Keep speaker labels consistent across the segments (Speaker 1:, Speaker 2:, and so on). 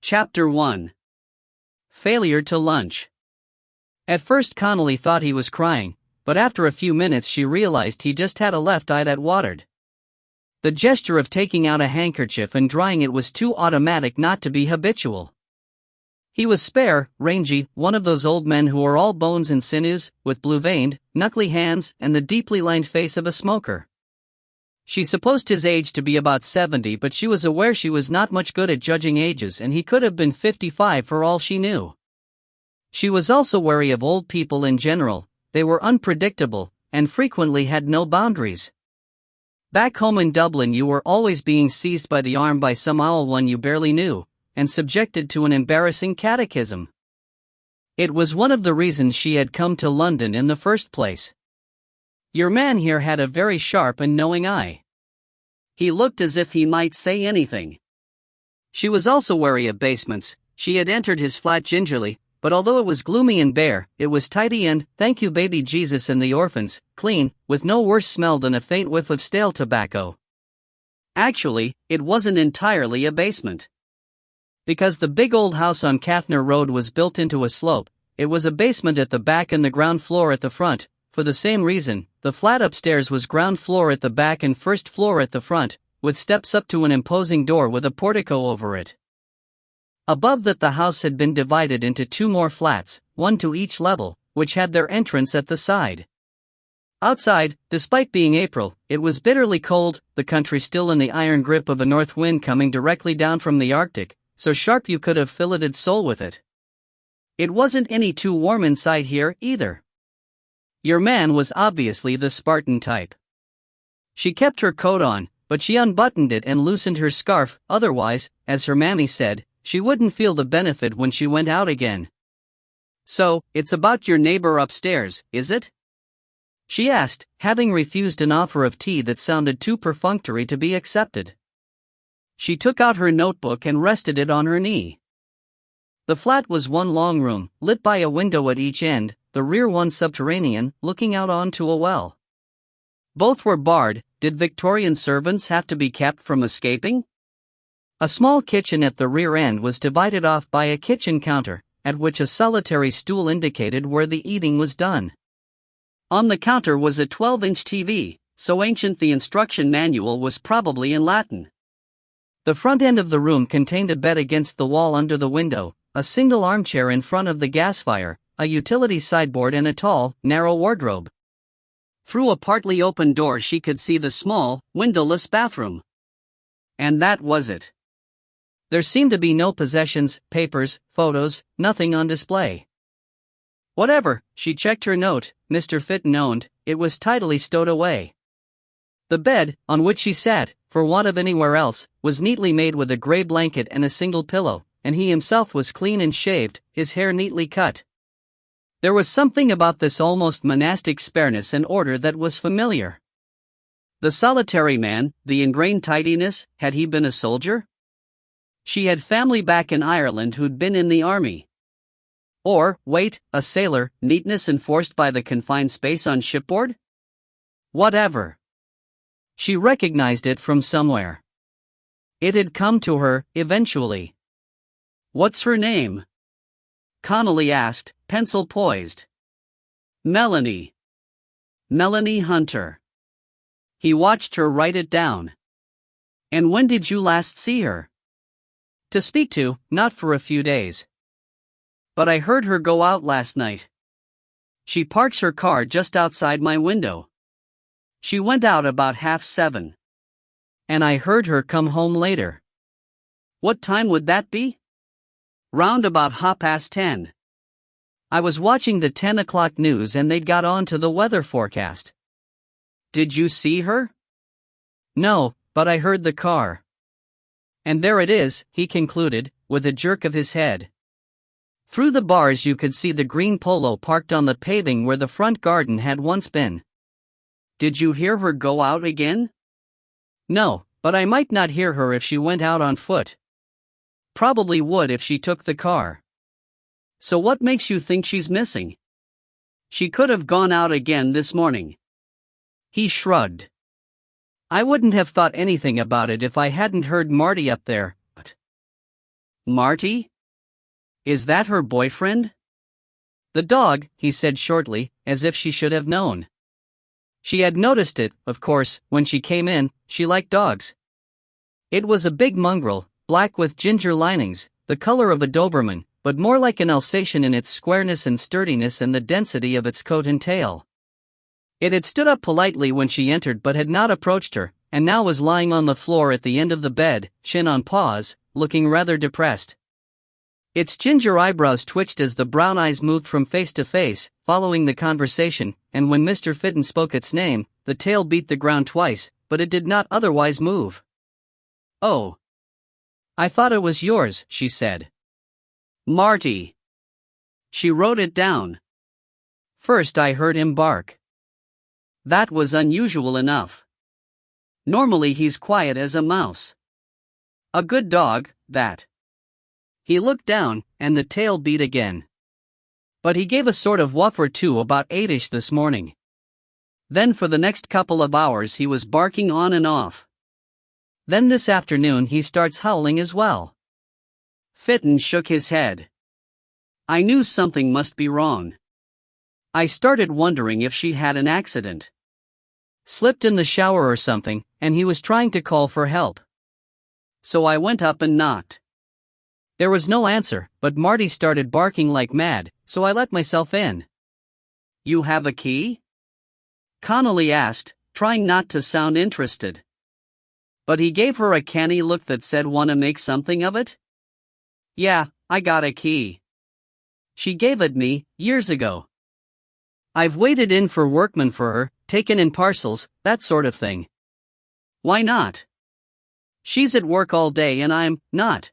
Speaker 1: Chapter 1. Failure to Lunch. At first Connolly thought he was crying, but after a few minutes she realized he just had a left eye that watered. The gesture of taking out a handkerchief and drying it was too automatic not to be habitual. He was spare, rangy, one of those old men who are all bones and sinews, with blue-veined, knuckly hands and the deeply lined face of a smoker. She supposed his age to be about 70, but she was aware she was not much good at judging ages and he could have been 55 for all she knew. She was also wary of old people in general. They were unpredictable, and frequently had no boundaries. Back home in Dublin you were always being seized by the arm by some owl one you barely knew, and subjected to an embarrassing catechism. It was one of the reasons she had come to London in the first place. Your man here had a very sharp and knowing eye. He looked as if he might say anything. She was also wary of basements. She had entered his flat gingerly, but although it was gloomy and bare, it was tidy and, thank you baby Jesus and the orphans, clean, with no worse smell than a faint whiff of stale tobacco. Actually, it wasn't entirely a basement. Because the big old house on Kathner Road was built into a slope, it was a basement at the back and the ground floor at the front. For the same reason, the flat upstairs was ground floor at the back and first floor at the front, with steps up to an imposing door with a portico over it. Above that the house had been divided into two more flats, one to each level, which had their entrance at the side. Outside, despite being April, it was bitterly cold, the country still in the iron grip of a north wind coming directly down from the Arctic, so sharp you could have filleted sole with it. It wasn't any too warm inside here, either. Your man was obviously the Spartan type. She kept her coat on, but she unbuttoned it and loosened her scarf, otherwise, as her mammy said, she wouldn't feel the benefit when she went out again. So, it's about your neighbor upstairs, is it? She asked, having refused an offer of tea that sounded too perfunctory to be accepted. She took out her notebook and rested it on her knee. The flat was one long room, lit by a window at each end, the rear one subterranean, looking out onto a well. Both were barred. Did Victorian servants have to be kept from escaping? A small kitchen at the rear end was divided off by a kitchen counter, at which a solitary stool indicated where the eating was done. On the counter was a 12-inch TV, so ancient the instruction manual was probably in Latin. The front end of the room contained a bed against the wall under the window, a single armchair in front of the gas fire, a utility sideboard and a tall, narrow wardrobe. Through a partly open door she could see the small, windowless bathroom. And that was it. There seemed to be no possessions, papers, photos, nothing on display. Whatever, she checked her note, Mr. Fitton owned, it was tidily stowed away. The bed, on which she sat, for want of anywhere else, was neatly made with a gray blanket and a single pillow, and he himself was clean and shaved, his hair neatly cut. There was something about this almost monastic spareness and order that was familiar. The solitary man, the ingrained tidiness, had he been a soldier? She had family back in Ireland who'd been in the army. Or, wait, a sailor, neatness enforced by the confined space on shipboard? Whatever. She recognized it from somewhere. It had come to her, eventually. What's her name? Connolly asked, pencil poised. Melanie. Melanie Hunter. He watched her write it down. And when did you last see her? To speak to, not for a few days. But I heard her go out last night. She parks her car just outside my window. She went out about 7:30. And I heard her come home later. What time would that be? Round about 10:30. I was watching the 10 o'clock news and they'd got on to the weather forecast. Did you see her? No, but I heard the car. And there it is, he concluded, with a jerk of his head. Through the bars you could see the green polo parked on the paving where the front garden had once been. Did you hear her go out again? No, but I might not hear her if she went out on foot. Probably would if she took the car. So what makes you think she's missing? She could have gone out again this morning. He shrugged. I wouldn't have thought anything about it if I hadn't heard Marty up there, but... Marty? Is that her boyfriend? The dog, he said shortly, as if she should have known. She had noticed it, of course, when she came in. She liked dogs. It was a big mongrel, black with ginger linings, the color of a Doberman, but more like an Alsatian in its squareness and sturdiness and the density of its coat and tail. It had stood up politely when she entered but had not approached her, and now was lying on the floor at the end of the bed, chin on paws, looking rather depressed. Its ginger eyebrows twitched as the brown eyes moved from face to face, following the conversation, and when Mr. Fitton spoke its name, the tail beat the ground twice, but it did not otherwise move. "Oh. I thought it was yours," she said. "Marty." She wrote it down. First I heard him bark. That was unusual enough. Normally he's quiet as a mouse. A good dog, that. He looked down, and the tail beat again. But he gave a sort of woof or two about 8ish this morning. Then for the next couple of hours he was barking on and off. Then this afternoon he starts howling as well. Fitton shook his head. I knew something must be wrong. I started wondering if she had an accident. Slipped in the shower or something, and he was trying to call for help. So I went up and knocked. There was no answer, but Marty started barking like mad, so I let myself in. You have a key? Connolly asked, trying not to sound interested. But he gave her a canny look that said, "Wanna make something of it?" Yeah, I got a key. She gave it me, years ago. I've waited in for workmen for her, taken in parcels, that sort of thing. Why not? She's at work all day and I'm not.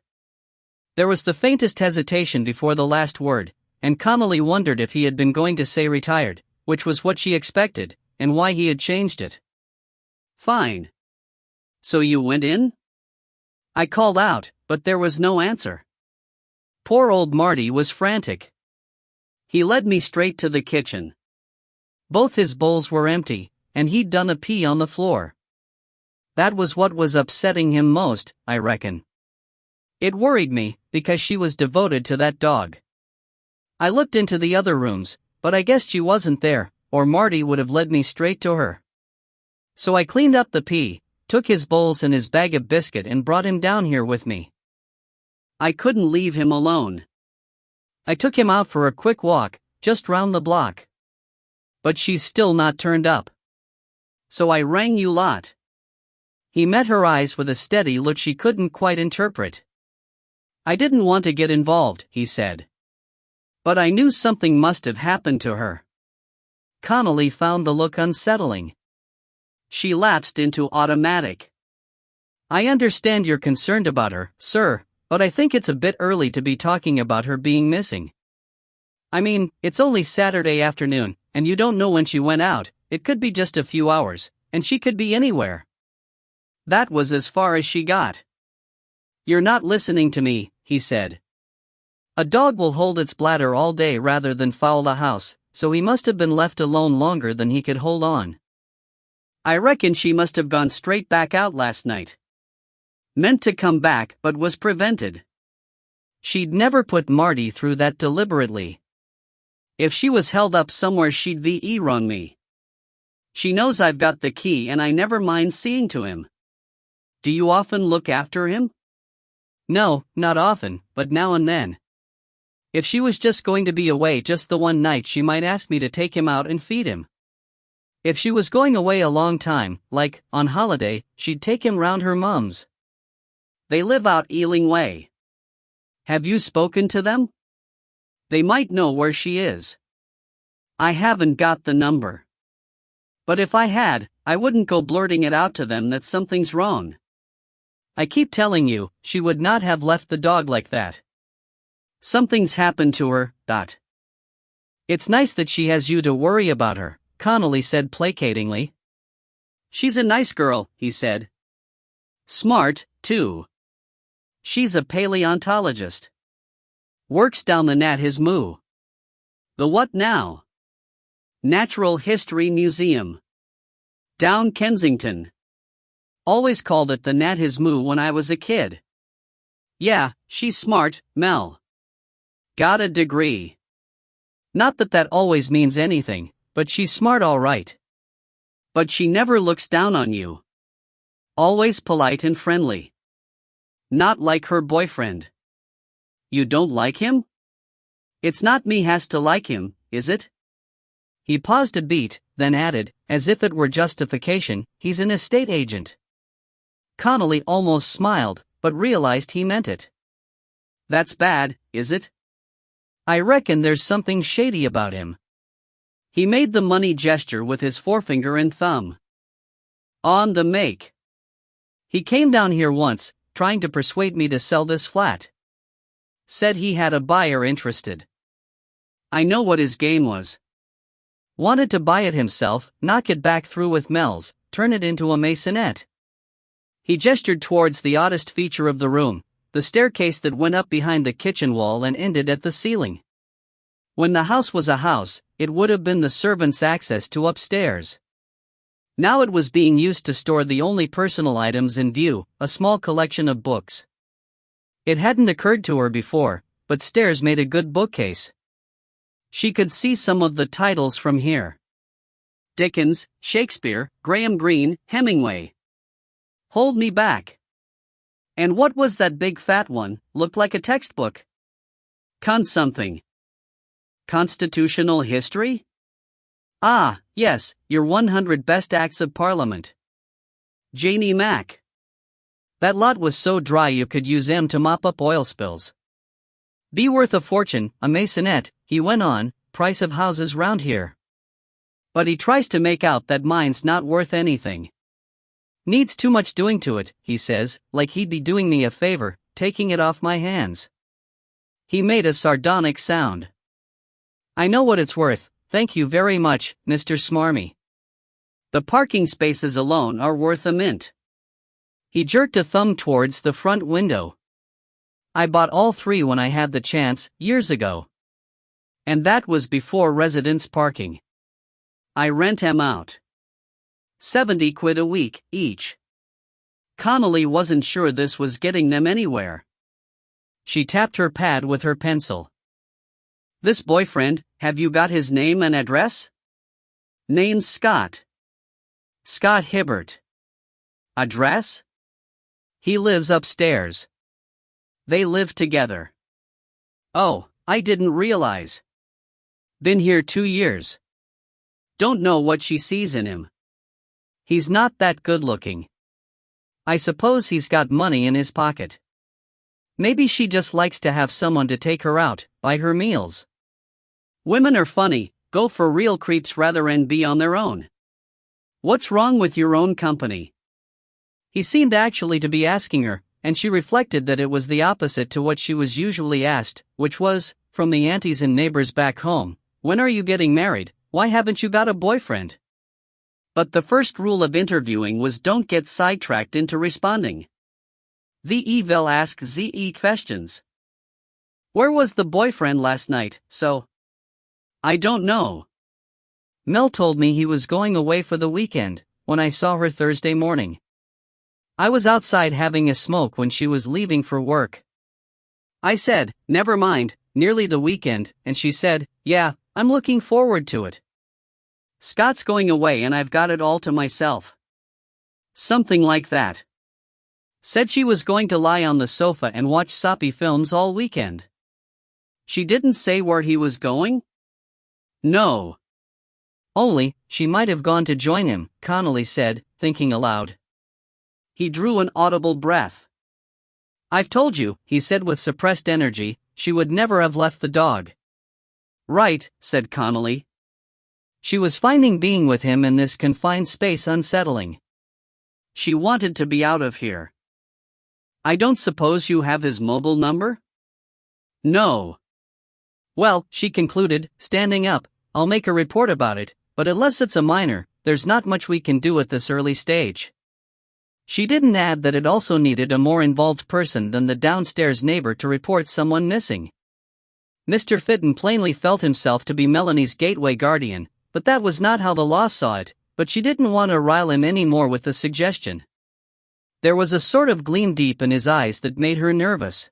Speaker 1: There was the faintest hesitation before the last word, and Connolly wondered if he had been going to say retired, which was what she expected, and why he had changed it. Fine. So you went in? I called out, but there was no answer. Poor old Marty was frantic. He led me straight to the kitchen. Both his bowls were empty, and he'd done a pee on the floor. That was what was upsetting him most, I reckon. It worried me, because she was devoted to that dog. I looked into the other rooms, but I guessed she wasn't there, or Marty would have led me straight to her. So I cleaned up the pee, took his bowls and his bag of biscuit and brought him down here with me. I couldn't leave him alone. I took him out for a quick walk, just round the block. But she's still not turned up. So I rang you lot. He met her eyes with a steady look she couldn't quite interpret. I didn't want to get involved, he said. But I knew something must have happened to her. Connolly found the look unsettling. She lapsed into automatic. I understand you're concerned about her, sir, but I think it's a bit early to be talking about her being missing. I mean, it's only Saturday afternoon, and you don't know when she went out. It could be just a few hours, and she could be anywhere. That was as far as she got. You're not listening to me, he said. A dog will hold its bladder all day rather than foul the house, so he must have been left alone longer than he could hold on. I reckon she must have gone straight back out last night. Meant to come back but was prevented. She'd never put Marty through that deliberately. If she was held up somewhere she'd VE run me. She knows I've got the key and I never mind seeing to him. Do you often look after him? No, not often, but now and then. If she was just going to be away just the one night she might ask me to take him out and feed him. If she was going away a long time, like, on holiday, she'd take him round her mum's. They live out Ealing Way. Have you spoken to them? They might know where she is. I haven't got the number. But if I had, I wouldn't go blurting it out to them that something's wrong. I keep telling you, she would not have left the dog like that. Something's happened to her, Dot. It's nice that she has you to worry about her, Connolly said placatingly. She's a nice girl, he said. Smart, too. She's a paleontologist. Works down the Nat His Moo. The what now? Natural History Museum. Down Kensington. Always called it the Nat His Moo when I was a kid. Yeah, she's smart, Mel. Got a degree. Not that that always means anything, but she's smart all right. But she never looks down on you. Always polite and friendly. Not like her boyfriend. You don't like him? It's not me has to like him, is it? He paused a beat, then added, as if it were justification, he's an estate agent. Connolly almost smiled, but realized he meant it. That's bad, is it? I reckon there's something shady about him. He made the money gesture with his forefinger and thumb. On the make. He came down here once, trying to persuade me to sell this flat. Said he had a buyer interested. I know what his game was. Wanted to buy it himself, knock it back through with Mel's, turn it into a maisonette. He gestured towards the oddest feature of the room, the staircase that went up behind the kitchen wall and ended at the ceiling. When the house was a house, it would have been the servants' access to upstairs. Now it was being used to store the only personal items in view, a small collection of books. It hadn't occurred to her before, but stairs made a good bookcase. She could see some of the titles from here. Dickens, Shakespeare, Graham Greene, Hemingway. Hold me back. And what was that big fat one, looked like a textbook? Something. Constitutional history? Ah, yes, your 100 best acts of parliament. Janie Mack. That lot was so dry you could use 'em to mop up oil spills. Be worth a fortune, a maisonette, he went on, price of houses round here. But he tries to make out that mine's not worth anything. Needs too much doing to it, he says, like he'd be doing me a favor, taking it off my hands. He made a sardonic sound. I know what it's worth, thank you very much, Mr. Smarmy. The parking spaces alone are worth a mint. He jerked a thumb towards the front window. I bought all 3 when I had the chance, years ago. And that was before residence parking. I rent 'em out. 70 quid a week, each. Connolly wasn't sure this was getting them anywhere. She tapped her pad with her pencil. This boyfriend, have you got his name and address? Name's Scott. Scott Hibbert. Address? He lives upstairs. They live together. Oh, I didn't realize. Been here 2 years. Don't know what she sees in him. He's not that good looking. I suppose he's got money in his pocket. Maybe she just likes to have someone to take her out, buy her meals. Women are funny, go for real creeps rather than be on their own. What's wrong with your own company? He seemed actually to be asking her, and she reflected that it was the opposite to what she was usually asked, which was, from the aunties and neighbors back home, when are you getting married, why haven't you got a boyfriend? But the first rule of interviewing was don't get sidetracked into responding. The will ask the questions. Where was the boyfriend last night, so? I don't know. Mel told me he was going away for the weekend, when I saw her Thursday morning. I was outside having a smoke when she was leaving for work. I said, never mind, nearly the weekend, and she said, yeah, I'm looking forward to it. Scott's going away and I've got it all to myself. Something like that. Said she was going to lie on the sofa and watch soppy films all weekend. She didn't say where he was going? No. Only, she might have gone to join him, Connolly said, thinking aloud. He drew an audible breath. I've told you, he said with suppressed energy, she would never have left the dog. Right, said Connolly. She was finding being with him in this confined space unsettling. She wanted to be out of here. I don't suppose you have his mobile number? No. Well, she concluded, standing up, I'll make a report about it, but unless it's a minor, there's not much we can do at this early stage. She didn't add that it also needed a more involved person than the downstairs neighbor to report someone missing. Mr. Fitton plainly felt himself to be Melanie's gateway guardian, but that was not how the law saw it, but she didn't want to rile him any more with the suggestion. There was a sort of gleam deep in his eyes that made her nervous.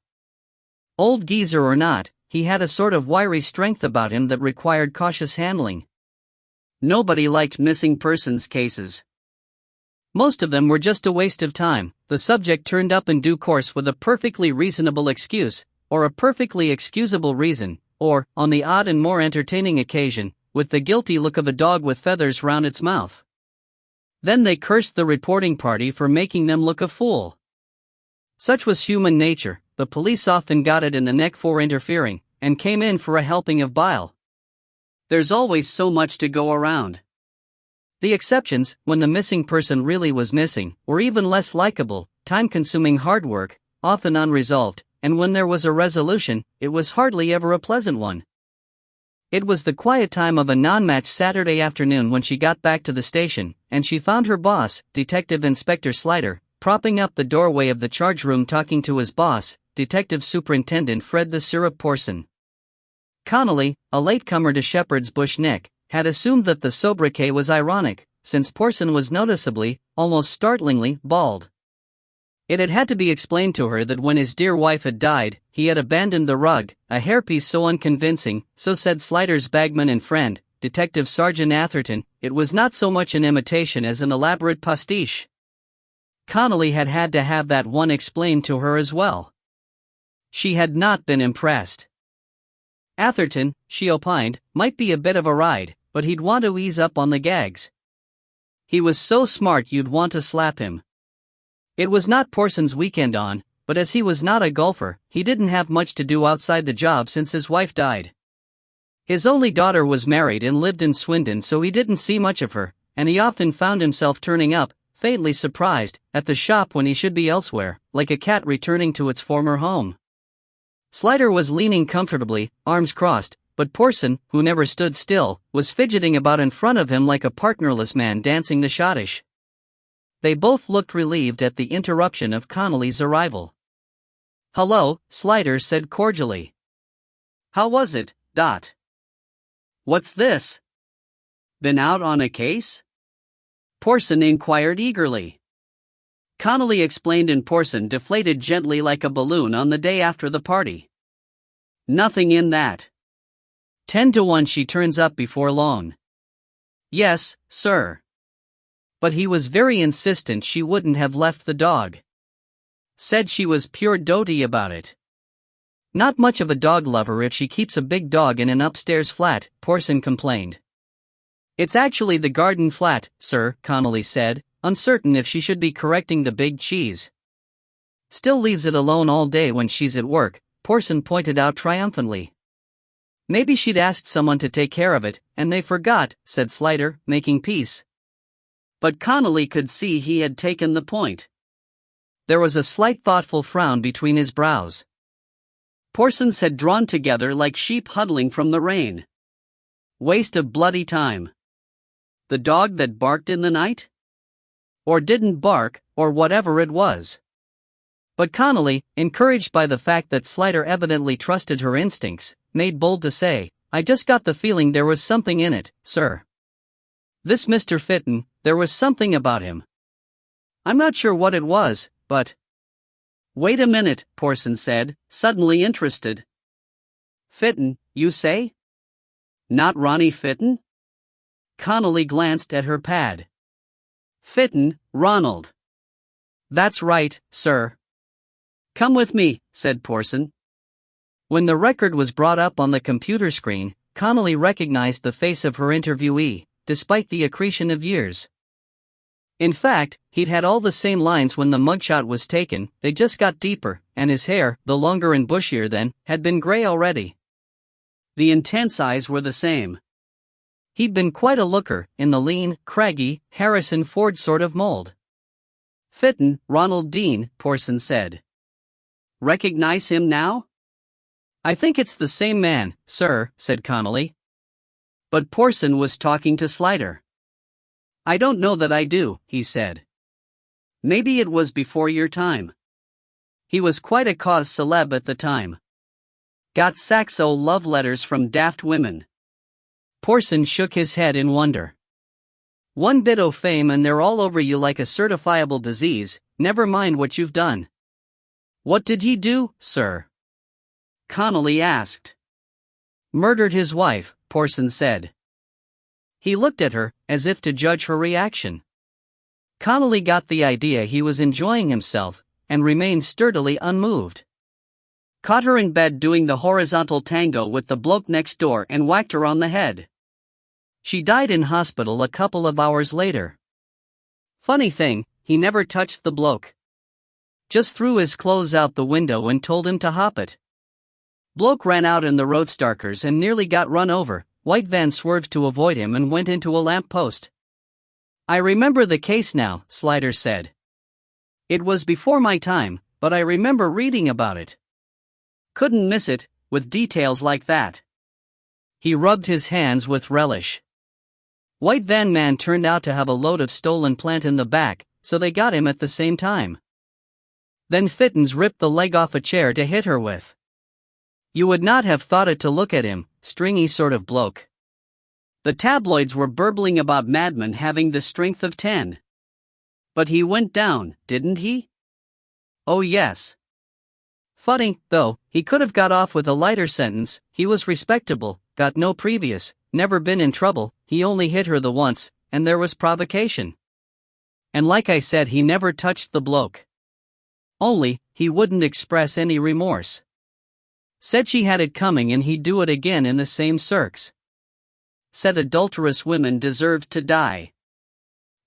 Speaker 1: Old geezer or not, he had a sort of wiry strength about him that required cautious handling. Nobody liked missing persons cases. Most of them were just a waste of time. The subject turned up in due course with a perfectly reasonable excuse, or a perfectly excusable reason, or, on the odd and more entertaining occasion, with the guilty look of a dog with feathers round its mouth. Then they cursed the reporting party for making them look a fool. Such was human nature. The police often got it in the neck for interfering, and came in for a helping of bile. There's always so much to go around. The exceptions, when the missing person really was missing, were even less likable, time-consuming hard work, often unresolved, and when there was a resolution, it was hardly ever a pleasant one. It was the quiet time of a non-match Saturday afternoon when she got back to the station, and she found her boss, Detective Inspector Slider, propping up the doorway of the charge room talking to his boss, Detective Superintendent Fred the Syrup Porson. Connolly, a latecomer to Shepherd's Bush Neck, had assumed that the sobriquet was ironic, since Porson was noticeably, almost startlingly, bald. It had had to be explained to her that when his dear wife had died, he had abandoned the rug, a hairpiece so unconvincing, so said Slider's bagman and friend, Detective Sergeant Atherton, it was not so much an imitation as an elaborate pastiche. Connolly had had to have that one explained to her as well. She had not been impressed. Atherton, she opined, might be a bit of a ride, but he'd want to ease up on the gags. He was so smart you'd want to slap him. It was not Porson's weekend on, but as he was not a golfer, he didn't have much to do outside the job since his wife died. His only daughter was married and lived in Swindon, so he didn't see much of her, and he often found himself turning up, faintly surprised, at the shop when he should be elsewhere, like a cat returning to its former home. Slider was leaning comfortably, arms crossed, but Porson, who never stood still, was fidgeting about in front of him like a partnerless man dancing the schottische. They both looked relieved at the interruption of Connolly's arrival. "Hello," Slider said cordially. "How was it, Dot?" "What's this? Been out on a case?" Porson inquired eagerly. Connolly explained, and Porson deflated gently like a balloon on the day after the party. "Nothing in that. 10 to 1 she turns up before long." "Yes, sir." But he was very insistent she wouldn't have left the dog. Said she was pure doty about it. "Not much of a dog lover if she keeps a big dog in an upstairs flat," Porson complained. "It's actually the garden flat, sir," Connolly said, uncertain if she should be correcting the big cheese. "Still leaves it alone all day when she's at work," Porson pointed out triumphantly. "Maybe she'd asked someone to take care of it, and they forgot," said Slider, making peace. But Connolly could see he had taken the point. There was a slight thoughtful frown between his brows. Porson's had drawn together like sheep huddling from the rain. Waste of bloody time. The dog that barked in the night? Or didn't bark, or whatever it was. But Connolly, encouraged by the fact that Slider evidently trusted her instincts, made bold to say, "I just got the feeling there was something in it, sir. This Mr. Fitton, there was something about him. I'm not sure what it was, but—" "Wait a minute," Porson said, suddenly interested. "Fitton, you say? Not Ronnie Fitton?" Connolly glanced at her pad. "Fitton, Ronald." "That's right, sir." "Come with me," said Porson. When the record was brought up on the computer screen, Connolly recognized the face of her interviewee, despite the accretion of years. In fact, he'd had all the same lines when the mugshot was taken, they just got deeper, and his hair, though longer and bushier then, had been gray already. The intense eyes were the same. He'd been quite a looker, in the lean, craggy, Harrison Ford sort of mold. "Fitton, Ronald Dean," Porson said. "Recognize him now?" "I think it's the same man, sir," said Connolly. But Porson was talking to Slider. "I don't know that I do," he said. "Maybe it was before your time. He was quite a cause celeb at the time. Got Saxo love letters from daft women." Porson shook his head in wonder. "One bit o' fame and they're all over you like a certifiable disease. never mind what you've done." "What did he do, sir?" Connolly asked. "Murdered his wife," Porson said. He looked at her, as if to judge her reaction. Connolly got the idea he was enjoying himself, and remained sturdily unmoved. "Caught her in bed doing the horizontal tango with the bloke next door and whacked her on the head. She died in hospital a couple of hours later. Funny thing, he never touched the bloke. Just threw his clothes out the window and told him to hop it. Bloke ran out in the roadstarkers and nearly got run over. White van swerved to avoid him and went into a lamp post." "I remember the case now," Slider said. "It was before my time, but I remember reading about it. Couldn't miss it, with details like that." He rubbed his hands with relish. White van man turned out to have a load of stolen plant in the back, so they got him at the same time. Then Fittens ripped the leg off a chair to hit her with. You would not have thought it to look at him, stringy sort of bloke. The tabloids were burbling about madmen having the strength of 10. But he went down, didn't he? Oh yes. Funny, though, he could have got off with a lighter sentence. He was respectable, got no previous, never been in trouble. He only hit her the once, and there was provocation. And like I said, he never touched the bloke. Only, he wouldn't express any remorse. Said she had it coming and he'd do it again in the same circs. Said adulterous women deserved to die.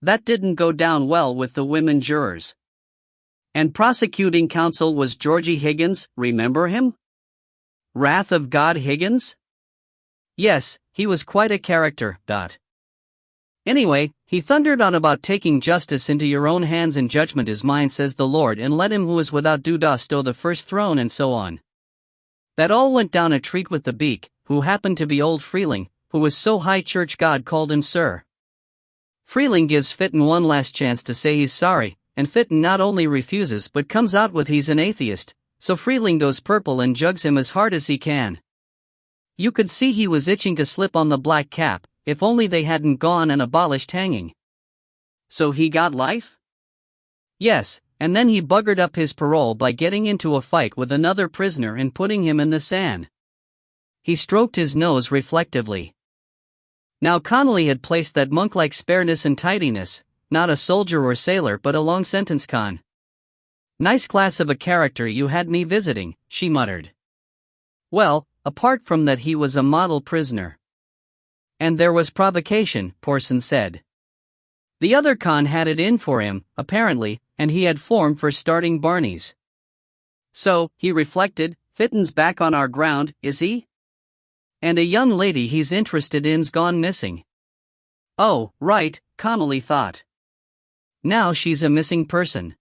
Speaker 1: That didn't go down well with the women jurors. And prosecuting counsel was Georgie Higgins, remember him? Wrath of God Higgins? Yes, he was quite a character. Anyway, he thundered on about taking justice into your own hands and judgment is mine, says the Lord, and let him who is without due dust owe the first throne, and so on. That all went down a treat with the beak, who happened to be old Freeling, who was so high church God called him sir. Freeling gives Fitton one last chance to say he's sorry, and Fitton not only refuses but comes out with he's an atheist, so Freeling goes purple and jugs him as hard as he can. You could see he was itching to slip on the black cap, if only they hadn't gone and abolished hanging. So he got life? Yes, and then he buggered up his parole by getting into a fight with another prisoner and putting him in the sand. He stroked his nose reflectively. Now Connolly had placed that monk-like spareness and tidiness, not a soldier or sailor but a long sentence con. Nice class of a character you had me visiting, she muttered. Well, apart from that he was a model prisoner. And there was provocation, Porson said. The other con had it in for him, apparently, and he had formed for starting Barney's. So, he reflected, Fitton's back on our ground, is he? And a young lady he's interested in's gone missing. Oh, right, Connolly thought. Now she's a missing person.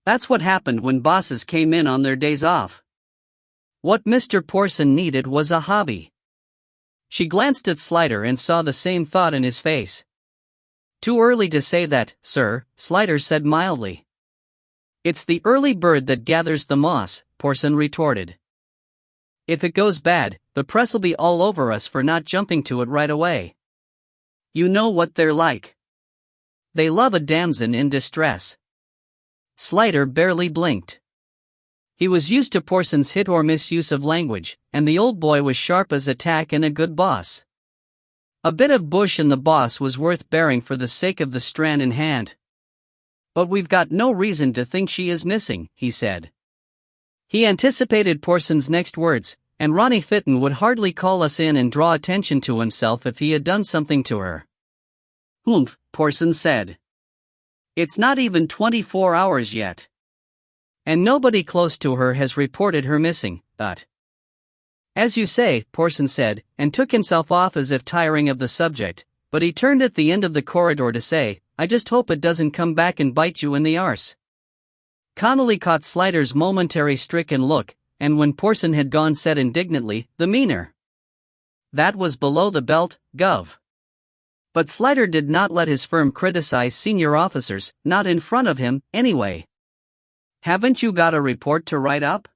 Speaker 1: That's what happened when bosses came in on their days off. What Mr. Porson needed was a hobby. She glanced at Slider and saw the same thought in his face. Too early to say that, sir, Slider said mildly. It's the early bird that gathers the moss, Porson retorted. If it goes bad, the press'll be all over us for not jumping to it right away. You know what they're like. They love a damsel in distress. Slider barely blinked. He was used to Porson's hit or miss use of language, and the old boy was sharp as a tack and a good boss. A bit of bush in the boss was worth bearing for the sake of the strand in hand. But we've got no reason to think she is missing, he said. He anticipated Porson's next words, and Ronnie Fitton would hardly call us in and draw attention to himself if he had done something to her. Humph, Porson said. It's not even 24 hours yet. And nobody close to her has reported her missing, As you say, Porson said, and took himself off as if tiring of the subject, but he turned at the end of the corridor to say, I just hope it doesn't come back and bite you in the arse. Connolly caught Slider's momentary stricken look, and when Porson had gone said indignantly, the meaner. That was below the belt, Gov. But Slider did not let his firm criticize senior officers, not in front of him, anyway. Haven't you got a report to write up?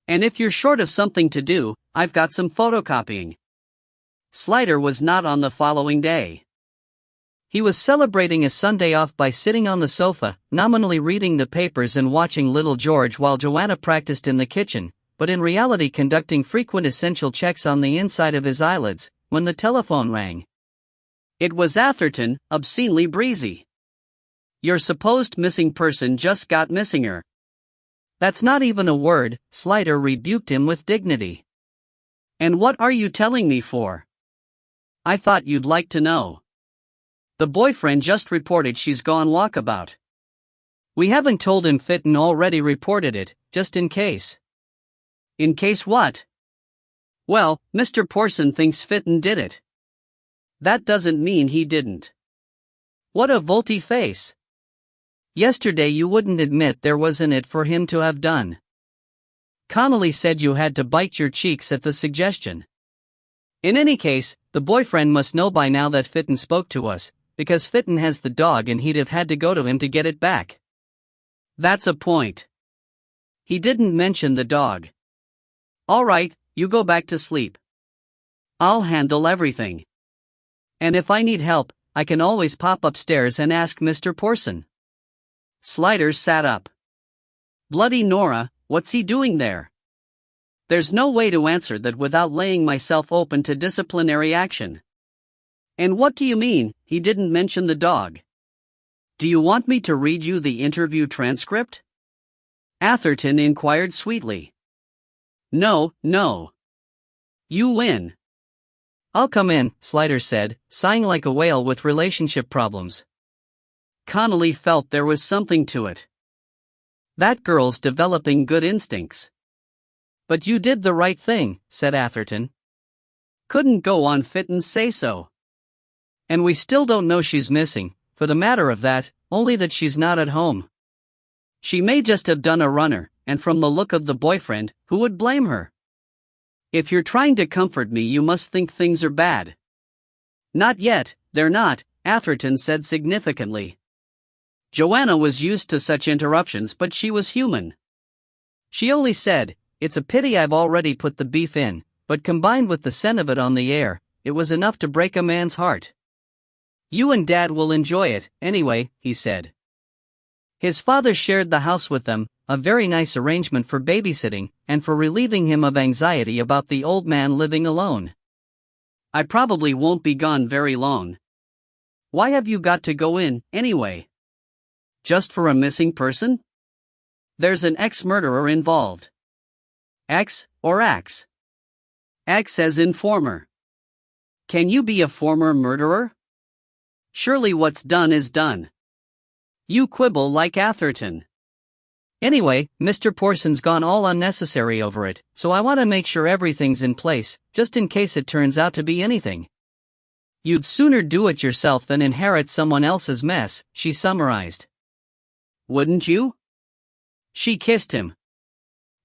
Speaker 1: And if you're short of something to do, I've got some photocopying. Slider was not on the following day. He was celebrating a Sunday off by sitting on the sofa, nominally reading the papers and watching little George while Joanna practiced in the kitchen, but in reality conducting frequent essential checks on the inside of his eyelids, when the telephone rang. It was Atherton, obscenely breezy. "Your supposed missing person just got missinger." "That's not even a word," Slider rebuked him with dignity. "And what are you telling me for?" "I thought you'd like to know. The boyfriend just reported she's gone walkabout." "We haven't told him Fitton already reported it, just in case." "In case what?" "Well, Mr. Porson thinks Fitton did it." "That doesn't mean he didn't." "What a volte-face. Yesterday you wouldn't admit there wasn't it for him to have done. Connolly said you had to bite your cheeks at the suggestion. In any case, the boyfriend must know by now that Fitton spoke to us, because Fitton has the dog and he'd have had to go to him to get it back." "That's a point. He didn't mention the dog." "All right, you go back to sleep. I'll handle everything. And if I need help, I can always pop upstairs and ask Mr. Porson." Slider sat up. "Bloody Nora, what's he doing there?" "There's no way to answer that without laying myself open to disciplinary action." "And what do you mean, he didn't mention the dog? Do you want me to read you the interview transcript?" Atherton inquired sweetly. "No, no. You win." "I'll come in," Slider said, sighing like a whale with relationship problems. Connolly felt there was something to it. "That girl's developing good instincts." "But you did the right thing," said Atherton. "Couldn't go on Fitton's say-so. And we still don't know she's missing, for the matter of that, only that she's not at home. She may just have done a runner, and from the look of the boyfriend, who would blame her? If you're trying to comfort me, you must think things are bad." "Not yet, they're not," Atherton said significantly. Joanna was used to such interruptions, but she was human. She only said, "It's a pity I've already put the beef in," but combined with the scent of it on the air, it was enough to break a man's heart. "You and Dad will enjoy it, anyway," he said. His father shared the house with them, a very nice arrangement for babysitting, and for relieving him of anxiety about the old man living alone. "I probably won't be gone very long." "Why have you got to go in, anyway? Just for a missing person?" "There's an ex-murderer involved." "Ex, or axe?" "Ex as in former." "Can you be a former murderer? Surely what's done is done." "You quibble like Atherton." "Anyway, Mr. Porson's gone all unnecessary over it, so I want to make sure everything's in place, just in case it turns out to be anything." "You'd sooner do it yourself than inherit someone else's mess," she summarized. "Wouldn't you?" She kissed him.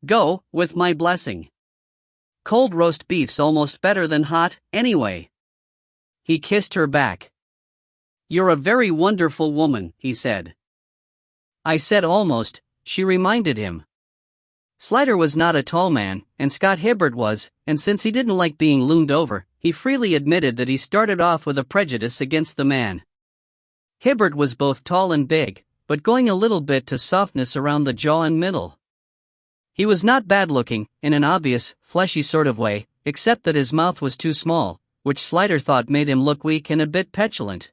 Speaker 1: "Go, with my blessing. Cold roast beef's almost better than hot, anyway." He kissed her back. "You're a very wonderful woman," he said. "I said almost," she reminded him. Slider was not a tall man, and Scott Hibbert was, and since he didn't like being loomed over, he freely admitted that he started off with a prejudice against the man. Hibbert was both tall and big, but going a little bit to softness around the jaw and middle. He was not bad-looking, in an obvious, fleshy sort of way, except that his mouth was too small, which Slider thought made him look weak and a bit petulant.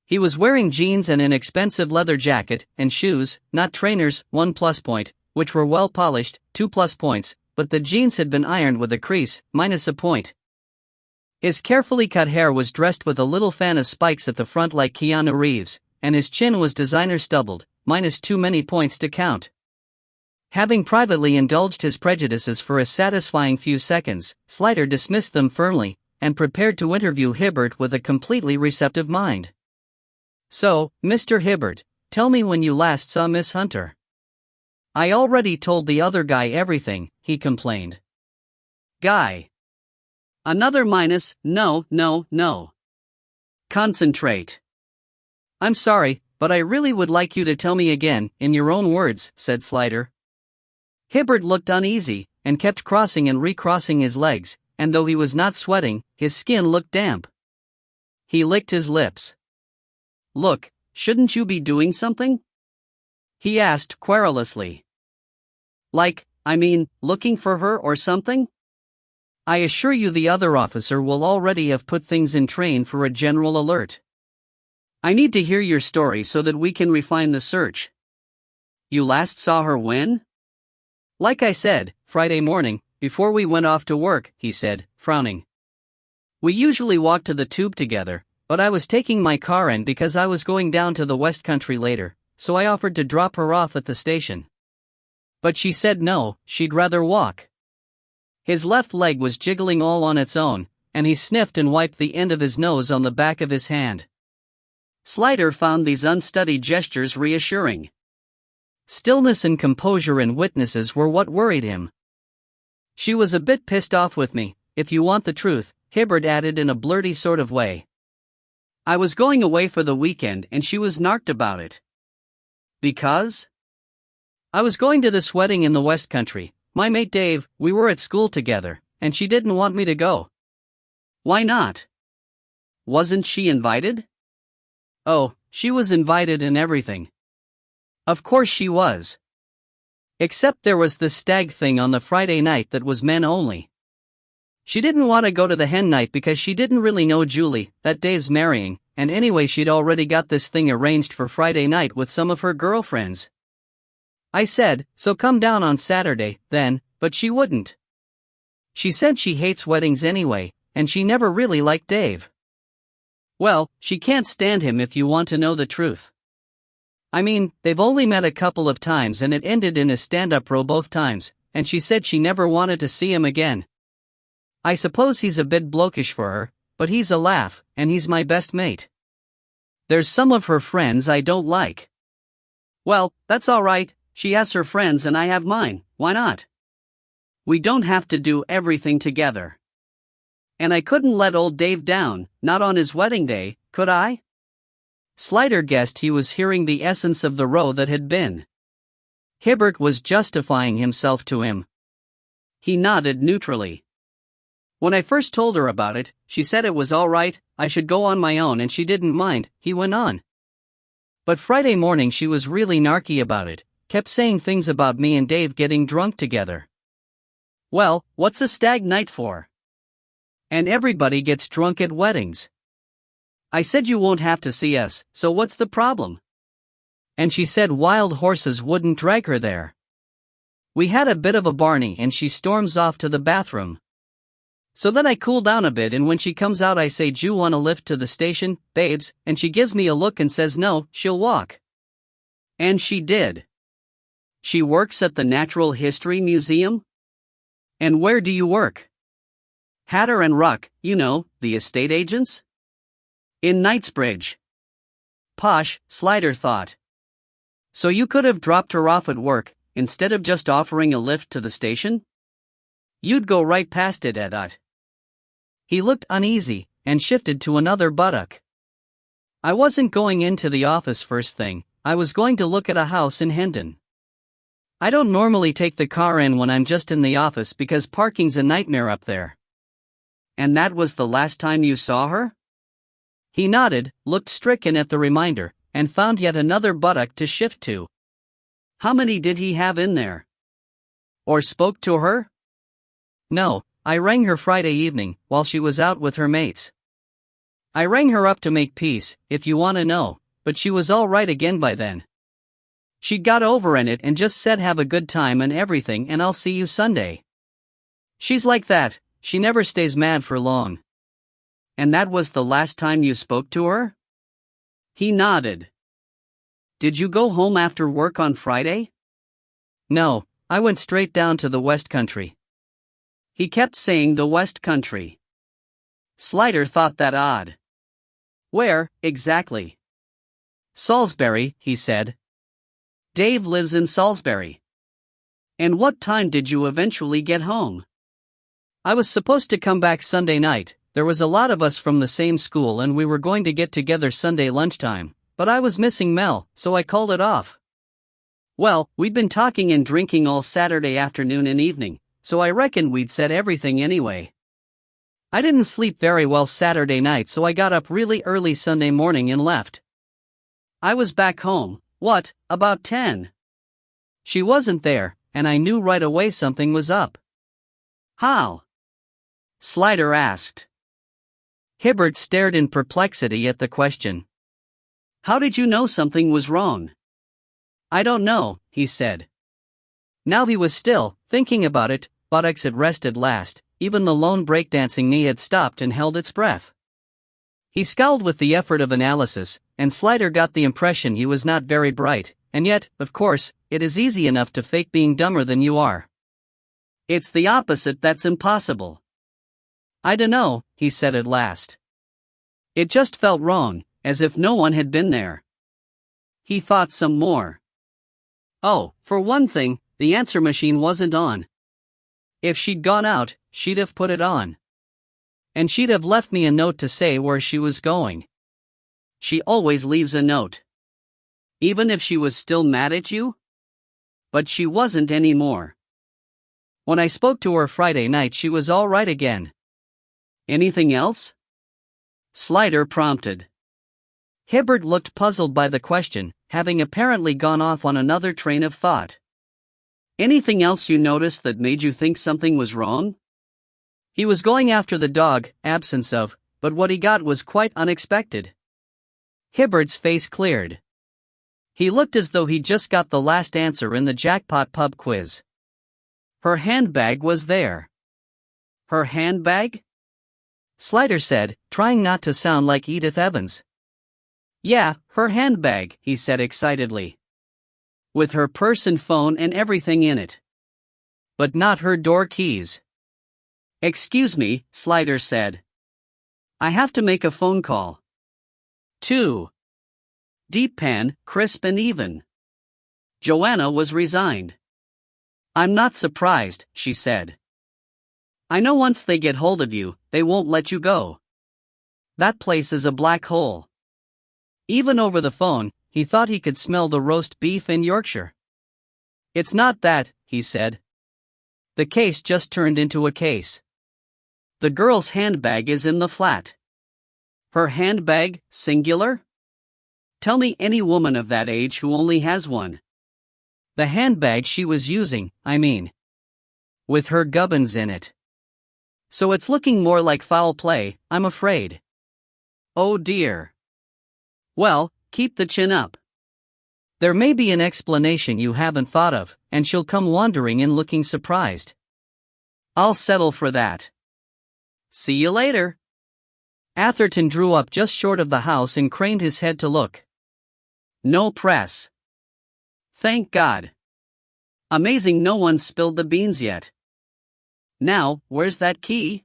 Speaker 1: He was wearing jeans and an expensive leather jacket, and shoes, not trainers, 1 plus point, which were well polished, 2 plus points, but the jeans had been ironed with a crease, minus a point. His carefully cut hair was dressed with a little fan of spikes at the front like Keanu Reeves, and his chin was designer stubbled, minus too many points to count. Having privately indulged his prejudices for a satisfying few seconds, Slider dismissed them firmly, and prepared to interview Hibbert with a completely receptive mind. "So, Mr. Hibbert, tell me when you last saw Miss Hunter." "I already told the other guy everything," he complained. "Guy. Another minus, no. Concentrate." "I'm sorry, but I really would like you to tell me again, in your own words," said Slider. Hibbert looked uneasy, and kept crossing and recrossing his legs, and though he was not sweating, his skin looked damp. He licked his lips. Look, shouldn't you be doing something? He asked querulously. Looking for her or something? I assure you the other officer will already have put things in train for a general alert. I need to hear your story so that we can refine the search. You last saw her when? Like I said, Friday morning, before we went off to work, he said, frowning. We usually walk to the tube together, but I was taking my car in because I was going down to the West Country later, so I offered to drop her off at the station. But she said no, she'd rather walk. His left leg was jiggling all on its own, and he sniffed and wiped the end of his nose on the back of his hand. Slider found these unstudied gestures reassuring. Stillness and composure in witnesses were what worried him. She was a bit pissed off with me, if you want the truth, Hibbert added in a blurty sort of way. I was going away for the weekend and she was narked about it. Because? I was going to this wedding in the West Country, my mate Dave, we were at school together, and she didn't want me to go. Why not? Wasn't she invited? Oh, she was invited and everything. Of course she was. Except there was this stag thing on the Friday night that was men only. She didn't want to go to the hen night because she didn't really know Julie, that Dave's marrying, and anyway she'd already got this thing arranged for Friday night with some of her girlfriends. I said, so come down on Saturday, then, but she wouldn't. She said she hates weddings anyway, and she never really liked Dave. Well, she can't stand him if you want to know the truth. I mean, they've only met a couple of times and it ended in a stand-up row both times, and she said she never wanted to see him again. I suppose he's a bit blokish for her, but he's a laugh, and he's my best mate. There's some of her friends I don't like. Well, that's alright, she has her friends and I have mine, why not? We don't have to do everything together. And I couldn't let old Dave down, not on his wedding day, could I? Slider guessed he was hearing the essence of the row that had been. Hibbert was justifying himself to him. He nodded neutrally. When I first told her about it, she said it was all right, I should go on my own and she didn't mind, he went on. But Friday morning she was really narky about it, kept saying things about me and Dave getting drunk together. Well, what's a stag night for? And everybody gets drunk at weddings. I said you won't have to see us, so what's the problem? And she said wild horses wouldn't drag her there. We had a bit of a Barney and she storms off to the bathroom. So then I cool down a bit and when she comes out I say, "Do you want a lift to the station, babes?" And she gives me a look and says no, she'll walk. And she did. She works at the Natural History Museum? And where do you work? Hatter and Ruck, you know, the estate agents? In Knightsbridge. Posh, Slider thought. So you could have dropped her off at work, instead of just offering a lift to the station? You'd go right past it at it. He looked uneasy, and shifted to another buttock. I wasn't going into the office first thing, I was going to look at a house in Hendon. I don't normally take the car in when I'm just in the office because parking's a nightmare up there. And that was the last time you saw her? He nodded, looked stricken at the reminder, and found yet another buttock to shift to. How many did he have in there? Or spoke to her? No, I rang her Friday evening, while she was out with her mates. I rang her up to make peace, if you want to know, but she was all right again by then. She'd got over in it and just said have a good time and everything and I'll see you Sunday. She's like that, she never stays mad for long. And that was the last time you spoke to her? He nodded. Did you go home after work on Friday? No, I went straight down to the West Country. He kept saying the West Country. Slider thought that odd. Where, exactly? Salisbury, he said. Dave lives in Salisbury. And what time did you eventually get home? I was supposed to come back Sunday night, there was a lot of us from the same school and we were going to get together Sunday lunchtime, but I was missing Mel, so I called it off. Well, we'd been talking and drinking all Saturday afternoon and evening, so I reckoned we'd said everything anyway. I didn't sleep very well Saturday night so I got up really early Sunday morning and left. I was back home, about 10. She wasn't there, and I knew right away something was up. How? Slider asked. Hibbert stared in perplexity at the question. How did you know something was wrong? I don't know, he said. Now he was still, thinking about it, buttocks had rested last, even the lone breakdancing knee had stopped and held its breath. He scowled with the effort of analysis, and Slider got the impression he was not very bright, and yet, of course, it is easy enough to fake being dumber than you are. It's the opposite that's impossible. I dunno, he said at last. It just felt wrong, as if no one had been there. He thought some more. Oh, for one thing, the answer machine wasn't on. If she'd gone out, she'd have put it on. And she'd have left me a note to say where she was going. She always leaves a note. Even if she was still mad at you? But she wasn't anymore. When I spoke to her Friday night, she was all right again. Anything else? Slider prompted. Hibbert looked puzzled by the question, having apparently gone off on another train of thought. Anything else you noticed that made you think something was wrong? He was going after the dog, absence of, but what he got was quite unexpected. Hibbert's face cleared. He looked as though he'd just got the last answer in the jackpot pub quiz. Her handbag was there. Her handbag? Slider said, trying not to sound like Edith Evans. Yeah, her handbag, he said excitedly. With her purse and phone and everything in it. But not her door keys. Excuse me, Slider said. I have to make a phone call. 2. Deep pan, crisp and even. Joanna was resigned. I'm not surprised, she said. I know once they get hold of you, they won't let you go. That place is a black hole. Even over the phone, he thought he could smell the roast beef in Yorkshire. It's not that, he said. The case just turned into a case. The girl's handbag is in the flat. Her handbag, singular? Tell me any woman of that age who only has one. The handbag she was using, I mean. With her gubbins in it. So it's looking more like foul play, I'm afraid. Oh dear. Well, keep the chin up. There may be an explanation you haven't thought of, and she'll come wandering in looking surprised. I'll settle for that. See you later. Atherton drew up just short of the house and craned his head to look. No press. Thank God. Amazing no one spilled the beans yet. Now, where's that key?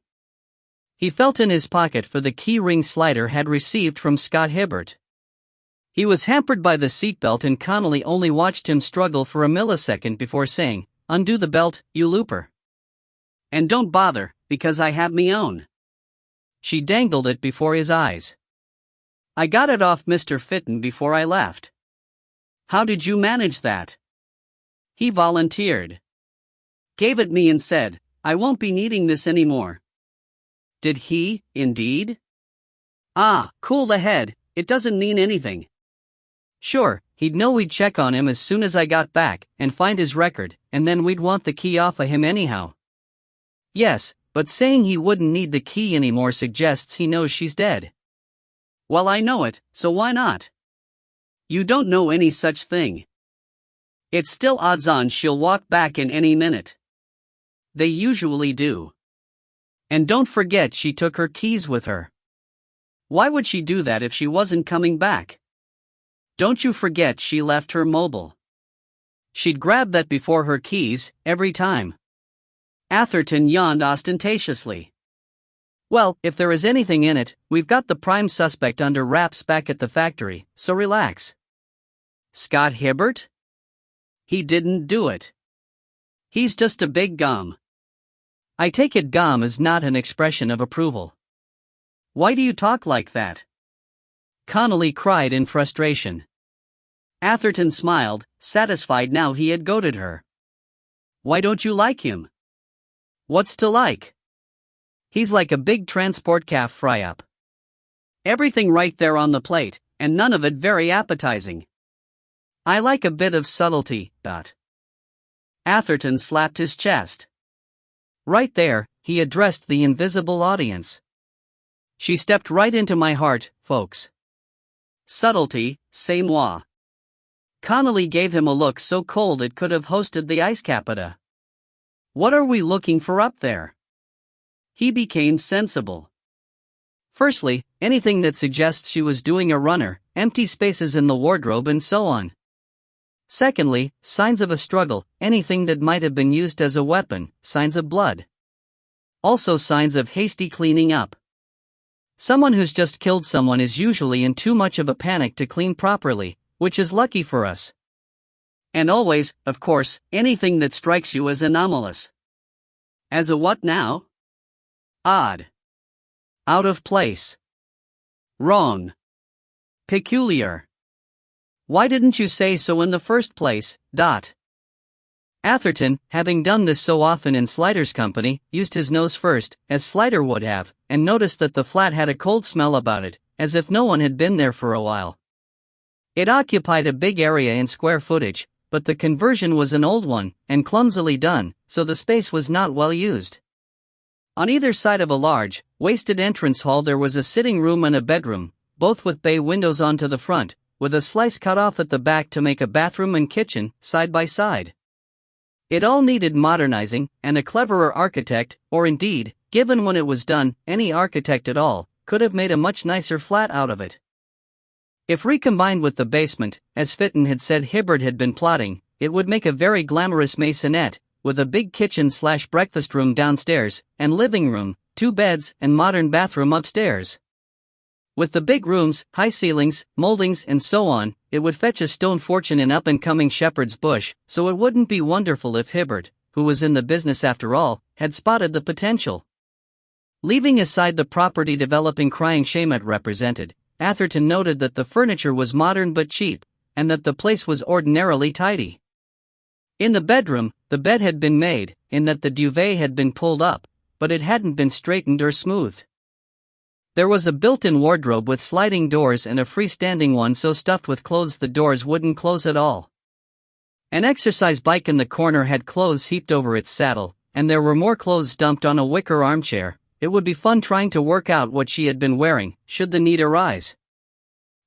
Speaker 1: He felt in his pocket for the key ring Slider had received from Scott Hibbert. He was hampered by the seatbelt and Connolly only watched him struggle for a millisecond before saying, Undo the belt, you looper. And don't bother, because I have me own. She dangled it before his eyes. I got it off Mr. Fitton before I left. How did you manage that? He volunteered. Gave it me and said, I won't be needing this anymore. Did he, indeed? Ah, cool the head, it doesn't mean anything. Sure, he'd know we'd check on him as soon as I got back, and find his record, and then we'd want the key off of him anyhow. Yes, but saying he wouldn't need the key anymore suggests he knows she's dead. Well, I know it, so why not? You don't know any such thing. It's still odds on she'll walk back in any minute. They usually do. And don't forget she took her keys with her. Why would she do that if she wasn't coming back? Don't you forget she left her mobile. She'd grab that before her keys, every time. Atherton yawned ostentatiously. Well, if there is anything in it, we've got the prime suspect under wraps back at the factory, so relax. Scott Hibbert? He didn't do it. He's just a big gum. I take it gum is not an expression of approval. Why do you talk like that? Connolly cried in frustration. Atherton smiled, satisfied now he had goaded her. Why don't you like him? What's to like? He's like a big transport calf fry-up. Everything right there on the plate, and none of it very appetizing. I like a bit of subtlety, Atherton slapped his chest. Right there, he addressed the invisible audience. She stepped right into my heart, folks. Subtlety, c'est moi. Connolly gave him a look so cold it could have hosted the ice capita. What are we looking for up there? He became sensible. Firstly, anything that suggests she was doing a runner, empty spaces in the wardrobe and so on. Secondly, signs of a struggle, anything that might have been used as a weapon, signs of blood. Also signs of hasty cleaning up. Someone who's just killed someone is usually in too much of a panic to clean properly, which is lucky for us. And always, of course, anything that strikes you as anomalous. As a what now? Odd. Out of place. Wrong. Peculiar. Why didn't you say so in the first place? Atherton, having done this so often in Slider's company, used his nose first, as Slider would have, and noticed that the flat had a cold smell about it, as if no one had been there for a while. It occupied a big area in square footage, but the conversion was an old one, and clumsily done, so the space was not well used. On either side of a large, wasted entrance hall there was a sitting room and a bedroom, both with bay windows onto the front, with a slice cut off at the back to make a bathroom and kitchen, side by side. It all needed modernizing, and a cleverer architect, or indeed, given when it was done, any architect at all, could have made a much nicer flat out of it. If recombined with the basement, as Fitton had said Hibbert had been plotting, it would make a very glamorous maisonette, with a big kitchen/breakfast room downstairs, and living room, 2 beds, and modern bathroom upstairs. With the big rooms, high ceilings, moldings and so on, it would fetch a stone fortune in up-and-coming Shepherd's Bush, so it wouldn't be wonderful if Hibbert, who was in the business after all, had spotted the potential. Leaving aside the property developing crying shame it represented, Atherton noted that the furniture was modern but cheap, and that the place was ordinarily tidy. In the bedroom, the bed had been made, in that the duvet had been pulled up, but it hadn't been straightened or smoothed. There was a built-in wardrobe with sliding doors and a freestanding one so stuffed with clothes the doors wouldn't close at all. An exercise bike in the corner had clothes heaped over its saddle, and there were more clothes dumped on a wicker armchair. It would be fun trying to work out what she had been wearing, should the need arise.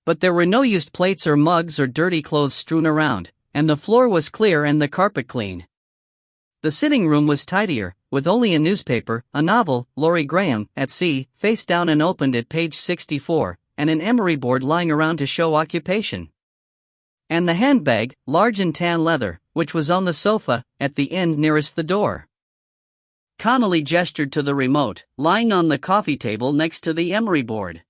Speaker 1: But there were no used plates or mugs or dirty clothes strewn around, and the floor was clear and the carpet clean. The sitting room was tidier, with only a newspaper, a novel, Laurie Graham, at sea, face down and opened at page 64, and an emery board lying around to show occupation. And the handbag, large and tan leather, which was on the sofa, at the end nearest the door. Connolly gestured to the remote, lying on the coffee table next to the emery board.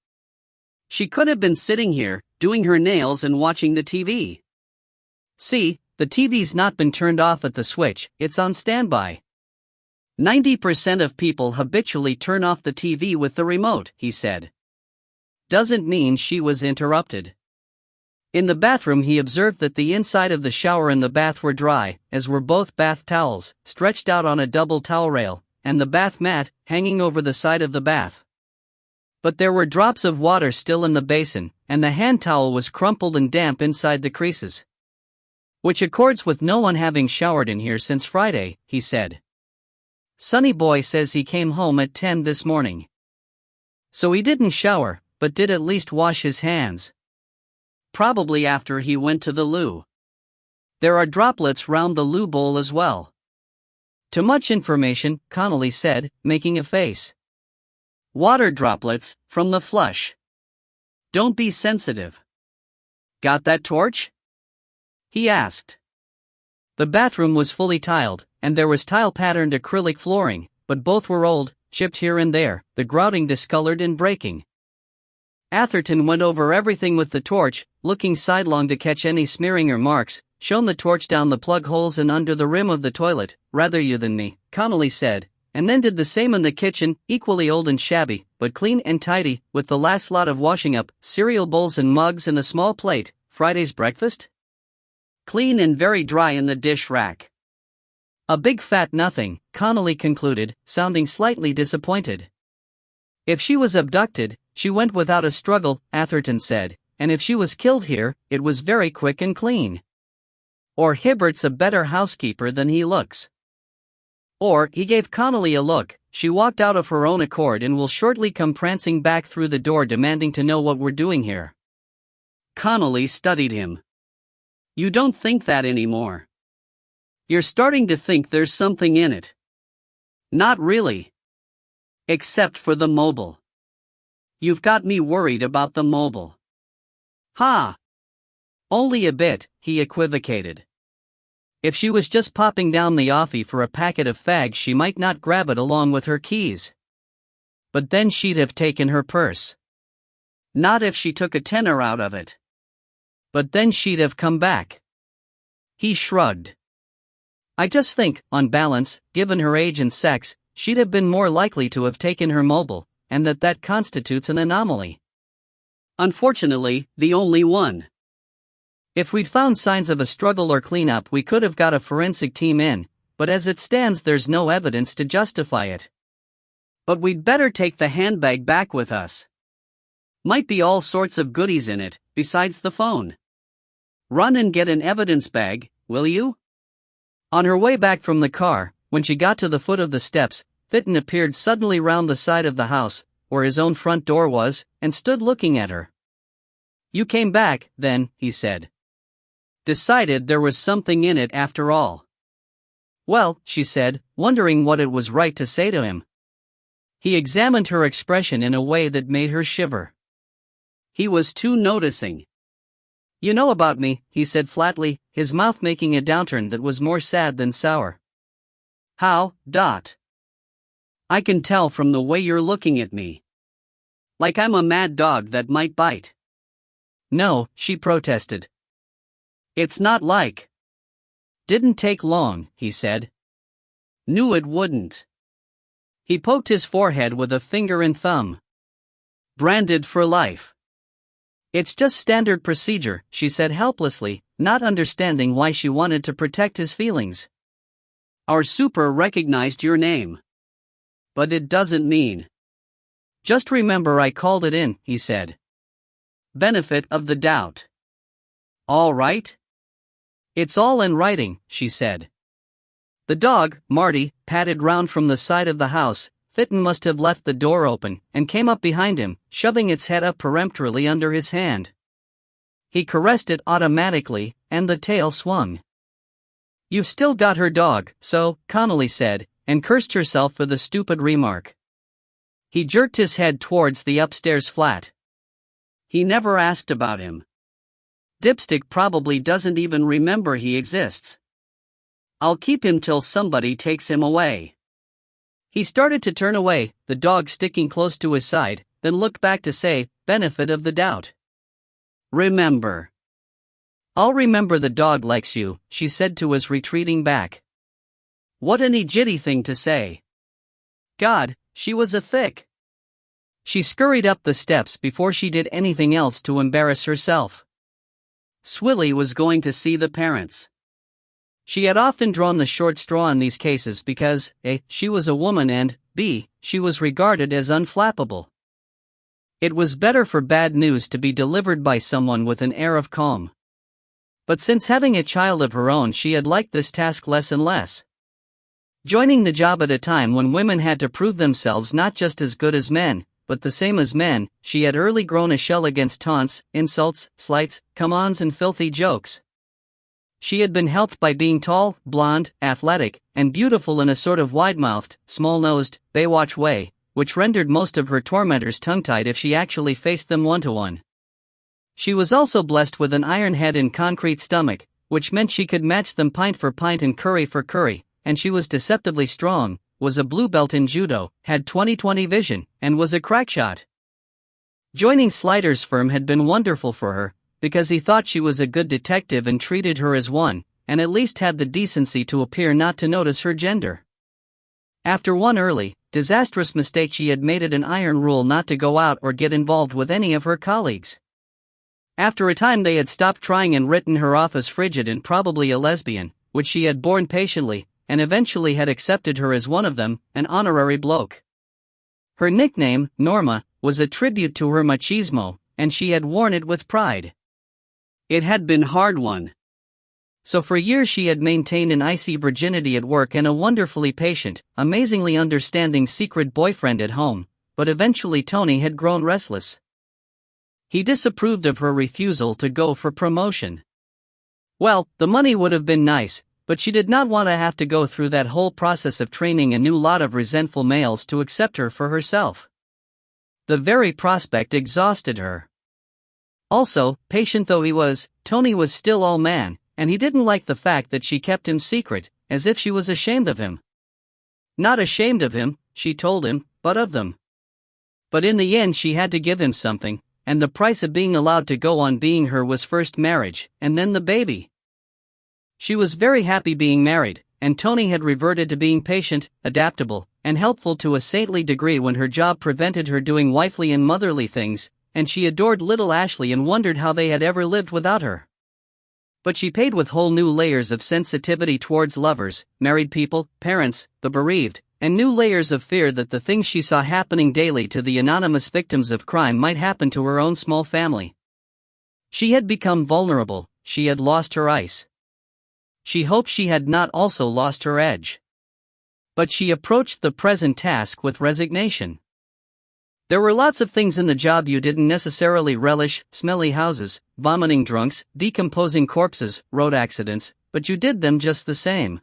Speaker 1: She could have been sitting here, doing her nails and watching the TV. See, the TV's not been turned off at the switch, it's on standby. 90% of people habitually turn off the TV with the remote, he said. Doesn't mean she was interrupted. In the bathroom he observed that the inside of the shower and the bath were dry, as were both bath towels, stretched out on a double towel rail, and the bath mat, hanging over the side of the bath. But there were drops of water still in the basin, and the hand towel was crumpled and damp inside the creases. Which accords with no one having showered in here since Friday, he said. Sonny boy says he came home at 10 this morning. So he didn't shower, but did at least wash his hands. Probably after he went to the loo. There are droplets round the loo bowl as well. Too much information, Connolly said, making a face. Water droplets, from the flush. Don't be sensitive. Got that torch? He asked. The bathroom was fully tiled, and there was tile-patterned acrylic flooring, but both were old, chipped here and there, the grouting discolored and breaking. Atherton went over everything with the torch, looking sidelong to catch any smearing or marks, shone the torch down the plug holes and under the rim of the toilet, rather you than me, Connolly said, and then did the same in the kitchen, equally old and shabby, but clean and tidy, with the last lot of washing up, cereal bowls and mugs and a small plate, Friday's breakfast? Clean and very dry in the dish rack. A big fat nothing, Connolly concluded, sounding slightly disappointed. If she was abducted, she went without a struggle, Atherton said, and if she was killed here, it was very quick and clean. Or Hibbert's a better housekeeper than he looks. Or, he gave Connolly a look, she walked out of her own accord and will shortly come prancing back through the door demanding to know what we're doing here. Connolly studied him. You don't think that anymore. You're starting to think there's something in it. Not really. Except for the mobile. You've got me worried about the mobile. Ha! Only a bit, he equivocated. If she was just popping down the offie for a packet of fags, she might not grab it along with her keys. But then she'd have taken her purse. Not if she took a tenner out of it. But then she'd have come back. He shrugged. I just think, on balance, given her age and sex, she'd have been more likely to have taken her mobile, and that constitutes an anomaly. Unfortunately, the only one. If we'd found signs of a struggle or cleanup, we could have got a forensic team in, but as it stands, there's no evidence to justify it. But we'd better take the handbag back with us. Might be all sorts of goodies in it, besides the phone. Run and get an evidence bag, will you? On her way back from the car, when she got to the foot of the steps, Fitton appeared suddenly round the side of the house, where his own front door was, and stood looking at her. You came back, then, he said. Decided there was something in it after all. Well, she said, wondering what it was right to say to him. He examined her expression in a way that made her shiver. He was too noticing. You know about me, he said flatly, his mouth making a downturn that was more sad than sour. How, Dot? I can tell from the way you're looking at me. Like I'm a mad dog that might bite. No, she protested. It's not like. Didn't take long, he said. Knew it wouldn't. He poked his forehead with a finger and thumb. Branded for life. It's just standard procedure, she said helplessly, not understanding why she wanted to protect his feelings. Our super recognized your name. But it doesn't mean. Just remember I called it in, he said. Benefit of the doubt. All right? It's all in writing, she said. The dog, Marty, padded round from the side of the house. Fitton must have left the door open, and came up behind him, shoving its head up peremptorily under his hand. He caressed it automatically, and the tail swung. You've still got her dog, so, Connolly said, and cursed herself for the stupid remark. He jerked his head towards the upstairs flat. He never asked about him. Dipstick probably doesn't even remember he exists. I'll keep him till somebody takes him away. He started to turn away, the dog sticking close to his side, then looked back to say, benefit of the doubt. Remember. I'll remember the dog likes you, she said to his retreating back. What an ejitty thing to say. God, she was a thick. She scurried up the steps before she did anything else to embarrass herself. Swilly was going to see the parents. She had often drawn the short straw in these cases because, A, she was a woman and, B, she was regarded as unflappable. It was better for bad news to be delivered by someone with an air of calm. But since having a child of her own, she had liked this task less and less. Joining the job at a time when women had to prove themselves not just as good as men, but the same as men, she had early grown a shell against taunts, insults, slights, come-ons and filthy jokes. She had been helped by being tall, blonde, athletic, and beautiful in a sort of wide-mouthed, small-nosed, Baywatch way, which rendered most of her tormentors tongue-tied if she actually faced them one-to-one. She was also blessed with an iron head and concrete stomach, which meant she could match them pint for pint and curry for curry, and she was deceptively strong, was a blue belt in judo, had 20/20 vision, and was a crackshot. Joining Slider's firm had been wonderful for her, because he thought she was a good detective and treated her as one, and at least had the decency to appear not to notice her gender. After one early, disastrous mistake, she had made it an iron rule not to go out or get involved with any of her colleagues. After a time they had stopped trying and written her off as frigid and probably a lesbian, which she had borne patiently, and eventually had accepted her as one of them, an honorary bloke. Her nickname, Norma, was a tribute to her machismo, and she had worn it with pride. It had been hard-won. So for years she had maintained an icy virginity at work and a wonderfully patient, amazingly understanding secret boyfriend at home, but eventually Tony had grown restless. He disapproved of her refusal to go for promotion. Well, the money would have been nice, but she did not want to have to go through that whole process of training a new lot of resentful males to accept her for herself. The very prospect exhausted her. Also, patient though he was, Tony was still all man, and he didn't like the fact that she kept him secret, as if she was ashamed of him. Not ashamed of him, she told him, but of them. But in the end she had to give him something, and the price of being allowed to go on being her was first marriage, and then the baby. She was very happy being married, and Tony had reverted to being patient, adaptable, and helpful to a saintly degree when her job prevented her doing wifely and motherly things, and she adored little Ashley and wondered how they had ever lived without her. But she paid with whole new layers of sensitivity towards lovers, married people, parents, the bereaved, and new layers of fear that the things she saw happening daily to the anonymous victims of crime might happen to her own small family. She had become vulnerable, she had lost her ice. She hoped she had not also lost her edge. But she approached the present task with resignation. There were lots of things in the job you didn't necessarily relish: smelly houses, vomiting drunks, decomposing corpses, road accidents, but you did them just the same.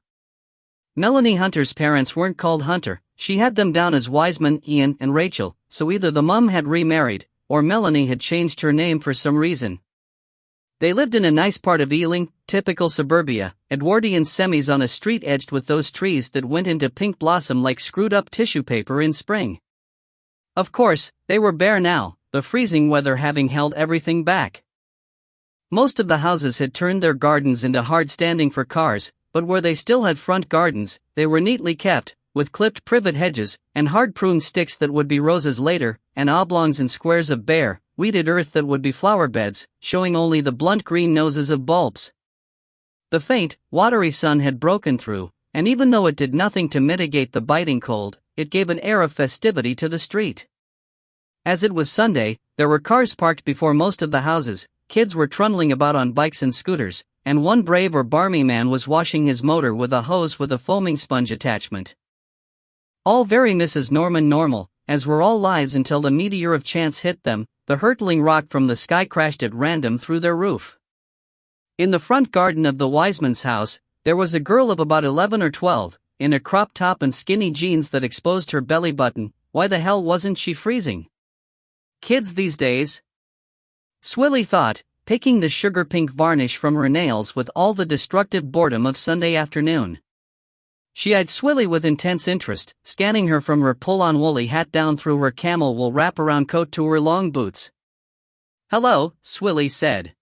Speaker 1: Melanie Hunter's parents weren't called Hunter, she had them down as Wiseman, Ian, and Rachel, so either the mum had remarried, or Melanie had changed her name for some reason. They lived in a nice part of Ealing, typical suburbia, Edwardian semis on a street edged with those trees that went into pink blossom like screwed-up tissue paper in spring. Of course, they were bare now, the freezing weather having held everything back. Most of the houses had turned their gardens into hard standing for cars, but where they still had front gardens, they were neatly kept, with clipped privet hedges, and hard prune sticks that would be roses later, and oblongs and squares of bare, weeded earth that would be flower beds, showing only the blunt green noses of bulbs. The faint, watery sun had broken through, and even though it did nothing to mitigate the biting cold, it gave an air of festivity to the street. As it was Sunday, there were cars parked before most of the houses, kids were trundling about on bikes and scooters, and one brave or barmy man was washing his motor with a hose with a foaming sponge attachment. All very Mrs. Norman normal, as were all lives until the meteor of chance hit them, the hurtling rock from the sky crashed at random through their roof. In the front garden of the Wiseman's house, there was a girl of about 11 or 12, in a crop top and skinny jeans that exposed her belly button. Why the hell wasn't she freezing? Kids these days. Swilly thought, picking the sugar pink varnish from her nails with all the destructive boredom of Sunday afternoon. She eyed Swilly with intense interest, scanning her from her pull-on woolly hat down through her camel wool wrap-around coat to her long boots. "Hello," Swilly said.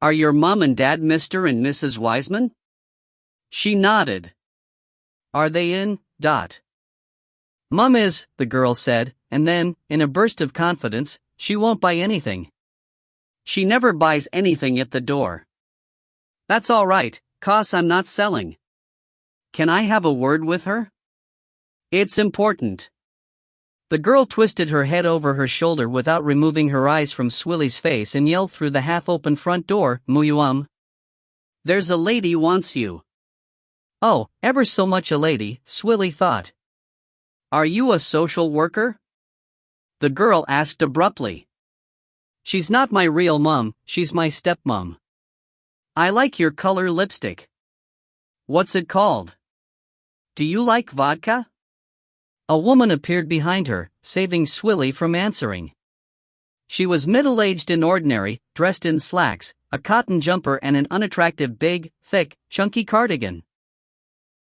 Speaker 1: "Are your mom and dad Mr. and Mrs. Wiseman?" She nodded. "Are they in, Dot?" "Mum is," the girl said, and then, in a burst of confidence, "she won't buy anything. She never buys anything at the door." "That's all right, 'cause I'm not selling. Can I have a word with her? It's important." The girl twisted her head over her shoulder without removing her eyes from Swilly's face and yelled through the half-open front door, "Muyuum. There's a lady wants you." "Oh, ever so much a lady," Swilly thought. "Are you a social worker?" the girl asked abruptly. "She's not my real mum, she's my stepmom. I like your color lipstick. What's it called? Do you like vodka?" A woman appeared behind her, saving Swilly from answering. She was middle-aged and ordinary, dressed in slacks, a cotton jumper and an unattractive big, thick, chunky cardigan.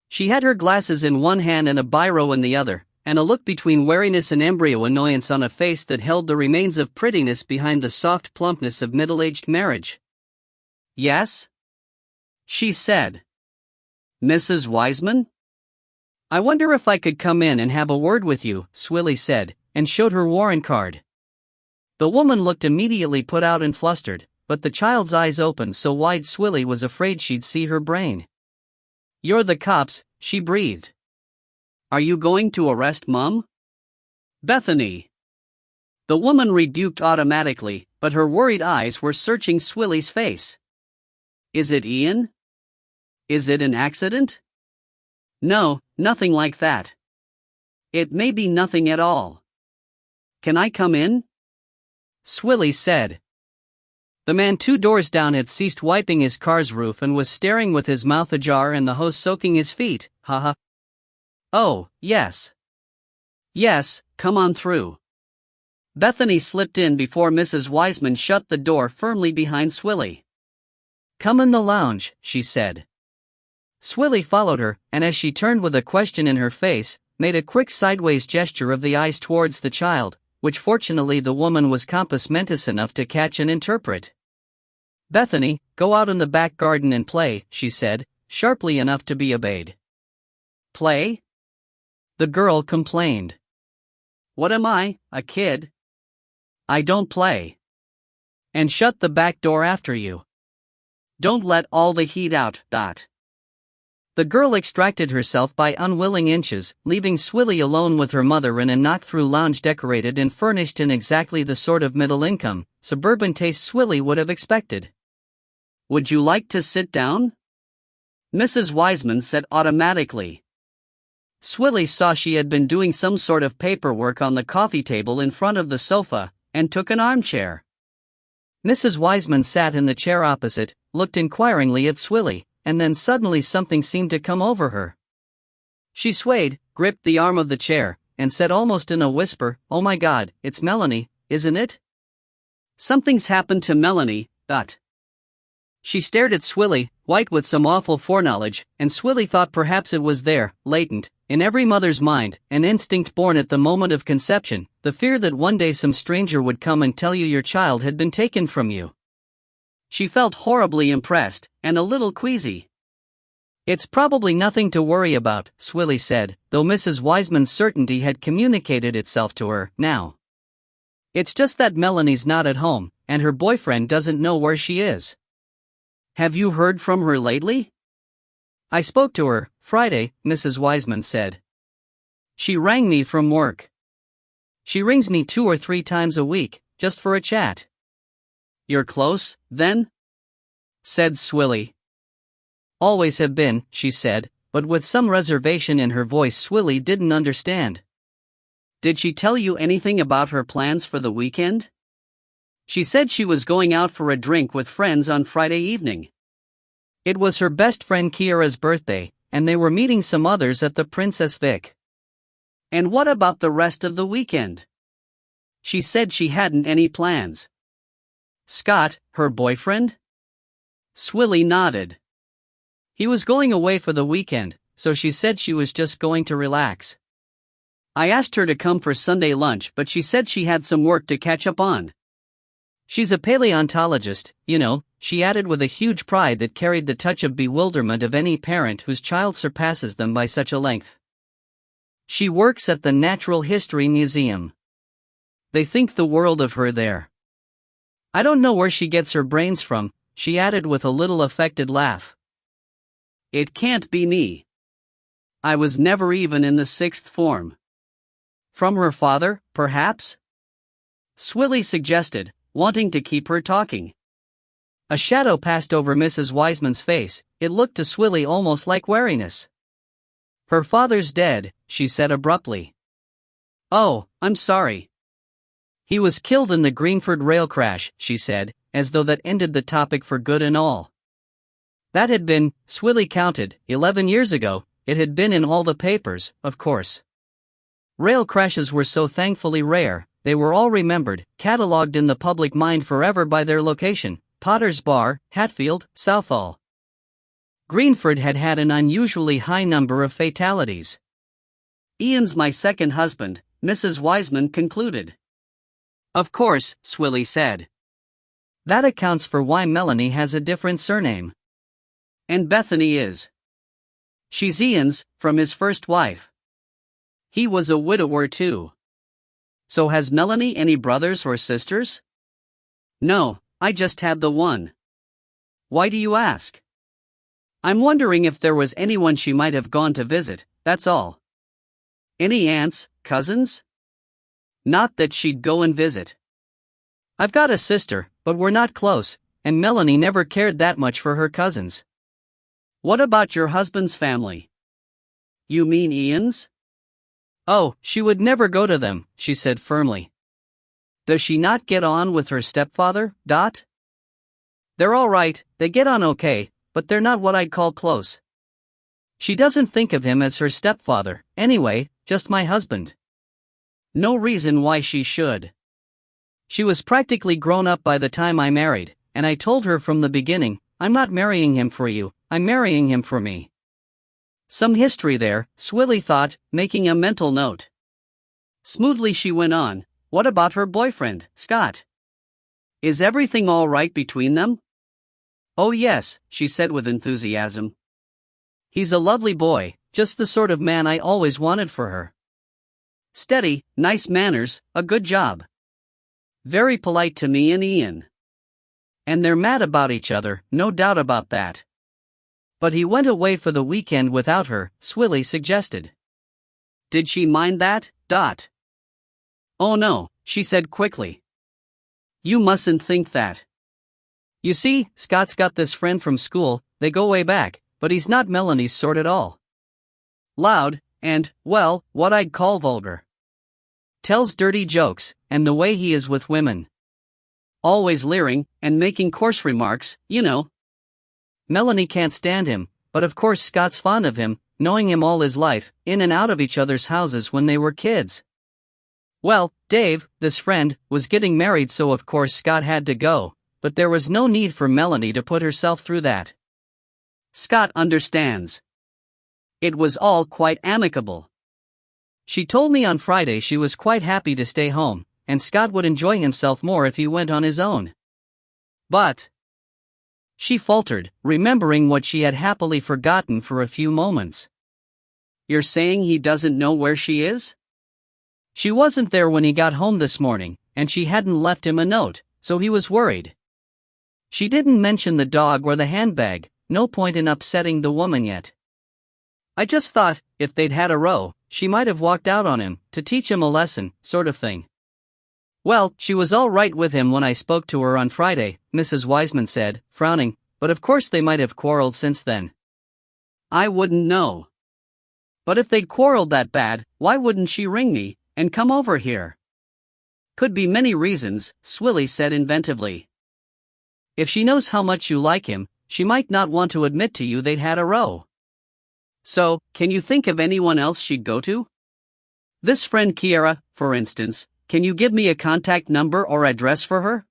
Speaker 1: She had her glasses in one hand and a biro in the other, and a look between wariness and embryo annoyance on a face that held the remains of prettiness behind the soft plumpness of middle-aged marriage. "Yes?" she said. "Mrs. Wiseman? I wonder if I could come in and have a word with you," Swilly said, and showed her warrant card. The woman looked immediately put out and flustered, but the child's eyes opened so wide Swilly was afraid she'd see her brain. "You're the cops," she breathed. "Are you going to arrest Mum?" "Bethany." The woman rebuked automatically, but her worried eyes were searching Swilly's face. Is it Ian? Is it an accident? No, nothing like that. It may be nothing at all. Can I come in? Swilly said. The man 2 doors down had ceased wiping his car's roof and was staring with his mouth ajar and the hose soaking his feet. Haha. Oh, yes. Yes, come on through. Bethany slipped in before Mrs. Wiseman shut the door firmly behind Swilly. Come in the lounge, she said. Swilly followed her, and as she turned with a question in her face, made a quick sideways gesture of the eyes towards the child, which fortunately the woman was compos mentis enough to catch and interpret. Bethany, go out in the back garden and play, she said, sharply enough to be obeyed. Play? The girl complained. What am I, a kid? I don't play. And shut the back door after you. Don't let all the heat out. The girl extracted herself by unwilling inches, leaving Swilly alone with her mother in a knocked-through lounge decorated and furnished in exactly the sort of middle-income, suburban taste Swilly would have expected. Would you like to sit down? Mrs. Wiseman said automatically. Swilly saw she had been doing some sort of paperwork on the coffee table in front of the sofa, and took an armchair. Mrs. Wiseman sat in the chair opposite, looked inquiringly at Swilly, and then suddenly something seemed to come over her. She swayed, gripped the arm of the chair, and said almost in a whisper, "Oh my God, it's Melanie, isn't it? Something's happened to Melanie." She stared at Swilly, white with some awful foreknowledge, and Swilly thought perhaps it was there, latent, in every mother's mind, an instinct born at the moment of conception, the fear that one day some stranger would come and tell you your child had been taken from you. She felt horribly impressed, and a little queasy. It's probably nothing to worry about, Swilly said, though Mrs. Wiseman's certainty had communicated itself to her, now. It's just that Melanie's not at home, and her boyfriend doesn't know where she is. Have you heard from her lately? I spoke to her, Friday, Mrs. Wiseman said. She rang me from work. She rings me 2 or 3 times a week, just for a chat. You're close, then? Said Swilly. Always have been, she said, but with some reservation in her voice Swilly didn't understand. Did she tell you anything about her plans for the weekend? She said she was going out for a drink with friends on Friday evening. It was her best friend Kiara's birthday, and they were meeting some others at the Princess Vic. And what about the rest of the weekend? She said she hadn't any plans. Scott, her boyfriend? Swilly nodded. He was going away for the weekend, so she said she was just going to relax. I asked her to come for Sunday lunch, but she said she had some work to catch up on. She's a paleontologist, you know, she added with a huge pride that carried the touch of bewilderment of any parent whose child surpasses them by such a length. She works at the Natural History Museum. They think the world of her there. I don't know where she gets her brains from, she added with a little affected laugh. It can't be me. I was never even in the 6th form. From her father, perhaps? Swilly suggested, wanting to keep her talking. A shadow passed over Mrs. Wiseman's face, it looked to Swilly almost like wariness. Her father's dead, she said abruptly. Oh, I'm sorry. He was killed in the Greenford rail crash, she said, as though that ended the topic for good and all. That had been, Swilly counted, 11 years ago, it had been in all the papers, of course. Rail crashes were so thankfully rare, they were all remembered, catalogued in the public mind forever by their location, Potter's Bar, Hatfield, Southall. Greenford had had an unusually high number of fatalities. Ian's my second husband, Mrs. Wiseman concluded. Of course, Swilly said. That accounts for why Melanie has a different surname. And Bethany is. She's Ian's, from his first wife. He was a widower too. So has Melanie any brothers or sisters? No, I just had the one. Why do you ask? I'm wondering if there was anyone she might have gone to visit, that's all. Any aunts, cousins? Not that she'd go and visit. I've got a sister, but we're not close, and Melanie never cared that much for her cousins. What about your husband's family? You mean Ian's? Oh, she would never go to them, she said firmly. Does she not get on with her stepfather, Dot? They're all right, they get on okay, but they're not what I'd call close. She doesn't think of him as her stepfather, anyway, just my husband. No reason why she should. She was practically grown up by the time I married, and I told her from the beginning, I'm not marrying him for you, I'm marrying him for me. Some history there, Swilly thought, making a mental note. Smoothly she went on, what about her boyfriend, Scott? Is everything all right between them? Oh yes, she said with enthusiasm. He's a lovely boy, just the sort of man I always wanted for her. Steady, nice manners, a good job. Very polite to me and Ian. And they're mad about each other, no doubt about that. But he went away for the weekend without her, Swilly suggested. Did she mind that, Dot? Oh no, she said quickly. You mustn't think that. You see, Scott's got this friend from school, they go way back, but he's not Melanie's sort at all. Loud, and, well, what I'd call vulgar. Tells dirty jokes, and the way he is with women. Always leering, and making coarse remarks, you know. Melanie can't stand him, but of course Scott's fond of him, knowing him all his life, in and out of each other's houses when they were kids. Well, Dave, this friend, was getting married, so of course Scott had to go, but there was no need for Melanie to put herself through that. Scott understands. It was all quite amicable. She told me on Friday she was quite happy to stay home, and Scott would enjoy himself more if he went on his own. But she faltered, remembering what she had happily forgotten for a few moments. You're saying he doesn't know where she is? She wasn't there when he got home this morning, and she hadn't left him a note, so he was worried. She didn't mention the dog or the handbag, no point in upsetting the woman yet. I just thought, if they'd had a row, she might have walked out on him, to teach him a lesson, sort of thing. Well, she was all right with him when I spoke to her on Friday, Mrs. Wiseman said, frowning, but of course they might have quarreled since then. I wouldn't know. But if they'd quarreled that bad, why wouldn't she ring me, and come over here? Could be many reasons, Swilly said inventively. If she knows how much you like him, she might not want to admit to you they'd had a row. So, can you think of anyone else she'd go to? This friend Kiara, for instance, can you give me a contact number or address for her?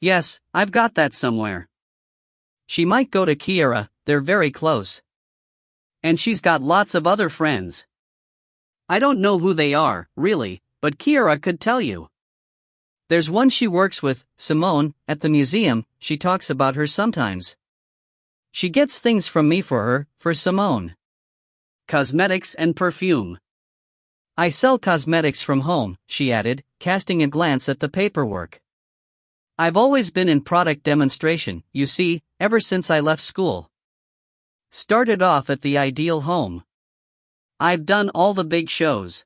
Speaker 1: Yes, I've got that somewhere. She might go to Kiara, they're very close. And she's got lots of other friends. I don't know who they are, really, but Kiara could tell you. There's one she works with, Simone, at the museum, she talks about her sometimes. She gets things from me for her, for Simone. Cosmetics and perfume. I sell cosmetics from home, she added, casting a glance at the paperwork. I've always been in product demonstration, you see, ever since I left school. Started off at the Ideal Home. I've done all the big shows.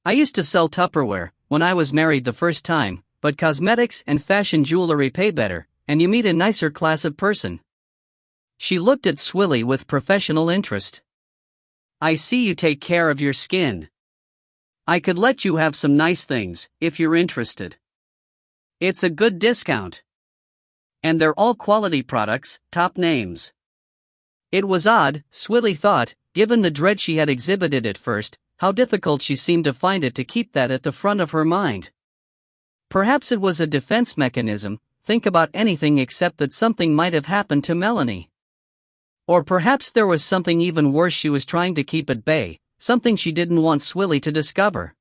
Speaker 1: I used to sell Tupperware when I was married the first time, but cosmetics and fashion jewelry pay better, and you meet a nicer class of person. She looked at Swilly with professional interest. I see you take care of your skin. I could let you have some nice things, if you're interested. It's a good discount. And they're all quality products, top names. It was odd, Swilly thought, given the dread she had exhibited at first, how difficult she seemed to find it to keep that at the front of her mind. Perhaps it was a defense mechanism, think about anything except that something might have happened to Melanie. Or perhaps there was something even worse she was trying to keep at bay, something she didn't want Swilly to discover.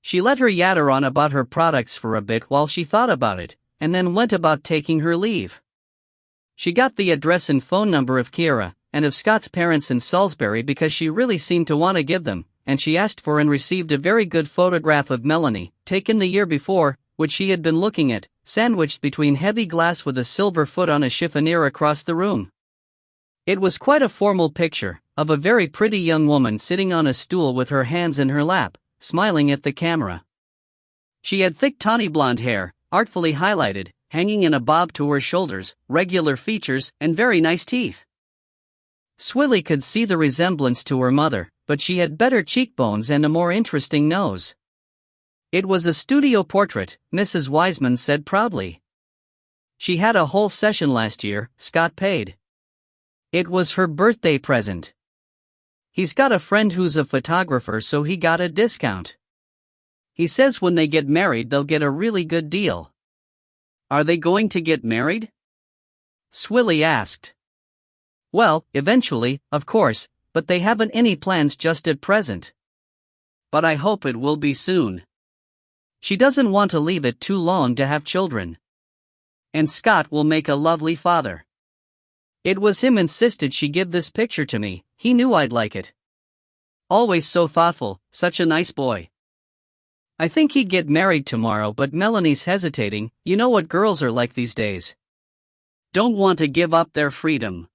Speaker 1: She let her yatter on about her products for a bit while she thought about it, and then went about taking her leave. She got the address and phone number of Kiara, and of Scott's parents in Salisbury because she really seemed to want to give them, and she asked for and received a very good photograph of Melanie, taken the year before, which she had been looking at, sandwiched between heavy glass with a silver foot on a chiffonier across the room. It was quite a formal picture, of a very pretty young woman sitting on a stool with her hands in her lap, smiling at the camera. She had thick tawny blonde hair, artfully highlighted, hanging in a bob to her shoulders, regular features, and very nice teeth. Swilly could see the resemblance to her mother, but she had better cheekbones and a more interesting nose. It was a studio portrait, Mrs. Wiseman said proudly. She had a whole session last year, Scott paid. It was her birthday present. He's got a friend who's a photographer, so he got a discount. He says when they get married they'll get a really good deal. Are they going to get married? Swilly asked. Well, eventually, of course, but they haven't any plans just at present. But I hope it will be soon. She doesn't want to leave it too long to have children. And Scott will make a lovely father. It was him insisted she give this picture to me, he knew I'd like it. Always so thoughtful, such a nice boy. I think he'd get married tomorrow, but Melanie's hesitating. You know what girls are like these days. Don't want to give up their freedom.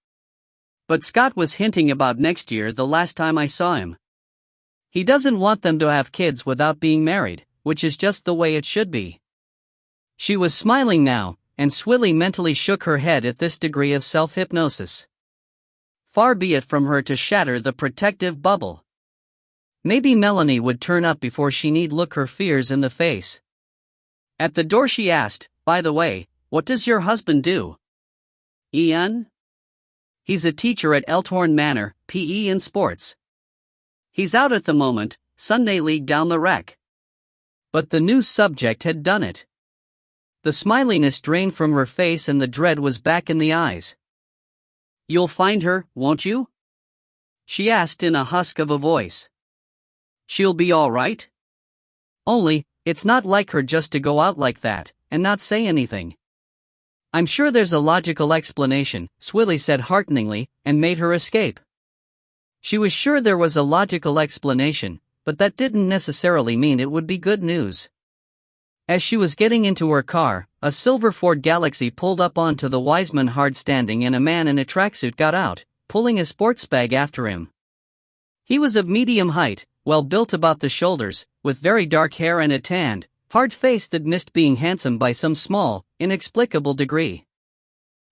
Speaker 1: But Scott was hinting about next year the last time I saw him. He doesn't want them to have kids without being married, which is just the way it should be. She was smiling now, and Swilly mentally shook her head at this degree of self-hypnosis. Far be it from her to shatter the protective bubble. Maybe Melanie would turn up before she need look her fears in the face. At the door she asked, by the way, what does your husband do? Ian? He's a teacher at Elthorn Manor, PE and sports. He's out at the moment, Sunday league down the rec. But the new subject had done it. The smiliness drained from her face and the dread was back in the eyes. You'll find her, won't you? She asked in a husk of a voice. She'll be all right? Only, it's not like her just to go out like that, and not say anything. I'm sure there's a logical explanation, Swilly said hearteningly, and made her escape. She was sure there was a logical explanation, but that didn't necessarily mean it would be good news. As she was getting into her car, a silver Ford Galaxy pulled up onto the Wiseman hard standing and a man in a tracksuit got out, pulling a sports bag after him. He was of medium height, well built about the shoulders, with very dark hair and a tanned, hard face that missed being handsome by some small, inexplicable degree.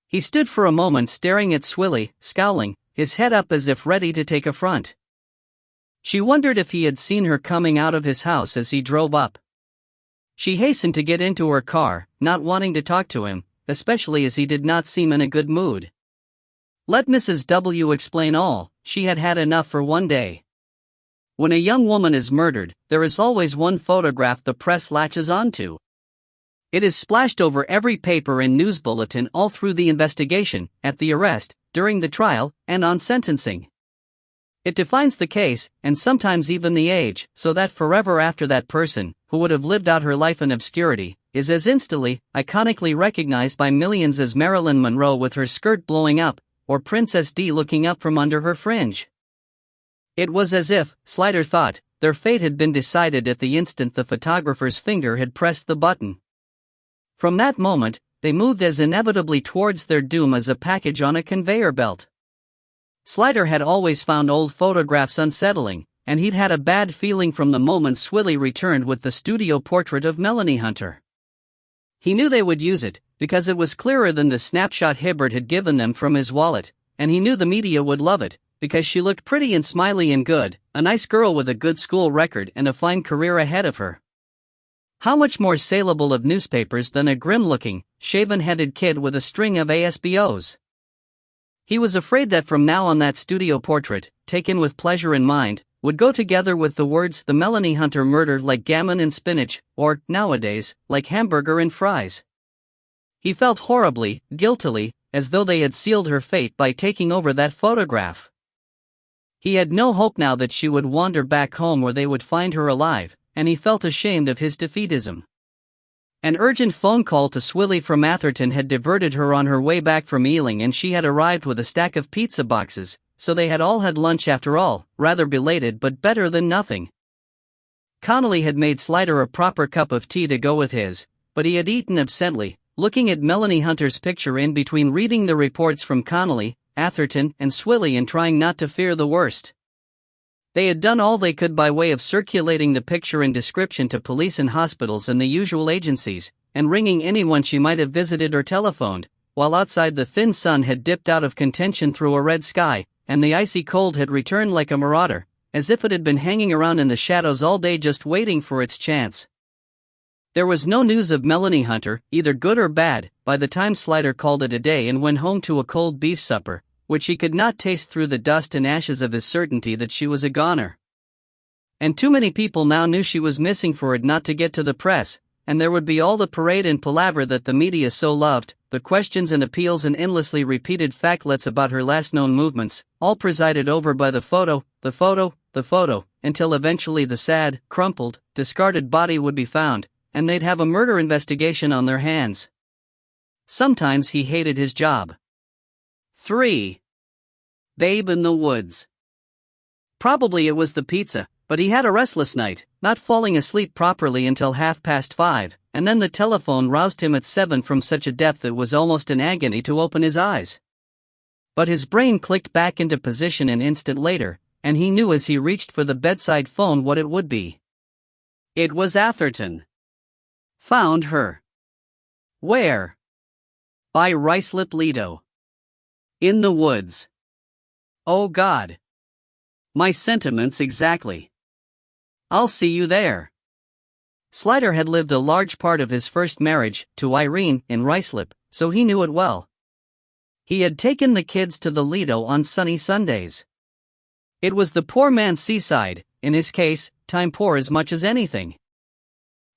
Speaker 1: He stood for a moment staring at Swilly, scowling, his head up as if ready to take affront. She wondered if he had seen her coming out of his house as he drove up. She hastened to get into her car, not wanting to talk to him, especially as he did not seem in a good mood. Let Mrs. W. explain all, she had had enough for one day. When a young woman is murdered, there is always one photograph the press latches onto. It is splashed over every paper and news bulletin all through the investigation, at the arrest, during the trial, and on sentencing. It defines the case, and sometimes even the age, so that forever after that person, who would have lived out her life in obscurity, is as instantly, iconically recognized by millions as Marilyn Monroe with her skirt blowing up, or Princess D looking up from under her fringe. It was as if, Slider thought, their fate had been decided at the instant the photographer's finger had pressed the button. From that moment, they moved as inevitably towards their doom as a package on a conveyor belt. Slider had always found old photographs unsettling, and he'd had a bad feeling from the moment Swilly returned with the studio portrait of Melanie Hunter. He knew they would use it, because it was clearer than the snapshot Hibbert had given them from his wallet, and he knew the media would love it, because she looked pretty and smiley and good, a nice girl with a good school record and a fine career ahead of her. How much more saleable of newspapers than a grim-looking, shaven-headed kid with a string of ASBOs? He was afraid that from now on that studio portrait, taken with pleasure in mind, would go together with the words "the Melanie Hunter murder" like gammon and spinach, or, nowadays, like hamburger and fries. He felt horribly, guiltily, as though they had sealed her fate by taking over that photograph. He had no hope now that she would wander back home where they would find her alive, and he felt ashamed of his defeatism. An urgent phone call to Swilly from Atherton had diverted her on her way back from Ealing, and she had arrived with a stack of pizza boxes, so they had all had lunch after all, rather belated but better than nothing. Connolly had made Slider a proper cup of tea to go with his, but he had eaten absently, looking at Melanie Hunter's picture in between reading the reports from Connolly, Atherton, and Swilly and trying not to fear the worst. They had done all they could by way of circulating the picture and description to police and hospitals and the usual agencies, and ringing anyone she might have visited or telephoned, while outside the thin sun had dipped out of contention through a red sky, and the icy cold had returned like a marauder, as if it had been hanging around in the shadows all day just waiting for its chance. There was no news of Melanie Hunter, either good or bad, by the time Slider called it a day and went home to a cold beef supper, which he could not taste through the dust and ashes of his certainty that she was a goner. And too many people now knew she was missing for it not to get to the press, and there would be all the parade and palaver that the media so loved, the questions and appeals and endlessly repeated factlets about her last known movements, all presided over by the photo, until eventually the sad, crumpled, discarded body would be found, and they'd have a murder investigation on their hands. Sometimes he hated his job. 3. Babe in the woods. Probably it was the pizza, but he had a restless night, not falling asleep properly until 5:30, and then the telephone roused him at 7 from such a depth it was almost an agony to open his eyes. But his brain clicked back into position an instant later, and he knew as he reached for the bedside phone what it would be. It was Atherton. Found her. Where? By Ricelip Lido. In the woods. Oh God. My sentiments exactly. I'll see you there. Slider had lived a large part of his first marriage, to Irene, in Ricelip, so he knew it well. He had taken the kids to the Lido on sunny Sundays. It was the poor man's seaside, in his case, time poor as much as anything.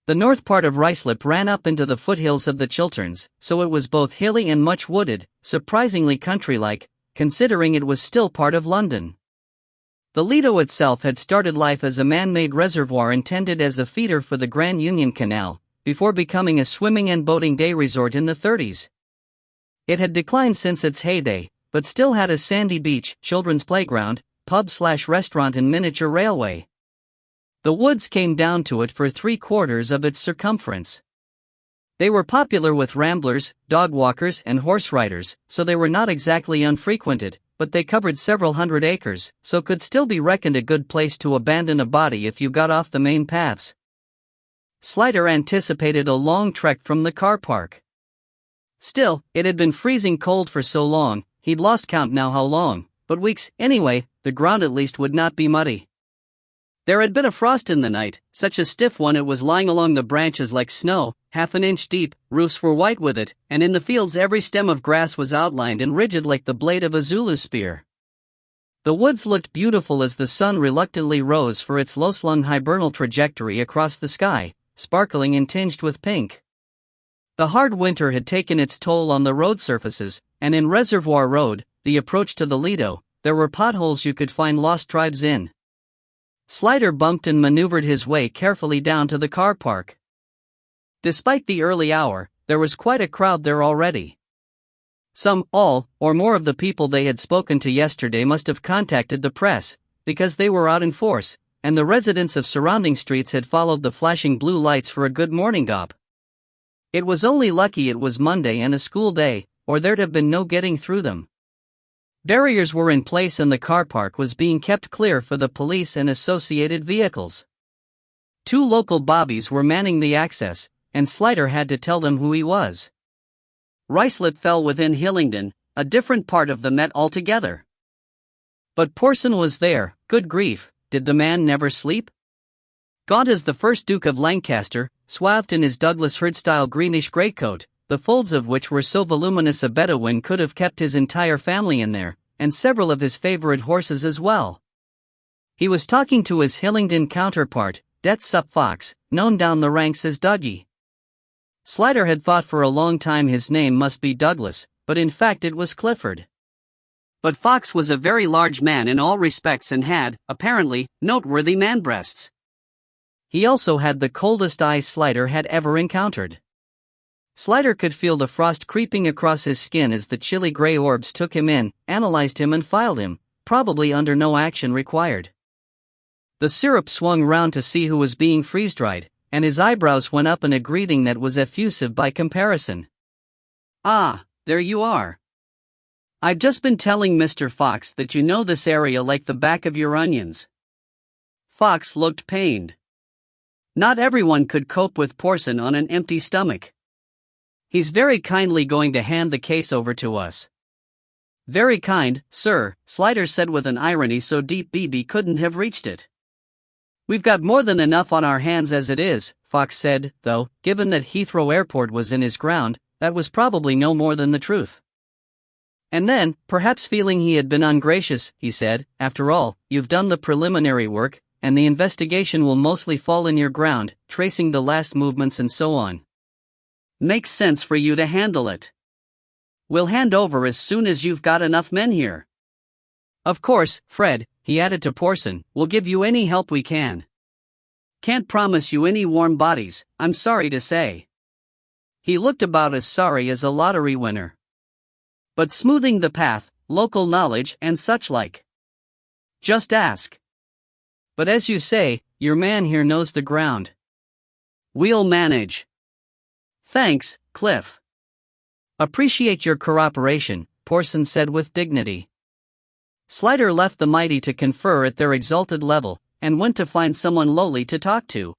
Speaker 1: The north part of Ricelip ran up into the foothills of the Chilterns, so it was both hilly and much wooded, surprisingly country-like, considering it was still part of London. The Lido itself had started life as a man-made reservoir intended as a feeder for the Grand Union Canal, before becoming a swimming and boating day resort in the 30s. It had declined since its heyday, but still had a sandy beach, children's playground, pub/restaurant and miniature railway. The woods came down to it for 3/4 of its circumference. They were popular with ramblers, dog walkers and horse riders, so they were not exactly unfrequented, but they covered several hundred acres, so could still be reckoned a good place to abandon a body if you got off the main paths. Slider anticipated a long trek from the car park. Still, it had been freezing cold for so long, he'd lost count now how long, but weeks, anyway. The ground at least would not be muddy. There had been a frost in the night, such a stiff one it was lying along the branches like snow, half an inch deep, roofs were white with it, and in the fields every stem of grass was outlined and rigid like the blade of a Zulu spear. The woods looked beautiful as the sun reluctantly rose for its low-slung hibernal trajectory across the sky, sparkling and tinged with pink. The hard winter had taken its toll on the road surfaces, and in Reservoir Road, the approach to the Lido, there were potholes you could find lost tribes in. Slider bumped and maneuvered his way carefully down to the car park. Despite the early hour, there was quite a crowd there already. Some, all, or more of the people they had spoken to yesterday must have contacted the press, because they were out in force, and the residents of surrounding streets had followed the flashing blue lights for a good morning dop. It was only lucky it was Monday and a school day, or there'd have been no getting through them. Barriers were in place and the car park was being kept clear for the police and associated vehicles. 2 local bobbies were manning the access, and Slider had to tell them who he was. Ricelip fell within Hillingdon, a different part of the Met altogether. But Porson was there. Good grief, did the man never sleep? Gaunt as the first Duke of Lancaster, swathed in his Douglas Hurd-style greenish greatcoat, the folds of which were so voluminous a Bedouin could have kept his entire family in there, and several of his favorite horses as well. He was talking to his Hillingdon counterpart, Det Sup Fox, known down the ranks as Dougie. Slider had thought for a long time his name must be Douglas, but in fact it was Clifford. But Fox was a very large man in all respects and had, apparently, noteworthy man-breasts. He also had the coldest eyes Slider had ever encountered. Slider could feel the frost creeping across his skin as the chilly gray orbs took him in, analyzed him and filed him, probably under no action required. The syrup swung round to see who was being freeze-dried, and his eyebrows went up in a greeting that was effusive by comparison. "Ah, there you are. I've just been telling Mr. Fox that you know this area like the back of your onions. Fox looked pained. Not everyone could cope with porcine on an empty stomach. He's very kindly going to hand the case over to us. Very kind, sir, Slider said with an irony so deep BB couldn't have reached it. We've got more than enough on our hands as it is, Fox said, though, given that Heathrow Airport was in his ground, that was probably no more than the truth. And then, perhaps feeling he had been ungracious, he said, after all, you've done the preliminary work, and the investigation will mostly fall in your ground, tracing the last movements and so on. Makes sense for you to handle it. We'll hand over as soon as you've got enough men here. Of course, Fred, he added to Porson, we'll give you any help we can. Can't promise you any warm bodies, I'm sorry to say. He looked about as sorry as a lottery winner. But smoothing the path, local knowledge and such like. Just ask. But as you say, your man here knows the ground. We'll manage. Thanks, Cliff. Appreciate your cooperation, Porson said with dignity. Slider left the mighty to confer at their exalted level, and went to find someone lowly to talk to.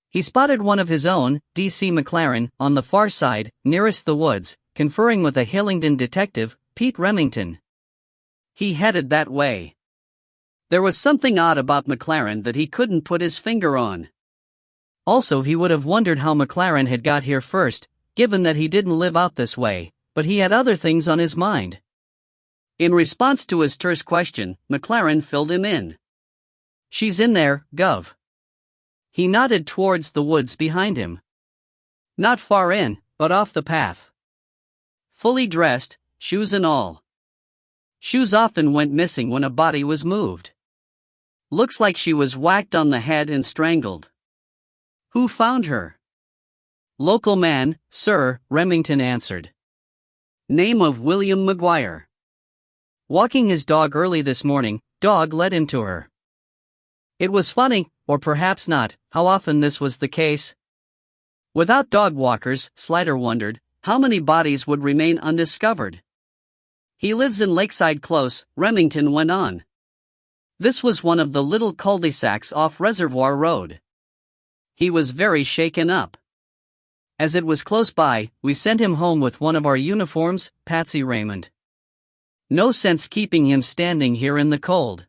Speaker 1: He spotted one of his own, D.C. McLaren, on the far side, nearest the woods, conferring with a Hillingdon detective, Pete Remington. He headed that way. There was something odd about McLaren that he couldn't put his finger on. Also, he would have wondered how McLaren had got here first, given that he didn't live out this way, but he had other things on his mind. In response to his terse question, McLaren filled him in. She's in there, Gov. He nodded towards the woods behind him. Not far in, but off the path. Fully dressed, shoes and all. Shoes often went missing when a body was moved. Looks like she was whacked on the head and strangled. Who found her? Local man, sir, Remington answered. Name of William McGuire. Walking his dog early this morning, dog led him to her. It was funny, or perhaps not, how often this was the case. Without dog walkers, Slider wondered, how many bodies would remain undiscovered. He lives in Lakeside Close, Remington went on. This was one of the little cul-de-sacs off Reservoir Road. He was very shaken up. As it was close by, we sent him home with one of our uniforms, Patsy Raymond. No sense keeping him standing here in the cold.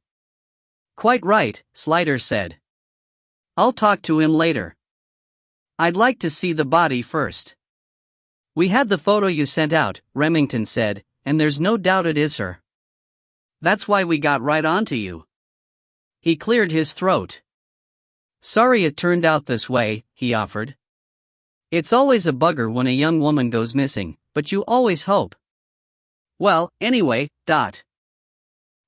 Speaker 1: Quite right, Slider said. I'll talk to him later. I'd like to see the body first. We had the photo you sent out, Remington said, and there's no doubt it is her. That's why we got right onto you. He cleared his throat. Sorry it turned out this way, he offered. It's always a bugger when a young woman goes missing, but you always hope. Well, anyway,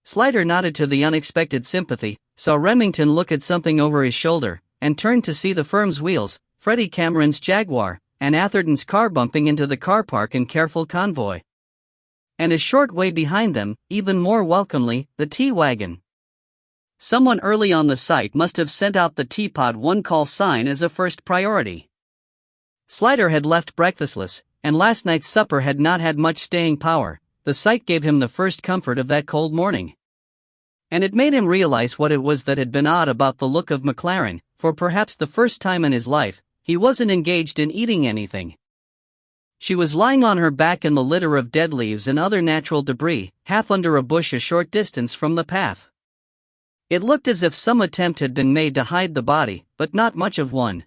Speaker 1: Slider nodded to the unexpected sympathy, saw Remington look at something over his shoulder, and turned to see the firm's wheels, Freddie Cameron's Jaguar, and Atherton's car bumping into the car park in careful convoy. And a short way behind them, even more welcomely, the T-Wagon. Someone early on the site must have sent out the Teapot one-call sign as a first priority. Slider had left breakfastless, and last night's supper had not had much staying power. The sight gave him the first comfort of that cold morning. And it made him realize what it was that had been odd about the look of McLaren. For perhaps the first time in his life, he wasn't engaged in eating anything. She was lying on her back in the litter of dead leaves and other natural debris, half under a bush a short distance from the path. It looked as if some attempt had been made to hide the body, but not much of one.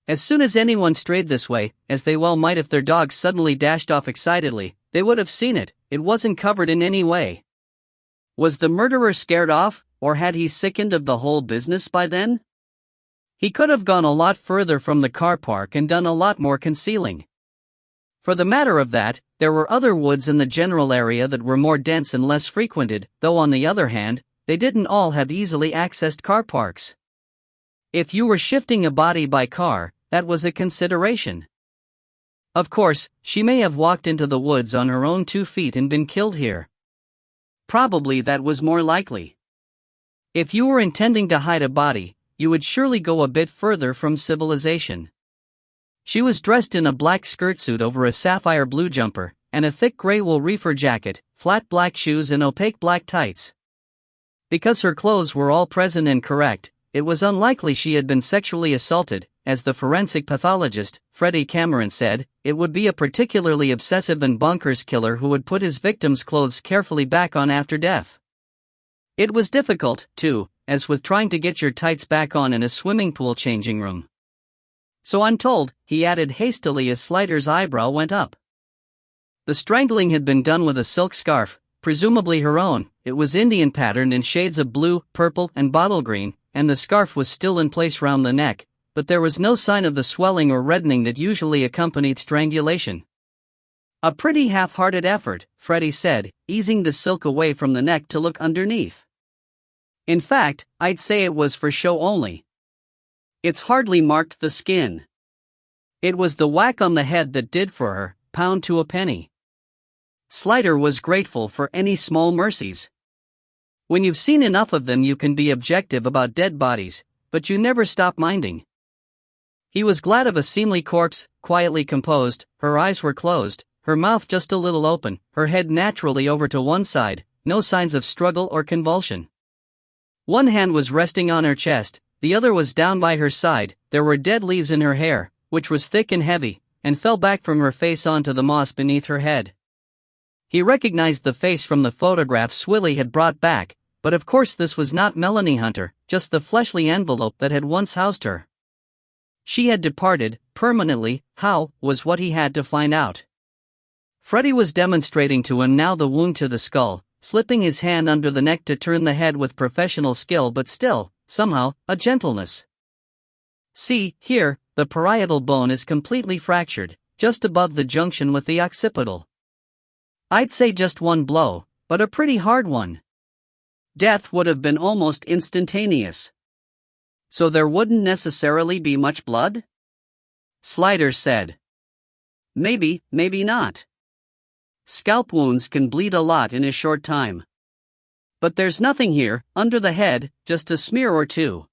Speaker 1: As soon as anyone strayed this way, as they well might if their dogs suddenly dashed off excitedly, they would have seen it. It wasn't covered in any way. Was the murderer scared off, or had he sickened of the whole business by then? He could have gone a lot further from the car park and done a lot more concealing. For the matter of that, there were other woods in the general area that were more dense and less frequented, though on the other hand, they didn't all have easily accessed car parks. If you were shifting a body by car, that was a consideration. Of course, she may have walked into the woods on her own 2 feet and been killed here. Probably that was more likely. If you were intending to hide a body, you would surely go a bit further from civilization. She was dressed in a black skirtsuit over a sapphire blue jumper, and a thick gray wool reefer jacket, flat black shoes and opaque black tights. Because her clothes were all present and correct, it was unlikely she had been sexually assaulted. As the forensic pathologist, Freddie Cameron, said, it would be a particularly obsessive and bonkers killer who would put his victim's clothes carefully back on after death. It was difficult, too, as with trying to get your tights back on in a swimming pool changing room. So I'm told, he added hastily as Slider's eyebrow went up. The strangling had been done with a silk scarf, presumably her own. It was Indian patterned in shades of blue, purple, and bottle green, and the scarf was still in place round the neck, but there was no sign of the swelling or reddening that usually accompanied strangulation. A pretty half-hearted effort, Freddie said, easing the silk away from the neck to look underneath. In fact, I'd say it was for show only. It's hardly marked the skin. It was the whack on the head that did for her, pound to a penny. Slider was grateful for any small mercies. When you've seen enough of them, you can be objective about dead bodies, but you never stop minding. He was glad of a seemly corpse, quietly composed. Her eyes were closed, her mouth just a little open, her head naturally over to one side, no signs of struggle or convulsion. One hand was resting on her chest, the other was down by her side. There were dead leaves in her hair, which was thick and heavy, and fell back from her face onto the moss beneath her head. He recognized the face from the photograph Swilly had brought back, but of course this was not Melanie Hunter, just the fleshly envelope that had once housed her. She had departed, permanently. How, was what he had to find out. Freddie was demonstrating to him now the wound to the skull, slipping his hand under the neck to turn the head with professional skill, but still, somehow, a gentleness. See, here, the parietal bone is completely fractured, just above the junction with the occipital. I'd say just one blow, but a pretty hard one. Death would have been almost instantaneous. So there wouldn't necessarily be much blood? Slider said. Maybe, maybe not. Scalp wounds can bleed a lot in a short time. But there's nothing here, under the head, just a smear or two.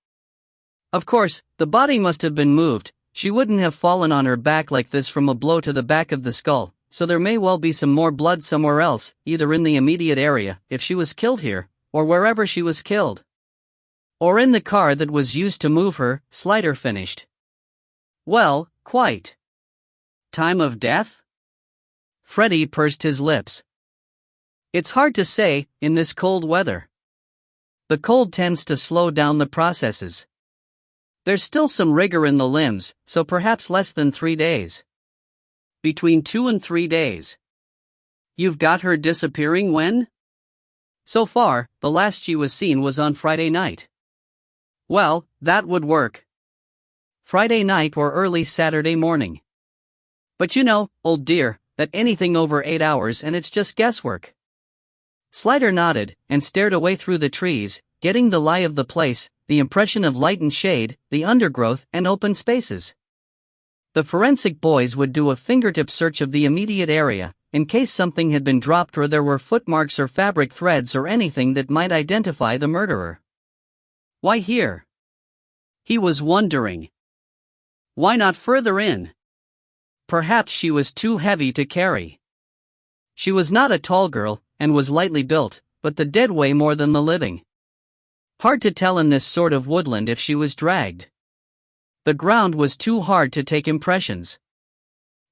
Speaker 1: Of course, the body must have been moved. She wouldn't have fallen on her back like this from a blow to the back of the skull, so there may well be some more blood somewhere else, either in the immediate area, if she was killed here, or wherever she was killed. Or in the car that was used to move her, Slider finished. Well, quite. Time of death? Freddie pursed his lips. It's hard to say, in this cold weather. The cold tends to slow down the processes. There's still some rigor in the limbs, so perhaps less than 3 days. Between 2 and 3 days. You've got her disappearing when? So far, the last she was seen was on Friday night. Well, that would work. Friday night or early Saturday morning. But you know, old dear, that anything over 8 hours and it's just guesswork. Slider nodded, and stared away through the trees, getting the lie of the place, the impression of light and shade, the undergrowth and open spaces. The forensic boys would do a fingertip search of the immediate area, in case something had been dropped or there were footmarks or fabric threads or anything that might identify the murderer. Why here? He was wondering. Why not further in? Perhaps she was too heavy to carry. She was not a tall girl, and was lightly built, but the dead weigh more than the living. Hard to tell in this sort of woodland if she was dragged. The ground was too hard to take impressions.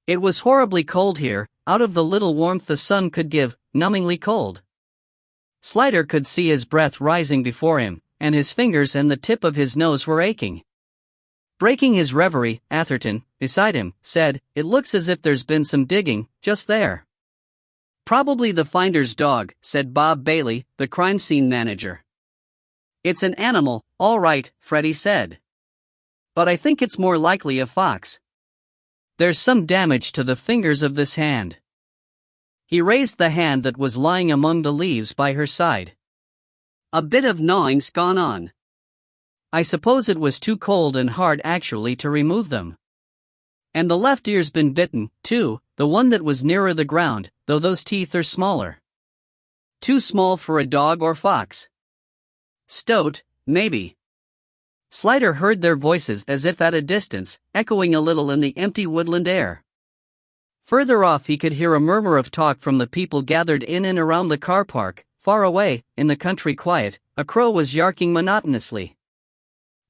Speaker 1: It was horribly cold here, out of the little warmth the sun could give, numbingly cold. Slider could see his breath rising before him, and his fingers and the tip of his nose were aching. Breaking his reverie, Atherton, beside him, said, "It looks as if there's been some digging, just there." "Probably the finder's dog," said Bob Bailey, the crime scene manager. "It's an animal, all right," Freddie said. "But I think it's more likely a fox. There's some damage to the fingers of this hand." He raised the hand that was lying among the leaves by her side. "A bit of gnawing's gone on. I suppose it was too cold and hard actually to remove them. And the left ear's been bitten, too, the one that was nearer the ground, though those teeth are smaller. Too small for a dog or fox. Stoat, maybe." Slider heard their voices as if at a distance, echoing a little in the empty woodland air. Further off he could hear a murmur of talk from the people gathered in and around the car park, far away, in the country quiet, a crow was yarking monotonously.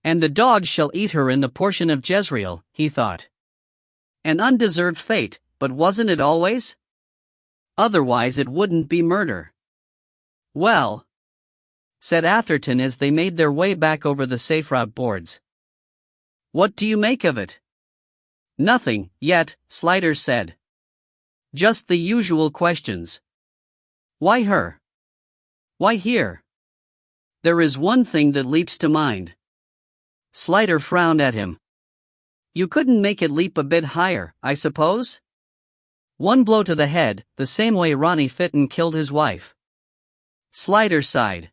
Speaker 1: And the dogs shall eat her in the portion of Jezreel, he thought. An undeserved fate, but wasn't it always? Otherwise it wouldn't be murder. Well, said Atherton as they made their way back over the safe route boards. What do you make of it? Nothing, yet, Sliders said. Just the usual questions. Why her? Why here? There is one thing that leaps to mind. Slider frowned at him. You couldn't make it leap a bit higher, I suppose? One blow to the head, the same way Ronnie Fitton killed his wife. Slider sighed.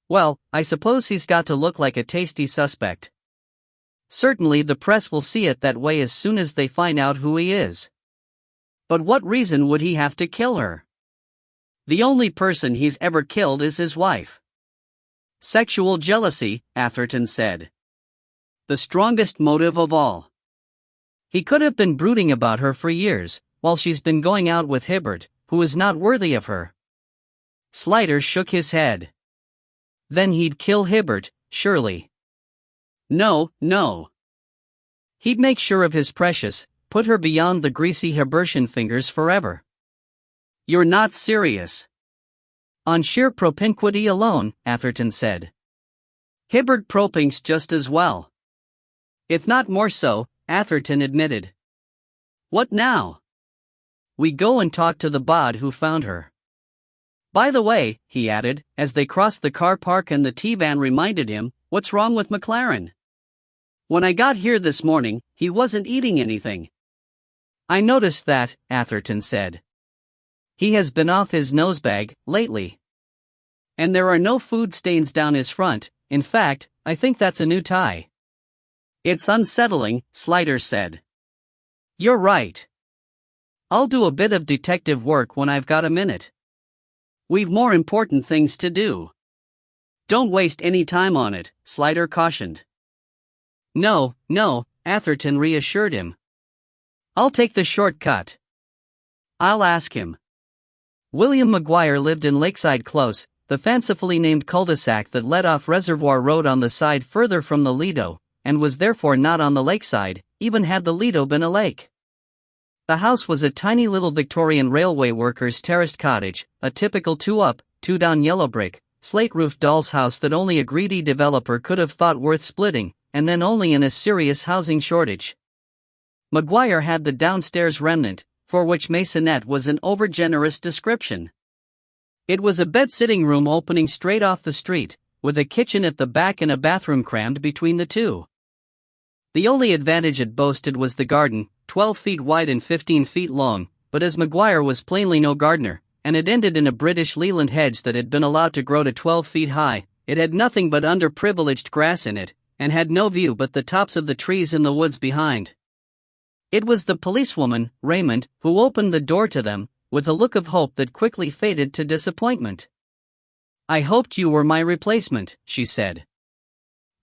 Speaker 1: Well, I suppose he's got to look like a tasty suspect. Certainly the press will see it that way as soon as they find out who he is. But what reason would he have to kill her? The only person he's ever killed is his wife. Sexual jealousy, Atherton said. The strongest motive of all. He could have been brooding about her for years, while she's been going out with Hibbert, who is not worthy of her. Slider shook his head. Then he'd kill Hibbert, surely. No. He'd make sure of his precious, put her beyond the greasy Hibbertian fingers forever. You're not serious. On sheer propinquity alone, Atherton said. Hibbert propinks just as well. If not more so, Atherton admitted. What now? We go and talk to the bod who found her. By the way, he added, as they crossed the car park and the T-van reminded him, what's wrong with McLaren? When I got here this morning, he wasn't eating anything. I noticed that, Atherton said. He has been off his nosebag, lately. And there are no food stains down his front, in fact, I think that's a new tie. It's unsettling, Slider said. You're right. I'll do a bit of detective work when I've got a minute. We've more important things to do. Don't waste any time on it, Slider cautioned. No, Atherton reassured him. I'll take the shortcut. I'll ask him. William McGuire lived in Lakeside Close, the fancifully named cul-de-sac that led off Reservoir Road on the side further from the Lido, and was therefore not on the lakeside, even had the Lido been a lake. The house was a tiny little Victorian railway worker's terraced cottage, a typical two-up, two-down yellow brick, slate-roofed doll's house that only a greedy developer could have thought worth splitting, and then only in a serious housing shortage. McGuire had the downstairs remnant, for which maisonette was an overgenerous description. It was a bed-sitting room opening straight off the street, with a kitchen at the back and a bathroom crammed between the two. The only advantage it boasted was the garden, 12 feet wide and 15 feet long, but as McGuire was plainly no gardener, and it ended in a British Leland hedge that had been allowed to grow to 12 feet high, it had nothing but underprivileged grass in it, and had no view but the tops of the trees in the woods behind. It was the policewoman, Raymond, who opened the door to them, with a look of hope that quickly faded to disappointment. I hoped you were my replacement, she said.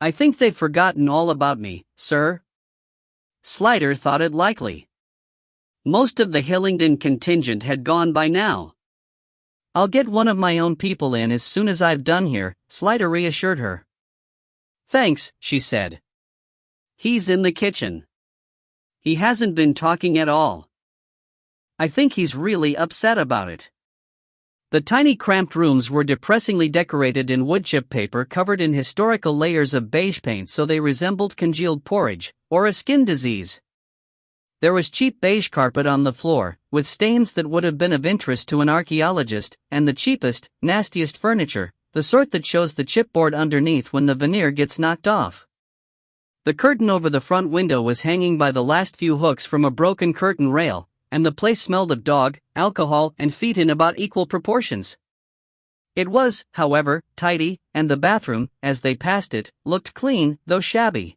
Speaker 1: I think they've forgotten all about me, sir. Slider thought it likely. Most of the Hillingdon contingent had gone by now. I'll get one of my own people in as soon as I've done here, Slider reassured her. Thanks, she said. He's in the kitchen. He hasn't been talking at all. I think he's really upset about it. The tiny cramped rooms were depressingly decorated in wood chip paper covered in historical layers of beige paint so they resembled congealed porridge, or a skin disease. There was cheap beige carpet on the floor, with stains that would have been of interest to an archaeologist, and the cheapest, nastiest furniture, the sort that shows the chipboard underneath when the veneer gets knocked off. The curtain over the front window was hanging by the last few hooks from a broken curtain rail, and the place smelled of dog, alcohol, and feet in about equal proportions. It was, however, tidy, and the bathroom, as they passed it, looked clean, though shabby.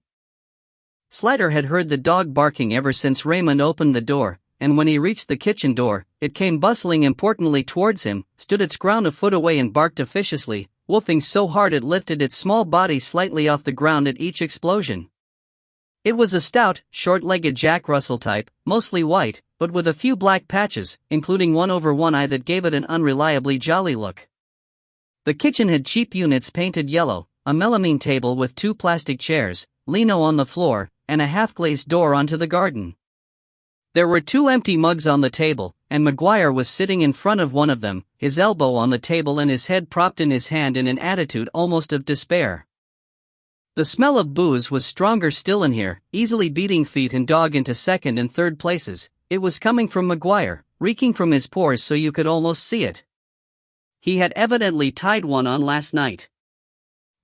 Speaker 1: Slider had heard the dog barking ever since Raymond opened the door, and when he reached the kitchen door, it came bustling importantly towards him, stood its ground a foot away and barked officiously, woofing so hard it lifted its small body slightly off the ground at each explosion. It was a stout, short-legged Jack Russell type, mostly white, but with a few black patches, including one over one eye that gave it an unreliably jolly look. The kitchen had cheap units painted yellow, a melamine table with 2 plastic chairs, lino on the floor, and a half-glazed door onto the garden. There were 2 empty mugs on the table, and McGuire was sitting in front of one of them, his elbow on the table and his head propped in his hand in an attitude almost of despair. The smell of booze was stronger still in here, easily beating feet and dog into second and third places. It was coming from McGuire, reeking from his pores so you could almost see it. He had evidently tied one on last night.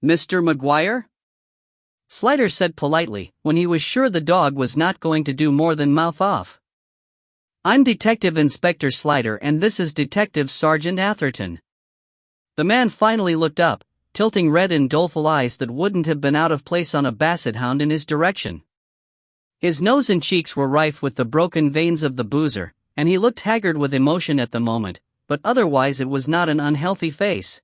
Speaker 1: "Mr. McGuire?" Slider said politely, when he was sure the dog was not going to do more than mouth off. "I'm Detective Inspector Slider and this is Detective Sergeant Atherton." The man finally looked up, tilting red and doleful eyes that wouldn't have been out of place on a basset hound in his direction. His nose and cheeks were rife with the broken veins of the boozer, and he looked haggard with emotion at the moment, but otherwise it was not an unhealthy face.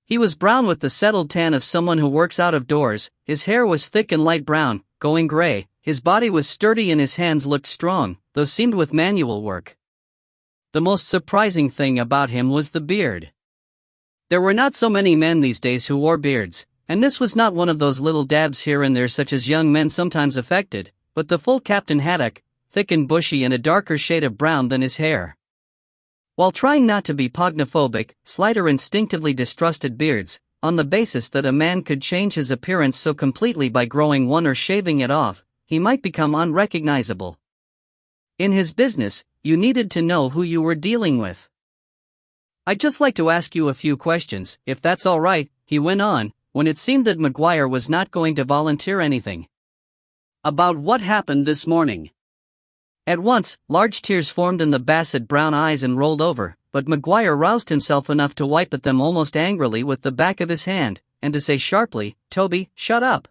Speaker 1: He was brown with the settled tan of someone who works out of doors, his hair was thick and light brown, going gray, his body was sturdy and his hands looked strong, though seamed with manual work. The most surprising thing about him was the beard. There were not so many men these days who wore beards, and this was not one of those little dabs here and there such as young men sometimes affected, but the full Captain Haddock, thick and bushy and a darker shade of brown than his hair. While trying not to be pognophobic, Slider instinctively distrusted beards, on the basis that a man could change his appearance so completely by growing one or shaving it off, he might become unrecognizable. In his business, you needed to know who you were dealing with. "I'd just like to ask you a few questions, if that's all right," he went on, when it seemed that McGuire was not going to volunteer anything. "About what happened this morning." At once, large tears formed in the basset brown eyes and rolled over, but McGuire roused himself enough to wipe at them almost angrily with the back of his hand, and to say sharply, "Toby, shut up."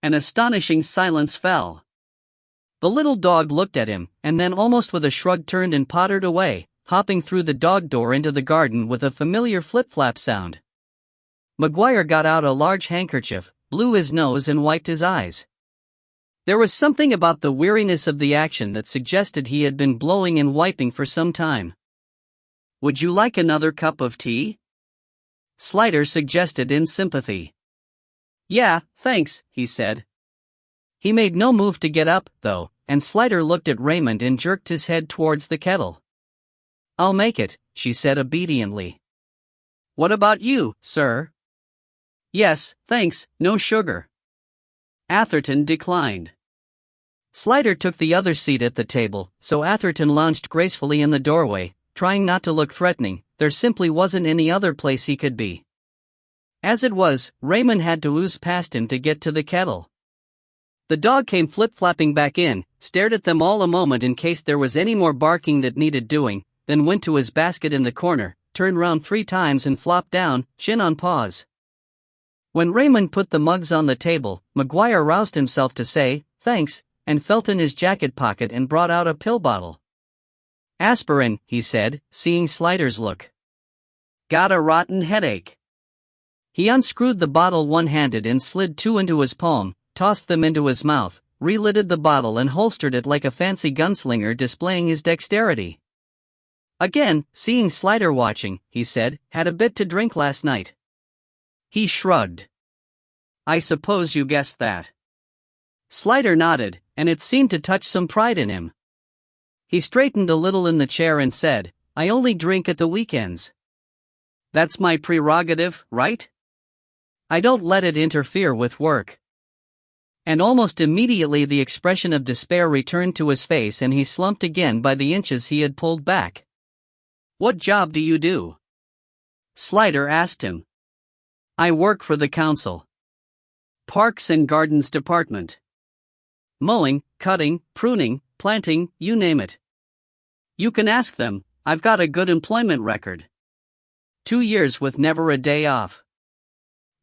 Speaker 1: An astonishing silence fell. The little dog looked at him, and then almost with a shrug turned and pottered away, hopping through the dog door into the garden with a familiar flip-flap sound. McGuire got out a large handkerchief, blew his nose and wiped his eyes. There was something about the weariness of the action that suggested he had been blowing and wiping for some time. "Would you like another cup of tea?" Slider suggested in sympathy. "Yeah, thanks," he said. He made no move to get up, though, and Slider looked at Raymond and jerked his head towards the kettle. "I'll make it," she said obediently. "What about you, sir?" "Yes, thanks, no sugar." Atherton declined. Slider took the other seat at the table, so Atherton lounged gracefully in the doorway, trying not to look threatening. There simply wasn't any other place he could be. As it was, Raymond had to ooze past him to get to the kettle. The dog came flip-flapping back in, stared at them all a moment in case there was any more barking that needed doing, then went to his basket in the corner, turned round 3 times and flopped down, chin on paws. When Raymond put the mugs on the table, McGuire roused himself to say, "Thanks," and felt in his jacket pocket and brought out a pill bottle. "Aspirin," he said, seeing Slider's look. "Got a rotten headache." He unscrewed the bottle one-handed and slid 2 into his palm, tossed them into his mouth, relidded the bottle and holstered it like a fancy gunslinger displaying his dexterity. Again, seeing Slider watching, he said, "Had a bit to drink last night." He shrugged. "I suppose you guessed that." Slider nodded, and it seemed to touch some pride in him. He straightened a little in the chair and said, "I only drink at the weekends. That's my prerogative, right? I don't let it interfere with work." And almost immediately the expression of despair returned to his face and he slumped again by the inches he had pulled back. "What job do you do?" Slider asked him. "I work for the council. Parks and Gardens Department. Mowing, cutting, pruning, planting, you name it. You can ask them, I've got a good employment record. 2 years with never a day off."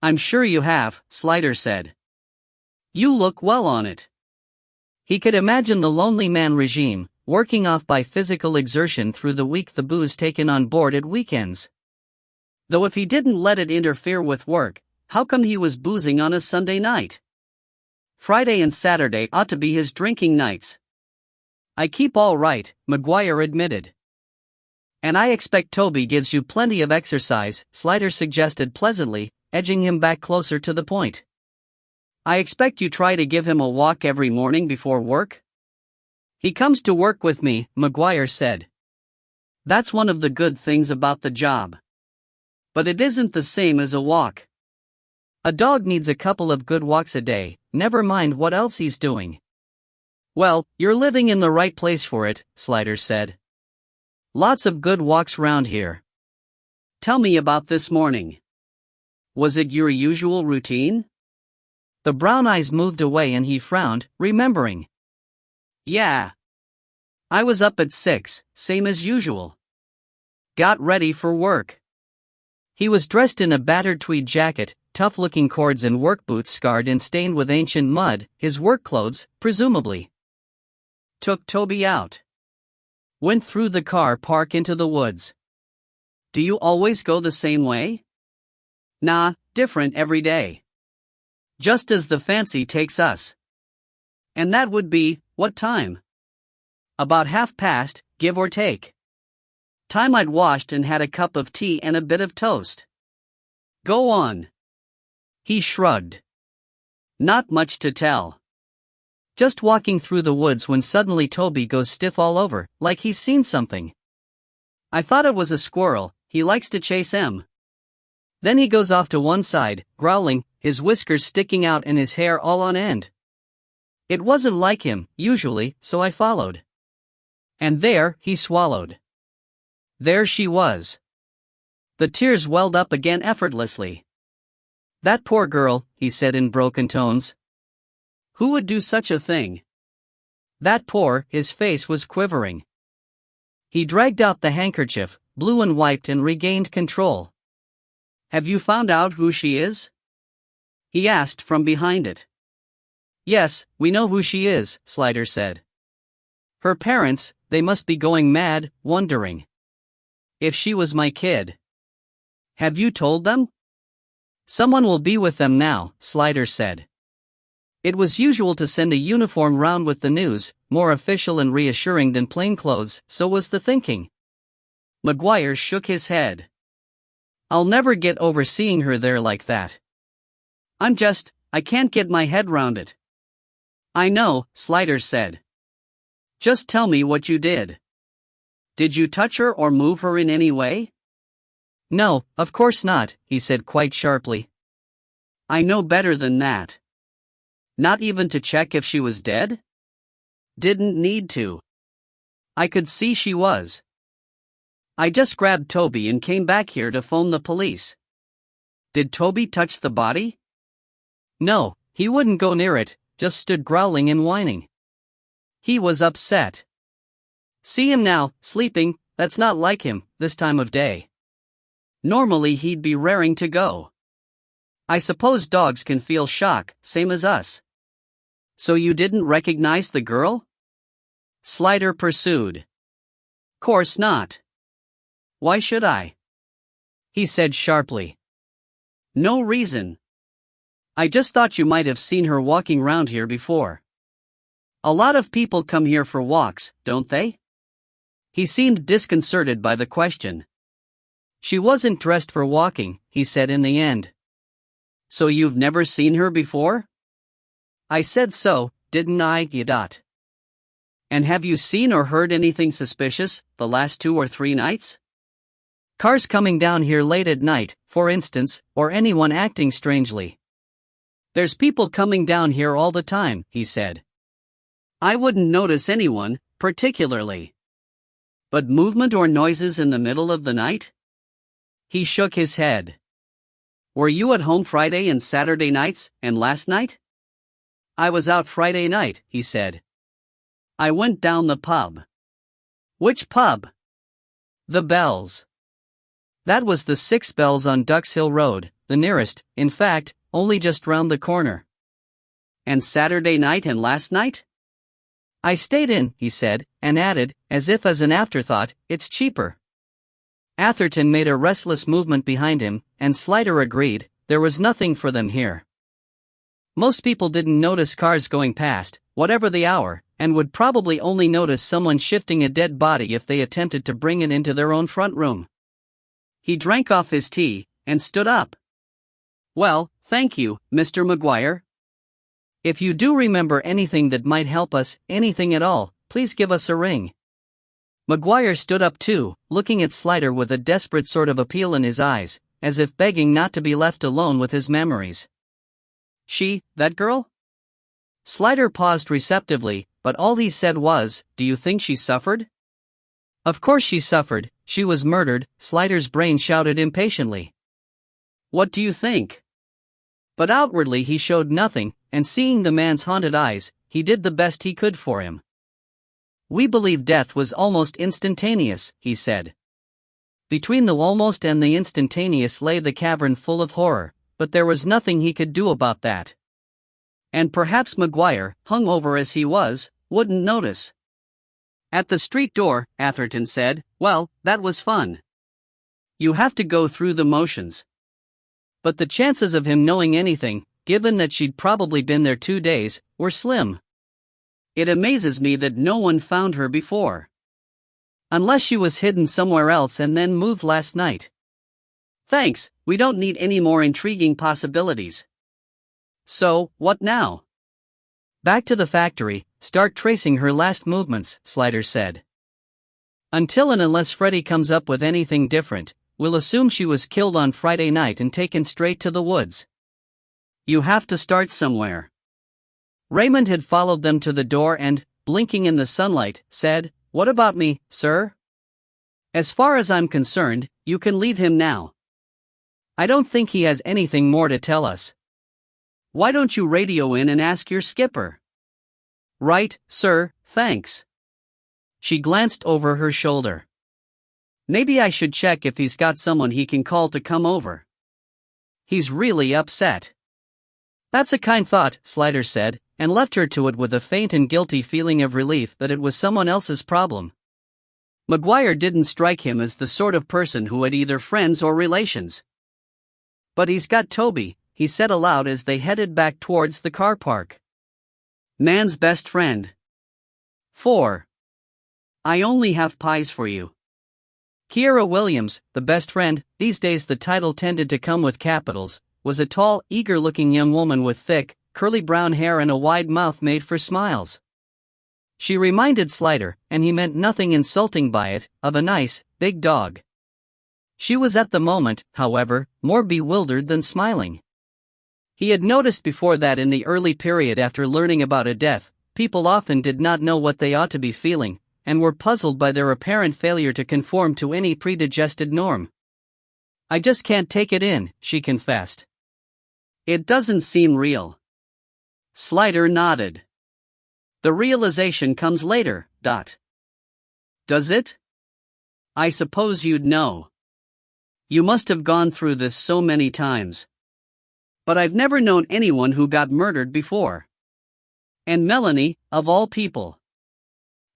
Speaker 1: "I'm sure you have," Slider said. "You look well on it." He could imagine the lonely man regime, working off by physical exertion through the week, the booze taken on board at weekends. Though if he didn't let it interfere with work, how come he was boozing on a Sunday night? Friday and Saturday ought to be his drinking nights. "I keep all right," McGuire admitted. And I expect Toby gives you plenty of exercise, Slider suggested pleasantly, edging him back closer to the point. I expect you try to give him a walk every morning before work? He comes to work with me, McGuire said. That's one of the good things about the job. But it isn't the same as a walk. A dog needs a couple of good walks a day, never mind what else he's doing. Well, you're living in the right place for it, Slider said. Lots of good walks round here. Tell me about this morning. Was it your usual routine? The brown eyes moved away and he frowned, remembering. Yeah. I was up at 6, same as usual. Got ready for work. He was dressed in a battered tweed jacket, tough-looking cords and work boots scarred and stained with ancient mud, his work clothes, presumably. Took Toby out. Went through the car park into the woods. Do you always go the same way? Nah, different every day. Just as the fancy takes us. And that would be, what time? About past, give or take. Time I'd washed and had a cup of tea and a bit of toast. Go on. He shrugged. Not much to tell. Just walking through the woods when suddenly Toby goes stiff all over, like he's seen something. I thought it was a squirrel, he likes to chase 'em. Then he goes off to one side, growling, his whiskers sticking out and his hair all on end. It wasn't like him, usually, so I followed. And there, he swallowed. There she was. The tears welled up again effortlessly. That poor girl, he said in broken tones. Who would do such a thing? That poor, his face was quivering. He dragged out the handkerchief, blew and wiped and regained control. Have you found out who she is? He asked from behind it. Yes, we know who she is, Slider said. Her parents, they must be going mad, wondering. If she was my kid. Have you told them? Someone will be with them now, Slider said. It was usual to send a uniform round with the news, more official and reassuring than plainclothes, so was the thinking. McGuire shook his head. I'll never get over seeing her there like that. I can't get my head round it. I know, Slider said. Just tell me what you did. Did you touch her or move her in any way? No, of course not, he said quite sharply. I know better than that. Not even to check if she was dead? Didn't need to. I could see she was. I just grabbed Toby and came back here to phone the police. Did Toby touch the body? No, he wouldn't go near it, just stood growling and whining. He was upset. See him now, sleeping, that's not like him, this time of day. Normally he'd be raring to go. I suppose dogs can feel shock, same as us. So you didn't recognize the girl? Slider pursued. Course not. Why should I? He said sharply. No reason. I just thought you might have seen her walking round here before. A lot of people come here for walks, don't they? He seemed disconcerted by the question. She wasn't dressed for walking, he said in the end. So you've never seen her before? I said so, didn't I, you dot? And have you seen or heard anything suspicious, the last 2 or 3 nights? Cars coming down here late at night, for instance, or anyone acting strangely. There's people coming down here all the time, he said. I wouldn't notice anyone, particularly. But movement or noises in the middle of the night? He shook his head. Were you at home Friday and Saturday nights, and last night? I was out Friday night, he said. I went down the pub. Which pub? The Bells. That was the 6 Bells on Ducks Hill Road, the nearest, in fact, only just round the corner. And Saturday night and last night? I stayed in, he said, and added, as if as an afterthought, it's cheaper. Atherton made a restless movement behind him, and Slider agreed, there was nothing for them here. Most people didn't notice cars going past, whatever the hour, and would probably only notice someone shifting a dead body if they attempted to bring it into their own front room. He drank off his tea and stood up. "Well, thank you, Mr. McGuire. If you do remember anything that might help us, anything at all, please give us a ring." McGuire stood up too, looking at Slider with a desperate sort of appeal in his eyes, as if begging not to be left alone with his memories. "She, that girl?" Slider paused receptively, but all he said was, "Do you think she suffered?" "Of course she suffered, she was murdered," Slider's brain shouted impatiently. "What do you think?" But outwardly he showed nothing, and seeing the man's haunted eyes, he did the best he could for him. "We believe death was almost instantaneous," he said. Between the almost and the instantaneous lay the cavern full of horror, but there was nothing he could do about that. And perhaps McGuire, hungover as he was, wouldn't notice. At the street door, Atherton said, "Well, that was fun. You have to go through the motions." But the chances of him knowing anything, given that she'd probably been there 2 days, were slim. "It amazes me that no one found her before. Unless she was hidden somewhere else and then moved last night. Thanks, we don't need any more intriguing possibilities." "So, what now?" "Back to the factory, start tracing her last movements," Slider said. "Until and unless Freddy comes up with anything different, we'll assume she was killed on Friday night and taken straight to the woods. You have to start somewhere." Raymond had followed them to the door and, blinking in the sunlight, said, "What about me, sir?" "As far as I'm concerned, you can leave him now. I don't think he has anything more to tell us. Why don't you radio in and ask your skipper?" "Right, sir, thanks." She glanced over her shoulder. "Maybe I should check if he's got someone he can call to come over. He's really upset." "That's a kind thought," Slider said, and left her to it with a faint and guilty feeling of relief that it was someone else's problem. McGuire didn't strike him as the sort of person who had either friends or relations. "But he's got Toby," he said aloud as they headed back towards the car park. "Man's best friend. 4. I only have pies for you." Kiera Williams, the best friend, these days the title tended to come with capitals, was a tall, eager-looking young woman with thick, curly brown hair and a wide mouth made for smiles. She reminded Slider, and he meant nothing insulting by it, of a nice, big dog. She was at the moment, however, more bewildered than smiling. He had noticed before that in the early period after learning about a death, people often did not know what they ought to be feeling, and were puzzled by their apparent failure to conform to any predigested norm. "I just can't take it in," she confessed. "It doesn't seem real." Slider nodded. "The realization comes later, Does it? I suppose you'd know. You must have gone through this so many times. But I've never known anyone who got murdered before. And Melanie, of all people.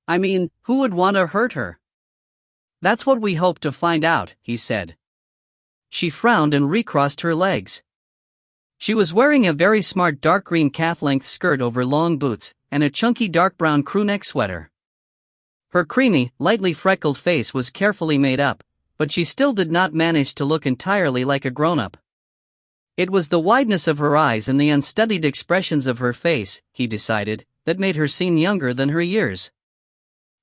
Speaker 1: I mean, who would want to hurt her?" "That's what we hope to find out," he said. She frowned and recrossed her legs. She was wearing a very smart dark green calf-length skirt over long boots, and a chunky dark brown crewneck sweater. Her creamy, lightly freckled face was carefully made up, but she still did not manage to look entirely like a grown-up. It was the wideness of her eyes and the unstudied expressions of her face, he decided, that made her seem younger than her years.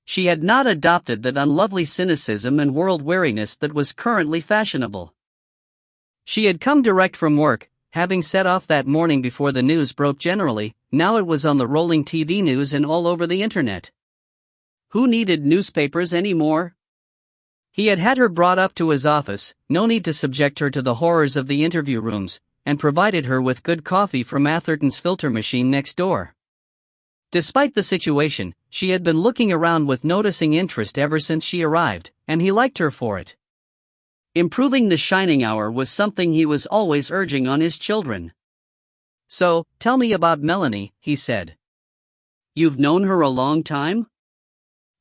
Speaker 1: She had not adopted that unlovely cynicism and world-weariness that was currently fashionable. She had come direct from work, having set off that morning before the news broke generally. Now it was on the rolling TV news and all over the internet. Who needed newspapers anymore? He had had her brought up to his office, no need to subject her to the horrors of the interview rooms, and provided her with good coffee from Atherton's filter machine next door. Despite the situation, she had been looking around with noticing interest ever since she arrived, and he liked her for it. Improving the shining hour was something he was always urging on his children. "So, tell me about Melanie," he said. "You've known her a long time?"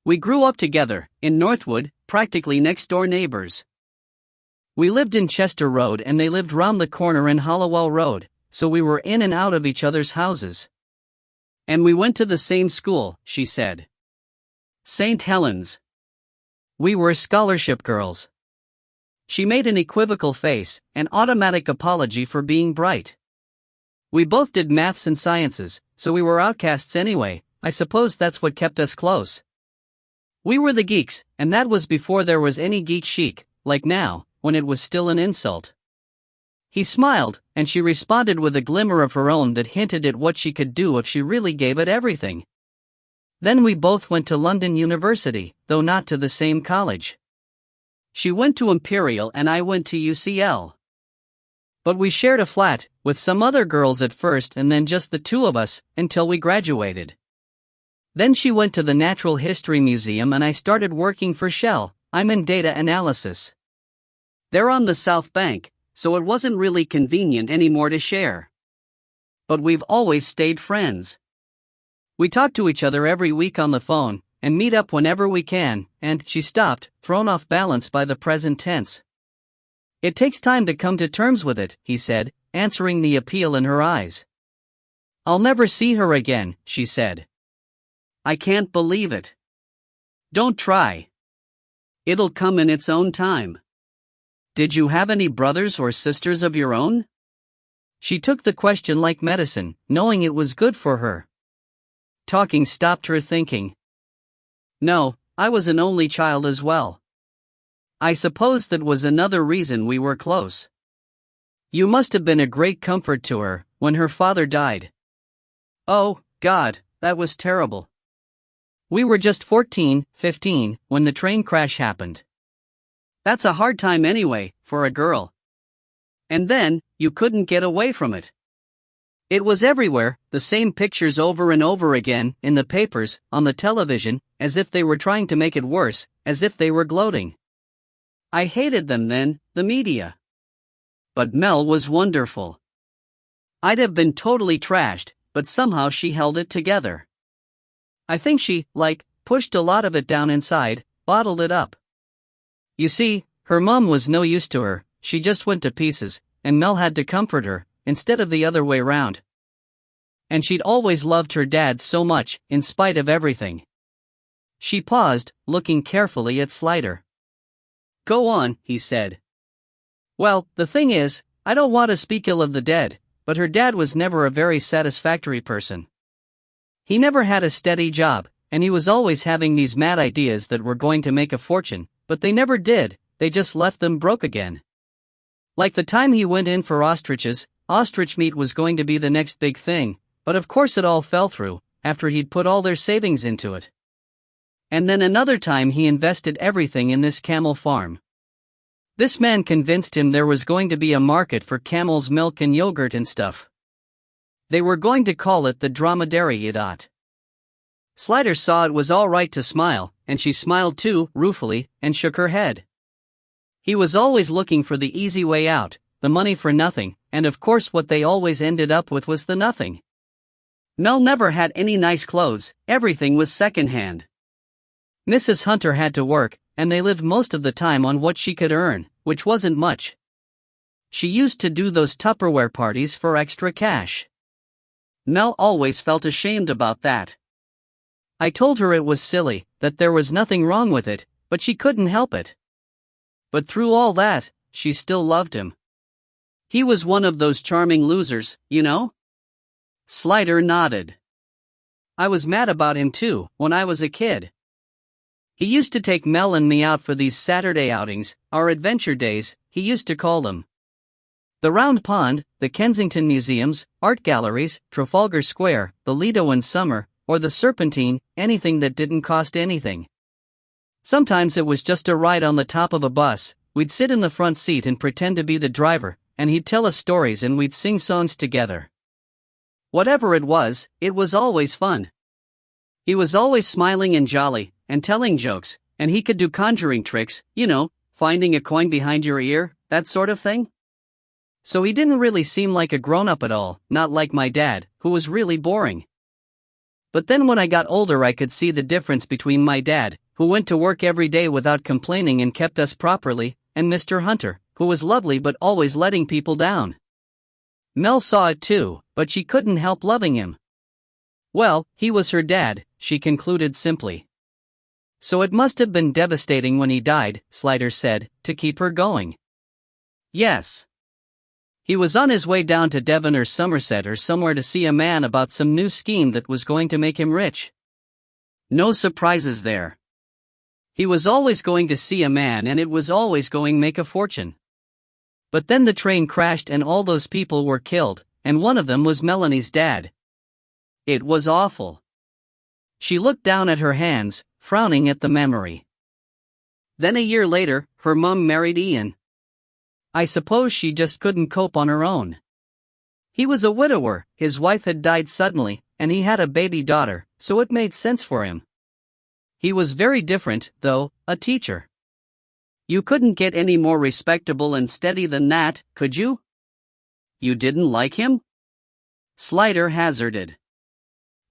Speaker 1: "We grew up together, in Northwood, practically next-door neighbors. We lived in Chester Road and they lived round the corner in Hollowell Road, so we were in and out of each other's houses. And we went to the same school, she said. St. Helens. We were scholarship girls. She made an equivocal face, an automatic apology for being bright. We both did maths and sciences, so we were outcasts anyway. I suppose that's what kept us close. We were the geeks, and that was before there was any geek chic, like now, when it was still an insult. He smiled, and she responded with a glimmer of her own that hinted at what she could do if she really gave it everything. Then we both went to London University, though not to the same college. She went to Imperial and I went to UCL. But we shared a flat, with some other girls at first and then just the two of us, until we graduated. Then she went to the Natural History Museum and I started working for Shell. I'm in data analysis. They're on the South Bank, so it wasn't really convenient anymore to share. But we've always stayed friends. We talk to each other every week on the phone, and meet up whenever we can, and she stopped, thrown off balance by the present tense. It takes time to come to terms with it, he said, answering the appeal in her eyes. I'll never see her again, she said. I can't believe it. Don't try. It'll come in its own time. Did you have any brothers or sisters of your own? She took the question like medicine, knowing it was good for her. Talking stopped her thinking. No, I was an only child as well. I suppose that was another reason we were close. You must have been a great comfort to her when her father died. Oh, God, that was terrible. We were just 14, 15, when the train crash happened. That's a hard time anyway, for a girl. And then, you couldn't get away from it. It was everywhere, the same pictures over and over again, in the papers, on the television, as if they were trying to make it worse, as if they were gloating. I hated them then, the media. But Mel was wonderful. I'd have been totally trashed, but somehow she held it together. I think she, pushed a lot of it down inside, bottled it up. You see, her mom was no use to her, she just went to pieces, and Mel had to comfort her, instead of the other way round. And she'd always loved her dad so much, in spite of everything. She paused, looking carefully at Slider. Go on, he said. Well, the thing is, I don't want to speak ill of the dead, but her dad was never a very satisfactory person. He never had a steady job, and he was always having these mad ideas that were going to make a fortune, but they never did, they just left them broke again. Like the time he went in for ostriches, ostrich meat was going to be the next big thing, but of course it all fell through, after he'd put all their savings into it. And then another time he invested everything in this camel farm. This man convinced him there was going to be a market for camel's milk and yogurt and stuff. They were going to call it the dromedary yacht. Slider saw it was all right to smile, and she smiled too, ruefully, and shook her head. He was always looking for the easy way out, the money for nothing, and of course what they always ended up with was the nothing. Mel never had any nice clothes, everything was secondhand. Mrs. Hunter had to work, and they lived most of the time on what she could earn, which wasn't much. She used to do those Tupperware parties for extra cash. Mel always felt ashamed about that. I told her it was silly, that there was nothing wrong with it, but she couldn't help it. But through all that, she still loved him. He was one of those charming losers, you know? Slider nodded. I was mad about him too, when I was a kid. He used to take Mel and me out for these Saturday outings, our adventure days, he used to call them. The Round Pond, the Kensington Museums, art galleries, Trafalgar Square, the Lido in summer, or the Serpentine, anything that didn't cost anything. Sometimes it was just a ride on the top of a bus, we'd sit in the front seat and pretend to be the driver, and he'd tell us stories and we'd sing songs together. Whatever it was always fun. He was always smiling and jolly, and telling jokes, and he could do conjuring tricks, finding a coin behind your ear, that sort of thing. So he didn't really seem like a grown-up at all, not like my dad, who was really boring. But then when I got older I could see the difference between my dad, who went to work every day without complaining and kept us properly, and Mr. Hunter, who was lovely but always letting people down. Mel saw it too, but she couldn't help loving him. Well, he was her dad, she concluded simply. So it must have been devastating when he died, Slider said, to keep her going. Yes. He was on his way down to Devon or Somerset or somewhere to see a man about some new scheme that was going to make him rich. No surprises there. He was always going to see a man and it was always going to make a fortune. But then the train crashed and all those people were killed, and one of them was Melanie's dad. It was awful. She looked down at her hands, frowning at the memory. Then a year later, her mum married Ian. I suppose she just couldn't cope on her own. He was a widower, his wife had died suddenly, and he had a baby daughter, so it made sense for him. He was very different, though, a teacher. You couldn't get any more respectable and steady than that, could you? You didn't like him? Slider hazarded.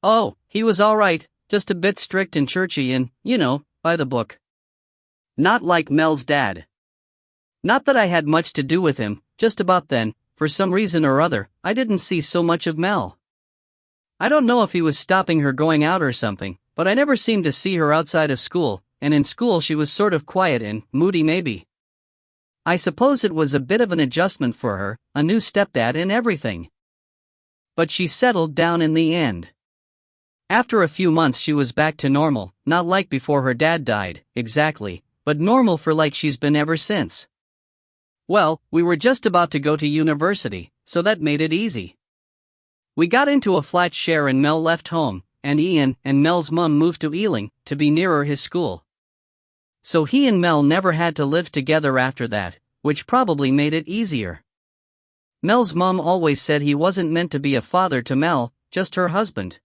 Speaker 1: Oh, he was all right, just a bit strict and churchy and, by the book. Not like Mel's dad. Not that I had much to do with him, just about then, for some reason or other, I didn't see so much of Mel. I don't know if he was stopping her going out or something, but I never seemed to see her outside of school, and in school she was sort of quiet and moody maybe. I suppose it was a bit of an adjustment for her, a new stepdad and everything. But she settled down in the end. After a few months she was back to normal, not like before her dad died, exactly, but normal for like she's been ever since. Well, we were just about to go to university, so that made it easy. We got into a flat share and Mel left home, and Ian and Mel's mum moved to Ealing, to be nearer his school. So he and Mel never had to live together after that, which probably made it easier. Mel's mum always said he wasn't meant to be a father to Mel, just her husband.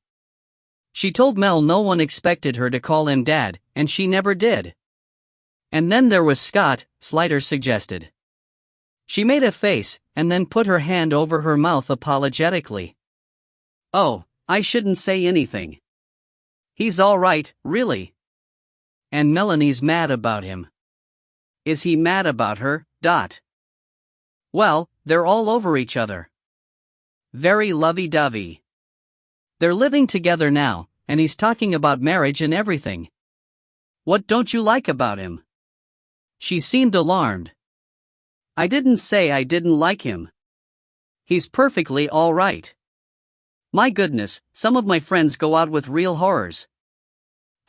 Speaker 1: She told Mel no one expected her to call him dad, and she never did. And then there was Scott, Slider suggested. She made a face, and then put her hand over her mouth apologetically. Oh, I shouldn't say anything. He's all right, really. And Melanie's mad about him. Is he mad about her? Well, they're all over each other. Very lovey-dovey. They're living together now, and he's talking about marriage and everything. What don't you like about him? She seemed alarmed. I didn't say I didn't like him. He's perfectly all right. My goodness, some of my friends go out with real horrors.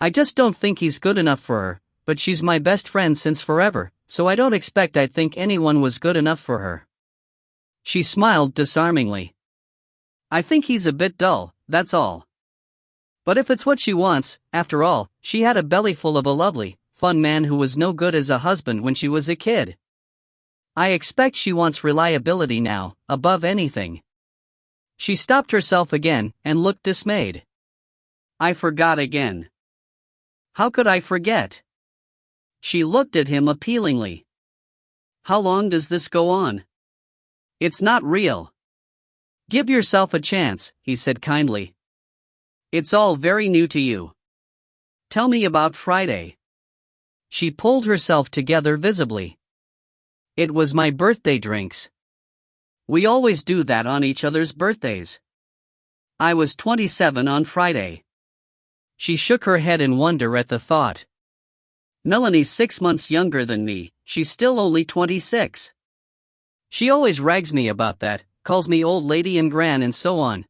Speaker 1: I just don't think he's good enough for her, but she's my best friend since forever, so I don't expect I'd think anyone was good enough for her. She smiled disarmingly. I think he's a bit dull, that's all. But if it's what she wants, after all, she had a bellyful of a lovely, fun man who was no good as a husband when she was a kid. I expect she wants reliability now, above anything. She stopped herself again, and looked dismayed. I forgot again. How could I forget? She looked at him appealingly. How long does this go on? It's not real. Give yourself a chance, he said kindly. It's all very new to you. Tell me about Friday. She pulled herself together visibly. It was my birthday drinks. We always do that on each other's birthdays. I was 27 on Friday. She shook her head in wonder at the thought. Melanie's 6 months younger than me, she's still only 26. She always rags me about that, calls me old lady and gran and so on.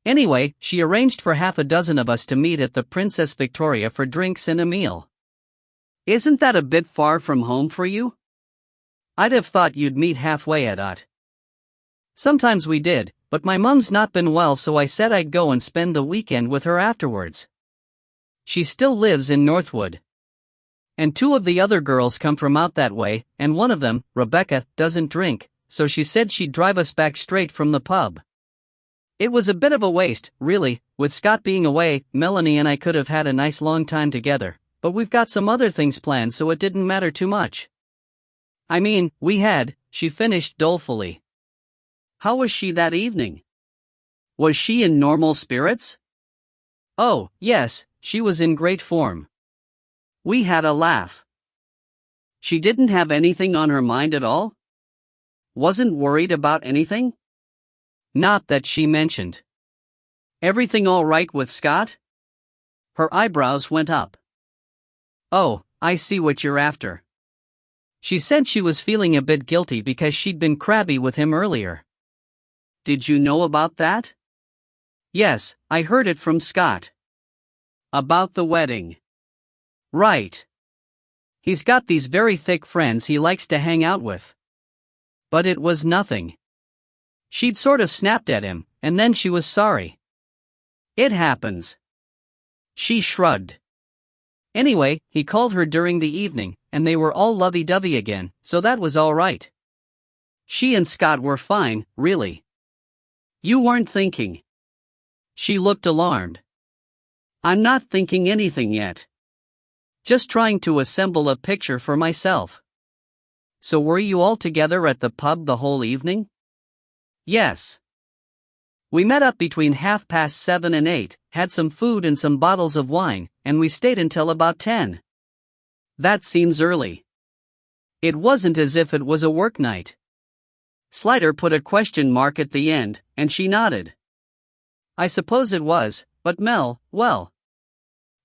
Speaker 1: Anyway, she arranged for half a dozen of us to meet at the Princess Victoria for drinks and a meal. Isn't that a bit far from home for you? I'd have thought you'd meet halfway at Ott. Sometimes we did, but my mum's not been well, so I said I'd go and spend the weekend with her afterwards. She still lives in Northwood. And 2 of the other girls come from out that way, and one of them, Rebecca, doesn't drink, so she said she'd drive us back straight from the pub. It was a bit of a waste, really. With Scott being away, Melanie and I could have had a nice long time together, but we've got some other things planned, so it didn't matter too much. I mean, we had, she finished dolefully. How was she that evening? Was she in normal spirits? Oh, yes, she was in great form. We had a laugh. She didn't have anything on her mind at all? Wasn't worried about anything? Not that she mentioned. Everything all right with Scott? Her eyebrows went up. Oh, I see what you're after. She said she was feeling a bit guilty because she'd been crabby with him earlier. Did you know about that? Yes, I heard it from Scott. About the wedding. Right. He's got these very thick friends he likes to hang out with. But it was nothing. She'd sort of snapped at him, and then she was sorry. It happens. She shrugged. Anyway, he called her during the evening, and they were all lovey-dovey again, so that was all right. She and Scott were fine, really. You weren't thinking. She looked alarmed. I'm not thinking anything yet. Just trying to assemble a picture for myself. So were you all together at the pub the whole evening? Yes. We met up between 7:30 and 8, had some food and some bottles of wine, and we stayed until about 10. That seems early. It wasn't as if it was a work night. Slider put a question mark at the end, and she nodded. I suppose it was, but Mel, well.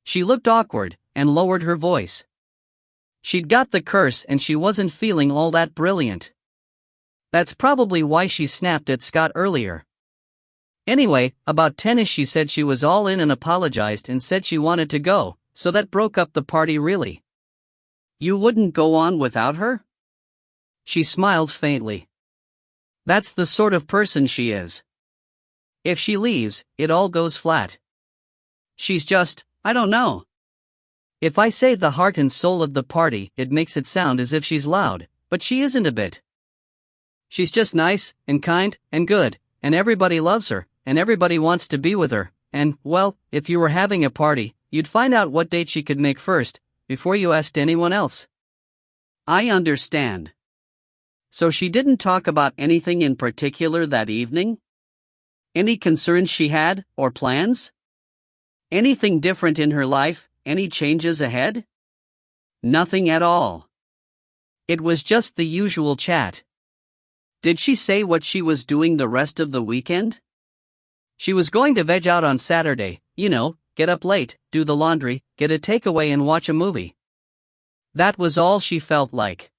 Speaker 1: She looked awkward, and lowered her voice. She'd got the curse and she wasn't feeling all that brilliant. That's probably why she snapped at Scott earlier. Anyway, about 10ish she said she was all in and apologized and said she wanted to go, so that broke up the party really. You wouldn't go on without her? She smiled faintly. That's the sort of person she is. If she leaves, it all goes flat. She's just, I don't know. If I say the heart and soul of the party, it makes it sound as if she's loud, but she isn't a bit. She's just nice, and kind, and good, and everybody loves her, and everybody wants to be with her, and, well, if you were having a party, you'd find out what date she could make first, before you asked anyone else. I understand. So she didn't talk about anything in particular that evening? Any concerns she had, or plans? Anything different in her life, any changes ahead? Nothing at all. It was just the usual chat. Did she say what she was doing the rest of the weekend? She was going to veg out on Saturday, you know, get up late, do the laundry, get a takeaway and watch a movie. That was all she felt like.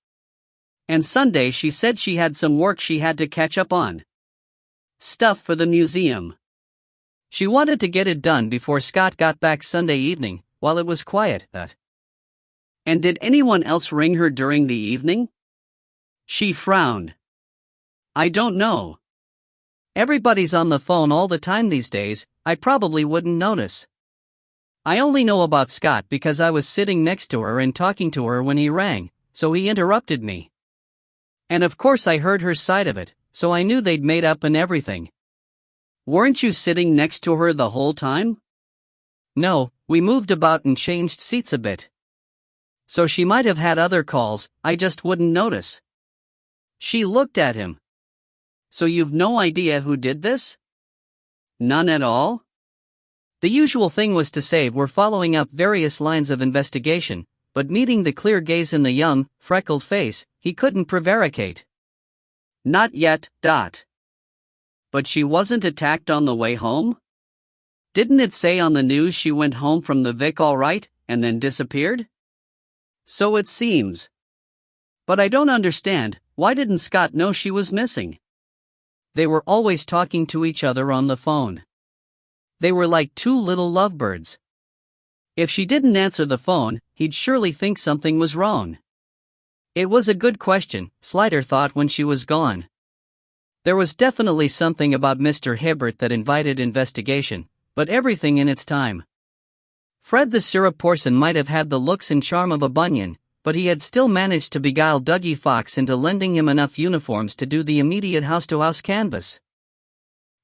Speaker 1: And Sunday she said she had some work she had to catch up on. Stuff for the museum. She wanted to get it done before Scott got back Sunday evening, while it was quiet. And did anyone else ring her during the evening? She frowned. I don't know. Everybody's on the phone all the time these days, I probably wouldn't notice. I only know about Scott because I was sitting next to her and talking to her when he rang, so he interrupted me. And of course I heard her side of it, so I knew they'd made up and everything. Weren't you sitting next to her the whole time? No, we moved about and changed seats a bit. So she might have had other calls, I just wouldn't notice. She looked at him. So you've no idea who did this? None at all? The usual thing was to say we're following up various lines of investigation, but meeting the clear gaze in the young, freckled face, he couldn't prevaricate. Not yet. But she wasn't attacked on the way home? Didn't it say on the news she went home from the Vic all right, and then disappeared? So it seems. But I don't understand, why didn't Scott know she was missing? They were always talking to each other on the phone. They were like two little lovebirds. If she didn't answer the phone, he'd surely think something was wrong. It was a good question, Slider thought when she was gone. There was definitely something about Mr. Hibbert that invited investigation, but everything in its time. Fred the syrup porson might have had the looks and charm of a Bunyan, but he had still managed to beguile Dougie Fox into lending him enough uniforms to do the immediate house-to-house canvass.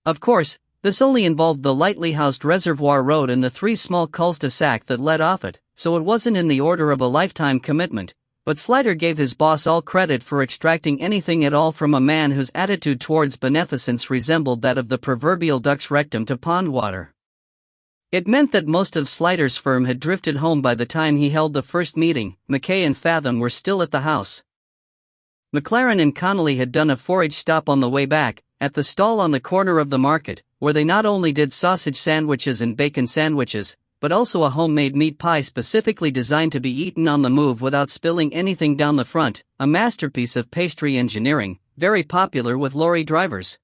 Speaker 1: Of course, this only involved the lightly housed Reservoir Road and the 3 small cul-de-sac that led off it, so it wasn't in the order of a lifetime commitment, but Slider gave his boss all credit for extracting anything at all from a man whose attitude towards beneficence resembled that of the proverbial duck's rectum to pond water. It meant that most of Slider's firm had drifted home by the time he held the first meeting. McKay and Fathom were still at the house. McLaren and Connolly had done a forage stop on the way back, at the stall on the corner of the market, where they not only did sausage sandwiches and bacon sandwiches, but also a homemade meat pie specifically designed to be eaten on the move without spilling anything down the front, a masterpiece of pastry engineering, very popular with lorry drivers.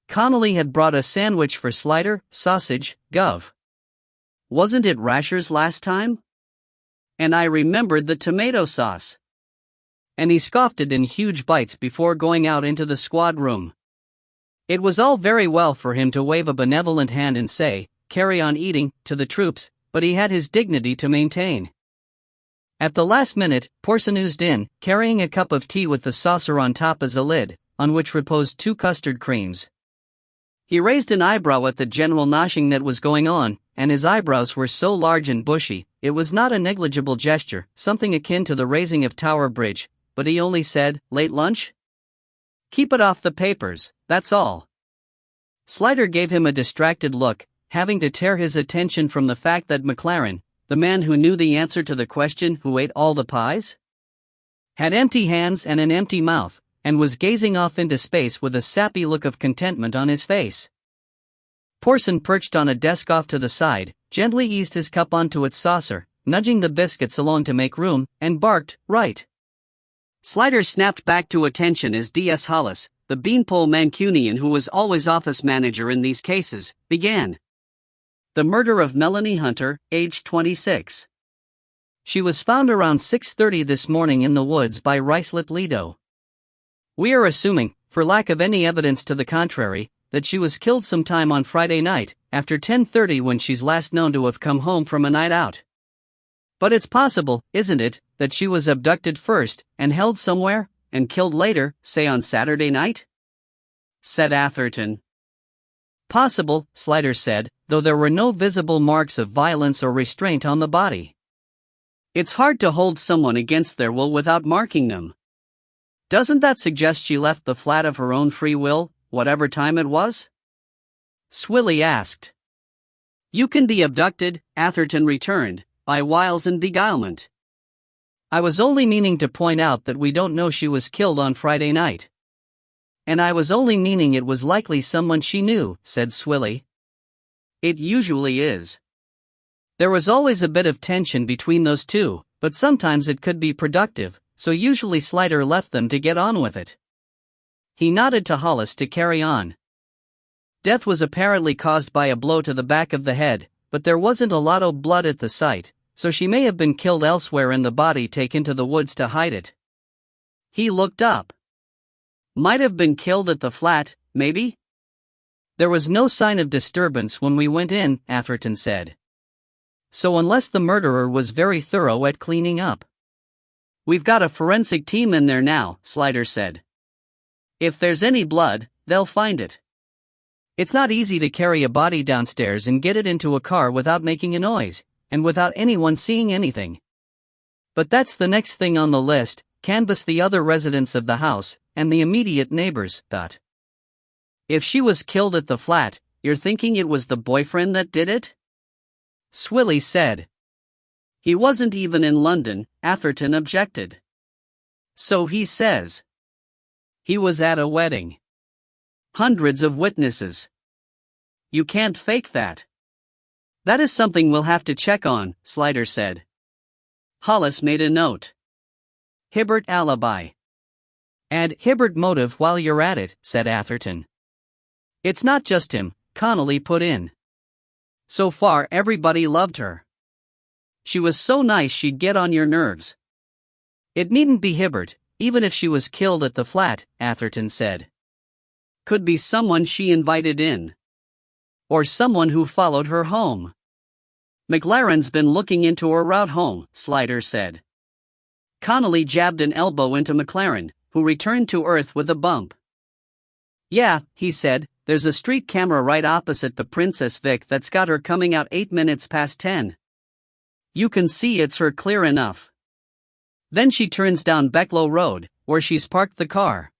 Speaker 1: Connolly had brought a sandwich for Slider, sausage, gov. Wasn't it rashers last time? And I remembered the tomato sauce. And he scoffed it in huge bites before going out into the squad room. It was all very well for him to wave a benevolent hand and say, "Carry on eating," to the troops, but he had his dignity to maintain. At the last minute, Porson oozed in, carrying a cup of tea with the saucer on top as a lid, on which reposed 2 custard creams. He raised an eyebrow at the general noshing that was going on, and his eyebrows were so large and bushy, it was not a negligible gesture, something akin to the raising of Tower Bridge, but he only said, "Late lunch? Keep it off the papers, that's all." Slider gave him a distracted look, having to tear his attention from the fact that McLaren, the man who knew the answer to the question who ate all the pies, had empty hands and an empty mouth, and was gazing off into space with a sappy look of contentment on his face. Porson, perched on a desk off to the side, gently eased his cup onto its saucer, nudging the biscuits along to make room, and barked, "Right." Slider snapped back to attention as D.S. Hollis, the beanpole Mancunian who was always office manager in these cases, began. The murder of Melanie Hunter, age 26. She was found around 6:30 this morning in the woods by Ricelip Lido. We are assuming, for lack of any evidence to the contrary, that she was killed sometime on Friday night, after 10:30 when she's last known to have come home from a night out. But it's possible, isn't it, that she was abducted first, and held somewhere, and killed later, say on Saturday night? Said Atherton. Possible, Slider said, though there were no visible marks of violence or restraint on the body. It's hard to hold someone against their will without marking them. Doesn't that suggest she left the flat of her own free will, whatever time it was? Swilly asked. You can be abducted, Atherton returned, by wiles and beguilement. I was only meaning to point out that we don't know she was killed on Friday night. And I was only meaning it was likely someone she knew, said Swilly. It usually is. There was always a bit of tension between those two, but sometimes it could be productive, so usually Slider left them to get on with it. He nodded to Hollis to carry on. Death was apparently caused by a blow to the back of the head, but there wasn't a lot of blood at the site, so she may have been killed elsewhere and the body taken to the woods to hide it. He looked up. Might have been killed at the flat, maybe? There was no sign of disturbance when we went in, Atherton said. So unless the murderer was very thorough at cleaning up. We've got a forensic team in there now, Slider said. If there's any blood, they'll find it. It's not easy to carry a body downstairs and get it into a car without making a noise, and without anyone seeing anything. But that's the next thing on the list, canvass the other residents of the house, and the immediate neighbors. If she was killed at the flat, you're thinking it was the boyfriend that did it? Swilly said. He wasn't even in London, Atherton objected. So he says. He was at a wedding. Hundreds of witnesses. You can't fake that. That is something we'll have to check on, Slider said. Hollis made a note. Hibbert alibi. Add Hibbert motive while you're at it, said Atherton. It's not just him, Connolly put in. So far everybody loved her. She was so nice she'd get on your nerves. It needn't be Hibbert, even if she was killed at the flat, Atherton said. Could be someone she invited in. Or someone who followed her home. McLaren's been looking into her route home, Slider said. Connolly jabbed an elbow into McLaren, who returned to earth with a bump. Yeah, he said, there's a street camera right opposite the Princess Vic that's got her coming out 8 minutes past 10. You can see it's her clear enough. Then she turns down Becklow Road, where she's parked the car.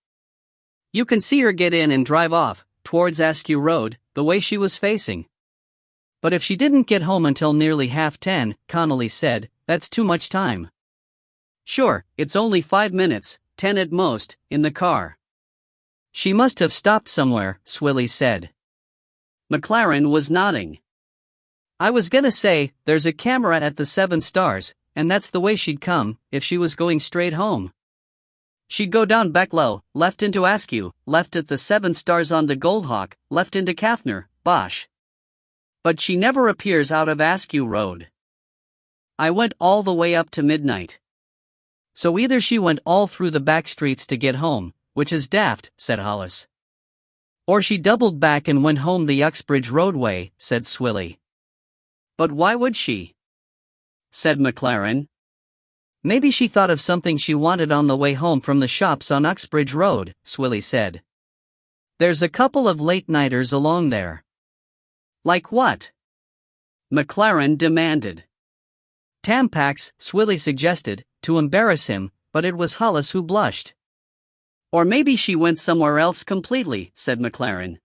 Speaker 1: You can see her get in and drive off, towards Askew Road, the way she was facing. But if she didn't get home until nearly 10:30, Connolly said, that's too much time. Sure, it's only 5 minutes, 10 at most, in the car. She must have stopped somewhere, Swilly said. McLaren was nodding. I was gonna say, there's a camera at the 7 Stars, and that's the way she'd come, if she was going straight home. She'd go down Becklow, left into Askew, left at the 7 Stars on the Goldhawk, left into Kathner, Bosch. But she never appears out of Askew Road. I went all the way up to midnight. So either she went all through the back streets to get home, which is daft, said Hollis. Or she doubled back and went home the Uxbridge roadway, said Swilly. But why would she? Said McLaren. Maybe she thought of something she wanted on the way home from the shops on Uxbridge Road, Swilly said. There's a couple of late-nighters along there. Like what? McLaren demanded. Tampax, Swilly suggested, to embarrass him, but it was Hollis who blushed. Or maybe she went somewhere else completely, said McLaren.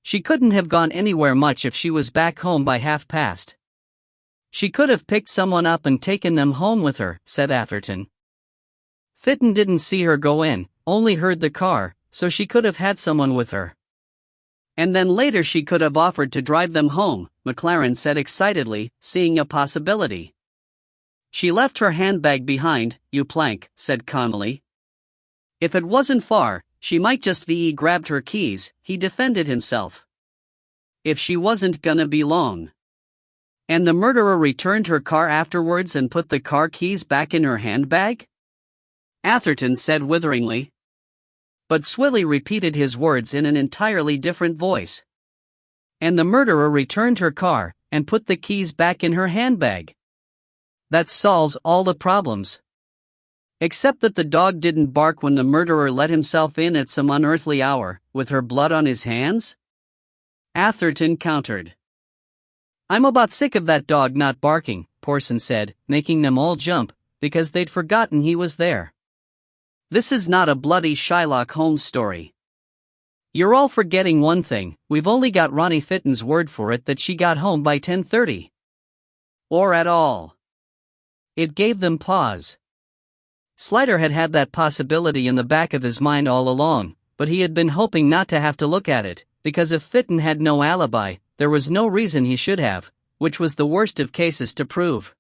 Speaker 1: She couldn't have gone anywhere much if she was back home by past. She could have picked someone up and taken them home with her, said Atherton. Fitton didn't see her go in, only heard the car, so she could have had someone with her. And then later she could have offered to drive them home, McLaren said excitedly, seeing a possibility. She left her handbag behind, you plank, said Connolly. If it wasn't far, she might just V.E. grabbed her keys, he defended himself. If she wasn't gonna be long. And the murderer returned her car afterwards and put the car keys back in her handbag? Atherton said witheringly. But Swilly repeated his words in an entirely different voice. And the murderer returned her car, and put the keys back in her handbag. That solves all the problems. Except that the dog didn't bark when the murderer let himself in at some unearthly hour, with her blood on his hands? Atherton countered. I'm about sick of that dog not barking, Porson said, making them all jump, because they'd forgotten he was there. This is not a bloody Shylock Holmes story. You're all forgetting one thing, we've only got Ronnie Fitton's word for it that she got home by 10:30. Or at all. It gave them pause. Slider had had that possibility in the back of his mind all along, but he had been hoping not to have to look at it, because if Fitton had no alibi, there was no reason he should have, which was the worst of cases to prove.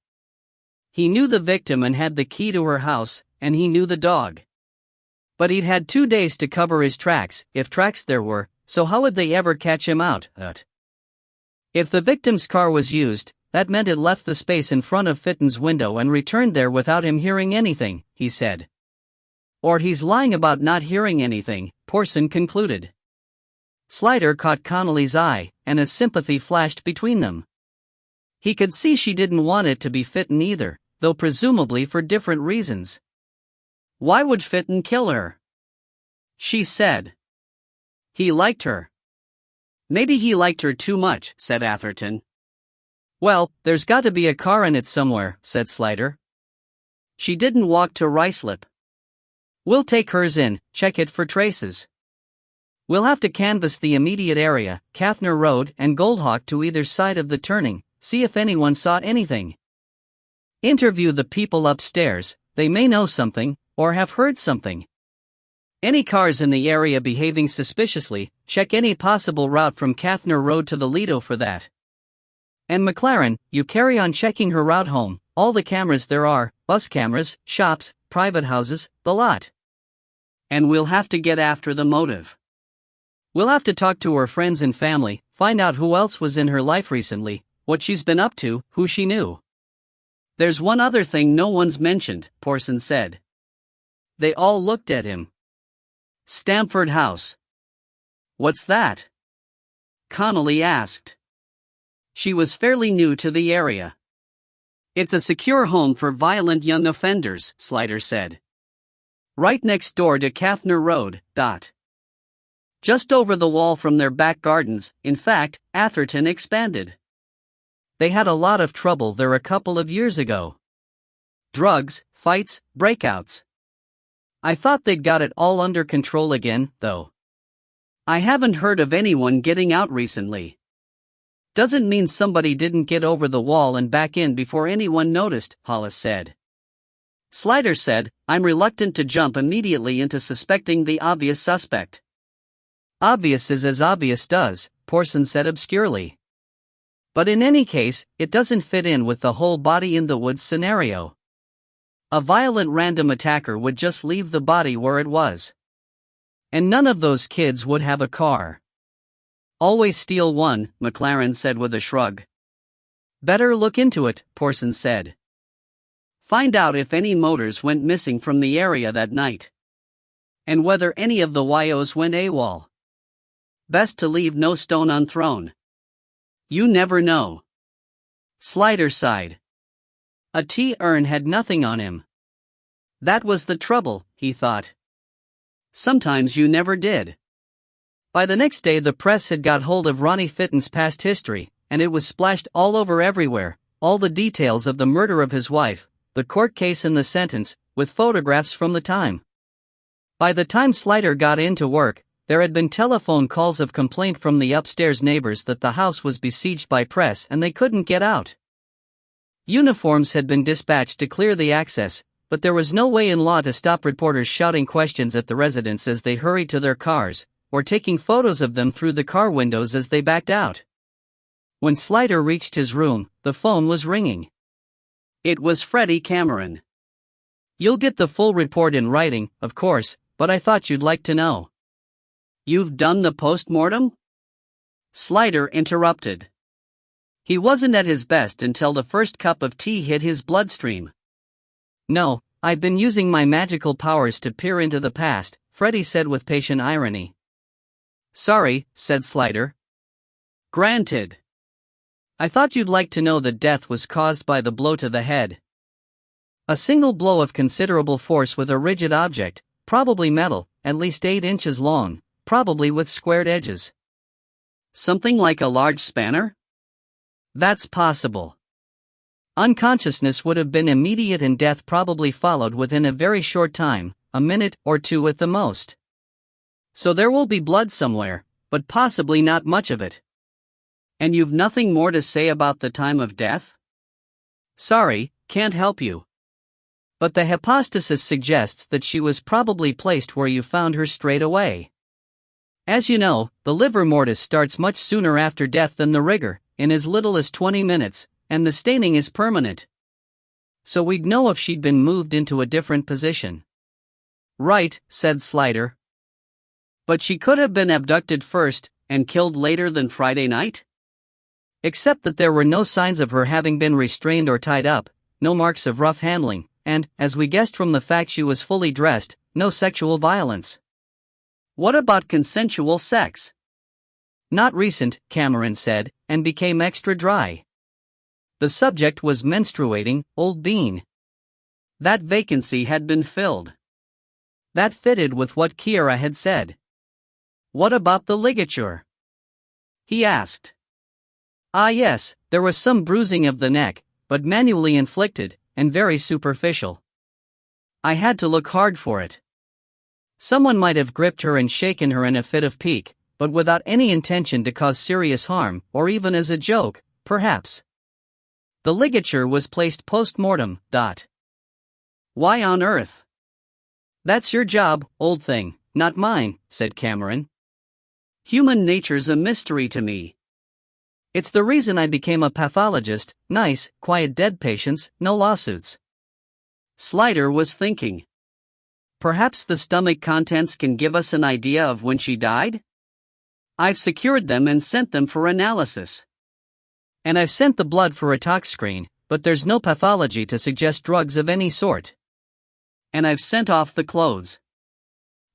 Speaker 1: He knew the victim and had the key to her house, and he knew the dog. But he'd had 2 days to cover his tracks, if tracks there were, so how would they ever catch him out? If the victim's car was used, that meant it left the space in front of Fitton's window and returned there without him hearing anything, he said. Or he's lying about not hearing anything, Porson concluded. Slider caught Connolly's eye, and a sympathy flashed between them. He could see she didn't want it to be Fitton either, though presumably for different reasons. Why would Fitton kill her? She said. He liked her. Maybe he liked her too much, said Atherton. Well, there's got to be a car in it somewhere, said Slider. She didn't walk to Ruislip. We'll take hers in, check it for traces. We'll have to canvass the immediate area, Kathner Road and Goldhawk to either side of the turning, see if anyone saw anything. Interview the people upstairs, they may know something, or have heard something. Any cars in the area behaving suspiciously, check any possible route from Kathner Road to the Lido for that. And McLaren, you carry on checking her route home, all the cameras there are, bus cameras, shops, private houses, the lot. And we'll have to get after the motive. We'll have to talk to her friends and family, find out who else was in her life recently, what she's been up to, who she knew. There's one other thing no one's mentioned, Porson said. They all looked at him. Stamford House. What's that? Connolly asked. She was fairly new to the area. It's a secure home for violent young offenders, Slider said. Right next door to Kathner Road. Just over the wall from their back gardens, in fact, Atherton expanded. They had a lot of trouble there a couple of years ago. Drugs, fights, breakouts. I thought they'd got it all under control again, though. I haven't heard of anyone getting out recently. Doesn't mean somebody didn't get over the wall and back in before anyone noticed, Hollis said. Slider said, I'm reluctant to jump immediately into suspecting the obvious suspect. Obvious is as obvious does, Porson said obscurely. But in any case, it doesn't fit in with the whole body in the woods scenario. A violent random attacker would just leave the body where it was. And none of those kids would have a car. Always steal one, McLaren said with a shrug. Better look into it, Porson said. Find out if any motors went missing from the area that night. And whether any of the YOs went AWOL. Best to leave no stone unthrown. You never know. Slider sighed. A tea urn had nothing on him. That was the trouble, he thought. Sometimes you never did. By the next day the press had got hold of Ronnie Fitton's past history, and it was splashed all over everywhere, all the details of the murder of his wife, the court case and the sentence, with photographs from the time. By the time Slider got into work, there had been telephone calls of complaint from the upstairs neighbors that the house was besieged by press and they couldn't get out. Uniforms had been dispatched to clear the access, but there was no way in law to stop reporters shouting questions at the residents as they hurried to their cars, or taking photos of them through the car windows as they backed out. When Slider reached his room, the phone was ringing. It was Freddie Cameron. You'll get the full report in writing, of course, but I thought you'd like to know. You've done the post-mortem? Slider interrupted. He wasn't at his best until the first cup of tea hit his bloodstream. No, I've been using my magical powers to peer into the past, Freddie said with patient irony. Sorry, said Slider. Granted. I thought you'd like to know that death was caused by the blow to the head. A single blow of considerable force with a rigid object, probably metal, at least 8 inches long, probably with squared edges. Something like a large spanner? That's possible. Unconsciousness would have been immediate and death probably followed within a very short time, a minute or two at the most. So there will be blood somewhere, but possibly not much of it. And you've nothing more to say about the time of death? Sorry, can't help you. But the hypostasis suggests that she was probably placed where you found her straight away. As you know, the livor mortis starts much sooner after death than the rigor, in as little as 20 minutes, and the staining is permanent. So we'd know if she'd been moved into a different position. Right, said Slider. But she could have been abducted first, and killed later than Friday night? Except that there were no signs of her having been restrained or tied up, no marks of rough handling, and, as we guessed from the fact she was fully dressed, no sexual violence. What about consensual sex? Not recent, Cameron said, and became extra dry. The subject was menstruating, old bean. That vacancy had been filled. That fitted with what Kiera had said. What about the ligature? He asked. Ah yes, there was some bruising of the neck, but manually inflicted, and very superficial. I had to look hard for it. Someone might have gripped her and shaken her in a fit of pique, but without any intention to cause serious harm, or even as a joke, perhaps. The ligature was placed post-mortem. Why on earth? That's your job, old thing, not mine, said Cameron. Human nature's a mystery to me. It's the reason I became a pathologist, nice, quiet dead patients, no lawsuits. Slider was thinking. Perhaps the stomach contents can give us an idea of when she died? I've secured them and sent them for analysis. And I've sent the blood for a tox screen, but there's no pathology to suggest drugs of any sort. And I've sent off the clothes.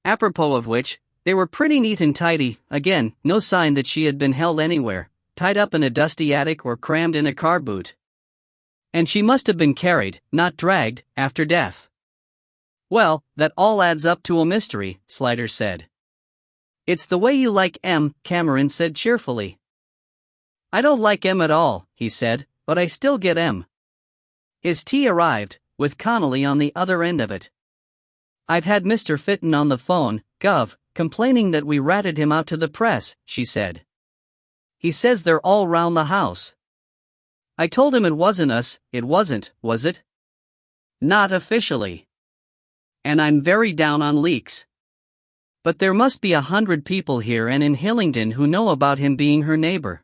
Speaker 1: Apropos of which, they were pretty neat and tidy, again, no sign that she had been held anywhere, tied up in a dusty attic or crammed in a car boot. And she must have been carried, not dragged, after death. Well, that all adds up to a mystery, Slider said. It's the way you like M, Cameron said cheerfully. I don't like M at all, he said, but I still get M. His tea arrived, with Connolly on the other end of it. I've had Mr. Fitton on the phone, Gov, complaining that we ratted him out to the press, she said. He says they're all round the house. I told him it wasn't us, it wasn't, was it? Not officially. And I'm very down on leaks. But there must be 100 people here and in Hillingdon who know about him being her neighbor.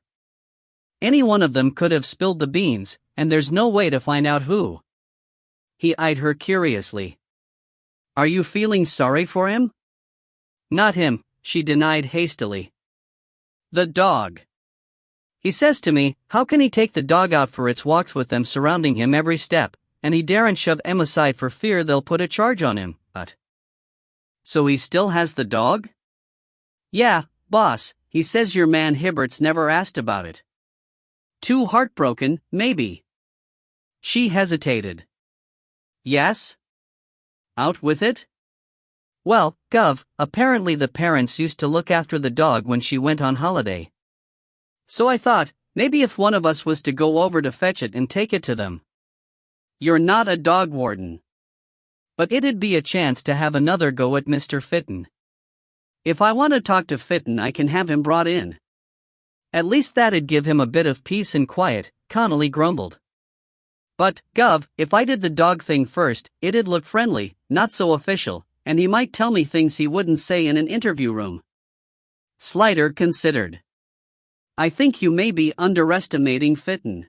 Speaker 1: Any one of them could have spilled the beans, and there's no way to find out who. He eyed her curiously. Are you feeling sorry for him? Not him, she denied hastily. The dog. He says to me, how can he take the dog out for its walks with them surrounding him every step, and he daren't shove Em aside for fear they'll put a charge on him, but. So he still has the dog? Yeah, boss, he says your man Hibbert's never asked about it. Too heartbroken, maybe. She hesitated. Yes? Out with it? Well, Gov, apparently the parents used to look after the dog when she went on holiday. So I thought, maybe if one of us was to go over to fetch it and take it to them. You're not a dog warden. But it'd be a chance to have another go at Mr. Fitton. If I want to talk to Fitton, I can have him brought in. At least that'd give him a bit of peace and quiet, Connolly grumbled. But, Gov, if I did the dog thing first, it'd look friendly, not so official, and he might tell me things he wouldn't say in an interview room. Slider considered. I think you may be underestimating Fitton.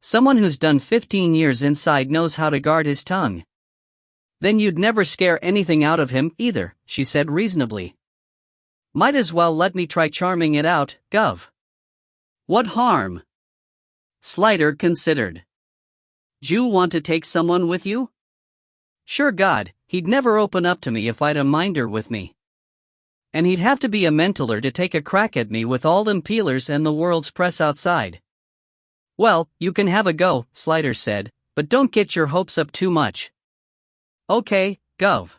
Speaker 1: Someone who's done 15 years inside knows how to guard his tongue. Then you'd never scare anything out of him either, she said reasonably. Might as well let me try charming it out, Gov. What harm? Slider considered. D'you want to take someone with you? Sure God, he'd never open up to me if I'd a minder with me. And he'd have to be a mentaler to take a crack at me with all them peelers and the world's press outside. Well, you can have a go, Slider said, but don't get your hopes up too much. Okay, Gov.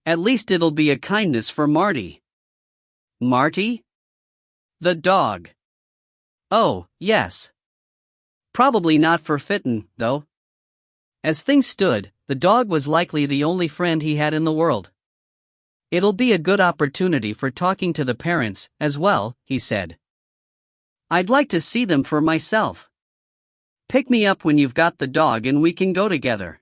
Speaker 1: At least it'll be a kindness for Marty. Marty? The dog. Oh, yes. Probably not for Fitton, though. As things stood, the dog was likely the only friend he had in the world. It'll be a good opportunity for talking to the parents, as well, he said. I'd like to see them for myself. Pick me up when you've got the dog and we can go together.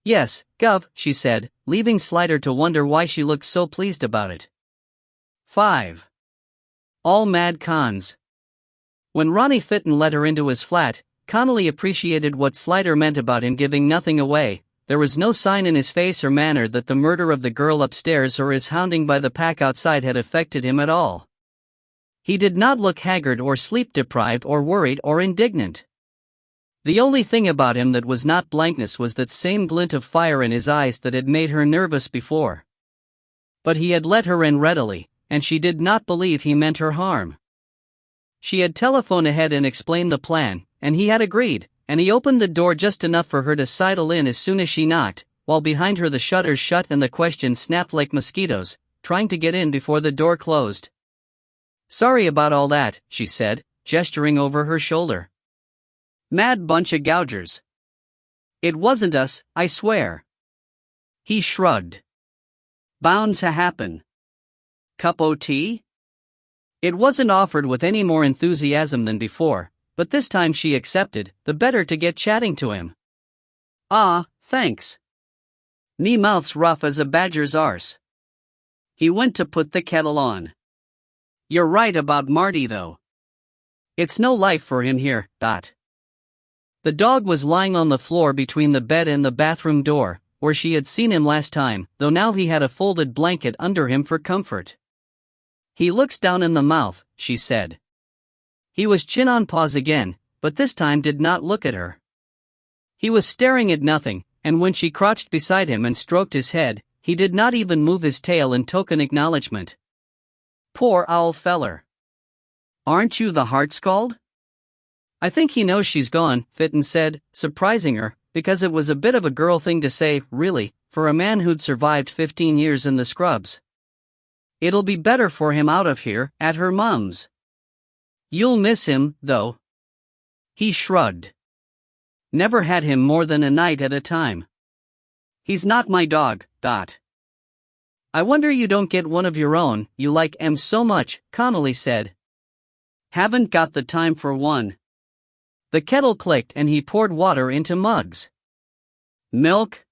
Speaker 1: Yes, Gov, she said, leaving Slider to wonder why she looked so pleased about it. 5. All mad cons. When Ronnie Fitton let her into his flat, Connolly appreciated what Slider meant about him giving nothing away. There was no sign in his face or manner that the murder of the girl upstairs or his hounding by the pack outside had affected him at all. He did not look haggard or sleep-deprived or worried or indignant. The only thing about him that was not blankness was that same glint of fire in his eyes that had made her nervous before. But he had let her in readily, and she did not believe he meant her harm. She had telephoned ahead and explained the plan, and he had agreed, and he opened the door just enough for her to sidle in as soon as she knocked, while behind her the shutters shut and the questions snapped like mosquitoes, trying to get in before the door closed. Sorry about all that, she said, gesturing over her shoulder. Mad bunch of gougers. It wasn't us, I swear. He shrugged. Bound to happen. Cup o' tea? It wasn't offered with any more enthusiasm than before, but this time she accepted, the better to get chatting to him. Ah, thanks. Me mouth's rough as a badger's arse. He went to put the kettle on. You're right about Marty though. It's no life for him here, Dot. The dog was lying on the floor between the bed and the bathroom door, where she had seen him last time, though now he had a folded blanket under him for comfort. He looks down in the mouth, she said. He was chin on paws again, but this time did not look at her. He was staring at nothing, and when she crouched beside him and stroked his head, he did not even move his tail in token acknowledgement. Poor owl feller. Aren't you the heart scald? I think he knows she's gone, Fitton said, surprising her, because it was a bit of a girl thing to say, really, for a man who'd survived 15 years in the scrubs. It'll be better for him out of here, at her mum's. You'll miss him, though. He shrugged. Never had him more than a night at a time. He's not my dog, Dot. I wonder you don't get one of your own, you like Em so much, Connolly said. Haven't got the time for one. The kettle clicked and he poured water into mugs. Milk?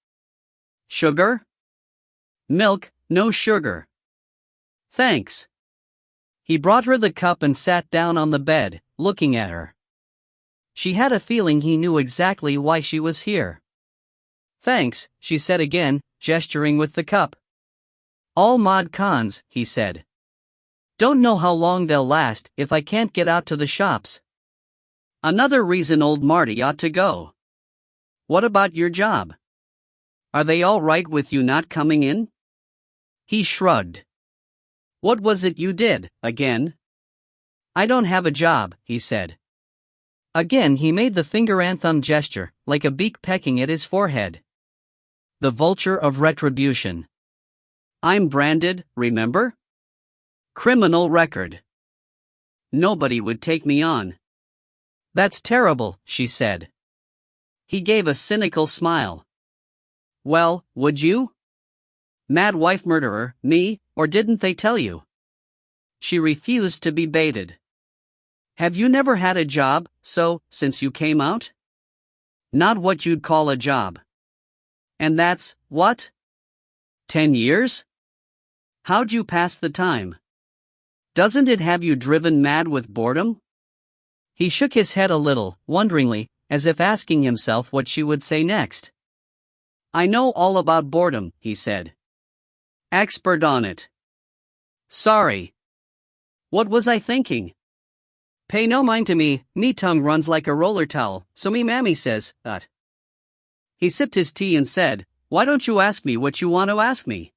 Speaker 1: Sugar? Milk, No sugar. Thanks. He brought her the cup and sat down on the bed, looking at her. She had a feeling he knew exactly why she was here. Thanks, she said again, gesturing with the cup. All mod cons, he said. Don't know how long they'll last if I can't get out to the shops. Another reason old Marty ought to go. What about your job? Are they all right with you not coming in? He shrugged. What was it you did, again? I don't have a job, he said. Again he made the finger and thumb gesture, like a beak pecking at his forehead. The vulture of retribution. I'm branded, remember? Criminal record. Nobody would take me on. That's terrible, she said. He gave a cynical smile. Well, would you? Mad wife murderer, me, or didn't they tell you? She refused to be baited. Have you never had a job, since you came out? Not what you'd call a job. And that's, what? 10 years? How'd you pass the time? Doesn't it have you driven mad with boredom? He shook his head a little, wonderingly, as if asking himself what she would say next. I know all about boredom, he said. Expert on it. Sorry. What was I thinking? Pay no mind to me tongue runs like a roller towel, so me mammy says, He sipped his tea and said, why don't you ask me what you want to ask me?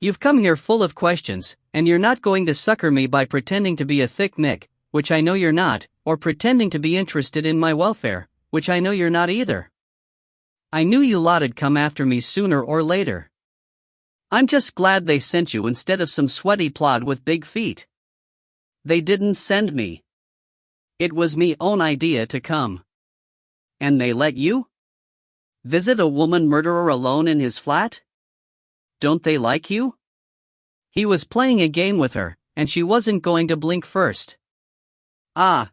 Speaker 1: You've come here full of questions, and you're not going to sucker me by pretending to be a thick Mick, which I know you're not, or pretending to be interested in my welfare, which I know you're not either. I knew you lot'd come after me sooner or later. I'm just glad they sent you instead of some sweaty plod with big feet. They didn't send me. It was me own idea to come. And they let you? Visit a woman murderer alone in his flat? Don't they like you? He was playing a game with her, and she wasn't going to blink first.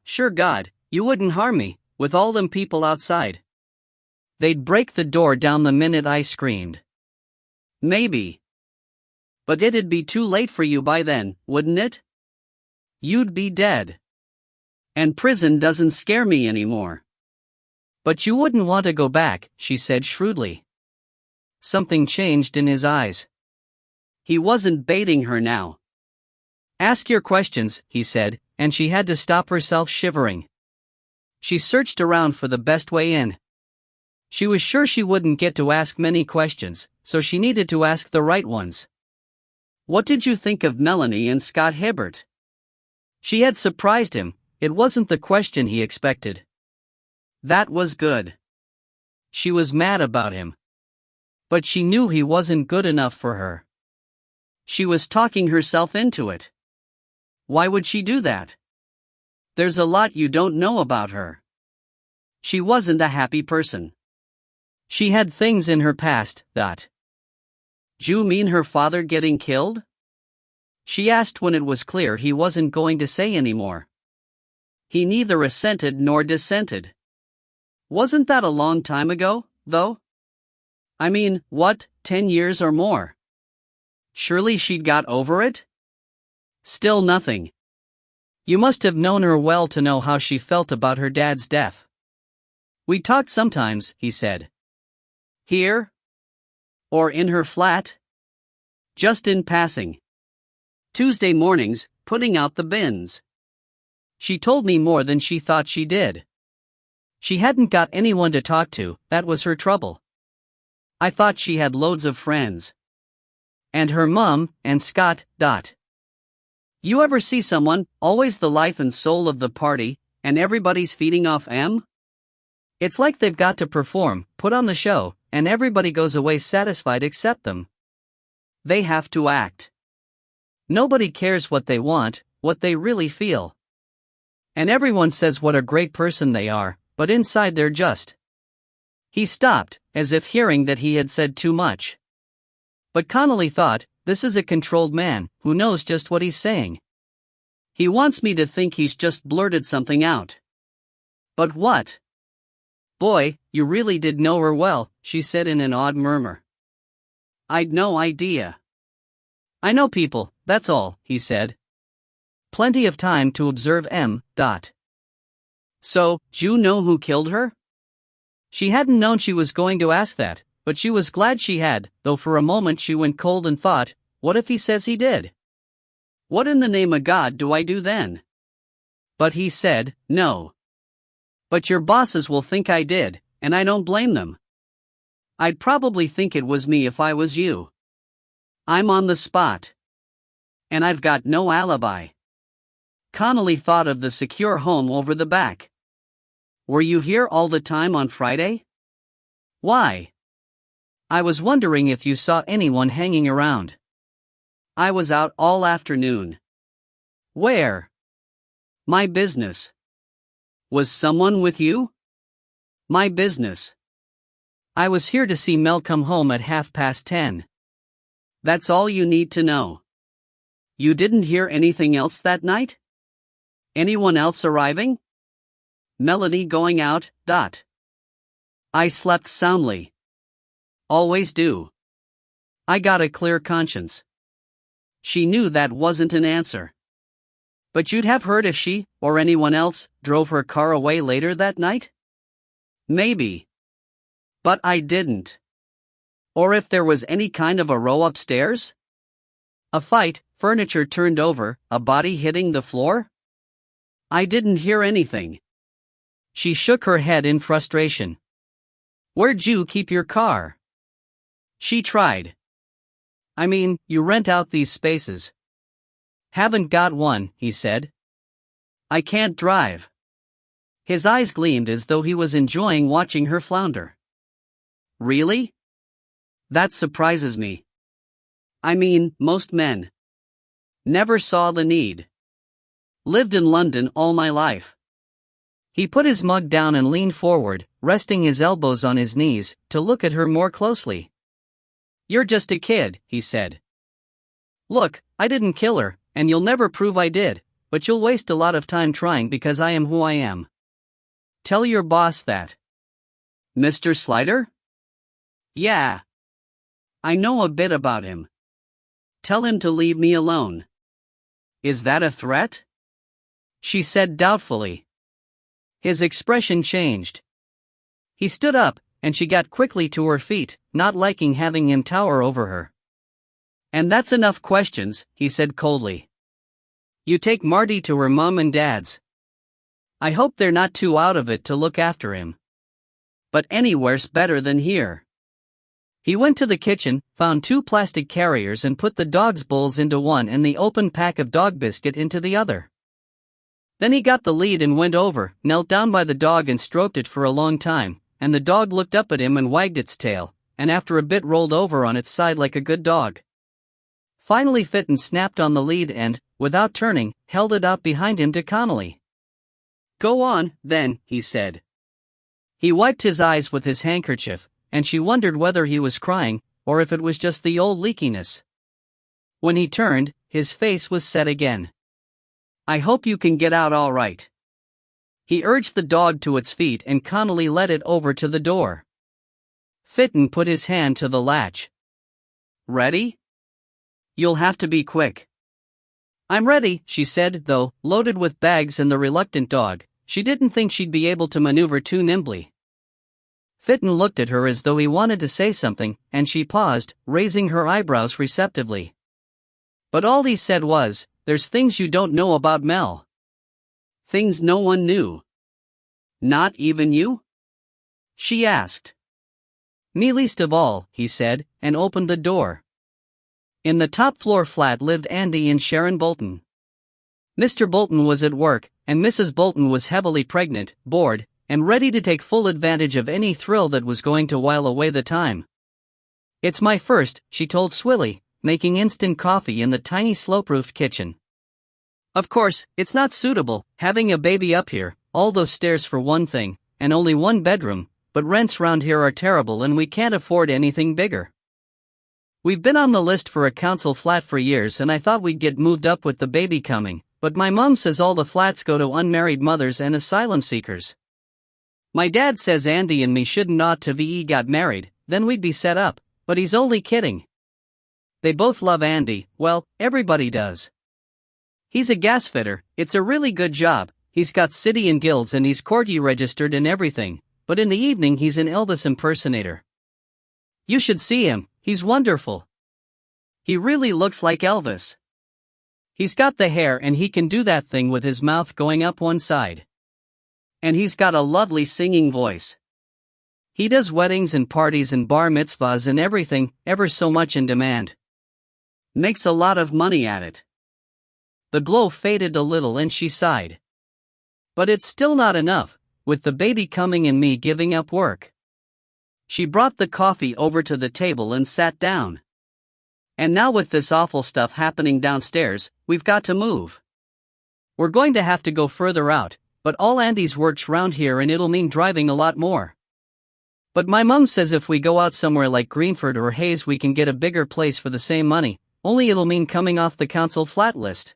Speaker 1: Sure God, you wouldn't harm me, with all them people outside. They'd break the door down the minute I screamed. Maybe. But it'd be too late for you by then, wouldn't it? You'd be dead. And prison doesn't scare me anymore. But you wouldn't want to go back, she said shrewdly. Something changed in his eyes. He wasn't baiting her now. Ask your questions, he said, and she had to stop herself shivering. She searched around for the best way in. She was sure she wouldn't get to ask many questions, so she needed to ask the right ones. What did you think of Melanie and Scott Hibbert? She had surprised him. It wasn't the question he expected. That was good. She was mad about him. But she knew he wasn't good enough for her. She was talking herself into it. Why would she do that? There's a lot you don't know about her. She wasn't a happy person. She had things in her past that. You mean her father getting killed? She asked when it was clear he wasn't going to say anymore. He neither assented nor dissented. Wasn't that a long time ago, though? I mean, 10 years or more? Surely she'd got over it? Still nothing. You must have known her well to know how she felt about her dad's death. We talked sometimes, he said. Here? Or in her flat? Just in passing. Tuesday mornings, putting out the bins. She told me more than she thought she did. She hadn't got anyone to talk to, that was her trouble. I thought she had loads of friends. And her mum, and Scott. You ever see someone, always the life and soul of the party, and everybody's feeding off M? It's like they've got to perform, put on the show, and everybody goes away satisfied except them. They have to act. Nobody cares what they want, what they really feel. And everyone says what a great person they are, but inside they're just. He stopped, as if hearing that he had said too much. But Connolly thought, this is a controlled man, who knows just what he's saying. He wants me to think he's just blurted something out. But what? Boy, you really did know her well, she said in an odd murmur. I'd no idea. I know people, that's all, he said. Plenty of time to observe M. So, you know who killed her? She hadn't known she was going to ask that, but she was glad she had, though for a moment she went cold and thought, what if he says he did? What in the name of God do I do then? But he said, no. But your bosses will think I did, and I don't blame them. I'd probably think it was me if I was you. I'm on the spot. And I've got no alibi. Connolly thought of the secure home over the back. Were you here all the time on Friday? Why? I was wondering if you saw anyone hanging around. I was out all afternoon. Where? My business. Was someone with you? My business. I was here to see Mel come home at 10:30. That's all you need to know. You didn't hear anything else that night? Anyone else arriving? Melanie going out. I slept soundly. Always do. I got a clear conscience. She knew that wasn't an answer. But you'd have heard if she, or anyone else, drove her car away later that night? Maybe. But I didn't. Or if there was any kind of a row upstairs? A fight, furniture turned over, a body hitting the floor? I didn't hear anything. She shook her head in frustration. Where'd you keep your car? She tried. I mean, you rent out these spaces. Haven't got one, he said. I can't drive. His eyes gleamed as though he was enjoying watching her flounder. Really? That surprises me. I mean, most men. Never saw the need. Lived in London all my life. He put his mug down and leaned forward, resting his elbows on his knees, to look at her more closely. You're just a kid, he said. Look, I didn't kill her, and you'll never prove I did, but you'll waste a lot of time trying because I am who I am. Tell your boss that. Mr. Slider? Yeah. I know a bit about him. Tell him to leave me alone. Is that a threat? She said doubtfully. His expression changed. He stood up, and she got quickly to her feet, not liking having him tower over her. And that's enough questions, he said coldly. You take Marty to her mom and dad's. I hope they're not too out of it to look after him. But anywhere's better than here. He went to the kitchen, found 2 plastic carriers and put the dog's bowls into one and the open pack of dog biscuit into the other. Then he got the lead and went over, knelt down by the dog and stroked it for a long time, and the dog looked up at him and wagged its tail, and after a bit rolled over on its side like a good dog. Finally Fitton snapped on the lead and, without turning, held it out behind him to Connolly. Go on, then, he said. He wiped his eyes with his handkerchief, and she wondered whether he was crying, or if it was just the old leakiness. When he turned, his face was set again. I hope you can get out all right. He urged the dog to its feet and Connolly led it over to the door. Fitton put his hand to the latch. Ready? You'll have to be quick. I'm ready, she said, though, loaded with bags and the reluctant dog, she didn't think she'd be able to maneuver too nimbly. Fitton looked at her as though he wanted to say something, and she paused, raising her eyebrows receptively. But all he said was, there's things you don't know about Mel. Things no one knew. Not even you? She asked. Me least of all, he said, and opened the door. In the top-floor flat lived Andy and Sharon Bolton. Mr. Bolton was at work, and Mrs. Bolton was heavily pregnant, bored, and ready to take full advantage of any thrill that was going to while away the time. It's my first, she told Swilly, making instant coffee in the tiny slope-roofed kitchen. Of course, it's not suitable, having a baby up here, all those stairs for one thing, and only one bedroom, but rents round here are terrible and we can't afford anything bigger. We've been on the list for a council flat for years and I thought we'd get moved up with the baby coming, but my mom says all the flats go to unmarried mothers and asylum seekers. My dad says Andy and me shouldn't ought to VE got married, then we'd be set up, but he's only kidding. They both love Andy, well, everybody does. He's a gasfitter, it's a really good job, he's got city and guilds and he's Corgi registered and everything, but in the evening he's an Elvis impersonator. You should see him, he's wonderful. He really looks like Elvis. He's got the hair and he can do that thing with his mouth going up one side. And he's got a lovely singing voice. He does weddings and parties and bar mitzvahs and everything, ever so much in demand. Makes a lot of money at it. The glow faded a little and she sighed. But it's still not enough, with the baby coming and me giving up work. She brought the coffee over to the table and sat down. And now with this awful stuff happening downstairs, we've got to move. We're going to have to go further out, but all Andy's work's round here and it'll mean driving a lot more. But my mum says if we go out somewhere like Greenford or Hayes we can get a bigger place for the same money, only it'll mean coming off the council flat list.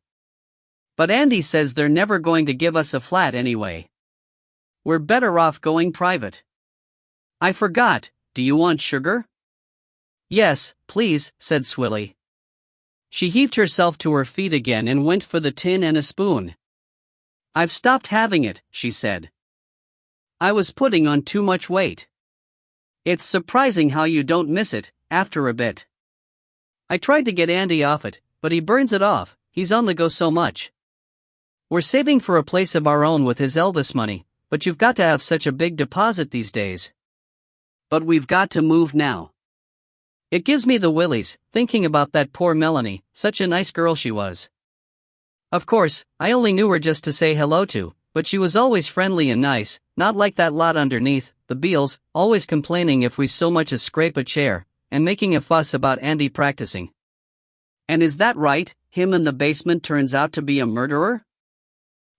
Speaker 1: But Andy says they're never going to give us a flat anyway. We're better off going private. I forgot, do you want sugar? Yes, please, said Swilly. She heaved herself to her feet again and went for the tin and a spoon. I've stopped having it, she said. I was putting on too much weight. It's surprising how you don't miss it, after a bit. I tried to get Andy off it, but he burns it off, he's on the go so much. We're saving for a place of our own with his Elvis money, but you've got to have such a big deposit these days. But we've got to move now. It gives me the willies, thinking about that poor Melanie, such a nice girl she was. Of course, I only knew her just to say hello to, but she was always friendly and nice, not like that lot underneath, the Beals, always complaining if we so much as scrape a chair, and making a fuss about Andy practicing. And is that right, him in the basement turns out to be a murderer?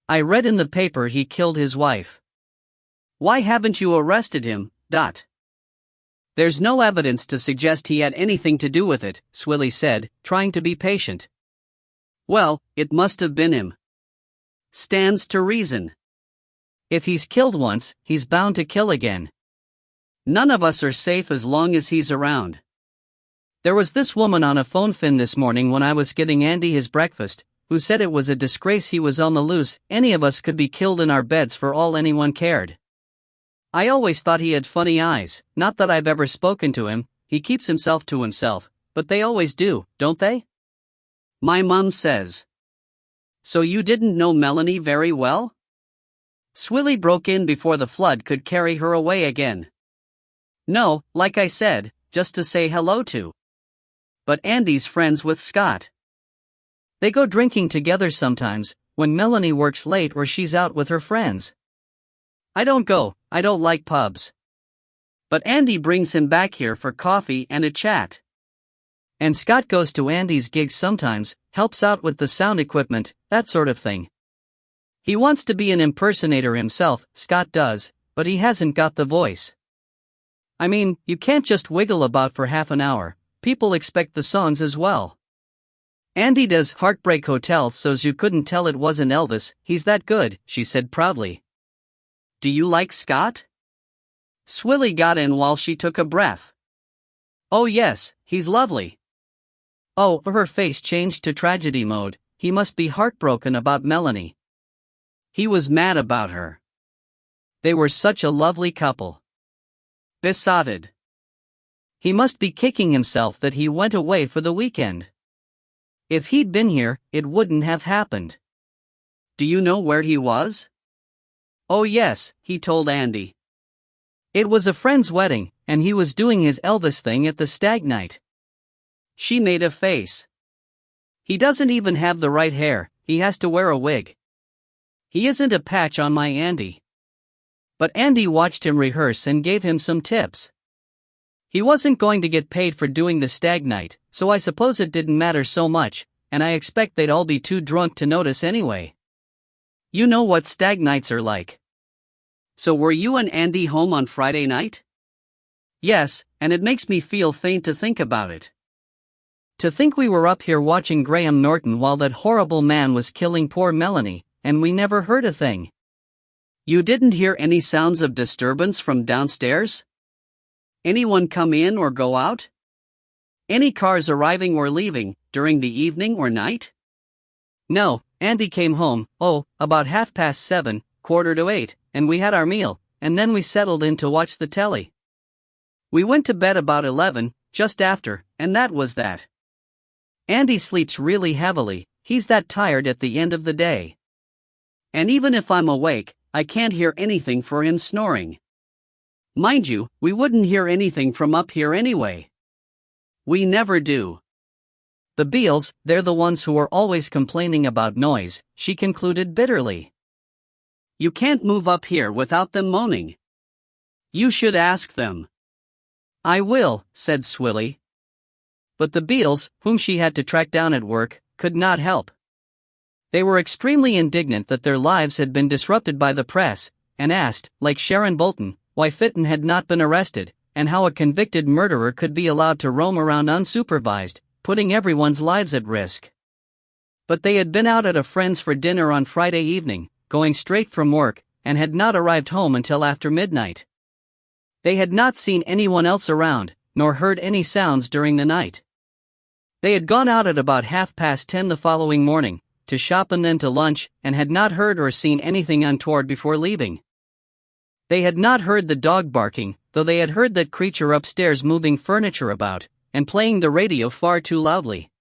Speaker 1: I read in the paper he killed his wife. Why haven't you arrested him, Dot? There's no evidence to suggest he had anything to do with it, Swilly said, trying to be patient. Well, it must have been him. Stands to reason. If he's killed once, he's bound to kill again. None of us are safe as long as he's around. There was this woman on a phone fin this morning when I was getting Andy his breakfast, who said it was a disgrace he was on the loose, any of us could be killed in our beds for all anyone cared. I always thought he had funny eyes, not that I've ever spoken to him, he keeps himself to himself, but they always do, don't they? My mum says. So you didn't know Melanie very well? Swilly broke in before the flood could carry her away again. No, like I said, just to say hello to. But Andy's friends with Scott. They go drinking together sometimes, when Melanie works late or she's out with her friends. I don't go, I don't like pubs. But Andy brings him back here for coffee and a chat. And Scott goes to Andy's gigs sometimes, helps out with the sound equipment, that sort of thing. He wants to be an impersonator himself, Scott does, but he hasn't got the voice. I mean, you can't just wiggle about for half an hour, people expect the songs as well. Andy does Heartbreak Hotel so's you couldn't tell it wasn't Elvis, he's that good, she said proudly. Do you like Scott? Swilly got in while she took a breath. Oh yes, he's lovely. Oh, her face changed to tragedy mode, he must be heartbroken about Melanie. He was mad about her. They were such a lovely couple. Besotted. He must be kicking himself that he went away for the weekend. If he'd been here, it wouldn't have happened. Do you know where he was? Oh yes, he told Andy. It was a friend's wedding, and he was doing his Elvis thing at the stag night. She made a face. He doesn't even have the right hair, he has to wear a wig. He isn't a patch on my Andy. But Andy watched him rehearse and gave him some tips. He wasn't going to get paid for doing the stag night, so I suppose it didn't matter so much, and I expect they'd all be too drunk to notice anyway. You know what stag nights are like. So were you and Andy home on Friday night? Yes, and it makes me feel faint to think about it. To think we were up here watching Graham Norton while that horrible man was killing poor Melanie, and we never heard a thing. You didn't hear any sounds of disturbance from downstairs? Anyone come in or go out? Any cars arriving or leaving, during the evening or night? No, Andy came home, about 7:30, 7:45, and we had our meal, and then we settled in to watch the telly. We went to bed about 11, just after, and that was that. Andy sleeps really heavily, he's that tired at the end of the day. And even if I'm awake, I can't hear anything for him snoring. Mind you, we wouldn't hear anything from up here anyway. We never do. The Beals, they're the ones who are always complaining about noise, she concluded bitterly. You can't move up here without them moaning. You should ask them. I will, said Swilly. But the Beals, whom she had to track down at work, could not help. They were extremely indignant that their lives had been disrupted by the press, and asked, like Sharon Bolton, why Fitton had not been arrested, and how a convicted murderer could be allowed to roam around unsupervised, putting everyone's lives at risk. But they had been out at a friend's for dinner on Friday evening, going straight from work, and had not arrived home until after midnight. They had not seen anyone else around, nor heard any sounds during the night. They had gone out at about 10:30 the following morning, to shop and then to lunch, and had not heard or seen anything untoward before leaving. They had not heard the dog barking, though they had heard that creature upstairs moving furniture about, and playing the radio far too loudly.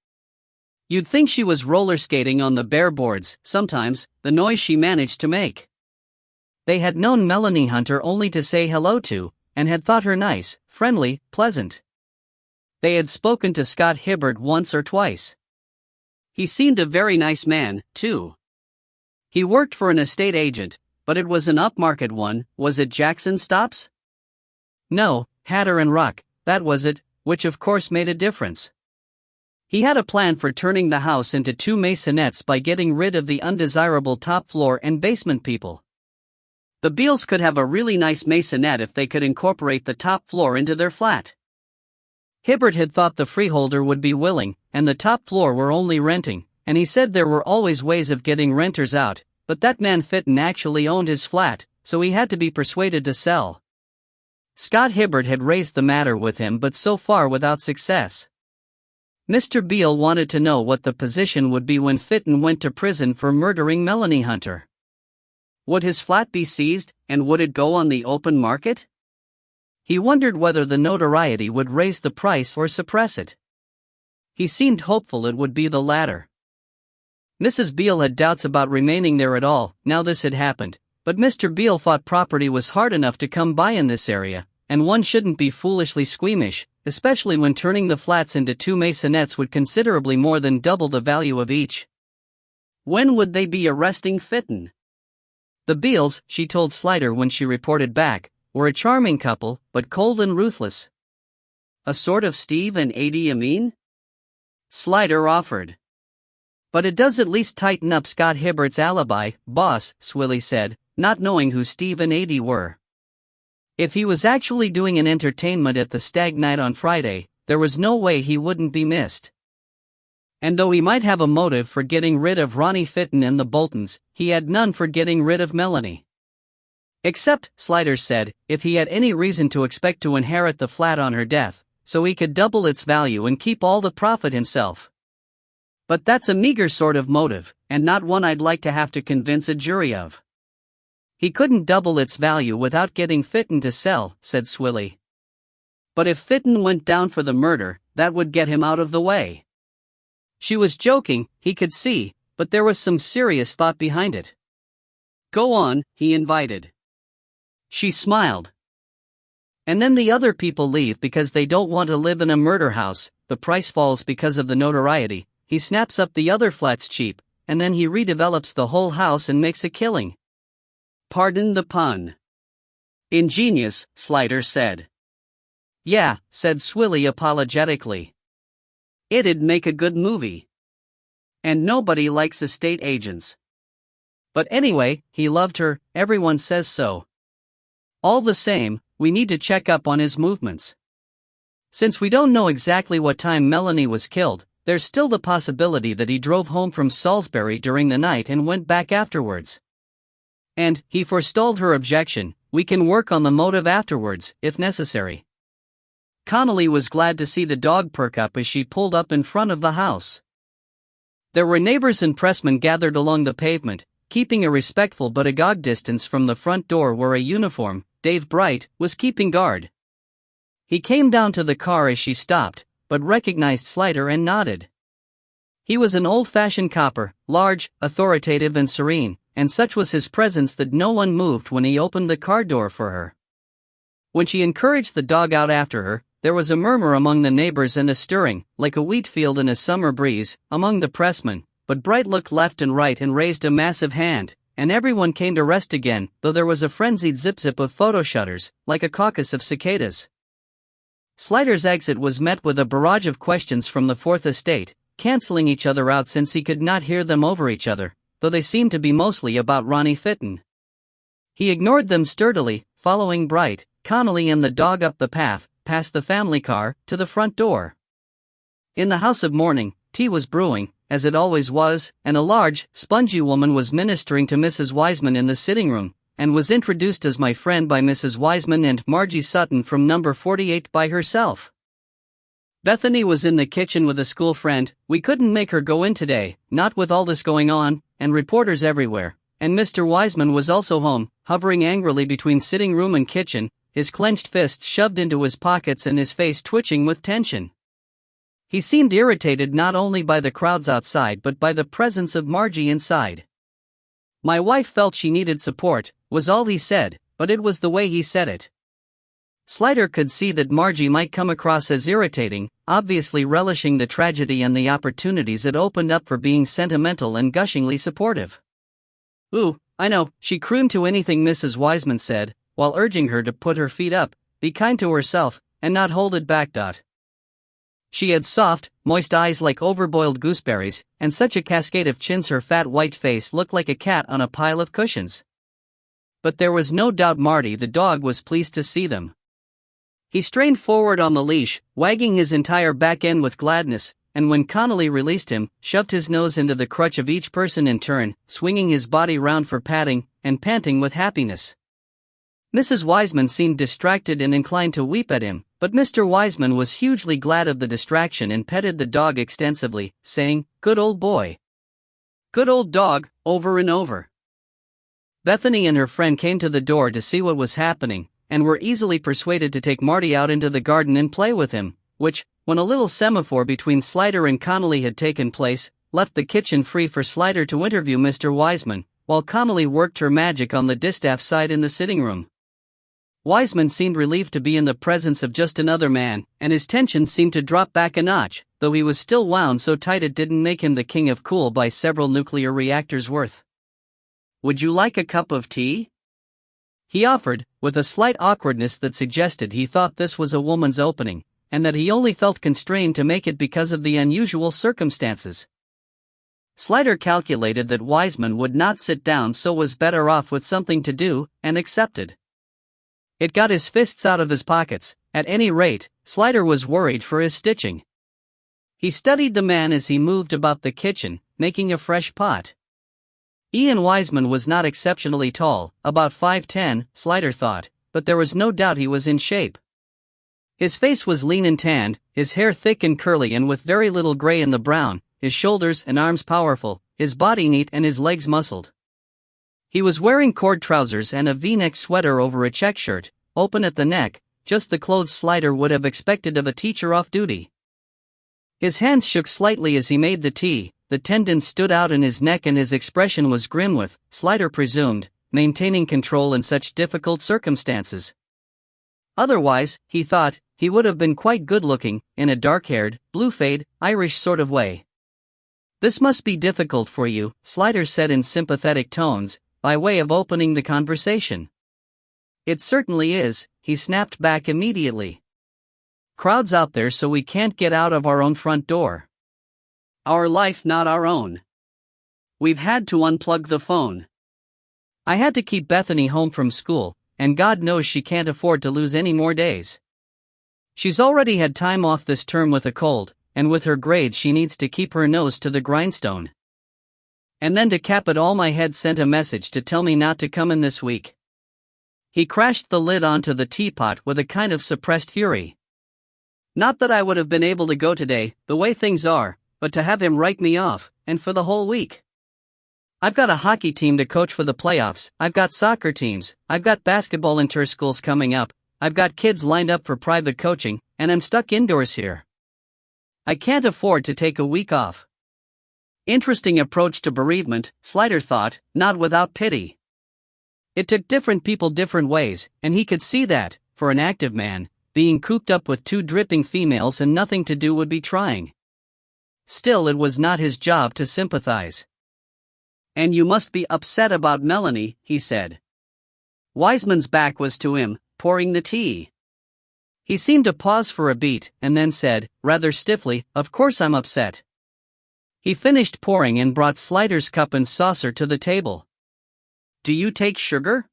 Speaker 1: You'd think she was roller skating on the bare boards, sometimes, the noise she managed to make. They had known Melanie Hunter only to say hello to, and had thought her nice, friendly, pleasant. They had spoken to Scott Hibbert once or twice. He seemed a very nice man, too. He worked for an estate agent, but it was an upmarket one. Was it Jackson Stops? No, Hatter and Ruck, that was it, which of course made a difference. He had a plan for turning the house into 2 maisonettes by getting rid of the undesirable top floor and basement people. The Beals could have a really nice maisonette if they could incorporate the top floor into their flat. Hibbert had thought the freeholder would be willing, and the top floor were only renting, and he said there were always ways of getting renters out, but that man Fitton actually owned his flat, so he had to be persuaded to sell. Scott Hibbert had raised the matter with him, but so far without success. Mr. Beale wanted to know what the position would be when Fitton went to prison for murdering Melanie Hunter. Would his flat be seized, and would it go on the open market? He wondered whether the notoriety would raise the price or suppress it. He seemed hopeful it would be the latter. Mrs. Beale had doubts about remaining there at all, now this had happened, but Mr. Beale thought property was hard enough to come by in this area, and one shouldn't be foolishly squeamish, especially when turning the flats into 2 maisonettes would considerably more than double the value of each. When would they be arresting Fitton? The Beals, she told Slider when she reported back, were a charming couple, but cold and ruthless. A sort of Steve and Idi Amin? Slider offered. But it does at least tighten up Scott Hibbert's alibi, boss, Swilly said, not knowing who Steve and Idi were. If he was actually doing an entertainment at the Stag Night on Friday, there was no way he wouldn't be missed. And though he might have a motive for getting rid of Ronnie Fitton and the Boltons, he had none for getting rid of Melanie. Except, Sliders said, if he had any reason to expect to inherit the flat on her death, so he could double its value and keep all the profit himself. But that's a meager sort of motive, and not one I'd like to have to convince a jury of. He couldn't double its value without getting Fitton to sell, said Swilly. But if Fitton went down for the murder, that would get him out of the way. She was joking, he could see, but there was some serious thought behind it. Go on, he invited. She smiled. And then the other people leave because they don't want to live in a murder house, the price falls because of the notoriety, he snaps up the other flats cheap, and then he redevelops the whole house and makes a killing. Pardon the pun. Ingenious, Slider said. Yeah, said Swilly apologetically. It'd make a good movie. And nobody likes estate agents. But anyway, he loved her, everyone says so. All the same, we need to check up on his movements. Since we don't know exactly what time Melanie was killed, there's still the possibility that he drove home from Salisbury during the night and went back afterwards. And, he forestalled her objection, we can work on the motive afterwards, if necessary. Connolly was glad to see the dog perk up as she pulled up in front of the house. There were neighbors and pressmen gathered along the pavement, keeping a respectful but agog distance from the front door where a uniformed Dave Bright was keeping guard. He came down to the car as she stopped, but recognized Slider and nodded. He was an old-fashioned copper, large, authoritative and serene, and such was his presence that no one moved when he opened the car door for her. When she encouraged the dog out after her, there was a murmur among the neighbors and a stirring, like a wheat field in a summer breeze, among the pressmen, but Bright looked left and right and raised a massive hand, and everyone came to rest again, though there was a frenzied zip-zip of photo shutters, like a caucus of cicadas. Slider's exit was met with a barrage of questions from the Fourth Estate, canceling each other out since he could not hear them over each other, though they seemed to be mostly about Ronnie Fitton. He ignored them sturdily, following Bright, Connolly and the dog up the path, past the family car, to the front door. In the house of mourning, tea was brewing, as it always was, and a large, spongy woman was ministering to Mrs. Wiseman in the sitting room, and was introduced as my friend by Mrs. Wiseman and Margie Sutton from number 48 by herself. Bethany was in the kitchen with a school friend. We couldn't make her go in today, not with all this going on, and reporters everywhere, and Mr. Wiseman was also home, hovering angrily between sitting room and kitchen, his clenched fists shoved into his pockets and his face twitching with tension. He seemed irritated not only by the crowds outside but by the presence of Margie inside. My wife felt she needed support, was all he said, but it was the way he said it. Slider could see that Margie might come across as irritating, obviously relishing the tragedy and the opportunities it opened up for being sentimental and gushingly supportive. "Ooh, I know," she crooned to anything Mrs. Wiseman said, while urging her to put her feet up, be kind to herself, and not hold it back. She had soft, moist eyes like overboiled gooseberries, and such a cascade of chins her fat white face looked like a cat on a pile of cushions. But there was no doubt Marty the dog was pleased to see them. He strained forward on the leash, wagging his entire back end with gladness, and when Connolly released him, shoved his nose into the crutch of each person in turn, swinging his body round for patting, and panting with happiness. Mrs. Wiseman seemed distracted and inclined to weep at him, but Mr. Wiseman was hugely glad of the distraction and petted the dog extensively, saying, "Good old boy. Good old dog," over and over. Bethany and her friend came to the door to see what was happening, and were easily persuaded to take Marty out into the garden and play with him, which, when a little semaphore between Slider and Connolly had taken place, left the kitchen free for Slider to interview Mr. Wiseman, while Connolly worked her magic on the distaff side in the sitting room. Wiseman seemed relieved to be in the presence of just another man, and his tension seemed to drop back a notch, though he was still wound so tight it didn't make him the king of cool by several nuclear reactors worth. "Would you like a cup of tea?" he offered, with a slight awkwardness that suggested he thought this was a woman's opening, and that he only felt constrained to make it because of the unusual circumstances. Slider calculated that Wiseman would not sit down, so was better off with something to do, and accepted. It got his fists out of his pockets. At any rate, Slider was worried for his stitching. He studied the man as he moved about the kitchen, making a fresh pot. Ian Wiseman was not exceptionally tall, about 5'10", Slider thought, but there was no doubt he was in shape. His face was lean and tanned, his hair thick and curly and with very little gray in the brown, his shoulders and arms powerful, his body neat and his legs muscled. He was wearing cord trousers and a V-neck sweater over a check shirt, open at the neck, just the clothes Slider would have expected of a teacher off duty. His hands shook slightly as he made the tea, the tendons stood out in his neck and his expression was grim with, Slider presumed, maintaining control in such difficult circumstances. Otherwise, he thought, he would have been quite good-looking, in a dark-haired, blue-fade, Irish sort of way. "This must be difficult for you," Slider said in sympathetic tones, by way of opening the conversation. "It certainly is," he snapped back immediately. "Crowds out there so we can't get out of our own front door. Our life not our own. We've had to unplug the phone. I had to keep Bethany home from school, and God knows she can't afford to lose any more days. She's already had time off this term with a cold, and with her grades she needs to keep her nose to the grindstone. And then to cap it all, my head sent a message to tell me not to come in this week." He crashed the lid onto the teapot with a kind of suppressed fury. Not that I would have been able to go today, the way things are, but to have him write me off, and for the whole week. I've got a hockey team to coach for the playoffs, I've got soccer teams, I've got basketball inter-schools coming up, I've got kids lined up for private coaching, and I'm stuck indoors here. I can't afford to take a week off. Interesting approach to bereavement, Slider thought, not without pity. It took different people different ways, and he could see that, for an active man, being cooped up with 2 dripping females and nothing to do would be trying. Still, it was not his job to sympathize. And you must be upset about Melanie, he said. Wiseman's back was to him, pouring the tea. He seemed to pause for a beat, and then said, rather stiffly, "Of course I'm upset." He finished pouring and brought Slider's cup and saucer to the table. "Do you take sugar?"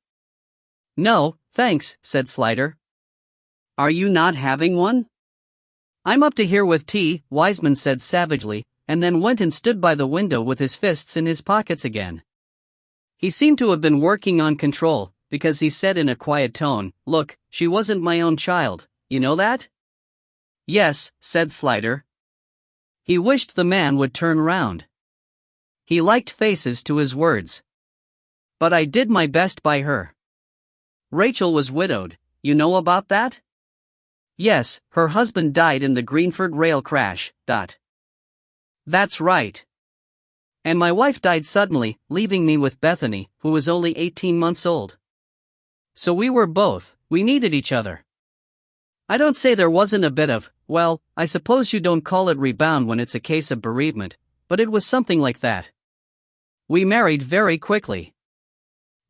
Speaker 1: "No, thanks," said Slider. "Are you not having one?" "I'm up to here with tea," Wiseman said savagely, and then went and stood by the window with his fists in his pockets again. He seemed to have been working on control, because he said in a quiet tone, "Look, she wasn't my own child, you know that?" "Yes," said Slider. He wished the man would turn round. He liked faces to his words. "But I did my best by her. Rachel was widowed, you know about that?" "Yes, her husband died in the Greenford rail crash, That's right. And my wife died suddenly, leaving me with Bethany, who was only 18 months old. So we needed each other. I don't say there wasn't a bit of, well, I suppose you don't call it rebound when it's a case of bereavement, but it was something like that. We married very quickly.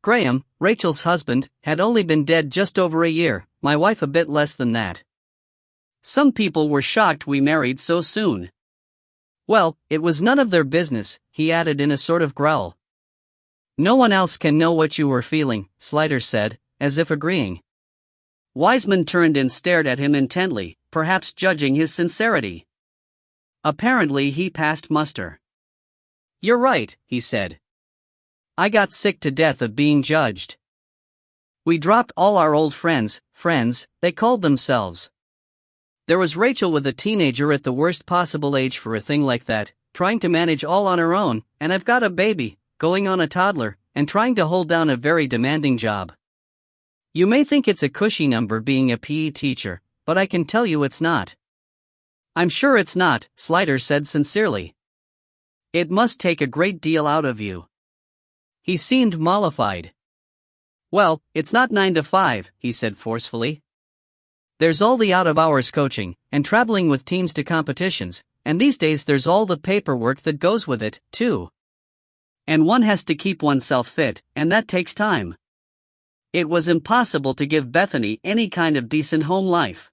Speaker 1: Graham, Rachel's husband, had only been dead just over a year, my wife a bit less than that. Some people were shocked we married so soon. Well, it was none of their business, he added in a sort of growl. No one else can know what you were feeling, Slider said, as if agreeing. Wiseman turned and stared at him intently, perhaps judging his sincerity. Apparently he passed muster. "You're right," he said. "I got sick to death of being judged. We dropped all our old friends, they called themselves. There was Rachel with a teenager at the worst possible age for a thing like that, trying to manage all on her own, and I've got a baby, going on a toddler, and trying to hold down a very demanding job. You may think it's a cushy number being a PE teacher, but I can tell you it's not." "I'm sure it's not," Slider said sincerely. "It must take a great deal out of you." He seemed mollified. "Well, it's not 9 to 5, he said forcefully. "There's all the out-of-hours coaching, and traveling with teams to competitions, and these days there's all the paperwork that goes with it, too. And one has to keep oneself fit, and that takes time. It was impossible to give Bethany any kind of decent home life.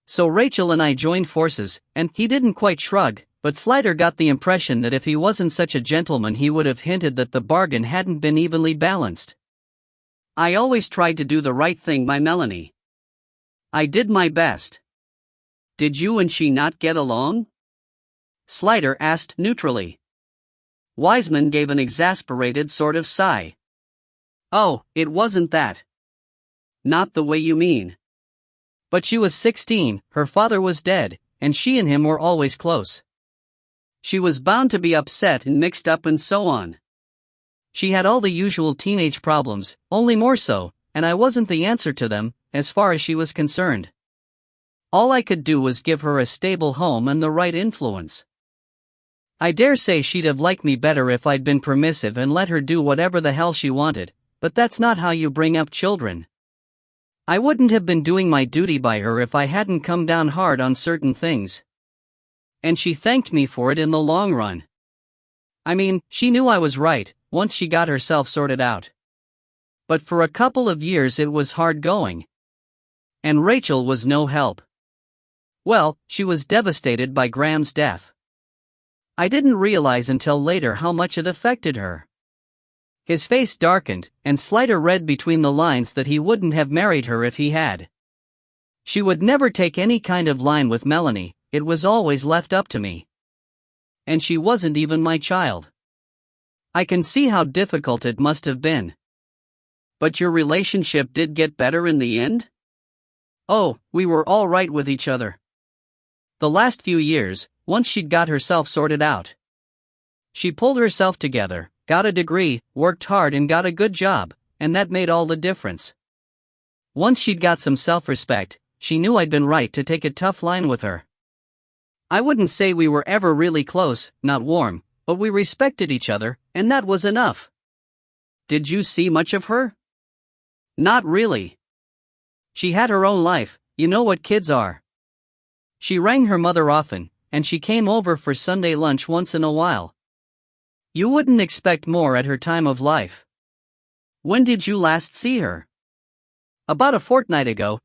Speaker 1: So Rachel and I joined forces, and he didn't quite shrug, but Slider got the impression that if he wasn't such a gentleman he would have hinted that the bargain hadn't been evenly balanced. I always tried to do the right thing by Melanie. I did my best. Did you and she not get along?" Slider asked neutrally. Wiseman gave an exasperated sort of sigh. "Oh, it wasn't that." "Not the way you mean." "But she was 16, her father was dead, and she and him were always close. She was bound to be upset and mixed up and so on. She had all the usual teenage problems, only more so, and I wasn't the answer to them, as far as she was concerned. All I could do was give her a stable home and the right influence. I dare say she'd have liked me better if I'd been permissive and let her do whatever the hell she wanted, but that's not how you bring up children. I wouldn't have been doing my duty by her if I hadn't come down hard on certain things. And she thanked me for it in the long run. I mean, she knew I was right, once she got herself sorted out. But for a couple of years it was hard going. And Rachel was no help. Well, she was devastated by Graham's death. I didn't realize until later how much it affected her. His face darkened, and Slider read between the lines that he wouldn't have married her if he had. She would never take any kind of line with Melanie, it was always left up to me. And she wasn't even my child. I can see how difficult it must have been. But your relationship did get better in the end? Oh, we were all right with each other. The last few years, once she'd got herself sorted out. She pulled herself together, got a degree, worked hard and got a good job, and that made all the difference. Once she'd got some self-respect, she knew I'd been right to take a tough line with her. I wouldn't say we were ever really close, not warm, but we respected each other, and that was enough. Did you see much of her? Not really. She had her own life, you know what kids are. She rang her mother often, and she came over for Sunday lunch once in a while. You wouldn't expect more at her time of life. When did you last see her? About a fortnight ago.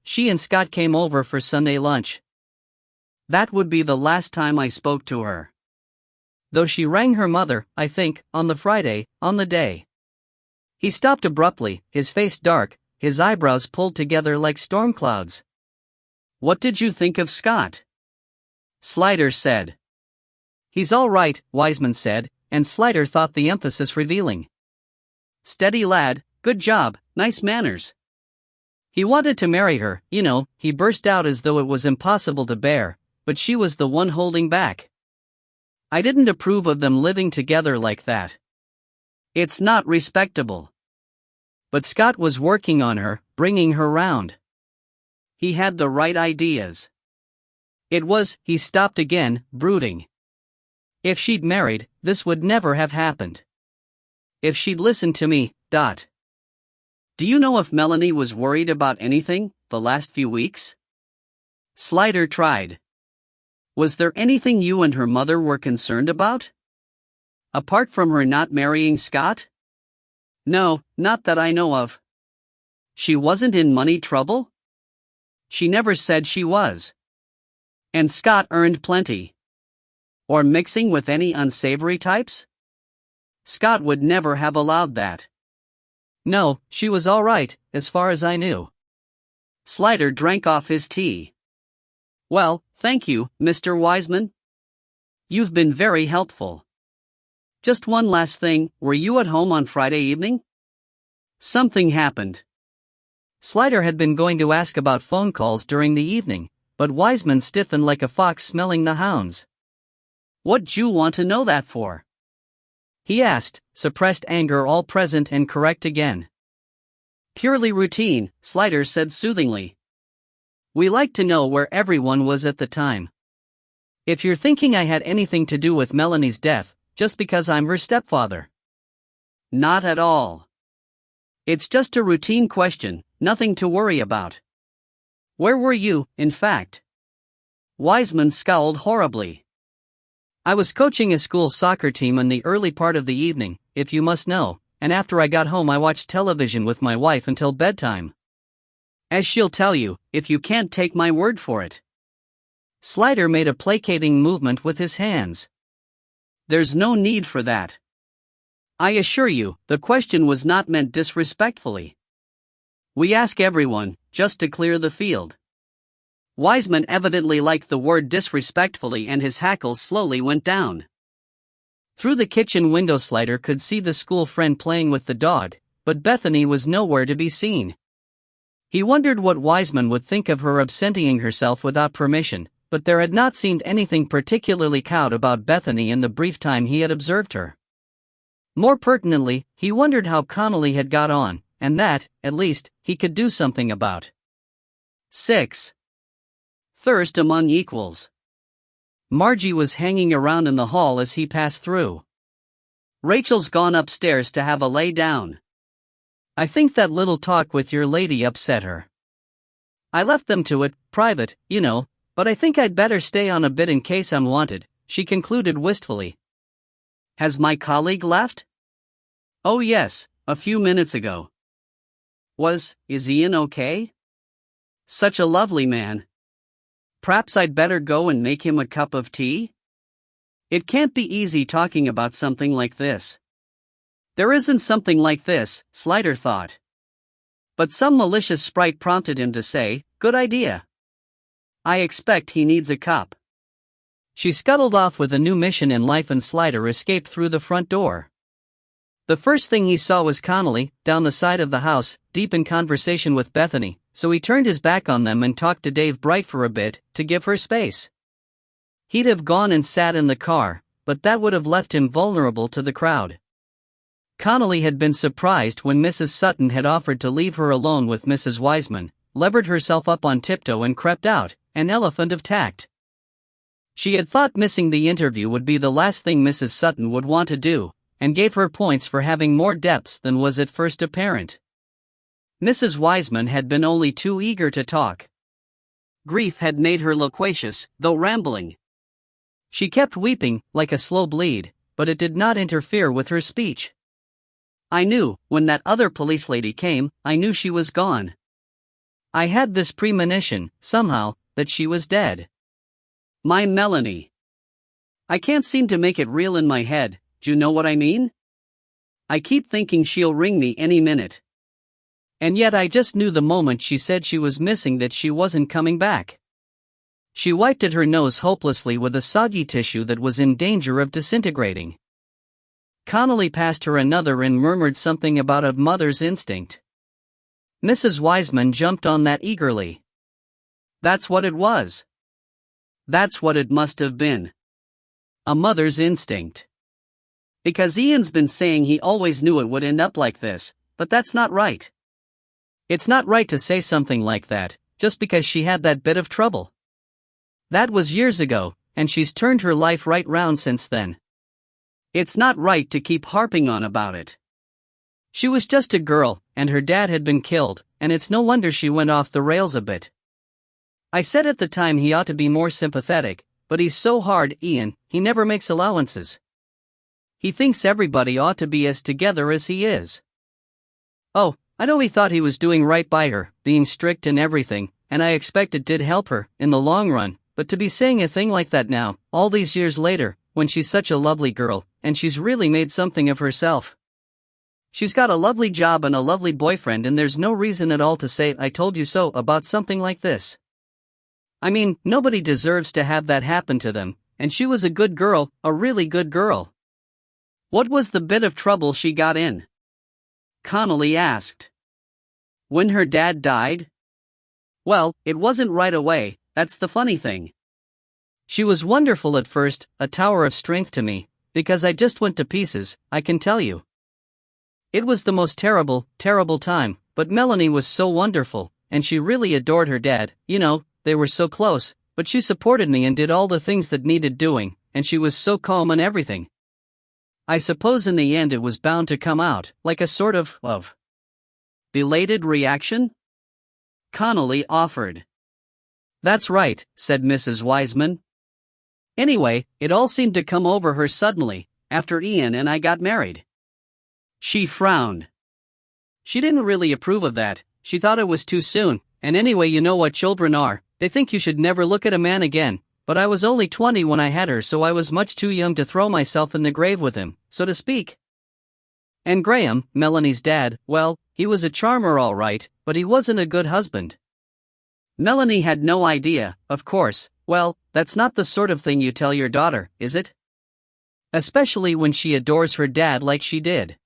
Speaker 1: She and Scott came over for Sunday lunch. That would be the last time I spoke to her. Though she rang her mother, I think, on the Friday, on the day. He stopped abruptly, his face dark, his eyebrows pulled together like storm clouds. What did you think of Scott? Slider said. He's all right, Wiseman said, and Slider thought the emphasis revealing. Steady lad, good job, nice manners. He wanted to marry her, you know, he burst out as though it was impossible to bear, but she was the one holding back. I didn't approve of them living together like that. It's not respectable. But Scott was working on her, bringing her round. He had the right ideas. He stopped again, brooding. If she'd married, this would never have happened. If she'd listened to me, Do you know if Melanie was worried about anything, the last few weeks? Slider tried. Was there anything you and her mother were concerned about? Apart from her not marrying Scott? No, not that I know of. She wasn't in money trouble? She never said she was. And Scott earned plenty. Or mixing with any unsavory types? Scott would never have allowed that. No, she was all right, as far as I knew. Slider drank off his tea. Well, thank you, Mr. Wiseman. You've been very helpful. Just one last thing, were you at home on Friday evening? Something happened. Slider had been going to ask about phone calls during the evening, but Wiseman stiffened like a fox smelling the hounds. What'd you want to know that for? He asked, suppressed anger all present and correct again. Purely routine, Slider said soothingly. We like to know where everyone was at the time. If you're thinking I had anything to do with Melanie's death, just because I'm her stepfather. Not at all. It's just a routine question, nothing to worry about. Where were you, in fact? Wiseman scowled horribly. I was coaching a school soccer team in the early part of the evening, if you must know, and after I got home I watched television with my wife until bedtime. As she'll tell you, if you can't take my word for it. Slider made a placating movement with his hands. There's no need for that. I assure you, the question was not meant disrespectfully. We ask everyone, just to clear the field. Wiseman evidently liked the word disrespectfully and his hackles slowly went down. Through the kitchen window Slider could see the school friend playing with the dog, but Bethany was nowhere to be seen. He wondered what Wiseman would think of her absenting herself without permission, but there had not seemed anything particularly cowed about Bethany in the brief time he had observed her. More pertinently, he wondered how Connolly had got on, and that, at least, he could do something about. 6. Thirst among equals. Margie was hanging around in the hall as he passed through. Rachel's gone upstairs to have a lay down. I think that little talk with your lady upset her. I left them to it, private, you know, but I think I'd better stay on a bit in case I'm wanted, she concluded wistfully. Has my colleague left? Oh yes, a few minutes ago. Is Ian okay? Such a lovely man. Perhaps I'd better go and make him a cup of tea? It can't be easy talking about something like this. There isn't something like this, Slider thought. But some malicious sprite prompted him to say, good idea. I expect he needs a cup. She scuttled off with a new mission in life and Slider escaped through the front door. The first thing he saw was Connolly, down the side of the house, deep in conversation with Bethany, so he turned his back on them and talked to Dave Bright for a bit, to give her space. He'd have gone and sat in the car, but that would have left him vulnerable to the crowd. Connolly had been surprised when Mrs. Sutton had offered to leave her alone with Mrs. Wiseman, levered herself up on tiptoe and crept out, an elephant of tact. She had thought missing the interview would be the last thing Mrs. Sutton would want to do, and gave her points for having more depths than was at first apparent. Mrs. Wiseman had been only too eager to talk. Grief had made her loquacious, though rambling. She kept weeping, like a slow bleed, but it did not interfere with her speech. I knew, when that other police lady came, I knew she was gone. I had this premonition, somehow, that she was dead. My Melanie. I can't seem to make it real in my head, do you know what I mean? I keep thinking she'll ring me any minute. And yet I just knew the moment she said she was missing that she wasn't coming back. She wiped at her nose hopelessly with a soggy tissue that was in danger of disintegrating. Connolly passed her another and murmured something about a mother's instinct. Mrs. Wiseman jumped on that eagerly. That's what it was. That's what it must have been. A mother's instinct. Because Ian's been saying he always knew it would end up like this, but that's not right. It's not right to say something like that, just because she had that bit of trouble. That was years ago, and she's turned her life right round since then. It's not right to keep harping on about it. She was just a girl, and her dad had been killed, and it's no wonder she went off the rails a bit. I said at the time he ought to be more sympathetic, but he's so hard, Ian, he never makes allowances. He thinks everybody ought to be as together as he is. Oh, I know he thought he was doing right by her, being strict and everything, and I expect it did help her, in the long run, but to be saying a thing like that now, all these years later, when she's such a lovely girl, and she's really made something of herself. She's got a lovely job and a lovely boyfriend, and there's no reason at all to say I told you so about something like this. I mean, nobody deserves to have that happen to them, and she was a good girl, a really good girl. What was the bit of trouble she got in? Connolly asked. When her dad died? Well, it wasn't right away, that's the funny thing. She was wonderful at first, a tower of strength to me, because I just went to pieces, I can tell you. It was the most terrible, terrible time, but Melanie was so wonderful, and she really adored her dad, you know, they were so close, but she supported me and did all the things that needed doing, and she was so calm and everything. I suppose in the end it was bound to come out, like a sort of belated reaction? Connolly offered. That's right, said Mrs. Wiseman. Anyway, it all seemed to come over her suddenly, after Ian and I got married. She frowned. She didn't really approve of that, she thought it was too soon, and anyway you know what children are, they think you should never look at a man again, but I was only 20 when I had her, so I was much too young to throw myself in the grave with him, so to speak. And Graham, Melanie's dad, well, he was a charmer all right, but he wasn't a good husband. Melanie had no idea, of course. Well, that's not the sort of thing you tell your daughter, is it? Especially when she adores her dad like she did.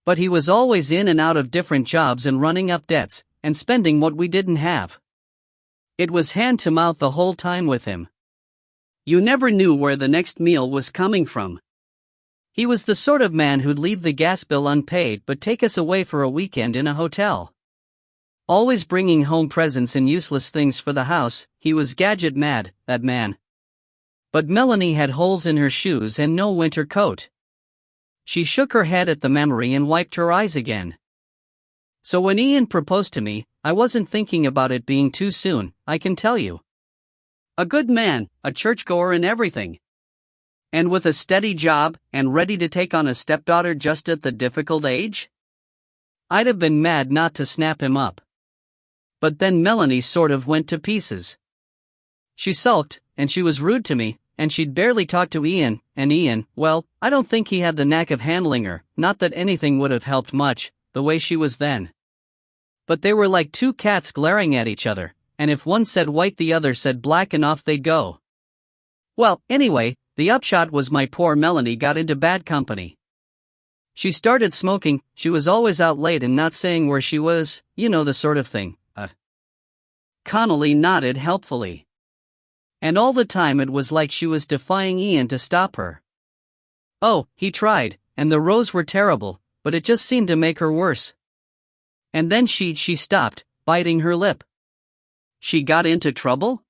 Speaker 1: But he was always in and out of different jobs and running up debts, and spending what we didn't have. It was hand to mouth the whole time with him. You never knew where the next meal was coming from. He was the sort of man who'd leave the gas bill unpaid but take us away for a weekend in a hotel. Always bringing home presents and useless things for the house, he was gadget mad, that man. But Melanie had holes in her shoes and no winter coat. She shook her head at the memory and wiped her eyes again. So when Ian proposed to me, I wasn't thinking about it being too soon, I can tell you. A good man, a churchgoer and everything. And with a steady job, and ready to take on a stepdaughter just at the difficult age? I'd have been mad not to snap him up. But then Melanie sort of went to pieces. She sulked, and she was rude to me, and she'd barely talk to Ian, and Ian, well, I don't think he had the knack of handling her, not that anything would have helped much, the way she was then. But they were like two cats glaring at each other, and if one said white the other said black and off they'd go. Well, anyway, the upshot was my poor Melanie got into bad company. She started smoking, she was always out late and not saying where she was, you know the sort of thing. Connolly nodded helpfully. And all the time it was like she was defying Ian to stop her. Oh, he tried, and the rows were terrible, but it just seemed to make her worse. And then she stopped, biting her lip. She got into trouble?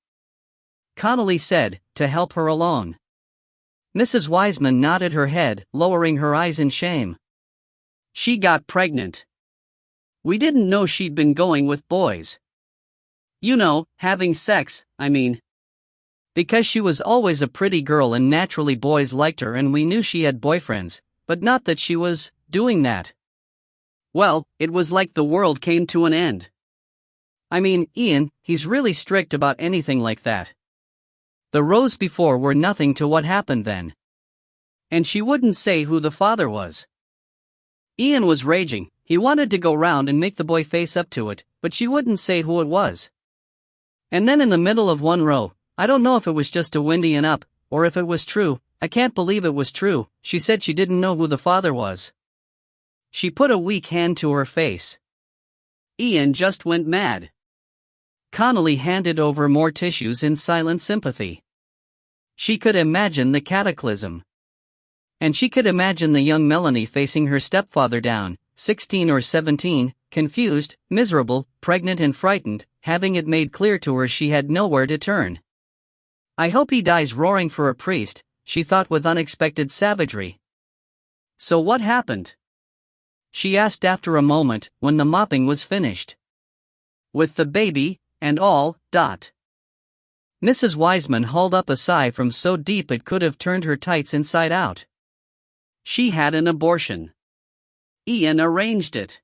Speaker 1: Connolly said, to help her along. Mrs. Wiseman nodded her head, lowering her eyes in shame. She got pregnant. We didn't know she'd been going with boys. You know, having sex, I mean. Because she was always a pretty girl and naturally boys liked her and we knew she had boyfriends, but not that she was doing that. Well, it was like the world came to an end. I mean, Ian, he's really strict about anything like that. The rows before were nothing to what happened then. And she wouldn't say who the father was. Ian was raging, he wanted to go round and make the boy face up to it, but she wouldn't say who it was. And then in the middle of one row, I don't know if it was just a windy and up, or if it was true, I can't believe it was true, she said she didn't know who the father was. She put a weak hand to her face. Ian just went mad. Connolly handed over more tissues in silent sympathy. She could imagine the cataclysm. And she could imagine the young Melanie facing her stepfather down, 16 or 17, confused, miserable, pregnant and frightened, having it made clear to her she had nowhere to turn. I hope he dies roaring for a priest, she thought with unexpected savagery. So what happened? She asked after a moment, when the mopping was finished. With the baby, and all. Mrs. Wiseman hauled up a sigh from so deep it could have turned her tights inside out. She had an abortion. Ian arranged it.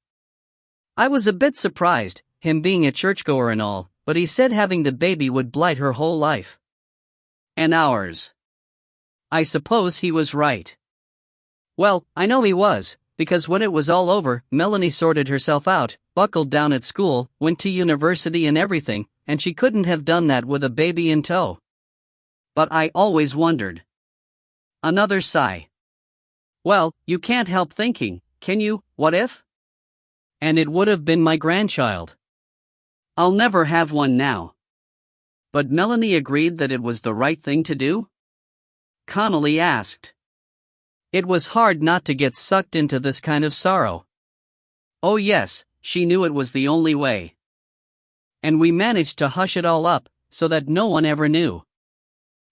Speaker 1: I was a bit surprised, him being a churchgoer and all, but he said having the baby would blight her whole life. And ours. I suppose he was right. Well, I know he was, because when it was all over, Melanie sorted herself out, buckled down at school, went to university and everything, and she couldn't have done that with a baby in tow. But I always wondered. Another sigh. Well, you can't help thinking, can you, what if? And it would have been my grandchild. I'll never have one now. But Melanie agreed that it was the right thing to do? Connolly asked. It was hard not to get sucked into this kind of sorrow. Oh yes, she knew it was the only way. And we managed to hush it all up, so that no one ever knew.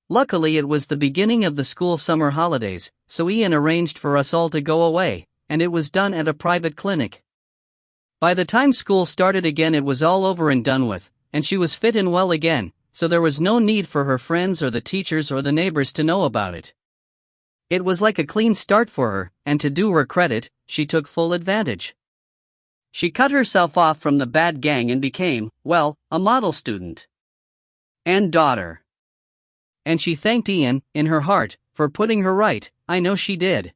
Speaker 1: Luckily it was the beginning of the school summer holidays, so Ian arranged for us all to go away, and it was done at a private clinic. By the time school started again it was all over and done with, and she was fit and well again, so there was no need for her friends or the teachers or the neighbors to know about it. It was like a clean start for her, and to do her credit, she took full advantage. She cut herself off from the bad gang and became, well, a model student. And daughter. And she thanked Ian, in her heart, for putting her right, I know she did.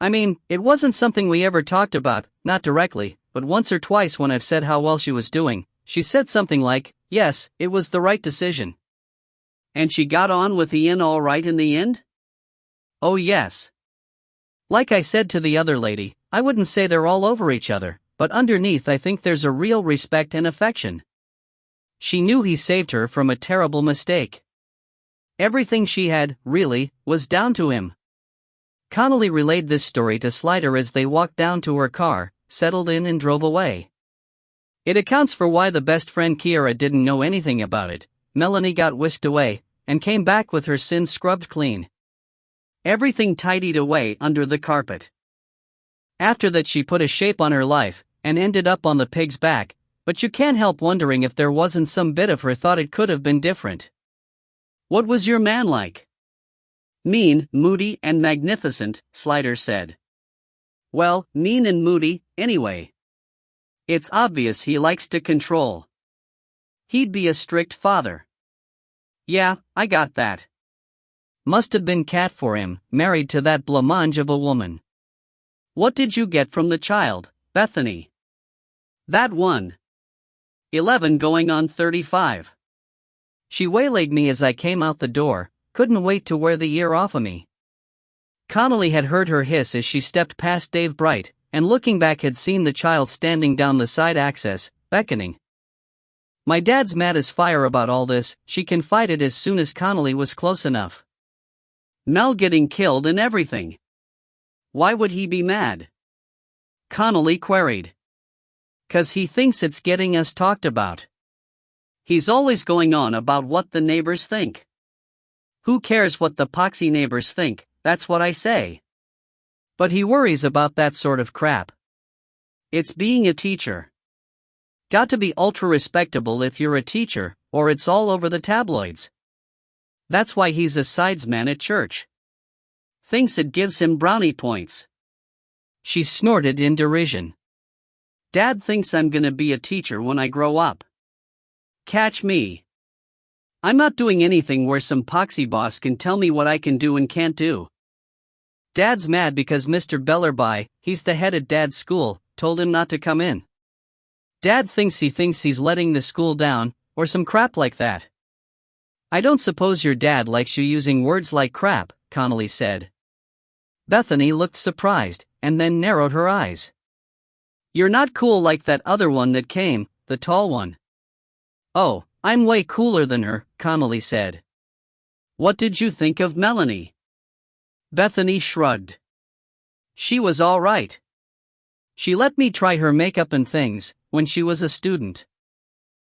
Speaker 1: I mean, it wasn't something we ever talked about, not directly, but once or twice when I've said how well she was doing, she said something like, yes, it was the right decision. And she got on with Ian all right in the end? Oh yes. Like I said to the other lady, I wouldn't say they're all over each other, but underneath I think there's a real respect and affection. She knew he saved her from a terrible mistake. Everything she had, really, was down to him. Connolly relayed this story to Slider as they walked down to her car, settled in and drove away. It accounts for why the best friend Kiera didn't know anything about it. Melanie got whisked away, and came back with her sins scrubbed clean. Everything tidied away under the carpet. After that she put a shape on her life, and ended up on the pig's back, but you can't help wondering if there wasn't some bit of her thought it could have been different. What was your man like? Mean, moody, and magnificent, Slider said. Well, mean and moody, anyway. It's obvious he likes to control. He'd be a strict father. Yeah, I got that. Must have been cat for him, married to that blancmange of a woman. What did you get from the child, Bethany? That one. 11 going on 35. She waylaid me as I came out the door, couldn't wait to wear the ear off of me. Connolly had heard her hiss as she stepped past Dave Bright, and looking back had seen the child standing down the side access, beckoning. "My dad's mad as fire about all this," she confided as soon as Connolly was close enough. "Mel getting killed and everything. Why would he be mad?" Connolly queried. "'Cause he thinks it's getting us talked about. He's always going on about what the neighbors think. Who cares what the poxy neighbors think, that's what I say. But he worries about that sort of crap. It's being a teacher. Got to be ultra respectable if you're a teacher, or it's all over the tabloids. That's why he's a sidesman at church. Thinks it gives him brownie points." She snorted in derision. "Dad thinks I'm gonna be a teacher when I grow up. Catch me. I'm not doing anything where some poxy boss can tell me what I can do and can't do. Dad's mad because Mr. Bellerby, he's the head at Dad's school, told him not to come in. Dad thinks he's letting the school down, or some crap like that." "I don't suppose your dad likes you using words like crap," Connolly said. Bethany looked surprised, and then narrowed her eyes. "You're not cool like that other one that came, the tall one." "Oh, I'm way cooler than her," Connolly said. "What did you think of Melanie?" Bethany shrugged. "She was all right. She let me try her makeup and things, when she was a student.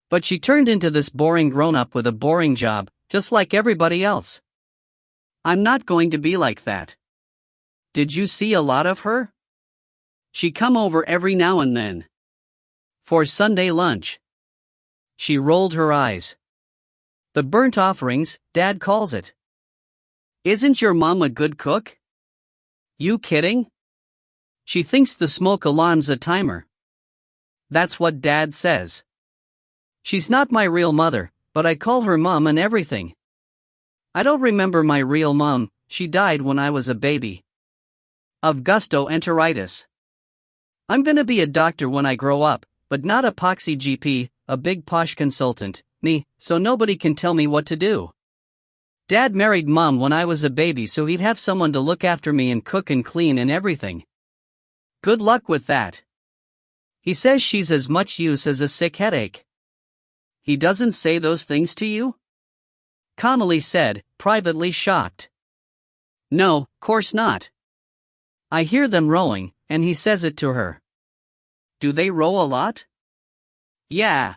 Speaker 1: But she turned into this boring grown-up with a boring job, just like everybody else. I'm not going to be like that. Did you see a lot of her? She come over every now and then. For Sunday lunch." She rolled her eyes. "The burnt offerings, Dad calls it. Isn't your mom a good cook? You kidding? She thinks the smoke alarm's a timer. That's what Dad says. She's not my real mother, but I call her Mom and everything. I don't remember my real mom, she died when I was a baby. Of gastroenteritis. I'm gonna be a doctor when I grow up, but not a poxy GP, a big posh consultant, so nobody can tell me what to do. Dad married Mom when I was a baby so he'd have someone to look after me and cook and clean and everything. Good luck with that. He says she's as much use as a sick headache." "He doesn't say those things to you?" Connolly said, privately shocked. "No, course not. I hear them rowing, and he says it to her." "Do they row a lot?" "Yeah.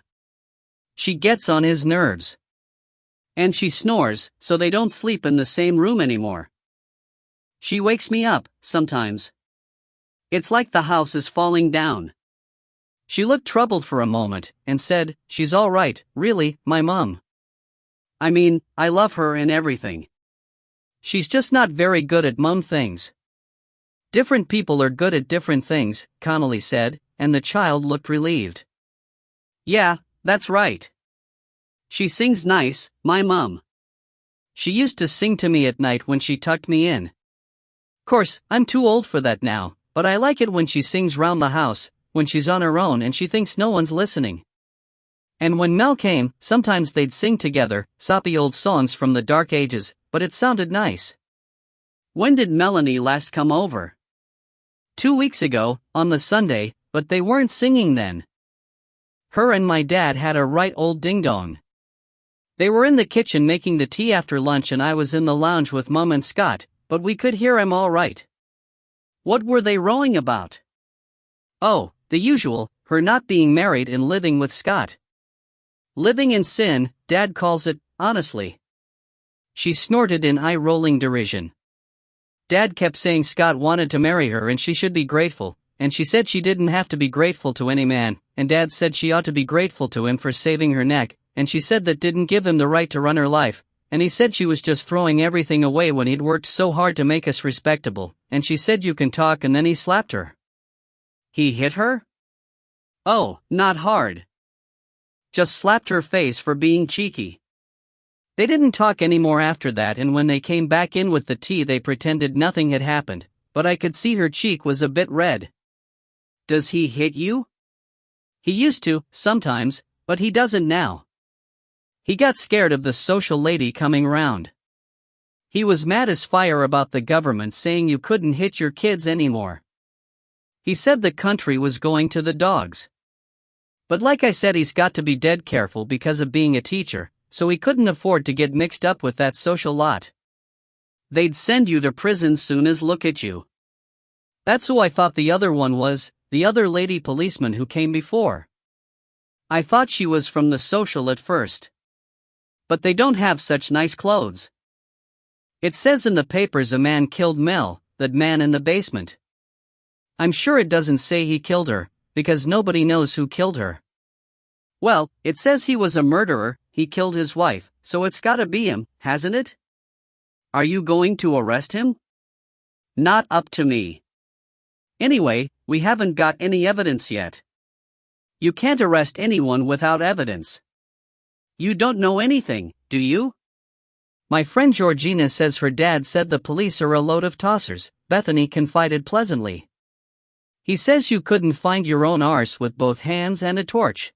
Speaker 1: She gets on his nerves. And she snores, so they don't sleep in the same room anymore. She wakes me up, sometimes. It's like the house is falling down." She looked troubled for a moment, and said, "She's all right, really, my mom. I mean, I love her and everything. She's just not very good at mom things." "Different people are good at different things," Connolly said, and the child looked relieved. "Yeah, that's right. She sings nice, my mom. She used to sing to me at night when she tucked me in. Course, I'm too old for that now, but I like it when she sings round the house, when she's on her own and she thinks no one's listening. And when Mel came, sometimes they'd sing together, soppy old songs from the dark ages, but it sounded nice." "When did Melanie last come over?" 2 weeks ago, on the Sunday, but they weren't singing then. Her and my dad had a right old ding-dong. They were in the kitchen making the tea after lunch and I was in the lounge with Mum and Scott, but we could hear 'em all right." "What were they rowing about?" "Oh, the usual, her not being married and living with Scott. Living in sin, Dad calls it, honestly." She snorted in eye-rolling derision. "Dad kept saying Scott wanted to marry her and she should be grateful, and she said she didn't have to be grateful to any man, and Dad said she ought to be grateful to him for saving her neck, and she said that didn't give him the right to run her life, and he said she was just throwing everything away when he'd worked so hard to make us respectable, and she said you can talk, and then he slapped her." "He hit her?" "Oh, not hard. Just slapped her face for being cheeky. They didn't talk anymore after that, and when they came back in with the tea they pretended nothing had happened, but I could see her cheek was a bit red." "Does he hit you?" "He used to, sometimes, but he doesn't now. He got scared of the social lady coming round." He was mad as fire about the government saying you couldn't hit your kids anymore. He said the country was going to the dogs. But like I said, he's got to be dead careful because of being a teacher, so he couldn't afford to get mixed up with that social lot. They'd send you to prison soon as look at you. That's who I thought the other one was, the other lady policeman who came before. I thought she was from the social at first. But they don't have such nice clothes. It says in the papers a man killed Mel, that man in the basement. I'm sure it doesn't say he killed her, because nobody knows who killed her. Well, it says he was a murderer, he killed his wife, so it's gotta be him, hasn't it? Are you going to arrest him? Not up to me. Anyway, we haven't got any evidence yet. You can't arrest anyone without evidence. You don't know anything, do you? My friend Georgina says her dad said the police are a load of tossers, Bethany confided pleasantly. He says you couldn't find your own arse with both hands and a torch.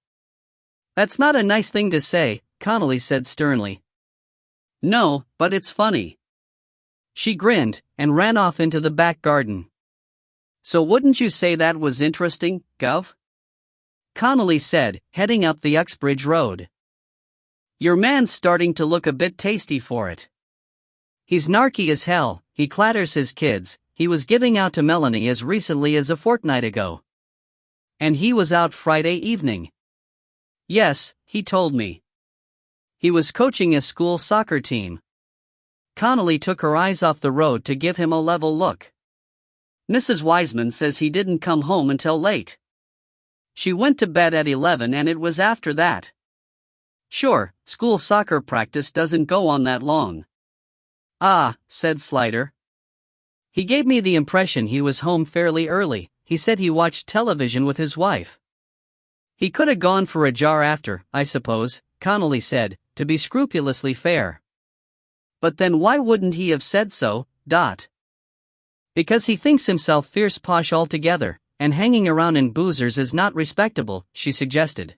Speaker 1: That's not a nice thing to say, Connolly said sternly. No, but it's funny. She grinned, and ran off into the back garden. So wouldn't you say that was interesting, Gov? Connolly said, heading up the Uxbridge Road. Your man's starting to look a bit tasty for it. He's narky as hell, he clatters his kids, he was giving out to Melanie as recently as a fortnight ago. And he was out Friday evening. Yes, he told me. He was coaching a school soccer team. Connolly took her eyes off the road to give him a level look. Mrs. Wiseman says he didn't come home until late. She went to bed at 11 and it was after that. Sure, school soccer practice doesn't go on that long. Ah, said Slider. He gave me the impression he was home fairly early. He said he watched television with his wife. He could have gone for a jar after, I suppose, Connolly said, to be scrupulously fair. But then why wouldn't he have said so, Because he thinks himself fierce posh altogether, and hanging around in boozers is not respectable, she suggested.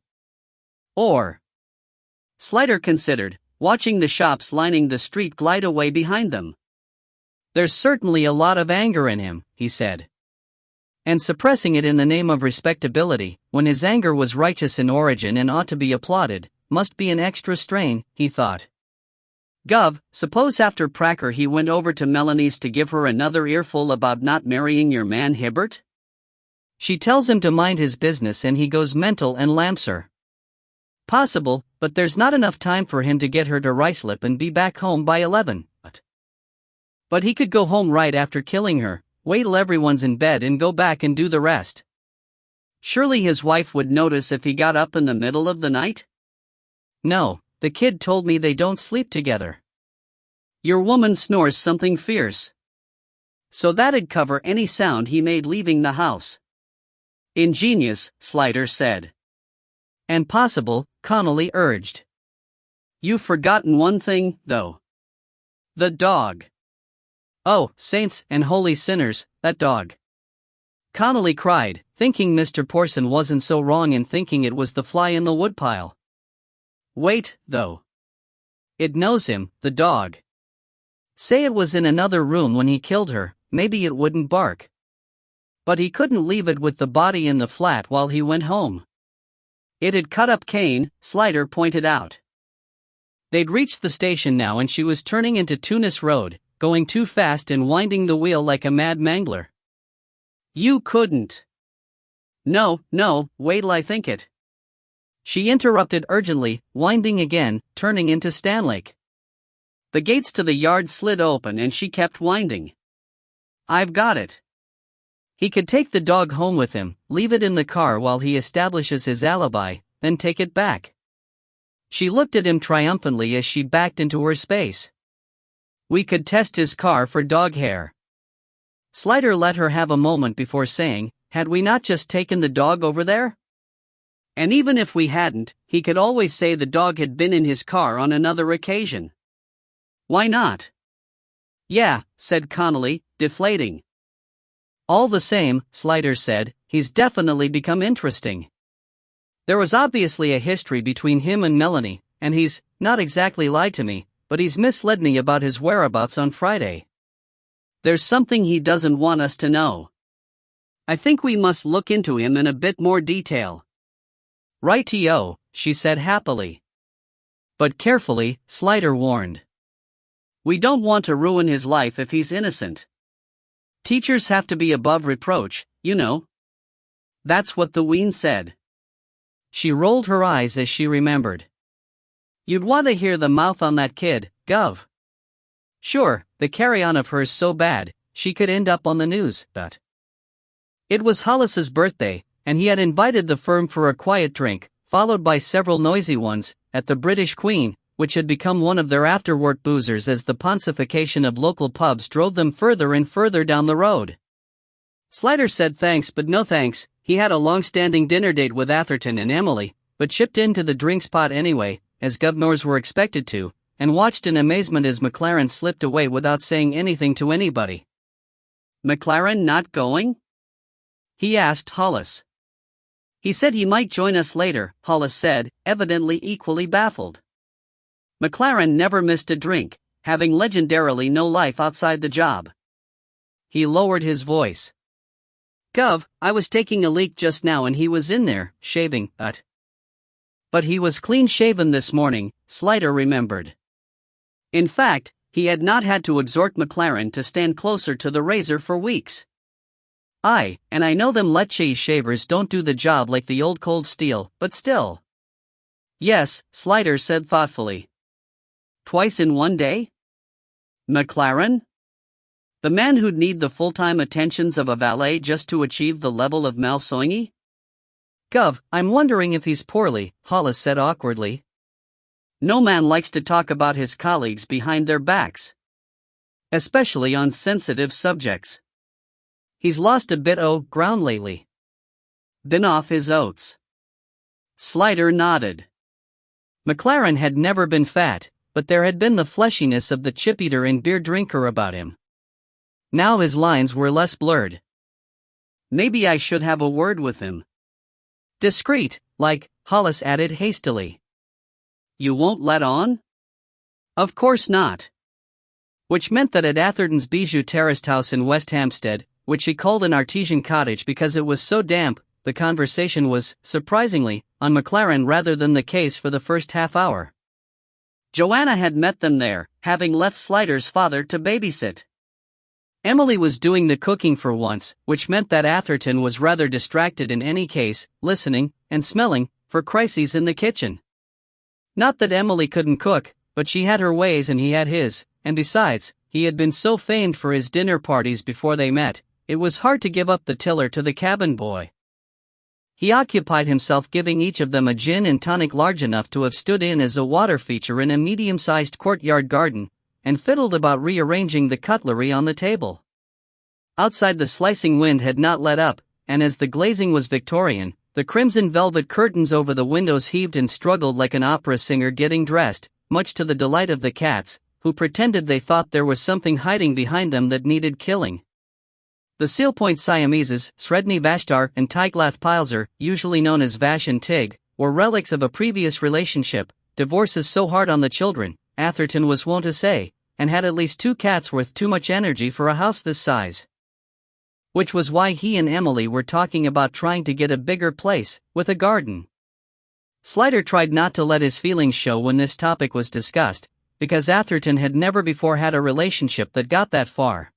Speaker 1: Or. Slider considered, watching the shops lining the street glide away behind them. There's certainly a lot of anger in him, he said. And suppressing it in the name of respectability, when his anger was righteous in origin and ought to be applauded, must be an extra strain, he thought. Gov, suppose after pracker he went over to Melanie's to give her another earful about not marrying your man Hibbert? She tells him to mind his business and he goes mental and lamps her. Possible, but there's not enough time for him to get her to Ruislip and be back home by 11. But he could go home right after killing her, wait till everyone's in bed and go back and do the rest. Surely his wife would notice if he got up in the middle of the night? No, the kid told me they don't sleep together. Your woman snores something fierce. So that'd cover any sound he made leaving the house. Ingenious, Slider said. And possible, Connolly urged. You've forgotten one thing, though. The dog. Oh, saints and holy sinners, that dog. Connolly cried, thinking Mr. Porson wasn't so wrong in thinking it was the fly in the woodpile. Wait, though. It knows him, the dog. Say it was in another room when he killed her, maybe it wouldn't bark. But he couldn't leave it with the body in the flat while he went home. It had cut up Cain, Slider pointed out. They'd reached the station now and she was turning into Tunis Road, going too fast and winding the wheel like a mad mangler. You couldn't. No, wait till I think it. She interrupted urgently, winding again, turning into Stanlake. The gates to the yard slid open and she kept winding. I've got it. He could take the dog home with him, leave it in the car while he establishes his alibi, then take it back. She looked at him triumphantly as she backed into her space. We could test his car for dog hair. Slider let her have a moment before saying, had we not just taken the dog over there? And even if we hadn't, he could always say the dog had been in his car on another occasion. Why not? Yeah, said Connolly, deflating. All the same, Slider said, he's definitely become interesting. There was obviously a history between him and Melanie, and he's not exactly lied to me, but he's misled me about his whereabouts on Friday. There's something he doesn't want us to know. I think we must look into him in a bit more detail." "Right-o," she said happily. "But carefully," Slider warned. "We don't want to ruin his life if he's innocent. Teachers have to be above reproach, you know." That's what the Ween said. She rolled her eyes as she remembered. "You'd want to hear the mouth on that kid, Gov. Sure, the carry-on of her's so bad, she could end up on the news, but..." It was Hollis's birthday, and he had invited the firm for a quiet drink, followed by several noisy ones, at the British Queen, which had become one of their after-work boozers as the pontification of local pubs drove them further and further down the road. Slider said thanks but no thanks. He had a long-standing dinner date with Atherton and Emily, but chipped into the drinks pot anyway, as governors were expected to, and watched in amazement as McLaren slipped away without saying anything to anybody. "McLaren not going?" he asked Hollis. "He said he might join us later," Hollis said, evidently equally baffled. McLaren never missed a drink, having legendarily no life outside the job. He lowered his voice. "Gov, I was taking a leak just now and he was in there, shaving, But he was clean-shaven this morning," Slider remembered. In fact, he had not had to exhort McLaren to stand closer to the razor for weeks. "Aye, and I know them Lecce shavers don't do the job like the old cold steel, but still." "Yes," Slider said thoughtfully. "Twice in one day? McLaren? The man who'd need the full-time attentions of a valet just to achieve the level of Malsoigny?" "Gov, I'm wondering if he's poorly," Hollis said awkwardly. "No man likes to talk about his colleagues behind their backs. Especially on sensitive subjects. He's lost a bit o' ground lately. Been off his oats." Slider nodded. McLaren had never been fat, but there had been the fleshiness of the chip-eater and beer drinker about him. Now his lines were less blurred. "Maybe I should have a word with him. Discreet, like," Hollis added hastily. "You won't let on?" "Of course not." Which meant that at Atherton's Bijou Terraced house in West Hampstead, which she called an artesian cottage because it was so damp, the conversation was, surprisingly, on McLaren rather than the case for the first half hour. Joanna had met them there, having left Slider's father to babysit. Emily was doing the cooking for once, which meant that Atherton was rather distracted in any case, listening, and smelling, for crises in the kitchen. Not that Emily couldn't cook, but she had her ways and he had his, and besides, he had been so famed for his dinner parties before they met, it was hard to give up the tiller to the cabin boy. He occupied himself giving each of them a gin and tonic large enough to have stood in as a water feature in a medium-sized courtyard garden, and fiddled about rearranging the cutlery on the table. Outside the slicing wind had not let up, and as the glazing was Victorian, the crimson velvet curtains over the windows heaved and struggled like an opera singer getting dressed, much to the delight of the cats, who pretended they thought there was something hiding behind them that needed killing. The Sealpoint Siameses, Sredni Vashtar and Tiglath Pileser, usually known as Vash and Tig, were relics of a previous relationship. "Divorce is so hard on the children," Atherton was wont to say, and had at least 2 cats worth too much energy for a house this size. Which was why he and Emily were talking about trying to get a bigger place, with a garden. Slider tried not to let his feelings show when this topic was discussed, because Atherton had never before had a relationship that got that far.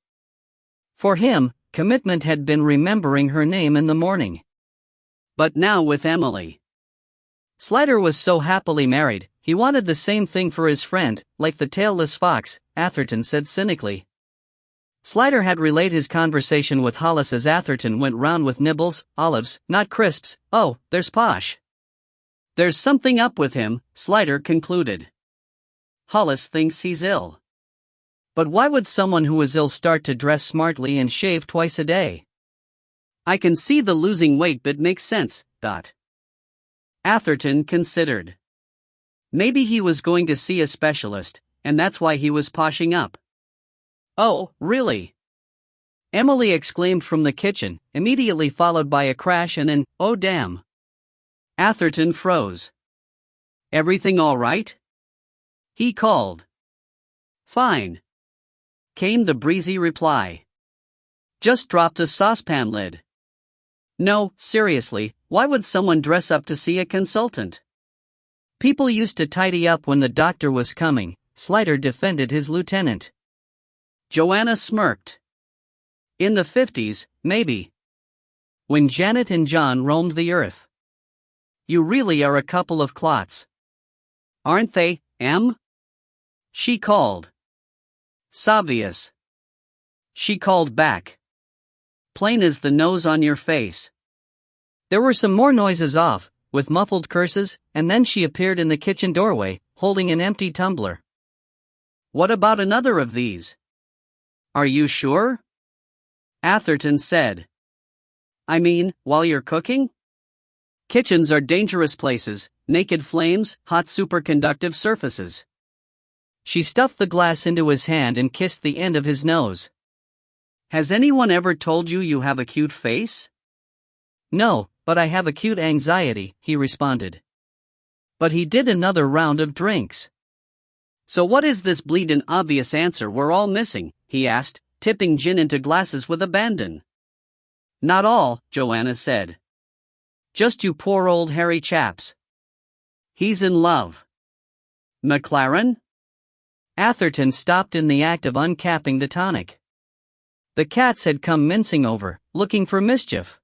Speaker 1: For him, commitment had been remembering her name in the morning. But now with Emily. Slider was so happily married, he wanted the same thing for his friend, like the tailless fox, Atherton said cynically. Slider had relayed his conversation with Hollis as Atherton went round with nibbles, olives, not crisps. "Oh, there's Posh. There's something up with him," Slider concluded. "Hollis thinks he's ill. But why would someone who is ill start to dress smartly and shave twice a day? I can see the losing weight bit makes sense, . Atherton considered. Maybe he was going to see a specialist, and that's why he was poshing up. "Oh, really?" Emily exclaimed from the kitchen, immediately followed by a crash and an, "Oh damn." Atherton froze. "Everything all right?" he called. Fine, came the breezy reply. Just dropped a saucepan lid. No, seriously, why would someone dress up to see a consultant? People used to tidy up when the doctor was coming, Slider defended his lieutenant. Joanna smirked. In the 50s, maybe. When Janet and John roamed the earth. You really are a couple of clots. Aren't they, Em? She called. S'obvious. She called back. Plain as the nose on your face. There were some more noises off, with muffled curses, and then she appeared in the kitchen doorway, holding an empty tumbler. What about another of these? Are you sure? Atherton said. I mean, while you're cooking? Kitchens are dangerous places, naked flames, hot superconductive surfaces. She stuffed the glass into his hand and kissed the end of his nose. Has anyone ever told you you have a cute face? No, but I have acute anxiety, he responded. But he did another round of drinks. So what is this bleedin' obvious answer we're all missing, he asked, tipping gin into glasses with abandon. Not all, Joanna said. Just you poor old hairy chaps. He's in love. McLaren? Atherton stopped in the act of uncapping the tonic. The cats had come mincing over, looking for mischief.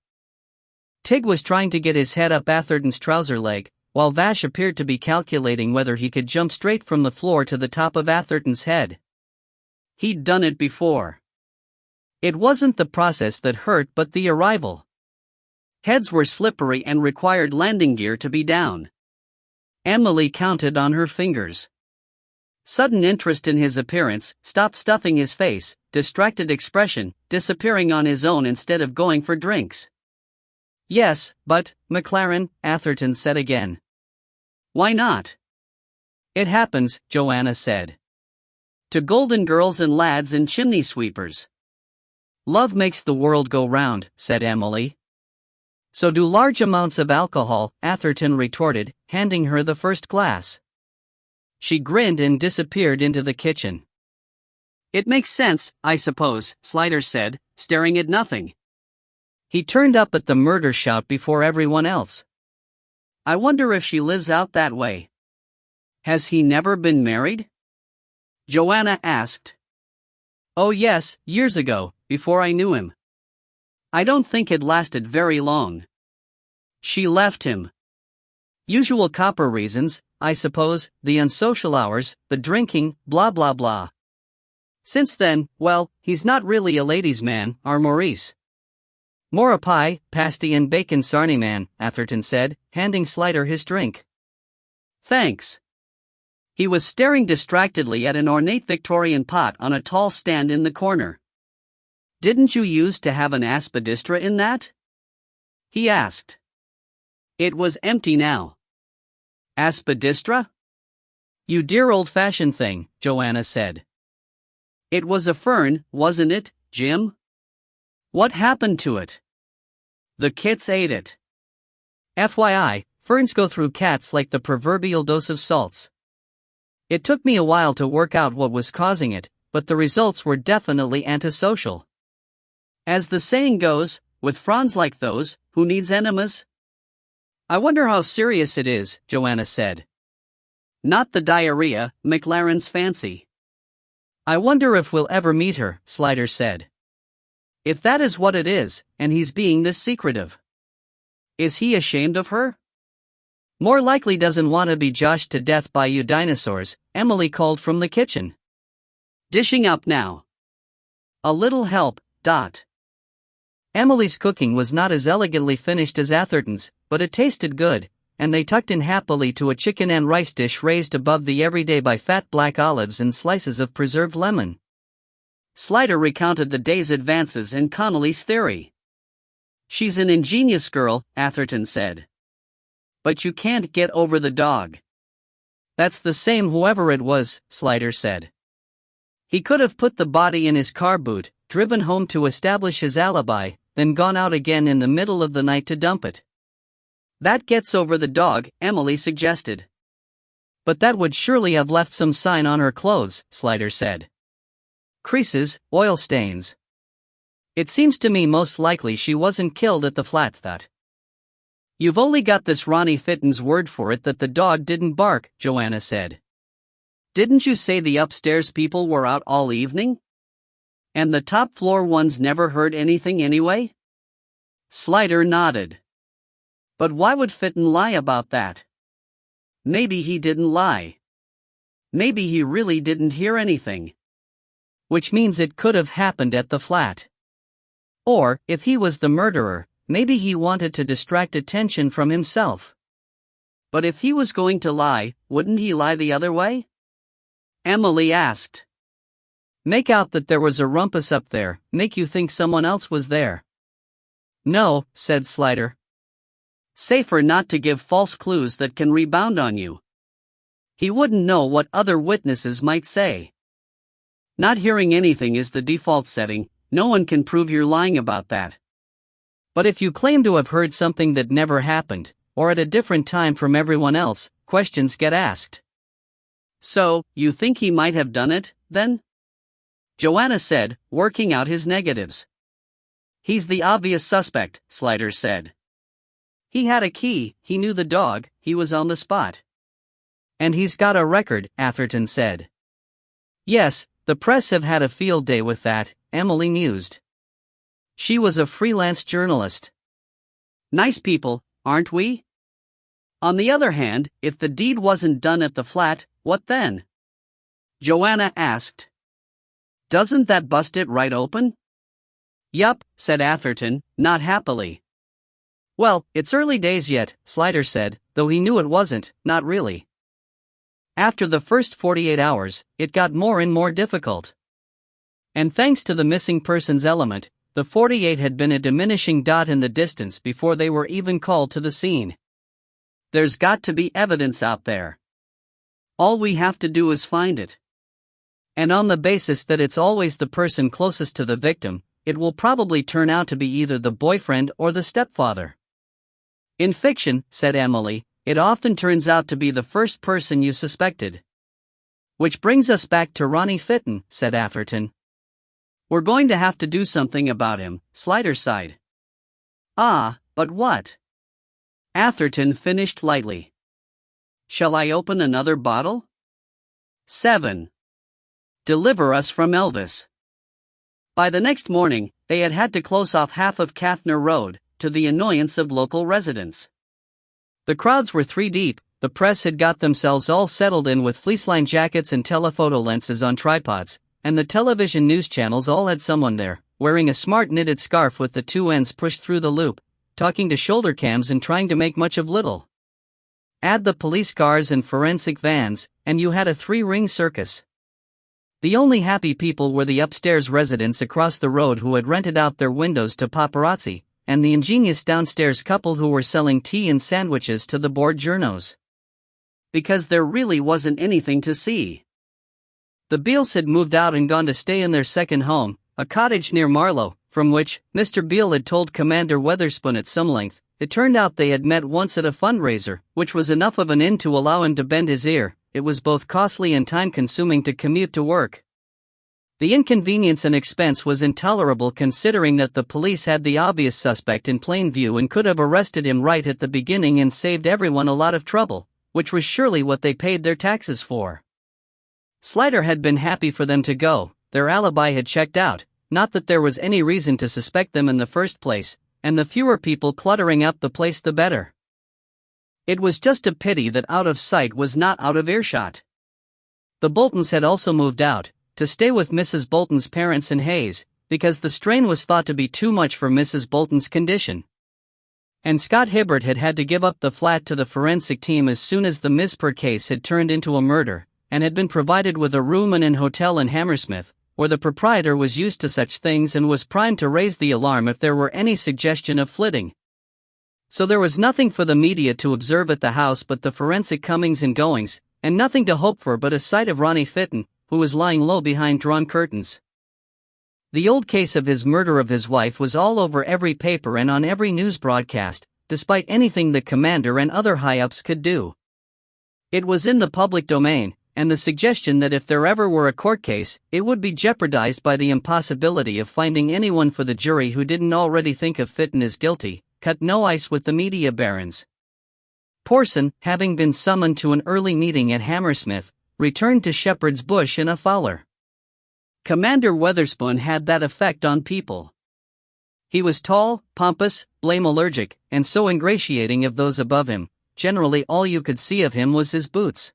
Speaker 1: Tig was trying to get his head up Atherton's trouser leg, while Vash appeared to be calculating whether he could jump straight from the floor to the top of Atherton's head. He'd done it before. It wasn't the process that hurt but the arrival. Heads were slippery and required landing gear to be down. Emily counted on her fingers. Sudden interest in his appearance, stopped stuffing his face, distracted expression, disappearing on his own instead of going for drinks. Yes, but, McLaren, Atherton said again. Why not? It happens, Joanna said. To golden girls and lads and chimney sweepers. Love makes the world go round, said Emily. So do large amounts of alcohol, Atherton retorted, handing her the first glass. She grinned and disappeared into the kitchen. It makes sense, I suppose, Slider said, staring at nothing. He turned up at the murder shout before everyone else. I wonder if she lives out that way. Has he never been married? Joanna asked. Oh yes, years ago, before I knew him. I don't think it lasted very long. She left him. Usual copper reasons, I suppose, the unsocial hours, the drinking, blah blah blah. Since then, well, he's not really a ladies' man, our Maurice. More a pie, pasty and bacon sarnie man, Atherton said, handing Slider his drink. Thanks. He was staring distractedly at an ornate Victorian pot on a tall stand in the corner. Didn't you used to have an aspidistra in that? He asked. It was empty now. Aspidistra? You dear old-fashioned thing, Joanna said. It was a fern, wasn't it, Jim? What happened to it? The kits ate it. FYI, ferns go through cats like the proverbial dose of salts. It took me a while to work out what was causing it, but the results were definitely antisocial. As the saying goes, with fronds like those, who needs enemas? I wonder how serious it is, Joanna said. Not the diarrhea, McLaren's fancy. I wonder if we'll ever meet her, Slider said. If that is what it is, and he's being this secretive. Is he ashamed of her? More likely doesn't want to be joshed to death by you dinosaurs, Emily called from the kitchen. Dishing up now. A little help, Dot. Emily's cooking was not as elegantly finished as Atherton's, but it tasted good, and they tucked in happily to a chicken and rice dish raised above the everyday by fat black olives and slices of preserved lemon. Slider recounted the day's advances in Connolly's theory. She's an ingenious girl, Atherton said. But you can't get over the dog. That's the same whoever it was, Slider said. He could have put the body in his car boot, driven home to establish his alibi, then gone out again in the middle of the night to dump it. That gets over the dog, Emily suggested. But that would surely have left some sign on her clothes, Slider said. Creases, oil stains. It seems to me most likely she wasn't killed at the flat. That. You've only got this Ronnie Fitton's word for it that the dog didn't bark, Joanna said. Didn't you say the upstairs people were out all evening? And the top floor ones never heard anything anyway? Slider nodded. But why would Fitton lie about that? Maybe he didn't lie. Maybe he really didn't hear anything. Which means it could have happened at the flat. Or, if he was the murderer, maybe he wanted to distract attention from himself. But if he was going to lie, wouldn't he lie the other way? Emily asked. Make out that there was a rumpus up there, make you think someone else was there. No, said Slider. Safer not to give false clues that can rebound on you. He wouldn't know what other witnesses might say. Not hearing anything is the default setting, no one can prove you're lying about that. But if you claim to have heard something that never happened, or at a different time from everyone else, questions get asked. So, you think he might have done it, then? Joanna said, working out his negatives. He's the obvious suspect, Slider said. He had a key, he knew the dog, he was on the spot. And he's got a record, Atherton said. Yes, the press have had a field day with that, Emily mused. She was a freelance journalist. Nice people, aren't we? On the other hand, if the deed wasn't done at the flat, what then? Joanna asked. Doesn't that bust it right open? Yup, said Atherton, not happily. Well, it's early days yet, Slider said, though he knew it wasn't, not really. After the first 48 hours, it got more and more difficult. And thanks to the missing persons element, the 48 had been a diminishing dot in the distance before they were even called to the scene. There's got to be evidence out there. All we have to do is find it. And on the basis that it's always the person closest to the victim, it will probably turn out to be either the boyfriend or the stepfather. In fiction, said Emily, it often turns out to be the first person you suspected. Which brings us back to Ronnie Fitton, said Atherton. We're going to have to do something about him, Slider sighed. Ah, but what? Atherton finished lightly. Shall I open another bottle? 7. Deliver us from Elvis. By the next morning, they had had to close off half of Kathner Road, to the annoyance of local residents. The crowds were 3 deep, the press had got themselves all settled in with fleece-lined jackets and telephoto lenses on tripods, and the television news channels all had someone there, wearing a smart knitted scarf with the 2 ends pushed through the loop, talking to shoulder cams and trying to make much of little. Add the police cars and forensic vans, and you had a 3-ring circus. The only happy people were the upstairs residents across the road who had rented out their windows to paparazzi, and the ingenious downstairs couple who were selling tea and sandwiches to the bored journos. Because there really wasn't anything to see. The Beals had moved out and gone to stay in their second home, a cottage near Marlow, from which, Mr. Beale had told Commander Weatherspoon at some length. It turned out they had met once at a fundraiser, which was enough of an inn to allow him to bend his ear. It was both costly and time-consuming to commute to work. The inconvenience and expense was intolerable considering that the police had the obvious suspect in plain view and could have arrested him right at the beginning and saved everyone a lot of trouble, which was surely what they paid their taxes for. Slider had been happy for them to go, their alibi had checked out, not that there was any reason to suspect them in the first place, and the fewer people cluttering up the place the better. It was just a pity that out of sight was not out of earshot. The Boltons had also moved out, to stay with Mrs. Bolton's parents in Hayes, because the strain was thought to be too much for Mrs. Bolton's condition. And Scott Hibbert had had to give up the flat to the forensic team as soon as the Mispur case had turned into a murder, and had been provided with a room in an hotel in Hammersmith, where the proprietor was used to such things and was primed to raise the alarm if there were any suggestion of flitting. So there was nothing for the media to observe at the house but the forensic comings and goings, and nothing to hope for but a sight of Ronnie Fitton, who was lying low behind drawn curtains. The old case of his murder of his wife was all over every paper and on every news broadcast, despite anything the commander and other high-ups could do. It was in the public domain, and the suggestion that if there ever were a court case, it would be jeopardized by the impossibility of finding anyone for the jury who didn't already think of Fitton as guilty, cut no ice with the media barons. Porson, having been summoned to an early meeting at Hammersmith, returned to Shepherd's Bush in a Fowler. Commander Weatherspoon had that effect on people. He was tall, pompous, blame-allergic, and so ingratiating of those above him. Generally all you could see of him was his boots.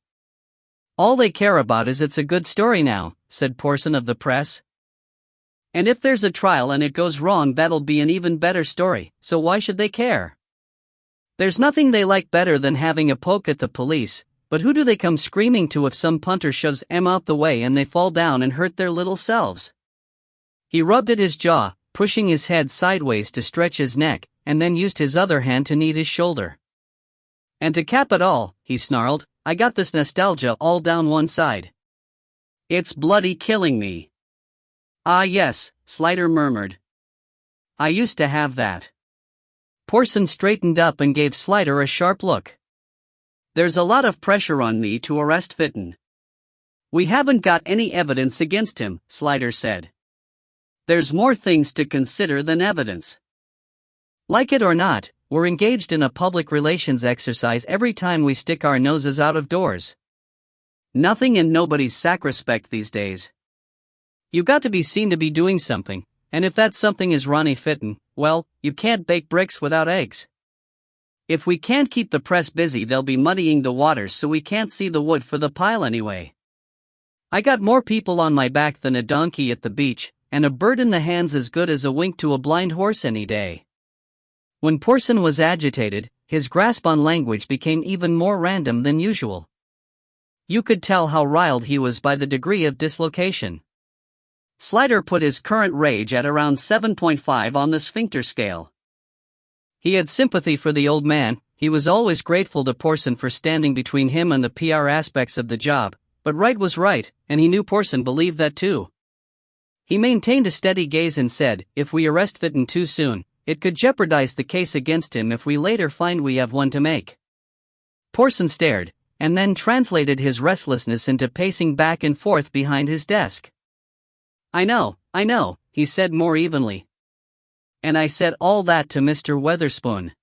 Speaker 1: "All they care about is it's a good story now," said Porson of the Press. "And if there's a trial and it goes wrong, that'll be an even better story, so why should they care? There's nothing they like better than having a poke at the police, but who do they come screaming to if some punter shoves 'em out the way and they fall down and hurt their little selves?" He rubbed at his jaw, pushing his head sideways to stretch his neck, and then used his other hand to knead his shoulder. "And to cap it all," he snarled, "I got this nostalgia all down one side. It's bloody killing me." "Ah yes," Slider murmured. "I used to have that." Porson straightened up and gave Slider a sharp look. "There's a lot of pressure on me to arrest Fitton." "We haven't got any evidence against him," Slider said. "There's more things to consider than evidence. Like it or not, we're engaged in a public relations exercise every time we stick our noses out of doors. Nothing and nobody's sacrosanct these days. You got to be seen to be doing something, and if that something is Ronnie Fitton, well, you can't bake bricks without eggs. If we can't keep the press busy, they'll be muddying the waters so we can't see the wood for the pile anyway. I got more people on my back than a donkey at the beach, and a bird in the hand's as good as a wink to a blind horse any day." When Porson was agitated, his grasp on language became even more random than usual. You could tell how riled he was by the degree of dislocation. Slider put his current rage at around 7.5 on the sphincter scale. He had sympathy for the old man. He was always grateful to Porson for standing between him and the PR aspects of the job, but right was right, and he knew Porson believed that too. He maintained a steady gaze and said, "If we arrest Fitton too soon, it could jeopardize the case against him if we later find we have one to make." Porson stared, and then translated his restlessness into pacing back and forth behind his desk. I know, he said more evenly. "And I said all that to Mr. Weatherspoon.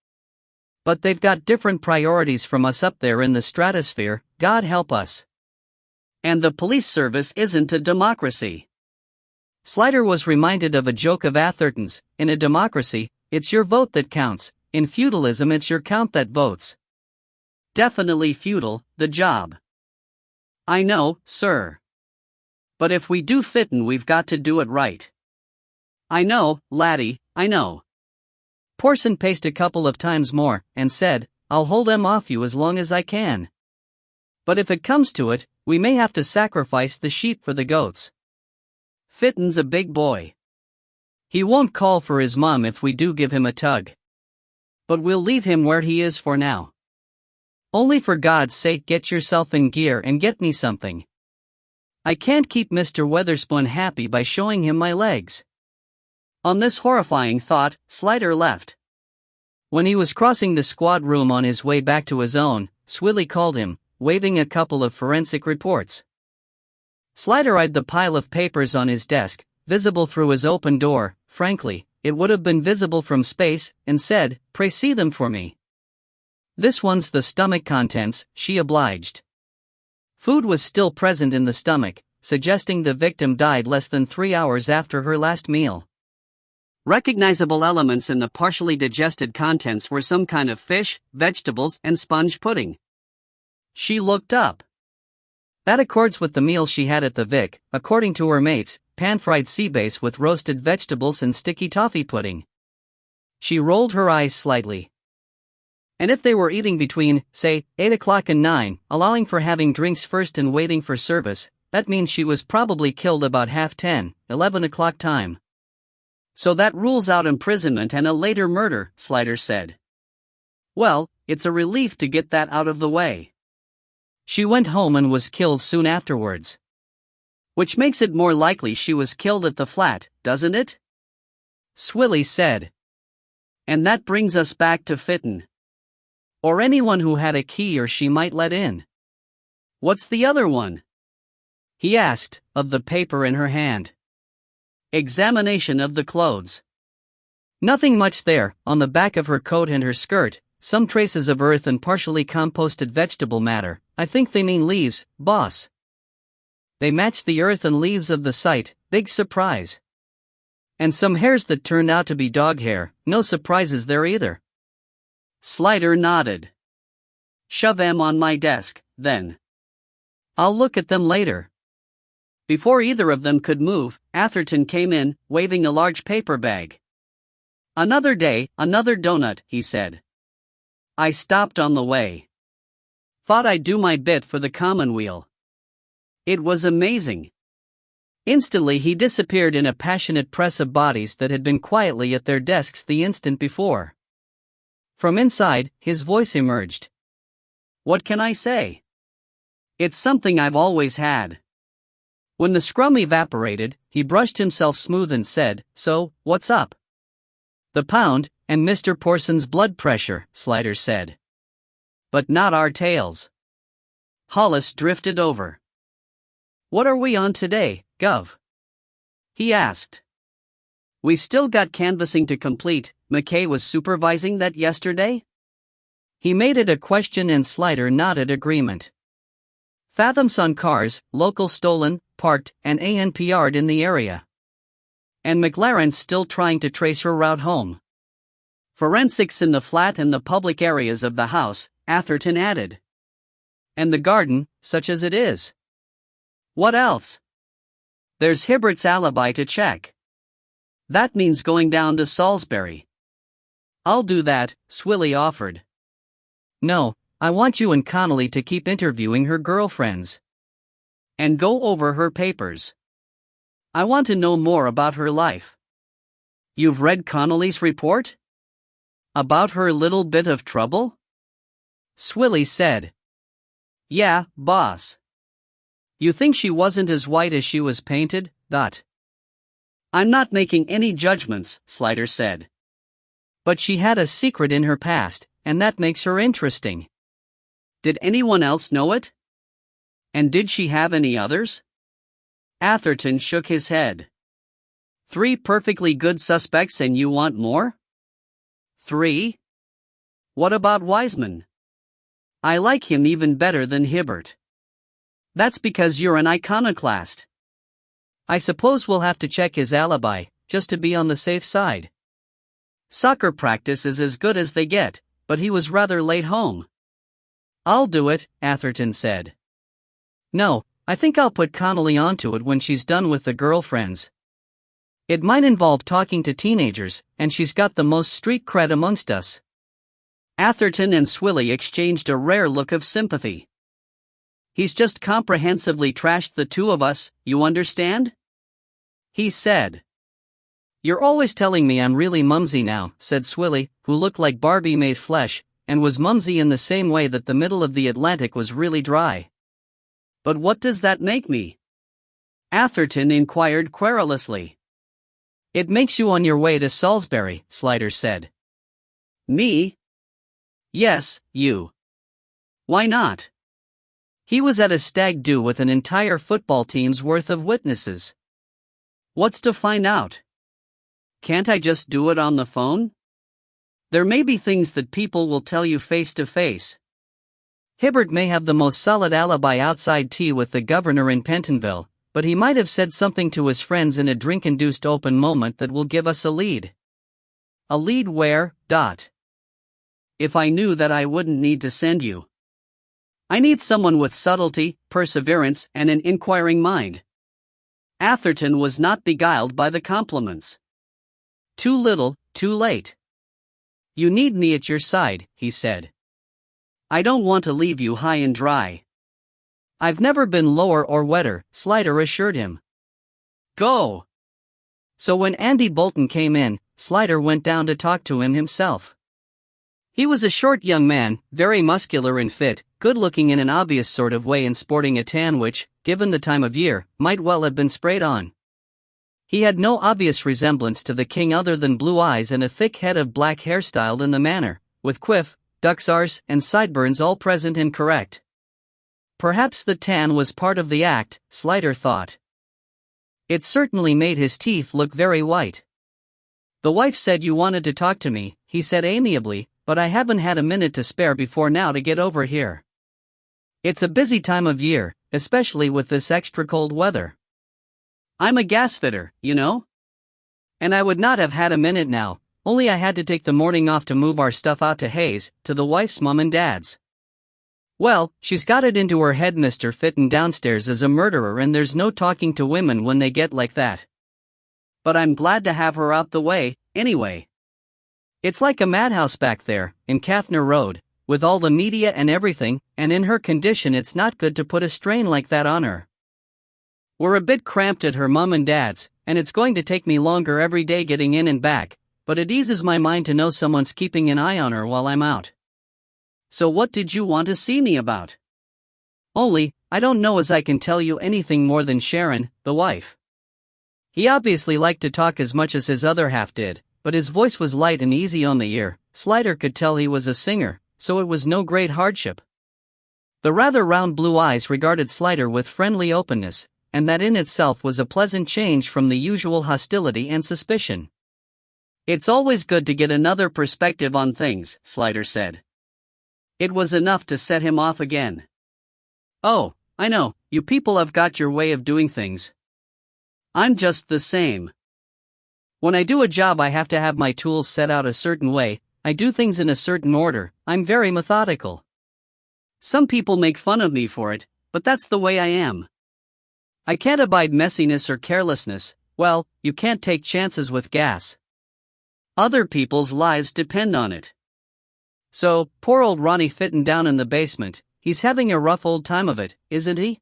Speaker 1: But they've got different priorities from us up there in the stratosphere, God help us. And the police service isn't a democracy." Slider was reminded of a joke of Atherton's: "In a democracy, it's your vote that counts, in feudalism it's your count that votes." Definitely feudal, the job. "I know, sir. But if we do Fitton, we've got to do it right." "I know, laddie, I know." Porson paced a couple of times more, and said, "I'll hold 'em off you as long as I can. But if it comes to it, we may have to sacrifice the sheep for the goats. Fitton's a big boy. He won't call for his mom if we do give him a tug. But we'll leave him where he is for now. Only for God's sake get yourself in gear and get me something. I can't keep Mr. Weatherspoon happy by showing him my legs." On this horrifying thought, Slider left. When he was crossing the squad room on his way back to his own, Swilly called him, waving a couple of forensic reports. Slider eyed the pile of papers on his desk, visible through his open door. Frankly, it would have been visible from space, and said, "Pray see them for me." "This one's the stomach contents," she obliged. Food was still present in the stomach, suggesting the victim died less than 3 hours after her last meal. Recognizable elements in the partially digested contents were some kind of fish, vegetables, and sponge pudding. She looked up. That accords with the meal she had at the Vic, according to her mates: pan-fried sea bass with roasted vegetables and sticky toffee pudding. She rolled her eyes slightly. And if they were eating between, say, 8 o'clock and 9, allowing for having drinks first and waiting for service, that means she was probably killed about 10:30, 11 o'clock time. "So that rules out imprisonment and a later murder," Slider said. "Well, it's a relief to get that out of the way. She went home and was killed soon afterwards. Which makes it more likely she was killed at the flat, doesn't it?" Swilly said. "And that brings us back to Fitton. Or anyone who had a key or she might let in. What's the other one? He asked, of the paper in her hand. Examination of the clothes. Nothing much there. On the back of her coat and her skirt, some traces of earth and partially composted vegetable matter. I think they mean leaves, boss. They matched the earth and leaves of the site, big surprise. And some hairs that turned out to be dog hair, no surprises there either. Slider nodded. Shove them on my desk, then. I'll look at them later. Before either of them could move, Atherton came in, waving a large paper bag. Another day, another donut, he said. I stopped on the way. Thought I'd do my bit for the Commonweal. It was amazing. Instantly he disappeared in a passionate press of bodies that had been quietly at their desks the instant before. From inside, his voice emerged. What can I say? It's something I've always had. When the scrum evaporated, he brushed himself smooth and said, So, what's up? The pound, and Mr. Porson's blood pressure, Slider said. But not our tails. Hollis drifted over. What are we on today, Gov? He asked. We've still got canvassing to complete. McKay was supervising that yesterday? He made it a question and Slider nodded agreement. Fathoms on cars, local stolen, parked, and ANPR'd in the area. And McLaren's still trying to trace her route home. Forensics in the flat and the public areas of the house, Atherton added. And the garden, such as it is. What else? There's Hibbert's alibi to check. That means going down to Salisbury. I'll do that, Swilly offered. No, I want you and Connolly to keep interviewing her girlfriends. And go over her papers. I want to know more about her life. You've read Connolly's report? About her little bit of trouble? Swilly said. Yeah, boss. You think she wasn't as white as she was painted, Dot? I'm not making any judgments, Slider said. But she had a secret in her past, and that makes her interesting. Did anyone else know it? And did she have any others? Atherton shook his head. 3 perfectly good suspects and you want more? 3? What about Wiseman? I like him even better than Hibbert. That's because you're an iconoclast. I suppose we'll have to check his alibi, just to be on the safe side. Soccer practice is as good as they get, but he was rather late home. I'll do it, Atherton said. No, I think I'll put Connolly onto it when she's done with the girlfriends. It might involve talking to teenagers, and she's got the most street cred amongst us. Atherton and Swilly exchanged a rare look of sympathy. He's just comprehensively trashed the two of us, you understand? He said. You're always telling me I'm really mumsy now, said Swilly, who looked like Barbie made flesh, and was mumsy in the same way that the middle of the Atlantic was really dry. But what does that make me? Atherton inquired querulously. It makes you on your way to Salisbury, Slider said. Me? Yes, you. Why not? He was at a stag do with an entire football team's worth of witnesses. What's to find out? Can't I just do it on the phone? There may be things that people will tell you face to face. Hibbert may have the most solid alibi outside tea with the governor in Pentonville, but he might have said something to his friends in a drink-induced open moment that will give us a lead. A lead where, Dot? If I knew that I wouldn't need to send you. I need someone with subtlety, perseverance, and an inquiring mind. Atherton was not beguiled by the compliments. Too little, too late. You need me at your side, he said. I don't want to leave you high and dry. I've never been lower or wetter, Slider assured him. Go! So when Andy Bolton came in, Slider went down to talk to him himself. He was a short young man, very muscular and fit, good-looking in an obvious sort of way and sporting a tan which, given the time of year, might well have been sprayed on. He had no obvious resemblance to the king other than blue eyes and a thick head of black hair styled in the manner, with quiff, duck's arse, and sideburns all present and correct. Perhaps the tan was part of the act, Slider thought. It certainly made his teeth look very white. The wife said you wanted to talk to me, he said amiably, but I haven't had a minute to spare before now to get over here. It's a busy time of year, especially with this extra cold weather. I'm a gas fitter, you know? And I would not have had a minute now, only I had to take the morning off to move our stuff out to Hayes, to the wife's mom and dad's. Well, she's got it into her head Mr. Fitton downstairs is a murderer and there's no talking to women when they get like that. But I'm glad to have her out the way, anyway. It's like a madhouse back there, in Kathner Road, with all the media and everything, and in her condition it's not good to put a strain like that on her. We're a bit cramped at her mom and dad's, and it's going to take me longer every day getting in and back, but it eases my mind to know someone's keeping an eye on her while I'm out. So what did you want to see me about? Only, I don't know as I can tell you anything more than Sharon, the wife. He obviously liked to talk as much as his other half did, but his voice was light and easy on the ear. Slider could tell he was a singer, so it was no great hardship. The rather round blue eyes regarded Slider with friendly openness, and that in itself was a pleasant change from the usual hostility and suspicion. It's always good to get another perspective on things, Slider said. It was enough to set him off again. Oh, I know, you people have got your way of doing things. I'm just the same. When I do a job I have to have my tools set out a certain way, I do things in a certain order, I'm very methodical. Some people make fun of me for it, but that's the way I am. I can't abide messiness or carelessness. Well, you can't take chances with gas. Other people's lives depend on it. So, poor old Ronnie Fitton down in the basement, he's having a rough old time of it, isn't he?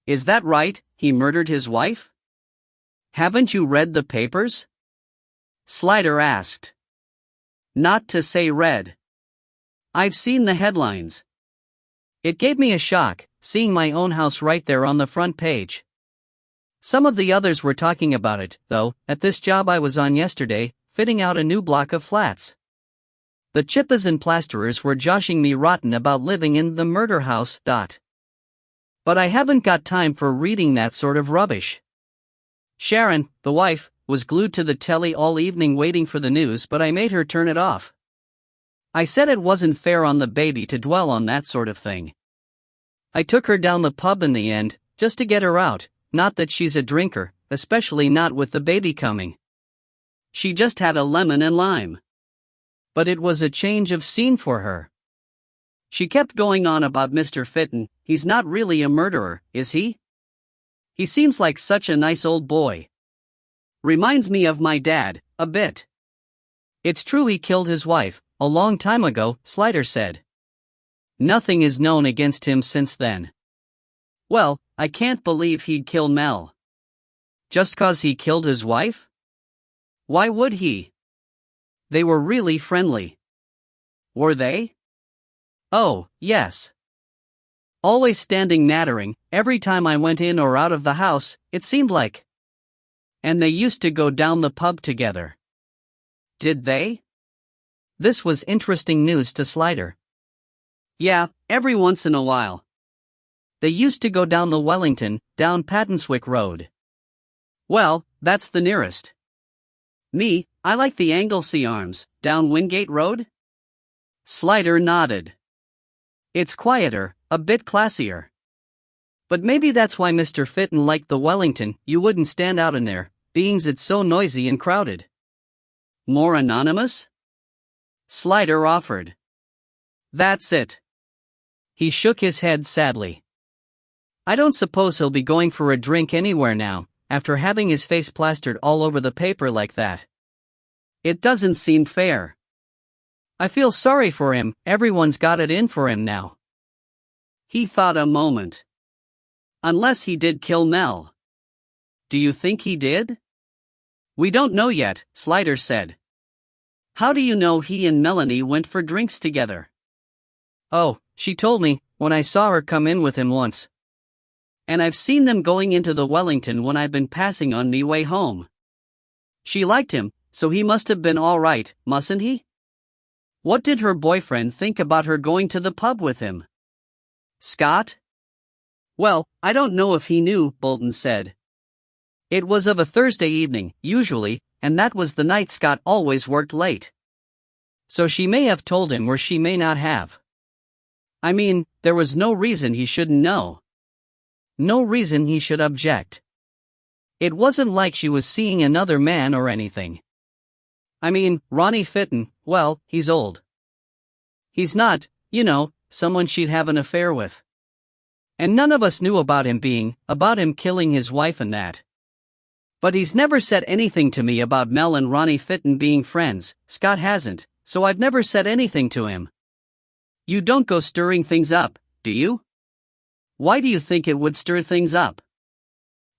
Speaker 1: Is that right, he murdered his wife? Haven't you read the papers? Slider asked. Not to say read. I've seen the headlines. It gave me a shock, seeing my own house right there on the front page. Some of the others were talking about it, though, at this job I was on yesterday, fitting out a new block of flats. The chippers and plasterers were joshing me rotten about living in the murder house. But I haven't got time for reading that sort of rubbish. Sharon, the wife, was glued to the telly all evening waiting for the news, but I made her turn it off. I said it wasn't fair on the baby to dwell on that sort of thing. I took her down the pub in the end, just to get her out, not that she's a drinker, especially not with the baby coming. She just had a lemon and lime. But it was a change of scene for her. She kept going on about Mr. Fitton. He's not really a murderer, is he? He seems like such a nice old boy. Reminds me of my dad, a bit. It's true he killed his wife, a long time ago, Slider said. Nothing is known against him since then. Well, I can't believe he'd kill Mel. Just 'cause he killed his wife? Why would he? They were really friendly. Were they? Oh, yes. Always standing nattering, every time I went in or out of the house, it seemed like. And they used to go down the pub together. Did they? This was interesting news to Slider. Yeah, every once in a while. They used to go down the Wellington, down Pattonswick Road. Well, that's the nearest. Me, I like the Anglesey Arms, down Wingate Road? Slider nodded. It's quieter, a bit classier. But maybe that's why Mr. Fitton liked the Wellington, you wouldn't stand out in there, being's it's so noisy and crowded. More anonymous? Slider offered. That's it. He shook his head sadly. I don't suppose he'll be going for a drink anywhere now, after having his face plastered all over the paper like that. It doesn't seem fair. I feel sorry for him, everyone's got it in for him now. He thought a moment. Unless he did kill Mel. Do you think he did? We don't know yet, Slider said. How do you know he and Melanie went for drinks together? Oh, she told me, when I saw her come in with him once. And I've seen them going into the Wellington when I've been passing on me way home. She liked him, so he must have been all right, mustn't he? What did her boyfriend think about her going to the pub with him? Scott? Well, I don't know if he knew, Bolton said. It was of a Thursday evening, usually, and that was the night Scott always worked late. So she may have told him or she may not have. I mean, there was no reason he shouldn't know. No reason he should object. It wasn't like she was seeing another man or anything. I mean, Ronnie Fitton, well, he's old. He's not, someone she'd have an affair with. And none of us knew about him killing his wife and that. But he's never said anything to me about Mel and Ronnie Fitton being friends, Scott hasn't, so I've never said anything to him. You don't go stirring things up, do you? Why do you think it would stir things up?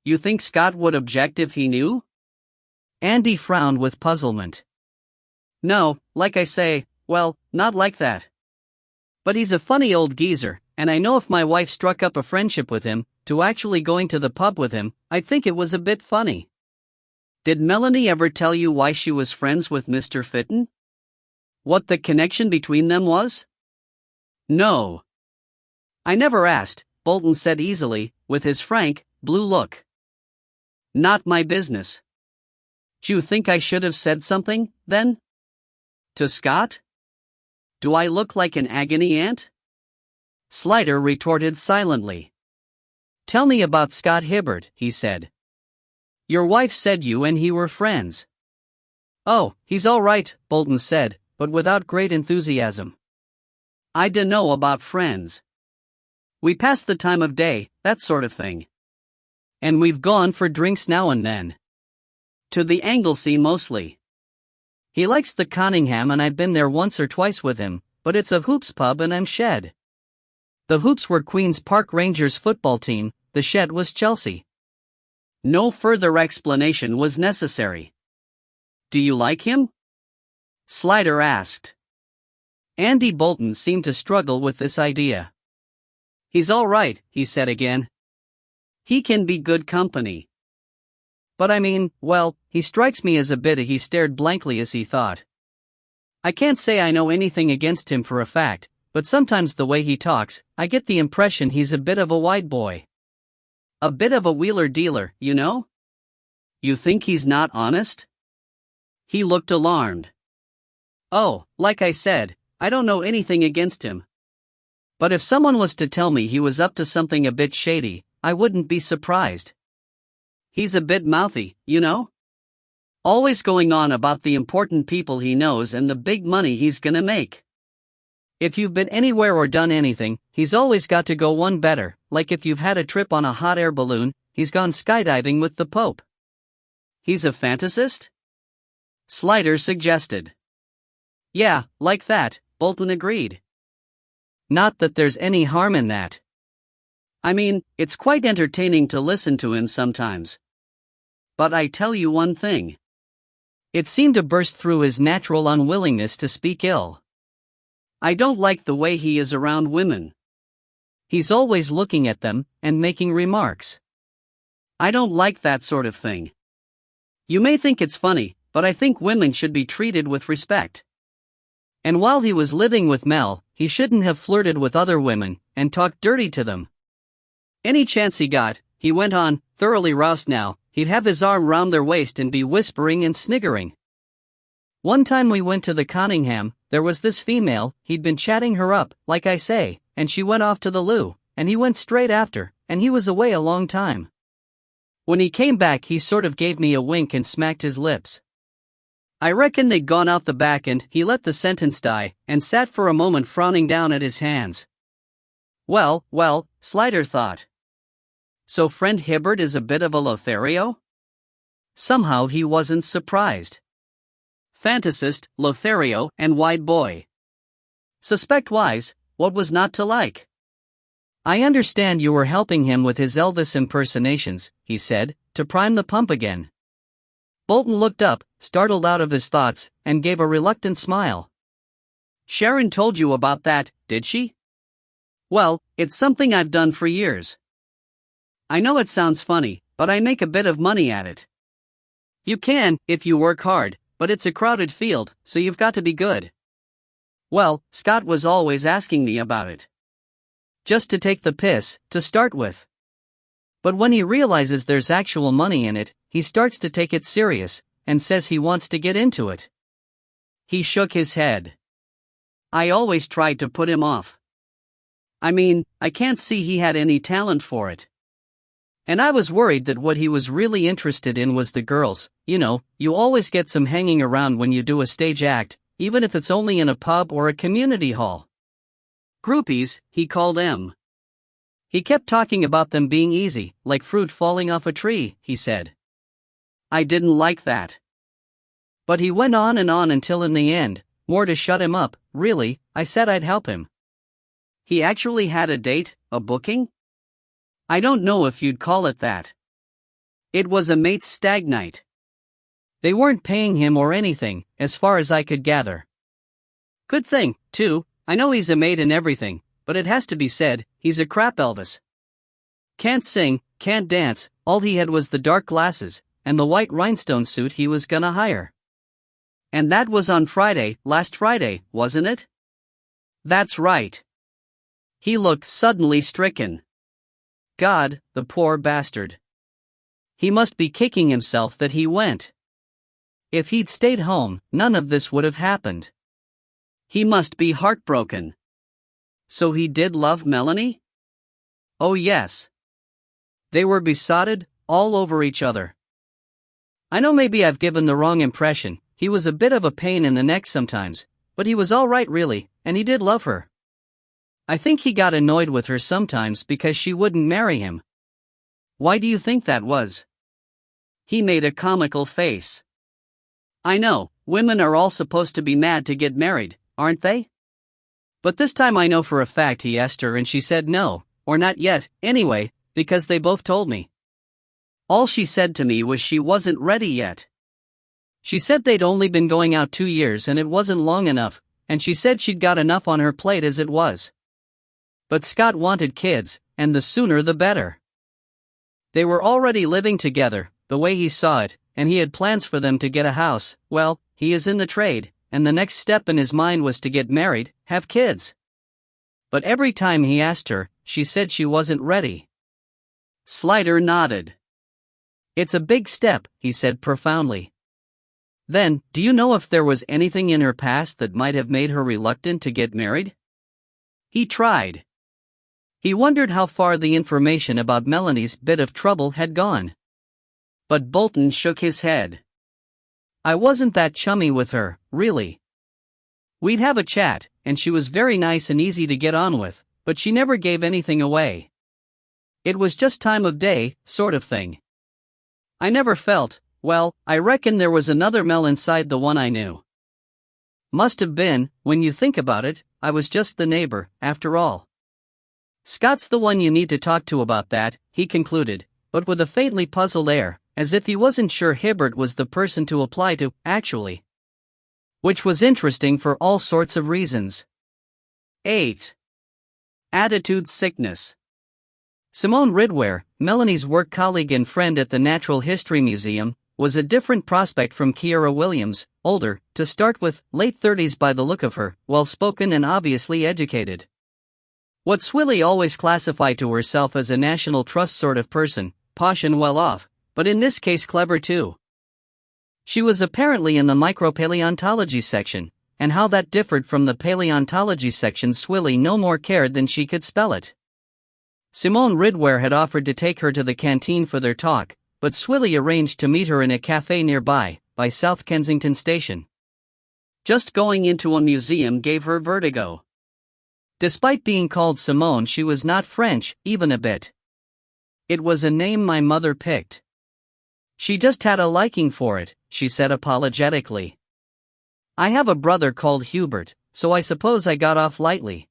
Speaker 1: You think Scott would object if he knew? Andy frowned with puzzlement. No, like I say, well, not like that. But he's a funny old geezer, and I know if my wife struck up a friendship with him, to actually going to the pub with him, I think it was a bit funny. Did Melanie ever tell you why she was friends with Mr. Fitton? What the connection between them was? No. I never asked, Bolton said easily, with his frank, blue look. Not my business. Do you think I should have said something, then? To Scott? Do I look like an agony aunt? Slider retorted silently. Tell me about Scott Hibbert, he said. Your wife said you and he were friends. Oh, he's all right, Bolton said, but without great enthusiasm. I dunno about friends. We pass the time of day, that sort of thing. And we've gone for drinks now and then. To the Anglesey mostly. He likes the Conyngham and I've been there once or twice with him, but it's a Hoops pub and I'm Shed. The Hoops were Queen's Park Rangers football team, the Shed was Chelsea. No further explanation was necessary. Do you like him? Slider asked. Andy Bolton seemed to struggle with this idea. He's all right, he said again. He can be good company. But I mean, well, he strikes me as a bit. He stared blankly as he thought. I can't say I know anything against him for a fact, but sometimes the way he talks, I get the impression he's a bit of a wide boy. A bit of a wheeler-dealer, you know? You think he's not honest? He looked alarmed. Oh, like I said, I don't know anything against him. But if someone was to tell me he was up to something a bit shady, I wouldn't be surprised. He's a bit mouthy, you know? Always going on about the important people he knows and the big money he's gonna make. If you've been anywhere or done anything, he's always got to go one better, like if you've had a trip on a hot air balloon, he's gone skydiving with the Pope. He's a fantasist? Slider suggested. Yeah, like that, Bolton agreed. Not that there's any harm in that. I mean, it's quite entertaining to listen to him sometimes. But I tell you one thing. It seemed to burst through his natural unwillingness to speak ill. I don't like the way he is around women. He's always looking at them and making remarks. I don't like that sort of thing. You may think it's funny, but I think women should be treated with respect. And while he was living with Mel, he shouldn't have flirted with other women and talked dirty to them. Any chance he got, he went on, thoroughly roused now, he'd have his arm round their waist and be whispering and sniggering. One time we went to the Conyngham, there was this female, he'd been chatting her up, like I say, and she went off to the loo, and he went straight after, and he was away a long time. When he came back he sort of gave me a wink and smacked his lips. I reckon they'd gone out the back and he let the sentence die, and sat for a moment frowning down at his hands. Well, Slider thought. So friend Hibbert is a bit of a Lothario? Somehow he wasn't surprised. Fantasist, Lothario, and wide boy. Suspect-wise, what was not to like? I understand you were helping him with his Elvis impersonations, he said, to prime the pump again. Bolton looked up, startled out of his thoughts, and gave a reluctant smile. Sharon told you about that, did she? Well, it's something I've done for years. I know it sounds funny, but I make a bit of money at it. You can, if you work hard, but it's a crowded field, so you've got to be good. Well, Scott was always asking me about it. Just to take the piss, to start with. But when he realizes there's actual money in it, he starts to take it serious, and says he wants to get into it. He shook his head. I always tried to put him off. I mean, I can't see he had any talent for it. And I was worried that what he was really interested in was the girls. You know, you always get some hanging around when you do a stage act, even if it's only in a pub or a community hall. Groupies, he called them. He kept talking about them being easy, like fruit falling off a tree, he said. I didn't like that. But he went on until in the end, more to shut him up, really, I said I'd help him. He actually had a date, a booking? I don't know if you'd call it that. It was a mate's stag night. They weren't paying him or anything, as far as I could gather. Good thing, too, I know he's a mate and everything, but it has to be said, he's a crap Elvis. Can't sing, can't dance, all he had was the dark glasses, and the white rhinestone suit he was gonna hire. And that was on Friday, last Friday, wasn't it? That's right. He looked suddenly stricken. God, the poor bastard. He must be kicking himself that he went. If he'd stayed home, none of this would have happened. He must be heartbroken. So he did love Melanie? Oh yes. They were besotted, all over each other. I know maybe I've given the wrong impression, he was a bit of a pain in the neck sometimes, but he was all right really, and he did love her. I think he got annoyed with her sometimes because she wouldn't marry him. Why do you think that was? He made a comical face. I know, women are all supposed to be mad to get married, aren't they? But this time I know for a fact he asked her and she said no, or not yet, anyway, because they both told me. All she said to me was she wasn't ready yet. She said they'd only been going out 2 years and it wasn't long enough, and she said she'd got enough on her plate as it was. But Scott wanted kids, and the sooner the better. They were already living together, the way he saw it, and he had plans for them to get a house. Well, he is in the trade, and the next step in his mind was to get married, have kids. But every time he asked her, she said she wasn't ready. Slider nodded. It's a big step, he said profoundly. Then, do you know if there was anything in her past that might have made her reluctant to get married? He tried. He wondered how far the information about Melanie's bit of trouble had gone. But Bolton shook his head. I wasn't that chummy with her, really. We'd have a chat, and she was very nice and easy to get on with, but she never gave anything away. It was just time of day, sort of thing. I never felt, well, I reckon there was another Mel inside the one I knew. Must have been, when you think about it, I was just the neighbor, after all. Scott's the one you need to talk to about that, he concluded, but with a faintly puzzled air, as if he wasn't sure Hibbert was the person to apply to, actually. Which was interesting for all sorts of reasons. 8. Attitude sickness. Simone Ridware, Melanie's work colleague and friend at the Natural History Museum, was a different prospect from Kiera Williams, older, to start with, late 30s by the look of her, well-spoken and obviously educated. What Swilly always classified to herself as a National Trust sort of person, posh and well-off, but in this case clever too. She was apparently in the micropaleontology section, and how that differed from the paleontology section Swilly no more cared than she could spell it. Simone Ridware had offered to take her to the canteen for their talk, but Swilly arranged to meet her in a cafe nearby, by South Kensington Station. Just going into a museum gave her vertigo. Despite being called Simone, she was not French, even a bit. It was a name my mother picked. She just had a liking for it, she said apologetically. I have a brother called Hubert, so I suppose I got off lightly.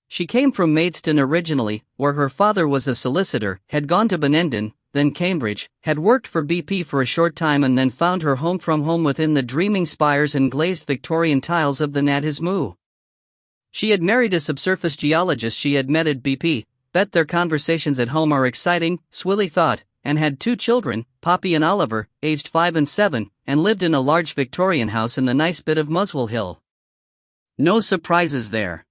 Speaker 1: She came from Maidstone originally, where her father was a solicitor, had gone to Benenden, then Cambridge, had worked for BP for a short time and then found her home from home within the dreaming spires and glazed Victorian tiles of the Nadismu. She had married a subsurface geologist she had met at BP, bet their conversations at home are exciting, Swilly thought, and had 2 children, Poppy and Oliver, aged 5 and 7, and lived in a large Victorian house in the nice bit of Muswell Hill. No surprises there.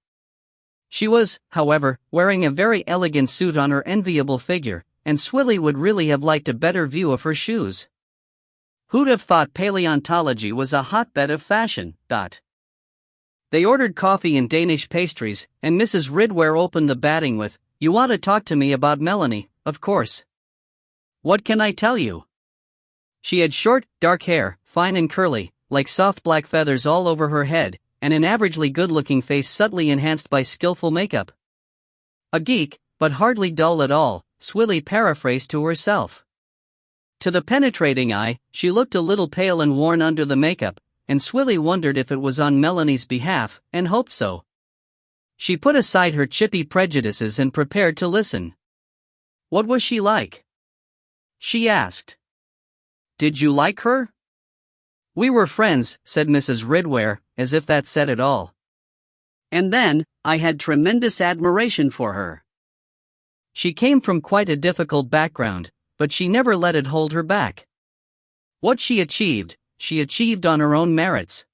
Speaker 1: She was, however, wearing a very elegant suit on her enviable figure, and Swilly would really have liked a better view of her shoes. Who'd have thought paleontology was a hotbed of fashion? They ordered coffee and Danish pastries, and Mrs. Ridware opened the batting with, "You want to talk to me about Melanie, of course. What can I tell you?" She had short, dark hair, fine and curly, like soft black feathers all over her head, and an averagely good-looking face subtly enhanced by skillful makeup. A geek, but hardly dull at all, Swilly paraphrased to herself. To the penetrating eye, she looked a little pale and worn under the makeup, and Swilly wondered if it was on Melanie's behalf, and hoped so. She put aside her chippy prejudices and prepared to listen. "What was she like?" she asked. "Did you like her?" "We were friends," said Mrs. Ridware, as if that said it all. "And then, I had tremendous admiration for her." She came from quite a difficult background, but she never let it hold her back. What she achieved on her own merits.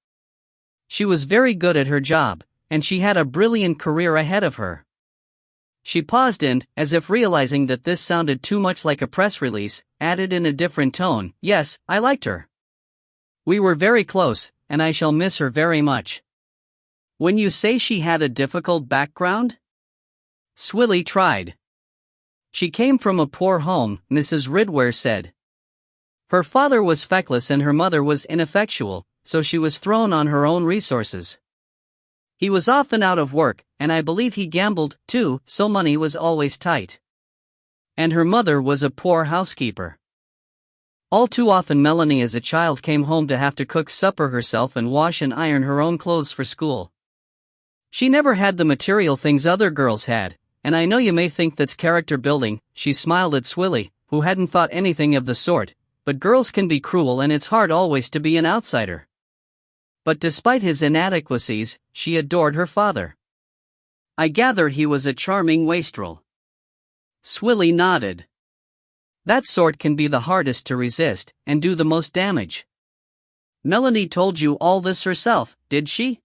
Speaker 1: She was very good at her job, and she had a brilliant career ahead of her. She paused and, as if realizing that this sounded too much like a press release, added in a different tone, "Yes, I liked her. We were very close, and I shall miss her very much." "When you say she had a difficult background?" Swilly tried. "She came from a poor home," Mrs. Ridware said. "Her father was feckless and her mother was ineffectual, so she was thrown on her own resources. He was often out of work, and I believe he gambled, too, so money was always tight. And her mother was a poor housekeeper. All too often Melanie as a child came home to have to cook supper herself and wash and iron her own clothes for school. She never had the material things other girls had, and I know you may think that's character building," she smiled at Swilly, who hadn't thought anything of the sort, "but girls can be cruel and it's hard always to be an outsider." But despite his inadequacies, she adored her father. "I gathered he was a charming wastrel." Swilly nodded. "That sort can be the hardest to resist, and do the most damage." "Melanie told you all this herself, did she?"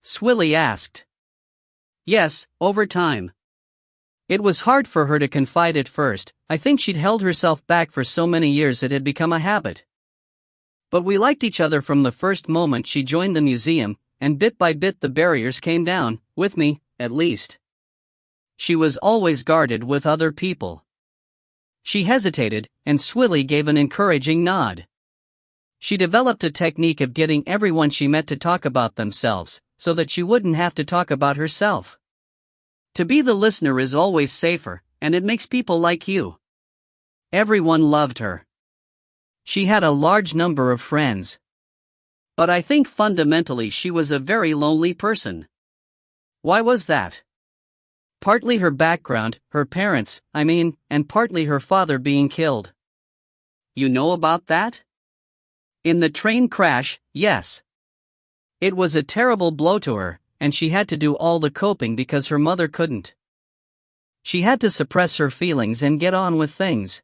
Speaker 1: Swilly asked. "Yes, over time. It was hard for her to confide at first. I think she'd held herself back for so many years it had become a habit. But we liked each other from the first moment she joined the museum, and bit by bit the barriers came down, with me, at least. She was always guarded with other people." She hesitated, and Swilly gave an encouraging nod. She developed a technique of getting everyone she met to talk about themselves, so that she wouldn't have to talk about herself. To be the listener is always safer, and it makes people like you. Everyone loved her. She had a large number of friends. But I think fundamentally she was a very lonely person. Why was that? Partly her background, her parents, and partly her father being killed. You know about that? In the train crash, yes. It was a terrible blow to her, and she had to do all the coping because her mother couldn't. She had to suppress her feelings and get on with things.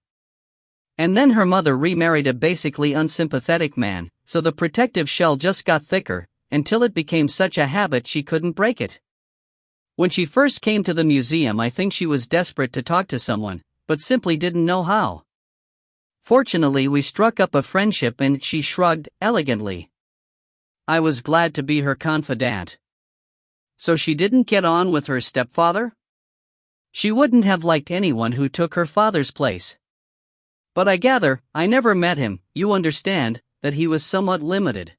Speaker 1: And then her mother remarried a basically unsympathetic man, so the protective shell just got thicker, until it became such a habit she couldn't break it. When she first came to the museum, I think she was desperate to talk to someone, but simply didn't know how. Fortunately, we struck up a friendship and she shrugged elegantly. I was glad to be her confidant. So she didn't get on with her stepfather? She wouldn't have liked anyone who took her father's place. But I gather, I never met him, you understand, that he was somewhat limited.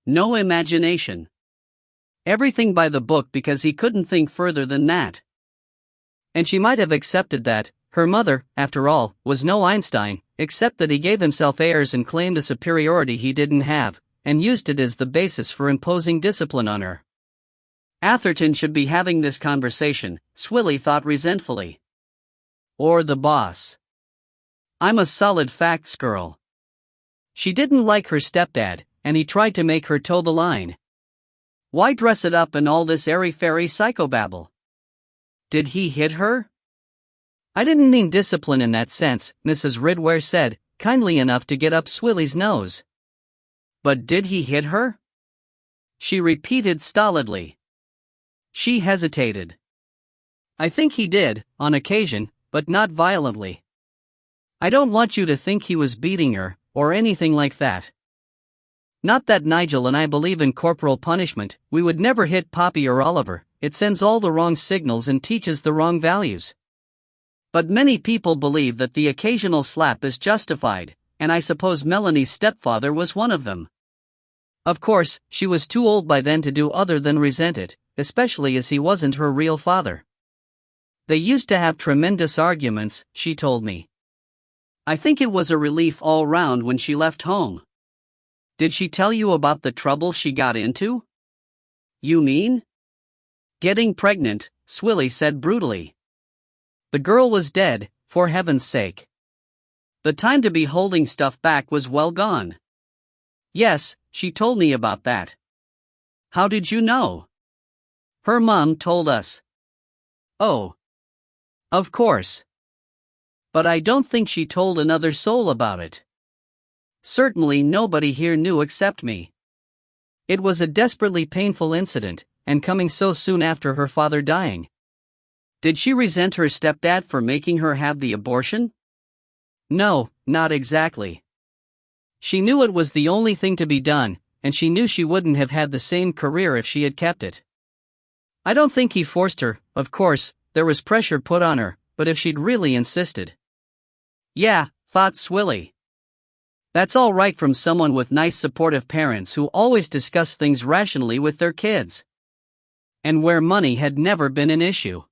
Speaker 1: No imagination. Everything by the book because he couldn't think further than that. And she might have accepted that. Her mother, after all, was no Einstein, except that he gave himself airs and claimed a superiority he didn't have, and used it as the basis for imposing discipline on her. Atherton should be having this conversation, Swilly thought resentfully. Or the boss. I'm a solid facts girl. She didn't like her stepdad, and he tried to make her toe the line. Why dress it up in all this airy-fairy psychobabble? Did he hit her? I didn't mean discipline in that sense, Mrs. Ridware said, kindly enough to get up Swilly's nose. But did he hit her? She repeated stolidly. She hesitated. I think he did, on occasion, but not violently. I don't want you to think he was beating her, or anything like that. Not that Nigel and I believe in corporal punishment. We would never hit Poppy or Oliver. It sends all the wrong signals and teaches the wrong values. But many people believe that the occasional slap is justified, and I suppose Melanie's stepfather was one of them. Of course, she was too old by then to do other than resent it, especially as he wasn't her real father. They used to have tremendous arguments, she told me. I think it was a relief all round when she left home. Did she tell you about the trouble she got into? You mean? Getting pregnant, Swilly said brutally. The girl was dead, for heaven's sake. The time to be holding stuff back was well gone. Yes, she told me about that. How did you know? Her mom told us. Oh. Of course. But I don't think she told another soul about it. Certainly nobody here knew except me. It was a desperately painful incident, and coming so soon after her father dying. Did she resent her stepdad for making her have the abortion? No, not exactly. She knew it was the only thing to be done, and she knew she wouldn't have had the same career if she had kept it. I don't think he forced her. Of course, there was pressure put on her, but if she'd really insisted. Yeah, thought Swilly. That's all right from someone with nice supportive parents who always discuss things rationally with their kids. And where money had never been an issue.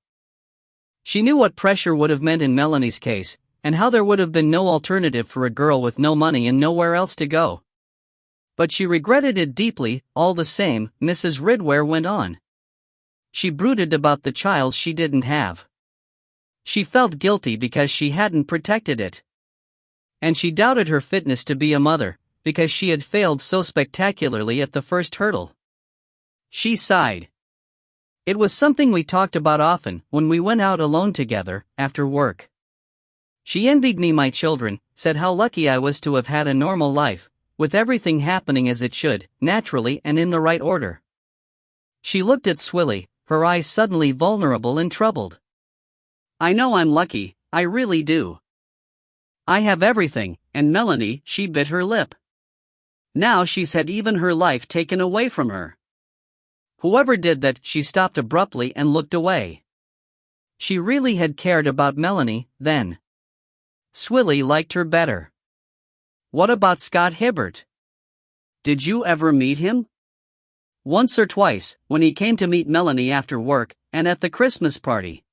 Speaker 1: She knew what pressure would have meant in Melanie's case, and how there would have been no alternative for a girl with no money and nowhere else to go. But she regretted it deeply, all the same, Mrs. Ridware went on. She brooded about the child she didn't have. She felt guilty because she hadn't protected it. And she doubted her fitness to be a mother, because she had failed so spectacularly at the first hurdle. She sighed. It was something we talked about often when we went out alone together, after work. She envied me my children, said how lucky I was to have had a normal life, with everything happening as it should, naturally and in the right order. She looked at Swilly, her eyes suddenly vulnerable and troubled. I know I'm lucky, I really do. I have everything, and Melanie, she bit her lip. Now she's had even her life taken away from her. Whoever did that, she stopped abruptly and looked away. She really had cared about Melanie, then. Swilly liked her better. What about Scott Hibbert? Did you ever meet him? Once or twice, when he came to meet Melanie after work, and at the Christmas party.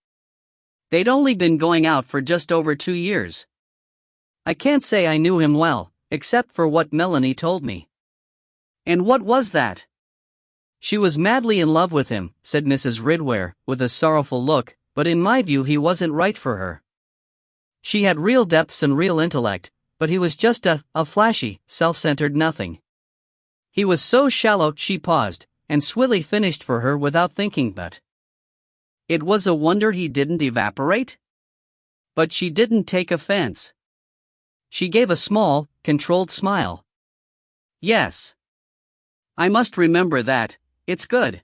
Speaker 1: They'd only been going out for just over 2 years. I can't say I knew him well, except for what Melanie told me. And what was that? She was madly in love with him, said Mrs. Ridware, with a sorrowful look, but in my view he wasn't right for her. She had real depths and real intellect, but he was just a flashy, self-centered nothing. He was so shallow. She paused, and Swilly finished for her without thinking but. It was a wonder he didn't evaporate? But she didn't take offense. She gave a small, controlled smile. Yes. I must remember that, it's good.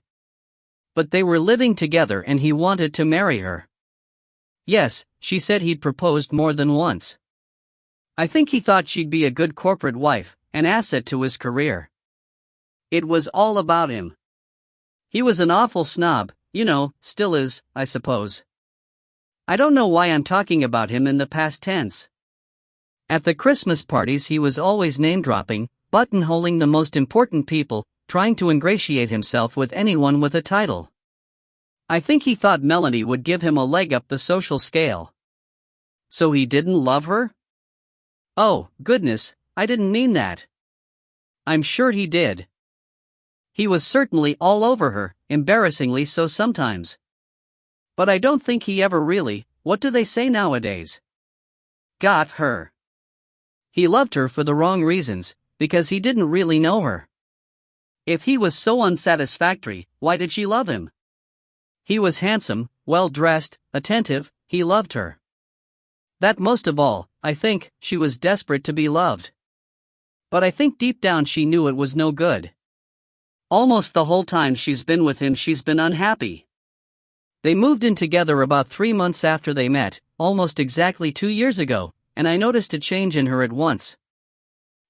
Speaker 1: But they were living together and he wanted to marry her. Yes, she said he'd proposed more than once. I think he thought she'd be a good corporate wife, an asset to his career. It was all about him. He was an awful snob, still is, I suppose. I don't know why I'm talking about him in the past tense. At the Christmas parties he was always name-dropping, buttonholing the most important people, trying to ingratiate himself with anyone with a title. I think he thought Melanie would give him a leg up the social scale. So he didn't love her? Oh, goodness, I didn't mean that. I'm sure he did. He was certainly all over her, embarrassingly so sometimes. But I don't think he ever really, what do they say nowadays? Got her. He loved her for the wrong reasons, because he didn't really know her. If he was so unsatisfactory, why did she love him? He was handsome, well-dressed, attentive, he loved her. That most of all, I think, she was desperate to be loved. But I think deep down she knew it was no good. Almost the whole time she's been with him she's been unhappy. They moved in together about 3 months after they met, almost exactly 2 years ago, and I noticed a change in her at once.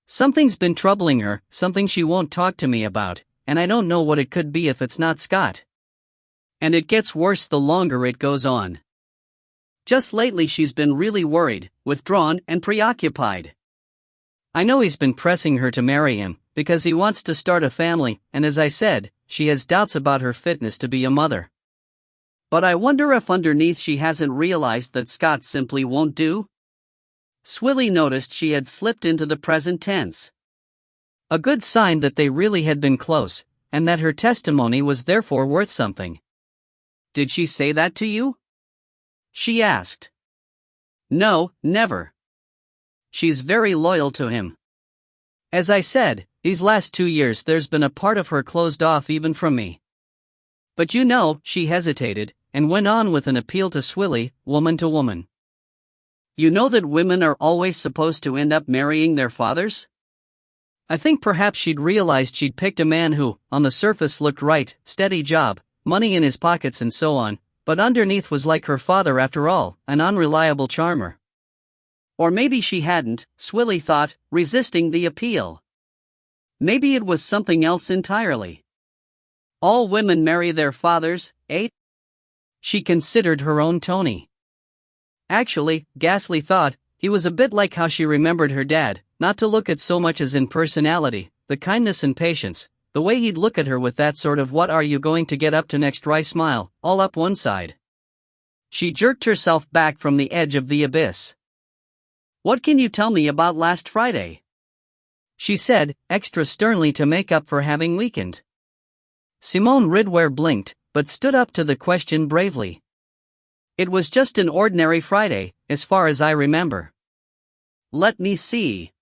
Speaker 1: Something's been troubling her, something she won't talk to me about, and I don't know what it could be if it's not Scott. And it gets worse the longer it goes on. Just lately she's been really worried, withdrawn, and preoccupied. I know he's been pressing her to marry him, because he wants to start a family, and as I said, she has doubts about her fitness to be a mother. But I wonder if underneath she hasn't realized that Scott simply won't do? Swilly noticed she had slipped into the present tense. A good sign that they really had been close, and that her testimony was therefore worth something. Did she say that to you? She asked. No, never. She's very loyal to him. As I said, these last 2 years there's been a part of her closed off even from me. But you know, she hesitated, and went on with an appeal to Swilly, woman to woman. You know that women are always supposed to end up marrying their fathers? I think perhaps she'd realized she'd picked a man who, on the surface looked right, steady job, money in his pockets and so on, but underneath was like her father after all, an unreliable charmer. Or maybe she hadn't, Swilly thought, resisting the appeal. Maybe it was something else entirely. All women marry their fathers, eh? She considered her own Tony. Actually, Ghastly thought, he was a bit like how she remembered her dad, not to look at so much as in personality, the kindness and patience, the way he'd look at her with that sort of what are you going to get up to next wry smile, all up one side. She jerked herself back from the edge of the abyss. What can you tell me about last Friday? She said, extra sternly to make up for having weakened. Simone Ridware blinked, but stood up to the question bravely. It was just an ordinary Friday, as far as I remember. Let me see.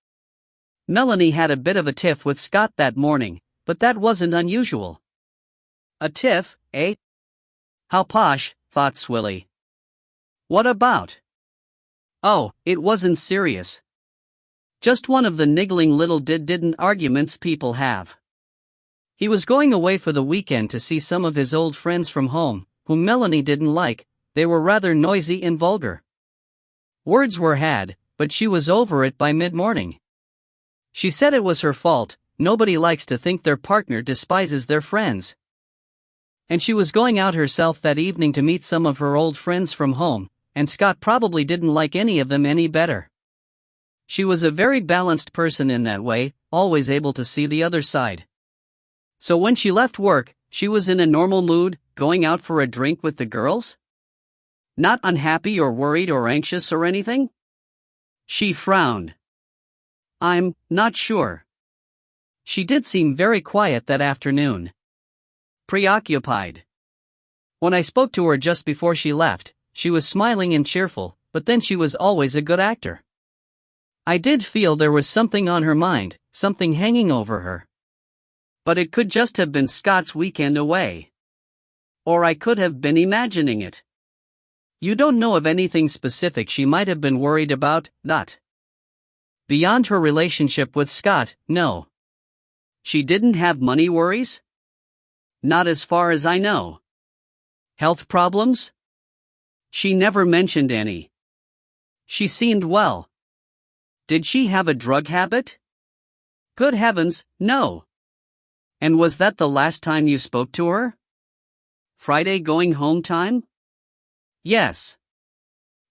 Speaker 1: Melanie had a bit of a tiff with Scott that morning, but that wasn't unusual. A tiff, eh? How posh, thought Swilly. What about? Oh, it wasn't serious. Just one of the niggling little didn't arguments people have. He was going away for the weekend to see some of his old friends from home, whom Melanie didn't like. They were rather noisy and vulgar. Words were had, but she was over it by mid-morning. She said it was her fault. Nobody likes to think their partner despises their friends. And she was going out herself that evening to meet some of her old friends from home, and Scott probably didn't like any of them any better. She was a very balanced person in that way, always able to see the other side. So when she left work, she was in a normal mood, going out for a drink with the girls? Not unhappy or worried or anxious or anything? She frowned. I'm not sure. She did seem very quiet that afternoon. Preoccupied. When I spoke to her just before she left, she was smiling and cheerful, but then she was always a good actor. I did feel there was something on her mind, something hanging over her. But it could just have been Scott's weekend away. Or I could have been imagining it. You don't know of anything specific she might have been worried about, not? Beyond her relationship with Scott, no. She didn't have money worries? Not as far as I know. Health problems? She never mentioned any. She seemed well. Did she have a drug habit? Good heavens, no. And was that the last time you spoke to her? Friday going home time? Yes.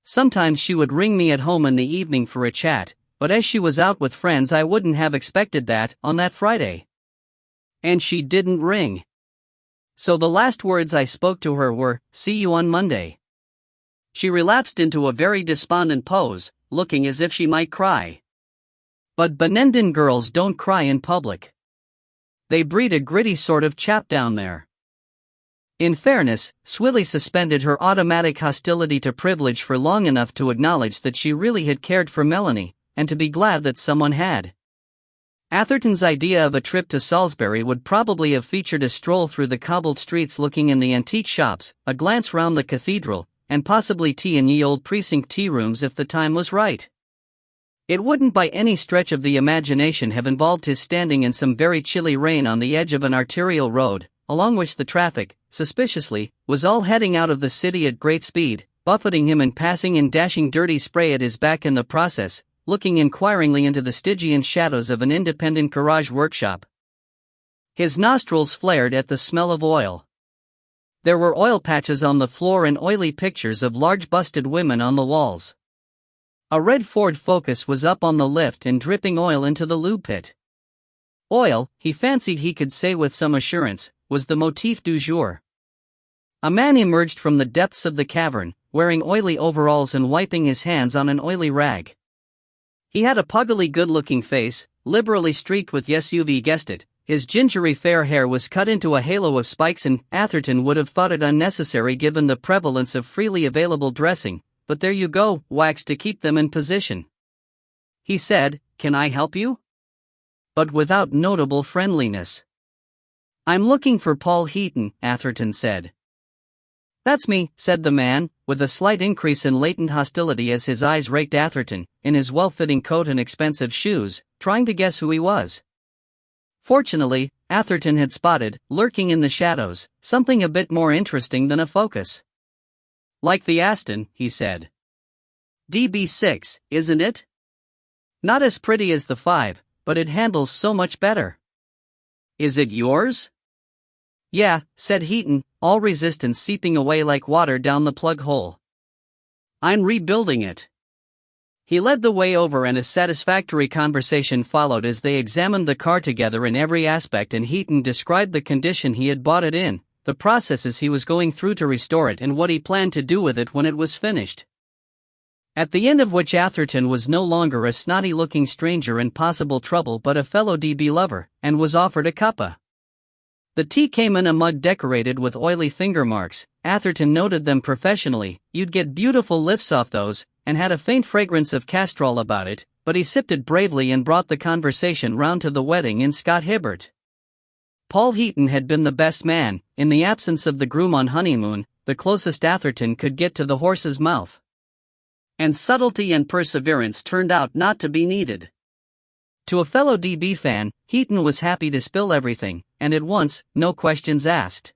Speaker 1: Sometimes she would ring me at home in the evening for a chat, but as she was out with friends I wouldn't have expected that on that Friday. And she didn't ring. So the last words I spoke to her were, "See you on Monday." She relapsed into a very despondent pose, looking as if she might cry. But Benenden girls don't cry in public. They breed a gritty sort of chap down there. In fairness, Swilly suspended her automatic hostility to privilege for long enough to acknowledge that she really had cared for Melanie, and to be glad that someone had. Atherton's idea of a trip to Salisbury would probably have featured a stroll through the cobbled streets looking in the antique shops, a glance round the cathedral, and possibly tea in ye old precinct tea rooms if the time was right. It wouldn't by any stretch of the imagination have involved his standing in some very chilly rain on the edge of an arterial road, along which the traffic, suspiciously, was all heading out of the city at great speed, buffeting him and passing and dashing dirty spray at his back in the process, looking inquiringly into the Stygian shadows of an independent garage workshop. His nostrils flared at the smell of oil. There were oil patches on the floor and oily pictures of large busted women on the walls. A red Ford Focus was up on the lift and dripping oil into the lube pit. Oil, he fancied he could say with some assurance, was the motif du jour. A man emerged from the depths of the cavern, wearing oily overalls and wiping his hands on an oily rag. He had a puggily good-looking face, liberally streaked with, yes, you've guessed it. His gingery fair hair was cut into a halo of spikes, and Atherton would have thought it unnecessary given the prevalence of freely available dressing, but there you go, wax to keep them in position. He said, "Can I help you?" But without notable friendliness. "I'm looking for Paul Heaton," Atherton said. "That's me," said the man, with a slight increase in latent hostility as his eyes raked Atherton, in his well-fitting coat and expensive shoes, trying to guess who he was. Fortunately, Atherton had spotted, lurking in the shadows, something a bit more interesting than a Focus. "Like the Aston," he said. "DB6, isn't it? Not as pretty as the 5, but it handles so much better." "Is it yours?" "Yeah," said Heaton, all resistance seeping away like water down the plug hole. "I'm rebuilding it." He led the way over and a satisfactory conversation followed as they examined the car together in every aspect, and Heaton described the condition he had bought it in, the processes he was going through to restore it, and what he planned to do with it when it was finished. At the end of which Atherton was no longer a snotty-looking stranger in possible trouble but a fellow DB lover, and was offered a cuppa. The tea came in a mug decorated with oily finger marks. Atherton noted them professionally. "You'd get beautiful lifts off those," and had a faint fragrance of castrol about it, but he sipped it bravely and brought the conversation round to the wedding in Scott Hibbert. Paul Heaton had been the best man, in the absence of the groom on honeymoon, the closest Atherton could get to the horse's mouth. And subtlety and perseverance turned out not to be needed. To a fellow DB fan, Heaton was happy to spill everything, and at once, no questions asked.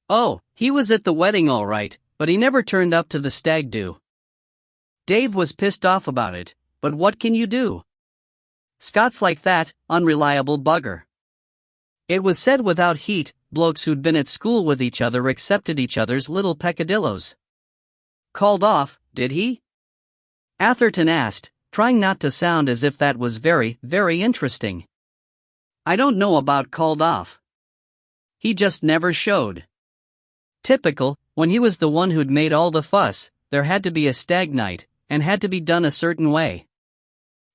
Speaker 1: "Oh, he was at the wedding all right, but he never turned up to the stag do. Dave was pissed off about it, but what can you do? Scott's like that, unreliable bugger." It was said without heat. Blokes who'd been at school with each other accepted each other's little peccadillos. "Called off, did he?" Atherton asked, trying not to sound as if that was very, very interesting. "I don't know about called off. He just never showed. Typical, when he was the one who'd made all the fuss, there had to be a stag night, and had to be done a certain way.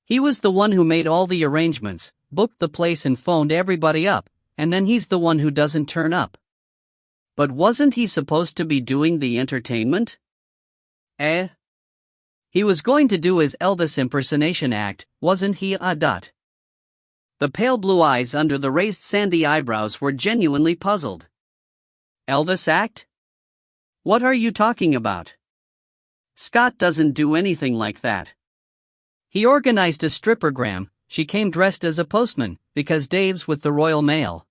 Speaker 1: He was the one who made all the arrangements, booked the place and phoned everybody up, and then he's the one who doesn't turn up. But wasn't he supposed to be doing the entertainment? He was going to do his Elvis impersonation act, wasn't he? The pale blue eyes under the raised sandy eyebrows were genuinely puzzled. "Elvis act? What are you talking about? Scott doesn't do anything like that. He organized a strippergram. She came dressed as a postman, because Dave's with the Royal Mail.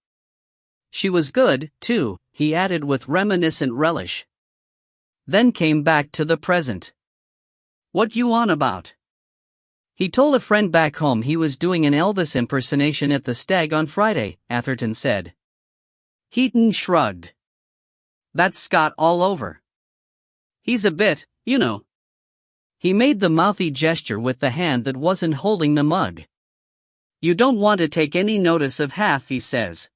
Speaker 1: She was good, too," he added with reminiscent relish. Then came back to the present. "What you on about?" "He told a friend back home he was doing an Elvis impersonation at the stag on Friday," Atherton said. Heaton shrugged. "That's Scott all over. He's a bit, you know." He made the mouthy gesture with the hand that wasn't holding the mug. "You don't want to take any notice of half he says.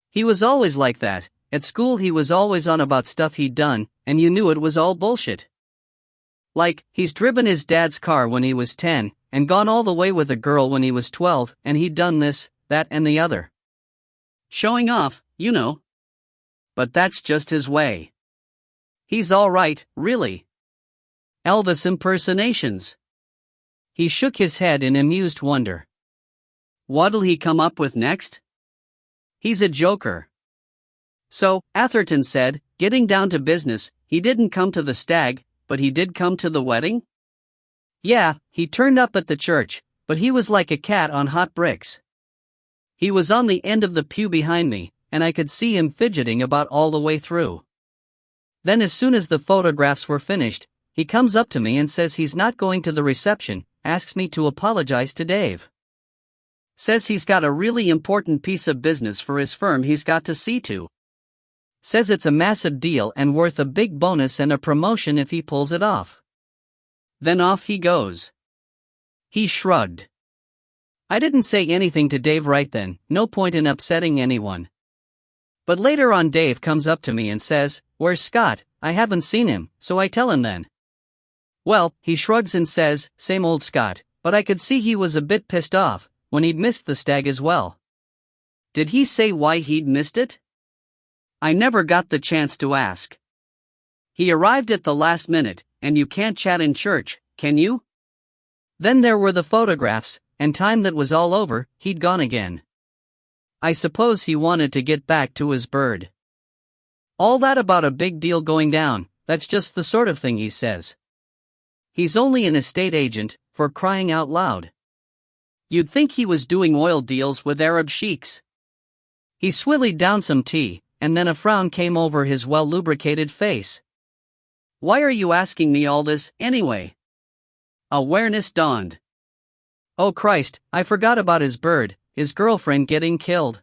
Speaker 1: He was always like that. At school he was always on about stuff he'd done, and you knew it was all bullshit. Like, he's driven his dad's car when he was 10, and gone all the way with a girl when he was 12, and he'd done this, that and the other. Showing off, you know. But that's just his way. He's all right, really. Elvis impersonations." He shook his head in amused wonder. "What'll he come up with next?" "He's a joker." So, Atherton said, getting down to business, he didn't come to the stag, but he did come to the wedding? "Yeah, he turned up at the church, but he was like a cat on hot bricks. He was on the end of the pew behind me, and I could see him fidgeting about all the way through. Then as soon as the photographs were finished, he comes up to me and says he's not going to the reception, asks me to apologize to Dave. Says he's got a really important piece of business for his firm he's got to see to. Says it's a massive deal and worth a big bonus and a promotion if he pulls it off. Then off he goes. He shrugged. I didn't say anything to Dave right then, no point in upsetting anyone. But later on Dave comes up to me and says, "Where's Scott? I haven't seen him," so I tell him then. Well, he shrugs and says, "Same old Scott," but I could see he was a bit pissed off, when he'd missed the stag as well. Did he say why he'd missed it? I never got the chance to ask. He arrived at the last minute, and you can't chat in church, can you? Then there were the photographs, and time that was all over, he'd gone again. I suppose he wanted to get back to his bird. All that about a big deal going down, that's just the sort of thing he says. He's only an estate agent, for crying out loud. You'd think he was doing oil deals with Arab sheiks. He swillied down some tea, and then a frown came over his well-lubricated face. Why are you asking me all this, anyway? Awareness dawned. Oh Christ, I forgot about his bird, his girlfriend getting killed.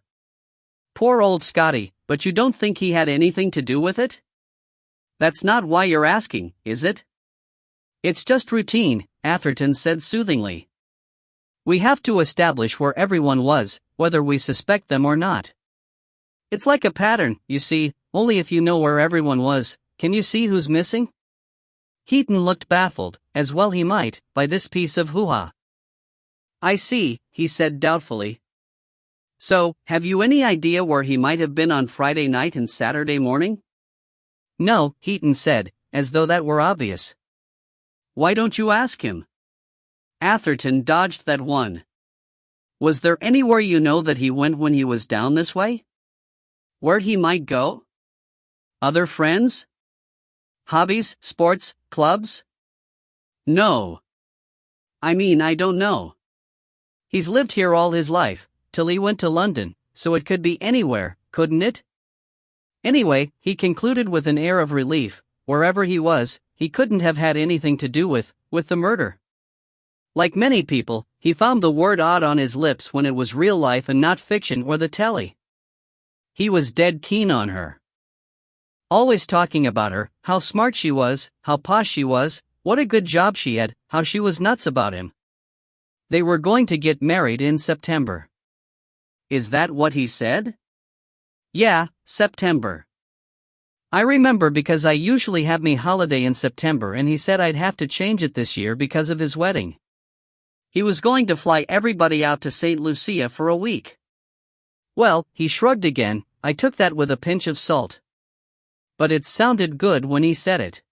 Speaker 1: Poor old Scotty, but you don't think he had anything to do with it? That's not why you're asking, is it? It's just routine, Atherton said soothingly. We have to establish where everyone was, whether we suspect them or not. It's like a pattern, you see, only if you know where everyone was, can you see who's missing? Heaton looked baffled, as well he might, by this piece of hoo-ha. I see, he said doubtfully. So, have you any idea where he might have been on Friday night and Saturday morning? No, Heaton said, as though that were obvious. Why don't you ask him? Atherton dodged that one. Was there anywhere you know that he went when he was down this way? Where he might go? Other friends? Hobbies, sports, clubs? No. I mean, I don't know. He's lived here all his life, till he went to London, so it could be anywhere, couldn't it? Anyway, he concluded with an air of relief, wherever he was, he couldn't have had anything to do with the murder. Like many people, he found the word odd on his lips when it was real life and not fiction or the telly. He was dead keen on her. Always talking about her, how smart she was, how posh she was, what a good job she had, how she was nuts about him. They were going to get married in September. Is that what he said? Yeah, September. I remember because I usually have me holiday in September and he said I'd have to change it this year because of his wedding. He was going to fly everybody out to St. Lucia for a week. Well, he shrugged again, I took that with a pinch of salt. But it sounded good when he said it.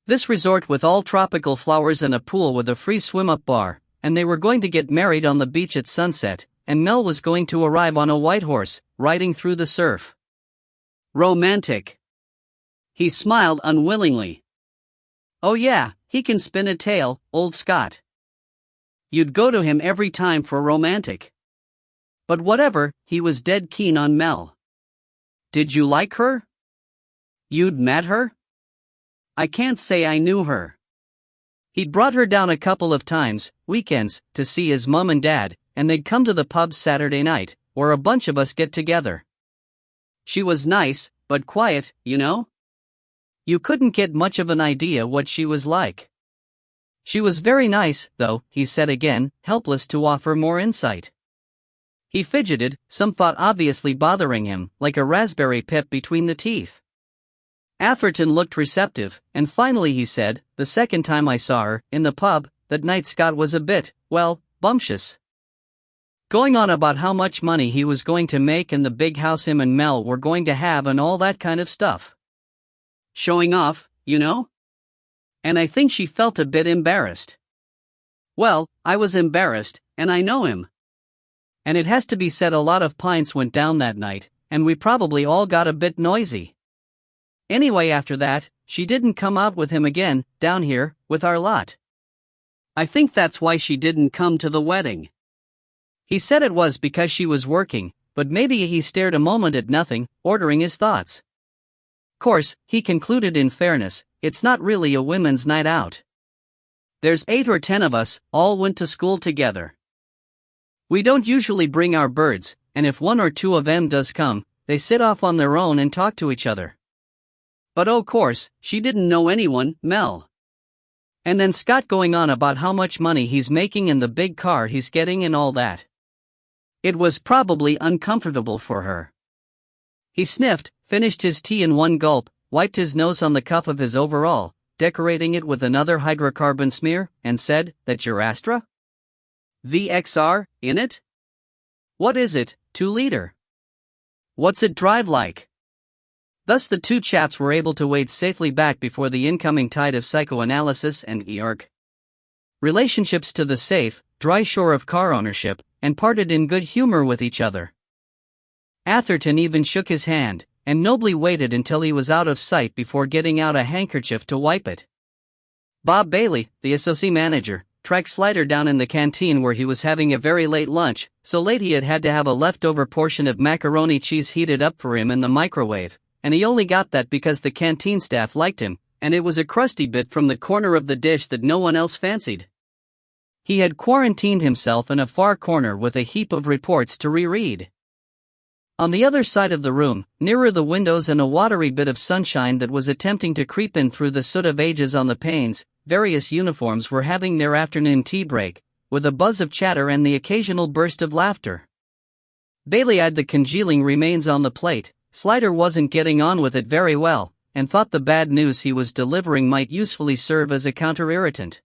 Speaker 1: This resort with all tropical flowers and a pool with a free swim-up bar, and they were going to get married on the beach at sunset, and Mel was going to arrive on a white horse, riding through the surf. Romantic. He smiled unwillingly. Oh yeah, he can spin a tale, old Scott. You'd go to him every time for romantic. But whatever, he was dead keen on Mel. Did you like her? You'd met her? I can't say I knew her. He'd brought her down a couple of times, weekends, to see his mum and dad, and they'd come to the pub Saturday night, where a bunch of us get together. She was nice, but quiet, you know? You couldn't get much of an idea what she was like. She was very nice, though, he said again, helpless to offer more insight. He fidgeted, some thought obviously bothering him, like a raspberry pip between the teeth. Atherton looked receptive, and finally he said, the second time I saw her, in the pub, that night Scott was a bit, well, bumptious. Going on about how much money he was going to make and the big house him and Mel were going to have and all that kind of stuff. Showing off, you know? And I think she felt a bit embarrassed. Well, I was embarrassed, and I know him. And it has to be said a lot of pints went down that night, and we probably all got a bit noisy. Anyway, after that, she didn't come out with him again, down here, with our lot. I think that's why she didn't come to the wedding. He said it was because she was working, but maybe he stared a moment at nothing, ordering his thoughts. Course, he concluded in fairness, it's not really a women's night out. There's 8 or 10 of us, all went to school together. We don't usually bring our birds, and if 1 or 2 of them does come, they sit off on their own and talk to each other. But oh course, she didn't know anyone, Mel. And then Scott going on about how much money he's making and the big car he's getting and all that. It was probably uncomfortable for her. He sniffed, finished his tea in one gulp, wiped his nose on the cuff of his overall, decorating it with another hydrocarbon smear, and said, "That your Astra? VXR, in it? What is it, 2-liter? What's it drive like?" Thus the two chaps were able to wade safely back before the incoming tide of psychoanalysis and relationships to the safe, dry shore of car ownership, and parted in good humor with each other. Atherton even shook his hand, and nobly waited until he was out of sight before getting out a handkerchief to wipe it. Bob Bailey, the associate manager, tracked Slider down in the canteen where he was having a very late lunch, so late he had to have a leftover portion of macaroni cheese heated up for him in the microwave, and he only got that because the canteen staff liked him, and it was a crusty bit from the corner of the dish that no one else fancied. He had quarantined himself in a far corner with a heap of reports to reread. On the other side of the room, nearer the windows and a watery bit of sunshine that was attempting to creep in through the soot of ages on the panes, various uniforms were having their afternoon tea break, with a buzz of chatter and the occasional burst of laughter. Bailey eyed the congealing remains on the plate. Slider wasn't getting on with it very well, and thought the bad news he was delivering might usefully serve as a counter-irritant.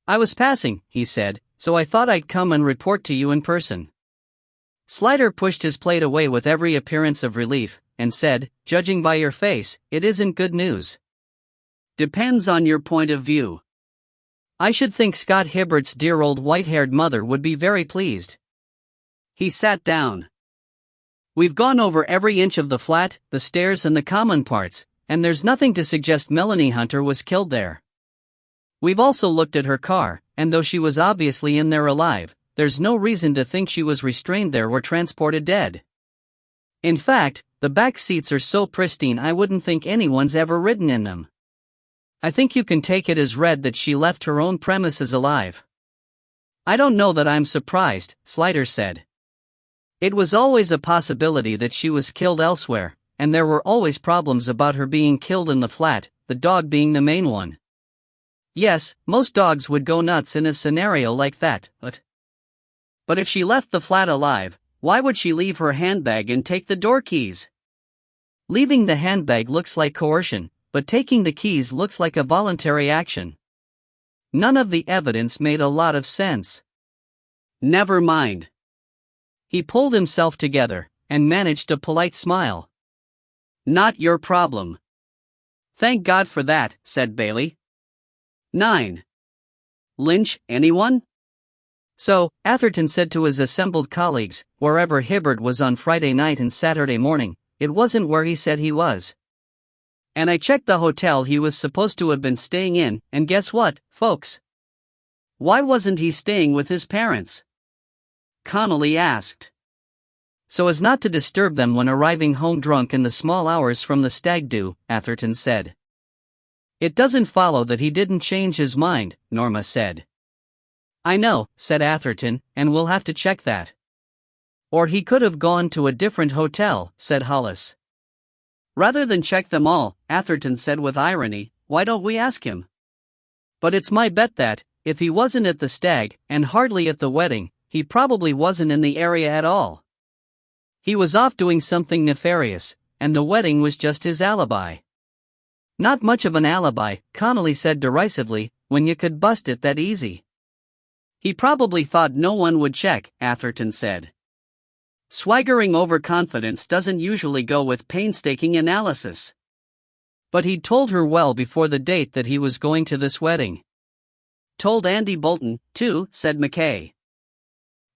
Speaker 1: "I was passing," he said, "so I thought I'd come and report to you in person." Slider pushed his plate away with every appearance of relief, and said, "Judging by your face, it isn't good news." "Depends on your point of view. I should think Scott Hibbert's dear old white-haired mother would be very pleased." He sat down. "We've gone over every inch of the flat, the stairs and the common parts, and there's nothing to suggest Melanie Hunter was killed there. We've also looked at her car, and though she was obviously in there alive, there's no reason to think she was restrained there or transported dead. In fact, the back seats are so pristine I wouldn't think anyone's ever ridden in them. I think you can take it as read that she left her own premises alive." "I don't know that I'm surprised," Slider said. "It was always a possibility that she was killed elsewhere, and there were always problems about her being killed in the flat, the dog being the main one. Yes, most dogs would go nuts in a scenario like that, but if she left the flat alive, why would she leave her handbag and take the door keys? Leaving the handbag looks like coercion, but taking the keys looks like a voluntary action. None of the evidence made a lot of sense." "Never mind." He pulled himself together, and managed a polite smile. "Not your problem." "Thank God for that," said Bailey. 9. "Lynch anyone?" So, Atherton said to his assembled colleagues, wherever Hibbert was on Friday night and Saturday morning, it wasn't where he said he was. "And I checked the hotel he was supposed to have been staying in, and guess what, folks? Why wasn't he staying with his parents?" Connolly asked. "So as not to disturb them when arriving home drunk in the small hours from the stag do," Atherton said. "It doesn't follow that he didn't change his mind," Norma said. "I know," said Atherton, "and we'll have to check that." "Or he could have gone to a different hotel," said Hollis. "Rather than check them all," Atherton said with irony, "why don't we ask him? But it's my bet that, if he wasn't at the stag, and hardly at the wedding, he probably wasn't in the area at all. He was off doing something nefarious, and the wedding was just his alibi." "Not much of an alibi," Connolly said derisively, "when you could bust it that easy." "He probably thought no one would check," Atherton said. "Swaggering overconfidence doesn't usually go with painstaking analysis." "But he'd told her well before the date that he was going to this wedding." "Told Andy Bolton, too," said McKay.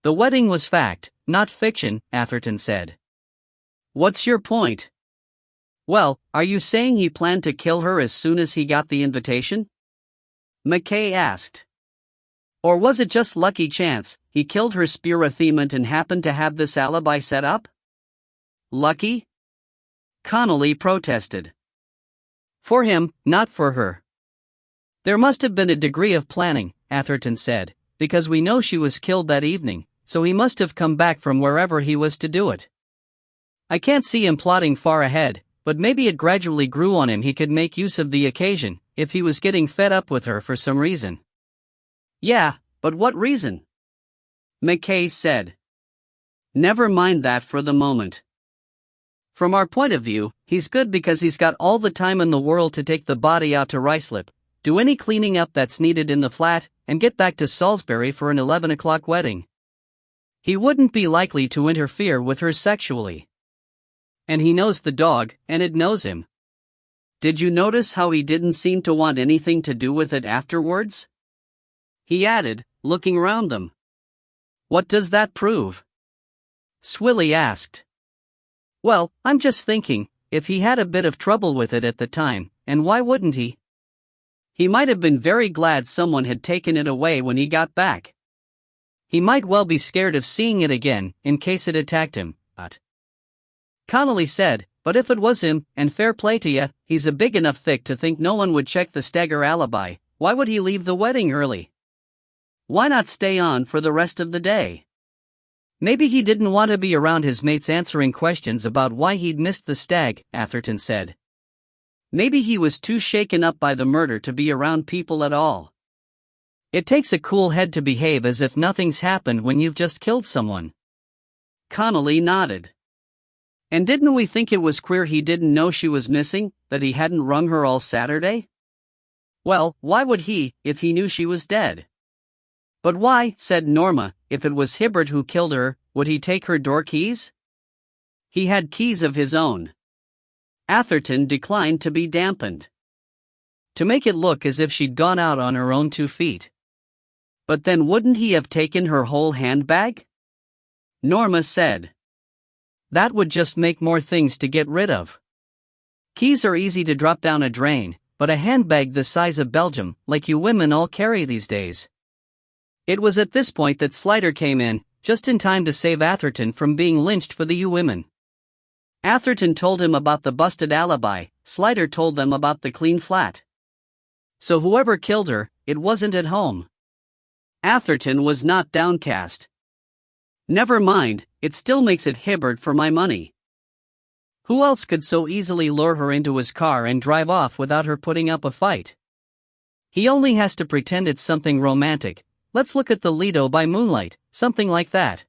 Speaker 1: "The wedding was fact, not fiction," Atherton said. "What's your point?" "Well, are you saying he planned to kill her as soon as he got the invitation?" McKay asked. "Or was it just lucky chance, he killed her spurathemant and happened to have this alibi set up?" "Lucky?" Connolly protested. For him, not for her. There must have been a degree of planning, Atherton said, because we know she was killed that evening, so he must have come back from wherever he was to do it. I can't see him plotting far ahead, but maybe it gradually grew on him he could make use of the occasion, if he was getting fed up with her for some reason. Yeah, but what reason? McKay said. Never mind that for the moment. From our point of view, he's good because he's got all the time in the world to take the body out to Ruislip, do any cleaning up that's needed in the flat, and get back to Salisbury for an 11 o'clock wedding. He wouldn't be likely to interfere with her sexually. And he knows the dog, and it knows him. Did you notice how he didn't seem to want anything to do with it afterwards? He added, looking round them. What does that prove? Swilly asked. Well, I'm just thinking, if he had a bit of trouble with it at the time, and why wouldn't he? He might have been very glad someone had taken it away when he got back. He might well be scared of seeing it again, in case it attacked him, but... Connolly said, but if it was him, and fair play to ya, he's a big enough thick to think no one would check the stagger alibi, why would he leave the wedding early? Why not stay on for the rest of the day? Maybe he didn't want to be around his mates answering questions about why he'd missed the stag, Atherton said. Maybe he was too shaken up by the murder to be around people at all. It takes a cool head to behave as if nothing's happened when you've just killed someone. Connolly nodded. And didn't we think it was queer he didn't know she was missing, that he hadn't rung her all Saturday? Well, why would he, if he knew she was dead? But why, said Norma, if it was Hibbert who killed her, would he take her door keys? He had keys of his own. Atherton declined to be dampened. To make it look as if she'd gone out on her own 2 feet. But then wouldn't he have taken her whole handbag? Norma said. That would just make more things to get rid of. Keys are easy to drop down a drain, but a handbag the size of Belgium, like you women all carry these days. It was at this point that Slider came in, just in time to save Atherton from being lynched for the you women. Atherton told him about the busted alibi, Slider told them about the clean flat. So whoever killed her, it wasn't at home. Atherton was not downcast. Never mind, it still makes it Hibbert for my money. Who else could so easily lure her into his car and drive off without her putting up a fight? He only has to pretend it's something romantic. Let's look at the Lido by moonlight, something like that.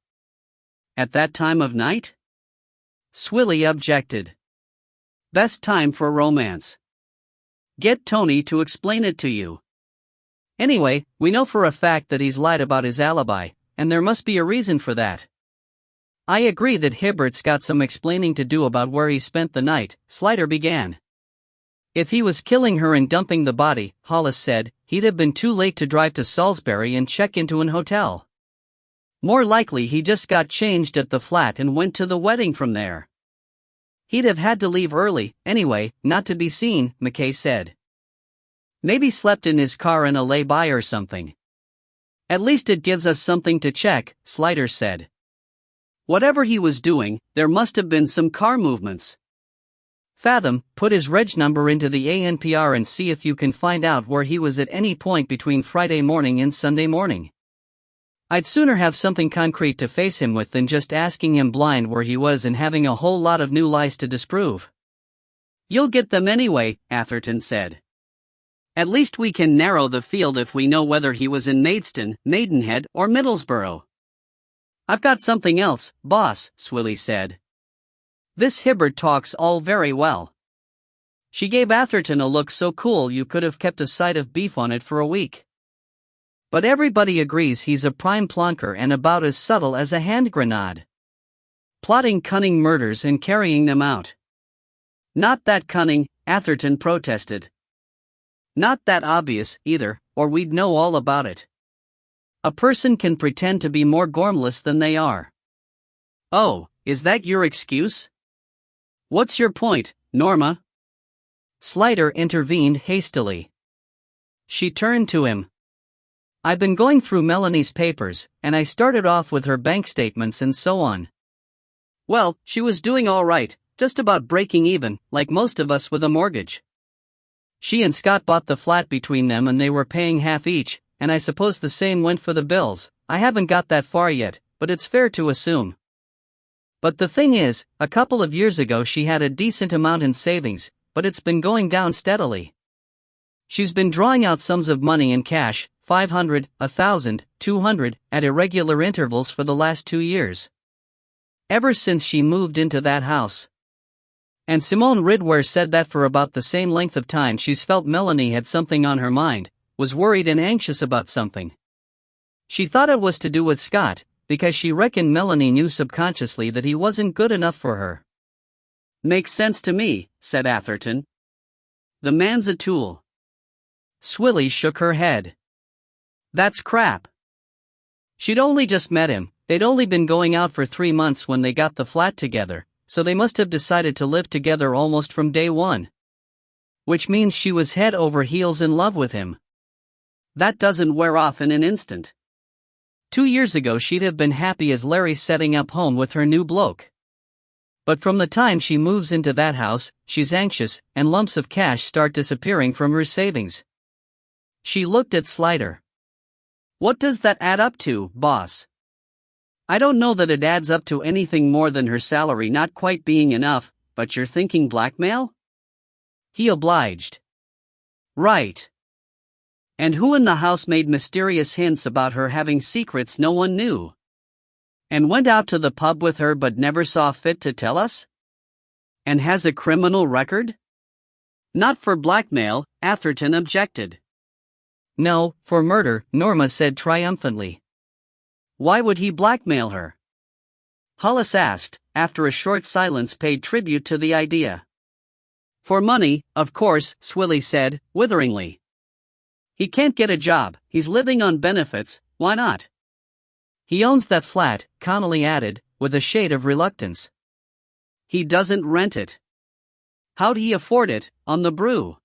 Speaker 1: At that time of night? Swilly objected. Best time for romance. Get Tony to explain it to you. Anyway, we know for a fact that he's lied about his alibi, and there must be a reason for that. I agree that Hibbert's got some explaining to do about where he spent the night, Slider began. If he was killing her and dumping the body, Hollis said, he'd have been too late to drive to Salisbury and check into an hotel. More likely he just got changed at the flat and went to the wedding from there. He'd have had to leave early, anyway, not to be seen, McKay said. Maybe slept in his car in a lay-by or something. At least it gives us something to check, Slider said. Whatever he was doing, there must have been some car movements. Fathom, put his reg number into the ANPR and see if you can find out where he was at any point between Friday morning and Sunday morning. I'd sooner have something concrete to face him with than just asking him blind where he was and having a whole lot of new lies to disprove. You'll get them anyway, Atherton said. At least we can narrow the field if we know whether he was in Maidstone, Maidenhead, or Middlesbrough. I've got something else, boss, Swilly said. This Hibbert talks all very well. She gave Atherton a look so cool you could have kept a side of beef on it for a week. But everybody agrees he's a prime plonker and about as subtle as a hand grenade. Plotting cunning murders and carrying them out. Not that cunning, Atherton protested. Not that obvious, either, or we'd know all about it. A person can pretend to be more gormless than they are. Oh, is that your excuse? What's your point, Norma? Slider intervened hastily. She turned to him. I've been going through Melanie's papers, and I started off with her bank statements and so on. Well, she was doing all right, just about breaking even, like most of us with a mortgage. She and Scott bought the flat between them and they were paying half each, and I suppose the same went for the bills. I haven't got that far yet, but it's fair to assume. But the thing is, a couple of years ago she had a decent amount in savings, but it's been going down steadily. She's been drawing out sums of money in cash, 500, 1,000, 200, at irregular intervals for the last 2 years. Ever since she moved into that house. And Simone Ridware said that for about the same length of time she's felt Melanie had something on her mind, was worried and anxious about something. She thought it was to do with Scott, because she reckoned Melanie knew subconsciously that he wasn't good enough for her. "Makes sense to me," said Atherton. "The man's a tool." Swilly shook her head. "That's crap. She'd only just met him, they'd only been going out for 3 months when they got the flat together, so they must have decided to live together almost from day one. Which means she was head over heels in love with him. That doesn't wear off in an instant. 2 years ago she'd have been happy as Larry setting up home with her new bloke. But from the time she moves into that house, she's anxious, and lumps of cash start disappearing from her savings." She looked at Slider. "What does that add up to, boss?" "I don't know that it adds up to anything more than her salary not quite being enough, but you're thinking blackmail?" He obliged. "Right. And who in the house made mysterious hints about her having secrets no one knew? And went out to the pub with her but never saw fit to tell us? And has a criminal record?" "Not for blackmail," Atherton objected. "No, for murder," Norma said triumphantly. "Why would he blackmail her?" Hollis asked, after a short silence paid tribute to the idea. "For money, of course," Swilly said, witheringly. "He can't get a job, he's living on benefits, why not?" "He owns that flat," Connolly added, with a shade of reluctance. "He doesn't rent it. How'd he afford it, on the brew?"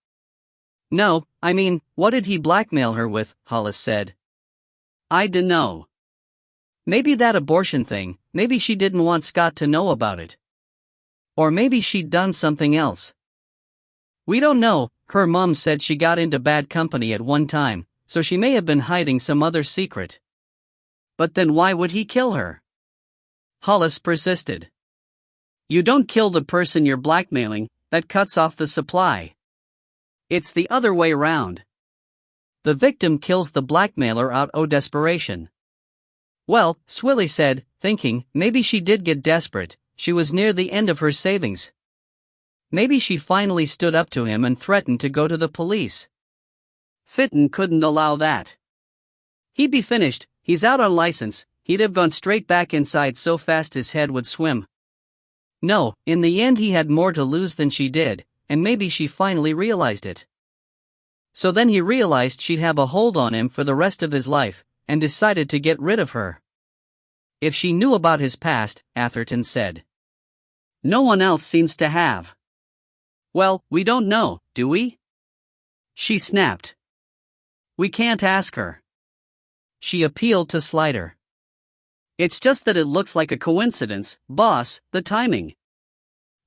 Speaker 1: "No, I mean, what did he blackmail her with?" Hollis said. "I dunno. Maybe that abortion thing, maybe she didn't want Scott to know about it. Or maybe she'd done something else. We don't know. Her mom said she got into bad company at one time, so she may have been hiding some other secret. But then why would he kill her?" Hollis persisted. "You don't kill the person you're blackmailing, that cuts off the supply. It's the other way round. The victim kills the blackmailer out of desperation." "Well," Swilly said, thinking, maybe she did get desperate, she was near the end of her savings. Maybe she finally stood up to him and threatened to go to the police. Fitton couldn't allow that. He'd be finished, he's out on license, he'd have gone straight back inside so fast his head would swim. No, in the end he had more to lose than she did, and maybe she finally realized it. So then he realized she'd have a hold on him for the rest of his life, and decided to get rid of her. If she knew about his past, Atherton said. No one else seems to have. Well, we don't know, do we? She snapped. We can't ask her. She appealed to Slider. It's just that it looks like a coincidence, boss, the timing.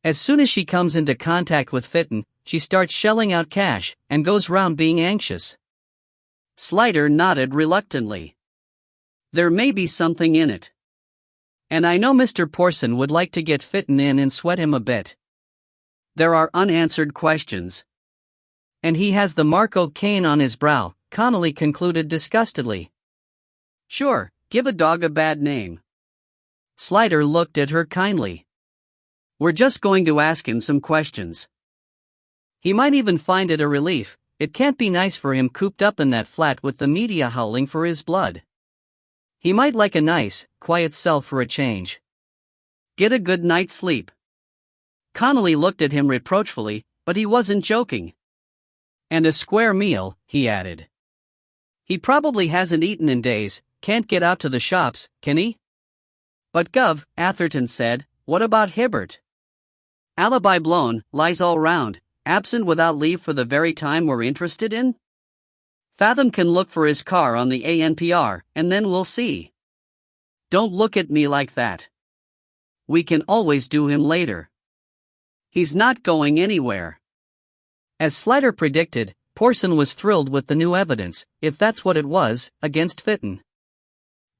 Speaker 1: As soon as she comes into contact with Fitton, she starts shelling out cash, and goes round being anxious. Slider nodded reluctantly. There may be something in it. And I know Mr. Porson would like to get Fitton in and sweat him a bit. There are unanswered questions. And he has the Marco cane on his brow, Connolly concluded disgustedly. Sure, give a dog a bad name. Slider looked at her kindly. We're just going to ask him some questions. He might even find it a relief. It can't be nice for him cooped up in that flat with the media howling for his blood. He might like a nice, quiet cell for a change. Get a good night's sleep. Connolly looked at him reproachfully, but he wasn't joking. And a square meal, he added. He probably hasn't eaten in days, can't get out to the shops, can he? But Gov, Atherton said, what about Hibbert? Alibi blown, lies all round, absent without leave for the very time we're interested in? Fathom can look for his car on the ANPR, and then we'll see. Don't look at me like that. We can always do him later. He's not going anywhere. As Slider predicted, Porson was thrilled with the new evidence, if that's what it was, against Fitton.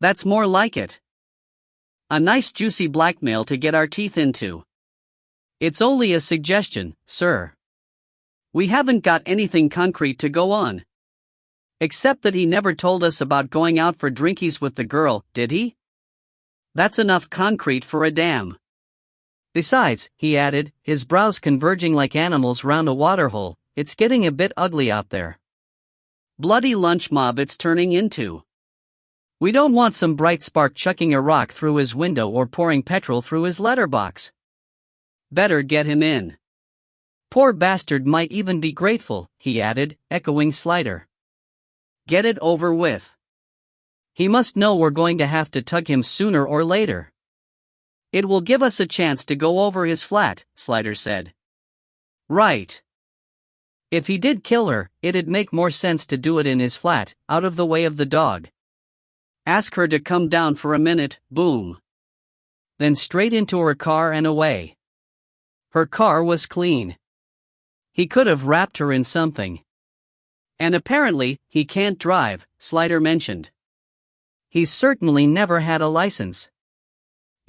Speaker 1: That's more like it. A nice juicy blackmail to get our teeth into. It's only a suggestion, sir. We haven't got anything concrete to go on. Except that he never told us about going out for drinkies with the girl, did he? That's enough concrete for a dam. Besides, he added, his brows converging like animals round a waterhole, it's getting a bit ugly out there. Bloody lunch mob it's turning into. We don't want some bright spark chucking a rock through his window or pouring petrol through his letterbox. Better get him in. Poor bastard might even be grateful, he added, echoing Slider. Get it over with. He must know we're going to have to tug him sooner or later. It will give us a chance to go over his flat, Slider said. Right. If he did kill her, it'd make more sense to do it in his flat, out of the way of the dog. Ask her to come down for a minute, boom. Then straight into her car and away. Her car was clean. He could have wrapped her in something. And apparently, he can't drive, Slider mentioned. He's certainly never had a license.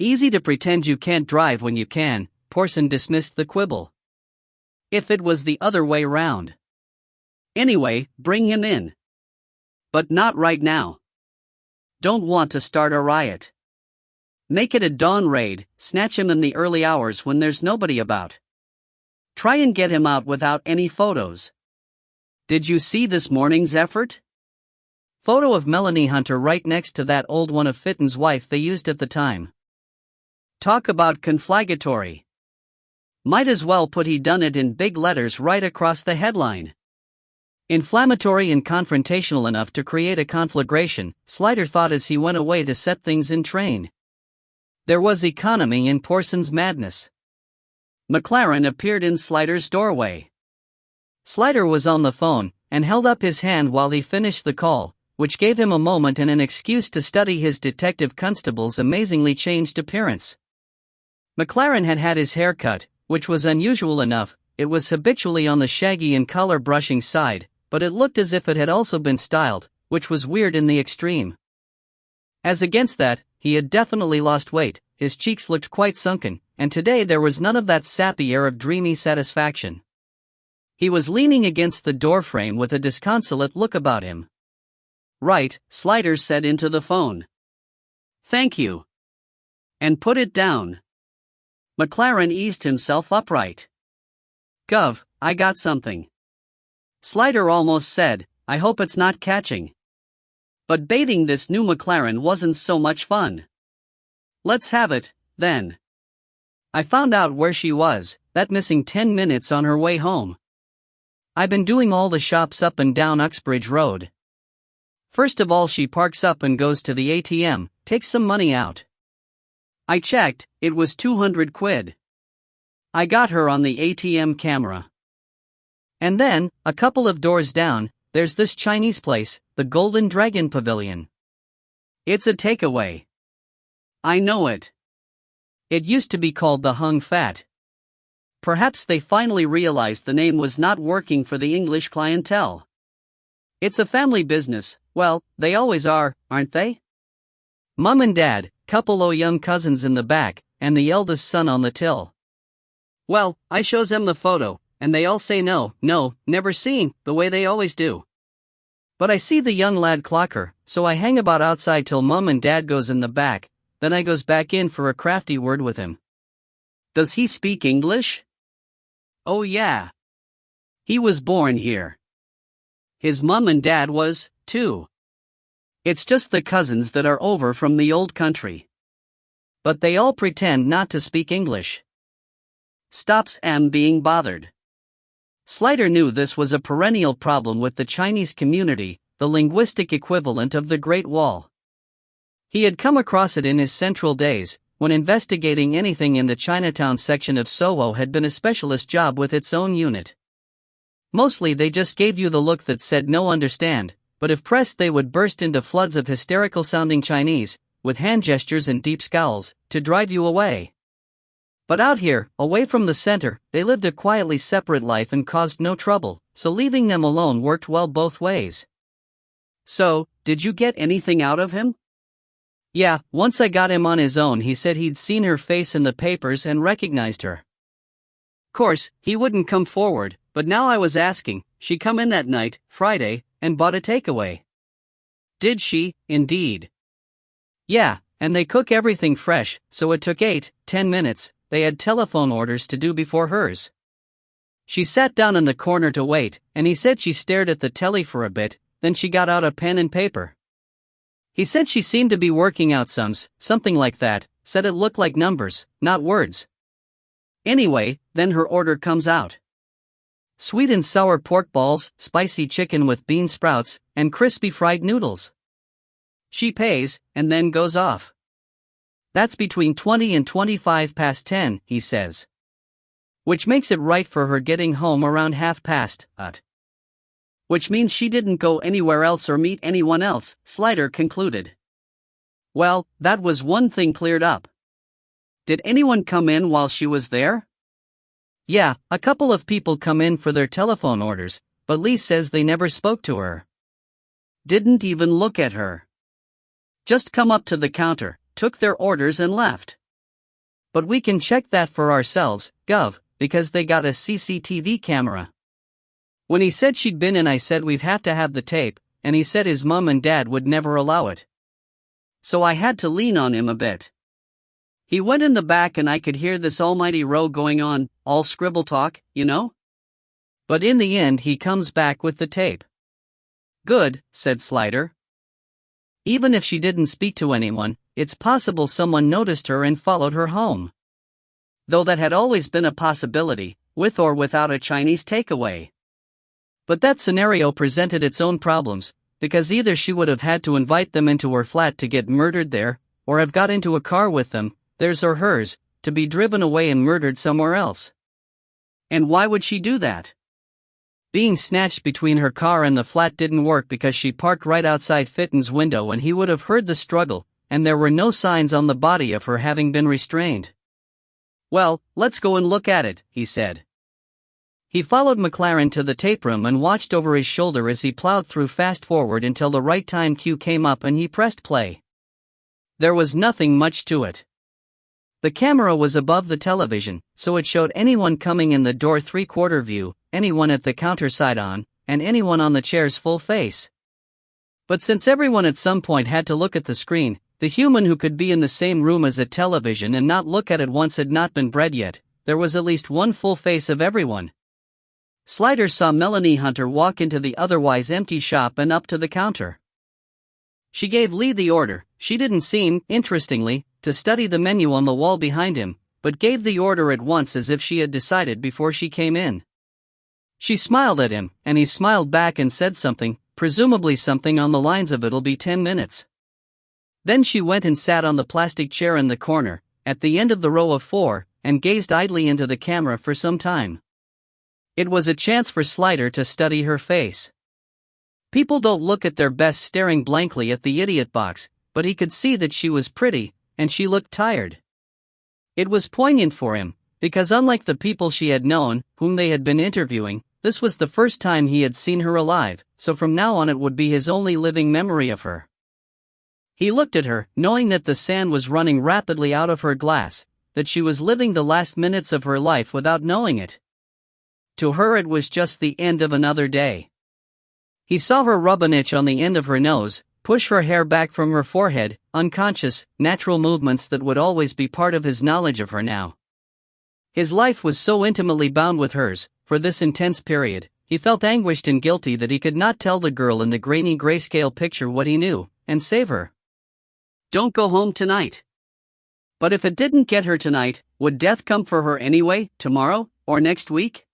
Speaker 1: Easy to pretend you can't drive when you can, Porson dismissed the quibble. If it was the other way round. Anyway, bring him in. But not right now. Don't want to start a riot. Make it a dawn raid, snatch him in the early hours when there's nobody about. Try and get him out without any photos. Did you see this morning's effort? Photo of Melanie Hunter right next to that old one of Fitton's wife they used at the time. Talk about conflagratory. Might as well put "he done it" in big letters right across the headline. Inflammatory and confrontational enough to create a conflagration, Slider thought as he went away to set things in train. There was economy in Porson's madness. McLaren appeared in Slider's doorway. Slider was on the phone, and held up his hand while he finished the call, which gave him a moment and an excuse to study his detective constable's amazingly changed appearance. McLaren had had his hair cut, which was unusual enough. It was habitually on the shaggy and collar-brushing side, but it looked as if it had also been styled, which was weird in the extreme. As against that, he had definitely lost weight, his cheeks looked quite sunken, and today there was none of that sappy air of dreamy satisfaction. He was leaning against the doorframe with a disconsolate look about him. Right, Slider said into the phone. Thank you. And put it down. McLaren eased himself upright. Gov, I got something. Slider almost said, I hope it's not catching. But baiting this new McLaren wasn't so much fun. Let's have it, then. I found out where she was, that missing 10 minutes on her way home. I've been doing all the shops up and down Uxbridge Road. First of all she parks up and goes to the ATM, takes some money out. I checked, it was 200 quid. I got her on the ATM camera. And then, a couple of doors down, there's this Chinese place, the Golden Dragon Pavilion. It's a takeaway. I know it. It used to be called the Hung Fat. Perhaps they finally realized the name was not working for the English clientele. It's a family business, well, they always are, aren't they? Mum and dad, couple o' young cousins in the back, and the eldest son on the till. Well, I shows them the photo, and they all say no, never seen, the way they always do. But I see the young lad clocker, so I hang about outside till Mum and Dad goes in the back, then I goes back in for a crafty word with him. Does he speak English? Oh yeah. He was born here. His mum and dad was, too. It's just the cousins that are over from the old country. But they all pretend not to speak English. Stops am being bothered. Slider knew this was a perennial problem with the Chinese community, the linguistic equivalent of the Great Wall. He had come across it in his Central days, when investigating anything in the Chinatown section of Soho had been a specialist job with its own unit. Mostly they just gave you the look that said no understand, but if pressed they would burst into floods of hysterical-sounding Chinese, with hand gestures and deep scowls, to drive you away. But out here, away from the center, they lived a quietly separate life and caused no trouble, so leaving them alone worked well both ways. So, did you get anything out of him? Yeah, once I got him on his own, he said he'd seen her face in the papers and recognized her. Course, he wouldn't come forward, but now I was asking, she come in that night, Friday, and bought a takeaway. Did she, indeed? Yeah, and they cook everything fresh, so it took 8-10 minutes, they had telephone orders to do before hers. She sat down in the corner to wait, and he said she stared at the telly for a bit, then she got out a pen and paper. He said she seemed to be working out something like that, said it looked like numbers, not words. Anyway, then her order comes out. Sweet and sour pork balls, spicy chicken with bean sprouts, and crispy fried noodles. She pays, and then goes off. That's between 20 and 25 past 10, he says. Which makes it right for her getting home around 8:30. Which means she didn't go anywhere else or meet anyone else, Slider concluded. Well, that was one thing cleared up. Did anyone come in while she was there? Yeah, a couple of people come in for their telephone orders, but Lee says they never spoke to her. Didn't even look at her. Just come up to the counter, took their orders and left. But we can check that for ourselves, Gov, because they got a CCTV camera. When he said she'd been in, I said we'd have to have the tape, and he said his mom and dad would never allow it. So I had to lean on him a bit. He went in the back and I could hear this almighty row going on, all scribble talk, you know? But in the end he comes back with the tape. Good, said Slider. Even if she didn't speak to anyone, it's possible someone noticed her and followed her home. Though that had always been a possibility, with or without a Chinese takeaway. But that scenario presented its own problems, because either she would have had to invite them into her flat to get murdered there, or have got into a car with them, theirs or hers, to be driven away and murdered somewhere else. And why would she do that? Being snatched between her car and the flat didn't work because she parked right outside Fitton's window and he would have heard the struggle, and there were no signs on the body of her having been restrained. Well, let's go and look at it, he said. He followed McLaren to the tape room and watched over his shoulder as he plowed through fast forward until the right time cue came up and he pressed play. There was nothing much to it. The camera was above the television, so it showed anyone coming in the door 3/4 view, anyone at the counter side on, and anyone on the chair's full face. But since everyone at some point had to look at the screen, the human who could be in the same room as a television and not look at it once had not been bred yet, there was at least one full face of everyone. Slider saw Melanie Hunter walk into the otherwise empty shop and up to the counter. She gave Lee the order. She didn't seem, interestingly, to study the menu on the wall behind him, but gave the order at once as if she had decided before she came in. She smiled at him, and he smiled back and said something, presumably something on the lines of "It'll be 10 minutes. Then she went and sat on the plastic chair in the corner, at the end of the row of 4, and gazed idly into the camera for some time. It was a chance for Slider to study her face. People don't look at their best staring blankly at the idiot box, but he could see that she was pretty, and she looked tired. It was poignant for him, because unlike the people she had known, whom they had been interviewing, this was the first time he had seen her alive, so from now on it would be his only living memory of her. He looked at her, knowing that the sand was running rapidly out of her glass, that she was living the last minutes of her life without knowing it. To her it was just the end of another day. He saw her rub an itch on the end of her nose, push her hair back from her forehead, unconscious, natural movements that would always be part of his knowledge of her now. His life was so intimately bound with hers, for this intense period, he felt anguished and guilty that he could not tell the girl in the grainy grayscale picture what he knew, and save her. Don't go home tonight. But if it didn't get her tonight, would death come for her anyway, tomorrow, or next week?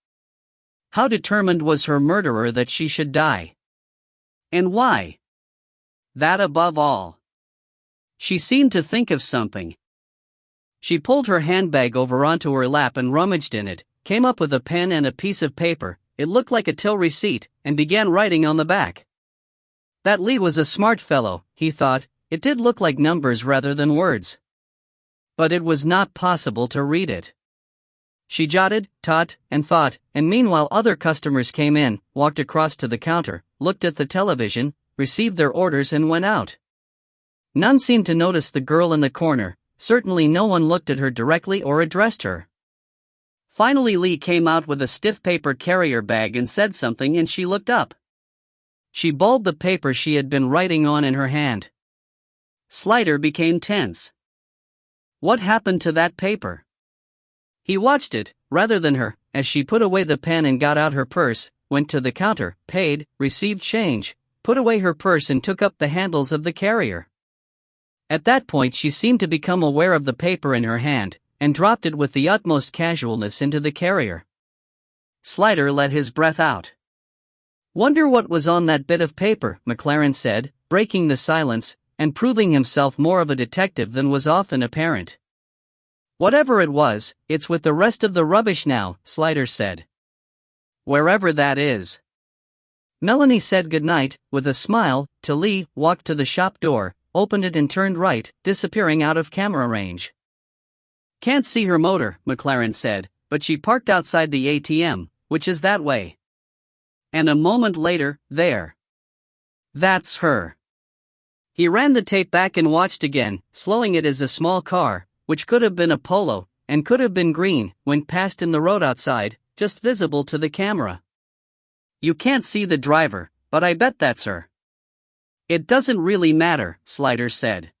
Speaker 1: How determined was her murderer that she should die? And why? That above all. She seemed to think of something. She pulled her handbag over onto her lap and rummaged in it, came up with a pen and a piece of paper, it looked like a till receipt, and began writing on the back. That Lee was a smart fellow, he thought, it did look like numbers rather than words. But it was not possible to read it. She jotted, taught, and thought, and meanwhile other customers came in, walked across to the counter, looked at the television, received their orders and went out. None seemed to notice the girl in the corner, certainly no one looked at her directly or addressed her. Finally Lee came out with a stiff paper carrier bag and said something, and she looked up. She balled the paper she had been writing on in her hand. Slider became tense. What happened to that paper? He watched it, rather than her, as she put away the pen and got out her purse, went to the counter, paid, received change, put away her purse and took up the handles of the carrier. At that point she seemed to become aware of the paper in her hand, and dropped it with the utmost casualness into the carrier. Slider let his breath out. "Wonder what was on that bit of paper," McLaren said, breaking the silence, and proving himself more of a detective than was often apparent. "Whatever it was, it's with the rest of the rubbish now," Slider said. "Wherever that is." Melanie said goodnight, with a smile, to Lee, walked to the shop door, opened it and turned right, disappearing out of camera range. "Can't see her motor," McLaren said, "but she parked outside the ATM, which is that way." And a moment later, there. "That's her." He ran the tape back and watched again, slowing it as a small car, which could have been a Polo, and could have been green, went past in the road outside, just visible to the camera. "You can't see the driver, but I bet that's her." "It doesn't really matter," Slider said.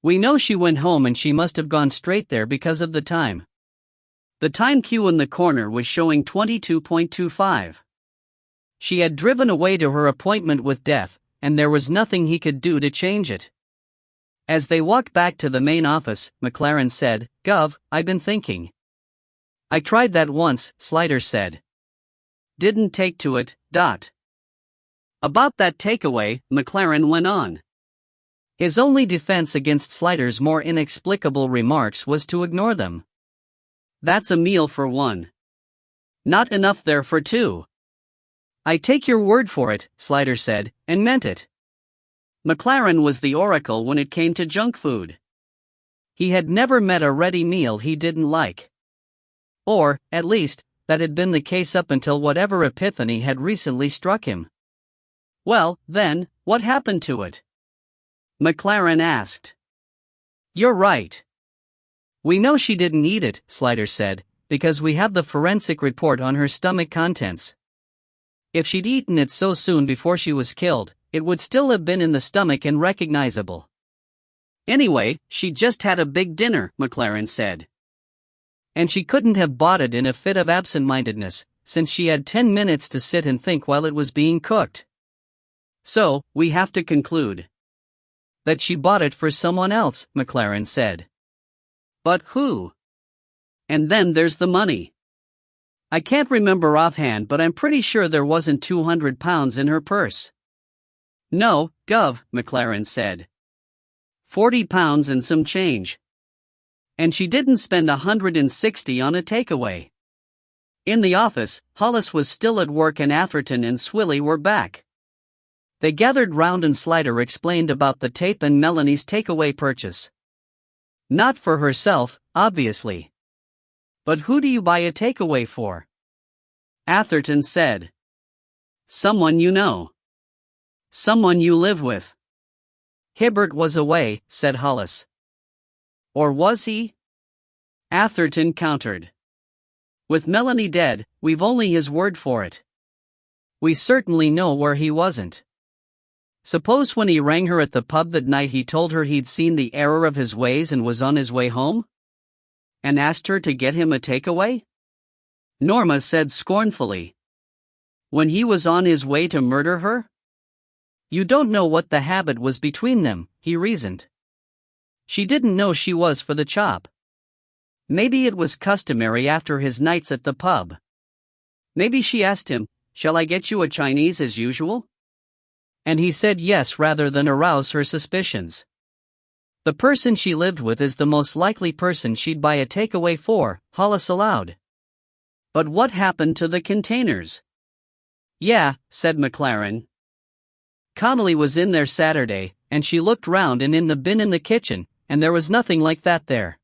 Speaker 1: "We know she went home and she must have gone straight there because of the time." The time cue in the corner was showing 22.25. She had driven away to her appointment with death, and there was nothing he could do to change it. As they walked back to the main office, McLaren said, "Gov, I've been thinking." "I tried that once," Slider said. "Didn't take to it, dot." About that takeaway, McLaren went on. His only defense against Slider's more inexplicable remarks was to ignore them. "That's a meal for one. Not enough there for two." "I take your word for it," Slider said, and meant it. McLaren was the oracle when it came to junk food. He had never met a ready meal he didn't like. Or, at least, that had been the case up until whatever epiphany had recently struck him. "Well, then, what happened to it?" McLaren asked. "You're right. We know she didn't eat it," Slider said, "because we have the forensic report on her stomach contents. If she'd eaten it so soon before she was killed, it would still have been in the stomach and recognizable." "Anyway, she just had a big dinner," McLaren said. "And she couldn't have bought it in a fit of absent-mindedness, since she had 10 minutes to sit and think while it was being cooked. So, we have to conclude that she bought it for someone else," McLaren said. "But who? And then there's the money. I can't remember offhand, but I'm pretty sure there wasn't £200 in her purse." "No, Gov," McLaren said. £40 and some change. And she didn't spend $160 on a takeaway." In the office, Hollis was still at work and Atherton and Swilly were back. They gathered round and Slider explained about the tape and Melanie's takeaway purchase. Not for herself, obviously. "But who do you buy a takeaway for?" Atherton said. "Someone you know. Someone you live with." "Hibbert was away," said Hollis. "Or was he?" Atherton countered. "With Melanie dead, we've only his word for it. We certainly know where he wasn't. Suppose when he rang her at the pub that night he told her he'd seen the error of his ways and was on his way home? And asked her to get him a takeaway?" Norma said scornfully. "When he was on his way to murder her? You don't know what the habit was between them," he reasoned. "She didn't know she was for the chop. Maybe it was customary after his nights at the pub. Maybe she asked him, 'Shall I get you a Chinese as usual?' And he said yes rather than arouse her suspicions. The person she lived with is the most likely person she'd buy a takeaway for," Hollis allowed. "But what happened to the containers?" "Yeah," said McLaren. "Connolly was in there Saturday, and she looked round and in the bin in the kitchen, and there was nothing like that there.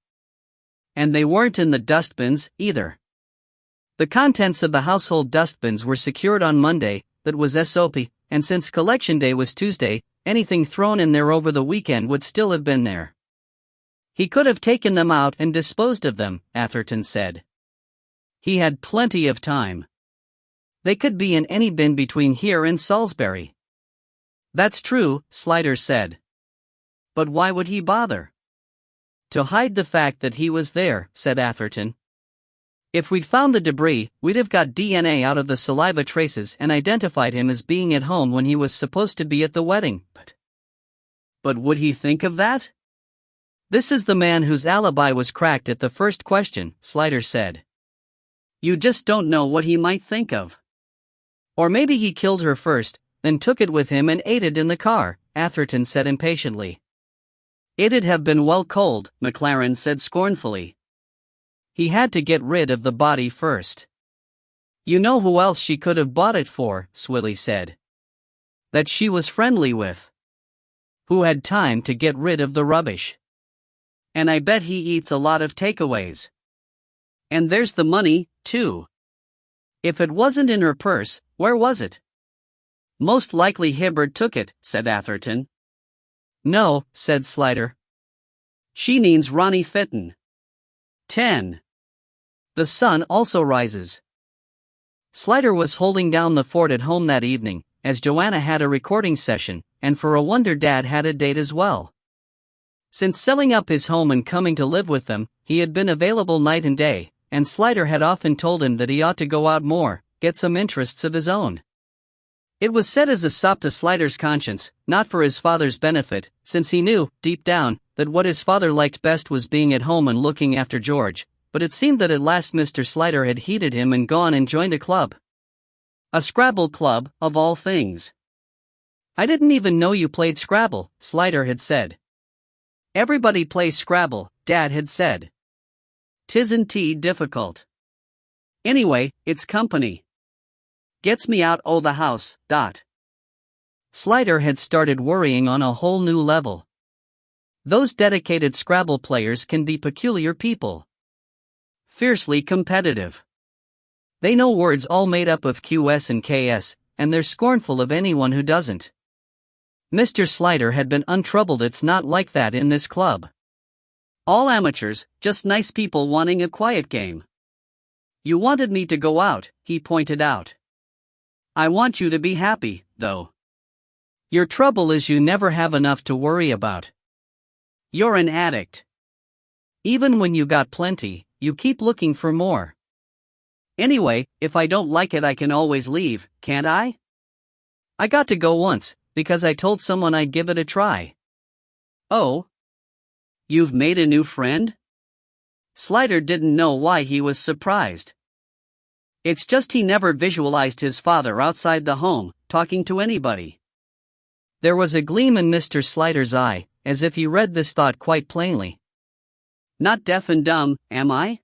Speaker 1: And they weren't in the dustbins, either. The contents of the household dustbins were secured on Monday, that was SOP, and since collection day was Tuesday, anything thrown in there over the weekend would still have been there. He could have taken them out and disposed of them, Atherton said. He had plenty of time. They could be in any bin between here and Salisbury. That's true, Sliders said. But why would he bother? To hide the fact that he was there, said Atherton. If we'd found the debris, we'd have got DNA out of the saliva traces and identified him as being at home when he was supposed to be at the wedding. But would he think of that? This is the man whose alibi was cracked at the first question, Sliders said. You just don't know what he might think of. Or maybe he killed her first, then took it with him and ate it in the car, Atherton said impatiently. It'd have been well cold, McLaren said scornfully. He had to get rid of the body first. You know who else she could have bought it for, Swilly said. That she was friendly with. Who had time to get rid of the rubbish. And I bet he eats a lot of takeaways. And there's the money, too. If it wasn't in her purse, where was it? Most likely Hibbard took it, said Atherton. No, said Slider. She means Ronnie Fitton. 10. The sun also rises. Slider was holding down the fort at home that evening, as Joanna had a recording session, and for a wonder Dad had a date as well. Since selling up his home and coming to live with them, he had been available night and day, and Slider had often told him that he ought to go out more, get some interests of his own. It was said as a sop to Slider's conscience, not for his father's benefit, since he knew, deep down, that what his father liked best was being at home and looking after George, but it seemed that at last Mr. Slider had heeded him and gone and joined a club. A Scrabble club, of all things. I didn't even know you played Scrabble, Slider had said. Everybody plays Scrabble, Dad had said. 'Tisn't difficult. Anyway, it's company. Gets me out o' the house, . Slider had started worrying on a whole new level. Those dedicated Scrabble players can be peculiar people. Fiercely competitive. They know words all made up of QS and KS, and they're scornful of anyone who doesn't. Mr. Slider had been untroubled. It's not like that in this club. All amateurs, just nice people wanting a quiet game. You wanted me to go out, he pointed out. I want you to be happy, though. Your trouble is you never have enough to worry about. You're an addict. Even when you got plenty, you keep looking for more. Anyway, if I don't like it I can always leave, can't I? I got to go once, because I told someone I'd give it a try. Oh? You've made a new friend? Slider didn't know why he was surprised. It's just he never visualized his father outside the home, talking to anybody. There was a gleam in Mr. Slider's eye, as if he read this thought quite plainly. Not deaf and dumb, am I?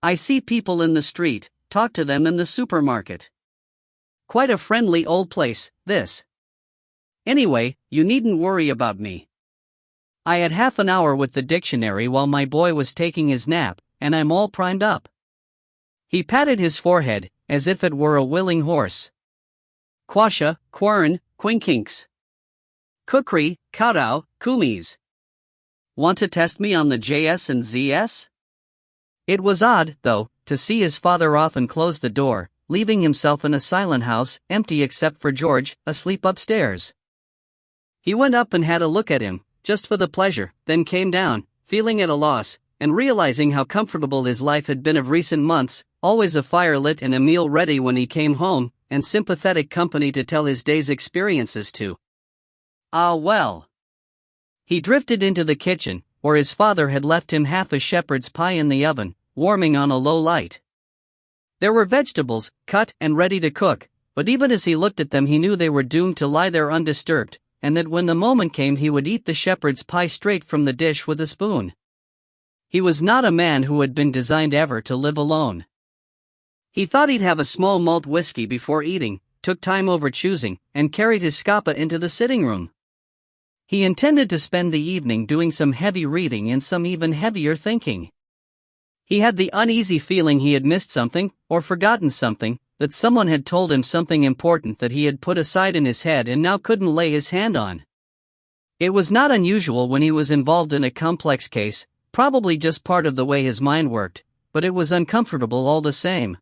Speaker 1: I see people in the street, talk to them in the supermarket. Quite a friendly old place, this. Anyway, you needn't worry about me. I had half an hour with the dictionary while my boy was taking his nap, and I'm all primed up. He patted his forehead, as if it were a willing horse. Quasha, quern, quinkkinks. Kukri, kowdow, kumis. Want to test me on the JS and ZS? It was odd, though, to see his father off and close the door, leaving himself in a silent house, empty except for George, asleep upstairs. He went up and had a look at him, just for the pleasure, then came down, feeling at a loss, and realizing how comfortable his life had been of recent months, always a fire lit and a meal ready when he came home, and sympathetic company to tell his day's experiences to. Ah well. He drifted into the kitchen, where his father had left him half a shepherd's pie in the oven, warming on a low light. There were vegetables, cut and ready to cook, but even as he looked at them he knew they were doomed to lie there undisturbed, and that when the moment came he would eat the shepherd's pie straight from the dish with a spoon. He was not a man who had been designed ever to live alone. He thought he'd have a small malt whiskey before eating, took time over choosing, and carried his scapa into the sitting room. He intended to spend the evening doing some heavy reading and some even heavier thinking. He had the uneasy feeling he had missed something, or forgotten something, that someone had told him something important that he had put aside in his head and now couldn't lay his hand on. It was not unusual when he was involved in a complex case, probably just part of the way his mind worked, but it was uncomfortable all the same.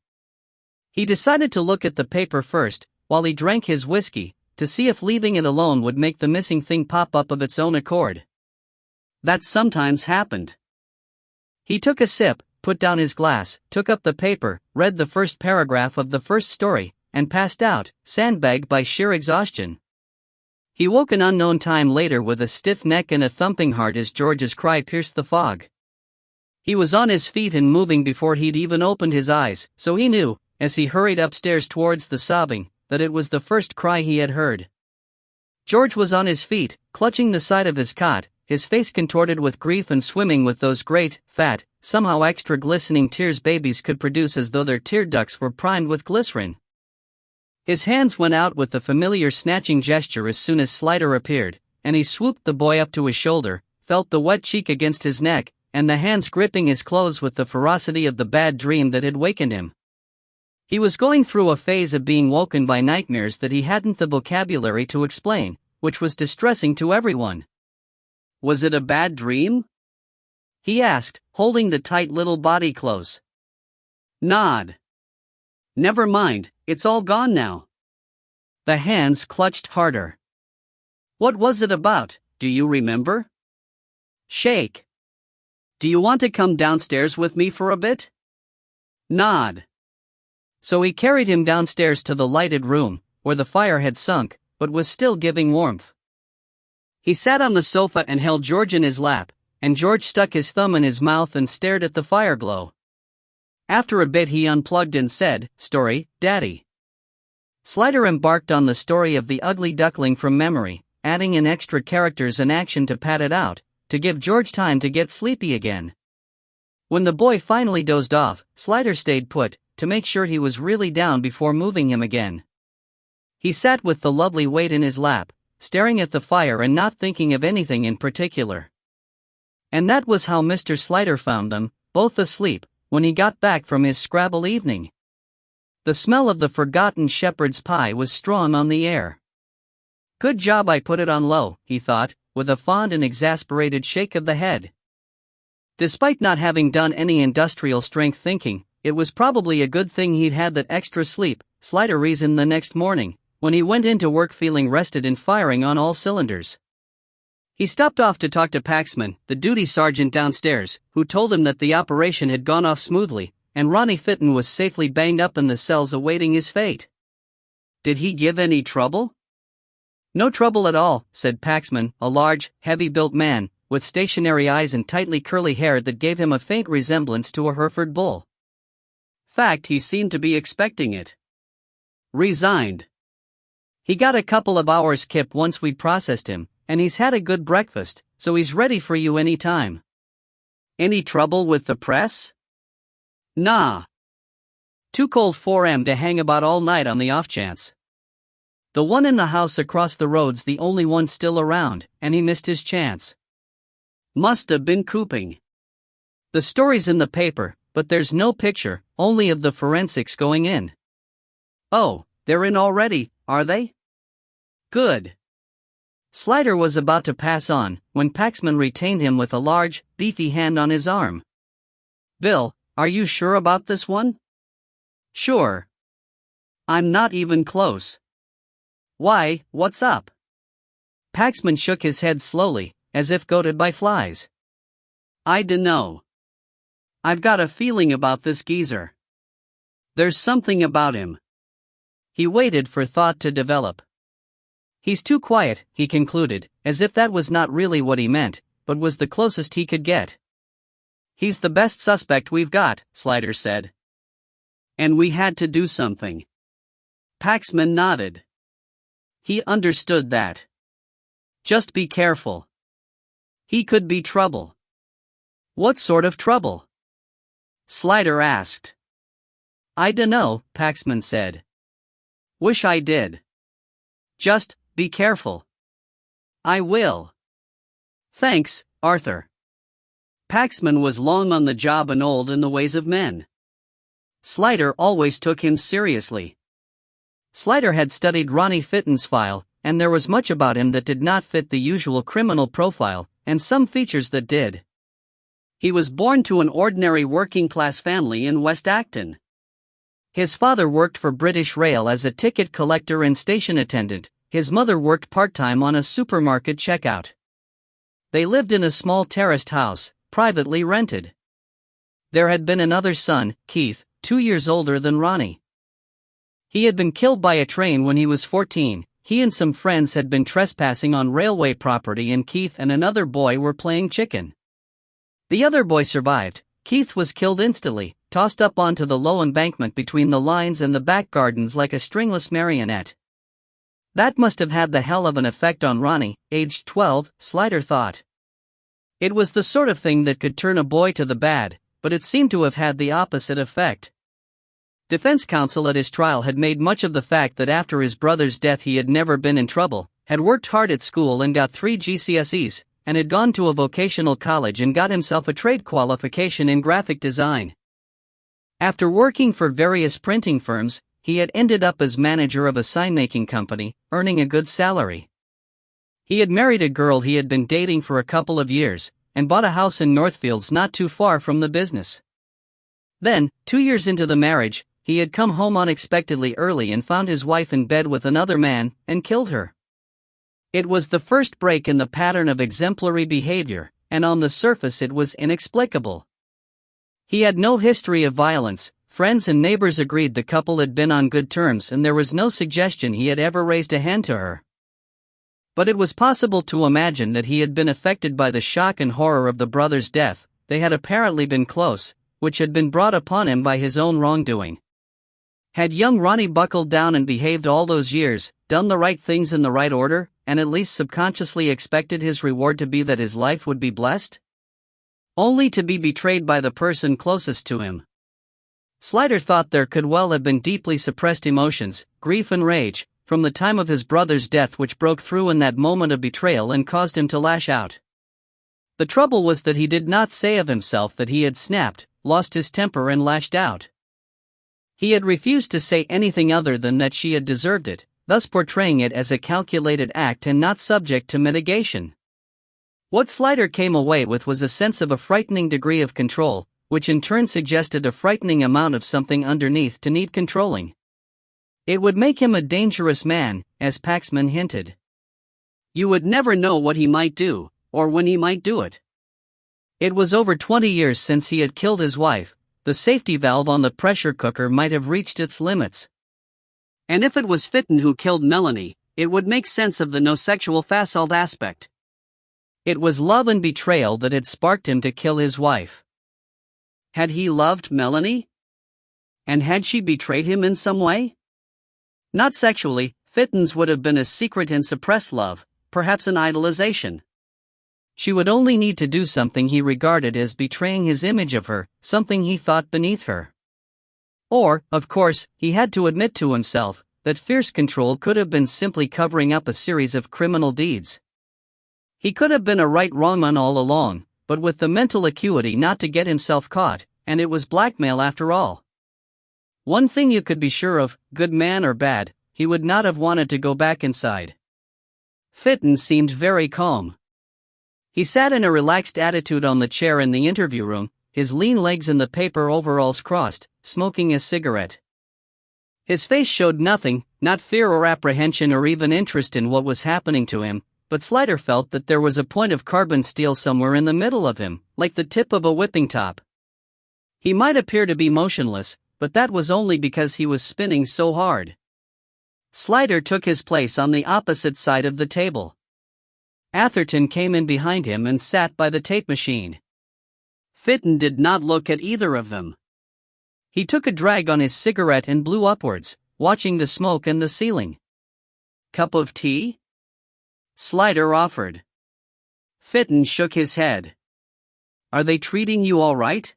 Speaker 1: He decided to look at the paper first, while he drank his whiskey, to see if leaving it alone would make the missing thing pop up of its own accord. That sometimes happened. He took a sip, put down his glass, took up the paper, read the first paragraph of the first story, and passed out, sandbagged by sheer exhaustion. He woke an unknown time later with a stiff neck and a thumping heart as George's cry pierced the fog. He was on his feet and moving before he'd even opened his eyes, so he knew, as he hurried upstairs towards the sobbing, that it was the first cry he had heard. George was on his feet, clutching the side of his cot, his face contorted with grief and swimming with those great, fat, somehow extra glistening tears babies could produce as though their tear ducts were primed with glycerin. His hands went out with the familiar snatching gesture as soon as Slider appeared, and he swooped the boy up to his shoulder, felt the wet cheek against his neck, and the hands gripping his clothes with the ferocity of the bad dream that had wakened him. He was going through a phase of being woken by nightmares that he hadn't the vocabulary to explain, which was distressing to everyone. Was it a bad dream? He asked, holding the tight little body close. Nod. Never mind, it's all gone now. The hands clutched harder. What was it about, do you remember? Shake. Do you want to come downstairs with me for a bit? Nod. So he carried him downstairs to the lighted room, where the fire had sunk, but was still giving warmth. He sat on the sofa and held George in his lap, and George stuck his thumb in his mouth and stared at the fire glow. After a bit he unplugged and said, "Story, Daddy." Slider embarked on the story of the ugly duckling from memory, adding in extra characters and action to pad it out, to give George time to get sleepy again. When the boy finally dozed off, Slider stayed put, to make sure he was really down before moving him again. He sat with the lovely weight in his lap, staring at the fire and not thinking of anything in particular. And that was how Mr. Slider found them, both asleep, when he got back from his Scrabble evening. The smell of the forgotten shepherd's pie was strong on the air. Good job I put it on low, he thought, with a fond and exasperated shake of the head. Despite not having done any industrial strength thinking, it was probably a good thing he'd had that extra sleep, Slider reasoned the next morning, when he went into work feeling rested and firing on all cylinders. He stopped off to talk to Paxman, the duty sergeant downstairs, who told him that the operation had gone off smoothly, and Ronnie Fitton was safely banged up in the cells awaiting his fate. Did he give any trouble? No trouble at all, said Paxman, a large, heavy-built man, with stationary eyes and tightly curly hair that gave him a faint resemblance to a Hereford bull. Fact, he seemed to be expecting it. Resigned. He got a couple of hours kip once we processed him, and he's had a good breakfast, so he's ready for you any time. Any trouble with the press? Nah. Too cold for him to hang about all night on the off chance. The one in the house across the road's the only one still around, and he missed his chance. Must have been cooping. The story's in the paper, but there's no picture, only of the forensics going in. Oh, they're in already, are they? Good. Slider was about to pass on, when Paxman retained him with a large, beefy hand on his arm. Bill, are you sure about this one? Sure. I'm not even close. Why, what's up? Paxman shook his head slowly, as if goaded by flies. I dunno. I've got a feeling about this geezer. There's something about him. He waited for thought to develop. He's too quiet, he concluded, as if that was not really what he meant, but was the closest he could get. He's the best suspect we've got, Slider said. And we had to do something. Paxman nodded. He understood that. Just be careful. He could be trouble. What sort of trouble? Slider asked. I dunno, Paxman said. Wish I did. Just be careful. I will. Thanks, Arthur. Paxman was long on the job and old in the ways of men. Slider always took him seriously. Slider had studied Ronnie Fitton's file, and there was much about him that did not fit the usual criminal profile, and some features that did. He was born to an ordinary working-class family in West Acton. His father worked for British Rail as a ticket collector and station attendant. His mother worked part-time on a supermarket checkout. They lived in a small terraced house, privately rented. There had been another son, Keith, 2 years older than Ronnie. He had been killed by a train when he was 14. He and some friends had been trespassing on railway property and Keith and another boy were playing chicken. The other boy survived. Keith was killed instantly, tossed up onto the low embankment between the lines and the back gardens like a stringless marionette. That must have had the hell of an effect on Ronnie, aged 12, Slider thought. It was the sort of thing that could turn a boy to the bad, but it seemed to have had the opposite effect. Defense counsel at his trial had made much of the fact that after his brother's death he had never been in trouble, had worked hard at school and got 3 GCSEs, and had gone to a vocational college and got himself a trade qualification in graphic design. After working for various printing firms, he had ended up as manager of a sign-making company, earning a good salary. He had married a girl he had been dating for a couple of years, and bought a house in Northfields not too far from the business. Then, 2 years into the marriage, he had come home unexpectedly early and found his wife in bed with another man, and killed her. It was the first break in the pattern of exemplary behavior, and on the surface it was inexplicable. He had no history of violence. Friends and neighbors agreed the couple had been on good terms and there was no suggestion he had ever raised a hand to her. But it was possible to imagine that he had been affected by the shock and horror of the brother's death. They had apparently been close, which had been brought upon him by his own wrongdoing. Had young Ronnie buckled down and behaved all those years, done the right things in the right order, and at least subconsciously expected his reward to be that his life would be blessed? Only to be betrayed by the person closest to him. Slider thought there could well have been deeply suppressed emotions, grief and rage, from the time of his brother's death which broke through in that moment of betrayal and caused him to lash out. The trouble was that he did not say of himself that he had snapped, lost his temper and lashed out. He had refused to say anything other than that she had deserved it, thus portraying it as a calculated act and not subject to mitigation. What Slider came away with was a sense of a frightening degree of control, which in turn suggested a frightening amount of something underneath to need controlling. It would make him a dangerous man, as Paxman hinted. You would never know what he might do, or when he might do it. It was over 20 years since he had killed his wife. The safety valve on the pressure cooker might have reached its limits. And if it was Fitton who killed Melanie, it would make sense of the no sexual facade aspect. It was love and betrayal that had sparked him to kill his wife. Had he loved Melanie? And had she betrayed him in some way? Not sexually. Fitton's would have been a secret and suppressed love, perhaps an idolization. She would only need to do something he regarded as betraying his image of her, something he thought beneath her. Or, of course, he had to admit to himself that fierce control could have been simply covering up a series of criminal deeds. He could have been a right wrongman all along, but with the mental acuity not to get himself caught, and it was blackmail after all. One thing you could be sure of, good man or bad, he would not have wanted to go back inside. Fitton seemed very calm. He sat in a relaxed attitude on the chair in the interview room, his lean legs in the paper overalls crossed, smoking a cigarette. His face showed nothing, not fear or apprehension or even interest in what was happening to him, but Slider felt that there was a point of carbon steel somewhere in the middle of him, like the tip of a whipping top. He might appear to be motionless, but that was only because he was spinning so hard. Slider took his place on the opposite side of the table. Atherton came in behind him and sat by the tape machine. Fitton did not look at either of them. He took a drag on his cigarette and blew upwards, watching the smoke and the ceiling. Cup of tea? Slider offered. Fitton shook his head. Are they treating you all right?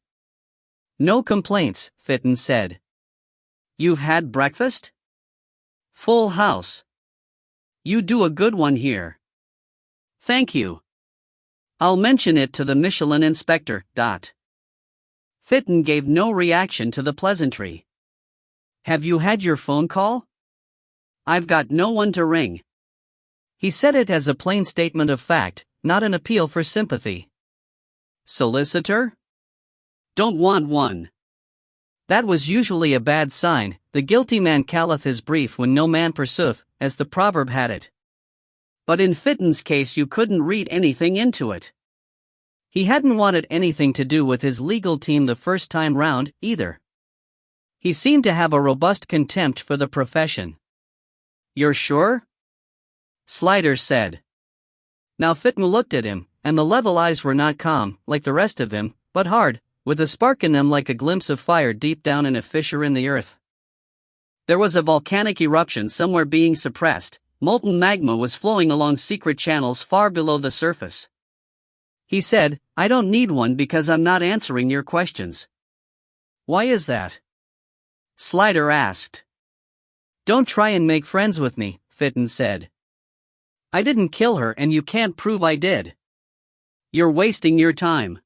Speaker 1: No complaints, Fitton said. You've had breakfast? Full house. You do a good one here. Thank you. I'll mention it to the Michelin inspector. Fitton gave no reaction to the pleasantry. Have you had your phone call? I've got no one to ring. He said it as a plain statement of fact, not an appeal for sympathy. Solicitor? Don't want one. That was usually a bad sign. The guilty man calleth his brief when no man pursueth, as the proverb had it. But in Fitton's case you couldn't read anything into it. He hadn't wanted anything to do with his legal team the first time round, either. He seemed to have a robust contempt for the profession. You're sure? Slider said. Now Fitton looked at him, and the level eyes were not calm, like the rest of him, but hard, with a spark in them like a glimpse of fire deep down in a fissure in the earth. There was a volcanic eruption somewhere being suppressed. Molten magma was flowing along secret channels far below the surface. He said, I don't need one because I'm not answering your questions. Why is that? Slider asked. Don't try and make friends with me, Fitton said. I didn't kill her and you can't prove I did. You're wasting your time.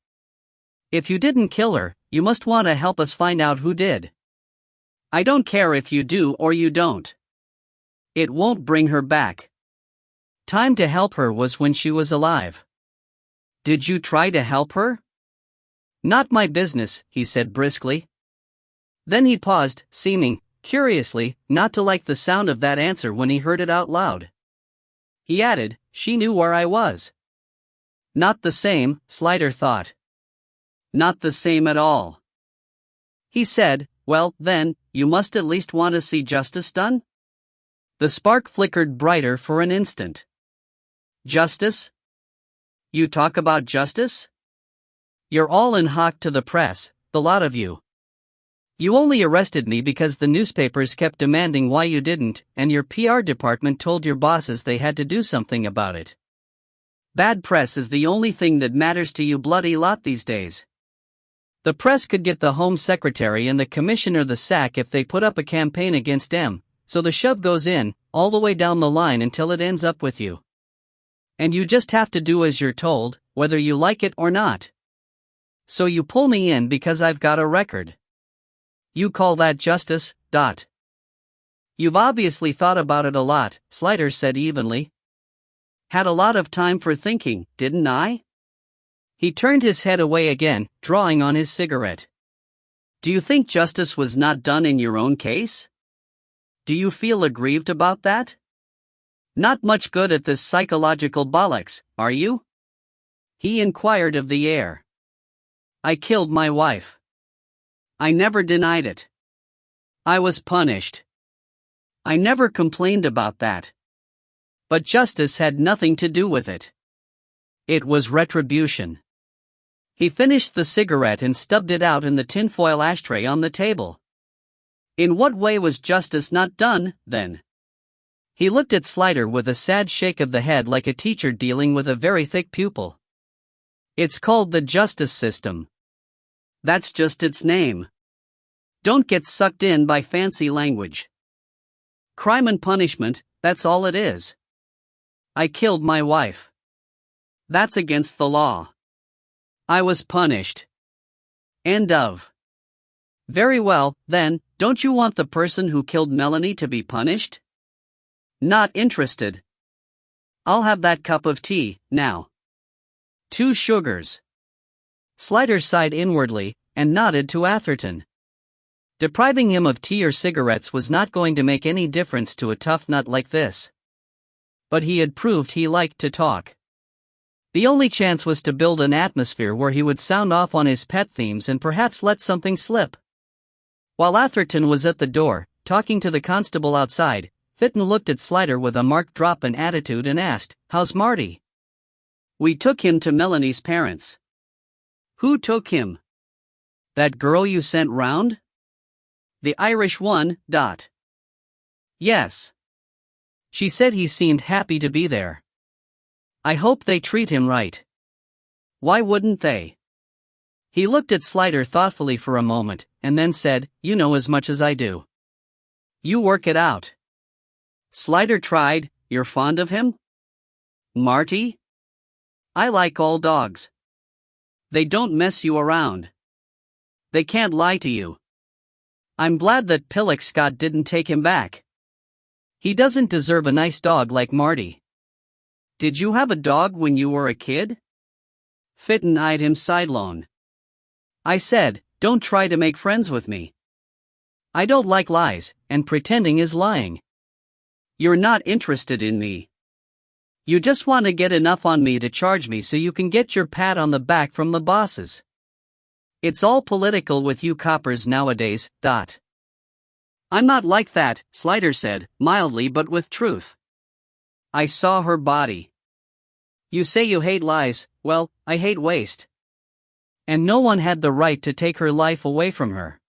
Speaker 1: If you didn't kill her, you must want to help us find out who did. I don't care if you do or you don't. It won't bring her back. Time to help her was when she was alive. Did you try to help her? Not my business, he said briskly. Then he paused, seeming, curiously, not to like the sound of that answer when he heard it out loud. He added, she knew where I was. Not the same, Slider thought. Not the same at all. He said, well, then, you must at least want to see justice done? The spark flickered brighter for an instant. Justice? You talk about justice? You're all in hock to the press, the lot of you. You only arrested me because the newspapers kept demanding why you didn't, and your PR department told your bosses they had to do something about it. Bad press is the only thing that matters to you bloody lot these days. The press could get the Home Secretary and the Commissioner the sack if they put up a campaign against M. So the shove goes in, all the way down the line until it ends up with you. And you just have to do as you're told, whether you like it or not. So you pull me in because I've got a record. You call that justice? You've obviously thought about it a lot, Slider said evenly. Had a lot of time for thinking, didn't I? He turned his head away again, drawing on his cigarette. Do you think justice was not done in your own case? Do you feel aggrieved about that? Not much good at this psychological bollocks, are you? He inquired of the air. I killed my wife. I never denied it. I was punished. I never complained about that. But justice had nothing to do with it. It was retribution. He finished the cigarette and stubbed it out in the tinfoil ashtray on the table. In what way was justice not done, then? He looked at Slider with a sad shake of the head like a teacher dealing with a very thick pupil. It's called the justice system. That's just its name. Don't get sucked in by fancy language. Crime and punishment, that's all it is. I killed my wife. That's against the law. I was punished. End of. Very well, then, don't you want the person who killed Melanie to be punished? Not interested. I'll have that cup of tea, now. 2 sugars. Slider sighed inwardly, and nodded to Atherton. Depriving him of tea or cigarettes was not going to make any difference to a tough nut like this. But he had proved he liked to talk. The only chance was to build an atmosphere where he would sound off on his pet themes and perhaps let something slip. While Atherton was at the door, talking to the constable outside, Fitton looked at Slider with a marked drop in attitude and asked, How's Marty? We took him to Melanie's parents. Who took him? That girl you sent round? The Irish one, Yes. She said he seemed happy to be there. I hope they treat him right. Why wouldn't they? He looked at Slider thoughtfully for a moment, and then said, You know as much as I do. You work it out. Slider tried, You're fond of him? Marty? I like all dogs. They don't mess you around. They can't lie to you. I'm glad that Pillock Scott didn't take him back. He doesn't deserve a nice dog like Marty. Did you have a dog when you were a kid? Fitton eyed him sidelong. I said, don't try to make friends with me. I don't like lies, and pretending is lying. You're not interested in me. You just want to get enough on me to charge me so you can get your pat on the back from the bosses. It's all political with you coppers nowadays. I'm not like that, Slider said, mildly but with truth. I saw her body. You say you hate lies, well, I hate waste. And no one had the right to take her life away from her.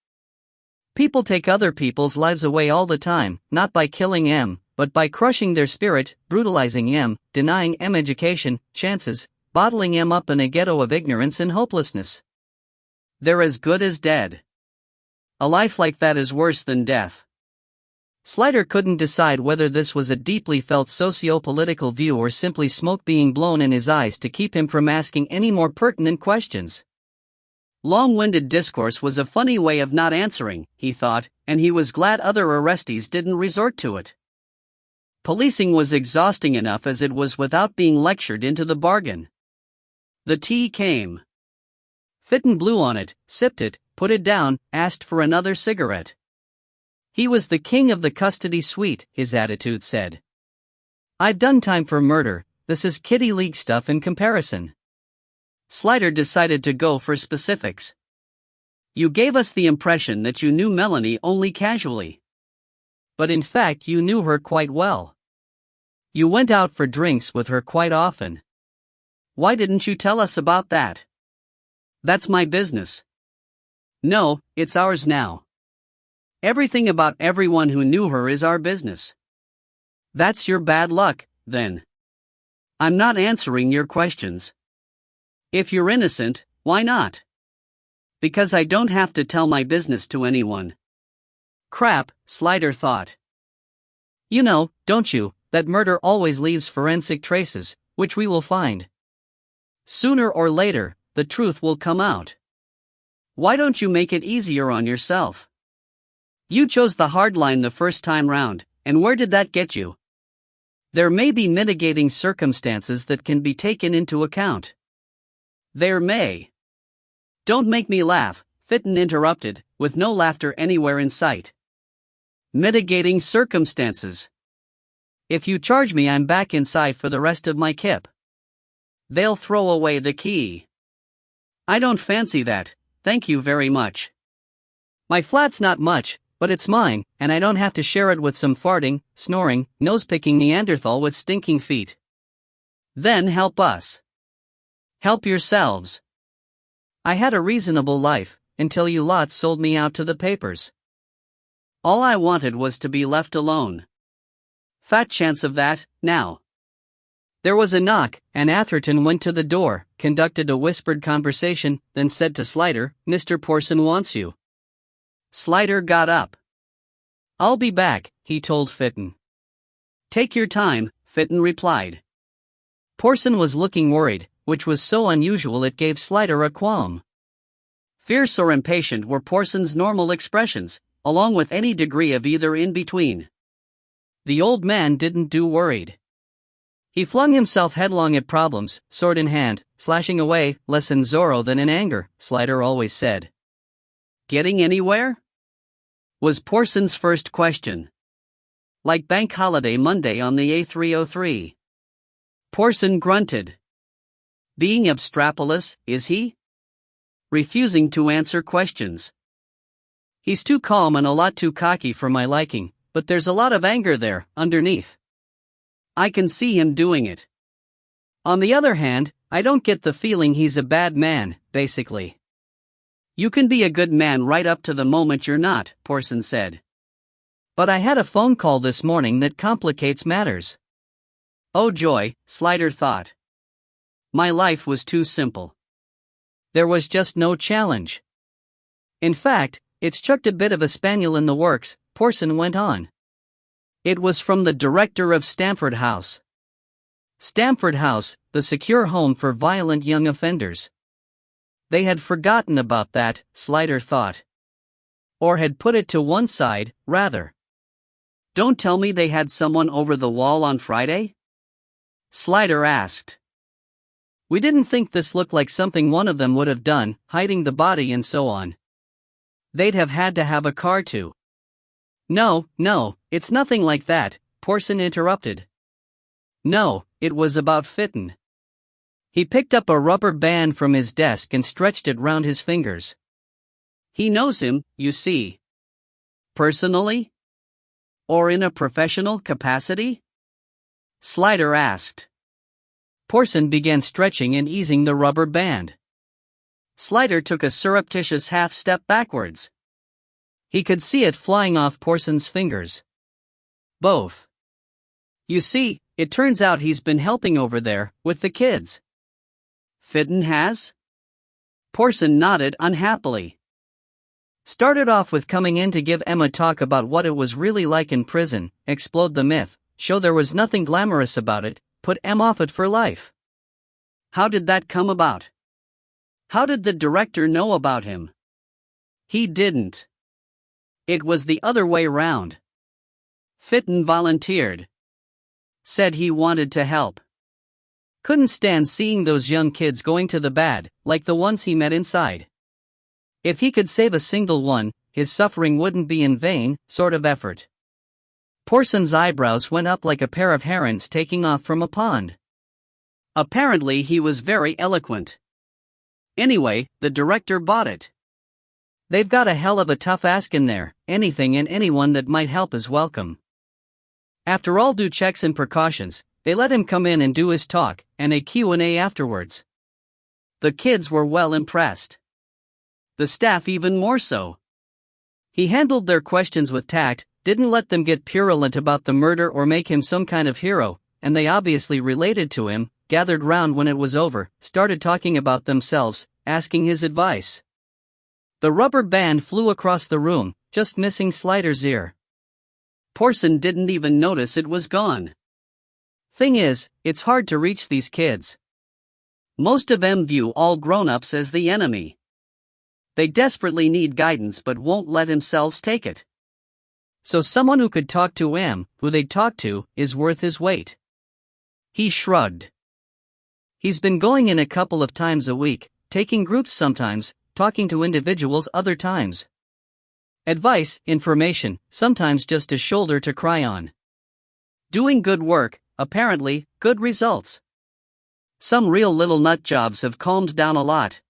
Speaker 1: People take other people's lives away all the time, not by killing them, but by crushing their spirit, brutalizing them, denying them education, chances, bottling them up in a ghetto of ignorance and hopelessness. They're as good as dead. A life like that is worse than death. Slider couldn't decide whether this was a deeply felt socio-political view or simply smoke being blown in his eyes to keep him from asking any more pertinent questions. Long-winded discourse was a funny way of not answering, he thought, and he was glad other arrestees didn't resort to it. Policing was exhausting enough as it was without being lectured into the bargain. The tea came. Fitton blew on it, sipped it, put it down, asked for another cigarette. He was the king of the custody suite, his attitude said. I've done time for murder, this is kiddie league stuff in comparison. Slider decided to go for specifics. You gave us the impression that you knew Melanie only casually. But in fact you knew her quite well. You went out for drinks with her quite often. Why didn't you tell us about that? That's my business. No, it's ours now. Everything about everyone who knew her is our business. That's your bad luck, then. I'm not answering your questions. If you're innocent, why not? Because I don't have to tell my business to anyone. Crap, Slider thought. You know, don't you, that murder always leaves forensic traces, which we will find. Sooner or later, the truth will come out. Why don't you make it easier on yourself? You chose the hard line the first time round, and where did that get you? There may be mitigating circumstances that can be taken into account. There may. Don't make me laugh, Fitton interrupted, with no laughter anywhere in sight. Mitigating circumstances. If you charge me, I'm back inside for the rest of my kip. They'll throw away the key. I don't fancy that, thank you very much. My flat's not much, but it's mine, and I don't have to share it with some farting, snoring, nose-picking Neanderthal with stinking feet. Then help us. Help yourselves. I had a reasonable life, until you lots sold me out to the papers. All I wanted was to be left alone. Fat chance of that, now. There was a knock, and Atherton went to the door, conducted a whispered conversation, then said to Slider, Mr. Porson wants you. Slider got up. I'll be back, he told Fitton. Take your time, Fitton replied. Porson was looking worried, which was so unusual it gave Slider a qualm. Fierce or impatient were Porson's normal expressions, along with any degree of either in between. The old man didn't do worried. He flung himself headlong at problems, sword in hand, slashing away, less in Zorro than in anger, Slider always said. Getting anywhere? Was Porson's first question. Like Bank Holiday Monday on the A303. Porson grunted. Being obstropolous, is he? Refusing to answer questions. He's too calm and a lot too cocky for my liking, but there's a lot of anger there, underneath. I can see him doing it. On the other hand, I don't get the feeling he's a bad man, basically. You can be a good man right up to the moment you're not, Porson said. But I had a phone call this morning that complicates matters. Oh joy, Slider thought. My life was too simple. There was just no challenge. In fact, it's chucked a bit of a spaniel in the works, Porson went on. It was from the director of Stamford House. Stamford House, the secure home for violent young offenders. They had forgotten about that, Slider thought. Or had put it to one side, rather. Don't tell me they had someone over the wall on Friday? Slider asked. We didn't think this looked like something one of them would have done, hiding the body and so on. They'd have had to have a car too. No, it's nothing like that, Porson interrupted. No, it was about Fitton. He picked up a rubber band from his desk and stretched it round his fingers. He knows him, you see. Personally? Or in a professional capacity? Slider asked. Porson began stretching and easing the rubber band. Slider took a surreptitious half-step backwards. He could see it flying off Porson's fingers. Both. You see, it turns out he's been helping over there, with the kids. Fitton has? Porson nodded unhappily. Started off with coming in to give Em a talk about what it was really like in prison, explode the myth, show there was nothing glamorous about it, put Em off it for life. How did that come about? How did the director know about him? He didn't. It was the other way round. Fitton volunteered. Said he wanted to help. Couldn't stand seeing those young kids going to the bad, like the ones he met inside. If he could save a single one, his suffering wouldn't be in vain, sort of effort. Porson's eyebrows went up like a pair of herons taking off from a pond. Apparently he was very eloquent. Anyway, the director bought it. They've got a hell of a tough ask in there, anything and anyone that might help is welcome. After all due checks and precautions, they let him come in and do his talk, and a Q&A afterwards. The kids were well impressed. The staff even more so. He handled their questions with tact, didn't let them get purulent about the murder or make him some kind of hero, and they obviously related to him, gathered round when it was over, started talking about themselves, asking his advice. The rubber band flew across the room, just missing Slider's ear. Porson didn't even notice it was gone. Thing is, it's hard to reach these kids. Most of them view all grown-ups as the enemy. They desperately need guidance but won't let themselves take it. So someone who could talk to Em, who they'd talk to, is worth his weight. He shrugged. He's been going in a couple of times a week, taking groups sometimes, talking to individuals other times. Advice, information, sometimes just a shoulder to cry on. Doing good work, apparently, good results. Some real little nut jobs have calmed down a lot.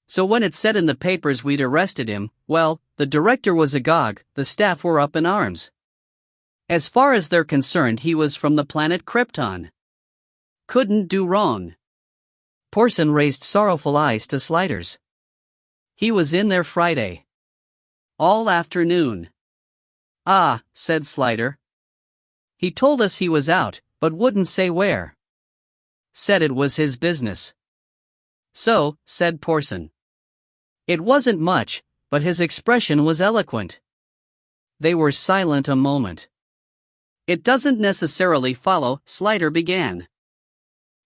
Speaker 1: So when it said in the papers we'd arrested him, well, the director was agog, the staff were up in arms. As far as they're concerned, he was from the planet Krypton. Couldn't do wrong. Porson raised sorrowful eyes to Slider's. He was in there Friday. All afternoon. Ah, said Slider. He told us he was out, but wouldn't say where. Said it was his business. So, said Porson. It wasn't much, but his expression was eloquent. They were silent a moment. It doesn't necessarily follow, Slider began.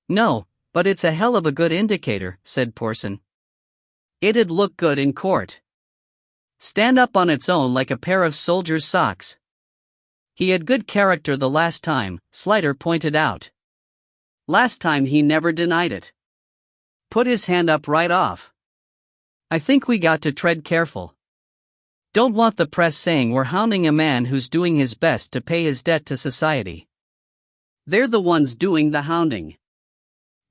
Speaker 1: No, but it's a hell of a good indicator, said Porson. It'd look good in court. Stand up on its own like a pair of soldier's socks. He had good character the last time, Slider pointed out. Last time he never denied it. Put his hand up right off. I think we got to tread careful. Don't want the press saying we're hounding a man who's doing his best to pay his debt to society. They're the ones doing the hounding.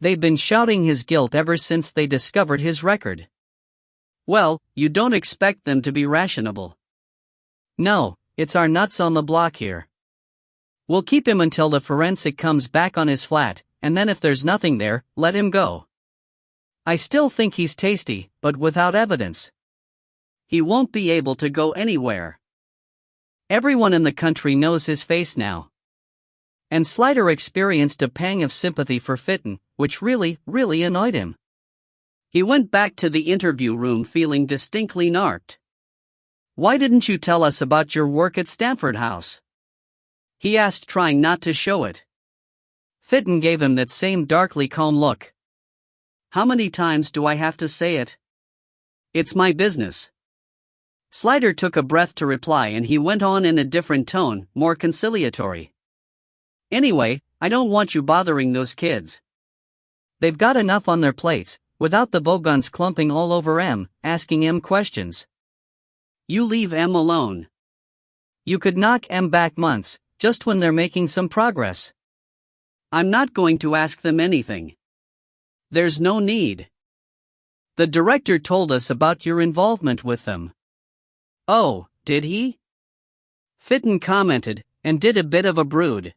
Speaker 1: They've been shouting his guilt ever since they discovered his record. Well, you don't expect them to be rational. No, it's our nuts on the block here. We'll keep him until the forensic comes back on his flat, and then if there's nothing there, let him go. I still think he's tasty, but without evidence. He won't be able to go anywhere. Everyone in the country knows his face now. And Slider experienced a pang of sympathy for Fitton, which really annoyed him. He went back to the interview room feeling distinctly narked. Why didn't you tell us about your work at Stamford House? He asked, trying not to show it. Fitton gave him that same darkly calm look. How many times do I have to say it? It's my business. Slider took a breath to reply, and he went on in a different tone, more conciliatory. Anyway, I don't want you bothering those kids. They've got enough on their plates, without the Bogans clumping all over em, asking em questions. You leave em alone. You could knock em back months, just when they're making some progress. I'm not going to ask them anything. There's no need. The director told us about your involvement with them. Oh, did he? Fitton commented, and did a bit of a brood.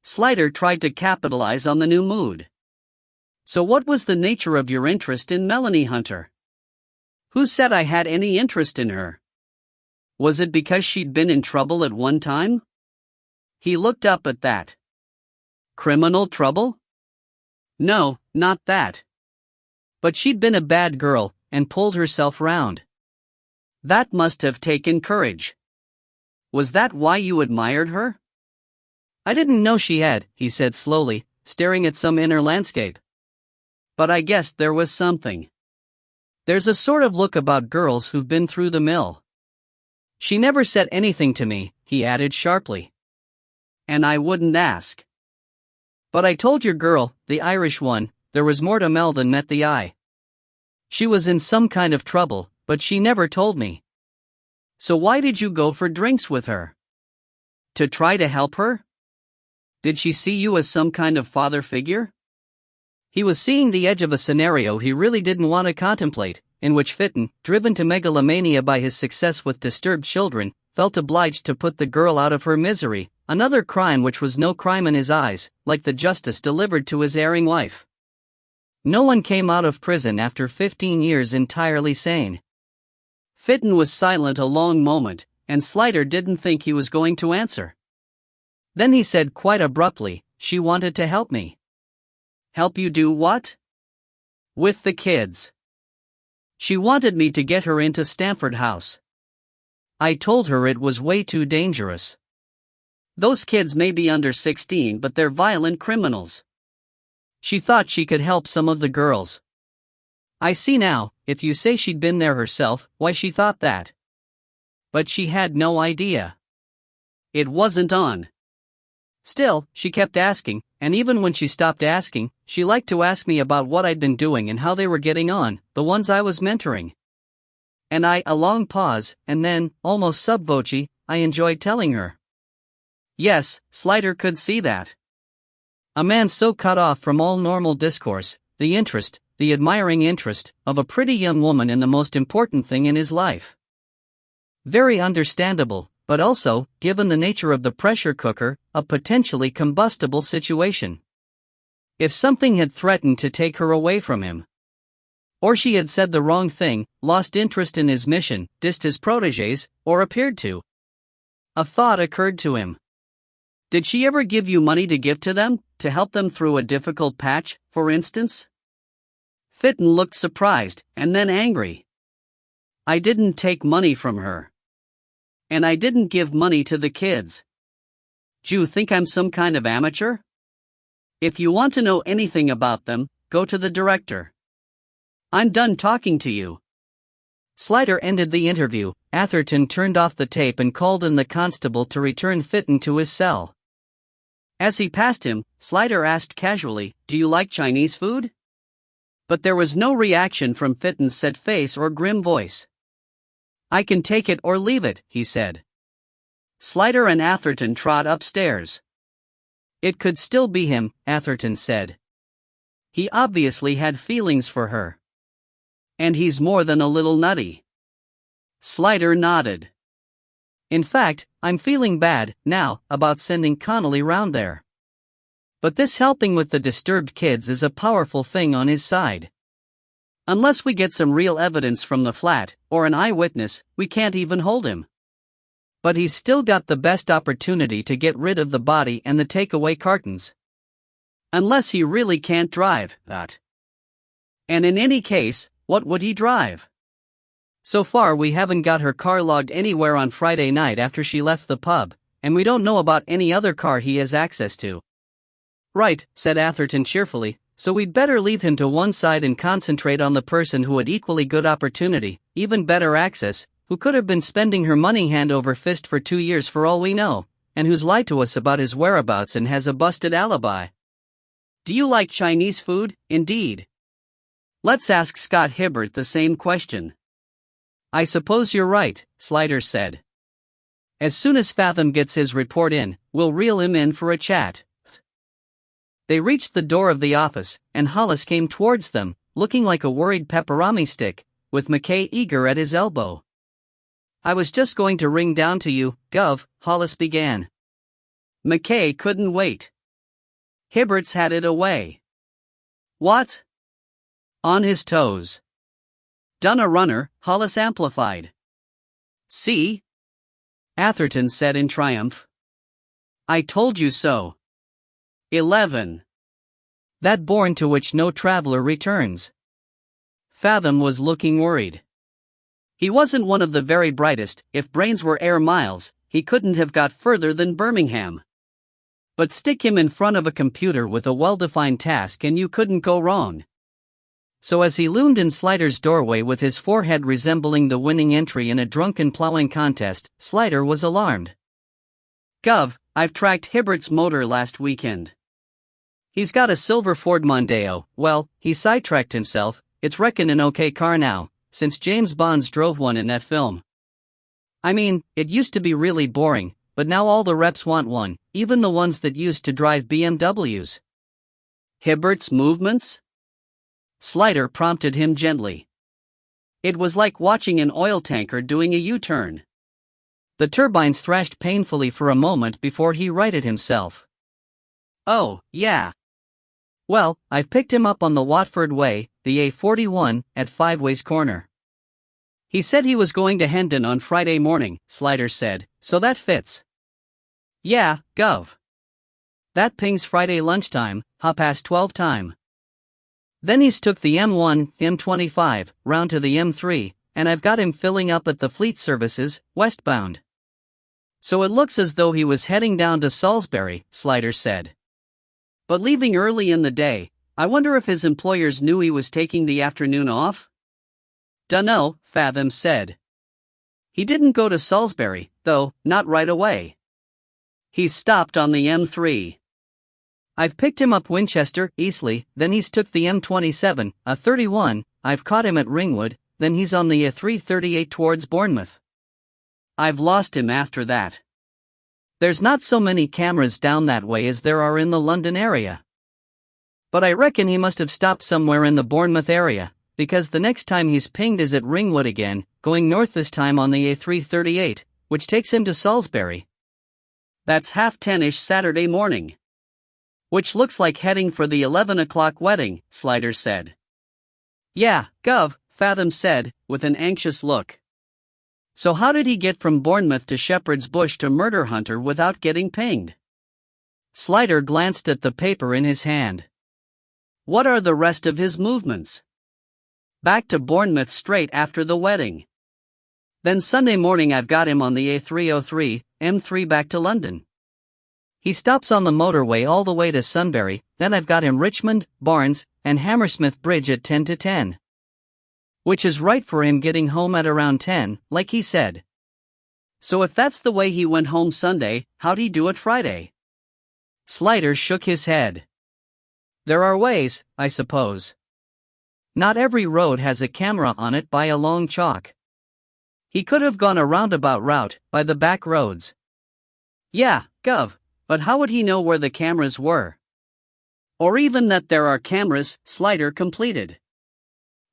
Speaker 1: Slider tried to capitalize on the new mood. So what was the nature of your interest in Melanie Hunter? Who said I had any interest in her? Was it because she'd been in trouble at one time? He looked up at that. Criminal trouble? No, not that. But she'd been a bad girl, and pulled herself round. That must have taken courage. Was that why you admired her? I didn't know she had, he said slowly, staring at some inner landscape. But I guessed there was something. There's a sort of look about girls who've been through the mill. She never said anything to me, he added sharply. And I wouldn't ask. But I told your girl, the Irish one, there was more to Mel than met the eye. She was in some kind of trouble, but she never told me. So why did you go for drinks with her? To try to help her? Did she see you as some kind of father figure? He was seeing the edge of a scenario he really didn't want to contemplate, in which Fitton, driven to megalomania by his success with disturbed children, felt obliged to put the girl out of her misery, another crime which was no crime in his eyes, like the justice delivered to his erring wife. No one came out of prison after 15 years entirely sane. Fitton was silent a long moment, and Slider didn't think he was going to answer. Then he said quite abruptly, she wanted to help me. Help you do what? With the kids. She wanted me to get her into Stamford House. I told her it was way too dangerous. Those kids may be under 16, but they're violent criminals. She thought she could help some of the girls. I see now, if you say she'd been there herself, why she thought that. But she had no idea. It wasn't on. Still, she kept asking, and even when she stopped asking, she liked to ask me about what I'd been doing and how they were getting on, the ones I was mentoring. And a long pause, and then, almost sub voce, I enjoyed telling her. Yes, Slider could see that. A man so cut off from all normal discourse, the interest, the admiring interest, of a pretty young woman in the most important thing in his life. Very understandable, but also, given the nature of the pressure cooker, a potentially combustible situation. If something had threatened to take her away from him, or she had said the wrong thing, lost interest in his mission, dissed his protégés, or appeared to. A thought occurred to him. Did she ever give you money to give to them, to help them through a difficult patch, for instance? Fitton looked surprised, and then angry. I didn't take money from her. And I didn't give money to the kids. Do you think I'm some kind of amateur? If you want to know anything about them, go to the director. I'm done talking to you. Slider ended the interview. Atherton turned off the tape and called in the constable to return Fitton to his cell. As he passed him, Slider asked casually, "Do you like Chinese food?" But there was no reaction from Fitton's set face or grim voice. I can take it or leave it, he said. Slider and Atherton trod upstairs. It could still be him, Atherton said. He obviously had feelings for her. And he's more than a little nutty. Slider nodded. In fact, I'm feeling bad, now, about sending Connolly round there. But this helping with the disturbed kids is a powerful thing on his side. Unless we get some real evidence from the flat, or an eyewitness, we can't even hold him. But he's still got the best opportunity to get rid of the body and the takeaway cartons. Unless he really can't drive, that. And in any case, what would he drive? So far we haven't got her car logged anywhere on Friday night after she left the pub, and we don't know about any other car he has access to. Right, said Atherton cheerfully, so we'd better leave him to one side and concentrate on the person who had equally good opportunity, even better access, who could have been spending her money hand over fist for 2 years for all we know, and who's lied to us about his whereabouts and has a busted alibi. Do you like Chinese food? Indeed. Let's ask Scott Hibbert the same question. I suppose you're right, Slider said. As soon as Fathom gets his report in, we'll reel him in for a chat. They reached the door of the office, and Hollis came towards them, looking like a worried pepperami stick, with McKay eager at his elbow. I was just going to ring down to you, Gov, Hollis began. McKay couldn't wait. Hibbert's had it away. What? On his toes. Done a runner, Hollis amplified. See? Atherton said in triumph. I told you so. 11. That bourne to which no traveler returns. Fathom was looking worried. He wasn't one of the very brightest. If brains were air miles, he couldn't have got further than Birmingham. But stick him in front of a computer with a well-defined task and you couldn't go wrong. So as he loomed in Slider's doorway with his forehead resembling the winning entry in a drunken plowing contest, Slider was alarmed. Gov, I've tracked Hibbert's motor last weekend. He's got a silver Ford Mondeo. Well, he sidetracked himself, it's reckoned an okay car now, since James Bonds drove one in that film. I mean, it used to be really boring, but now all the reps want one, even the ones that used to drive BMWs. Hibbert's movements? Slider prompted him gently. It was like watching an oil tanker doing a U-turn. The turbines thrashed painfully for a moment before he righted himself. Oh, yeah. Well, I've picked him up on the Watford Way, the A41, at Five Ways Corner. He said he was going to Hendon on Friday morning, Slider said, so that fits. Yeah, Gov. That pings Friday lunchtime, 12:30 time. Then he's took the M1, M25, round to the M3, and I've got him filling up at the Fleet Services, westbound. So it looks as though he was heading down to Salisbury, Slider said. But leaving early in the day, I wonder if his employers knew he was taking the afternoon off? Dunno, Fathom said. He didn't go to Salisbury, though, not right away. He stopped on the M3. I've picked him up Winchester, Eastleigh, then he's took the M27, a 31, I've caught him at Ringwood, then he's on the A338 towards Bournemouth. I've lost him after that. There's not so many cameras down that way as there are in the London area. But I reckon he must have stopped somewhere in the Bournemouth area, because the next time he's pinged is at Ringwood again, going north this time on the A338, which takes him to Salisbury. That's 10:30-ish Saturday morning. Which looks like heading for the 11 o'clock wedding, Slider said. Yeah, Gov, Fathom said, with an anxious look. So how did he get from Bournemouth to Shepherd's Bush to Murder Hunter without getting pinged? Slider glanced at the paper in his hand. What are the rest of his movements? Back to Bournemouth straight after the wedding. Then Sunday morning I've got him on the A303, M3 back to London. He stops on the motorway all the way to Sunbury, then I've got him Richmond, Barnes, and Hammersmith Bridge at 10 to 10. Which is right for him getting home at around 10, like he said. So if that's the way he went home Sunday, how'd he do it Friday? Slider shook his head. There are ways, I suppose. Not every road has a camera on it by a long chalk. He could have gone a roundabout route, by the back roads. Yeah, Gov, but how would he know where the cameras were? Or even that there are cameras, Slider completed.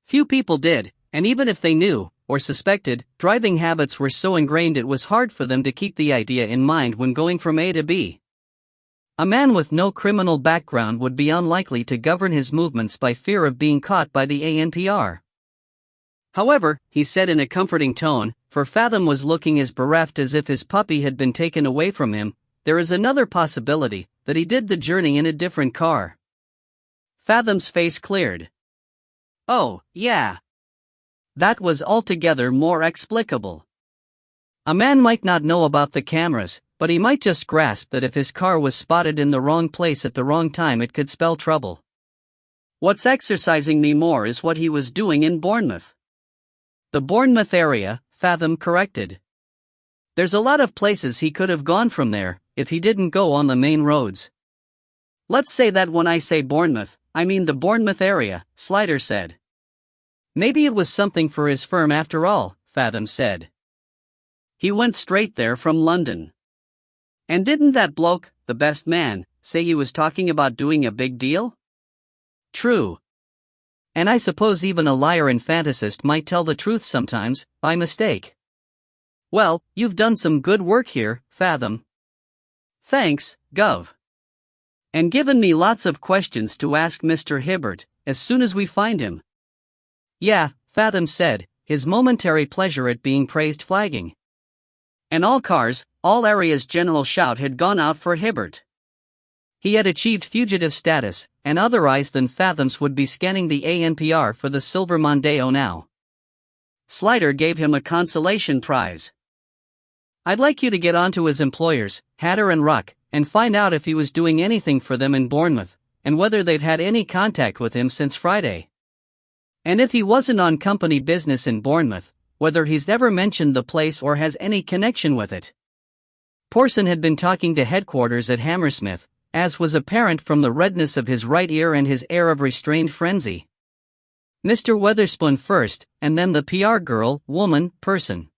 Speaker 1: Few people did, and even if they knew, or suspected, driving habits were so ingrained it was hard for them to keep the idea in mind when going from A to B. A man with no criminal background would be unlikely to govern his movements by fear of being caught by the ANPR. However, he said in a comforting tone, for Fathom was looking as bereft as if his puppy had been taken away from him, there is another possibility, that he did the journey in a different car. Fathom's face cleared. Oh, yeah. That was altogether more explicable. A man might not know about the cameras, but he might just grasp that if his car was spotted in the wrong place at the wrong time it could spell trouble. What's exercising me more is what he was doing in Bournemouth. The Bournemouth area, Fathom corrected. There's a lot of places he could have gone from there, if he didn't go on the main roads. Let's say that when I say Bournemouth, I mean the Bournemouth area, Slider said. Maybe it was something for his firm after all, Fathom said. He went straight there from London. And didn't that bloke, the best man, say he was talking about doing a big deal? True. And I suppose even a liar and fantasist might tell the truth sometimes, by mistake. Well, you've done some good work here, Fathom. Thanks, Gov. And given me lots of questions to ask Mr. Hibbert, as soon as we find him. Yeah, Fathom said, his momentary pleasure at being praised flagging. And all cars, all areas' general shout had gone out for Hibbert. He had achieved fugitive status, and other eyes than Fathom's would be scanning the ANPR for the Silver Mondeo now. Slider gave him a consolation prize. I'd like you to get onto his employers, Hatter and Ruck, and find out if he was doing anything for them in Bournemouth, and whether they'd had any contact with him since Friday. And if he wasn't on company business in Bournemouth, whether he's ever mentioned the place or has any connection with it. Porson had been talking to headquarters at Hammersmith, as was apparent from the redness of his right ear and his air of restrained frenzy. Mr. Weatherspoon first, and then the PR girl, woman, Person.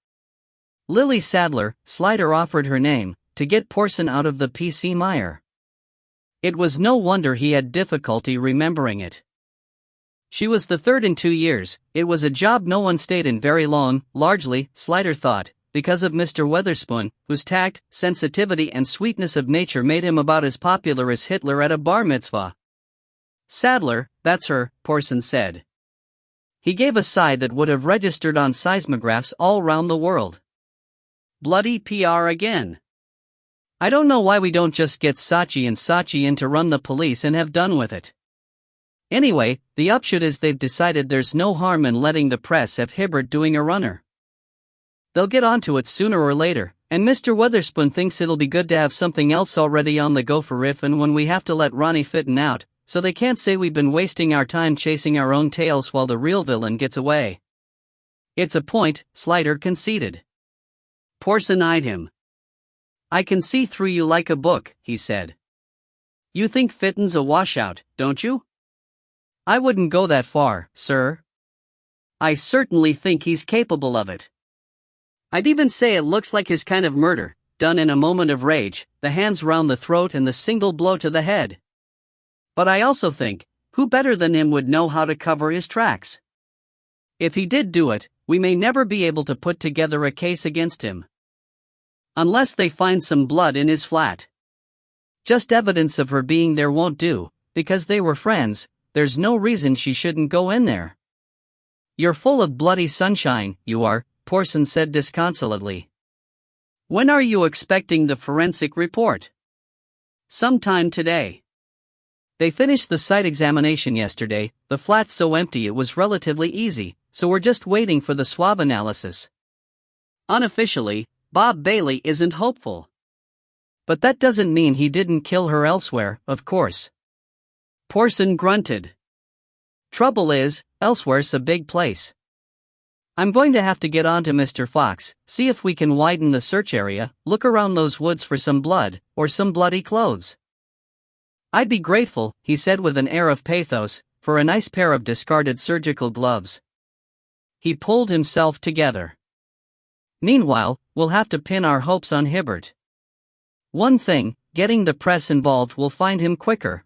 Speaker 1: Lily Sadler, Slider offered her name, to get Porson out of the PC mire. It was no wonder he had difficulty remembering it. She was the third in 2 years. It was a job no one stayed in very long, largely, Slider thought, because of Mr. Weatherspoon, whose tact, sensitivity and sweetness of nature made him about as popular as Hitler at a bar mitzvah. Sadler, that's her, Porson said. He gave a sigh that would have registered on seismographs all round the world. Bloody PR again. I don't know why we don't just get Saatchi and Saatchi in to run the police and have done with it. Anyway, the upshot is they've decided there's no harm in letting the press have Hibbert doing a runner. They'll get onto it sooner or later, and Mr. Weatherspoon thinks it'll be good to have something else already on the go for if and when we have to let Ronnie Fitton out, so they can't say we've been wasting our time chasing our own tails while the real villain gets away. It's a point, Slider conceded. Porson eyed him. I can see through you like a book, he said. You think Fitton's a washout, don't you? I wouldn't go that far, sir. I certainly think he's capable of it. I'd even say it looks like his kind of murder, done in a moment of rage, the hands round the throat and the single blow to the head. But I also think, who better than him would know how to cover his tracks? If he did do it, we may never be able to put together a case against him. Unless they find some blood in his flat. Just evidence of her being there won't do, because they were friends, there's no reason she shouldn't go in there. You're full of bloody sunshine, you are, Porson said disconsolately. When are you expecting the forensic report? Sometime today. They finished the site examination yesterday, the flat's so empty it was relatively easy, so we're just waiting for the swab analysis. Unofficially, Bob Bailey isn't hopeful. But that doesn't mean he didn't kill her elsewhere, of course. Porson grunted. Trouble is, elsewhere's a big place. I'm going to have to get on to Mr. Fox, see if we can widen the search area, look around those woods for some blood, or some bloody clothes. I'd be grateful, he said with an air of pathos, for a nice pair of discarded surgical gloves. He pulled himself together. Meanwhile, we'll have to pin our hopes on Hibbert. One thing, getting the press involved will find him quicker.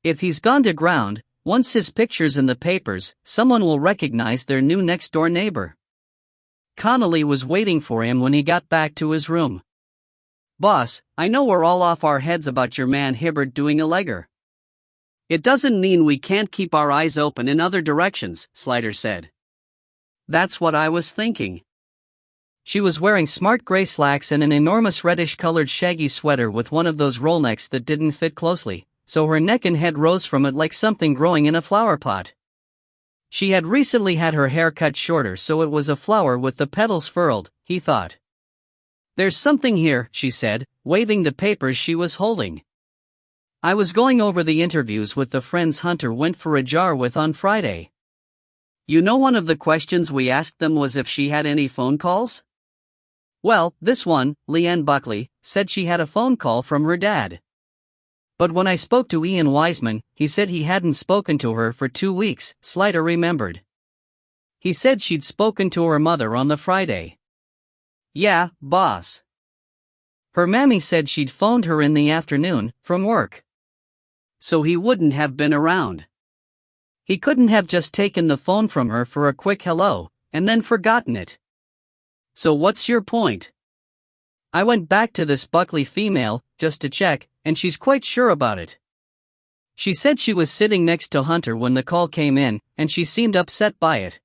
Speaker 1: If he's gone to ground, once his picture's in the papers, someone will recognize their new next-door neighbor. Connolly was waiting for him when he got back to his room. Boss, I know we're all off our heads about your man Hibbert doing a legger. It doesn't mean we can't keep our eyes open in other directions, Slider said. That's what I was thinking. She was wearing smart gray slacks and an enormous reddish-colored shaggy sweater with one of those roll necks that didn't fit closely, so her neck and head rose from it like something growing in a flower pot. She had recently had her hair cut shorter so it was a flower with the petals furled, he thought. "There's something here," she said, waving the papers she was holding. "I was going over the interviews with the friends Hunter went for a jar with on Friday. You know, one of the questions we asked them was if she had any phone calls? Well, this one, Leanne Buckley, said she had a phone call from her dad. But when I spoke to Ian Wiseman, he said he hadn't spoken to her for 2 weeks," Slider remembered. "He said she'd spoken to her mother on the Friday." "Yeah, boss. Her mammy said she'd phoned her in the afternoon, from work. So he wouldn't have been around. He couldn't have just taken the phone from her for a quick hello, and then forgotten it. So what's your point?" "I went back to this Buckley female, just to check, and she's quite sure about it. She said she was sitting next to Hunter when the call came in, and she seemed upset by it.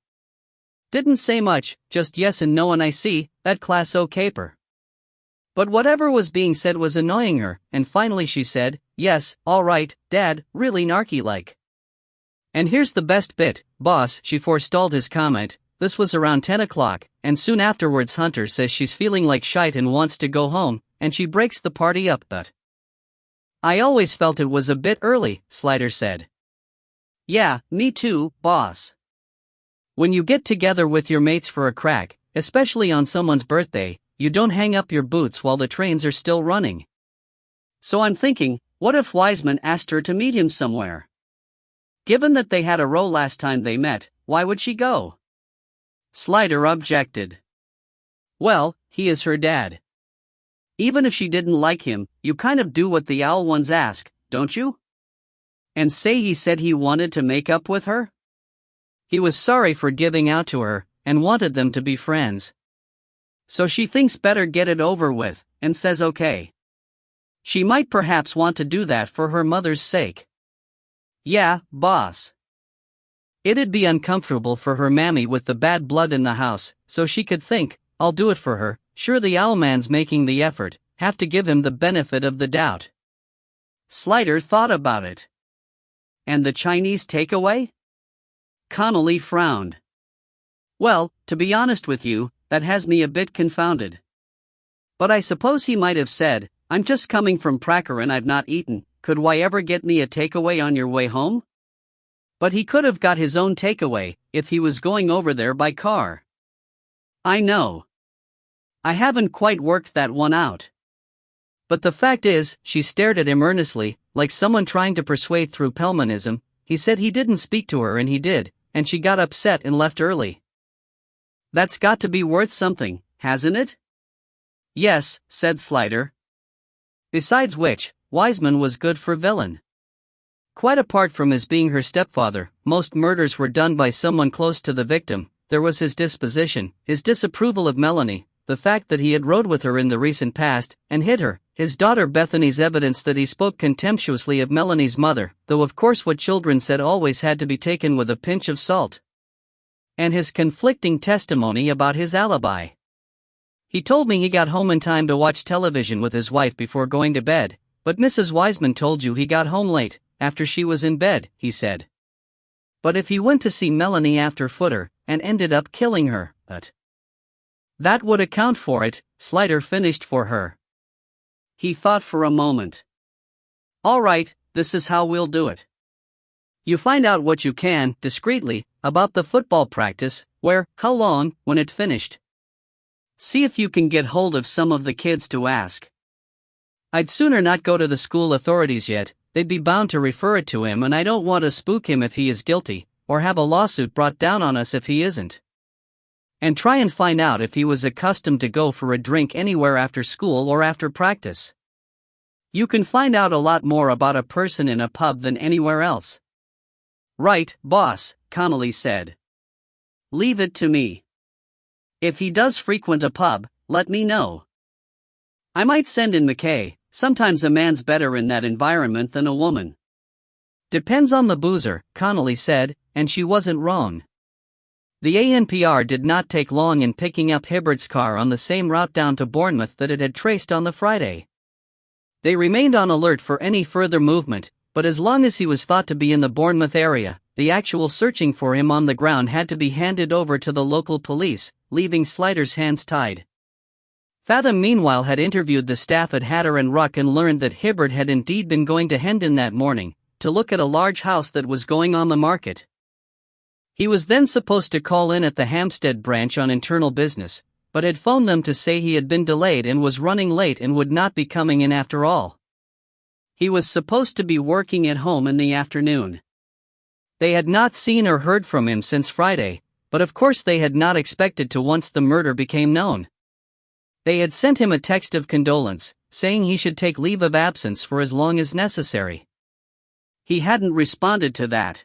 Speaker 1: Didn't say much, just yes and no and I see, that class O caper. But whatever was being said was annoying her, and finally she said, 'Yes, all right, Dad, really narky-like.' And here's the best bit, boss," she forestalled his comment. "This was around 10 o'clock, and soon afterwards Hunter says she's feeling like shite and wants to go home, and she breaks the party up, but I always felt it was a bit early," Slider said. "Yeah, me too, boss. When you get together with your mates for a crack, especially on someone's birthday, you don't hang up your boots while the trains are still running. So I'm thinking, what if Wiseman asked her to meet him somewhere? Given that they had a row last time they met, why would she go?" Slider objected. "Well, he is her dad. Even if she didn't like him, you kind of do what the owl ones ask, don't you? And say he said he wanted to make up with her? He was sorry for giving out to her, and wanted them to be friends. So she thinks better get it over with, and says okay. She might perhaps want to do that for her mother's sake." "Yeah, boss. It'd be uncomfortable for her mammy with the bad blood in the house, so she could think, I'll do it for her, sure the owlman's making the effort, have to give him the benefit of the doubt." Slider thought about it. "And the Chinese takeaway?" Connolly frowned. "Well, to be honest with you, that has me a bit confounded. But I suppose he might have said, 'I'm just coming from Pracker and I've not eaten, could why ever get me a takeaway on your way home?' But he could have got his own takeaway, if he was going over there by car." "I know. I haven't quite worked that one out. But the fact is," she stared at him earnestly, like someone trying to persuade through Pelmanism, "he said he didn't speak to her and he did, and she got upset and left early. That's got to be worth something, hasn't it?" "Yes," said Slider. "Besides which, Wiseman was good for villain. Quite apart from his being her stepfather, most murders were done by someone close to the victim. There was his disposition, his disapproval of Melanie, the fact that he had rode with her in the recent past, and hit her, his daughter Bethany's evidence that he spoke contemptuously of Melanie's mother, though of course what children said always had to be taken with a pinch of salt. And his conflicting testimony about his alibi. He told me he got home in time to watch television with his wife before going to bed, but Mrs. Wiseman told you he got home late, after she was in bed, he said. But if he went to see Melanie after Footer, and ended up killing her, that would account for it, Slider finished for her. He thought for a moment. "All right, this is how we'll do it. You find out what you can, discreetly, about the football practice, where, how long, when it finished. See if you can get hold of some of the kids to ask. I'd sooner not go to the school authorities yet, they'd be bound to refer it to him and I don't want to spook him if he is guilty, or have a lawsuit brought down on us if he isn't. And try and find out if he was accustomed to go for a drink anywhere after school or after practice. You can find out a lot more about a person in a pub than anywhere else." "Right, boss," Connolly said. "Leave it to me. If he does frequent a pub, let me know. I might send in McKay. Sometimes a man's better in that environment than a woman." "Depends on the boozer," Connolly said, and she wasn't wrong. The ANPR did not take long in picking up Hibbert's car on the same route down to Bournemouth that it had traced on the Friday. They remained on alert for any further movement, but as long as he was thought to be in the Bournemouth area, the actual searching for him on the ground had to be handed over to the local police, leaving Slider's hands tied. Fathom meanwhile had interviewed the staff at Hatter and Ruck and learned that Hibbert had indeed been going to Hendon that morning, to look at a large house that was going on the market. He was then supposed to call in at the Hampstead branch on internal business, but had phoned them to say he had been delayed and was running late and would not be coming in after all. He was supposed to be working at home in the afternoon. They had not seen or heard from him since Friday, but of course they had not expected to once the murder became known. They had sent him a text of condolence, saying he should take leave of absence for as long as necessary. He hadn't responded to that.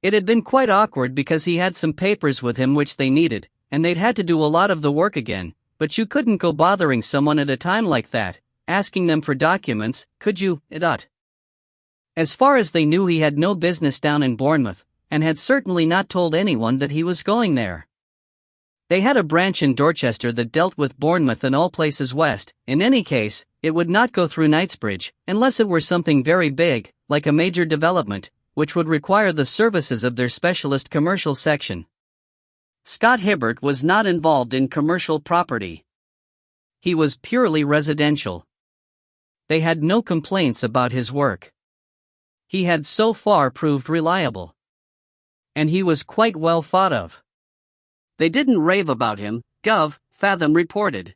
Speaker 1: It had been quite awkward because he had some papers with him which they needed, and they'd had to do a lot of the work again, but you couldn't go bothering someone at a time like that, asking them for documents, could you, As far as they knew, he had no business down in Bournemouth, and had certainly not told anyone that he was going there. They had a branch in Dorchester that dealt with Bournemouth and all places west. In any case, it would not go through Knightsbridge, unless it were something very big, like a major development, which would require the services of their specialist commercial section. Scott Hibbert was not involved in commercial property. He was purely residential. They had no complaints about his work. He had so far proved reliable. And he was quite well thought of. They didn't rave about him, Fathom reported.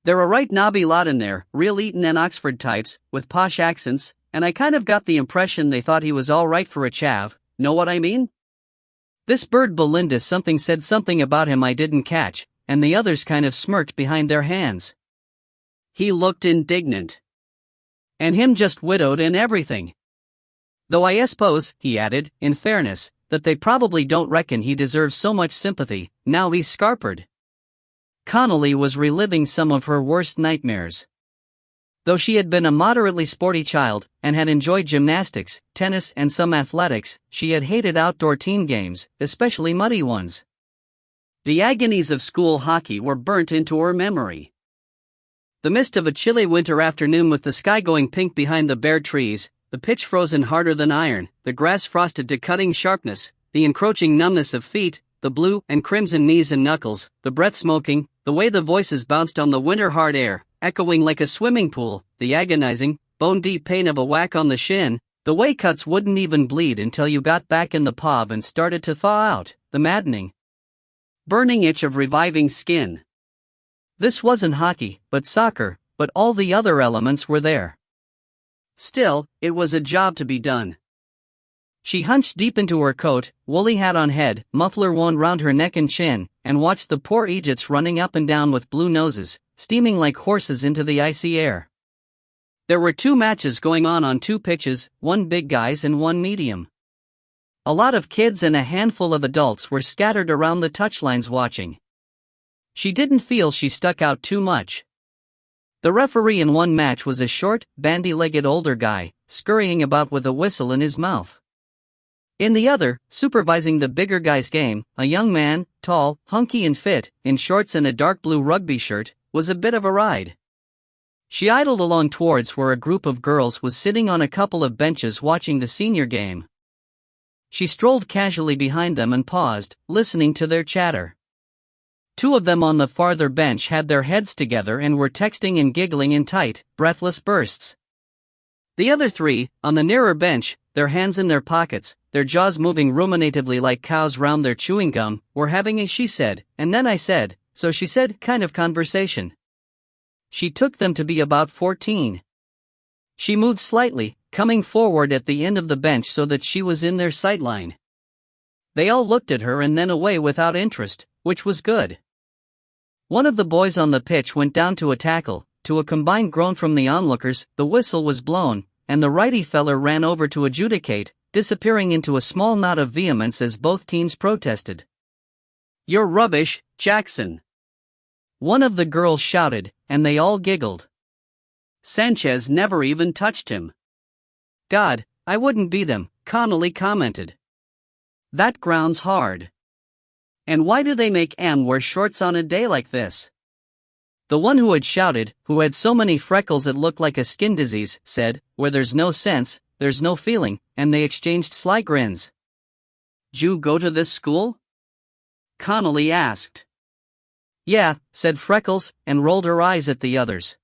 Speaker 1: They're a right nobby lot in there, real Eton and Oxford types, with posh accents, and I kind of got the impression they thought he was all right for a chav, know what I mean? This bird Belinda said something about him I didn't catch, and the others kind of smirked behind their hands. He looked indignant. And him just widowed and everything. Though I suppose, he added, in fairness, that they probably don't reckon he deserves so much sympathy, now he's scarpered. Connolly was reliving some of her worst nightmares. Though she had been a moderately sporty child, and had enjoyed gymnastics, tennis and some athletics, she had hated outdoor team games, especially muddy ones. The agonies of school hockey were burnt into her memory. The mist of a chilly winter afternoon with the sky going pink behind the bare trees, the pitch frozen harder than iron, the grass frosted to cutting sharpness, the encroaching numbness of feet, the blue and crimson knees and knuckles, the breath smoking, the way the voices bounced on the winter-hard air, echoing like a swimming pool, the agonizing, bone-deep pain of a whack on the shin, the way cuts wouldn't even bleed until you got back in the pub and started to thaw out, the maddening, burning itch of reviving skin. This wasn't hockey, but soccer, but all the other elements were there. Still, it was a job to be done. She hunched deep into her coat, woolly hat on head, muffler wound round her neck and chin, and watched the poor Egypts running up and down with blue noses, steaming like horses into the icy air. There were 2 matches going on 2 pitches, 1 big guys and 1 medium. A lot of kids and a handful of adults were scattered around the touchlines watching. She didn't feel she stuck out too much. The referee in one match was a short, bandy-legged older guy, scurrying about with a whistle in his mouth. In the other, supervising the bigger guy's game, a young man, tall, hunky and fit, in shorts and a dark blue rugby shirt, was a bit of a ride. She idled along towards where a group of girls was sitting on a couple of benches watching the senior game. She strolled casually behind them and paused, listening to their chatter. 2 of them on the farther bench had their heads together and were texting and giggling in tight, breathless bursts. The other 3, on the nearer bench, their hands in their pockets, their jaws moving ruminatively like cows round their chewing gum, were having a she said, and then I said, so she said kind of conversation. She took them to be about 14. She moved slightly, coming forward at the end of the bench so that she was in their sightline. They all looked at her and then away without interest, which was good. One of the boys on the pitch went down to a tackle. To a combined groan from the onlookers, the whistle was blown, and the righty feller ran over to adjudicate, disappearing into a small knot of vehemence as both teams protested. "You're rubbish, Jackson!" one of the girls shouted, and they all giggled. "Sanchez never even touched him." "God, I wouldn't be them," Connolly commented. "That ground's hard. And why do they make Em wear shorts on a day like this?" The one who had shouted, who had so many freckles it looked like a skin disease, said, "Where there's no sense, there's no feeling," and they exchanged sly grins. "D'you go to this school?" Connolly asked. Yeah, said Freckles, and rolled her eyes at the others.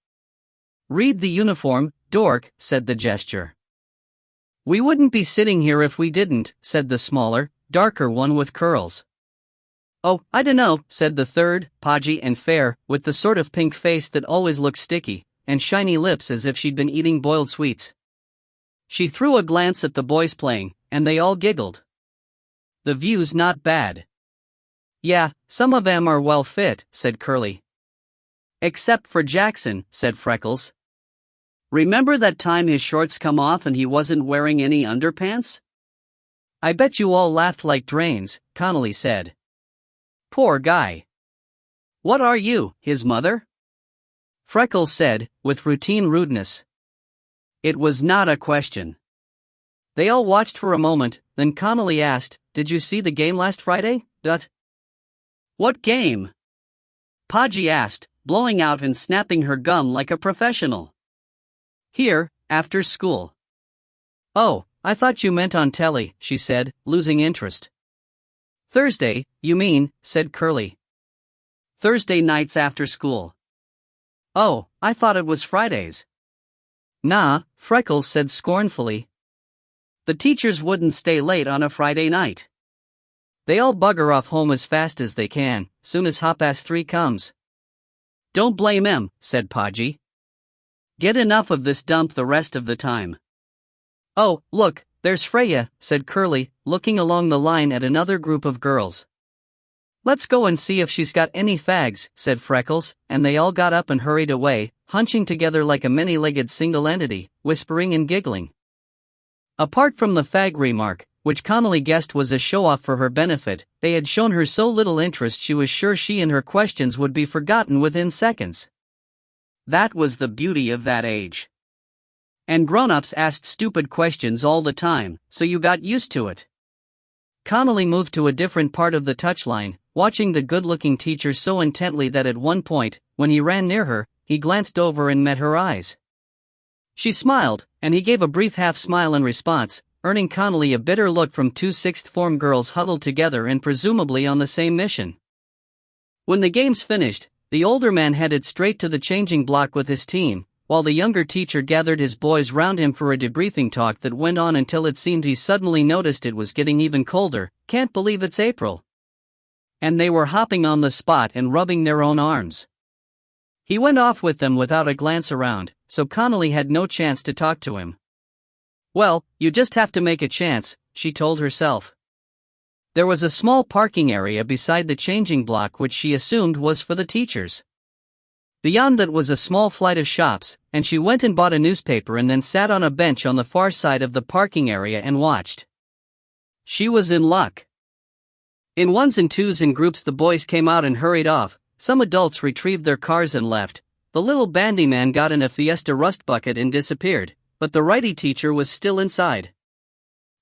Speaker 1: Read the uniform, dork, said the gesture. We wouldn't be sitting here if we didn't, said the smaller, darker one with curls. Oh, I dunno, said the third, podgy and fair, with the sort of pink face that always looks sticky, and shiny lips as if she'd been eating boiled sweets. She threw a glance at the boys playing, and they all giggled. The view's not bad. Yeah, some of 'em are well fit, said Curly. Except for Jackson, said Freckles. Remember that time his shorts come off and he wasn't wearing any underpants? I bet you all laughed like drains, Connolly said. Poor guy. What are you, his mother? Freckles said, with routine rudeness. It was not a question. They all watched for a moment, then Connolly asked, Did you see the game last Friday, Dut? What game? Podgy asked, blowing out and snapping her gum like a professional. Here, after school. Oh, I thought you meant on telly, she said, losing interest. Thursday, you mean, said Curly. Thursday nights after school. Oh, I thought it was Fridays. Nah, Freckles said scornfully. The teachers wouldn't stay late on a Friday night. They all bugger off home as fast as they can, soon as 3:30 comes. Don't blame 'em, said Podgy. Get enough of this dump the rest of the time. Oh, look, there's Freya, said Curly, looking along the line at another group of girls. Let's go and see if she's got any fags, said Freckles, and they all got up and hurried away, hunching together like a many-legged single entity, whispering and giggling. Apart from the fag remark, which Connolly guessed was a show-off for her benefit, they had shown her so little interest she was sure she and her questions would be forgotten within seconds. That was the beauty of that age. And grown-ups asked stupid questions all the time, so you got used to it. Connolly moved to a different part of the touchline, watching the good-looking teacher so intently that at one point, when he ran near her, he glanced over and met her eyes. She smiled, and he gave a brief half-smile in response, earning Connolly a bitter look from two sixth-form girls huddled together and presumably on the same mission. When the games finished, the older man headed straight to the changing block with his team, while the younger teacher gathered his boys round him for a debriefing talk that went on until it seemed he suddenly noticed it was getting even colder. Can't believe it's April. And they were hopping on the spot and rubbing their own arms. He went off with them without a glance around, so Connolly had no chance to talk to him. Well, you just have to make a chance, she told herself. There was a small parking area beside the changing block which she assumed was for the teachers. Beyond that was a small flight of shops, and she went and bought a newspaper and then sat on a bench on the far side of the parking area and watched. She was in luck. In ones and twos and groups the boys came out and hurried off, some adults retrieved their cars and left, the little bandyman got in a Fiesta rust bucket and disappeared, but the righty teacher was still inside.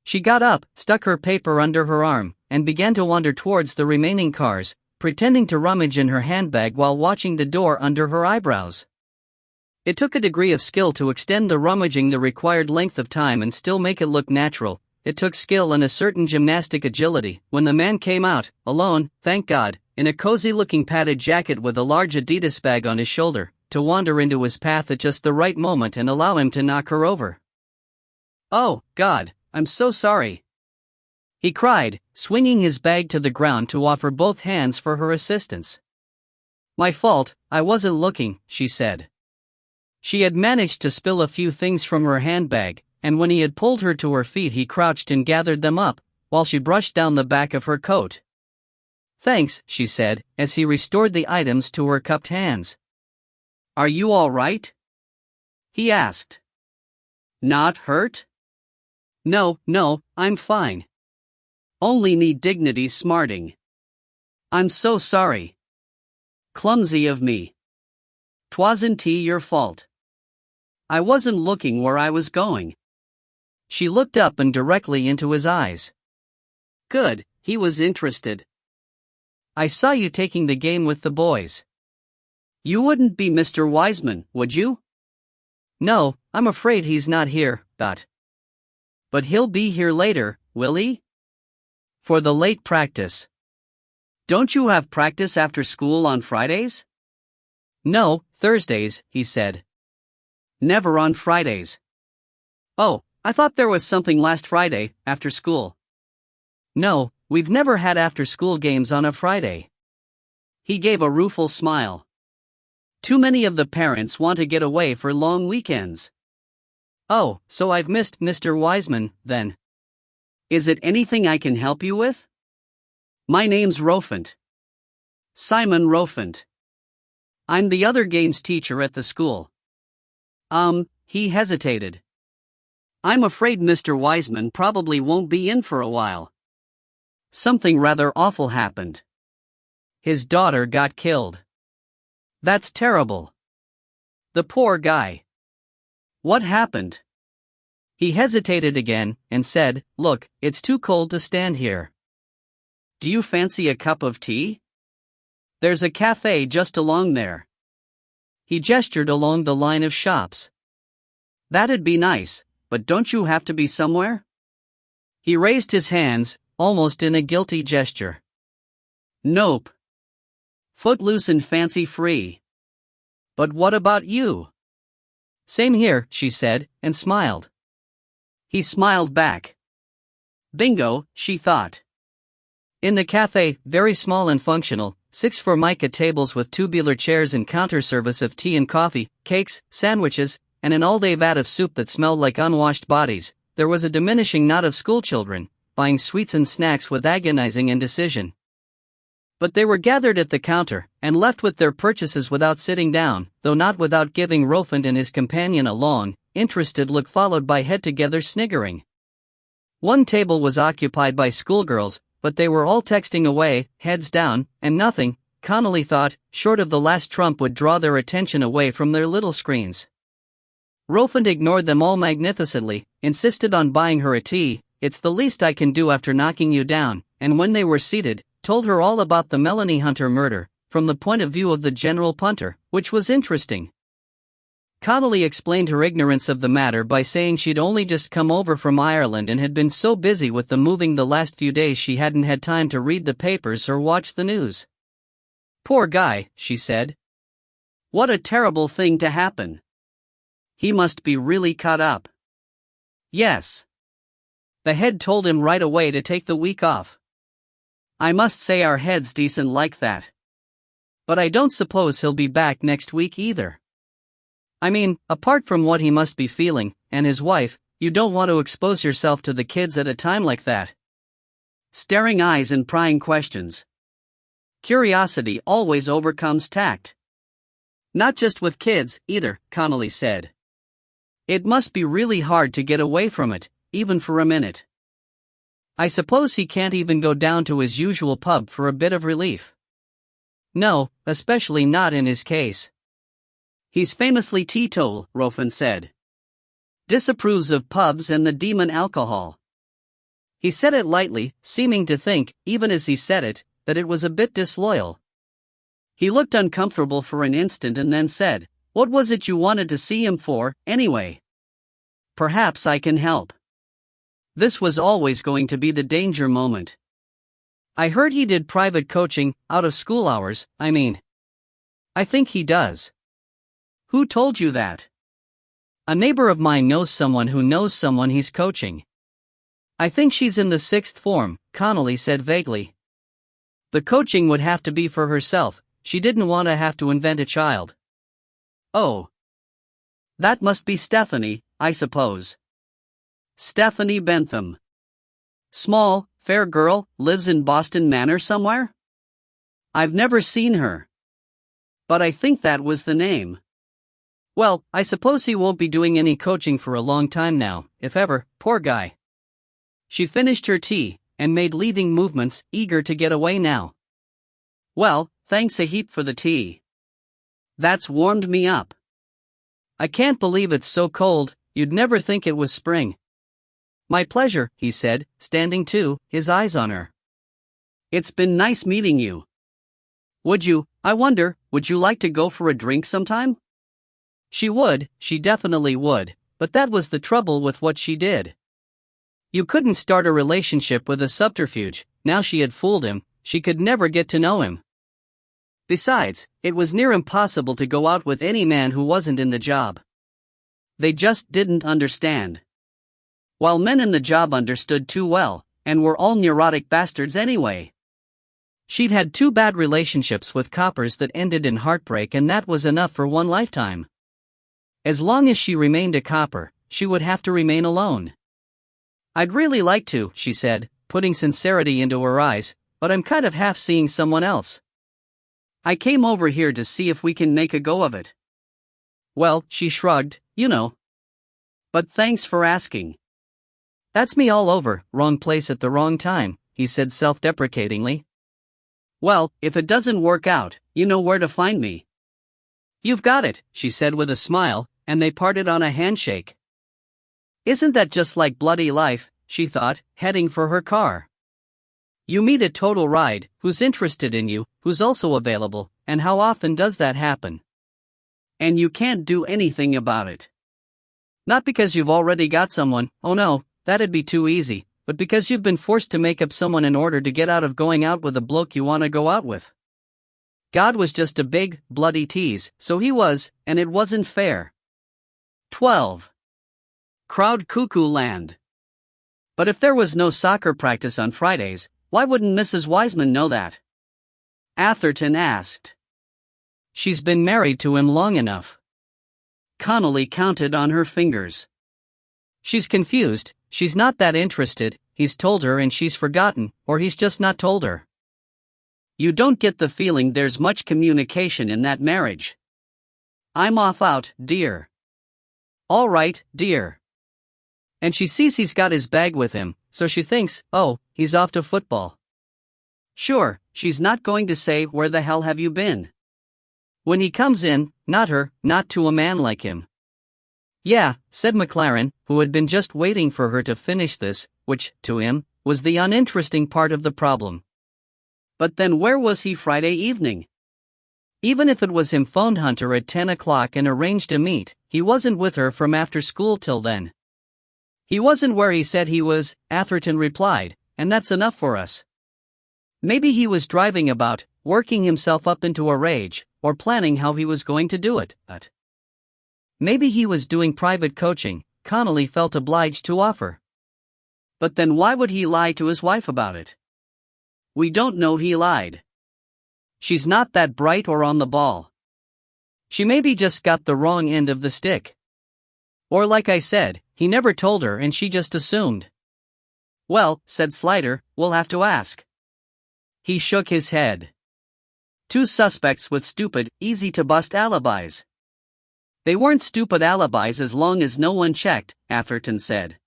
Speaker 1: She got up, stuck her paper under her arm, and began to wander towards the remaining cars, pretending to rummage in her handbag while watching the door under her eyebrows. It took a degree of skill to extend the rummaging the required length of time and still make it look natural. It took skill and a certain gymnastic agility. When the man came out, alone, thank God, in a cozy-looking padded jacket with a large Adidas bag on his shoulder, to wander into his path at just the right moment and allow him to knock her over. Oh, God, I'm so sorry, he cried, swinging his bag to the ground to offer both hands for her assistance. My fault, I wasn't looking, she said. She had managed to spill a few things from her handbag, and when he had pulled her to her feet he crouched and gathered them up, while she brushed down the back of her coat. Thanks, she said, as he restored the items to her cupped hands. Are you all right? He asked. Not hurt? No, I'm fine. Only need dignity smarting. I'm so sorry. Clumsy of me. 'Twasn't your fault. I wasn't looking where I was going. She looked up and directly into his eyes. Good, he was interested. I saw you taking the game with the boys. You wouldn't be Mr. Wiseman, would you? No, I'm afraid he's not here, But he'll be here later, will he? For the late practice. Don't you have practice after school on Fridays? No, Thursdays, he said. Never on Fridays. Oh, I thought there was something last Friday, after school. No, we've never had after-school games on a Friday. He gave a rueful smile. Too many of the parents want to get away for long weekends. Oh, so I've missed Mr. Wiseman, then. Is it anything I can help you with? My name's Rofant. Simon Rofant. I'm the other games teacher at the school. He hesitated. I'm afraid Mr. Wiseman probably won't be in for a while. Something rather awful happened. His daughter got killed. That's terrible. The poor guy. What happened? He hesitated again and said, Look, it's too cold to stand here. Do you fancy a cup of tea? There's a cafe just along there. He gestured along the line of shops. That'd be nice, but don't you have to be somewhere? He raised his hands, almost in a guilty gesture. Nope. Footloose and fancy-free. But what about you? Same here, she said, and smiled. He smiled back. Bingo, she thought. In the cafe, very small and functional, 6 Formica tables with tubular chairs and counter service of tea and coffee, cakes, sandwiches, and an all-day vat of soup that smelled like unwashed bodies, there was a diminishing knot of schoolchildren, buying sweets and snacks with agonizing indecision. But they were gathered at the counter, and left with their purchases without sitting down, though not without giving Rofant and his companion a long, interested look followed by head-together sniggering. One table was occupied by schoolgirls, but they were all texting away, heads down, and nothing, Connolly thought, short of the last trump would draw their attention away from their little screens. Rofant ignored them all magnificently, insisted on buying her a tea, it's the least I can do after knocking you down, and when they were seated, told her all about the Melanie Hunter murder, from the point of view of the general punter, which was interesting. Connolly explained her ignorance of the matter by saying she'd only just come over from Ireland and had been so busy with the moving the last few days she hadn't had time to read the papers or watch the news. Poor guy, she said. What a terrible thing to happen. He must be really cut up. Yes. The head told him right away to take the week off. I must say our head's decent like that. But I don't suppose he'll be back next week either. I mean, apart from what he must be feeling, and his wife, you don't want to expose yourself to the kids at a time like that. Staring eyes and prying questions. Curiosity always overcomes tact. Not just with kids, either, Connolly said. It must be really hard to get away from it, even for a minute. I suppose he can't even go down to his usual pub for a bit of relief. No, especially not in his case. He's famously teetotal, Rofant said. Disapproves of pubs and the demon alcohol. He said it lightly, seeming to think, even as he said it, that it was a bit disloyal. He looked uncomfortable for an instant and then said, What was it you wanted to see him for, anyway? Perhaps I can help. This was always going to be the danger moment. I heard he did private coaching, out of school hours, I mean. I think he does. Who told you that? A neighbor of mine knows someone who knows someone he's coaching. I think she's in the 6th form, Connolly said vaguely. The coaching would have to be for herself, she didn't want to have to invent a child. Oh. That must be Stephanie, I suppose. Stephanie Bentham. Small, fair girl, lives in Boston Manor somewhere? I've never seen her. But I think that was the name. Well, I suppose he won't be doing any coaching for a long time now, if ever, poor guy. She finished her tea, and made leaving movements, eager to get away now. Well, thanks a heap for the tea. That's warmed me up. I can't believe it's so cold, you'd never think it was spring. My pleasure, he said, standing too, his eyes on her. It's been nice meeting you. Would you like to go for a drink sometime? She definitely would, but that was the trouble with what she did. You couldn't start a relationship with a subterfuge, now she had fooled him, she could never get to know him. Besides, it was near impossible to go out with any man who wasn't in the job. They just didn't understand. While men in the job understood too well, and were all neurotic bastards anyway. She'd had 2 bad relationships with coppers that ended in heartbreak, and that was enough for one lifetime. As long as she remained a copper, she would have to remain alone. "I'd really like to," she said, putting sincerity into her eyes, "but I'm kind of half seeing someone else. I came over here to see if we can make a go of it." "Well," she shrugged, "you know. But thanks for asking." "That's me all over, wrong place at the wrong time," he said self-deprecatingly. "Well, if it doesn't work out, you know where to find me." "You've got it," she said with a smile, and they parted on a handshake. Isn't that just like bloody life, she thought, heading for her car. You meet a total ride, who's interested in you, who's also available, and how often does that happen? And you can't do anything about it. Not because you've already got someone, oh no, that'd be too easy, but because you've been forced to make up someone in order to get out of going out with a bloke you want to go out with. God was just a big, bloody tease, so he was, and it wasn't fair. 12. Crowd cuckoo land. But if there was no soccer practice on Fridays, why wouldn't Mrs. Wiseman know that? Atherton asked. She's been married to him long enough. Connolly counted on her fingers. She's confused, she's not that interested, he's told her and she's forgotten, or he's just not told her. You don't get the feeling there's much communication in that marriage. I'm off out, dear. All right, dear. And she sees he's got his bag with him, so she thinks, oh, he's off to football. Sure, she's not going to say, where the hell have you been? When he comes in, not her, not to a man like him. Yeah, said McLaren, who had been just waiting for her to finish this, which, to him, was the uninteresting part of the problem. But then where was he Friday evening? Even if it was him phoned Hunter at 10 o'clock and arranged a meet, he wasn't with her from after school till then. He wasn't where he said he was, Atherton replied, and that's enough for us. Maybe he was driving about, working himself up into a rage, or planning how he was going to do it, but maybe he was doing private coaching, Connolly felt obliged to offer. But then why would he lie to his wife about it? We don't know he lied. She's not that bright or on the ball. She maybe just got the wrong end of the stick. Or like I said, he never told her and she just assumed. Well, said Slider, we'll have to ask. He shook his head. 2 suspects with stupid, easy-to-bust alibis. They weren't stupid alibis as long as no one checked, Atherton said.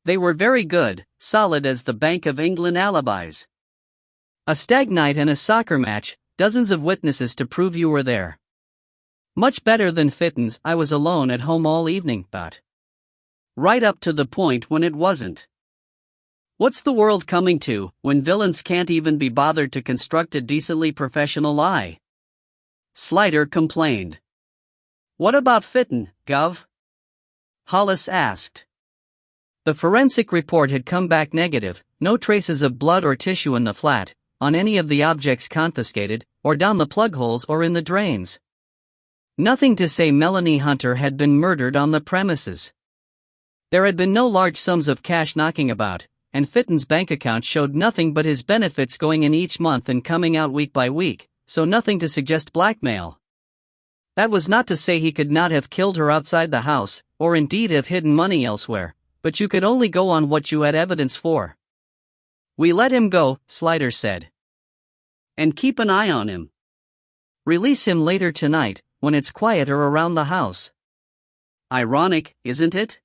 Speaker 1: They were very good, solid as the Bank of England alibis. A stag night and a soccer match, dozens of witnesses to prove you were there. Much better than Fitton's I was alone at home all evening, but right up to the point when it wasn't. What's the world coming to, when villains can't even be bothered to construct a decently professional lie? Slider complained. What about Fitton, Gov? Hollis asked. The forensic report had come back negative, no traces of blood or tissue in the flat, on any of the objects confiscated, or down the plug holes or in the drains. Nothing to say Melanie Hunter had been murdered on the premises. There had been no large sums of cash knocking about, and Fitton's bank account showed nothing but his benefits going in each month and coming out week by week, so nothing to suggest blackmail. That was not to say he could not have killed her outside the house, or indeed have hidden money elsewhere, but you could only go on what you had evidence for. We let him go, Slider said. And keep an eye on him. Release him later tonight, when it's quieter around the house. Ironic, isn't it?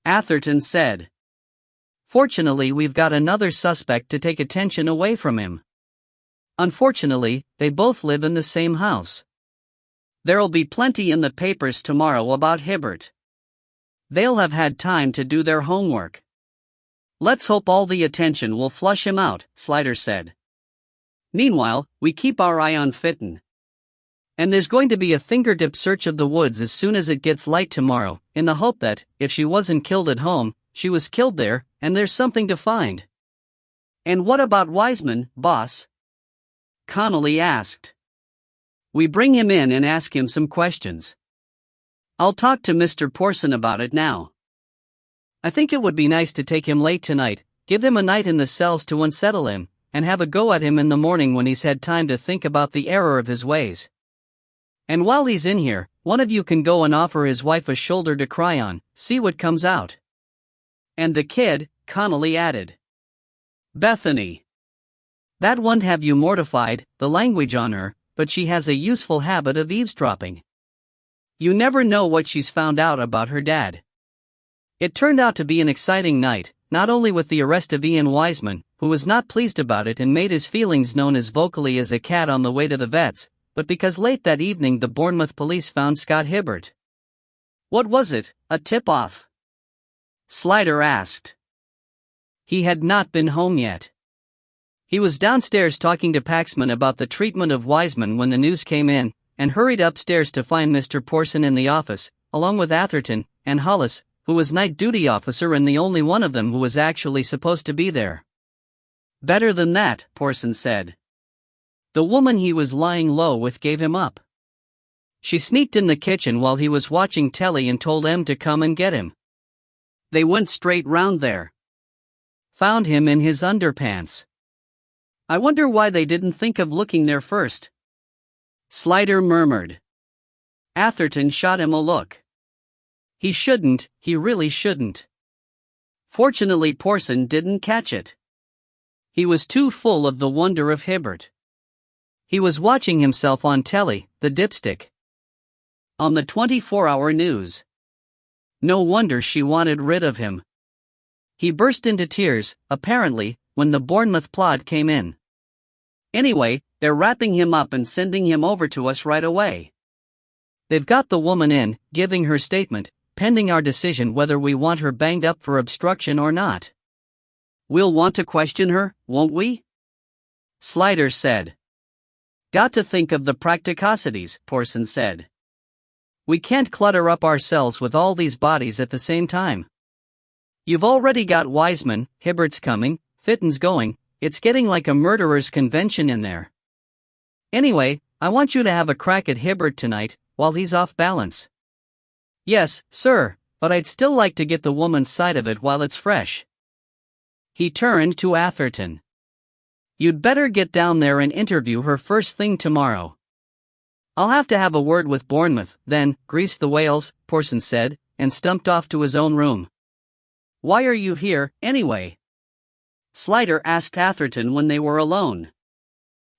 Speaker 1: Atherton said. Fortunately, we've got another suspect to take attention away from him. Unfortunately, they both live in the same house. There'll be plenty in the papers tomorrow about Hibbert. They'll have had time to do their homework. Let's hope all the attention will flush him out, Slider said. Meanwhile, we keep our eye on Fitton. And there's going to be a fingertip search of the woods as soon as it gets light tomorrow, in the hope that, if she wasn't killed at home, she was killed there, and there's something to find. And what about Wiseman, boss? Connolly asked. We bring him in and ask him some questions. I'll talk to Mr. Porson about it now. I think it would be nice to take him late tonight, give him a night in the cells to unsettle him, and have a go at him in the morning when he's had time to think about the error of his ways. And while he's in here, one of you can go and offer his wife a shoulder to cry on, see what comes out. And the kid, Connolly added. Bethany. That won't have you mortified, the language on her, but she has a useful habit of eavesdropping. You never know what she's found out about her dad. It turned out to be an exciting night, not only with the arrest of Ian Wiseman, who was not pleased about it and made his feelings known as vocally as a cat on the way to the vets, but because late that evening the Bournemouth police found Scott Hibbert. What was it, a tip-off? Slider asked. He had not been home yet. He was downstairs talking to Paxman about the treatment of Wiseman when the news came in, and hurried upstairs to find Mr. Porson in the office, along with Atherton and Hollis, who was night duty officer and the only one of them who was actually supposed to be there. Better than that, Porson said. The woman he was lying low with gave him up. She sneaked in the kitchen while he was watching telly and told Em to come and get him. They went straight round there. Found him in his underpants. I wonder why they didn't think of looking there first. Slider murmured. Atherton shot him a look. He shouldn't, he really shouldn't. Fortunately Porson didn't catch it. He was too full of the wonder of Hibbert. He was watching himself on telly, the dipstick. On the 24-hour news. No wonder she wanted rid of him. He burst into tears, apparently, when the Bournemouth plot came in. Anyway, they're wrapping him up and sending him over to us right away. They've got the woman in, giving her statement, pending our decision whether we want her banged up for obstruction or not. We'll want to question her, won't we? Slider said. Got to think of the practicosities, Porson said. We can't clutter up our cells with all these bodies at the same time. You've already got Wiseman, Hibbert's coming, Fitton's going, it's getting like a murderer's convention in there. Anyway, I want you to have a crack at Hibbert tonight, while he's off balance. Yes, sir, but I'd still like to get the woman's side of it while it's fresh. He turned to Atherton. You'd better get down there and interview her first thing tomorrow. I'll have to have a word with Bournemouth, then, grease the whales, Porson said, and stumped off to his own room. Why are you here, anyway? Slider asked Atherton when they were alone.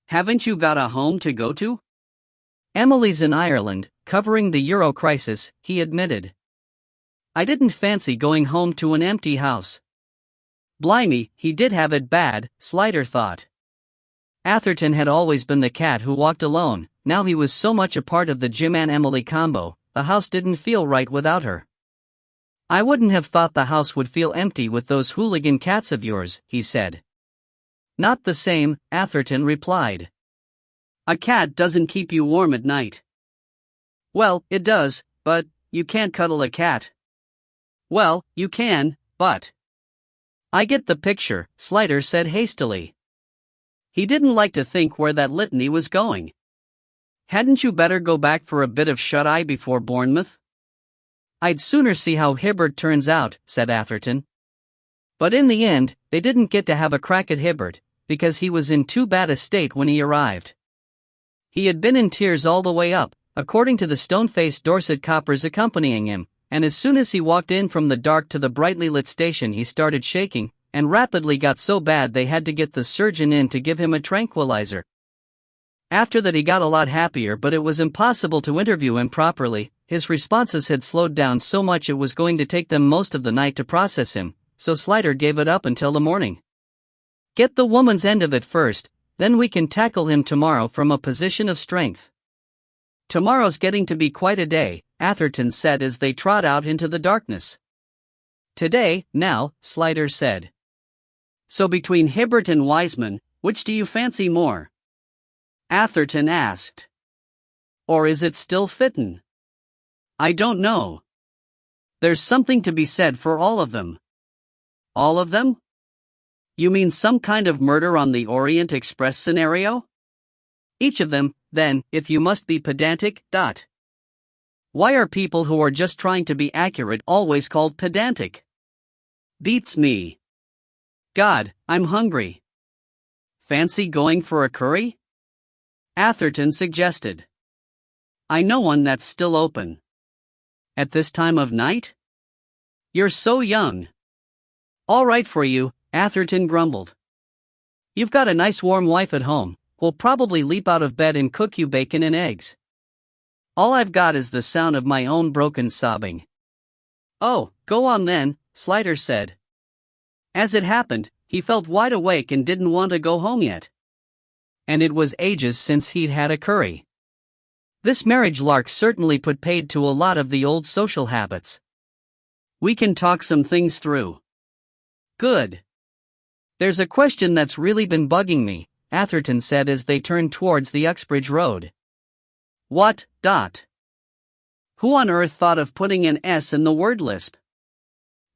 Speaker 1: Haven't you got a home to go to? Emily's in Ireland, covering the Euro crisis, he admitted. I didn't fancy going home to an empty house. Blimey, he did have it bad, Slider thought. Atherton had always been the cat who walked alone, now he was so much a part of the Jim and Emily combo, the house didn't feel right without her. I wouldn't have thought the house would feel empty with those hooligan cats of yours, he said. Not the same, Atherton replied. A cat doesn't keep you warm at night. Well, it does, but you can't cuddle a cat. Well, you can, but... I get the picture, Slider said hastily. He didn't like to think where that litany was going. Hadn't you better go back for a bit of shut-eye before Bournemouth? I'd sooner see how Hibbert turns out, said Atherton. But in the end, they didn't get to have a crack at Hibbert, because he was in too bad a state when he arrived. He had been in tears all the way up, according to the stone-faced Dorset coppers accompanying him, and as soon as he walked in from the dark to the brightly lit station he started shaking, and rapidly got so bad they had to get the surgeon in to give him a tranquilizer. After that he got a lot happier, but it was impossible to interview him properly. His responses had slowed down so much it was going to take them most of the night to process him, so Slider gave it up until the morning. Get the woman's end of it first, then we can tackle him tomorrow from a position of strength. Tomorrow's getting to be quite a day, Atherton said as they trod out into the darkness. Today, now, Slider said. So between Hibbert and Wiseman, which do you fancy more? Atherton asked. Or is it still Fitton? I don't know. There's something to be said for all of them. All of them? You mean some kind of murder on the Orient Express scenario? Each of them, then, if you must be pedantic. Why are people who are just trying to be accurate always called pedantic? Beats me. God, I'm hungry. Fancy going for a curry? Atherton suggested. I know one that's still open. At this time of night? You're so young. All right for you, Atherton grumbled. You've got a nice warm wife at home, who'll probably leap out of bed and cook you bacon and eggs. All I've got is the sound of my own broken sobbing. Oh, go on then, Slider said. As it happened, he felt wide awake and didn't want to go home yet. And it was ages since he'd had a curry. This marriage lark certainly put paid to a lot of the old social habits. We can talk some things through. Good. There's a question that's really been bugging me, Atherton said as they turned towards the Uxbridge Road. What? Who on earth thought of putting an S in the word lisp?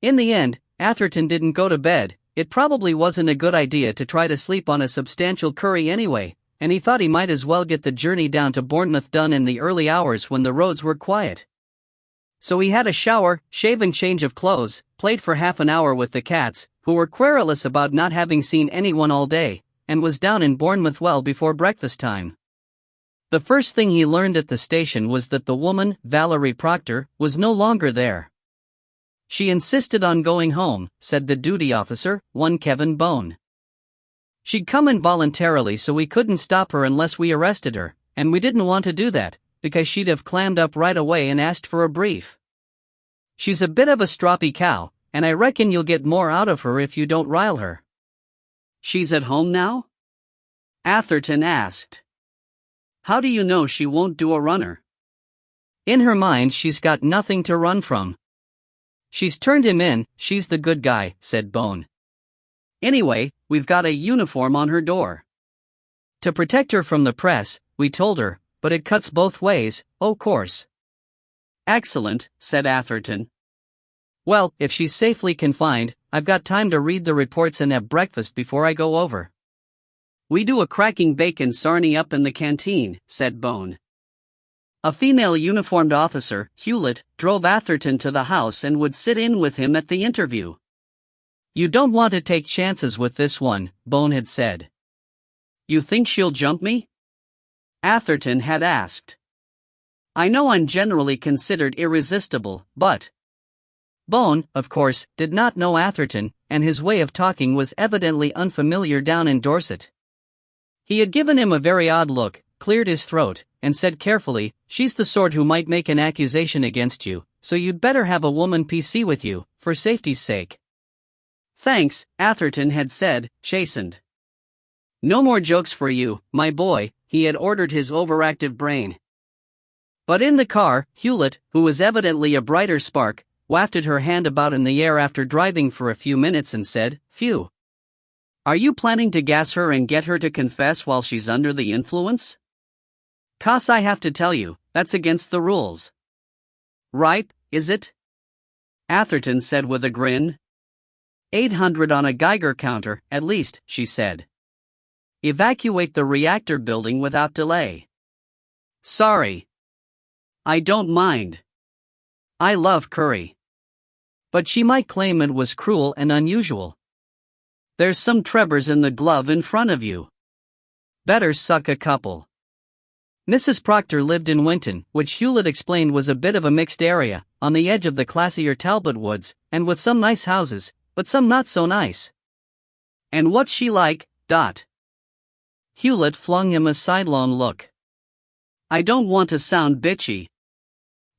Speaker 1: In the end, Atherton didn't go to bed. It probably wasn't a good idea to try to sleep on a substantial curry anyway, and he thought he might as well get the journey down to Bournemouth done in the early hours when the roads were quiet. So he had a shower, shave and change of clothes, played for half an hour with the cats, who were querulous about not having seen anyone all day, and was down in Bournemouth well before breakfast time. The first thing he learned at the station was that the woman, Valerie Proctor, was no longer there. She insisted on going home, said the duty officer, one Kevin Bone. She'd come involuntarily, so we couldn't stop her unless we arrested her, and we didn't want to do that, because she'd have clammed up right away and asked for a brief. She's a bit of a stroppy cow, and I reckon you'll get more out of her if you don't rile her. She's at home now? Atherton asked. How do you know she won't do a runner? In her mind she's got nothing to run from. She's turned him in, she's the good guy, said Bone. Anyway, we've got a uniform on her door. To protect her from the press, we told her, but it cuts both ways, o' course. Excellent, said Atherton. Well, if she's safely confined, I've got time to read the reports and have breakfast before I go over. We do a cracking bacon sarnie up in the canteen, said Bone. A female uniformed officer, Hewlett, drove Atherton to the house and would sit in with him at the interview. You don't want to take chances with this one, Bone had said. You think she'll jump me? Atherton had asked. I know I'm generally considered irresistible, but... Bone, of course, did not know Atherton, and his way of talking was evidently unfamiliar down in Dorset. He had given him a very odd look, cleared his throat, and said carefully, she's the sort who might make an accusation against you, so you'd better have a woman PC with you, for safety's sake. Thanks, Atherton had said, chastened. No more jokes for you, my boy, he had ordered his overactive brain. But in the car, Hewlett, who was evidently a brighter spark, wafted her hand about in the air after driving for a few minutes and said, Phew. Are you planning to gas her and get her to confess while she's under the influence? 'Cause I have to tell you, that's against the rules. Right, is it? Atherton said with a grin. 800 on a Geiger counter, at least, she said. Evacuate the reactor building without delay. Sorry. I don't mind. I love curry. But she might claim it was cruel and unusual. There's some Trebors in the glove in front of you. Better suck a couple. Mrs. Proctor lived in Winton, which Hewlett explained was a bit of a mixed area, on the edge of the classier Talbot Woods, and with some nice houses, but some not so nice. And what's she like? Hewlett flung him a sidelong look. I don't want to sound bitchy.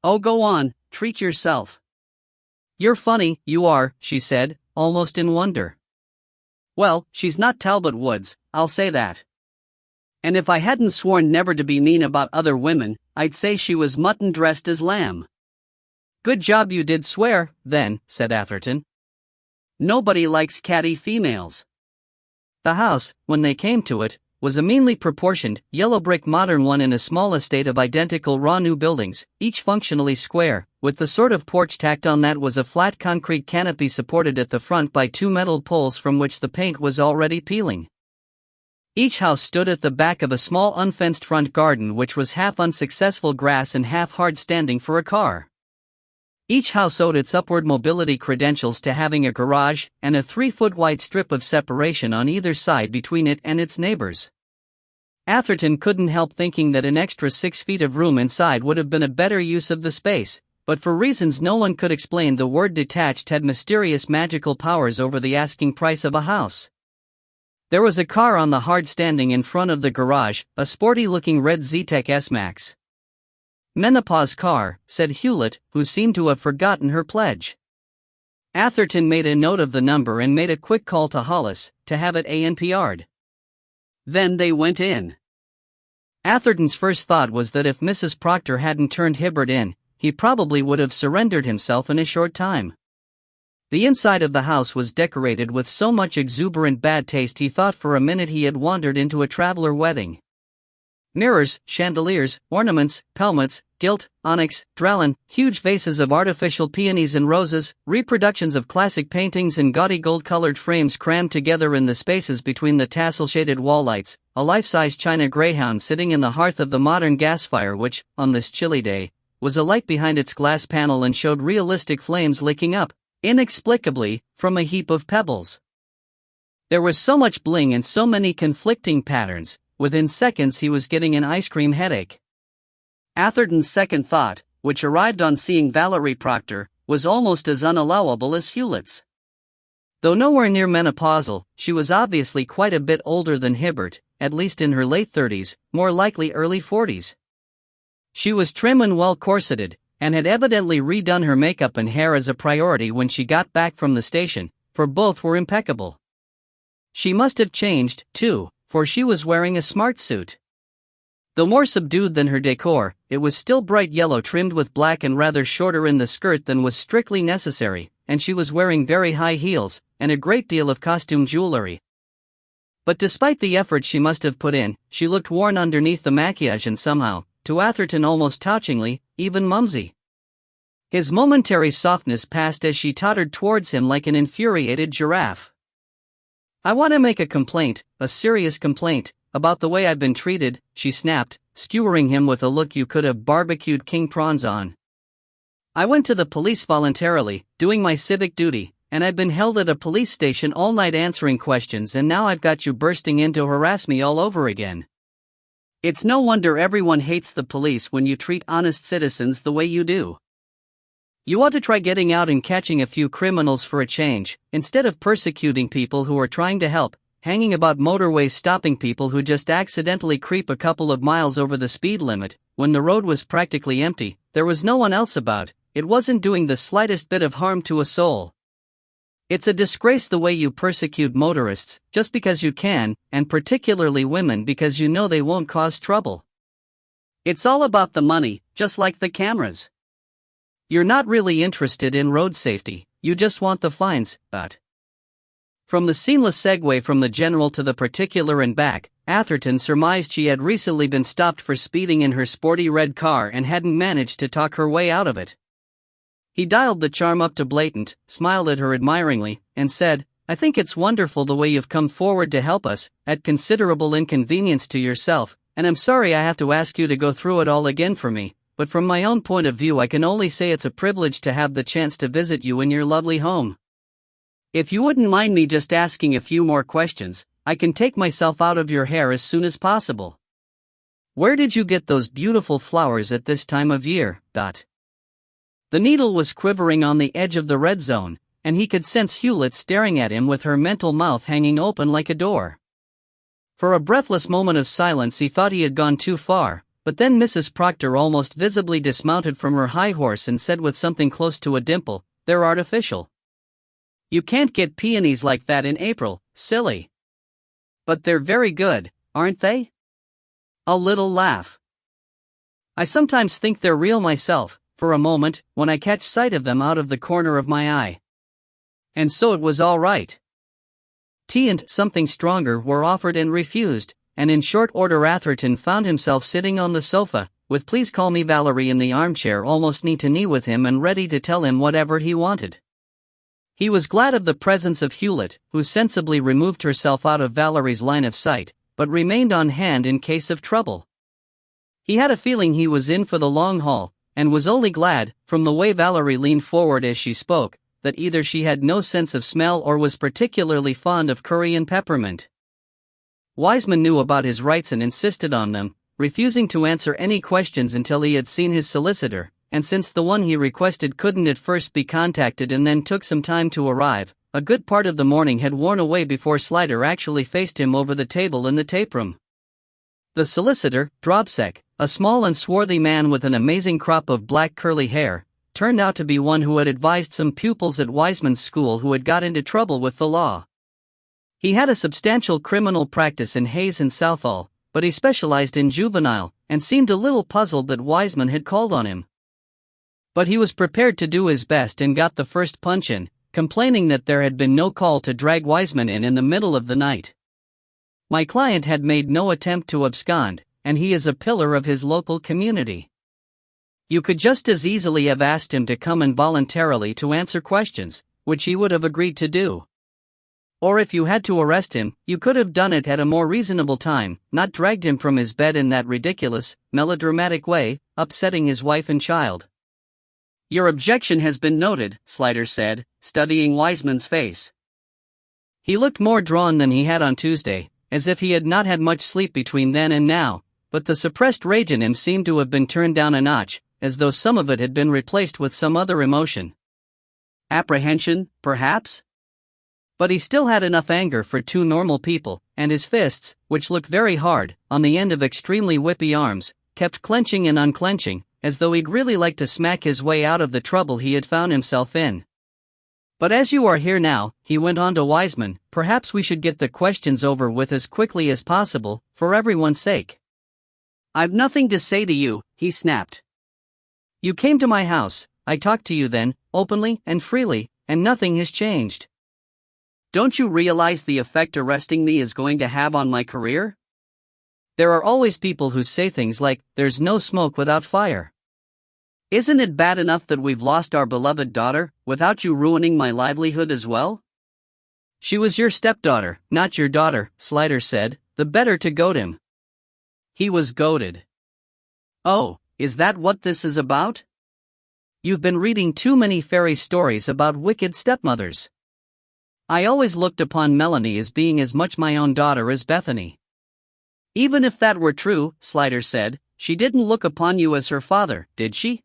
Speaker 1: Oh, go on, treat yourself. You're funny, you are, she said, almost in wonder. Well, she's not Talbot Woods, I'll say that. And if I hadn't sworn never to be mean about other women, I'd say she was mutton dressed as lamb. Good job you did swear, then, said Atherton. Nobody likes catty females. The house, when they came to it, was a meanly proportioned, yellow brick modern one in a small estate of identical raw new buildings, each functionally square, with the sort of porch tacked on that was a flat concrete canopy supported at the front by two metal poles from which the paint was already peeling. Each house stood at the back of a small unfenced front garden which was half unsuccessful grass and half hard standing for a car. Each house owed its upward mobility credentials to having a garage and a 3-foot wide strip of separation on either side between it and its neighbors. Atherton couldn't help thinking that an extra 6 feet of room inside would have been a better use of the space, but for reasons no one could explain, the word detached had mysterious magical powers over the asking price of a house. There was a car on the hard standing in front of the garage, a sporty-looking red Z-Tech S-Max. "Menopause car," said Hewlett, who seemed to have forgotten her pledge. Atherton made a note of the number and made a quick call to Hollis, to have it ANPR'd. Then they went in. Atherton's first thought was that if Mrs. Proctor hadn't turned Hibbert in, he probably would have surrendered himself in a short time. The inside of the house was decorated with so much exuberant bad taste he thought for a minute he had wandered into a traveler wedding. Mirrors, chandeliers, ornaments, pelmets, gilt, onyx, drallon, huge vases of artificial peonies and roses, reproductions of classic paintings and gaudy gold-colored frames crammed together in the spaces between the tassel-shaded wall lights, a life-size china greyhound sitting in the hearth of the modern gas fire which, on this chilly day, was alight behind its glass panel and showed realistic flames licking up, inexplicably, from a heap of pebbles. There was so much bling and so many conflicting patterns. Within seconds he was getting an ice cream headache. Atherton's second thought, which arrived on seeing Valerie Proctor, was almost as unallowable as Hewlett's. Though nowhere near menopausal, she was obviously quite a bit older than Hibbert, at least in her late 30s, more likely early 40s. She was trim and well corseted, and had evidently redone her makeup and hair as a priority when she got back from the station, for both were impeccable. She must have changed, too, for she was wearing a smart suit. Though more subdued than her decor, it was still bright yellow trimmed with black and rather shorter in the skirt than was strictly necessary, and she was wearing very high heels, and a great deal of costume jewelry. But despite the effort she must have put in, she looked worn underneath the maquillage and somehow, to Atherton almost touchingly, even mumsy. His momentary softness passed as she tottered towards him like an infuriated giraffe. "I want to make a complaint, a serious complaint, about the way I've been treated," she snapped, skewering him with a look you could have barbecued king prawns on. "I went to the police voluntarily, doing my civic duty, and I've been held at a police station all night answering questions, and now I've got you bursting in to harass me all over again. It's no wonder everyone hates the police when you treat honest citizens the way you do. You ought to try getting out and catching a few criminals for a change, instead of persecuting people who are trying to help, hanging about motorways stopping people who just accidentally creep a couple of miles over the speed limit. When the road was practically empty, there was no one else about, it wasn't doing the slightest bit of harm to a soul. It's a disgrace the way you persecute motorists, just because you can, and particularly women because you know they won't cause trouble. It's all about the money, just like the cameras. You're not really interested in road safety, you just want the fines, but..." From the seamless segue from the general to the particular and back, Atherton surmised she had recently been stopped for speeding in her sporty red car and hadn't managed to talk her way out of it. He dialed the charm up to blatant, smiled at her admiringly, and said, "I think it's wonderful the way you've come forward to help us, at considerable inconvenience to yourself, and I'm sorry I have to ask you to go through it all again for me. But from my own point of view I can only say it's a privilege to have the chance to visit you in your lovely home. If you wouldn't mind me just asking a few more questions, I can take myself out of your hair as soon as possible. Where did you get those beautiful flowers at this time of year?" The needle was quivering on the edge of the red zone, and he could sense Hewlett staring at him with her mental mouth hanging open like a door. For a breathless moment of silence he thought he had gone too far. But then Mrs. Proctor almost visibly dismounted from her high horse and said with something close to a dimple, "They're artificial. You can't get peonies like that in April, silly. But they're very good, aren't they?" A little laugh. "I sometimes think they're real myself, for a moment, when I catch sight of them out of the corner of my eye." And so it was all right. Tea and something stronger were offered and refused, and in short order Atherton found himself sitting on the sofa, with "Please call me Valerie" in the armchair, almost knee to knee with him and ready to tell him whatever he wanted. He was glad of the presence of Hewlett, who sensibly removed herself out of Valerie's line of sight, but remained on hand in case of trouble. He had a feeling he was in for the long haul, and was only glad, from the way Valerie leaned forward as she spoke, that either she had no sense of smell or was particularly fond of curry and peppermint. Wiseman knew about his rights and insisted on them, refusing to answer any questions until he had seen his solicitor, and since the one he requested couldn't at first be contacted and then took some time to arrive, a good part of the morning had worn away before Slider actually faced him over the table in the taperoom. The solicitor, Dropsek, a small and swarthy man with an amazing crop of black curly hair, turned out to be one who had advised some pupils at Wiseman's school who had got into trouble with the law. He had a substantial criminal practice in Hayes and Southall, but he specialized in juvenile, and seemed a little puzzled that Wiseman had called on him. But he was prepared to do his best and got the first punch in, complaining that there had been no call to drag Wiseman in the middle of the night. "My client had made no attempt to abscond, and he is a pillar of his local community. You could just as easily have asked him to come involuntarily to answer questions, which he would have agreed to do. Or if you had to arrest him, you could have done it at a more reasonable time, not dragged him from his bed in that ridiculous, melodramatic way, upsetting his wife and child." "Your objection has been noted," Slider said, studying Wiseman's face. He looked more drawn than he had on Tuesday, as if he had not had much sleep between then and now, but the suppressed rage in him seemed to have been turned down a notch, as though some of it had been replaced with some other emotion. Apprehension, perhaps? But he still had enough anger for two normal people, and his fists, which looked very hard, on the end of extremely whippy arms, kept clenching and unclenching, as though he'd really like to smack his way out of the trouble he had found himself in. "But as you are here now," he went on to Wiseman, "perhaps we should get the questions over with as quickly as possible, for everyone's sake." "I've nothing to say to you," he snapped. "You came to my house, I talked to you then, openly and freely, and nothing has changed. Don't you realize the effect arresting me is going to have on my career? There are always people who say things like, 'There's no smoke without fire.' Isn't it bad enough that we've lost our beloved daughter, without you ruining my livelihood as well?" "She was your stepdaughter, not your daughter," Slider said, the better to goad him. He was goaded. "Oh, is that what this is about? You've been reading too many fairy stories about wicked stepmothers. I always looked upon Melanie as being as much my own daughter as Bethany." "Even if that were true," Slider said, "she didn't look upon you as her father, did she?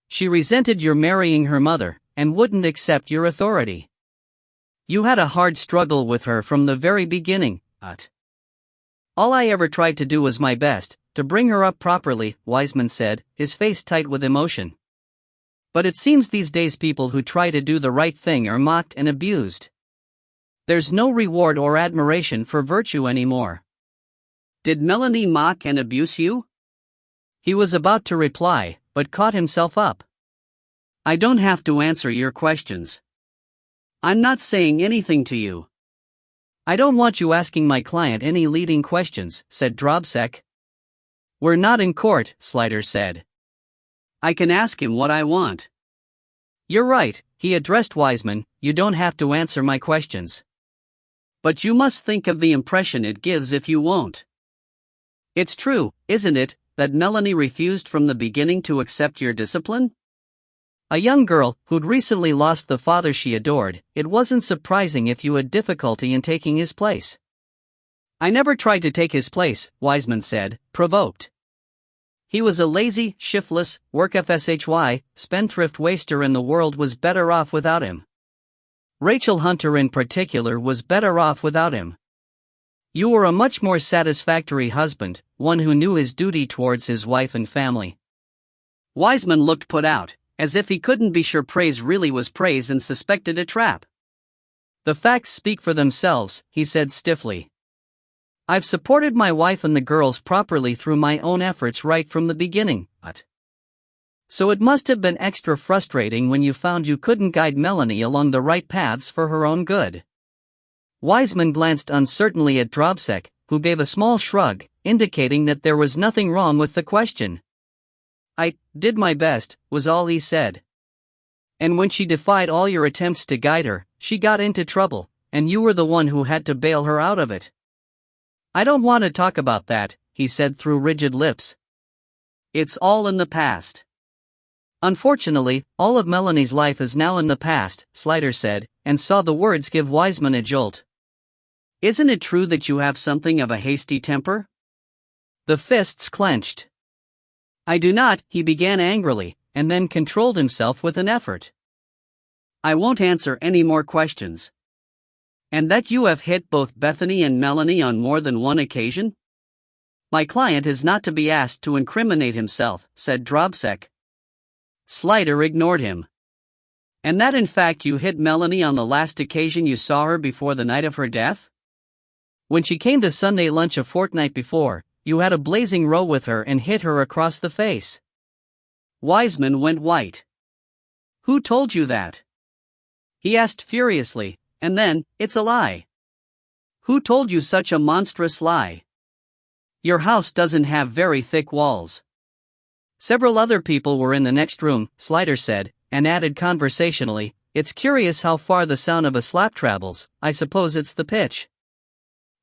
Speaker 1: She resented your marrying her mother, and wouldn't accept your authority. You had a hard struggle with her from the very beginning, All I ever tried to do was my best, to bring her up properly," Wiseman said, his face tight with emotion. "But it seems these days people who try to do the right thing are mocked and abused. There's no reward or admiration for virtue anymore." "Did Melanie mock and abuse you?" He was about to reply, but caught himself up. "I don't have to answer your questions. I'm not saying anything to you." "I don't want you asking my client any leading questions," said Dropsek. "We're not in court," Slider said. "I can ask him what I want." "You're right," he addressed Wiseman, "you don't have to answer my questions. But you must think of the impression it gives if you won't. It's true, isn't it, that Melanie refused from the beginning to accept your discipline? A young girl who'd recently lost the father she adored, it wasn't surprising if you had difficulty in taking his place." "I never tried to take his place," Wiseman said, provoked. He was a lazy, shiftless, work-fshy, spendthrift waster, and the world was better off without him. Rachel Hunter in particular was better off without him. You were a much more satisfactory husband, one who knew his duty towards his wife and family." Wiseman looked put out, as if he couldn't be sure praise really was praise and suspected a trap. "The facts speak for themselves," he said stiffly. "I've supported my wife and the girls properly through my own efforts right from the beginning, So it must have been extra frustrating when you found you couldn't guide Melanie along the right paths for her own good." Wiseman glanced uncertainly at Dropsek, who gave a small shrug, indicating that there was nothing wrong with the question. "I did my best," was all he said. "And when she defied all your attempts to guide her, she got into trouble, and you were the one who had to bail her out of it." "I don't want to talk about that," he said through rigid lips. "It's all in the past." "Unfortunately, all of Melanie's life is now in the past," Slider said, and saw the words give Wiseman a jolt. "Isn't it true that you have something of a hasty temper?" The fists clenched. "I do not," he began angrily, and then controlled himself with an effort. "I won't answer any more questions." "And that you have hit both Bethany and Melanie on more than one occasion?" "My client is not to be asked to incriminate himself," said Dropsek. Slider ignored him. "And that in fact you hit Melanie on the last occasion you saw her before the night of her death? When she came to Sunday lunch a fortnight before, you had a blazing row with her and hit her across the face." Wiseman went white. "Who told you that?" he asked furiously, and then, "It's a lie." "Who told you such a monstrous lie?" "Your house doesn't have very thick walls." "Several other people were in the next room," Slider said, and added conversationally, "It's curious how far the sound of a slap travels. I suppose it's the pitch."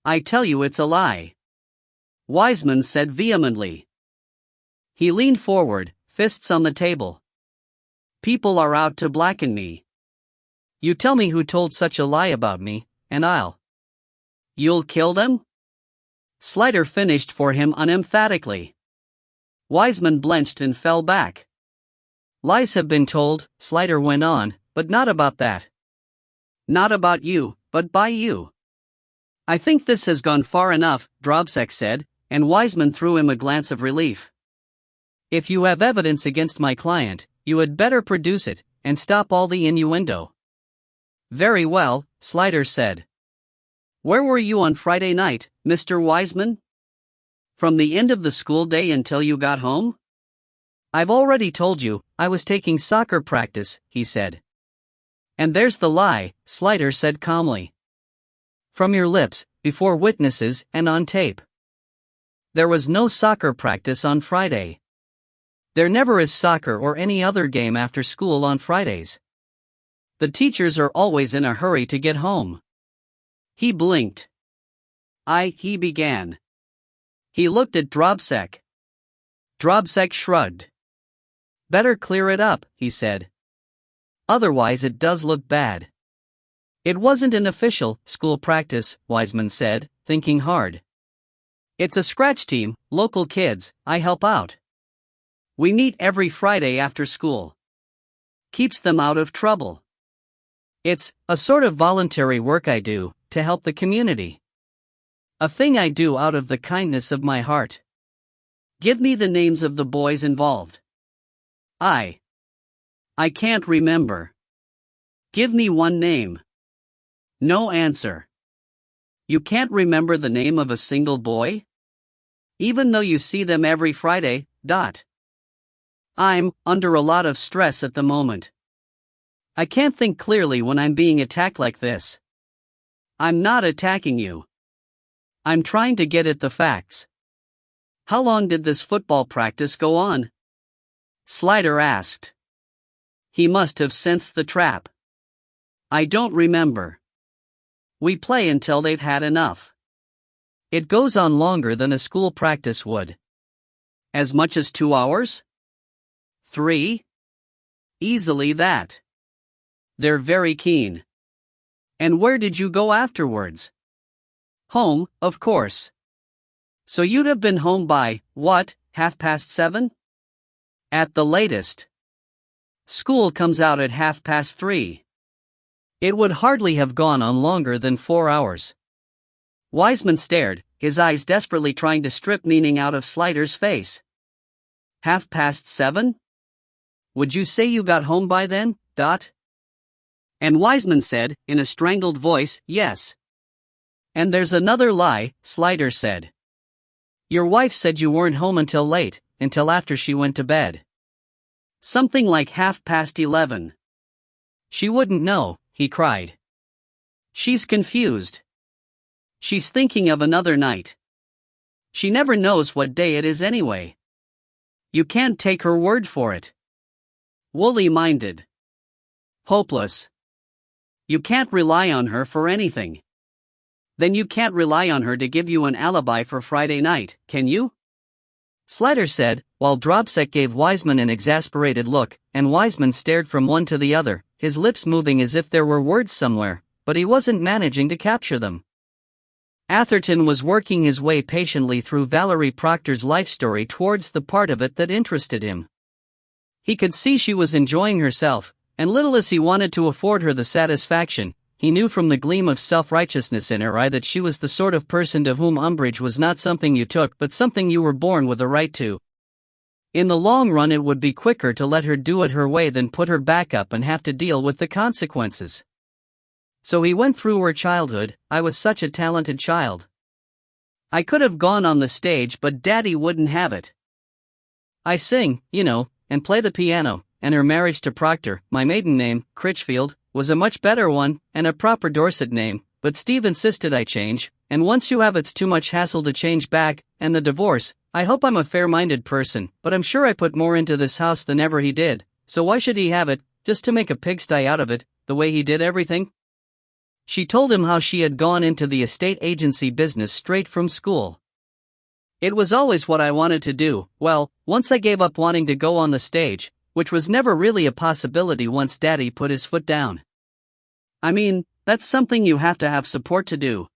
Speaker 1: "I tell you it's a lie," Wiseman said vehemently. He leaned forward, fists on the table. "People are out to blacken me. You tell me who told such a lie about me, and You'll kill them?" Slider finished for him unemphatically. Wiseman blenched and fell back. "Lies have been told," Slider went on, "but not about that. Not about you, but by you." "I think this has gone far enough," Dropsek said, and Wiseman threw him a glance of relief. "If you have evidence against my client, you had better produce it, and stop all the innuendo." "Very well," Slider said. "Where were you on Friday night, Mr. Wiseman? From the end of the school day until you got home?" "I've already told you, I was taking soccer practice," he said. "And there's the lie," Slider said calmly. "From your lips, before witnesses, and on tape. There was no soccer practice on Friday. There never is soccer or any other game after school on Fridays. The teachers are always in a hurry to get home." He blinked. He began. He looked at Dropsek. Dropsek shrugged. "Better clear it up," he said. "Otherwise it does look bad." "It wasn't an official school practice," Wiseman said, thinking hard. "It's a scratch team, local kids, I help out. We meet every Friday after school. Keeps them out of trouble. It's a sort of voluntary work I do, to help the community. A thing I do out of the kindness of my heart. Give me the names of the boys involved." I can't remember." "Give me one name." No answer. "You can't remember the name of a single boy? Even though you see them every Friday, . I'm under a lot of stress at the moment. I can't think clearly when I'm being attacked like this." "I'm not attacking you. I'm trying to get at the facts. How long did this football practice go on?" Slider asked. He must have sensed the trap. "I don't remember. We play until they've had enough. It goes on longer than a school practice would." "As much as 2 hours?" 3? "Easily that. They're very keen." "And where did you go afterwards?" "Home, of course." "So you'd have been home by, 7:30? "At the latest. School comes out at 3:30. It would hardly have gone on longer than 4 hours." Wiseman stared, his eyes desperately trying to strip meaning out of Slider's face. 7:30? "Would you say you got home by then, ? And Wiseman said, in a strangled voice, "Yes." "And there's another lie," Slider said. "Your wife said you weren't home until late, until after she went to bed. Something like 11:30. "She wouldn't know," he cried. "She's confused. She's thinking of another night. She never knows what day it is anyway. You can't take her word for it. Woolly-minded. Hopeless. You can't rely on her for anything. Then you can't rely on her to give you an alibi for Friday night, can you? Slider said, while Dropsek gave Wiseman an exasperated look, and Wiseman stared from one to the other, his lips moving as if there were words somewhere, but he wasn't managing to capture them. Atherton was working his way patiently through Valerie Proctor's life story towards the part of it that interested him. He could see she was enjoying herself, and little as he wanted to afford her the satisfaction, he knew from the gleam of self-righteousness in her eye that she was the sort of person to whom umbrage was not something you took but something you were born with a right to. In the long run it would be quicker to let her do it her way than put her back up and have to deal with the consequences. So he went through her childhood. I was such a talented child. I could have gone on the stage but Daddy wouldn't have it. I sing, and play the piano, and her marriage to Proctor, my maiden name, Critchfield, was a much better one, and a proper Dorset name, but Steve insisted I change, and once you have it's too much hassle to change back, and the divorce. I hope I'm a fair-minded person, but I'm sure I put more into this house than ever he did, so why should he have it, just to make a pigsty out of it, the way he did everything? She told him how she had gone into the estate agency business straight from school. It was always what I wanted to do. Well, once I gave up wanting to go on the stage, which was never really a possibility once Daddy put his foot down. I mean, that's something you have to have support to do.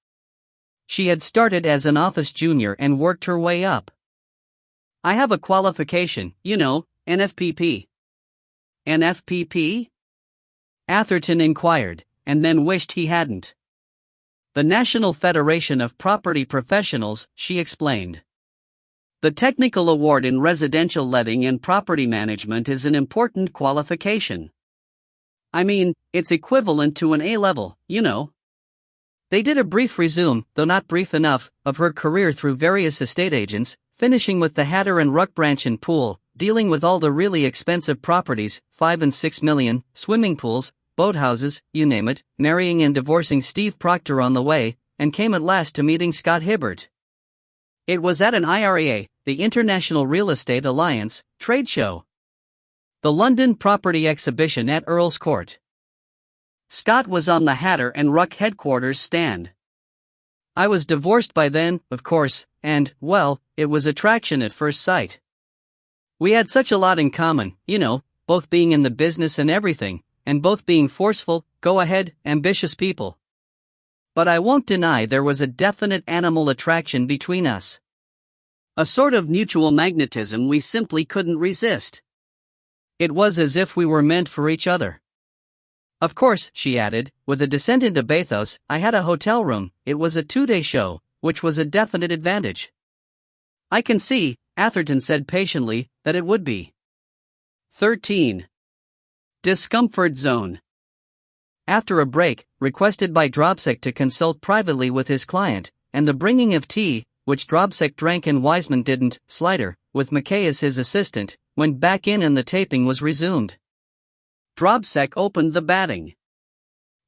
Speaker 1: She had started as an office junior and worked her way up. I have a qualification, NFPP. NFPP? Atherton inquired, and then wished he hadn't. The National Federation of Property Professionals, she explained. The technical award in residential letting and property management is an important qualification. I mean, it's equivalent to an A-level, They did a brief resume, though not brief enough, of her career through various estate agents, finishing with the Hatter and Ruck branch in Poole, dealing with all the really expensive properties, 5 and 6 million, swimming pools, boathouses, you name it, marrying and divorcing Steve Proctor on the way, and came at last to meeting Scott Hibbert. It was at an IREA, the International Real Estate Alliance, trade show. The London Property Exhibition at Earl's Court. Scott was on the Hatter and Ruck headquarters stand. I was divorced by then, of course, and, well, it was attraction at first sight. We had such a lot in common, both being in the business and everything, and both being forceful, go-ahead, ambitious people. But I won't deny there was a definite animal attraction between us. A sort of mutual magnetism we simply couldn't resist. It was as if we were meant for each other. Of course, she added, with a descent into bathos, I had a hotel room. It was a 2-day show, which was a definite advantage. I can see, Atherton said patiently, that it would be. 13. Discomfort zone. After a break, requested by Dropsek to consult privately with his client, and the bringing of tea, which Dropsek drank and Wiseman didn't, Slider, with McKay as his assistant, went back in and the taping was resumed. Dropsek opened the batting.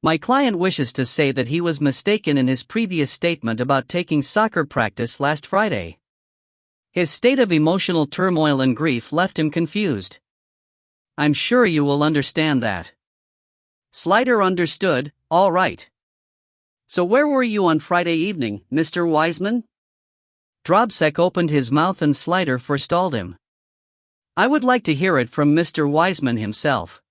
Speaker 1: My client wishes to say that he was mistaken in his previous statement about taking soccer practice last Friday. His state of emotional turmoil and grief left him confused. I'm sure you will understand that. Slider understood, all right. So where were you on Friday evening, Mr. Wiseman? Dropsek opened his mouth and Slider forestalled him. I would like to hear it from Mr. Wiseman himself.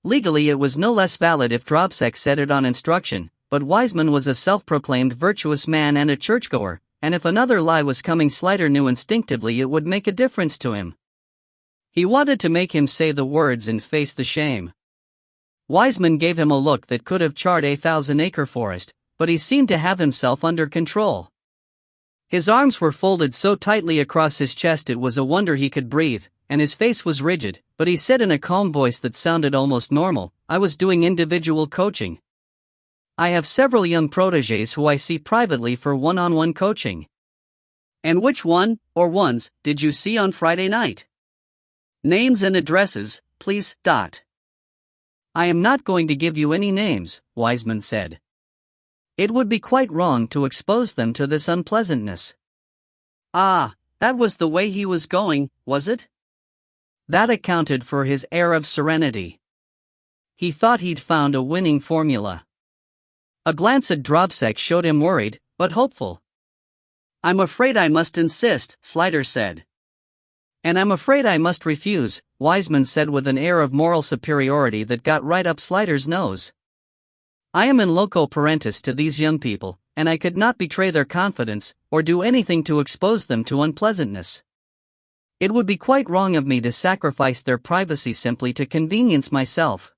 Speaker 1: Legally it was no less valid if Dropsek said it on instruction, but Wiseman was a self-proclaimed virtuous man and a churchgoer, and if another lie was coming Slider knew instinctively it would make a difference to him. He wanted to make him say the words and face the shame. Wiseman gave him a look that could have charred a 1,000-acre forest, but he seemed to have himself under control. His arms were folded so tightly across his chest it was a wonder he could breathe, and his face was rigid, but he said in a calm voice that sounded almost normal, I was doing individual coaching. I have several young protégés who I see privately for one-on-one coaching. And which one, or ones, did you see on Friday night? Names and addresses, please. I am not going to give you any names, Wiseman said. It would be quite wrong to expose them to this unpleasantness. Ah, That was the way he was going, was it? That accounted for his air of serenity. He thought he'd found a winning formula. A glance at Dropsec showed him worried, but hopeful. "I'm afraid I must insist," Slider said. "And I'm afraid I must refuse," Wiseman said with an air of moral superiority that got right up Slider's nose. "I am in loco parentis to these young people, and I could not betray their confidence, or do anything to expose them to unpleasantness. It would be quite wrong of me to sacrifice their privacy simply to convenience myself.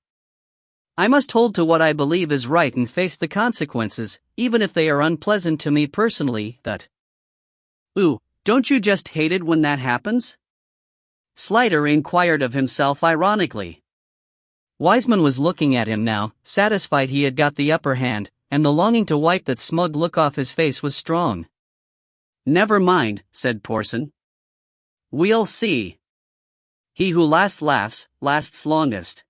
Speaker 1: I must hold to what I believe is right and face the consequences, even if they are unpleasant to me personally, but..." "Ooh, don't you just hate it when that happens?" Slider inquired of himself ironically. Wiseman was looking at him now, satisfied he had got the upper hand, and the longing to wipe that smug look off his face was strong. "Never mind," said Porson. "We'll see. He who last laughs, lasts longest."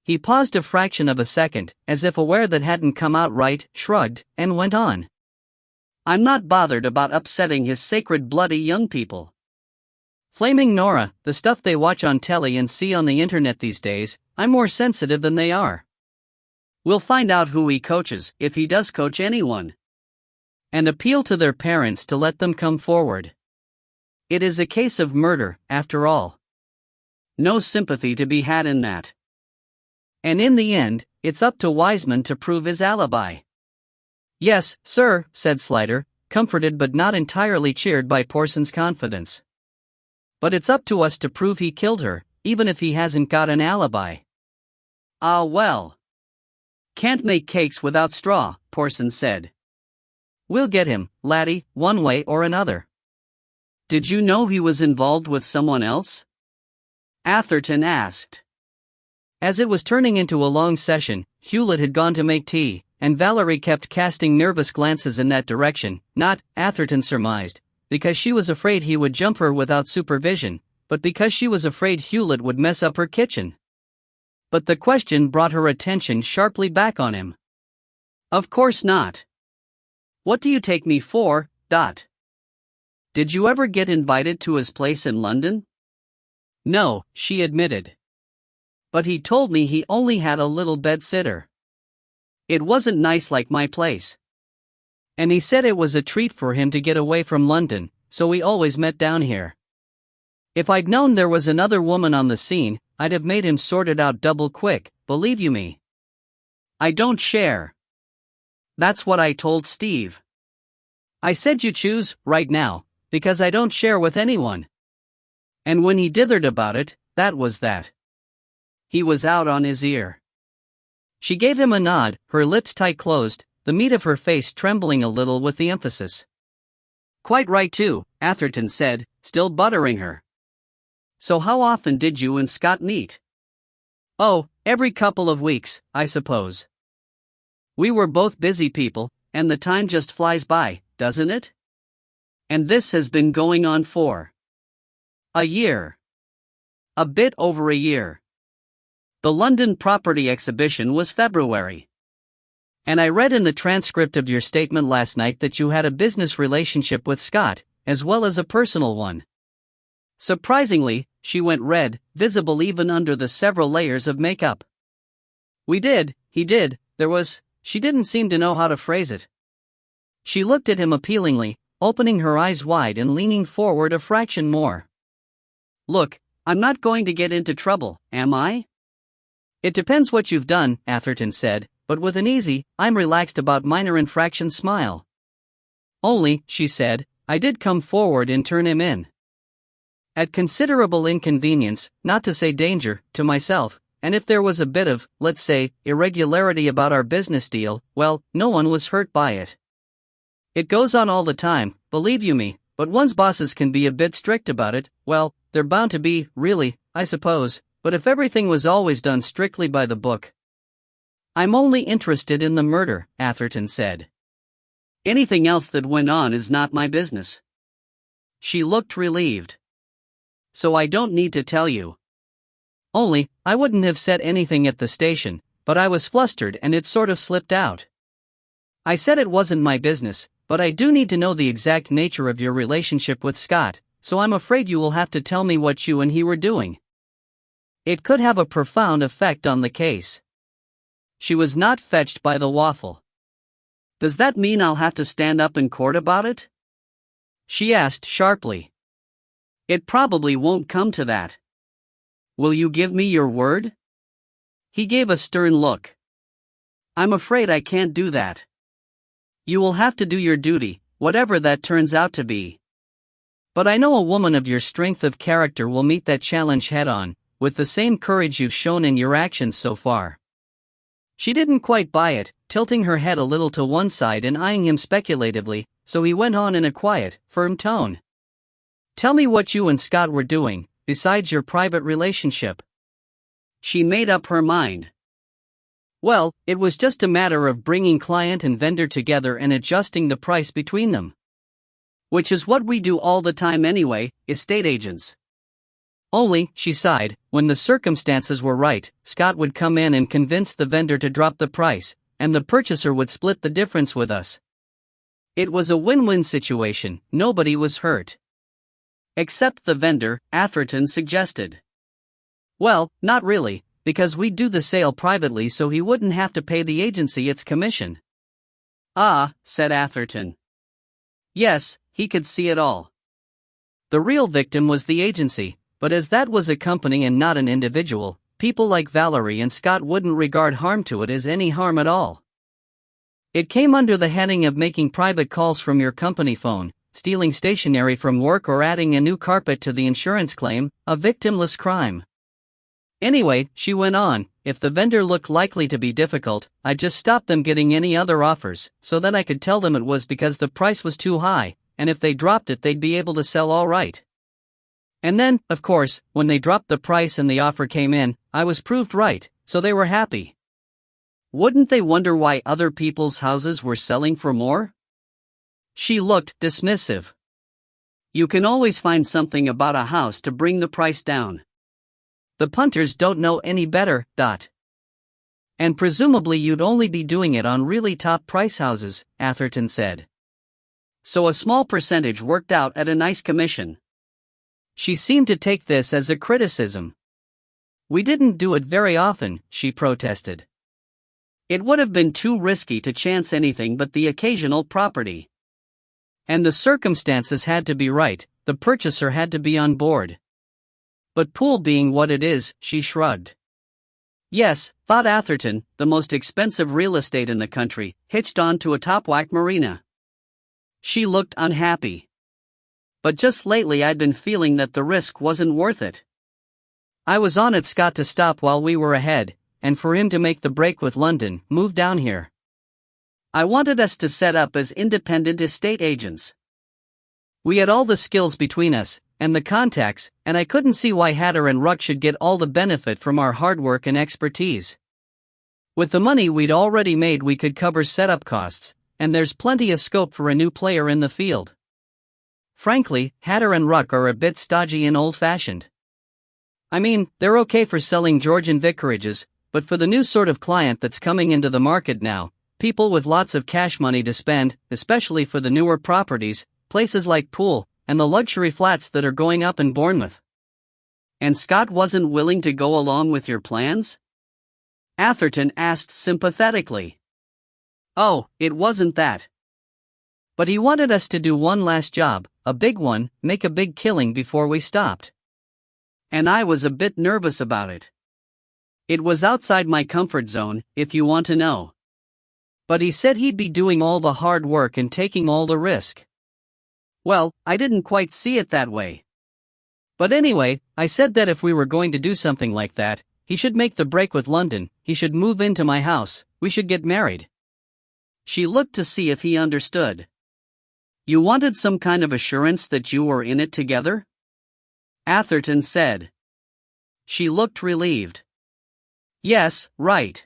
Speaker 1: He paused a fraction of a second, as if aware that hadn't come out right, shrugged, and went on. "I'm not bothered about upsetting his sacred bloody young people. Flaming Nora, the stuff they watch on telly and see on the internet these days, I'm more sensitive than they are. We'll find out who he coaches, if he does coach anyone. And appeal to their parents to let them come forward. It is a case of murder, after all. No sympathy to be had in that. And in the end, it's up to Wiseman to prove his alibi." "Yes, sir," said Slider, comforted but not entirely cheered by Porson's confidence. "But it's up to us to prove he killed her, even if he hasn't got an alibi." "Ah well. Can't make cakes without straw," Porson said. "We'll get him, laddie, one way or another." "Did you know he was involved with someone else?" Atherton asked. As it was turning into a long session, Hewlett had gone to make tea, and Valerie kept casting nervous glances in that direction, not, Atherton surmised, because she was afraid he would jump her without supervision, but because she was afraid Hewlett would mess up her kitchen. But the question brought her attention sharply back on him. "Of course not. What do you take me for, Dot? Did you ever get invited to his place in London?" "No," she admitted. "But he told me he only had a little bed-sitter. It wasn't nice like my place. And he said it was a treat for him to get away from London, so we always met down here. If I'd known there was another woman on the scene, I'd have made him sort it out double quick, believe you me. I don't share. That's what I told Steve. I said you choose, right now, because I don't share with anyone." And when he dithered about it, that was that. He was out on his ear. She gave him a nod, her lips tight closed, the meat of her face trembling a little with the emphasis. "Quite right too," Atherton said, still buttering her. "So how often did you and Scott meet?" "Oh, every couple of weeks, I suppose. We were both busy people, and the time just flies by, doesn't it? And this has been going on for a year. A bit over a year. The London property exhibition was February. And I read in the transcript of your statement last night that you had a business relationship with Scott, as well as a personal one." Surprisingly, she went red, visible even under the several layers of makeup. "We did, he did, there was..." She didn't seem to know how to phrase it. She looked at him appealingly, opening her eyes wide and leaning forward a fraction more. "Look, I'm not going to get into trouble, am I?" "It depends what you've done," Atherton said, but with an easy, I'm relaxed about minor infractions smile. "Only," she said, "I did come forward and turn him in. At considerable inconvenience, not to say danger, to myself, and if there was a bit of, let's say, irregularity about our business deal, well, no one was hurt by it. It goes on all the time, believe you me, but one's bosses can be a bit strict about it, well, they're bound to be, really, I suppose, but if everything was always done strictly by the book..." "I'm only interested in the murder," Atherton said. "Anything else that went on is not my business." She looked relieved. "So I don't need to tell you. Only, I wouldn't have said anything at the station, but I was flustered and it sort of slipped out. I said it wasn't my business, But I do need to know the exact nature of your relationship with Scott, so I'm afraid you will have to tell me what you and he were doing. It could have a profound effect on the case. She was not fetched by the waffle. Does that mean I'll have to stand up in court about it? She asked sharply. It probably won't come to that. Will you give me your word? He gave a stern look. I'm afraid I can't do that. You will have to do your duty, whatever that turns out to be. But I know a woman of your strength of character will meet that challenge head-on, with the same courage you've shown in your actions so far. She didn't quite buy it, tilting her head a little to one side and eyeing him speculatively, so he went on in a quiet, firm tone. Tell me what you and Scott were doing, besides your private relationship. She made up her mind. Well, it was just a matter of bringing client and vendor together and adjusting the price between them. Which is what we do all the time anyway, estate agents. Only, she sighed, when the circumstances were right, Scott would come in and convince the vendor to drop the price, and the purchaser would split the difference with us. It was a win-win situation, nobody was hurt. Except the vendor, Atherton suggested. Well, not really, because we'd do the sale privately so he wouldn't have to pay the agency its commission. Ah, said Atherton. Yes, he could see it all. The real victim was the agency, but as that was a company and not an individual, people like Valerie and Scott wouldn't regard harm to it as any harm at all. It came under the heading of making private calls from your company phone, stealing stationery from work, or adding a new carpet to the insurance claim, a victimless crime. Anyway, she went on, if the vendor looked likely to be difficult, I'd just stop them getting any other offers, so that I could tell them it was because the price was too high, and if they dropped it they'd be able to sell all right. And then, of course, when they dropped the price and the offer came in, I was proved right, so they were happy. Wouldn't they wonder why other people's houses were selling for more? She looked dismissive. You can always find something about a house to bring the price down. The punters don't know any better. And presumably you'd only be doing it on really top price houses, Atherton said. So a small percentage worked out at a nice commission. She seemed to take this as a criticism. We didn't do it very often, she protested. It would have been too risky to chance anything but the occasional property. And the circumstances had to be right, the purchaser had to be on board. But pool being what it is, she shrugged. Yes, thought Atherton, the most expensive real estate in the country, hitched on to a top-whack marina. She looked unhappy. But just lately I'd been feeling that the risk wasn't worth it. I was on at Scott to stop while we were ahead, and for him to make the break with London, move down here. I wanted us to set up as independent estate agents. We had all the skills between us, and the contacts, and I couldn't see why Hatter and Ruck should get all the benefit from our hard work and expertise. With the money we'd already made we could cover setup costs, and there's plenty of scope for a new player in the field. Frankly, Hatter and Ruck are a bit stodgy and old-fashioned. I mean, they're okay for selling Georgian vicarages, but for the new sort of client that's coming into the market now, people with lots of cash money to spend, especially for the newer properties, places like Poole, and the luxury flats that are going up in Bournemouth. And Scott wasn't willing to go along with your plans? Atherton asked sympathetically. Oh, it wasn't that. But he wanted us to do one last job, a big one, make a big killing before we stopped. And I was a bit nervous about it. It was outside my comfort zone, if you want to know. But he said he'd be doing all the hard work and taking all the risk. Well, I didn't quite see it that way. But anyway, I said that if we were going to do something like that, he should make the break with London, he should move into my house, we should get married. She looked to see if he understood. You wanted some kind of assurance that you were in it together? Atherton said. She looked relieved. Yes, right.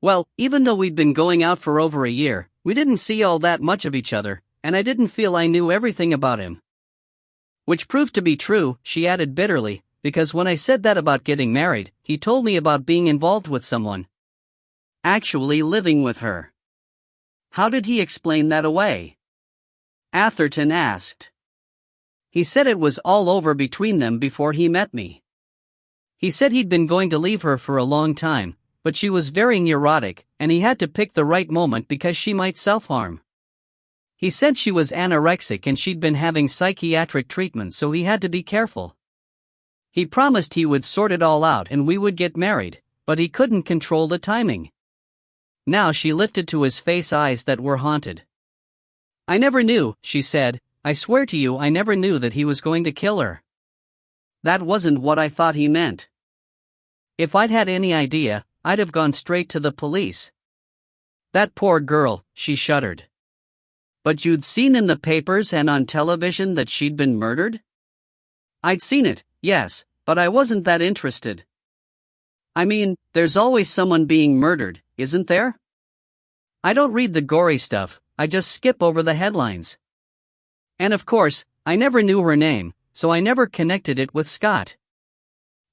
Speaker 1: Well, even though we'd been going out for over a year, we didn't see all that much of each other, and I didn't feel I knew everything about him. Which proved to be true, she added bitterly, because when I said that about getting married, he told me about being involved with someone. Actually living with her. How did he explain that away? Atherton asked. He said it was all over between them before he met me. He said he'd been going to leave her for a long time, but she was very neurotic, and he had to pick the right moment because she might self-harm. He said she was anorexic and she'd been having psychiatric treatment, so he had to be careful. He promised he would sort it all out and we would get married, but he couldn't control the timing. Now she lifted to his face eyes that were haunted. I never knew, she said. I swear to you I never knew that he was going to kill her. That wasn't what I thought he meant. If I'd had any idea, I'd have gone straight to the police. That poor girl, she shuddered. But you'd seen in the papers and on television that she'd been murdered? I'd seen it, yes, but I wasn't that interested. I mean, there's always someone being murdered, isn't there? I don't read the gory stuff, I just skip over the headlines. And of course, I never knew her name, so I never connected it with Scott.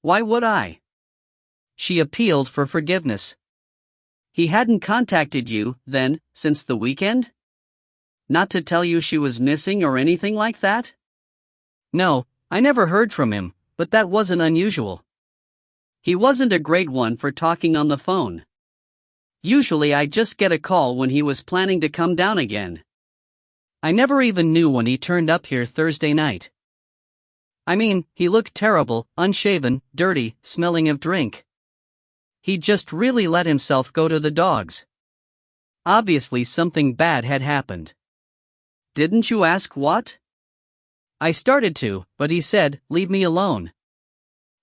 Speaker 1: Why would I? She appealed for forgiveness. He hadn't contacted you, then, since the weekend? Not to tell you she was missing or anything like that? No, I never heard from him, but that wasn't unusual. He wasn't a great one for talking on the phone. Usually I'd just get a call when he was planning to come down again. I never even knew when he turned up here Thursday night. I mean, he looked terrible, unshaven, dirty, smelling of drink. He just really let himself go to the dogs. Obviously something bad had happened. Didn't you ask what? I started to, but he said, leave me alone.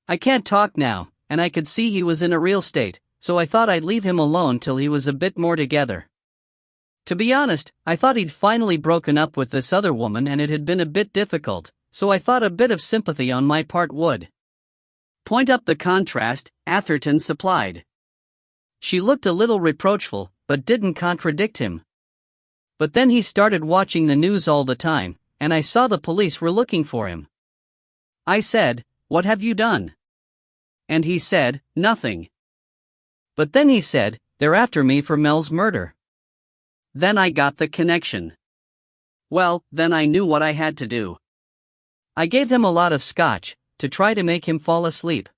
Speaker 1: I can't talk now, and I could see he was in a real state, so I thought I'd leave him alone till he was a bit more together. To be honest, I thought he'd finally broken up with this other woman and it had been a bit difficult, so I thought a bit of sympathy on my part would point up the contrast, Atherton supplied. She looked a little reproachful, but didn't contradict him. But then he started watching the news all the time, and I saw the police were looking for him. I said, what have you done? And he said, nothing. But then he said, they're after me for Mel's murder. Then I got the connection. Well, then I knew what I had to do. I gave him a lot of scotch, to try to make him fall asleep.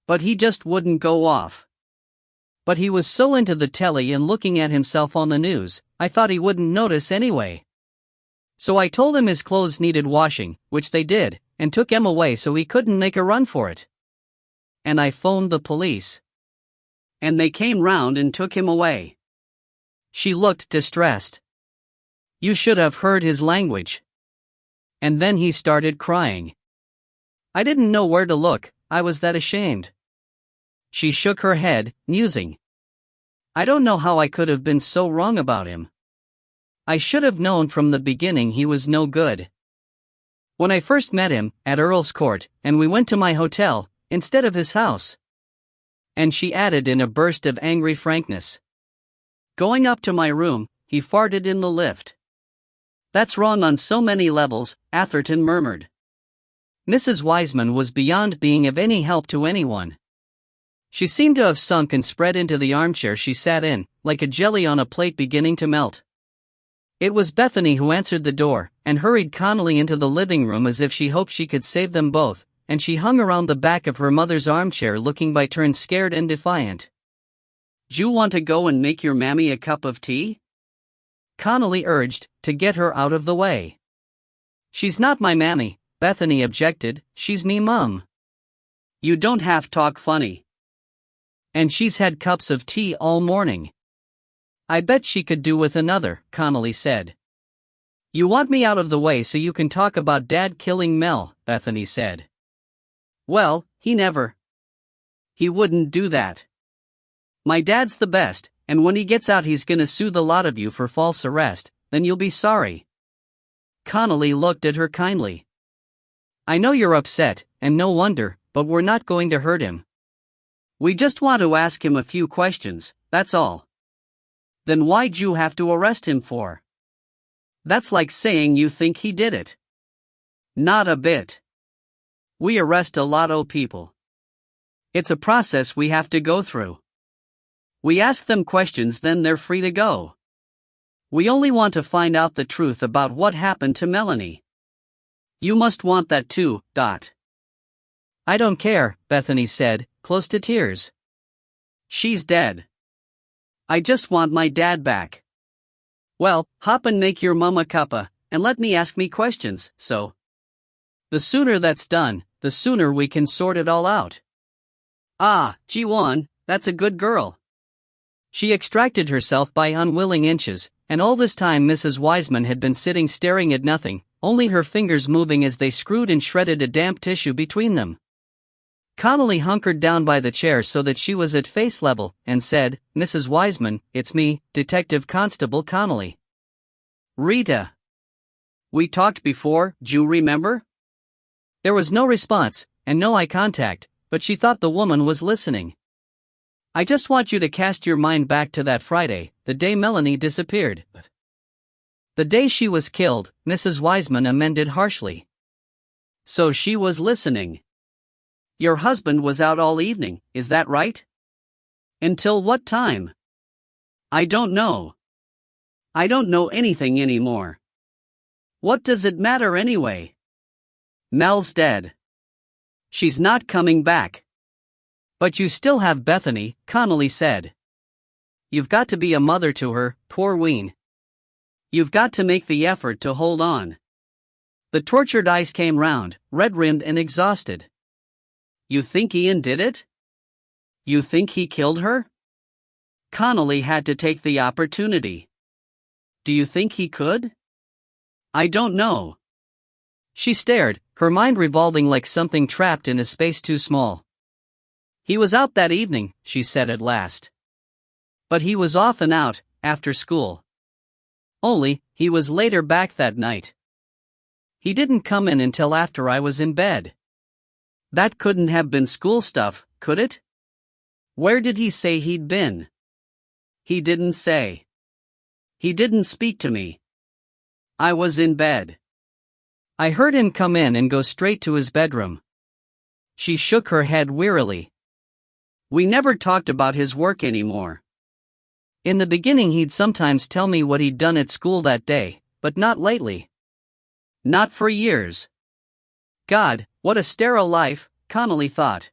Speaker 1: But he just wouldn't go off. But he was so into the telly and looking at himself on the news, I thought he wouldn't notice anyway. So I told him his clothes needed washing, which they did, and took him away so he couldn't make a run for it. And I phoned the police. And they came round and took him away. She looked distressed. You should have heard his language. And then he started crying. I didn't know where to look, I was that ashamed. She shook her head, musing. I don't know how I could have been so wrong about him. I should have known from the beginning he was no good. When I first met him, at Earl's Court, and we went to my hotel, instead of his house. And she added in a burst of angry frankness. Going up to my room, he farted in the lift. That's wrong on so many levels, Atherton murmured. Mrs. Wiseman was beyond being of any help to anyone. She seemed to have sunk and spread into the armchair she sat in, like a jelly on a plate beginning to melt. It was Bethany who answered the door, and hurried Connolly into the living room as if she hoped she could save them both, and she hung around the back of her mother's armchair looking by turns scared and defiant. "'D'you want to go and make your mammy a cup of tea?" Connolly urged, to get her out of the way. "She's not my mammy," Bethany objected, "she's me mum." "You don't have talk funny." "And she's had cups of tea all morning." "I bet she could do with another," Connolly said. "You want me out of the way so you can talk about Dad killing Mel," Bethany said. "Well, he never. He wouldn't do that. My dad's the best, and when he gets out he's gonna sue the lot of you for false arrest, then you'll be sorry." Connolly looked at her kindly. "I know you're upset, and no wonder, but we're not going to hurt him. We just want to ask him a few questions, that's all." "Then why'd you have to arrest him for?" "That's like saying you think he did it." "Not a bit. We arrest a lot of people. It's a process we have to go through. We ask them questions, then they're free to go. We only want to find out the truth about what happened to Melanie. You must want that too, Dot. I don't care, Bethany said, close to tears. She's dead. I just want my dad back. Well, hop and make your mama cuppa, and let me ask me questions, so. The sooner that's done, the sooner we can sort it all out. Ah, G1, that's a good girl. She extracted herself by unwilling inches, and all this time Mrs. Wiseman had been sitting staring at nothing, only her fingers moving as they screwed and shredded a damp tissue between them. Connolly hunkered down by the chair so that she was at face level, and said, Mrs. Wiseman, it's me, Detective Constable Connolly. Rita. We talked before, you remember? There was no response, and no eye contact, but she thought the woman was listening. I just want you to cast your mind back to that Friday, the day Melanie disappeared. The day she was killed, Mrs. Wiseman amended harshly. So she was listening. Your husband was out all evening, is that right? Until what time? I don't know. I don't know anything anymore. What does it matter anyway? Mel's dead. She's not coming back. But you still have Bethany, Connolly said. You've got to be a mother to her, poor ween. You've got to make the effort to hold on. The tortured eyes came round, red-rimmed and exhausted. You think Ian did it? You think he killed her? Connolly had to take the opportunity. Do you think he could? I don't know. She stared, her mind revolving like something trapped in a space too small. He was out that evening, she said at last. But he was off and out, after school. Only, he was later back that night. He didn't come in until after I was in bed. That couldn't have been school stuff, could it? Where did he say he'd been? He didn't say. He didn't speak to me. I was in bed. I heard him come in and go straight to his bedroom. She shook her head wearily. We never talked about his work anymore. In the beginning he'd sometimes tell me what he'd done at school that day, but not lately. Not for years. God, what a sterile life, Connolly thought.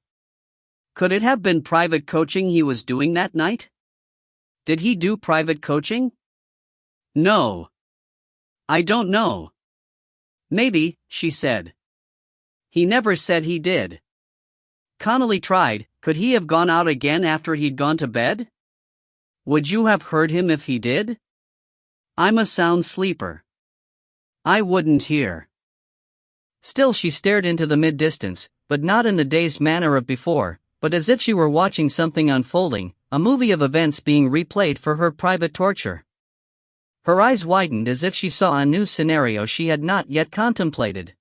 Speaker 1: Could it have been private coaching he was doing that night? Did he do private coaching? No. I don't know. Maybe, she said. He never said he did. Connolly tried, could he have gone out again after he'd gone to bed? Would you have heard him if he did? I'm a sound sleeper. I wouldn't hear. Still she stared into the mid-distance, but not in the dazed manner of before, but as if she were watching something unfolding, a movie of events being replayed for her private torture. Her eyes widened as if she saw a new scenario she had not yet contemplated.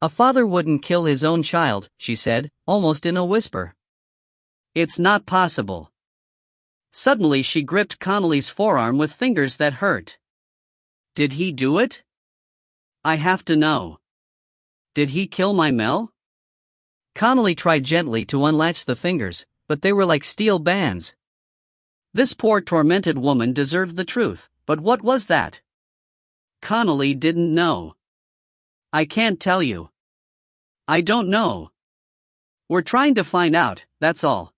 Speaker 1: A father wouldn't kill his own child, she said, almost in a whisper. It's not possible. Suddenly she gripped Connolly's forearm with fingers that hurt. Did he do it? I have to know. Did he kill my Mel? Connolly tried gently to unlatch the fingers, but they were like steel bands. This poor tormented woman deserved the truth, but what was that? Connolly didn't know. I can't tell you. I don't know. We're trying to find out, that's all.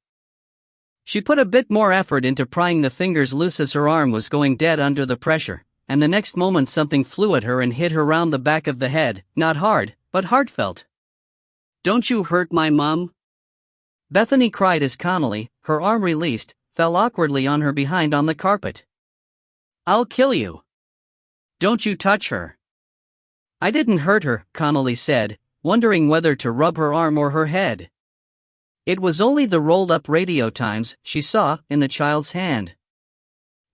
Speaker 1: She put a bit more effort into prying the fingers loose as her arm was going dead under the pressure, and the next moment something flew at her and hit her round the back of the head, not hard, but heartfelt. Don't you hurt my mum? Bethany cried as Connolly, her arm released, fell awkwardly on her behind on the carpet. I'll kill you. Don't you touch her. I didn't hurt her, Connolly said, wondering whether to rub her arm or her head. It was only the rolled-up radio times she saw in the child's hand.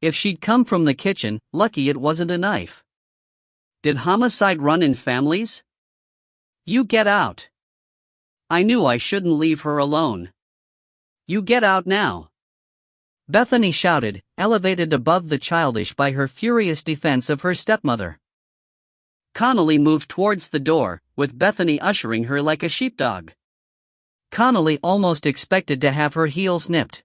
Speaker 1: If she'd come from the kitchen, lucky it wasn't a knife. Did homicide run in families? You get out. I knew I shouldn't leave her alone. You get out now. Bethany shouted, elevated above the childish by her furious defense of her stepmother. Connolly moved towards the door, with Bethany ushering her like a sheepdog. Connolly almost expected to have her heels nipped.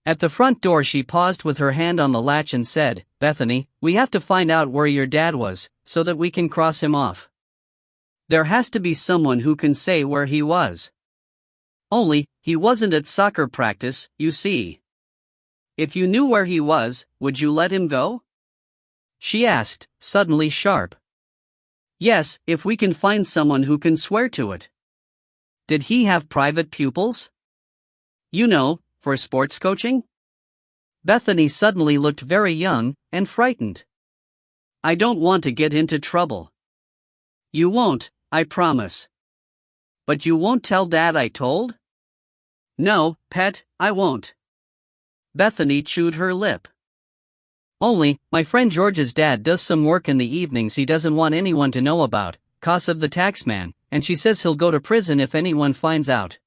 Speaker 1: At the front door she paused with her hand on the latch and said, "Bethany, we have to find out where your dad was, so that we can cross him off. There has to be someone who can say where he was. Only, he wasn't at soccer practice, you see. If you knew where he was, would you let him go?" she asked, suddenly sharp. "Yes, if we can find someone who can swear to it." "Did he have private pupils? You know, for sports coaching?" Bethany suddenly looked very young and frightened. "I don't want to get into trouble." "You won't, I promise." "But you won't tell Dad I told?" "No, pet, I won't." Bethany chewed her lip. "Only, my friend George's dad does some work in the evenings he doesn't want anyone to know about, 'cause of the taxman, and she says he'll go to prison if anyone finds out."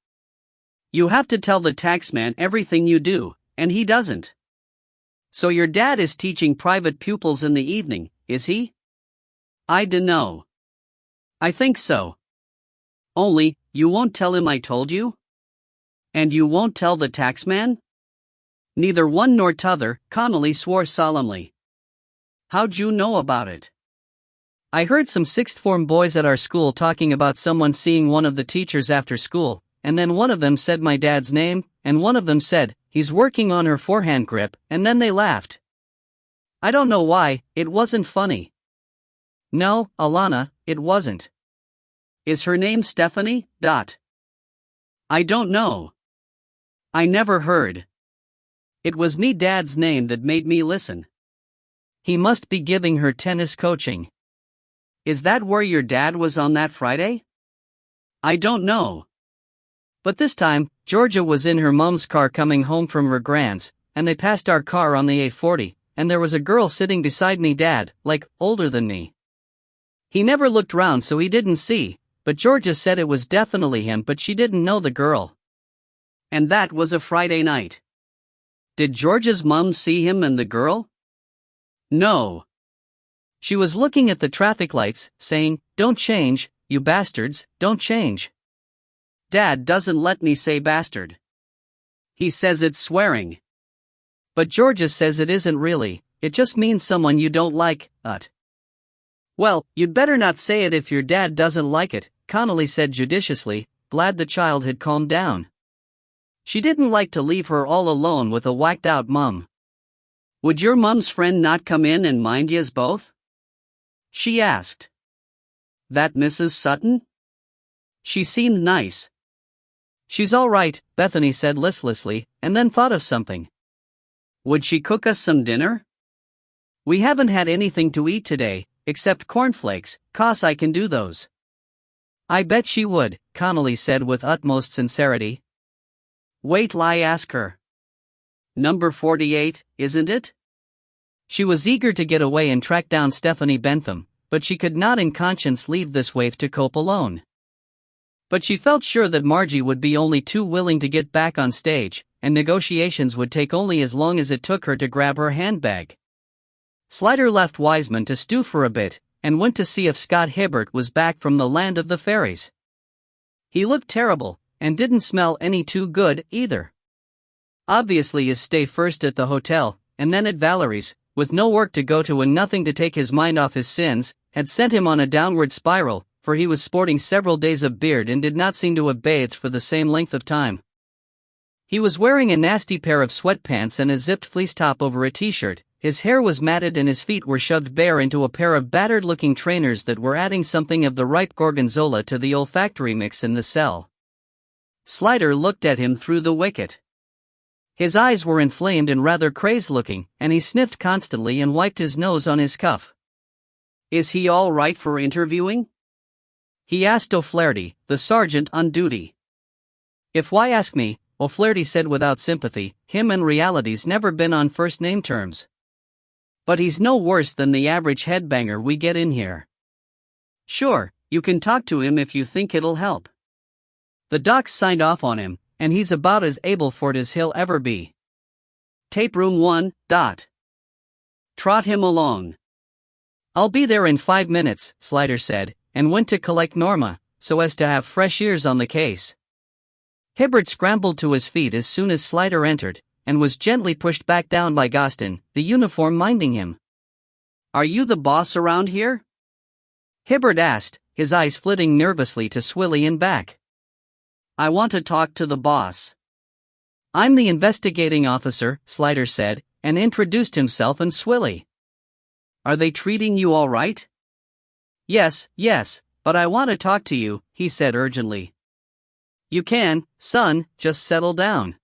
Speaker 1: "You have to tell the taxman everything you do, and he doesn't. So your dad is teaching private pupils in the evening, is he?" "I dunno. I think so." "Only, you won't tell him I told you? And you won't tell the taxman?" "Neither one nor t'other," Connolly swore solemnly. "How'd you know about it?" "I heard some sixth form boys at our school talking about someone seeing one of the teachers after school, and then one of them said my dad's name, and one of them said, 'He's working on her forehand grip,' and then they laughed. I don't know why, it wasn't funny." "No, Alana, it wasn't." "Is her name Stephanie? I don't know. I never heard. It was me Dad's name that made me listen." "He must be giving her tennis coaching." "Is that where your dad was on that Friday?" "I don't know." But this time, Georgia was in her mom's car coming home from her grand's, and they passed our car on the A40, and there was a girl sitting beside me Dad, like, older than me. He never looked round so he didn't see, but Georgia said it was definitely him but she didn't know the girl. And that was a Friday night. Did Georgia's mom see him and the girl? No. She was looking at the traffic lights, saying, "Don't change, you bastards, don't change." Dad doesn't let me say bastard. He says it's swearing. But Georgia says it isn't really, it just means someone you don't like, Well, you'd better not say it if your dad doesn't like it, Connolly said judiciously, glad the child had calmed down. She didn't like to leave her all alone with a whacked-out mum. "Would your mum's friend not come in and mind yez both?" she asked. "That Mrs. Sutton? She seemed nice." "She's all right," Bethany said listlessly, and then thought of something. "Would she cook us some dinner? We haven't had anything to eat today, except cornflakes, 'cause I can do those." "I bet she would," Connolly said with utmost sincerity. "Wait till I ask her. Number 48, isn't it?" She was eager to get away and track down Stephanie Bentham, but she could not in conscience leave this waif to cope alone. But she felt sure that Margie would be only too willing to get back on stage, and negotiations would take only as long as it took her to grab her handbag. Slider left Wiseman to stew for a bit, and went to see if Scott Hibbert was back from the land of the fairies. He looked terrible, and didn't smell any too good, either. Obviously his stay first at the hotel, and then at Valerie's, with no work to go to and nothing to take his mind off his sins, had sent him on a downward spiral, for he was sporting several days of beard and did not seem to have bathed for the same length of time. He was wearing a nasty pair of sweatpants and a zipped fleece top over a t-shirt, his hair was matted and his feet were shoved bare into a pair of battered-looking trainers that were adding something of the ripe gorgonzola to the olfactory mix in the cell. Slider looked at him through the wicket. His eyes were inflamed and rather crazed-looking, and he sniffed constantly and wiped his nose on his cuff. "Is he all right for interviewing?" he asked O'Flaherty, the sergeant on duty. "If why ask me," O'Flaherty said without sympathy, "him and reality's never been on first-name terms. But he's no worse than the average headbanger we get in here. Sure, you can talk to him if you think it'll help. The docs signed off on him, and he's about as able for it as he'll ever be. Tape room 1, Trot him along." "I'll be there in 5 minutes," Slider said, and went to collect Norma, so as to have fresh ears on the case. Hibbert scrambled to his feet as soon as Slider entered, and was gently pushed back down by Gostin, the uniform minding him. "Are you the boss around here?" Hibbert asked, his eyes flitting nervously to Swilly and back. "I want to talk to the boss." "I'm the investigating officer," Slider said, and introduced himself and Swilly. "Are they treating you all right?" Yes, but I want to talk to you," he said urgently. "You can, son, just settle down.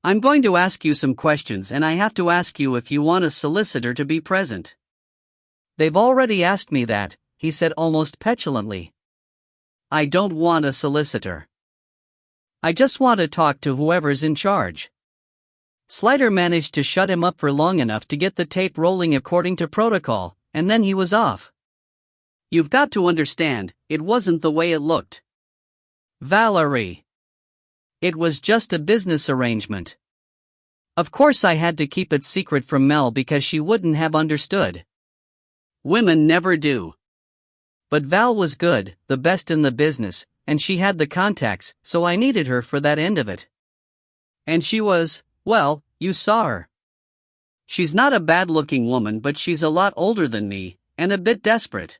Speaker 1: I'm going to ask you some questions and I have to ask you if you want a solicitor to be present." "They've already asked me that," he said almost petulantly. "I don't want a solicitor. I just want to talk to whoever's in charge." Slider managed to shut him up for long enough to get the tape rolling according to protocol, and then he was off. "You've got to understand, it wasn't the way it looked. Valerie. It was just a business arrangement. Of course I had to keep it secret from Mel because she wouldn't have understood. Women never do. But Val was good, the best in the business, and she had the contacts, so I needed her for that end of it. And she was, well, you saw her. She's not a bad-looking woman, but she's a lot older than me, and a bit desperate.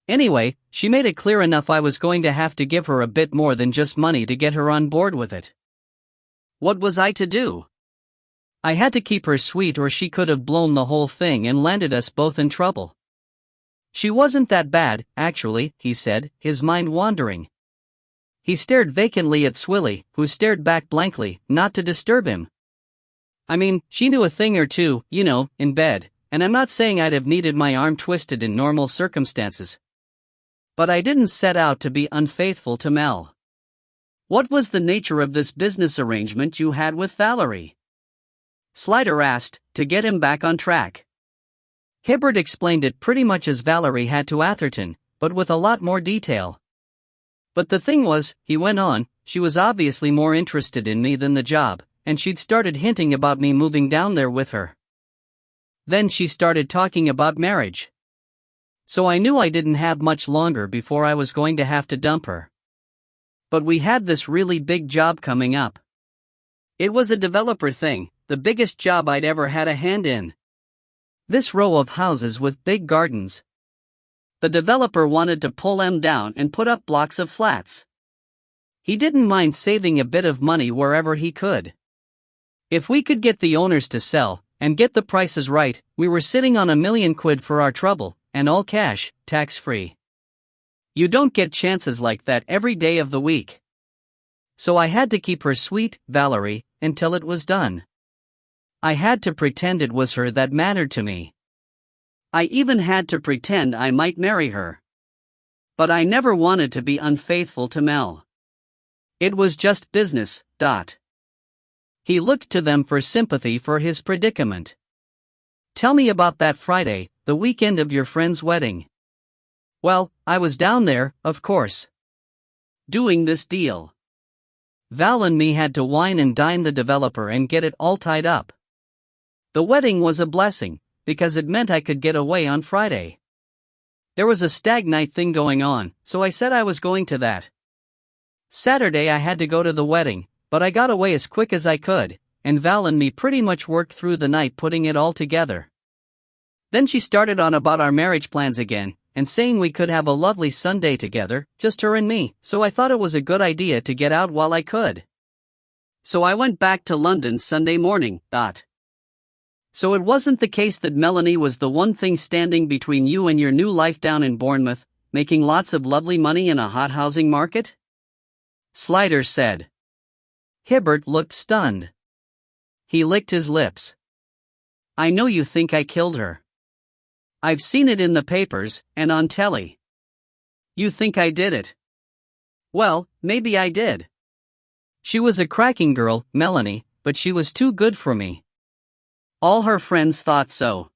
Speaker 1: Anyway, she made it clear enough I was going to have to give her a bit more than just money to get her on board with it. What was I to do? I had to keep her sweet or she could have blown the whole thing and landed us both in trouble. She wasn't that bad, actually, he said, his mind wandering. He stared vacantly at Swilly, who stared back blankly, not to disturb him. I mean, she knew a thing or two, in bed, and I'm not saying I'd have needed my arm twisted in normal circumstances. But I didn't set out to be unfaithful to Mel. What was the nature of this business arrangement you had with Valerie? Slider asked, to get him back on track. Hibbert explained it pretty much as Valerie had to Atherton, but with a lot more detail. But the thing was, he went on, she was obviously more interested in me than the job, and she'd started hinting about me moving down there with her. Then she started talking about marriage. So I knew I didn't have much longer before I was going to have to dump her. But we had this really big job coming up. It was a developer thing, the biggest job I'd ever had a hand in. This row of houses with big gardens. The developer wanted to pull them down and put up blocks of flats. He didn't mind saving a bit of money wherever he could. If we could get the owners to sell, and get the prices right, we were sitting on £1 million for our trouble, and all cash, tax-free. You don't get chances like that every day of the week. So I had to keep her sweet, Valerie, until it was done. I had to pretend it was her that mattered to me. I even had to pretend I might marry her. But I never wanted to be unfaithful to Mel. It was just business. He looked to them for sympathy for his predicament. Tell me about that Friday, the weekend of your friend's wedding. Well, I was down there, of course. Doing this deal. Val and me had to wine and dine the developer and get it all tied up. The wedding was a blessing, because it meant I could get away on Friday. There was a stag night thing going on, so I said I was going to that. Saturday I had to go to the wedding, but I got away as quick as I could, and Val and me pretty much worked through the night putting it all together. Then she started on about our marriage plans again, and saying we could have a lovely Sunday together, just her and me, so I thought it was a good idea to get out while I could. So I went back to London Sunday morning. So it wasn't the case that Melanie was the one thing standing between you and your new life down in Bournemouth, making lots of lovely money in a hot housing market? Slider said. Hibbert looked stunned. He licked his lips. I know you think I killed her. I've seen it in the papers, and on telly. You think I did it? Well, maybe I did. She was a cracking girl, Melanie, but she was too good for me. All her friends thought so.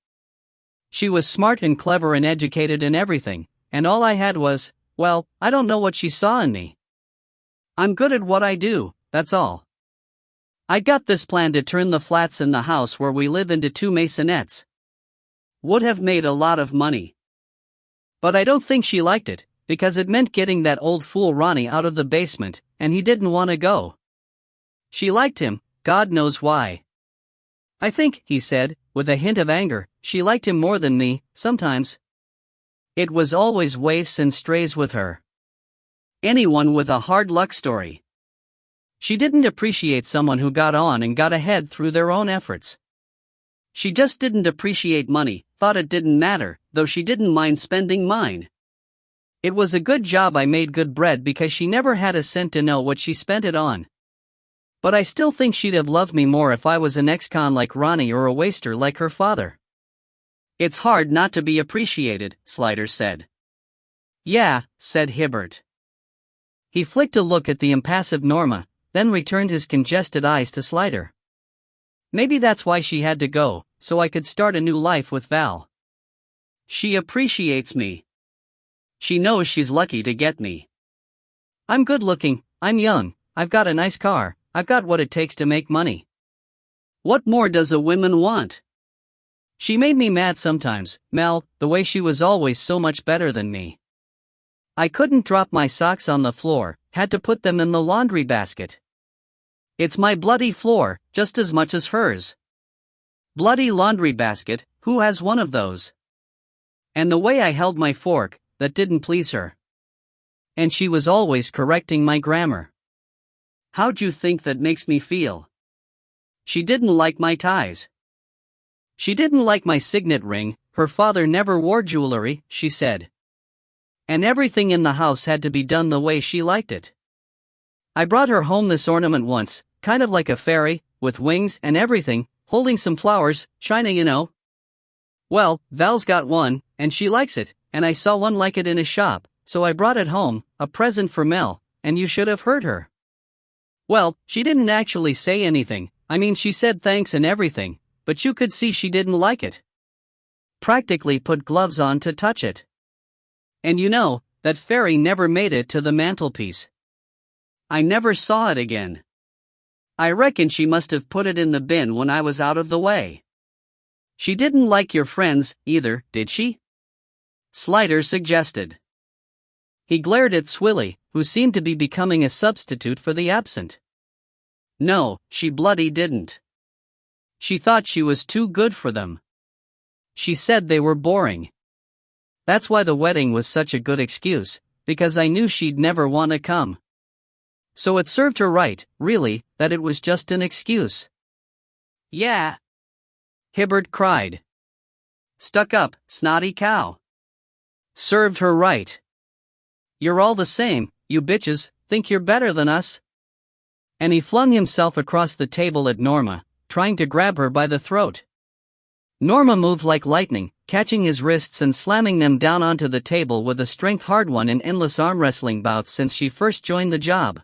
Speaker 1: She was smart and clever and educated and everything, and all I had was, well, I don't know what she saw in me. I'm good at what I do, that's all. I got this plan to turn the flats in the house where we live into 2 maisonettes. Would have made a lot of money. But I don't think she liked it, because it meant getting that old fool Ronnie out of the basement, and he didn't want to go. She liked him, God knows why. I think, he said, with a hint of anger, she liked him more than me, sometimes. It was always waifs and strays with her. Anyone with a hard luck story. She didn't appreciate someone who got on and got ahead through their own efforts. She just didn't appreciate money, thought it didn't matter, though she didn't mind spending mine. It was a good job I made good bread because she never had a cent to know what she spent it on. But I still think she'd have loved me more if I was an ex-con like Ronnie or a waster like her father. It's hard not to be appreciated, Slider said. Yeah, said Hibbert. He flicked a look at the impassive Norma, then returned his congested eyes to Slider. Maybe that's why she had to go, so I could start a new life with Val. She appreciates me. She knows she's lucky to get me. I'm good looking, I'm young, I've got a nice car, I've got what it takes to make money. What more does a woman want? She made me mad sometimes, Mel, the way she was always so much better than me. I couldn't drop my socks on the floor, had to put them in the laundry basket. It's my bloody floor, just as much as hers. Bloody laundry basket, who has one of those? And the way I held my fork, that didn't please her. And she was always correcting my grammar. How'd you think that makes me feel? She didn't like my ties. She didn't like my signet ring, her father never wore jewelry, she said. And everything in the house had to be done the way she liked it. I brought her home this ornament once, kind of like a fairy, with wings and everything, holding some flowers, China you know. Well, Val's got one, and she likes it, and I saw one like it in a shop, so I brought it home, a present for Mel, and you should have heard her. Well, she didn't actually say anything, I mean she said thanks and everything, but you could see she didn't like it. Practically put gloves on to touch it. And you know, that fairy never made it to the mantelpiece. I never saw it again. I reckon she must have put it in the bin when I was out of the way. She didn't like your friends, either, did she? Slider suggested. He glared at Swilly, who seemed to be becoming a substitute for the absent. No, she bloody didn't. She thought she was too good for them. She said they were boring. That's why the wedding was such a good excuse, because I knew she'd never want to come. So it served her right, really, that it was just an excuse. Yeah. Hibbert cried. Stuck up, snotty cow. Served her right. You're all the same, you bitches, think you're better than us? And he flung himself across the table at Norma, trying to grab her by the throat. Norma moved like lightning, catching his wrists and slamming them down onto the table with a strength hard won in endless arm wrestling bouts since she first joined the job.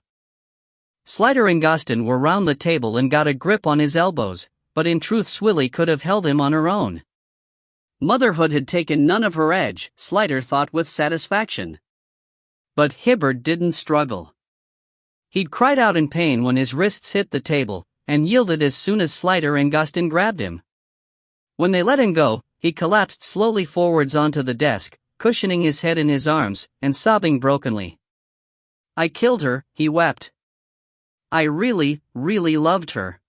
Speaker 1: Slider and Gostin were round the table and got a grip on his elbows, but in truth Swilly could have held him on her own. Motherhood had taken none of her edge, Slider thought with satisfaction. But Hibbert didn't struggle. He'd cried out in pain when his wrists hit the table, and yielded as soon as Slider and Gostin grabbed him. When they let him go, he collapsed slowly forwards onto the desk, cushioning his head in his arms, and sobbing brokenly. I killed her, he wept. I really, really loved her.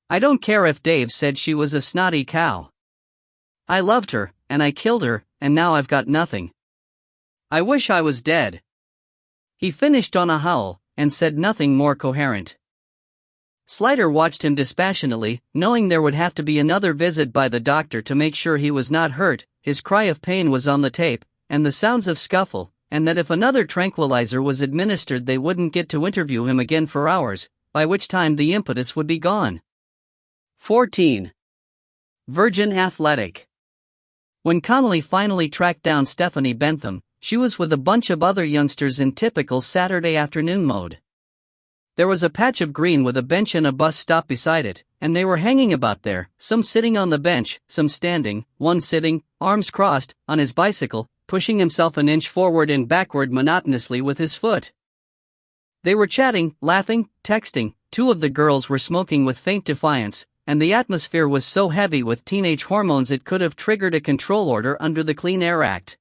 Speaker 1: I don't care if Dave said she was a snotty cow. I loved her, and I killed her, and now I've got nothing. I wish I was dead. He finished on a howl, and said nothing more coherent. Slider watched him dispassionately, knowing there would have to be another visit by the doctor to make sure he was not hurt. His cry of pain was on the tape, and the sounds of scuffle, and that if another tranquilizer was administered they wouldn't get to interview him again for hours, by which time the impetus would be gone. 14. Virgin Athletic. When Connolly finally tracked down Stephanie Bentham, she was with a bunch of other youngsters in typical Saturday afternoon mode. There was a patch of green with a bench and a bus stop beside it, and they were hanging about there, some sitting on the bench, some standing, one sitting, arms crossed, on his bicycle, pushing himself an inch forward and backward monotonously with his foot. They were chatting, laughing, texting, two of the girls were smoking with faint defiance, and the atmosphere was so heavy with teenage hormones it could have triggered a control order under the Clean Air Act.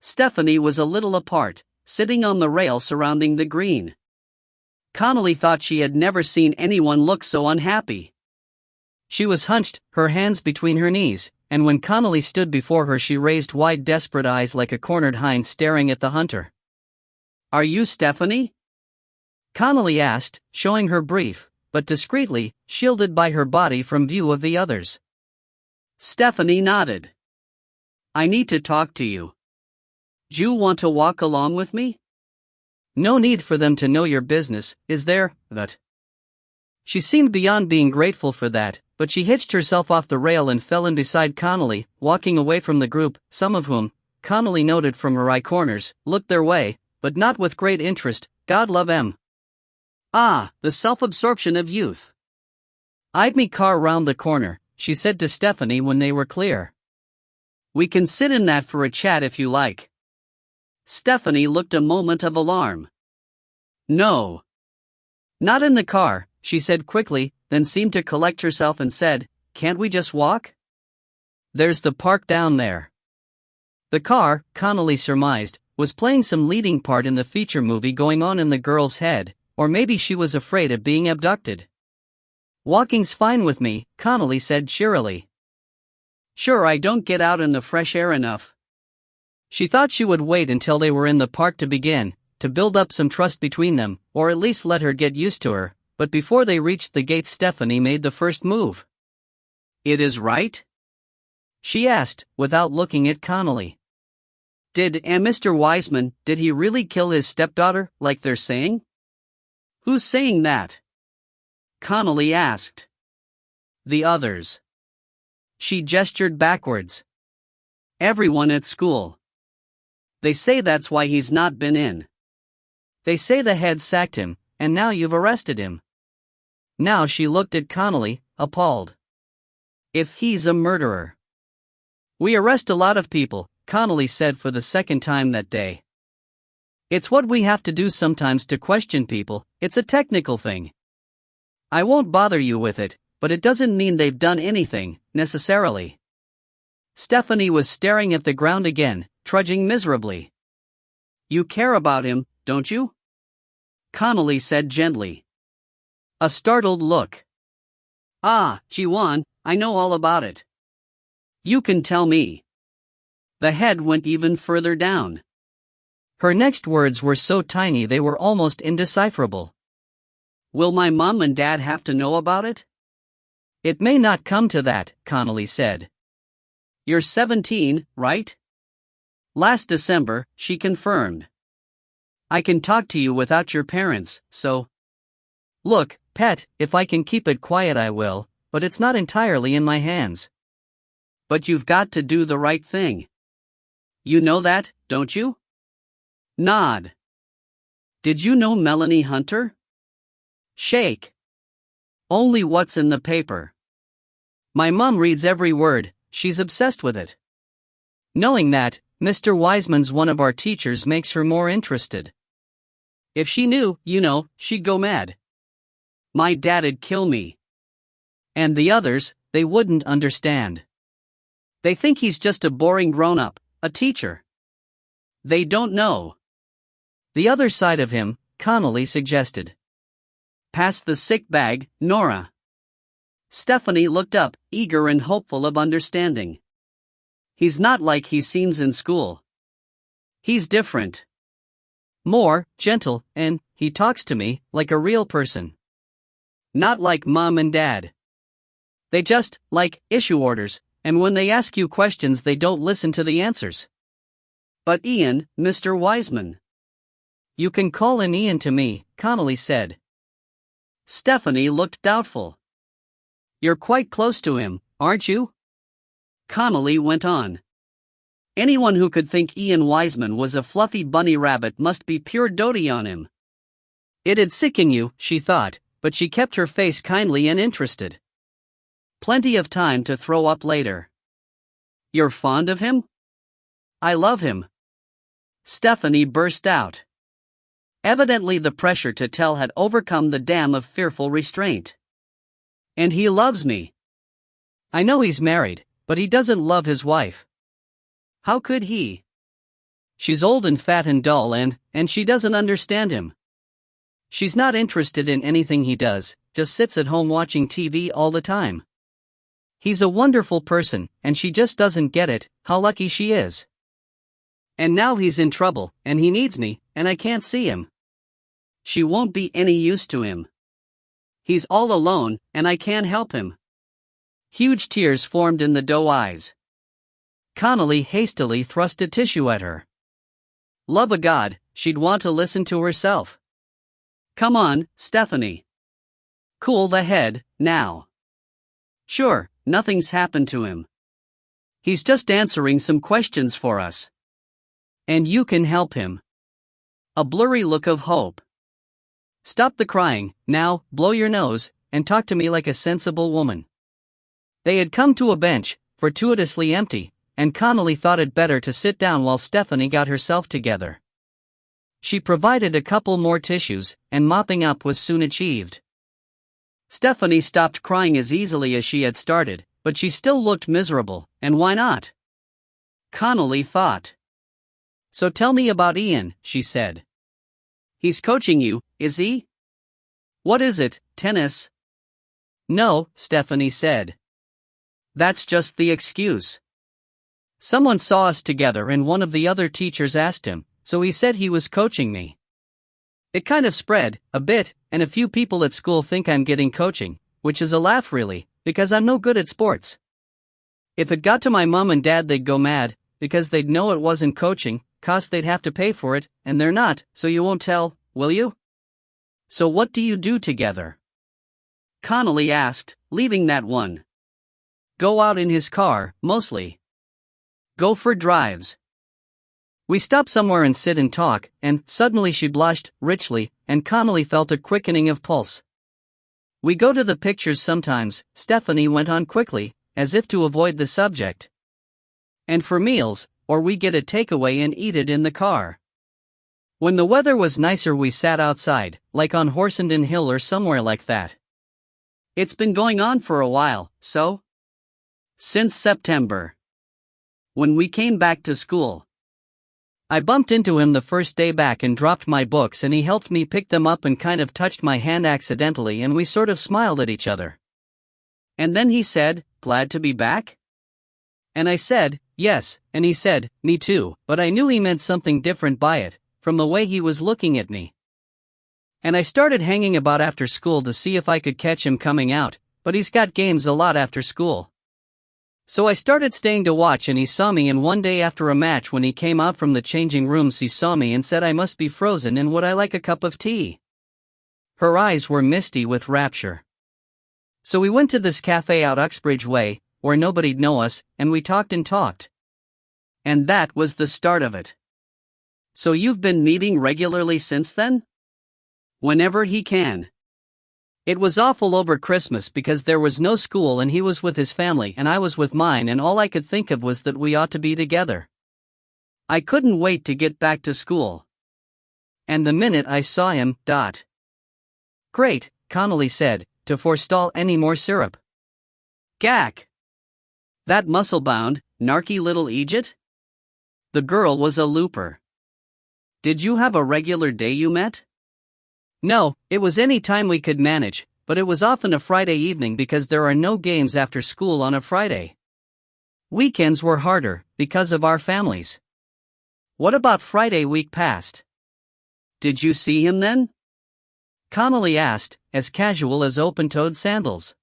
Speaker 1: Stephanie was a little apart, sitting on the rail surrounding the green. Connolly thought she had never seen anyone look so unhappy. She was hunched, her hands between her knees, and when Connolly stood before her she raised wide desperate eyes like a cornered hind staring at the hunter. "Are you Stephanie?" Connolly asked, showing her brief, but discreetly, shielded by her body from view of the others. Stephanie nodded. "I need to talk to you. Do you want to walk along with me?" "No need for them to know your business, is there, that?" She seemed beyond being grateful for that, but she hitched herself off the rail and fell in beside Connolly, walking away from the group, some of whom, Connolly noted from her eye corners, looked their way, but not with great interest. God love 'em. Ah, the self-absorption of youth. "I'd me car round the corner," she said to Stephanie when they were clear. "We can sit in that for a chat if you like." Stephanie looked a moment of alarm. "No. Not in the car," she said quickly, then seemed to collect herself and said, "Can't we just walk? There's the park down there." The car, Connolly surmised, was playing some leading part in the feature movie going on in the girl's head, or maybe she was afraid of being abducted. "Walking's fine with me," Connolly said cheerily. "Sure, I don't get out in the fresh air enough." She thought she would wait until they were in the park to begin, to build up some trust between them, or at least let her get used to her, but before they reached the gates Stephanie made the first move. "It is right?" she asked, without looking at Connolly. Did Mr. Wiseman, did he really kill his stepdaughter, like they're saying?" "Who's saying that?" Connolly asked. "The others." She gestured backwards. "Everyone at school. They say that's why he's not been in. They say the head sacked him, and now you've arrested him." Now she looked at Connolly, appalled. "If he's a murderer." "We arrest a lot of people," Connolly said for the second time that day. "It's what we have to do sometimes to question people, it's a technical thing. I won't bother you with it, but it doesn't mean they've done anything, necessarily." Stephanie was staring at the ground again, trudging miserably. "You care about him, don't you?" Connolly said gently. A startled look. "Ah, Jiwan, I know all about it. You can tell me." The head went even further down. Her next words were so tiny they were almost indecipherable. "Will my mom and dad have to know about it?" "It may not come to that," Connolly said. "You're 17, right?" "Last December," she confirmed. "I can talk to you without your parents, so—" "Look, pet, if I can keep it quiet I will, but it's not entirely in my hands." "But you've got to do the right thing. You know that, don't you?" Nod. "Did you know Melanie Hunter?" Shake. "Only what's in the paper. My mom reads every word, she's obsessed with it. Knowing that, Mr. Wiseman's one of our teachers makes her more interested. If she knew, she'd go mad. My dad'd kill me. And the others, they wouldn't understand. They think he's just a boring grown-up, a teacher. They don't know." "The other side of him," Connolly suggested. "Pass the sick bag, Nora." Stephanie looked up, eager and hopeful of understanding. "He's not like he seems in school. He's different. More gentle, and he talks to me like a real person. Not like mom and dad. They just, issue orders, and when they ask you questions they don't listen to the answers." "But Ian, Mr. Wiseman." "You can call him Ian to me," Connolly said. Stephanie looked doubtful. "You're quite close to him, aren't you?" Connolly went on. "Anyone who could think Ian Wiseman was a fluffy bunny rabbit must be pure doty on him." It'd sicken you, she thought, but she kept her face kindly and interested. Plenty of time to throw up later. "You're fond of him?" "I love him." Stephanie burst out. Evidently the pressure to tell had overcome the dam of fearful restraint. "And he loves me." "I know he's married, but he doesn't love his wife." "How could he?" "She's old and fat and dull and she doesn't understand him." She's not interested in anything he does, just sits at home watching TV all the time. He's a wonderful person, and she just doesn't get it, how lucky she is. And now he's in trouble, and he needs me, and I can't see him. She won't be any use to him. He's all alone, and I can't help him. Huge tears formed in the doe eyes. Connolly hastily thrust a tissue at her. Love of God, she'd want to listen to herself. Come on, Stephanie. Cool the head, now. Sure, nothing's happened to him. He's just answering some questions for us. And you can help him. A blurry look of hope. Stop the crying, now, blow your nose, and talk to me like a sensible woman. They had come to a bench, fortuitously empty, and Connolly thought it better to sit down while Stephanie got herself together. She provided a couple more tissues, and mopping up was soon achieved. Stephanie stopped crying as easily as she had started, but she still looked miserable, and why not? Connolly thought. So tell me about Ian, she said. He's coaching you, is he? What is it, tennis? No, Stephanie said. That's just the excuse. Someone saw us together and one of the other teachers asked him, so he said he was coaching me. It kind of spread, a bit, and a few people at school think I'm getting coaching, which is a laugh really, because I'm no good at sports. If it got to my mom and dad they'd go mad, because they'd know it wasn't coaching, cost they'd have to pay for it, and they're not, so you won't tell, will you? So what do you do together? Connolly asked, leaving that one. Go out in his car, mostly. Go for drives. We stop somewhere and sit and talk, and suddenly she blushed, richly, and Connolly felt a quickening of pulse. We go to the pictures sometimes, Stephanie went on quickly, as if to avoid the subject. And for meals, or we get a takeaway and eat it in the car. When the weather was nicer we sat outside, like on Horsenden Hill or somewhere like that. It's been going on for a while, so? Since September. When we came back to school. I bumped into him the first day back and dropped my books and he helped me pick them up and kind of touched my hand accidentally and we sort of smiled at each other. And then he said, glad to be back? And I said, yes, and he said, me too, but I knew he meant something different by it, from the way he was looking at me. And I started hanging about after school to see if I could catch him coming out, but he's got games a lot after school. So I started staying to watch and he saw me and one day after a match when he came out from the changing rooms he saw me and said I must be frozen and would I like a cup of tea? Her eyes were misty with rapture. So we went to this cafe out Uxbridge Way, where nobody'd know us, and we talked and talked. And that was the start of it. So you've been meeting regularly since then? Whenever he can. It was awful over Christmas because there was no school and he was with his family and I was with mine and all I could think of was that we ought to be together. I couldn't wait to get back to school. And the minute I saw him, Great, Connolly said, to forestall any more syrup. Gack. That muscle-bound, narky little Egypt? The girl was a looper. Did you have a regular day you met? No, it was any time we could manage, but it was often a Friday evening because there are no games after school on a Friday. Weekends were harder, because of our families. What about Friday week past? Did you see him then? Connolly asked, as casual as open-toed sandals.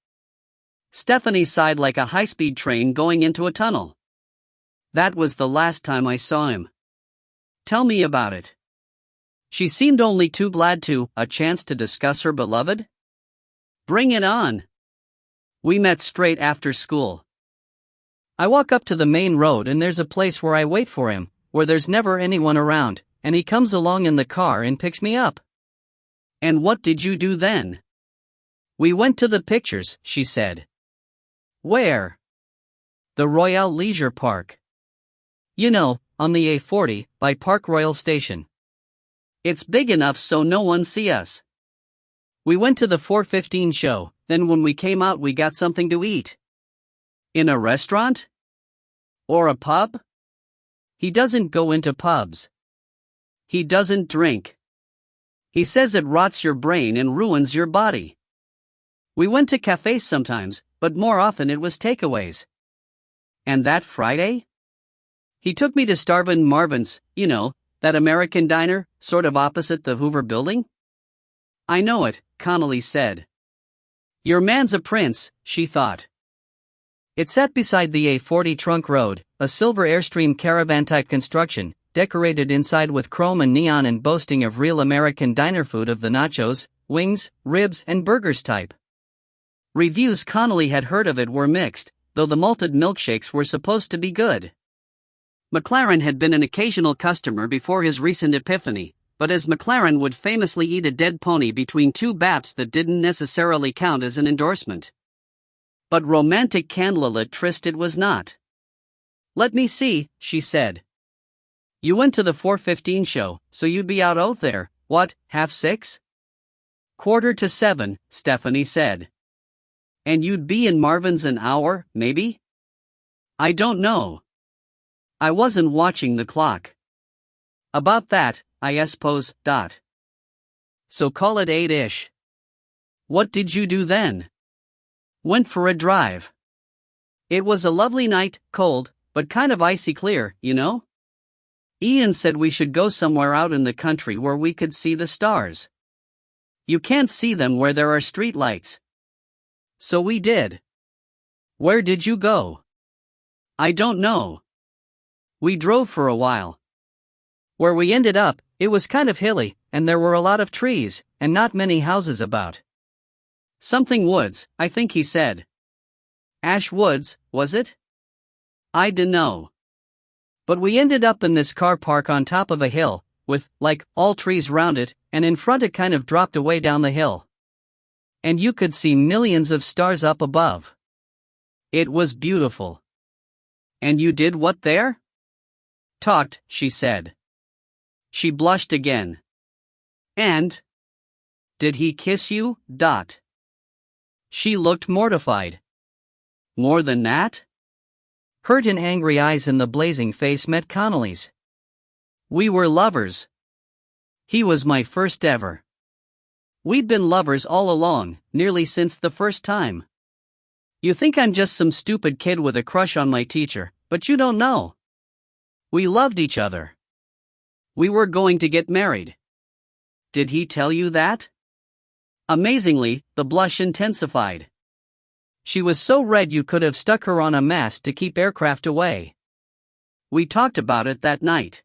Speaker 1: Stephanie sighed like a high-speed train going into a tunnel. That was the last time I saw him. Tell me about it. She seemed only too glad to, a chance to discuss her beloved? Bring it on. We met straight after school. I walk up to the main road and there's a place where I wait for him, where there's never anyone around, and he comes along in the car and picks me up. And what did you do then? We went to the pictures, she said. Where? The Royale Leisure Park. You know, on the A40, by Park Royal Station. It's big enough so no one see us. We went to the 4:15 show, then when we came out we got something to eat. In a restaurant? Or a pub? He doesn't go into pubs. He doesn't drink. He says it rots your brain and ruins your body. We went to cafes sometimes, but more often it was takeaways. And that Friday? He took me to Starvin' Marvin's, that American diner, sort of opposite the Hoover Building. I know it, Connolly said. Your man's a prince, she thought. It sat beside the A40 trunk road, a silver Airstream caravan-type construction, decorated inside with chrome and neon and boasting of real American diner food of the nachos, wings, ribs, and burgers type. Reviews Connolly had heard of it were mixed, though the malted milkshakes were supposed to be good. McLaren had been an occasional customer before his recent epiphany, but as McLaren would famously eat a dead pony between two baps, that didn't necessarily count as an endorsement. But romantic candlelit tryst it was not. Let me see, she said. You went to the 4:15 show, so you'd be out there, what, 6:30? 6:45, Stephanie said. And you'd be in Marvin's an hour, maybe? I don't know. I wasn't watching the clock. About that, I suppose. So call it 8-ish. What did you do then? Went for a drive. It was a lovely night, cold, but kind of icy clear, Ian said we should go somewhere out in the country where we could see the stars. You can't see them where there are streetlights. So we did. Where did you go? I don't know. We drove for a while. Where we ended up, it was kind of hilly, and there were a lot of trees, and not many houses about. Something woods, I think he said. Ash Woods, was it? I dunno. But we ended up in this car park on top of a hill, with, all trees round it, and in front it kind of dropped away down the hill. And you could see millions of stars up above. It was beautiful. And you did what there? Talked, she said. She blushed again. And? Did he kiss you? She looked mortified. More than that? Hurt and angry eyes in the blazing face met Connolly's. We were lovers. He was my first ever. We'd been lovers all along, nearly since the first time. You think I'm just some stupid kid with a crush on my teacher, but you don't know. We loved each other. We were going to get married. Did he tell you that? Amazingly, the blush intensified. She was so red you could have stuck her on a mast to keep aircraft away. We talked about it that night.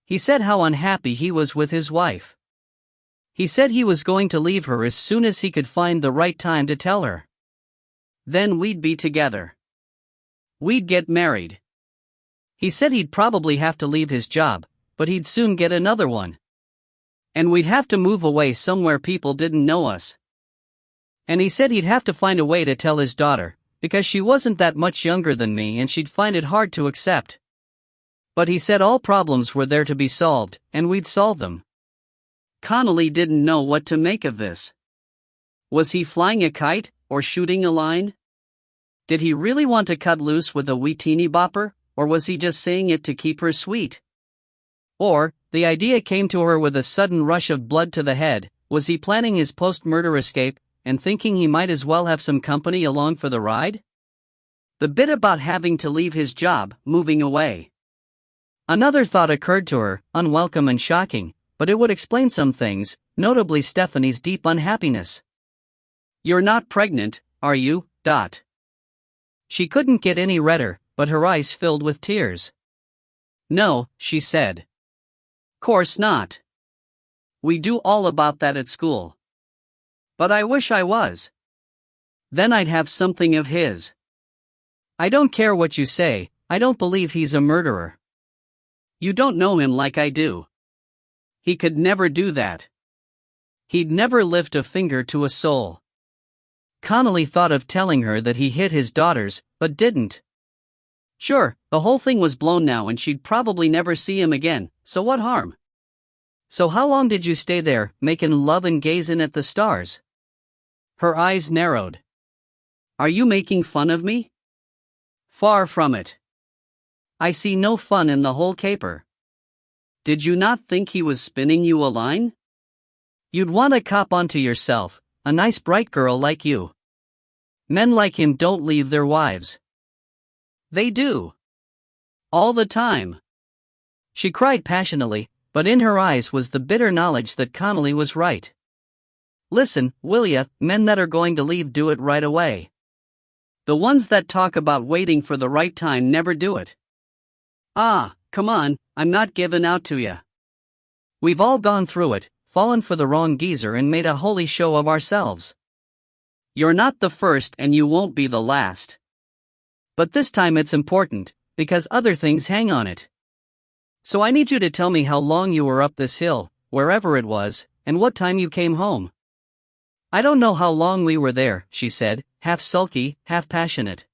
Speaker 1: He said how unhappy he was with his wife. He said he was going to leave her as soon as he could find the right time to tell her. Then we'd be together. We'd get married. He said he'd probably have to leave his job, but he'd soon get another one. And we'd have to move away somewhere people didn't know us. And he said he'd have to find a way to tell his daughter, because she wasn't that much younger than me and she'd find it hard to accept. But he said all problems were there to be solved, and we'd solve them. Connolly didn't know what to make of this. Was he flying a kite, or shooting a line? Did he really want to cut loose with a wee teeny bopper, or was he just saying it to keep her sweet? Or, the idea came to her with a sudden rush of blood to the head, was he planning his post-murder escape, and thinking he might as well have some company along for the ride? The bit about having to leave his job, moving away. Another thought occurred to her, unwelcome and shocking, but it would explain some things, notably Stephanie's deep unhappiness. You're not pregnant, are you? She couldn't get any redder, but her eyes filled with tears. No, she said. Course not. We do all about that at school. But I wish I was. Then I'd have something of his. I don't care what you say, I don't believe he's a murderer. You don't know him like I do. He could never do that. He'd never lift a finger to a soul. Connolly thought of telling her that he hit his daughters, but didn't. Sure, the whole thing was blown now and she'd probably never see him again, so what harm? So how long did you stay there, making love and gazing at the stars? Her eyes narrowed. Are you making fun of me? Far from it. I see no fun in the whole caper. Did you not think he was spinning you a line? You'd want to cop onto yourself, a nice bright girl like you. Men like him don't leave their wives. They do. All the time. She cried passionately, but in her eyes was the bitter knowledge that Connolly was right. Listen, will ya, men that are going to leave do it right away. The ones that talk about waiting for the right time never do it. Ah, come on, I'm not giving out to ya. We've all gone through it, fallen for the wrong geezer and made a holy show of ourselves. You're not the first and you won't be the last. But this time it's important, because other things hang on it. So I need you to tell me how long you were up this hill, wherever it was, and what time you came home. I don't know how long we were there, she said, half sulky, half passionate.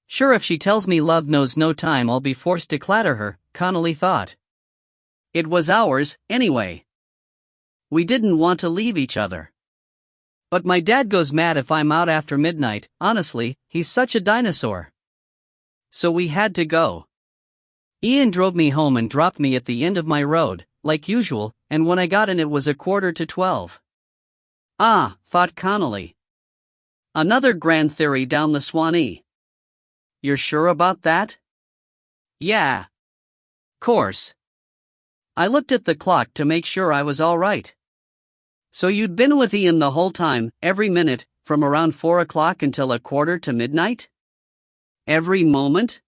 Speaker 1: Sure, if she tells me love knows no time, I'll be forced to clatter her, Connolly thought. It was hours, anyway. We didn't want to leave each other. But my dad goes mad if I'm out after midnight, honestly, he's such a dinosaur. So we had to go. Ian drove me home and dropped me at the end of my road, like usual, and when I got in it was 11:45. Ah, thought Connolly. Another grand theory down the Swanee. You're sure about that? Yeah. Course. I looked at the clock to make sure I was all right. So you'd been with Ian the whole time, every minute, from around 4 o'clock until 1:45 midnight? Every moment?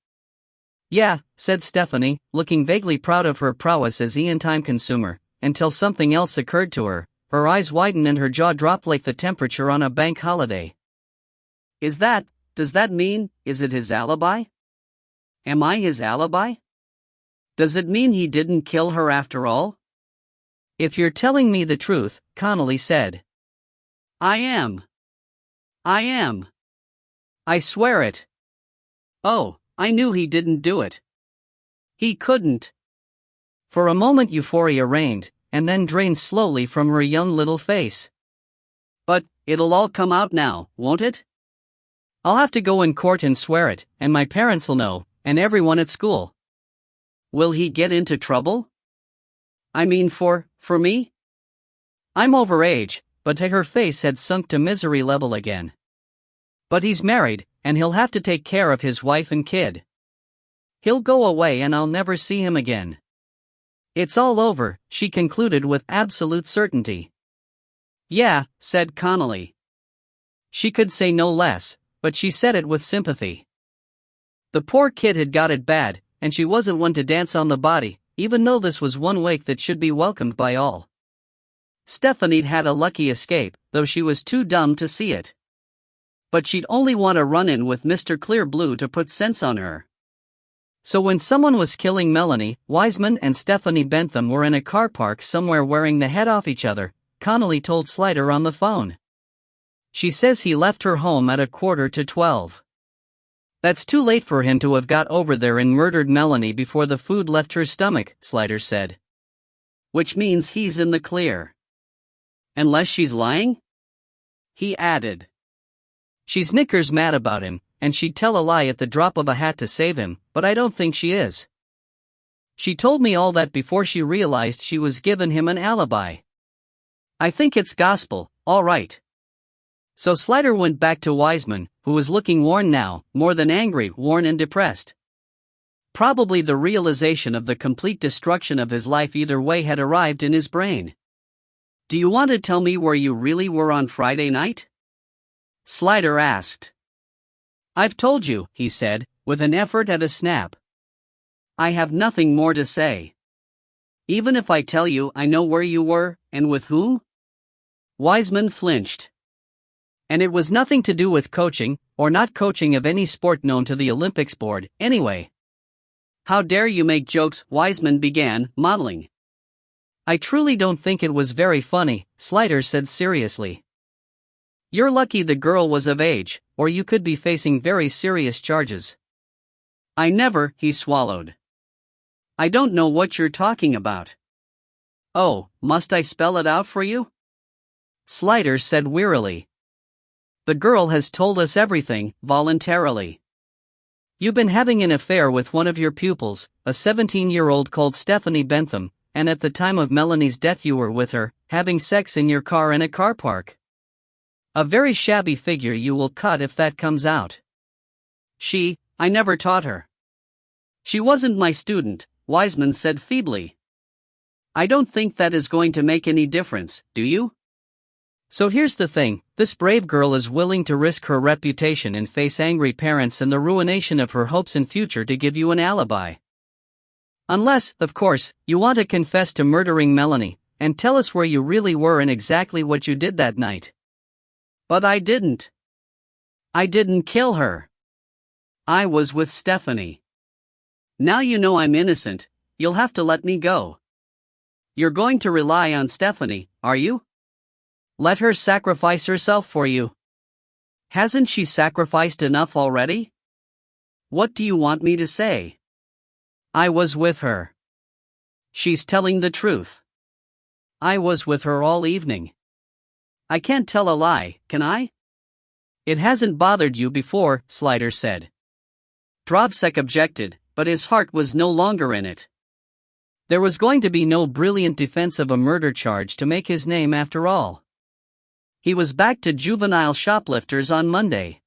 Speaker 1: Yeah, said Stephanie, looking vaguely proud of her prowess as Ian time consumer, until something else occurred to her. Her eyes widened and her jaw dropped like the temperature on a bank holiday. Does that mean, is it his alibi? Am I his alibi? Does it mean he didn't kill her after all? If you're telling me the truth, Connolly said. I am. I swear it. Oh, I knew he didn't do it. He couldn't. For a moment euphoria reigned, and then drained slowly from her young little face. But, it'll all come out now, won't it? I'll have to go in court and swear it, and my parents'll know, and everyone at school. Will he get into trouble? I mean for me? I'm over age, but her face had sunk to misery level again. But he's married, and he'll have to take care of his wife and kid. He'll go away and I'll never see him again. It's all over, she concluded with absolute certainty. Yeah, said Connolly. She could say no less, but she said it with sympathy. The poor kid had got it bad, and she wasn't one to dance on the body, even though this was one wake that should be welcomed by all. Stephanie'd had a lucky escape, though she was too dumb to see it. But she'd only want to run in with Mr. Clear Blue to put sense on her. So when someone was killing Melanie, Wiseman and Stephanie Bentham were in a car park somewhere wearing the head off each other, Connolly told Slider on the phone. She says he left her home at 11:45. That's too late for him to have got over there and murdered Melanie before the food left her stomach, Slider said. Which means he's in the clear. Unless she's lying? He added. She's knickers mad about him, and she'd tell a lie at the drop of a hat to save him, but I don't think she is. She told me all that before she realized she was giving him an alibi. I think it's gospel, all right. So Slider went back to Wiseman, who was looking worn now, more than angry, worn and depressed. Probably the realization of the complete destruction of his life either way had arrived in his brain. Do you want to tell me where you really were on Friday night? Slider asked. I've told you, he said, with an effort at a snap. I have nothing more to say. Even if I tell you I know where you were, and with whom? Wiseman flinched. And it was nothing to do with coaching, or not coaching of any sport known to the Olympics board, anyway. How dare you make jokes, Wiseman began, modeling. I truly don't think it was very funny, Slider said seriously. You're lucky the girl was of age, or you could be facing very serious charges. I never, he swallowed. I don't know what you're talking about. Oh, must I spell it out for you? Slider said wearily. The girl has told us everything, voluntarily. You've been having an affair with one of your pupils, a 17-year-old called Stephanie Bentham, and at the time of Melanie's death you were with her, having sex in your car in a car park. A very shabby figure you will cut if that comes out. I never taught her. She wasn't my student, Wiseman said feebly. I don't think that is going to make any difference, do you? So here's the thing, this brave girl is willing to risk her reputation and face angry parents and the ruination of her hopes and future to give you an alibi. Unless, of course, you want to confess to murdering Melanie, and tell us where you really were and exactly what you did that night. But I didn't. I didn't kill her. I was with Stephanie. Now you know I'm innocent, you'll have to let me go. You're going to rely on Stephanie, are you? Let her sacrifice herself for you. Hasn't she sacrificed enough already? What do you want me to say? I was with her. She's telling the truth. I was with her all evening. I can't tell a lie, can I? It hasn't bothered you before, Slider said. Dropsek objected, but his heart was no longer in it. There was going to be no brilliant defense of a murder charge to make his name after all. He was back to juvenile shoplifters on Monday.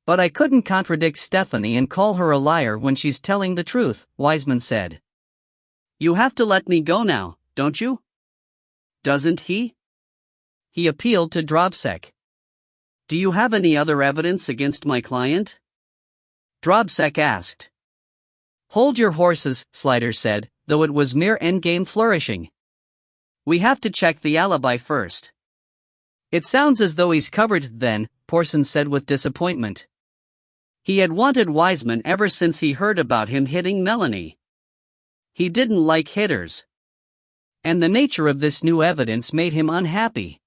Speaker 1: But I couldn't contradict Stephanie and call her a liar when she's telling the truth, Wiseman said. You have to let me go now, don't you? Doesn't he? He appealed to Dropsek. Do you have any other evidence against my client? Dropsek asked. Hold your horses, Slider said, though it was mere endgame flourishing. We have to check the alibi first. It sounds as though he's covered then, Porson said with disappointment. He had wanted Wiseman ever since he heard about him hitting Melanie. He didn't like hitters. And the nature of this new evidence made him unhappy.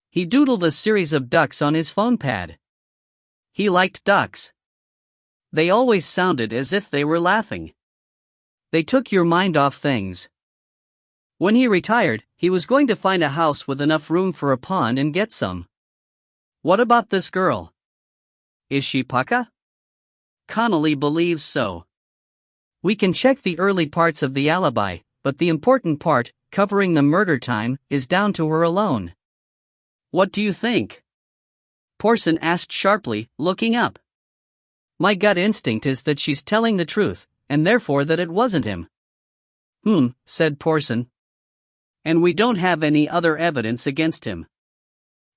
Speaker 1: He doodled a series of ducks on his phone pad. He liked ducks. They always sounded as if they were laughing. They took your mind off things. When he retired, he was going to find a house with enough room for a pond and get some. What about this girl? Is she Pukka? Connolly believes so. We can check the early parts of the alibi, but the important part, covering the murder time, is down to her alone. What do you think? Porson asked sharply, looking up. My gut instinct is that she's telling the truth, and therefore that it wasn't him. Said Porson. And we don't have any other evidence against him.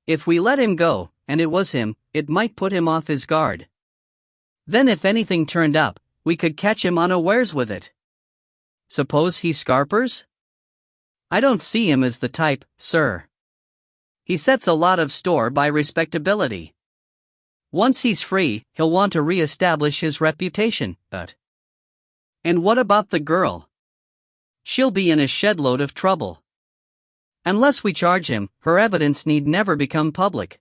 Speaker 1: If we let him go, and it was him, it might put him off his guard. Then if anything turned up, we could catch him unawares with it. Suppose he scarpers? I don't see him as the type, sir. He sets a lot of store by respectability. Once he's free, he'll want to re-establish his reputation, but... And what about the girl? She'll be in a shed-load of trouble. Unless we charge him, her evidence need never become public.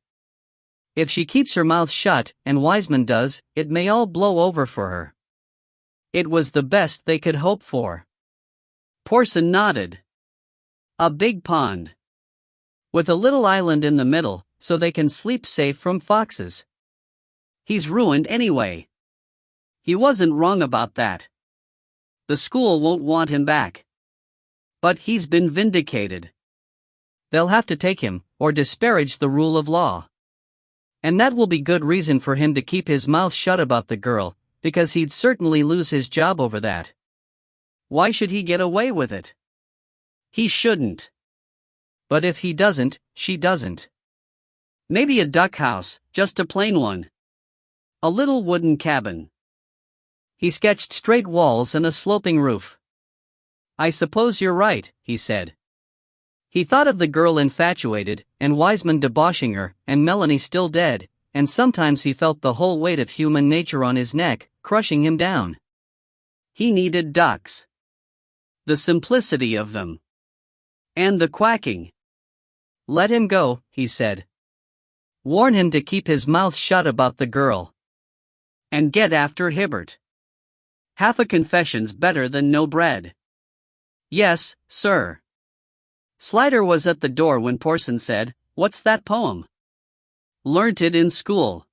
Speaker 1: If she keeps her mouth shut, and Wiseman does, it may all blow over for her. It was the best they could hope for. Porson nodded. A big pond. With a little island in the middle, so they can sleep safe from foxes. He's ruined anyway. He wasn't wrong about that. The school won't want him back. But he's been vindicated. They'll have to take him, or disparage the rule of law. And that will be good reason for him to keep his mouth shut about the girl, because he'd certainly lose his job over that. Why should he get away with it? He shouldn't. But if he doesn't, she doesn't. Maybe a duck house, just a plain one. A little wooden cabin. He sketched straight walls and a sloping roof. I suppose you're right, he said. He thought of the girl infatuated, and Wiseman debauching her, and Melanie still dead, and sometimes he felt the whole weight of human nature on his neck, crushing him down. He needed ducks. The simplicity of them. And the quacking. Let him go, he said. Warn him to keep his mouth shut about the girl. And get after Hibbert. Half a confession's better than no bread. Yes, sir. Slider was at the door when Porson said, What's that poem? Learnt it in school.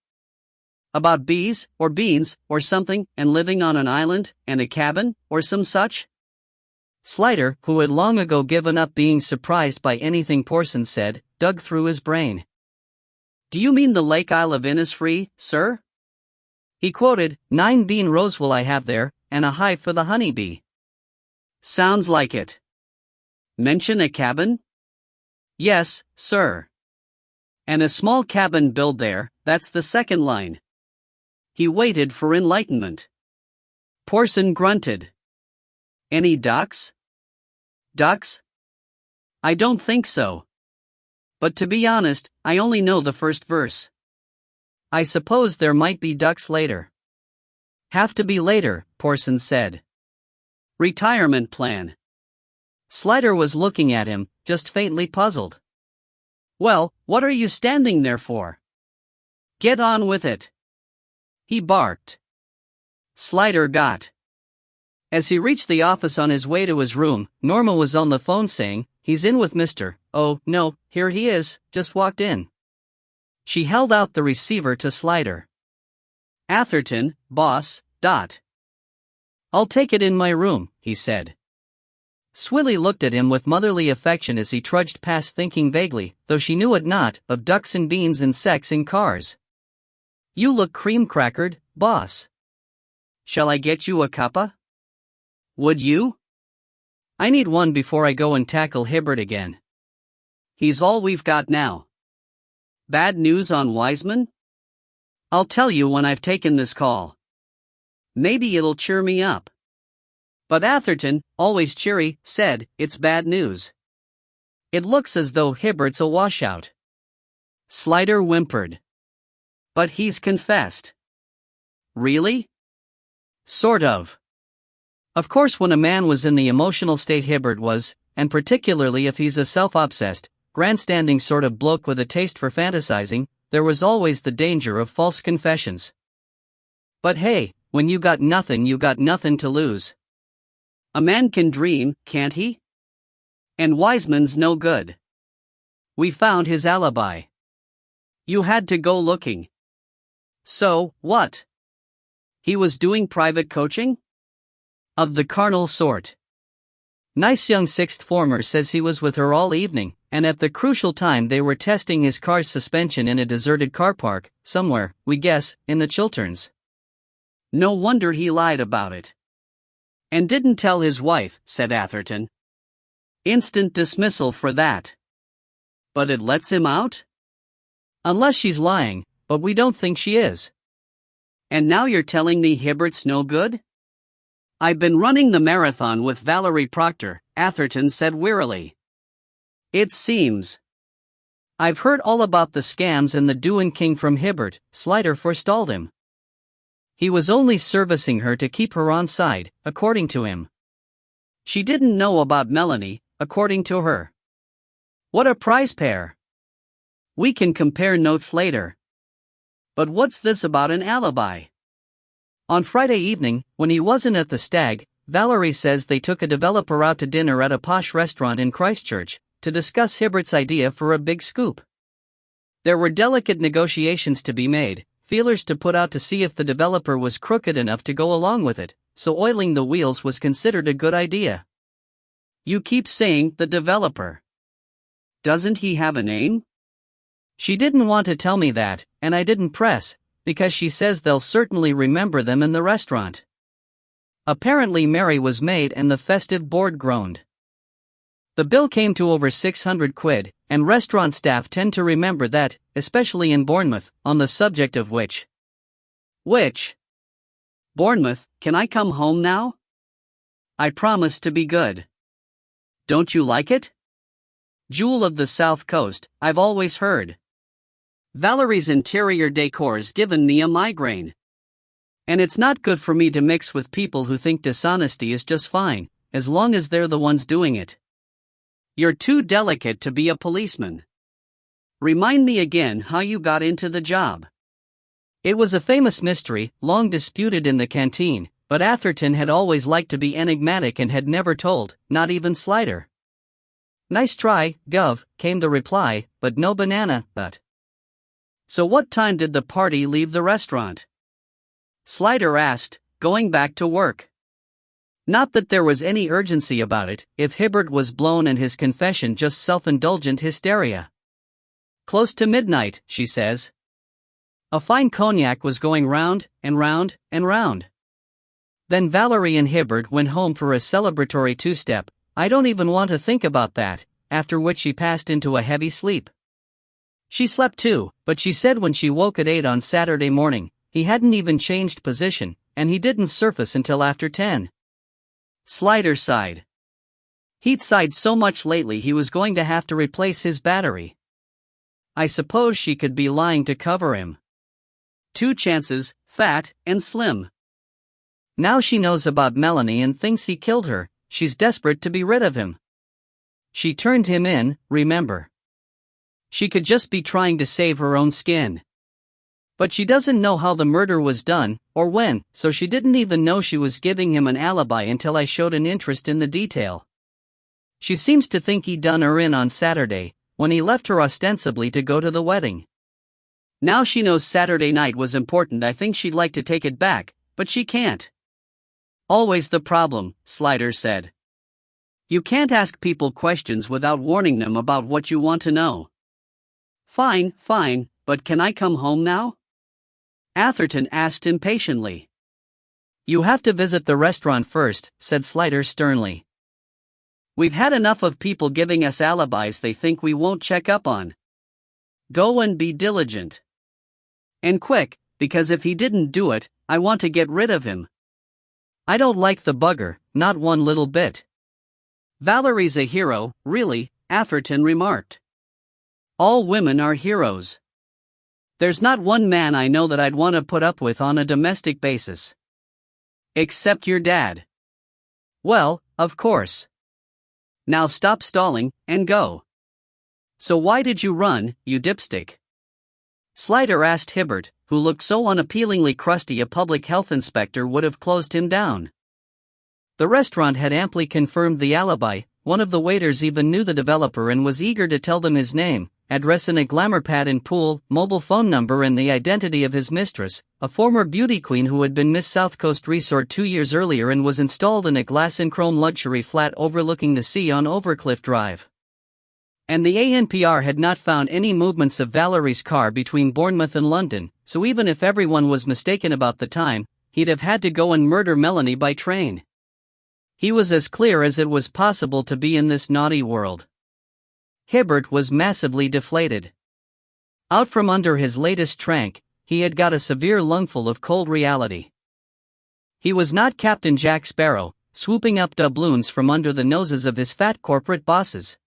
Speaker 1: About bees, or beans, or something, and living on an island, and a cabin, or some such? Slider, who had long ago given up being surprised by anything Porson said, dug through his brain. "Do you mean the Lake Isle of Innisfree, sir?" He quoted, "9 bean rows will I have there, and a hive for the honeybee." "Sounds like it. Mention a cabin?" "Yes, sir. And a small cabin build there, that's the second line." He waited for enlightenment. Porson grunted. "Any ducks?" "Ducks? I don't think so. But to be honest, I only know the first verse. I suppose there might be ducks later." "Have to be later," Porson said. "Retirement plan." Slider was looking at him, just faintly puzzled. "Well, what are you standing there for? Get on with it," he barked. Slider got. As he reached the office on his way to his room, Norma was on the phone saying, "He's in with Mr. Oh, no, here he is, just walked in." She held out the receiver to Slider. "Atherton, boss, dot." "I'll take it in my room," he said. Swilly looked at him with motherly affection as he trudged past, thinking vaguely, though she knew it not, of ducks and beans and sex in cars. "You look cream-crackered, boss. Shall I get you a cuppa? Would you? I need one before I go and tackle Hibbert again. He's all we've got now." "Bad news on Wiseman?" "I'll tell you when I've taken this call. Maybe it'll cheer me up." But Atherton, always cheery, said, "It's bad news. It looks as though Hibbert's a washout." Slider whimpered. "But he's confessed." "Really?" "Sort of. Of course, when a man was in the emotional state Hibbert was, and particularly if he's a self-obsessed, grandstanding sort of bloke with a taste for fantasizing, there was always the danger of false confessions. But hey, when you got nothing to lose. A man can dream, can't he? And Wiseman's no good. We found his alibi. You had to go looking. So, what? He was doing private coaching? Of the carnal sort. Nice young sixth former says he was with her all evening, and at the crucial time they were testing his car's suspension in a deserted car park, somewhere, we guess, in the Chilterns. No wonder he lied about it. And didn't tell his wife, said Atherton. Instant dismissal for that. But it lets him out? Unless she's lying, but we don't think she is. And now you're telling me Hibbert's no good? I've been running the marathon with Valerie Proctor, Atherton said wearily. It seems. I've heard all about the scams and the doin' king from Hibbert, Slider forestalled him. He was only servicing her to keep her on side, according to him. She didn't know about Melanie, according to her. What a prize pair. We can compare notes later. But what's this about an alibi? On Friday evening, when he wasn't at the Stag, Valerie says they took a developer out to dinner at a posh restaurant in Christchurch, to discuss Hibbert's idea for a big scoop. There were delicate negotiations to be made, feelers to put out to see if the developer was crooked enough to go along with it, so oiling the wheels was considered a good idea. You keep saying the developer. Doesn't he have a name? She didn't want to tell me that, and I didn't press, because she says they'll certainly remember them in the restaurant. Apparently merry was made and the festive board groaned. The bill came to over 600 quid, and restaurant staff tend to remember that, especially in Bournemouth, on the subject of which. Which? Bournemouth, can I come home now? I promise to be good. Don't you like it? Jewel of the South Coast, I've always heard. Valerie's interior decor's given me a migraine. And it's not good for me to mix with people who think dishonesty is just fine, as long as they're the ones doing it. You're too delicate to be a policeman. Remind me again how you got into the job. It was a famous mystery, long disputed in the canteen, but Atherton had always liked to be enigmatic and had never told, not even Slider. Nice try, Gov, came the reply, but no banana, but. So what time did the party leave the restaurant? Slider asked, going back to work. Not that there was any urgency about it, if Hibbert was blown and his confession just self-indulgent hysteria. Close to midnight, she says. A fine cognac was going round, and round, and round. Then Valerie and Hibbert went home for a celebratory two-step. I don't even want to think about that, after which she passed into a heavy sleep. She slept too, but she said when she woke at 8 on Saturday morning, he hadn't even changed position, and he didn't surface until after 10. Slider sighed. He'd sighed so much lately he was going to have to replace his battery. I suppose she could be lying to cover him. 2 chances, fat and slim. Now she knows about Melanie and thinks he killed her. She's desperate to be rid of him. She turned him in, remember. She could just be trying to save her own skin. But she doesn't know how the murder was done, or when, so she didn't even know she was giving him an alibi until I showed an interest in the detail. She seems to think he done her in on Saturday, when he left her ostensibly to go to the wedding. Now she knows Saturday night was important. I think she'd like to take it back, but she can't. Always the problem, Slider said. You can't ask people questions without warning them about what you want to know. Fine, but can I come home now? Atherton asked impatiently. You have to visit the restaurant first, said Slider sternly. We've had enough of people giving us alibis they think we won't check up on. Go and be diligent. And quick, because if he didn't do it, I want to get rid of him. I don't like the bugger, not one little bit. Valerie's a hero, really, Atherton remarked. All women are heroes. There's not one man I know that I'd want to put up with on a domestic basis. Except your dad. Well, of course. Now stop stalling, and go. So why did you run, you dipstick? Slider asked Hibbert, who looked so unappealingly crusty a public health inspector would have closed him down. The restaurant had amply confirmed the alibi. One of the waiters even knew the developer and was eager to tell them his name, address in a glamour pad in pool, mobile phone number and the identity of his mistress, a former beauty queen who had been Miss South Coast Resort 2 years earlier and was installed in a glass and chrome luxury flat overlooking the sea on Overcliff Drive. And the ANPR had not found any movements of Valerie's car between Bournemouth and London, so even if everyone was mistaken about the time, he'd have had to go and murder Melanie by train. He was as clear as it was possible to be in this naughty world. Hibbert was massively deflated. Out from under his latest trank, he had got a severe lungful of cold reality. He was not Captain Jack Sparrow, swooping up doubloons from under the noses of his fat corporate bosses.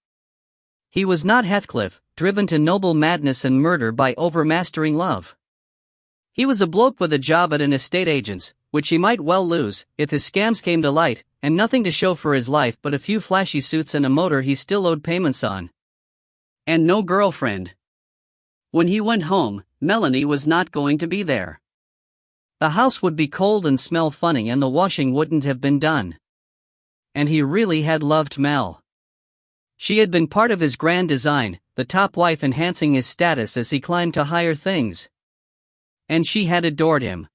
Speaker 1: He was not Heathcliff, driven to noble madness and murder by overmastering love. He was a bloke with a job at an estate agent's, which he might well lose, if his scams came to light, and nothing to show for his life but a few flashy suits and a motor he still owed payments on. And no girlfriend. When he went home, Melanie was not going to be there. The house would be cold and smell funny and the washing wouldn't have been done. And he really had loved Mel. She had been part of his grand design, the top wife enhancing his status as he climbed to higher things. And she had adored him.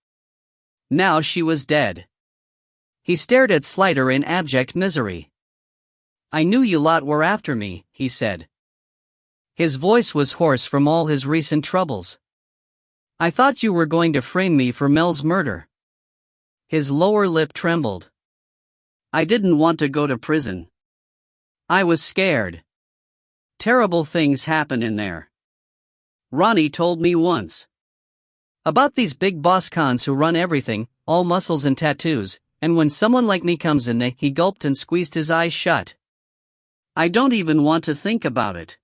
Speaker 1: Now she was dead. He stared at Slider in abject misery. I knew you lot were after me, he said. His voice was hoarse from all his recent troubles. I thought you were going to frame me for Mel's murder. His lower lip trembled. I didn't want to go to prison. I was scared. Terrible things happen in there. Ronnie told me once. About these big boss cons who run everything, all muscles and tattoos, and when someone like me comes in he gulped and squeezed his eyes shut. I don't even want to think about it.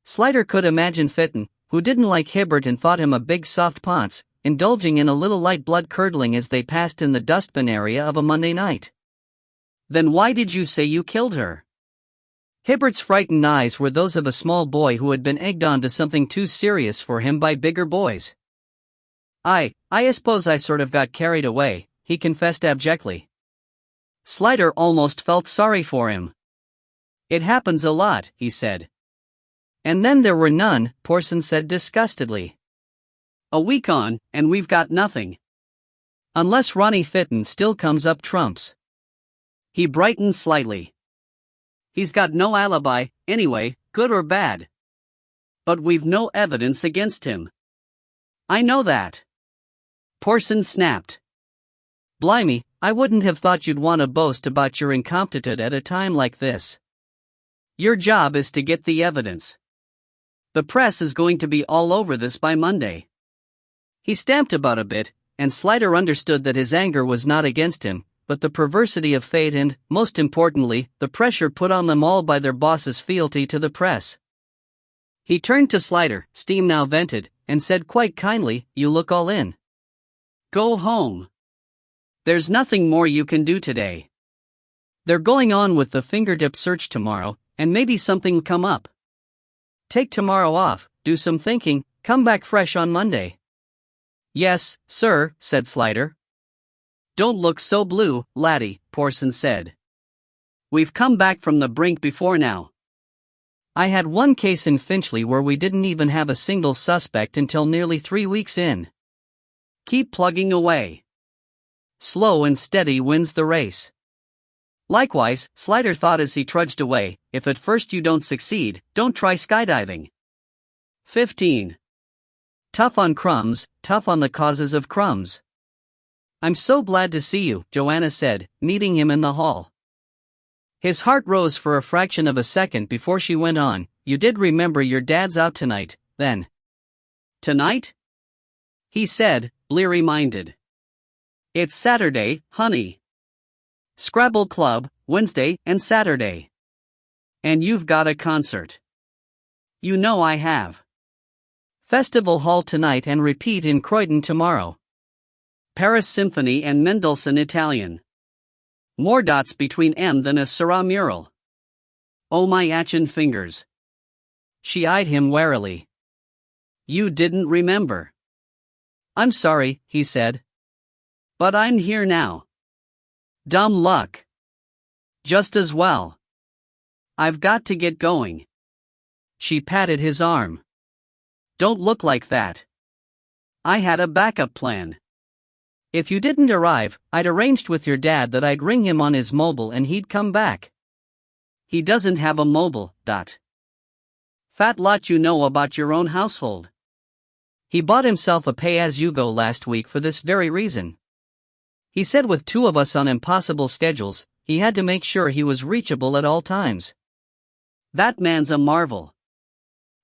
Speaker 1: Slider could imagine Fitton, who didn't like Hibbert and thought him a big soft ponce, indulging in a little light blood curdling as they passed in the dustbin area of a Monday night. Then why did you say you killed her? Hibbert's frightened eyes were those of a small boy who had been egged on to something too serious for him by bigger boys. I suppose I sort of got carried away, he confessed abjectly. Slider almost felt sorry for him. It happens a lot, he said. And then there were none, Porson said disgustedly. A week on, and we've got nothing. Unless Ronnie Fitton still comes up trumps. He brightened slightly. He's got no alibi, anyway, good or bad. But we've no evidence against him. I know that. Porson snapped. Blimey, I wouldn't have thought you'd want to boast about your incompetence at a time like this. Your job is to get the evidence. The press is going to be all over this by Monday. He stamped about a bit, and Slider understood that his anger was not against him, but the perversity of fate and, most importantly, the pressure put on them all by their boss's fealty to the press. He turned to Slider, steam now vented, and said quite kindly, "You look all in. Go home. There's nothing more you can do today. They're going on with the fingertip search tomorrow, and maybe something'll come up. Take tomorrow off, do some thinking, come back fresh on Monday." "Yes, sir," said Slider. "Don't look so blue, laddie," Porson said. "We've come back from the brink before now. I had one case in Finchley where we didn't even have a single suspect until nearly 3 weeks in. Keep plugging away. Slow and steady wins the race." Likewise, Slider thought as he trudged away, if at first you don't succeed, don't try skydiving. 15. Tough on crumbs, tough on the causes of crumbs. "I'm so glad to see you," Joanna said, meeting him in the hall. His heart rose for a fraction of a second before she went on, "You did remember your dad's out tonight, then." "Tonight?" he said, bleary-minded. "It's Saturday, honey. Scrabble Club, Wednesday and Saturday. And you've got a concert." "You know I have. Festival Hall tonight and repeat in Croydon tomorrow. Paris Symphony and Mendelssohn Italian. More dots between M than a Seurat mural. Oh my atchin fingers." She eyed him warily. "You didn't remember." "I'm sorry," he said. "But I'm here now. Dumb luck. Just as well. I've got to get going." She patted his arm. "Don't look like that. I had a backup plan. If you didn't arrive, I'd arranged with your dad that I'd ring him on his mobile and he'd come back. He doesn't have a mobile, Dot. Fat lot you know about your own household. He bought himself a pay-as-you-go last week for this very reason. He said with 2 of us on impossible schedules, he had to make sure he was reachable at all times. That man's a marvel.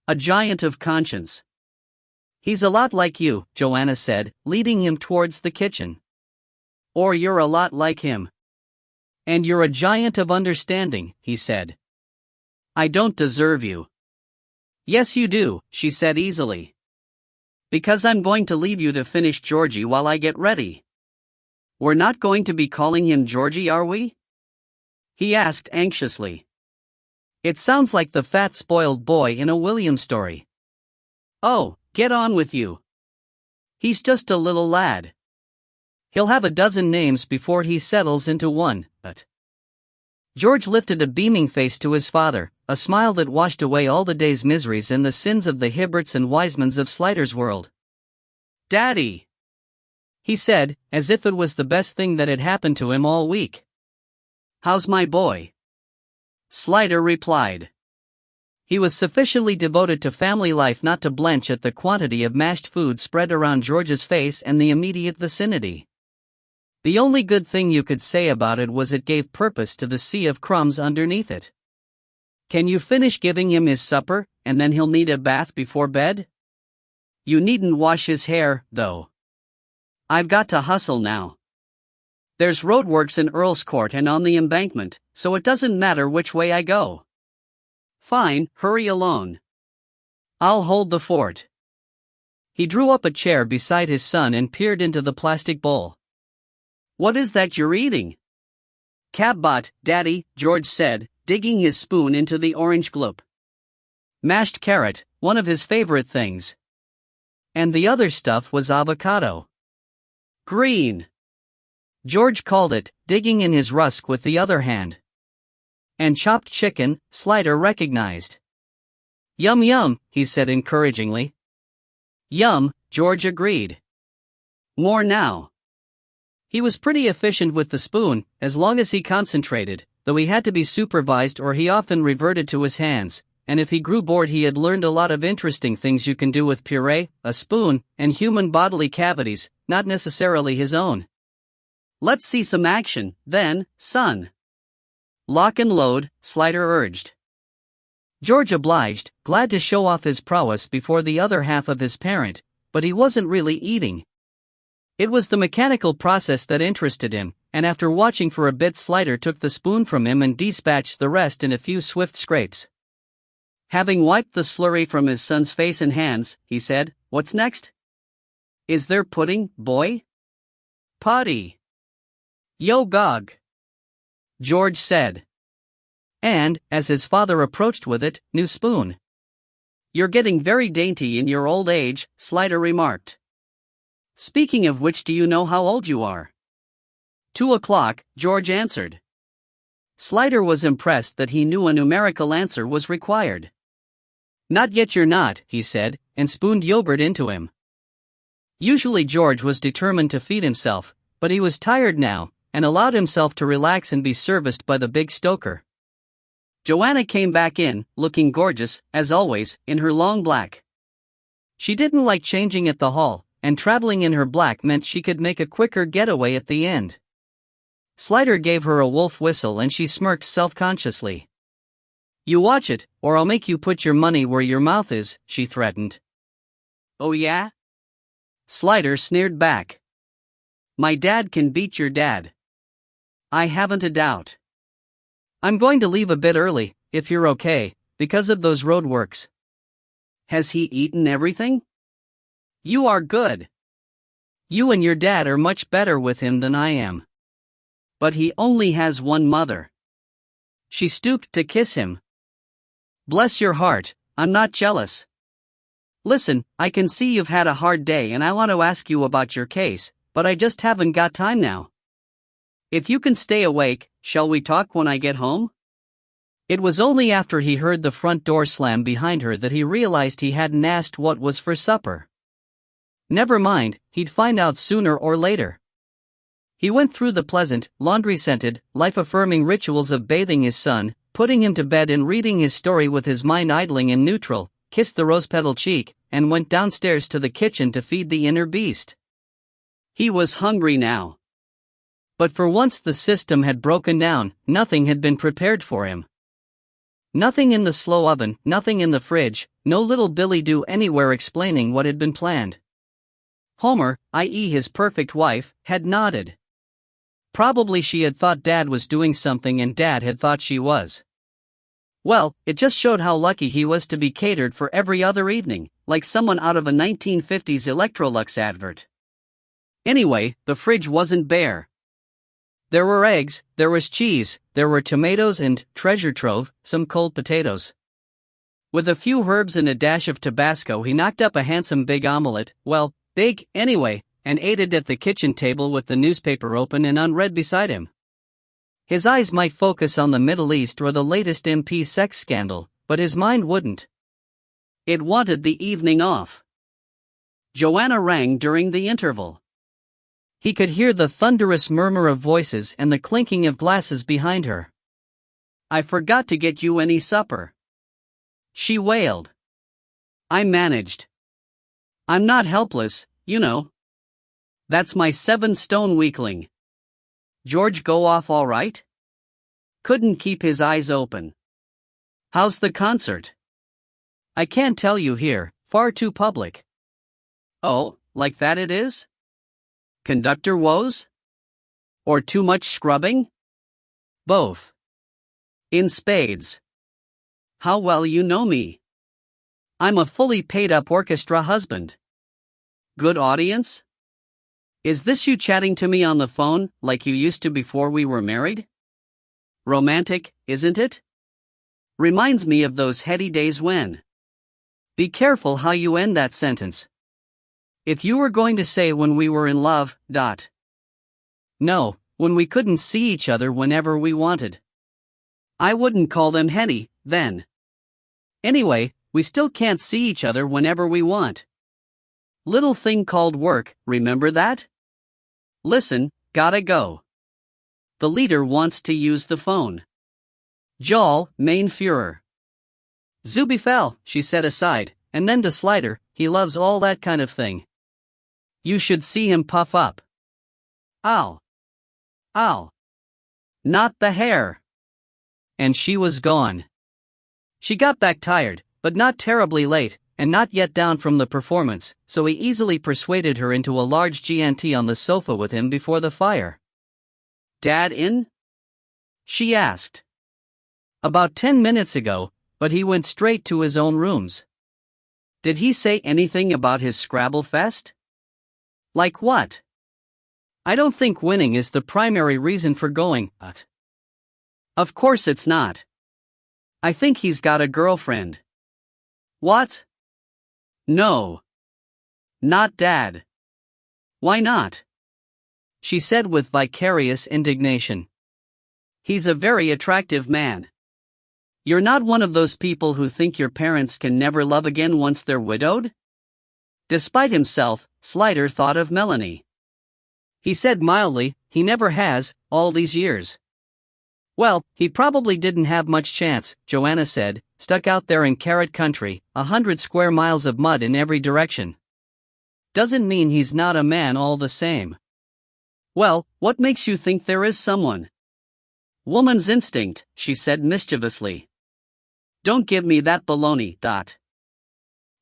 Speaker 1: A giant of conscience." "He's a lot like you," Joanna said, leading him towards the kitchen. "Or you're a lot like him. And you're a giant of understanding," he said. "I don't deserve you." "Yes you do," she said easily. "Because I'm going to leave you to finish Georgie while I get ready." "We're not going to be calling him Georgie, are we?" he asked anxiously. "It sounds like the fat spoiled boy in a William story." "Oh, get on with you. He's just a little lad. He'll have a dozen names before he settles into one, but..." George lifted a beaming face to his father, a smile that washed away all the day's miseries and the sins of the Hibberts and Wisemans of Slider's world. "Daddy," he said, as if it was the best thing that had happened to him all week. "How's my boy?" Slider replied. He was sufficiently devoted to family life not to blench at the quantity of mashed food spread around George's face and the immediate vicinity. The only good thing you could say about it was it gave purpose to the sea of crumbs underneath it. "Can you finish giving him his supper, and then he'll need a bath before bed? You needn't wash his hair, though. I've got to hustle now. There's roadworks in Earl's Court and on the embankment, so it doesn't matter which way I go." "Fine, hurry along. I'll hold the fort." He drew up a chair beside his son and peered into the plastic bowl. "What is that you're eating?" "Cabbot, Daddy," George said, digging his spoon into the orange gloop. "Mashed carrot, one of his favorite things. And the other stuff was avocado. Green," George called it, digging in his rusk with the other hand. "And chopped chicken," Slider recognized. "Yum yum," he said encouragingly. "Yum," George agreed. "More now." He was pretty efficient with the spoon, as long as he concentrated, though he had to be supervised or he often reverted to his hands, and if he grew bored he had learned a lot of interesting things you can do with puree, a spoon, and human bodily cavities, not necessarily his own. Let's see some action, then, son. Lock and load, Slider urged. George obliged, glad to show off his prowess before the other half of his parent, but he wasn't really eating. It was the mechanical process that interested him, and after watching for a bit Slider took the spoon from him and dispatched the rest in a few swift scrapes. Having wiped the slurry from his son's face and hands, he said, "What's next?" "Is there pudding, boy?" "Potty." "Yo gog," George said. And, as his father approached with it, new spoon. "You're getting very dainty in your old age," Slider remarked. "Speaking of which, do you know how old you are?" 2 o'clock, George answered. Slider was impressed that he knew a numerical answer was required. "Not yet you're not," he said, and spooned yogurt into him. Usually George was determined to feed himself, but he was tired now, and allowed himself to relax and be serviced by the big stoker. Joanna came back in, looking gorgeous, as always, in her long black. She didn't like changing at the hall, and traveling in her black meant she could make a quicker getaway at the end. Slider gave her a wolf whistle and she smirked self-consciously. "You watch it, or I'll make you put your money where your mouth is," she threatened. "Oh yeah?" Slider sneered back. "My dad can beat your dad." "I haven't a doubt." "I'm going to leave a bit early, if you're okay, because of those roadworks." "Has he eaten everything?" "You are good. You and your dad are much better with him than I am." "But he only has one mother." She stooped to kiss him. "Bless your heart, I'm not jealous. Listen, I can see you've had a hard day and I want to ask you about your case, but I just haven't got time now. If you can stay awake, shall we talk when I get home?" It was only after he heard the front door slam behind her that he realized he hadn't asked what was for supper. Never mind, he'd find out sooner or later. He went through the pleasant, laundry-scented, life-affirming rituals of bathing his son, putting him to bed and reading his story with his mind idling in neutral, kissed the rose-petal cheek, and went downstairs to the kitchen to feed the inner beast. He was hungry now. But for once the system had broken down, nothing had been prepared for him. Nothing in the slow oven, nothing in the fridge, no little billy-do anywhere explaining what had been planned. Homer, i.e. his perfect wife, had nodded. Probably she had thought Dad was doing something and Dad had thought she was. Well, it just showed how lucky he was to be catered for every other evening, like someone out of a 1950s Electrolux advert. Anyway, the fridge wasn't bare. There were eggs, there was cheese, there were tomatoes and, treasure trove, some cold potatoes. With a few herbs and a dash of Tabasco he knocked up a handsome big omelette, well, big, anyway, and ate it at the kitchen table with the newspaper open and unread beside him. His eyes might focus on the Middle East or the latest MP sex scandal, but his mind wouldn't. It wanted the evening off. Joanna rang during the interval. He could hear the thunderous murmur of voices and the clinking of glasses behind her. "I forgot to get you any supper," she wailed. "I managed. I'm not helpless, you know. That's my 7-stone weakling. George go off all right?" Couldn't keep his eyes open. "How's the concert?" "I can't tell you here, far too public." "Oh, like that it is? Conductor woes? Or too much scrubbing?" "Both. In spades." "How well you know me." "I'm a fully paid-up orchestra husband." "Good audience? Is this you chatting to me on the phone, like you used to before we were married? Romantic, isn't it? Reminds me of those heady days when..." Be careful how you end that sentence. If you were going to say when we were in love, ... No, when we couldn't see each other whenever we wanted. I wouldn't call them heady, then. Anyway, we still can't see each other whenever we want. Little thing called work, remember that? Listen, gotta go. The leader wants to use the phone. Joel, mein Führer. Zubifel, she said aside, and then to Slider, he loves all that kind of thing. You should see him puff up. Ow. Ow. Not the hair. And she was gone. She got back tired, but not terribly late, and not yet down from the performance, so he easily persuaded her into a large G&T on the sofa with him before the fire. Dad in? She asked. About 10 minutes ago, but he went straight to his own rooms. Did he say anything about his Scrabble fest? Like what? I don't think winning is the primary reason for going, but. Of course it's not. I think he's got a girlfriend. What? No. Not Dad. Why not? She said with vicarious indignation. He's a very attractive man. You're not one of those people who think your parents can never love again once they're widowed? Despite himself, Slider thought of Melanie. He said mildly, he never has, all these years. Well, he probably didn't have much chance, Joanna said, stuck out there in carrot country, 100 square miles of mud in every direction. Doesn't mean he's not a man all the same. Well, what makes you think there is someone? Woman's instinct, she said mischievously. Don't give me that baloney, Dot.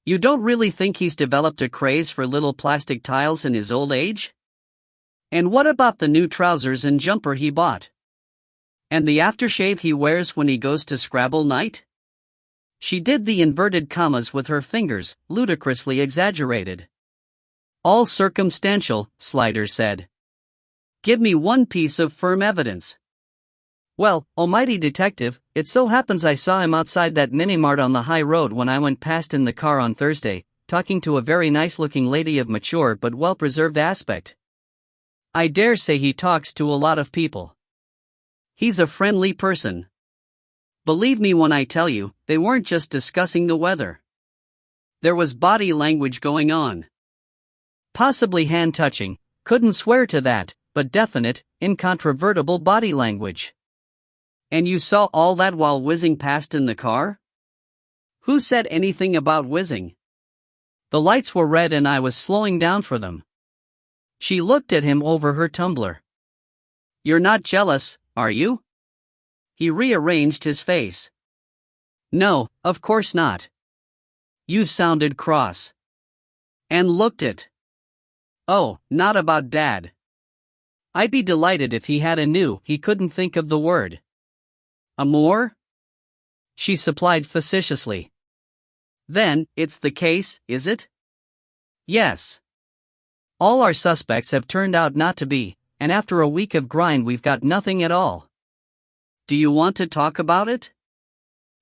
Speaker 1: You don't really think he's developed a craze for little plastic tiles in his old age? And what about the new trousers and jumper he bought? And the aftershave he wears when he goes to Scrabble night? She did the inverted commas with her fingers, ludicrously exaggerated. All circumstantial, Slider said. Give me one piece of firm evidence. Well, almighty detective, it so happens I saw him outside that mini-mart on the high road when I went past in the car on Thursday, talking to a very nice-looking lady of mature but well-preserved aspect. I dare say he talks to a lot of people. He's a friendly person. Believe me when I tell you, they weren't just discussing the weather. There was body language going on. Possibly hand-touching, couldn't swear to that, but definite, incontrovertible body language. And you saw all that while whizzing past in the car? Who said anything about whizzing? The lights were red and I was slowing down for them. She looked at him over her tumbler. You're not jealous, are you? He rearranged his face. No, of course not. You sounded cross. And looked it. Oh, not about Dad. I'd be delighted if he had a new, he couldn't think of the word. Amour? She supplied facetiously. Then, it's the case, is it? Yes. All our suspects have turned out not to be, and after a week of grind we've got nothing at all. Do you want to talk about it?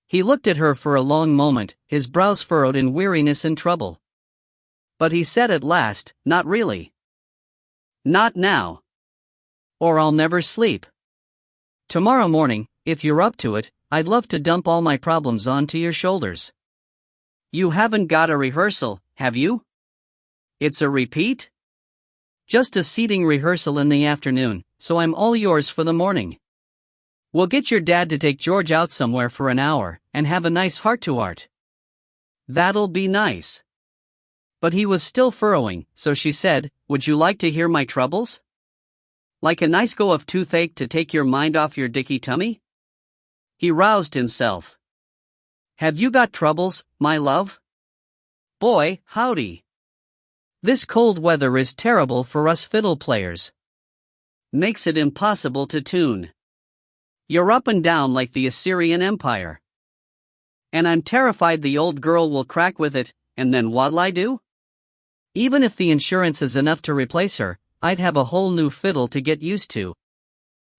Speaker 1: He looked at her for a long moment, his brows furrowed in weariness and trouble. But he said at last, not really. Not now. Or I'll never sleep. Tomorrow morning, if you're up to it, I'd love to dump all my problems onto your shoulders. You haven't got a rehearsal, have you? It's a repeat? Just a seating rehearsal in the afternoon, so I'm all yours for the morning. We'll get your dad to take George out somewhere for an hour, and have a nice heart-to-heart. That'll be nice. But he was still furrowing, so she said, would you like to hear my troubles? Like a nice go of toothache to take your mind off your dicky tummy? He roused himself. Have you got troubles, my love? Boy, howdy. This cold weather is terrible for us fiddle players. Makes it impossible to tune. You're up and down like the Assyrian Empire. And I'm terrified the old girl will crack with it, and then what'll I do? Even if the insurance is enough to replace her, I'd have a whole new fiddle to get used to.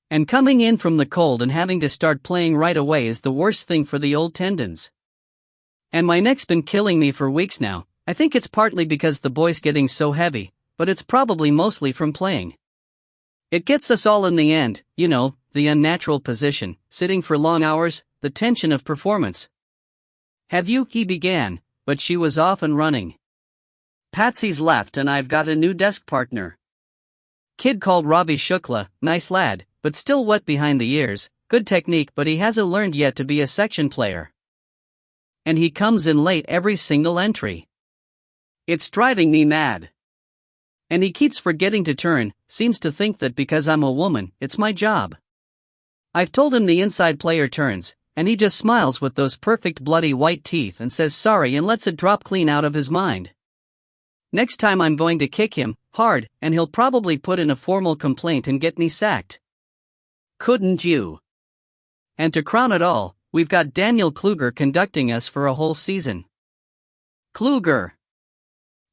Speaker 1: And coming in from the cold and having to start playing right away is the worst thing for the old tendons. And my neck's been killing me for weeks now. I think it's partly because the boy's getting so heavy, but it's probably mostly from playing. It gets us all in the end, you know, the unnatural position, sitting for long hours, the tension of performance. Have you? He began, but she was off and running. Patsy's left and I've got a new desk partner. Kid called Ravi Shukla, nice lad, but still wet behind the ears, good technique but he hasn't learned yet to be a section player. And he comes in late every single entry. It's driving me mad. And he keeps forgetting to turn, seems to think that because I'm a woman, it's my job. I've told him the inside player turns, and he just smiles with those perfect bloody white teeth and says sorry and lets it drop clean out of his mind. Next time I'm going to kick him, hard, and he'll probably put in a formal complaint and get me sacked. Couldn't you? And to crown it all, we've got Daniel Kluger conducting us for a whole season. Kluger!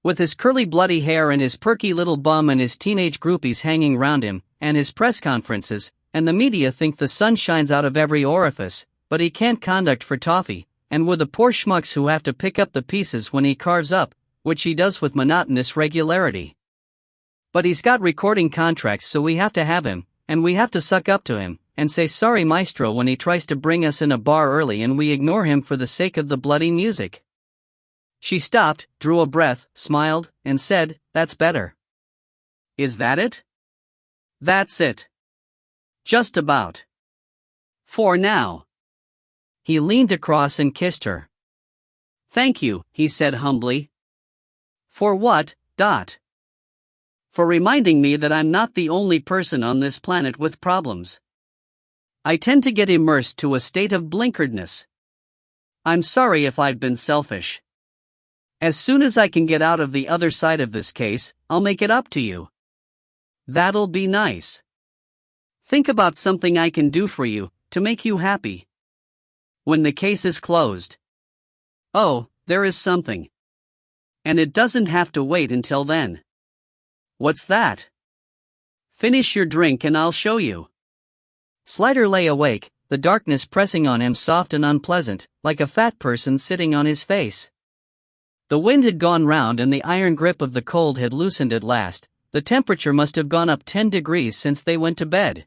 Speaker 1: With his curly bloody hair and his perky little bum and his teenage groupies hanging round him, and his press conferences, and the media think the sun shines out of every orifice, but he can't conduct for toffee, and with the poor schmucks who have to pick up the pieces when he carves up, which he does with monotonous regularity. But he's got recording contracts, so we have to have him, and we have to suck up to him, and say sorry maestro when he tries to bring us in a bar early and we ignore him for the sake of the bloody music. She stopped, drew a breath, smiled, and said, that's better. Is that it? That's it. Just about. For now. He leaned across and kissed her. Thank you, he said humbly. For what, Dot? For reminding me that I'm not the only person on this planet with problems. I tend to get immersed to a state of blinkeredness. I'm sorry if I've been selfish. As soon as I can get out of the other side of this case, I'll make it up to you. That'll be nice. Think about something I can do for you, to make you happy. When the case is closed. Oh, there is something. And it doesn't have to wait until then. What's that? Finish your drink and I'll show you. Slider lay awake, the darkness pressing on him soft and unpleasant, like a fat person sitting on his face. The wind had gone round and the iron grip of the cold had loosened at last. The temperature must have gone up 10 degrees since they went to bed.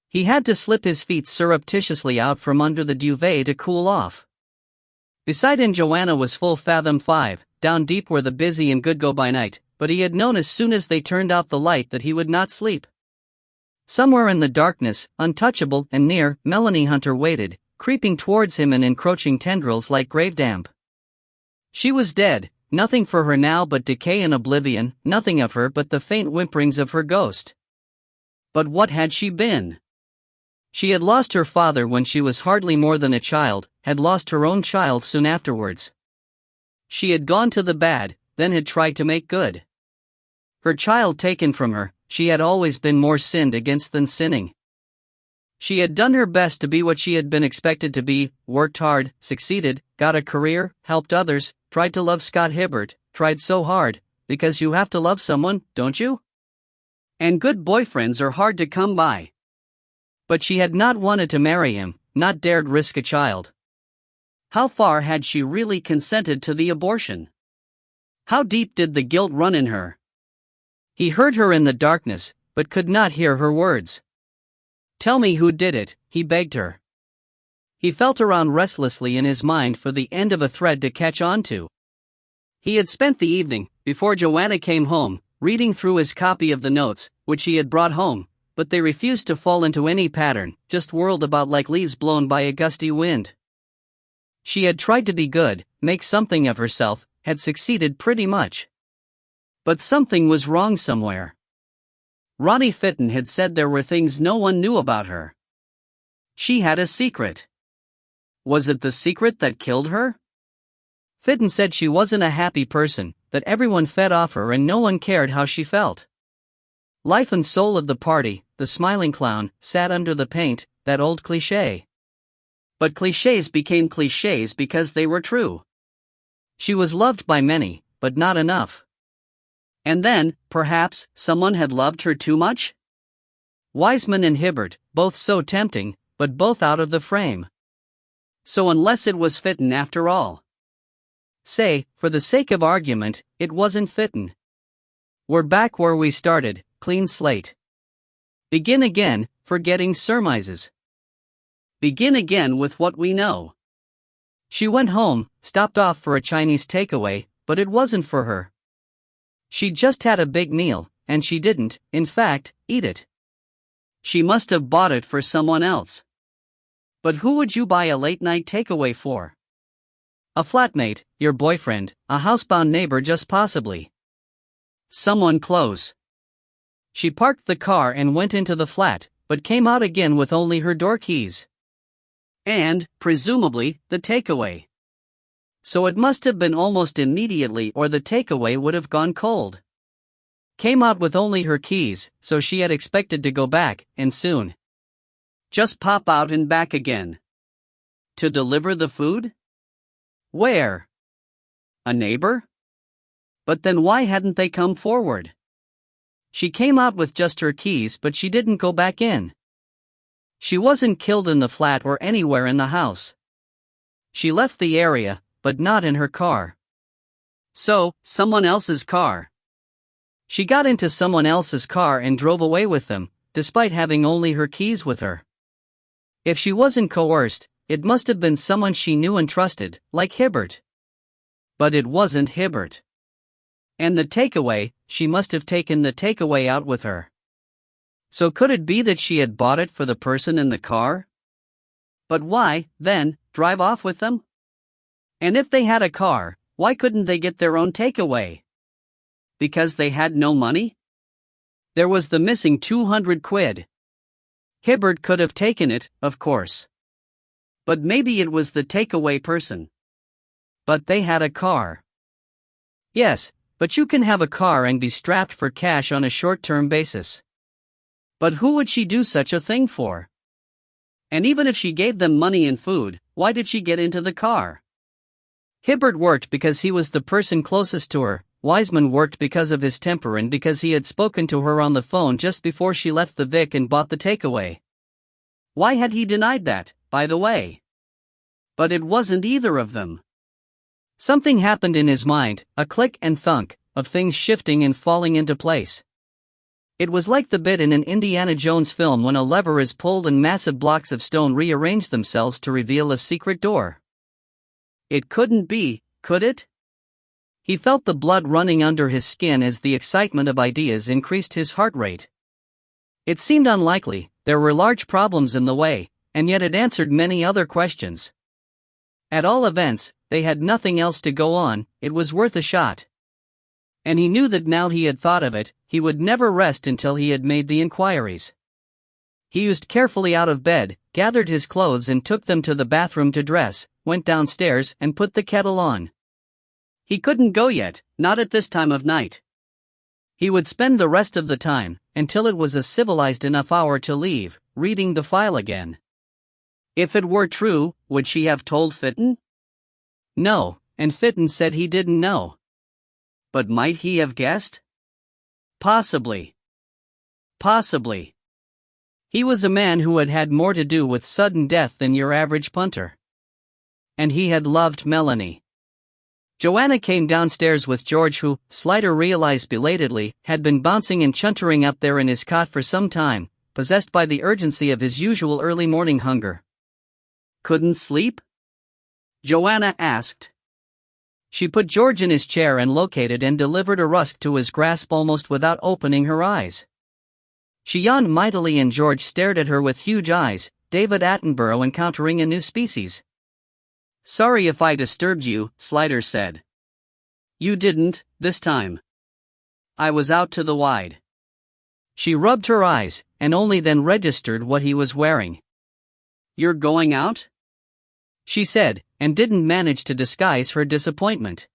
Speaker 1: He had to slip his feet surreptitiously out from under the duvet to cool off. Beside him Joanna was full fathom 5, down deep where the busy and good go by night, but he had known as soon as they turned out the light that he would not sleep. Somewhere in the darkness, untouchable and near, Melanie Hunter waited, creeping towards him in encroaching tendrils like grave damp. She was dead, nothing for her now but decay and oblivion, nothing of her but the faint whimperings of her ghost. But what had she been? She had lost her father when she was hardly more than a child, had lost her own child soon afterwards. She had gone to the bad, then had tried to make good. Her child taken from her, she had always been more sinned against than sinning. She had done her best to be what she had been expected to be, worked hard, succeeded, got a career, helped others, tried to love Scott Hibbert, tried so hard, because you have to love someone, don't you? And good boyfriends are hard to come by. But she had not wanted to marry him, not dared risk a child. How far had she really consented to the abortion? How deep did the guilt run in her? He heard her in the darkness, but could not hear her words. Tell me who did it, he begged her. He felt around restlessly in his mind for the end of a thread to catch on to. He had spent the evening, before Joanna came home, reading through his copy of the notes, which he had brought home, but they refused to fall into any pattern, just whirled about like leaves blown by a gusty wind. She had tried to be good, make something of herself, had succeeded pretty much. But something was wrong somewhere. Ronnie Fitton had said there were things no one knew about her. She had a secret. Was it the secret that killed her? Fitton said she wasn't a happy person, that everyone fed off her and no one cared how she felt. Life and soul of the party, the smiling clown, sat under the paint, that old cliché. But clichés became clichés because they were true. She was loved by many, but not enough. And then, perhaps, someone had loved her too much? Wiseman and Hibbert, both so tempting, but both out of the frame. So unless it was Fitton after all. Say, for the sake of argument, it wasn't Fitton. We're back where we started, clean slate. Begin again, forgetting surmises. Begin again with what we know. She went home, stopped off for a Chinese takeaway, but it wasn't for her. She'd just had a big meal, and she didn't, in fact, eat it. She must have bought it for someone else. But who would you buy a late-night takeaway for? A flatmate, your boyfriend, a housebound neighbor, just possibly. Someone close. She parked the car and went into the flat, but came out again with only her door keys. And, presumably, the takeaway. So it must have been almost immediately, or the takeaway would have gone cold. Came out with only her keys, so she had expected to go back, and soon. Just pop out and back again. To deliver the food? Where? A neighbor? But then why hadn't they come forward? She came out with just her keys, but she didn't go back in. She wasn't killed in the flat or anywhere in the house. She left the area, but not in her car. So, someone else's car. She got into someone else's car and drove away with them, despite having only her keys with her. If she wasn't coerced, it must have been someone she knew and trusted, like Hibbert. But it wasn't Hibbert. And the takeaway, she must have taken the takeaway out with her. So could it be that she had bought it for the person in the car? But why, then, drive off with them? And if they had a car, why couldn't they get their own takeaway? Because they had no money? There was the missing 200 quid. Hibbert could have taken it, of course. But maybe it was the takeaway person. But they had a car. Yes, but you can have a car and be strapped for cash on a short-term basis. But who would she do such a thing for? And even if she gave them money and food, why did she get into the car? Hibbert worked because he was the person closest to her. Wiseman worked because of his temper and because he had spoken to her on the phone just before she left the Vic and bought the takeaway. Why had he denied that, by the way? But it wasn't either of them. Something happened in his mind, a click and thunk, of things shifting and falling into place. It was like the bit in an Indiana Jones film when a lever is pulled and massive blocks of stone rearrange themselves to reveal a secret door. It couldn't be, could it? He felt the blood running under his skin as the excitement of ideas increased his heart rate. It seemed unlikely, there were large problems in the way, and yet it answered many other questions. At all events, they had nothing else to go on, it was worth a shot. And he knew that now he had thought of it, he would never rest until he had made the inquiries. He used carefully out of bed, gathered his clothes and took them to the bathroom to dress, went downstairs and put the kettle on. He couldn't go yet, not at this time of night. He would spend the rest of the time, until it was a civilized enough hour to leave, reading the file again. If it were true, would she have told Fitton? No, and Fitton said he didn't know. But might he have guessed? Possibly. Possibly. He was a man who had had more to do with sudden death than your average punter. And he had loved Melanie. Joanna came downstairs with George who, Slider realized belatedly, had been bouncing and chuntering up there in his cot for some time, possessed by the urgency of his usual early morning hunger. Couldn't sleep? Joanna asked. She put George in his chair and located and delivered a rusk to his grasp almost without opening her eyes. She yawned mightily and George stared at her with huge eyes, David Attenborough encountering a new species. Sorry if I disturbed you, Slider said. You didn't, this time. I was out to the wide. She rubbed her eyes, and only then registered what he was wearing. You're going out? She said, and didn't manage to disguise her disappointment.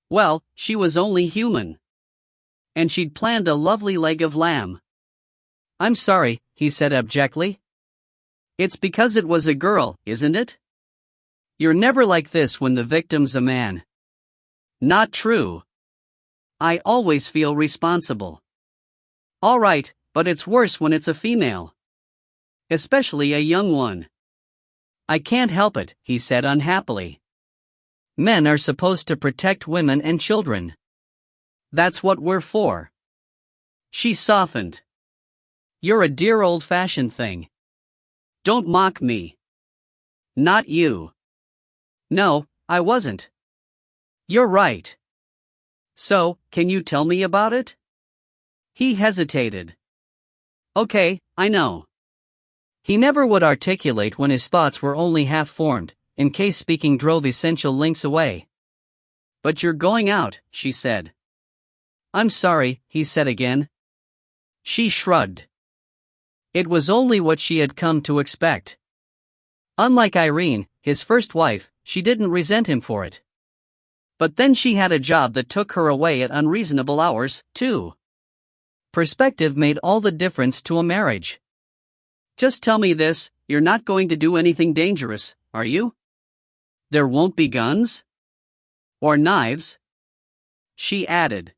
Speaker 1: Well, she was only human. And she'd planned a lovely leg of lamb. I'm sorry, he said abjectly. It's because it was a girl, isn't it? You're never like this when the victim's a man. Not true. I always feel responsible. All right, but it's worse when it's a female. Especially a young one. I can't help it, he said unhappily. Men are supposed to protect women and children. That's what we're for. She softened. You're a dear old-fashioned thing. Don't mock me. Not you. No, I wasn't. You're right. So, can you tell me about it? He hesitated. Okay, I know. He never would articulate when his thoughts were only half-formed, in case speaking drove essential links away. But you're going out, she said. I'm sorry, he said again. She shrugged. It was only what she had come to expect. Unlike Irene, his first wife, she didn't resent him for it. But then she had a job that took her away at unreasonable hours, too. Perspective made all the difference to a marriage. Just tell me this, you're not going to do anything dangerous, are you? There won't be guns? Or knives? She added.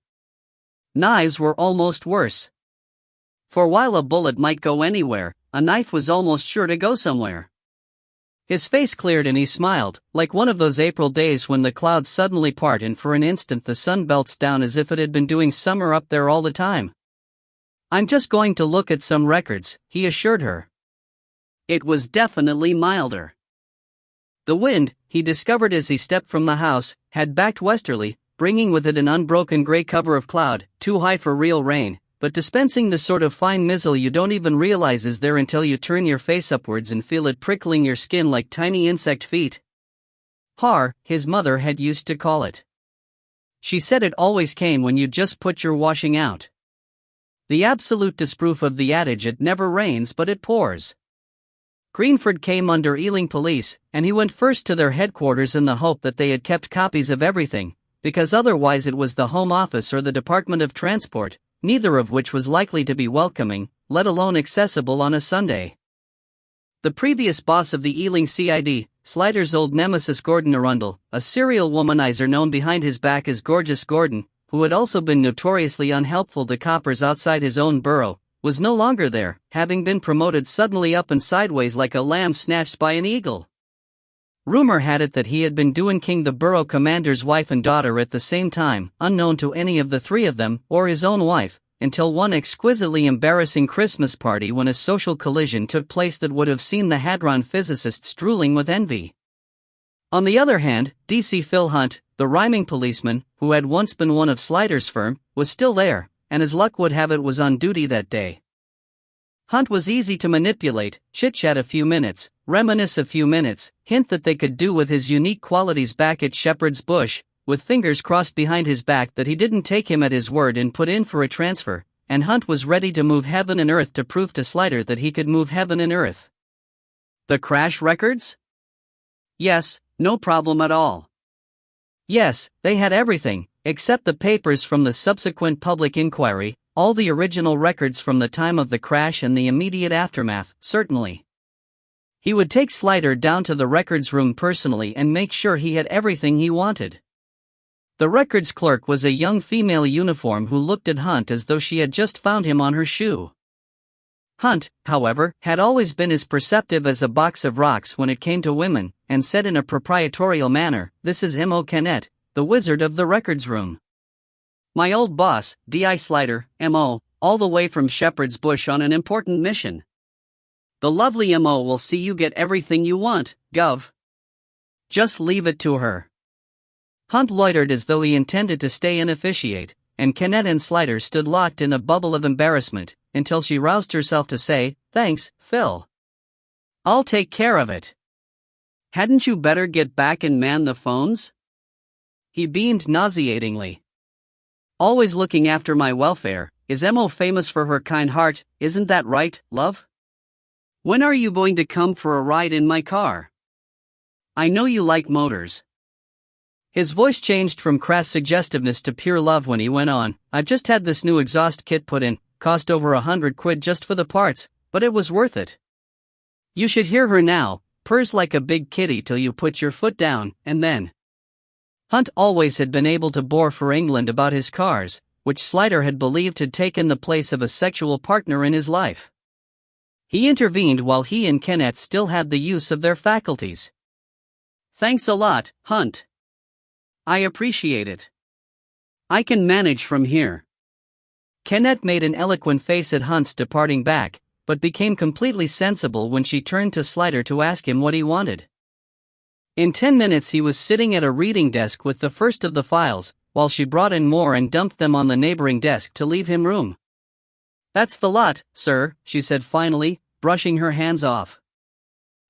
Speaker 1: Knives were almost worse. For while a bullet might go anywhere, a knife was almost sure to go somewhere. His face cleared and he smiled, like one of those April days when the clouds suddenly part and for an instant the sun belts down as if it had been doing summer up there all the time. I'm just going to look at some records, he assured her. It was definitely milder. The wind, he discovered as he stepped from the house, had backed westerly, bringing with it an unbroken gray cover of cloud, too high for real rain, but dispensing the sort of fine mizzle you don't even realize is there until you turn your face upwards and feel it prickling your skin like tiny insect feet. Har, his mother had used to call it. She said it always came when you just put your washing out. The absolute disproof of the adage it never rains but it pours. Greenford came under Ealing Police, and he went first to their headquarters in the hope that they had kept copies of everything, because otherwise it was the Home Office or the Department of Transport, neither of which was likely to be welcoming, let alone accessible on a Sunday. The previous boss of the Ealing CID, Slider's old nemesis Gordon Arundel, a serial womanizer known behind his back as Gorgeous Gordon, who had also been notoriously unhelpful to coppers outside his own borough, was no longer there, having been promoted suddenly up and sideways like a lamb snatched by an eagle. Rumor had it that he had been doing King the borough commander's wife and daughter at the same time, unknown to any of the three of them, or his own wife, until one exquisitely embarrassing Christmas party when a social collision took place that would have seen the Hadron physicists drooling with envy. On the other hand, DC Phil Hunt, the rhyming policeman, who had once been one of Slider's firm, was still there, and as luck would have it was on duty that day. Hunt was easy to manipulate, chit-chat a few minutes, reminisce a few minutes, hint that they could do with his unique qualities back at Shepherd's Bush, with fingers crossed behind his back that he didn't take him at his word and put in for a transfer, and Hunt was ready to move heaven and earth to prove to Slider that he could move heaven and earth. The crash records? Yes, no problem at all. Yes, they had everything, except the papers from the subsequent public inquiry, all the original records from the time of the crash and the immediate aftermath, certainly. He would take Slider down to the records room personally and make sure he had everything he wanted. The records clerk was a young female uniform who looked at Hunt as though she had just found him on her shoe. Hunt, however, had always been as perceptive as a box of rocks when it came to women, and said in a proprietorial manner, "This is M.O. Kennett, the wizard of the records room. My old boss, D.I. Slider, M.O., all the way from Shepherd's Bush on an important mission. The lovely M.O. will see you get everything you want, Gov. Just leave it to her." Hunt loitered as though he intended to stay and officiate, and Kennett and Slider stood locked in a bubble of embarrassment, until she roused herself to say, "Thanks, Phil. I'll take care of it. Hadn't you better get back and man the phones?" He beamed nauseatingly. "Always looking after my welfare, is M.O. famous for her kind heart, isn't that right, love? When are you going to come for a ride in my car? I know you like motors." His voice changed from crass suggestiveness to pure love when he went on, "I've just had this new exhaust kit put in, cost over £100 just for the parts, but it was worth it. You should hear her now, purrs like a big kitty till you put your foot down, and then..." Hunt always had been able to bore for England about his cars, which Slider had believed had taken the place of a sexual partner in his life. He intervened while he and Kennett still had the use of their faculties. "Thanks a lot, Hunt. I appreciate it. I can manage from here." Kennett made an eloquent face at Hunt's departing back, but became completely sensible when she turned to Slider to ask him what he wanted. In 10 minutes he was sitting at a reading desk with the first of the files, while she brought in more and dumped them on the neighboring desk to leave him room. "That's the lot, sir," she said finally, brushing her hands off.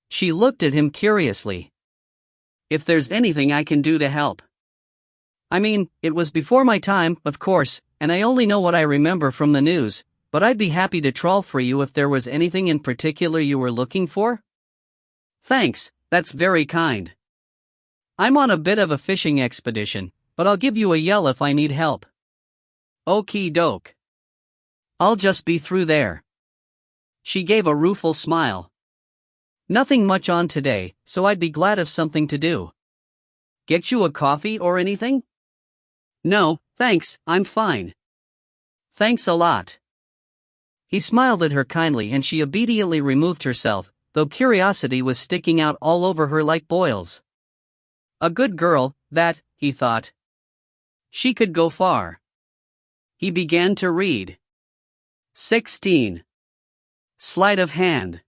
Speaker 1: She looked at him curiously. "If there's anything I can do to help." "I mean, it was before my time, of course, and I only know what I remember from the news, but I'd be happy to trawl for you if there was anything in particular you were looking for." "Thanks, that's very kind. I'm on a bit of a fishing expedition, but I'll give you a yell if I need help." "Okie doke. I'll just be through there." She gave a rueful smile. "Nothing much on today, so I'd be glad of something to do." "Get you a coffee or anything?" "No, thanks, I'm fine." "Thanks a lot." He smiled at her kindly and she obediently removed herself, though curiosity was sticking out all over her like boils. A good girl, that, he thought. She could go far. He began to read. 16. Sleight of hand.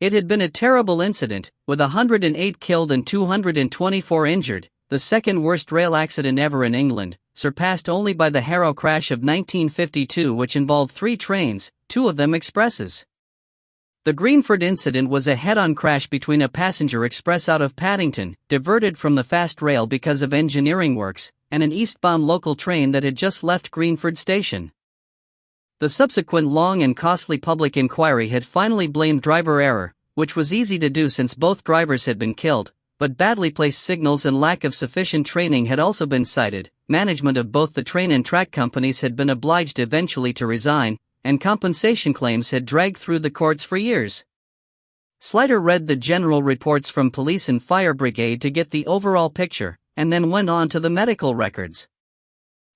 Speaker 1: It had been a terrible incident, with 108 killed and 224 injured, the second worst rail accident ever in England, surpassed only by the Harrow crash of 1952, which involved 3 trains, 2 of them expresses. The Greenford incident was a head-on crash between a passenger express out of Paddington, diverted from the fast rail because of engineering works, and an eastbound local train that had just left Greenford station. The subsequent long and costly public inquiry had finally blamed driver error, which was easy to do since both drivers had been killed, but badly placed signals and lack of sufficient training had also been cited. Management of both the train and track companies had been obliged eventually to resign, and compensation claims had dragged through the courts for years. Slider read the general reports from police and fire brigade to get the overall picture, and then went on to the medical records.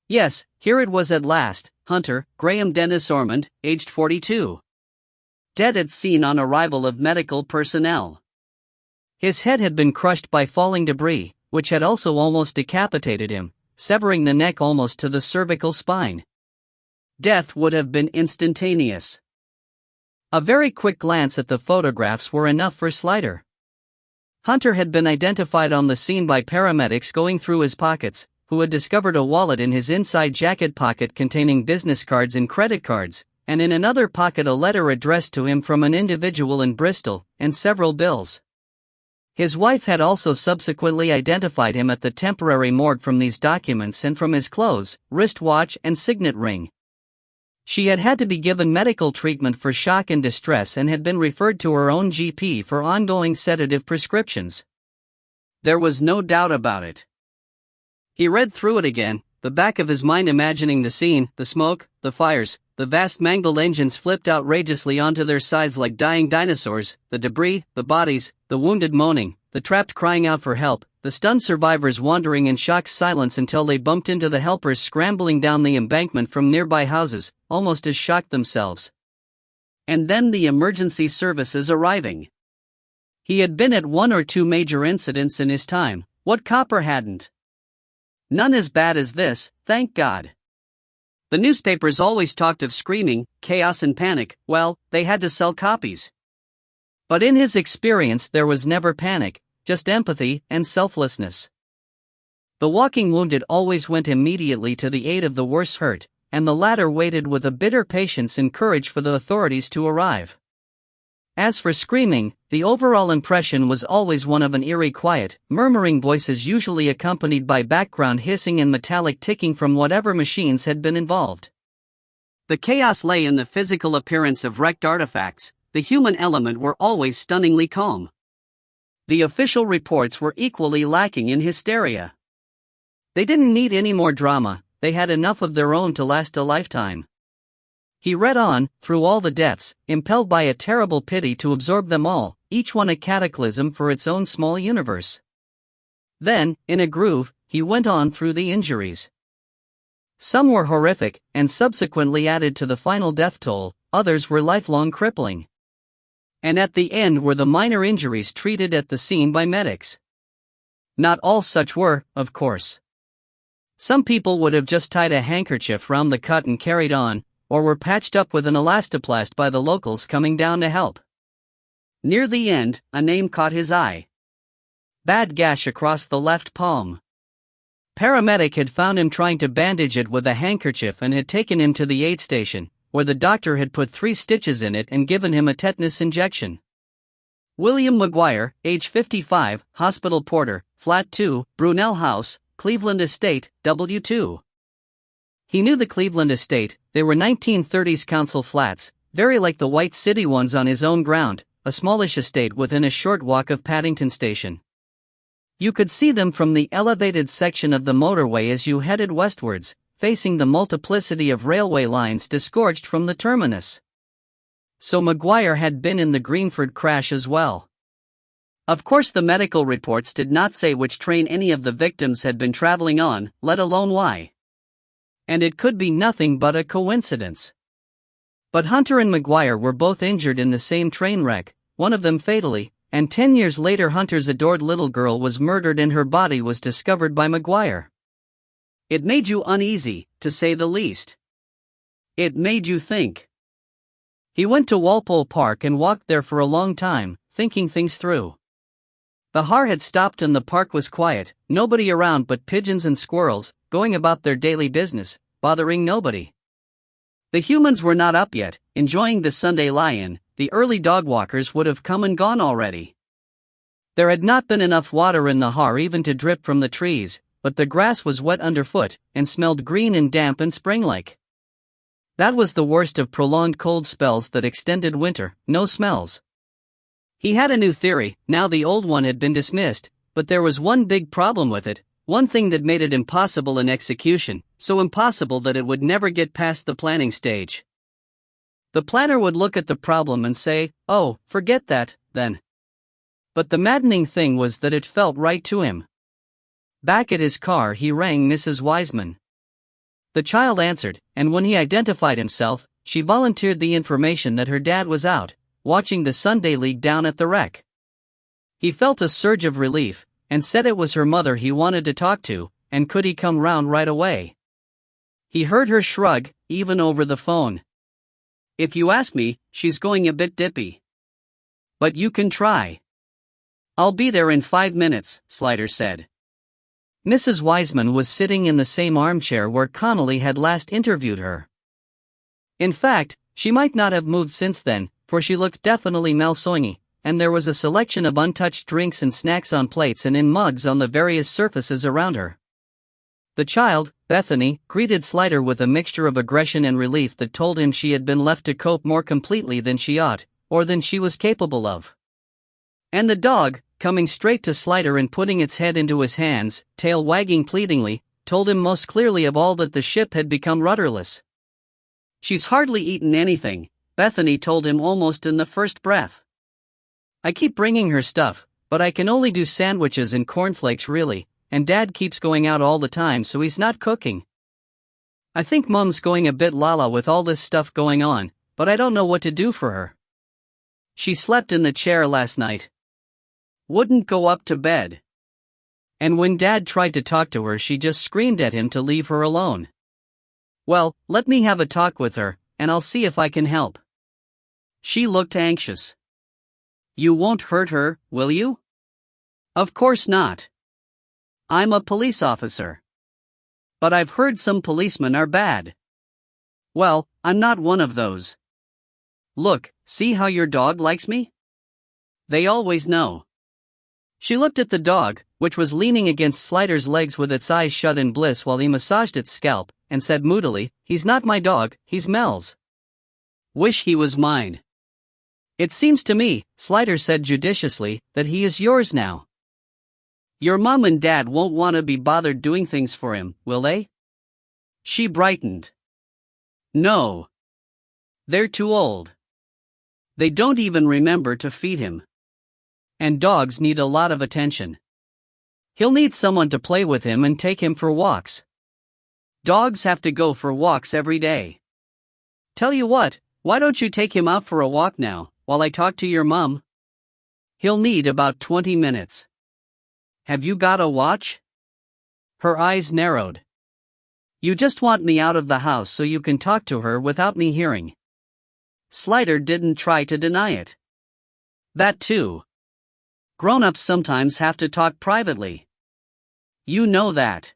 Speaker 1: Yes, here it was at last: Hunter, Graham Dennis Ormond, aged 42. Dead at scene on arrival of medical personnel. His head had been crushed by falling debris, which had also almost decapitated him, severing the neck almost to the cervical spine. Death would have been instantaneous. A very quick glance at the photographs were enough for Slider. Hunter had been identified on the scene by paramedics going through his pockets, who had discovered a wallet in his inside jacket pocket containing business cards and credit cards, and in another pocket a letter addressed to him from an individual in Bristol, and several bills. His wife had also subsequently identified him at the temporary morgue from these documents and from his clothes, wristwatch and signet ring. She had had to be given medical treatment for shock and distress and had been referred to her own GP for ongoing sedative prescriptions. There was no doubt about it. He read through it again, the back of his mind imagining the scene, the smoke, the fires, the vast mangled engines flipped outrageously onto their sides like dying dinosaurs, the debris, the bodies, the wounded moaning, the trapped crying out for help, the stunned survivors wandering in shocked silence until they bumped into the helpers scrambling down the embankment from nearby houses, almost as shocked themselves. And then the emergency services arriving. He had been at 1 or 2 major incidents in his time. What copper hadn't? None as bad as this, thank God. The newspapers always talked of screaming, chaos and panic. Well, they had to sell copies. But in his experience there was never panic, just empathy and selflessness. The walking wounded always went immediately to the aid of the worse hurt, and the latter waited with a bitter patience and courage for the authorities to arrive. As for screaming, the overall impression was always one of an eerie quiet, murmuring voices usually accompanied by background hissing and metallic ticking from whatever machines had been involved. The chaos lay in the physical appearance of wrecked artifacts. The human element were always stunningly calm. The official reports were equally lacking in hysteria. They didn't need any more drama, they had enough of their own to last a lifetime. He read on, through all the deaths, impelled by a terrible pity to absorb them all, each one a cataclysm for its own small universe. Then, in a groove, he went on through the injuries. Some were horrific, and subsequently added to the final death toll, others were lifelong crippling. And at the end were the minor injuries treated at the scene by medics. Not all such were, of course. Some people would have just tied a handkerchief round the cut and carried on, or were patched up with an elastoplast by the locals coming down to help. Near the end, a name caught his eye. Bad gash across the left palm. Paramedic had found him trying to bandage it with a handkerchief and had taken him to the aid station, where the doctor had put 3 stitches in it and given him a tetanus injection. William McGuire, age 55, hospital porter, flat 2, Brunel House, Cleveland Estate, W2. He knew the Cleveland Estate. They were 1930s council flats, very like the White City ones on his own ground, a smallish estate within a short walk of Paddington Station. You could see them from the elevated section of the motorway as you headed westwards, facing the multiplicity of railway lines disgorged from the terminus. So McGuire had been in the Greenford crash as well. Of course, the medical reports did not say which train any of the victims had been traveling on, let alone why. And it could be nothing but a coincidence. But Hunter and McGuire were both injured in the same train wreck, one of them fatally, and 10 years later Hunter's adored little girl was murdered and her body was discovered by McGuire. It made you uneasy, to say the least. It made you think. He went to Walpole Park and walked there for a long time, thinking things through. The car had stopped and the park was quiet, nobody around but pigeons and squirrels, going about their daily business, bothering nobody. The humans were not up yet, enjoying the Sunday lie-in. The early dog walkers would have come and gone already. There had not been enough water in the har even to drip from the trees, but the grass was wet underfoot, and smelled green and damp and spring-like. That was the worst of prolonged cold spells that extended winter, no smells. He had a new theory, now the old one had been dismissed, but there was one big problem with it, one thing that made it impossible in execution, so impossible that it would never get past the planning stage. The planner would look at the problem and say, "Oh, forget that, then." But the maddening thing was that it felt right to him. Back at his car he rang Mrs. Wiseman. The child answered, and when he identified himself, she volunteered the information that her dad was out, watching the Sunday League down at the wreck. He felt a surge of relief, and said it was her mother he wanted to talk to, and could he come round right away. He heard her shrug, even over the phone. "If you ask me, she's going a bit dippy. But you can try." "I'll be there in 5 minutes," Slider said. Mrs. Wiseman was sitting in the same armchair where Connolly had last interviewed her. In fact, she might not have moved since then, for she looked definitely malsoigny, and there was a selection of untouched drinks and snacks on plates and in mugs on the various surfaces around her. The child, Bethany, greeted Slider with a mixture of aggression and relief that told him she had been left to cope more completely than she ought, or than she was capable of. And the dog, coming straight to Slider and putting its head into his hands, tail wagging pleadingly, told him most clearly of all that the ship had become rudderless. "She's hardly eaten anything," Bethany told him almost in the first breath. "I keep bringing her stuff, but I can only do sandwiches and cornflakes really, and Dad keeps going out all the time so he's not cooking. I think Mum's going a bit lala with all this stuff going on, but I don't know what to do for her. She slept in the chair last night. Wouldn't go up to bed. And when Dad tried to talk to her she just screamed at him to leave her alone. Well, let me have a talk with her, and I'll see if I can help." She looked anxious. "You won't hurt her, will you?" "Of course not. I'm a police officer. But I've heard some policemen are bad." "Well, I'm not one of those. Look, see how your dog likes me? They always know." She looked at the dog, which was leaning against Slider's legs with its eyes shut in bliss while he massaged its scalp, and said moodily, "He's not my dog, he's Mel's. Wish he was mine." "It seems to me," Slider said judiciously, "that he is yours now. Your mom and dad won't want to be bothered doing things for him, will they?" She brightened. "No. They're too old. They don't even remember to feed him. And dogs need a lot of attention. He'll need someone to play with him and take him for walks. Dogs have to go for walks every day. Tell you what, why don't you take him out for a walk now, while I talk to your mom? He'll need about 20 minutes. Have you got a watch?" Her eyes narrowed. "You just want me out of the house so you can talk to her without me hearing." Slider didn't try to deny it. "That too. Grown-ups sometimes have to talk privately. You know that.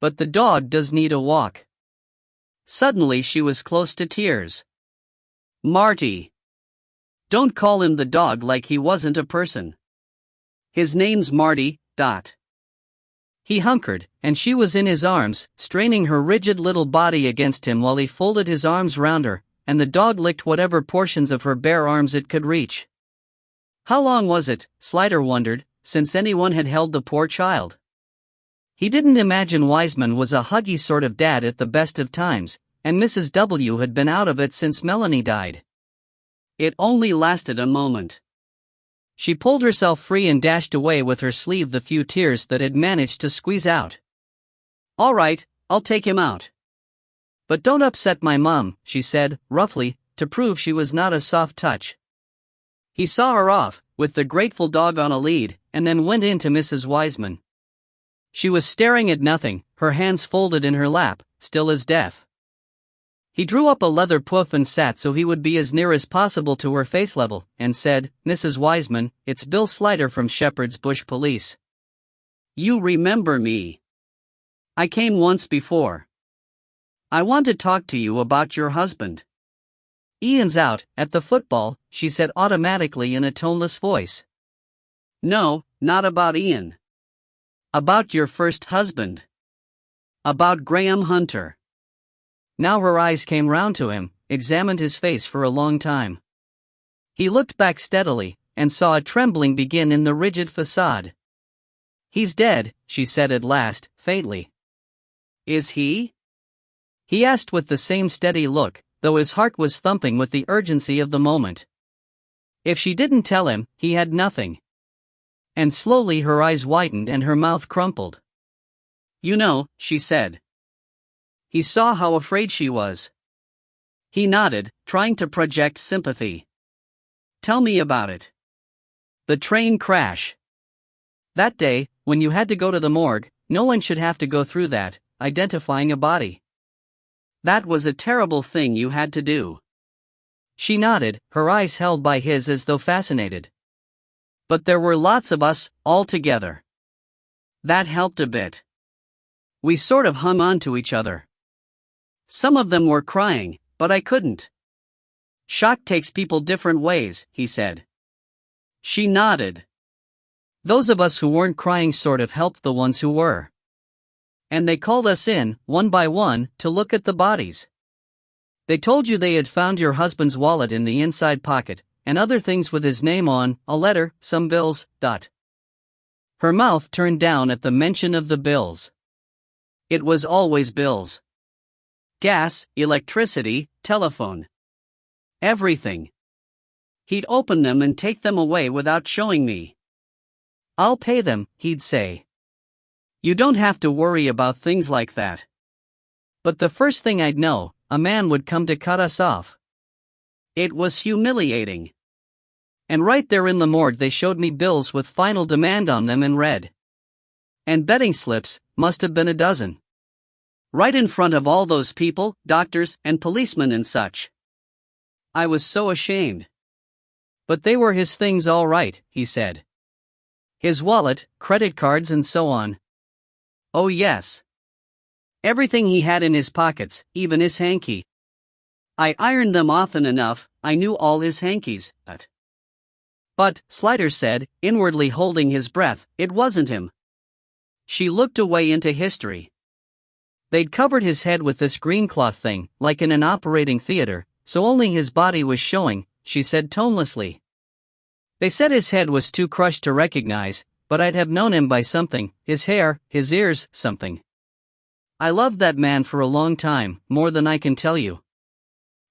Speaker 1: But the dog does need a walk." Suddenly she was close to tears. Marty. Don't call him the dog like he wasn't a person. His name's Marty. He hunkered, and she was in his arms, straining her rigid little body against him while he folded his arms round her, and the dog licked whatever portions of her bare arms it could reach. How long was it, Slider wondered, since anyone had held the poor child? He didn't imagine Wiseman was a huggy sort of dad at the best of times, and Mrs. W. had been out of it since Melanie died. It only lasted a moment. She pulled herself free and dashed away with her sleeve the few tears that had managed to squeeze out. All right, I'll take him out. But don't upset my mom, she said, roughly, to prove she was not a soft touch. He saw her off, with the grateful dog on a lead, and then went in to Mrs. Wiseman. She was staring at nothing, her hands folded in her lap, still as death. He drew up a leather poof and sat so he would be as near as possible to her face level, and said, Mrs. Wiseman, it's Bill Slider from Shepherd's Bush Police. You remember me. I came once before. I want to talk to you about your husband. Ian's out, at the football, she said automatically in a toneless voice. No, not about Ian. About your first husband. About Graham Hunter. Now her eyes came round to him, examined his face for a long time. He looked back steadily, and saw a trembling begin in the rigid facade. He's dead, she said at last, faintly. Is he? He asked with the same steady look, though his heart was thumping with the urgency of the moment. If she didn't tell him, he had nothing. And slowly her eyes widened and her mouth crumpled. You know, she said. He saw how afraid she was. He nodded, trying to project sympathy. Tell me about it. The train crash. That day, when you had to go to the morgue, no one should have to go through that, identifying a body. That was a terrible thing you had to do. She nodded, her eyes held by his as though fascinated. But there were lots of us, all together. That helped a bit. We sort of hung on to each other. Some of them were crying, but I couldn't. Shock takes people different ways, he said. She nodded. Those of us who weren't crying sort of helped the ones who were. And they called us in, one by one, to look at the bodies. They told you they had found your husband's wallet in the inside pocket, and other things with his name on, a letter, some bills. Her mouth turned down at the mention of the bills. It was always bills. Gas, electricity, telephone. Everything. He'd open them and take them away without showing me. I'll pay them, he'd say. You don't have to worry about things like that. But the first thing I'd know, a man would come to cut us off. It was humiliating. And right there in the morgue they showed me bills with final demand on them in red. And betting slips, must have been a dozen. Right in front of all those people, doctors, and policemen and such. I was so ashamed. But they were his things all right, he said. His wallet, credit cards and so on. Oh yes. Everything he had in his pockets, even his hanky. I ironed them often enough, I knew all his hankies. But, Slider said, inwardly holding his breath, it wasn't him. She looked away into history. They'd covered his head with this green cloth thing, like in an operating theater, so only his body was showing, she said tonelessly. They said his head was too crushed to recognize, but I'd have known him by something, his hair, his ears, something. I loved that man for a long time, more than I can tell you.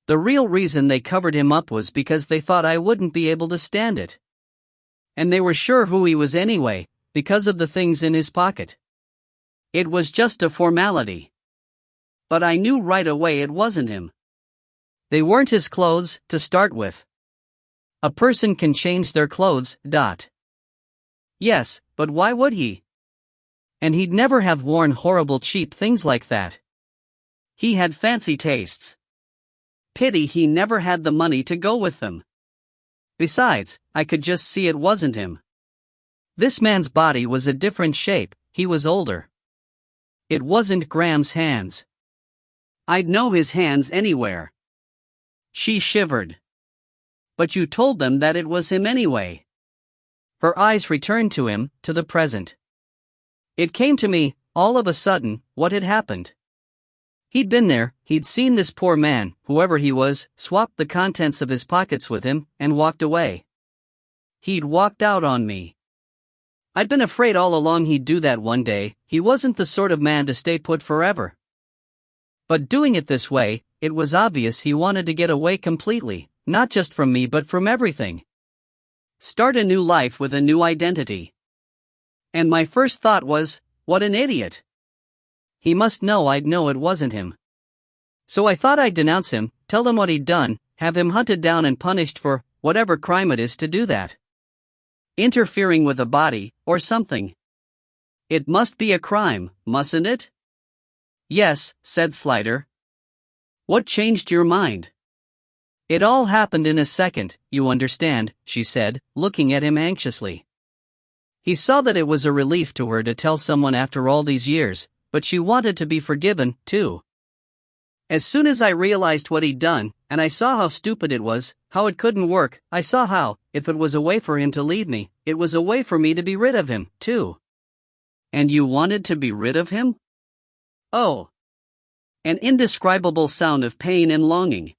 Speaker 1: The real reason they covered him up was because they thought I wouldn't be able to stand it. And they were sure who he was anyway, because of the things in his pocket. It was just a formality. But I knew right away it wasn't him. They weren't his clothes, to start with. A person can change their clothes. Yes, but why would he? And he'd never have worn horrible cheap things like that. He had fancy tastes. Pity he never had the money to go with them. Besides, I could just see it wasn't him. This man's body was a different shape, he was older. It wasn't Graham's hands. I'd know his hands anywhere. She shivered. But you told them that it was him anyway. Her eyes returned to him, to the present. It came to me, all of a sudden, what had happened. He'd been there, he'd seen this poor man, whoever he was, swapped the contents of his pockets with him, and walked away. He'd walked out on me. I'd been afraid all along he'd do that one day. He wasn't the sort of man to stay put forever. But doing it this way, it was obvious he wanted to get away completely, not just from me but from everything. Start a new life with a new identity. And my first thought was, what an idiot. He must know I'd know it wasn't him. So I thought I'd denounce him, tell him what he'd done, have him hunted down and punished for whatever crime it is to do that. Interfering with a body, or something. It must be a crime, mustn't it? Yes, said Slider. What changed your mind? It all happened in a second, you understand, she said, looking at him anxiously. He saw that it was a relief to her to tell someone after all these years, but she wanted to be forgiven, too. As soon as I realized what he'd done, and I saw how stupid it was, how it couldn't work, I saw how, if it was a way for him to leave me, it was a way for me to be rid of him, too. And you wanted to be rid of him? Oh. An indescribable sound of pain and longing.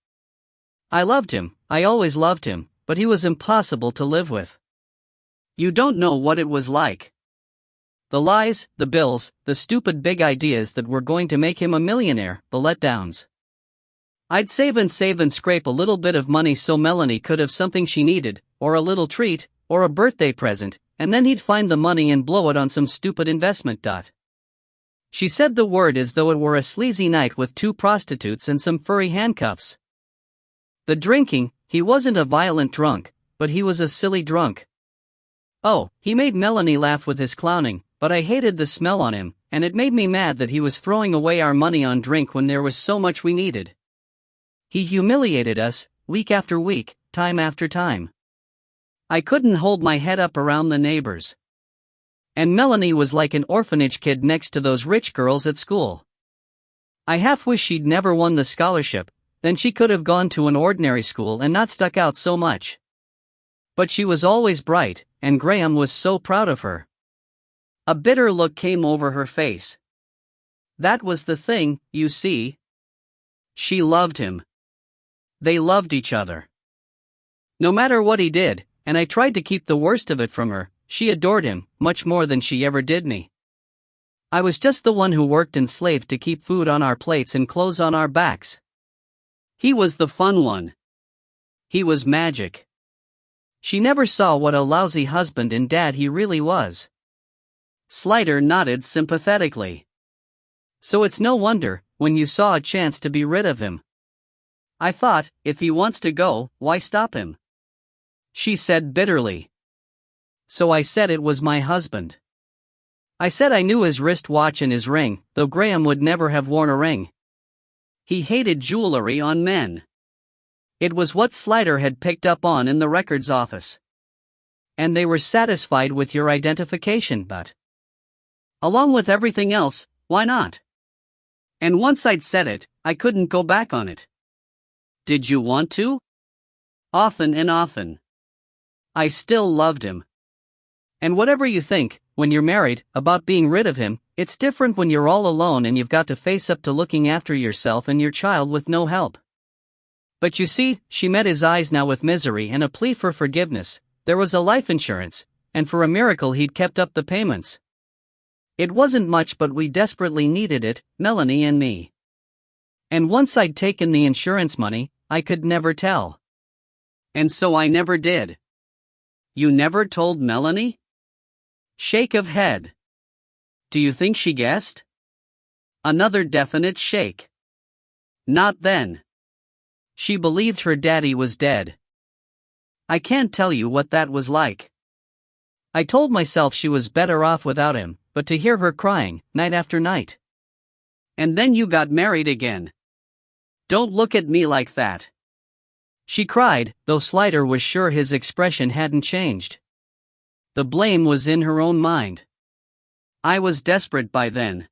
Speaker 1: I loved him, I always loved him, but he was impossible to live with. You don't know what it was like. The lies, the bills, the stupid big ideas that were going to make him a millionaire, the letdowns. I'd save and scrape a little bit of money so Melanie could have something she needed, or a little treat, or a birthday present, and then he'd find the money and blow it on some stupid investment. She said the word as though it were a sleazy night with 2 prostitutes and some furry handcuffs. The drinking, he wasn't a violent drunk, but he was a silly drunk. Oh, he made Melanie laugh with his clowning, but I hated the smell on him, and it made me mad that he was throwing away our money on drink when there was so much we needed. He humiliated us, week after week, time after time. I couldn't hold my head up around the neighbors. And Melanie was like an orphanage kid next to those rich girls at school. I half wish she'd never won the scholarship, then she could have gone to an ordinary school and not stuck out so much. But she was always bright, and Graham was so proud of her. A bitter look came over her face. That was the thing, you see. She loved him. They loved each other. No matter what he did, and I tried to keep the worst of it from her, she adored him, much more than she ever did me. I was just the one who worked and slaved to keep food on our plates and clothes on our backs. He was the fun one. He was magic. She never saw what a lousy husband and dad he really was. Slider nodded sympathetically. So it's no wonder, when you saw a chance to be rid of him. I thought, if he wants to go, why stop him? She said bitterly. So I said it was my husband. I said I knew his wristwatch and his ring, though Graham would never have worn a ring. He hated jewelry on men. It was what Slider had picked up on in the records office. And they were satisfied with your identification, but along with everything else, why not? And once I'd said it, I couldn't go back on it. Did you want to? Often and often. I still loved him. And whatever you think, when you're married, about being rid of him, it's different when you're all alone and you've got to face up to looking after yourself and your child with no help. But you see, she met his eyes now with misery and a plea for forgiveness. There was a life insurance, and for a miracle he'd kept up the payments. It wasn't much, but we desperately needed it, Melanie and me. And once I'd taken the insurance money, I could never tell. And so I never did. You never told Melanie? Shake of head. Do you think she guessed? Another definite shake. Not then. She believed her daddy was dead. I can't tell you what that was like. I told myself she was better off without him, but to hear her crying, night after night. And then you got married again. Don't look at me like that. She cried, though Slider was sure his expression hadn't changed. The blame was in her own mind. I was desperate by then.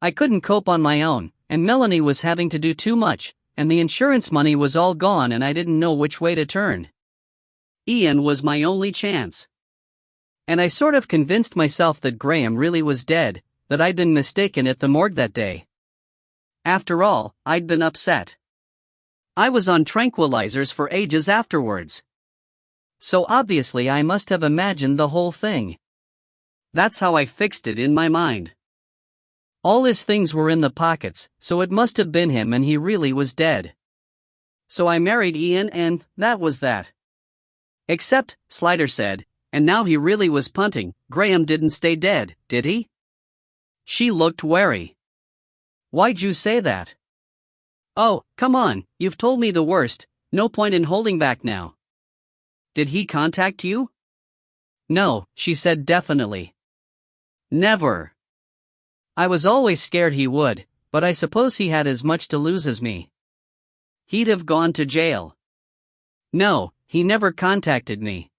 Speaker 1: I couldn't cope on my own, and Melanie was having to do too much, and the insurance money was all gone and I didn't know which way to turn. Ian was my only chance. And I sort of convinced myself that Graham really was dead, that I'd been mistaken at the morgue that day. After all, I'd been upset. I was on tranquilizers for ages afterwards. So obviously I must have imagined the whole thing. That's how I fixed it in my mind. All his things were in the pockets, so it must have been him and he really was dead. So I married Ian and that was that. Except, Slider said, and now he really was punting, Graham didn't stay dead, did he? She looked wary. Why'd you say that? Oh, come on, you've told me the worst, no point in holding back now. Did he contact you? No, she said definitely. Never. I was always scared he would, but I suppose he had as much to lose as me. He'd have gone to jail. No, he never contacted me.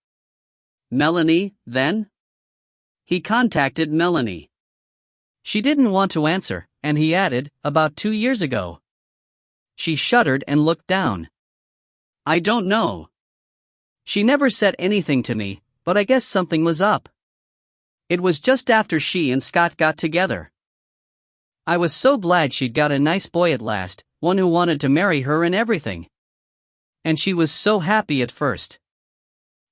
Speaker 1: Melanie, then? He contacted Melanie. She didn't want to answer, and he added, about 2 years ago. She shuddered and looked down. I don't know. She never said anything to me, but I guess something was up. It was just after she and Scott got together. I was so glad she'd got a nice boy at last, one who wanted to marry her and everything. And she was so happy at first.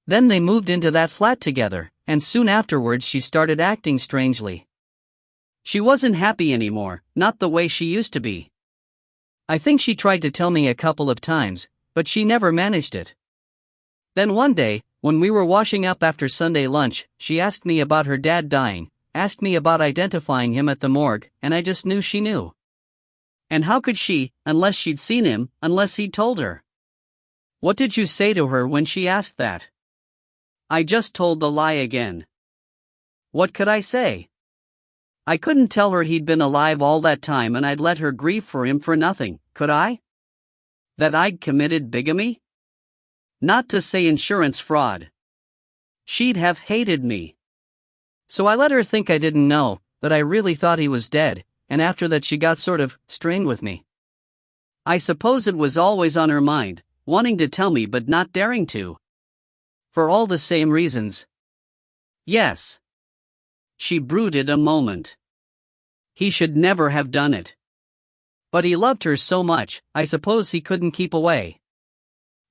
Speaker 1: Then they moved into that flat together, and soon afterwards she started acting strangely. She wasn't happy anymore, not the way she used to be. I think she tried to tell me a couple of times, but she never managed it. Then one day, when we were washing up after Sunday lunch, she asked me about her dad dying, asked me about identifying him at the morgue, and I just knew she knew. And how could she, unless she'd seen him, unless he'd told her? What did you say to her when she asked that? I just told the lie again. What could I say? I couldn't tell her he'd been alive all that time and I'd let her grieve for him for nothing, could I? That I'd committed bigamy? Not to say insurance fraud. She'd have hated me. So I let her think I didn't know, that I really thought he was dead, and after that she got sort of strained with me. I suppose it was always on her mind, wanting to tell me but not daring to. For all the same reasons. Yes. She brooded a moment. He should never have done it. But he loved her so much, I suppose he couldn't keep away.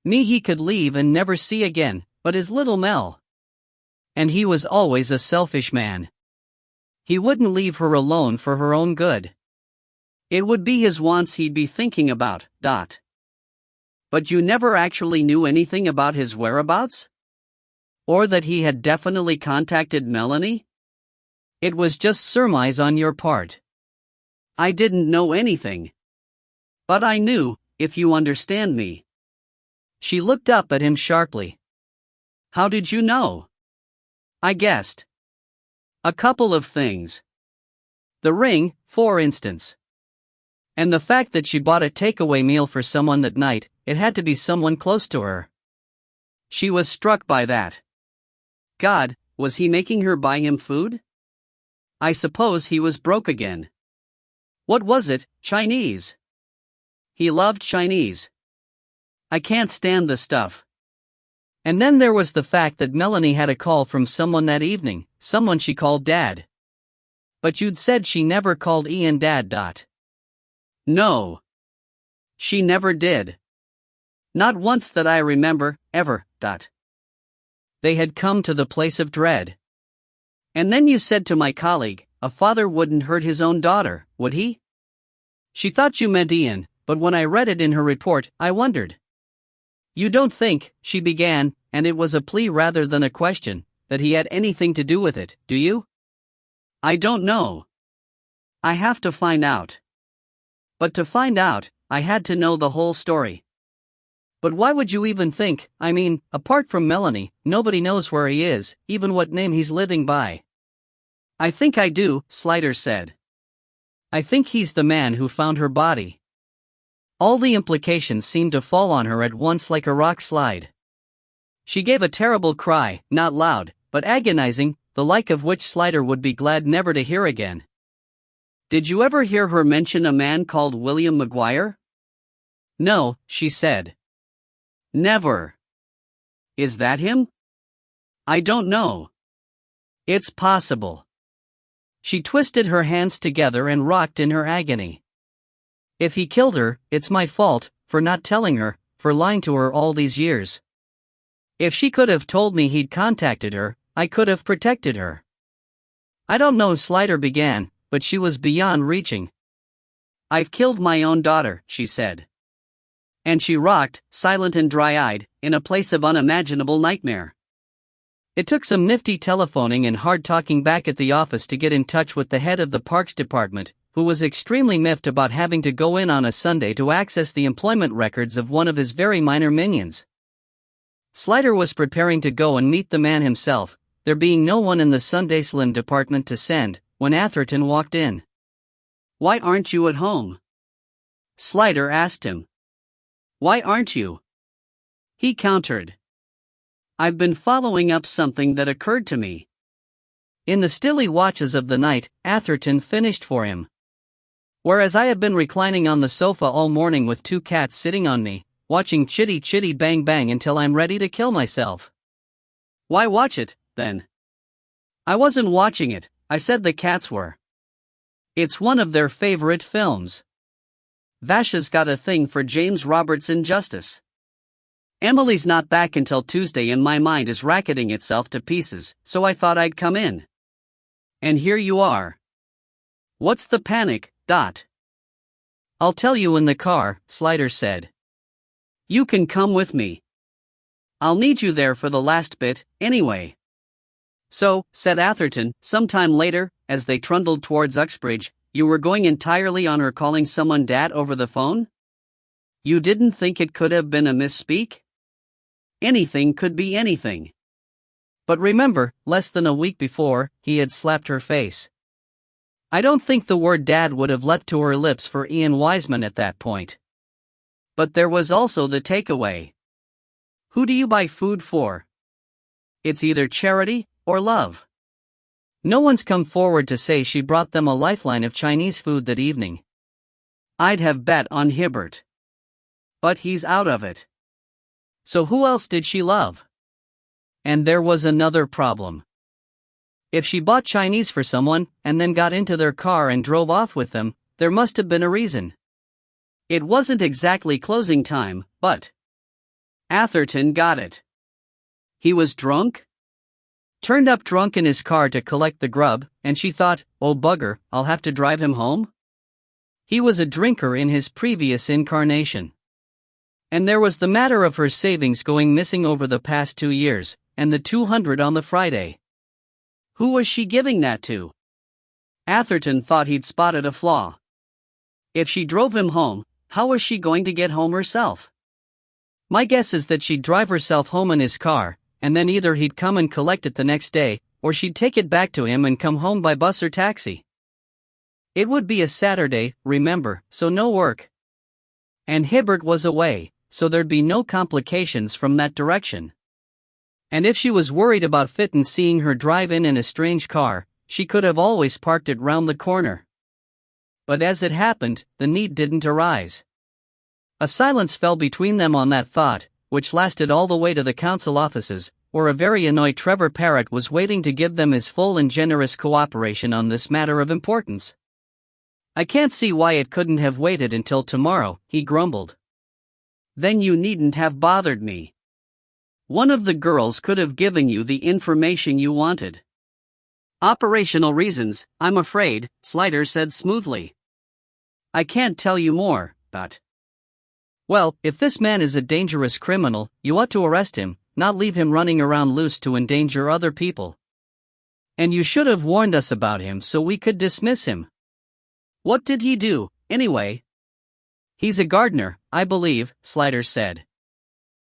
Speaker 1: Me he could leave and never see again, but his little Mel. And he was always a selfish man. He wouldn't leave her alone for her own good. It would be his wants he'd be thinking about, . But you never actually knew anything about his whereabouts? Or that he had definitely contacted Melanie? It was just surmise on your part. I didn't know anything. But I knew, if you understand me. She looked up at him sharply. How did you know? I guessed. A couple of things. The ring, for instance. And the fact that she bought a takeaway meal for someone that night, it had to be someone close to her. She was struck by that. God, was he making her buy him food? I suppose he was broke again. What was it, Chinese? He loved Chinese. I can't stand the stuff. And then there was the fact that Melanie had a call from someone that evening, someone she called Dad. But you'd said she never called Ian Dad. No. She never did. Not once that I remember, ever. They had come to the place of dread. And then you said to my colleague, a father wouldn't hurt his own daughter, would he? She thought you meant Ian, but when I read it in her report, I wondered. You don't think, she began, and it was a plea rather than a question, that he had anything to do with it, do you? I don't know. I have to find out. But to find out, I had to know the whole story. But why would you even think, I mean, apart from Melanie, nobody knows where he is, even what name he's living by. I think I do, Slider said. I think he's the man who found her body. All the implications seemed to fall on her at once like a rock slide. She gave a terrible cry, not loud, but agonizing, the like of which Slider would be glad never to hear again. Did you ever hear her mention a man called William McGuire? No, she said. Never. Is that him? I don't know. It's possible. She twisted her hands together and rocked in her agony. If he killed her, it's my fault, for not telling her, for lying to her all these years. If she could have told me he'd contacted her, I could have protected her. I don't know, Slider began, but she was beyond reaching. I've killed my own daughter, she said. And she rocked, silent and dry-eyed, in a place of unimaginable nightmare. It took some nifty telephoning and hard talking back at the office to get in touch with the head of the parks department, who was extremely miffed about having to go in on a Sunday to access the employment records of one of his very minor minions. Slider was preparing to go and meet the man himself, there being no one in the Sundaysland department to send, when Atherton walked in. Why aren't you at home? Slider asked him. Why aren't you? He countered. I've been following up something that occurred to me. In the stilly watches of the night, Atherton finished for him. Whereas I have been reclining on the sofa all morning with 2 cats sitting on me, watching chitty chitty bang bang until I'm ready to kill myself. Why watch it, then? I wasn't watching it, I said the cats were. It's one of their favorite films. Vasha's got a thing for James Roberts' Injustice. Emily's not back until Tuesday and my mind is racketing itself to pieces, so I thought I'd come in. And here you are. What's the panic, Dot? I'll tell you in the car, Slider said. You can come with me. I'll need you there for the last bit, anyway. So, said Atherton, sometime later, as they trundled towards Uxbridge, you were going entirely on her calling someone Dad over the phone? You didn't think it could have been a misspeak? Anything could be anything. But remember, less than a week before, he had slapped her face. I don't think the word Dad would have leapt to her lips for Ian Wiseman at that point. But there was also the takeaway. Who do you buy food for? It's either charity or love. No one's come forward to say she brought them a lifeline of Chinese food that evening. I'd have bet on Hibbert. But he's out of it. So who else did she love? And there was another problem. If she bought Chinese for someone, and then got into their car and drove off with them, there must have been a reason. It wasn't exactly closing time, but Atherton got it. He was drunk? Turned up drunk in his car to collect the grub, and she thought, oh bugger, I'll have to drive him home? He was a drinker in his previous incarnation. And there was the matter of her savings going missing over the past 2 years, and the 200 on the Friday. Who was she giving that to? Atherton thought he'd spotted a flaw. If she drove him home, how was she going to get home herself? My guess is that she'd drive herself home in his car, and then either he'd come and collect it the next day, or she'd take it back to him and come home by bus or taxi. It would be a Saturday, remember, so no work. And Hibbert was away, so there'd be no complications from that direction. And if she was worried about Fitton seeing her drive in a strange car, she could have always parked it round the corner. But as it happened, the need didn't arise. A silence fell between them on that thought, which lasted all the way to the council offices, where a very annoyed Trevor Parrott was waiting to give them his full and generous cooperation on this matter of importance. I can't see why it couldn't have waited until tomorrow, he grumbled. Then you needn't have bothered me. One of the girls could have given you the information you wanted. Operational reasons, I'm afraid, Slider said smoothly. I can't tell you more, but... Well, if this man is a dangerous criminal, you ought to arrest him, not leave him running around loose to endanger other people. And you should have warned us about him so we could dismiss him. What did he do, anyway? He's a gardener, I believe, Slider said.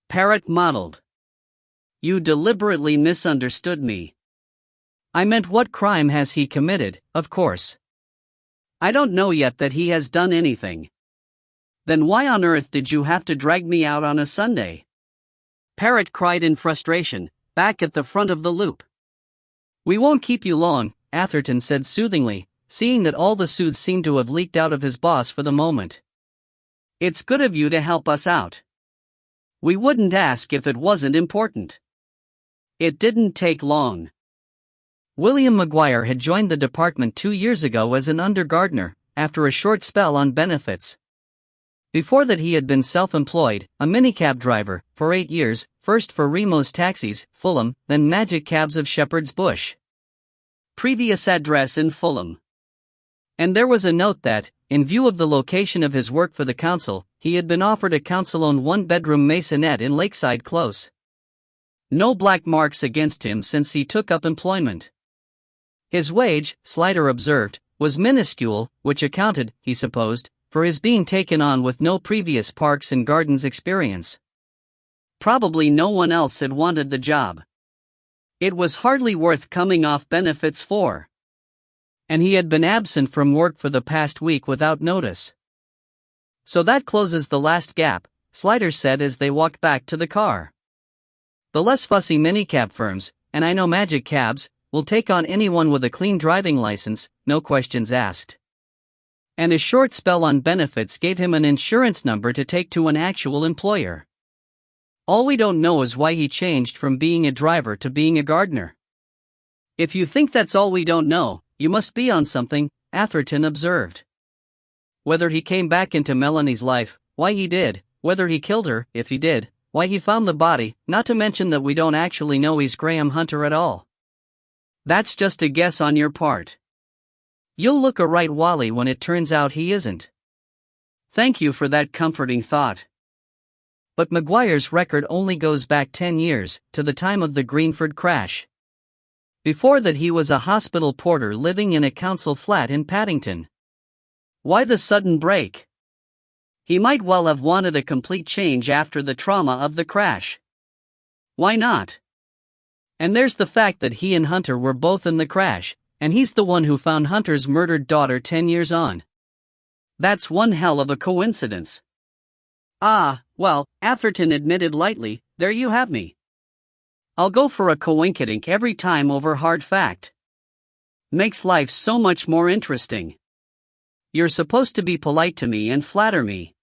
Speaker 1: Parrott modeled. You deliberately misunderstood me. I meant what crime has he committed, of course. I don't know yet that he has done anything. Then why on earth did you have to drag me out on a Sunday? Parrott cried in frustration, back at the front of the loop. We won't keep you long, Atherton said soothingly, seeing that all the soothes seemed to have leaked out of his boss for the moment. "It's good of you to help us out. We wouldn't ask if it wasn't important." It didn't take long. William McGuire had joined the department 2 years ago as an undergardener, after a short spell on benefits. Before that he had been self-employed, a minicab driver, for 8 years, first for Remo's Taxis, Fulham, then Magic Cabs of Shepherd's Bush. Previous address in Fulham. And there was a note that, in view of the location of his work for the council, he had been offered a council-owned one-bedroom maisonette in Lakeside Close. No black marks against him since he took up employment. His wage, Slider observed, was minuscule, which accounted, he supposed, for his being taken on with no previous parks and gardens experience. Probably no one else had wanted the job. It was hardly worth coming off benefits for. And he had been absent from work for the past week without notice. "So that closes the last gap," Slider said as they walked back to the car. "The less fussy minicab firms, and I know Magic Cabs, will take on anyone with a clean driving license, no questions asked." And his short spell on benefits gave him an insurance number to take to an actual employer. All we don't know is why he changed from being a driver to being a gardener. "If you think that's all we don't know, you must be on something," Atherton observed. "Whether he came back into Melanie's life, why he did, whether he killed her, if he did, why he found the body, not to mention that we don't actually know he's Graham Hunter at all. That's just a guess on your part. You'll look a right wally when it turns out he isn't." "Thank you for that comforting thought." But McGuire's record only goes back 10 years, to the time of the Greenford crash. Before that he was a hospital porter living in a council flat in Paddington. Why the sudden break? He might well have wanted a complete change after the trauma of the crash. Why not? And there's the fact that he and Hunter were both in the crash, and he's the one who found Hunter's murdered daughter 10 years on. That's one hell of a coincidence. "Ah, well," Atherton admitted lightly, "there you have me. I'll go for a coinkydink every time over hard fact. Makes life so much more interesting. You're supposed to be polite to me and flatter me."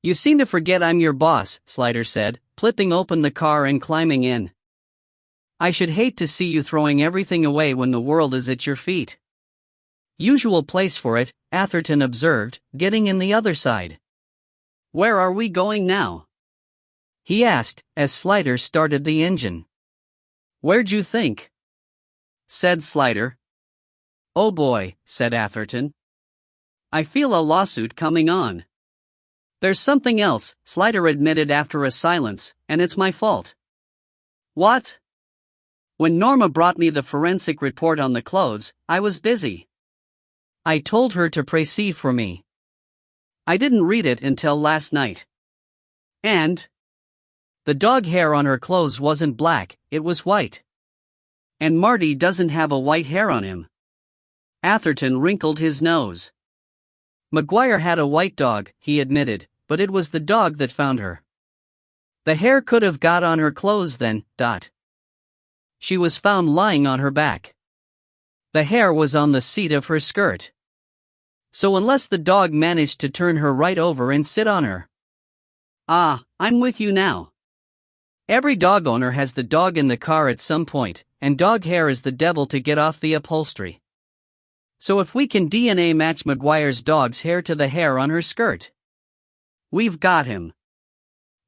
Speaker 1: "You seem to forget I'm your boss," Slider said, flipping open the car and climbing in. "I should hate to see you throwing everything away when the world is at your feet." "Usual place for it," Atherton observed, getting in the other side. "Where are we going now?" he asked, as Slider started the engine. "Where'd you think?" said Slider. "Oh boy," said Atherton. "I feel a lawsuit coming on." "There's something else," Slider admitted after a silence, "and it's my fault." "What?" "When Norma brought me the forensic report on the clothes, I was busy. I told her to précis for me. I didn't read it until last night. And the dog hair on her clothes wasn't black, it was white. And Marty doesn't have a white hair on him." Atherton wrinkled his nose. "McGuire had a white dog," he admitted, "but it was the dog that found her. The hair could have got on her clothes then. She was found lying on her back. The hair was on the seat of her skirt. So unless the dog managed to turn her right over and sit on her." "Ah, I'm with you now. Every dog owner has the dog in the car at some point, and dog hair is the devil to get off the upholstery. So if we can DNA match McGuire's dog's hair to the hair on her skirt, we've got him.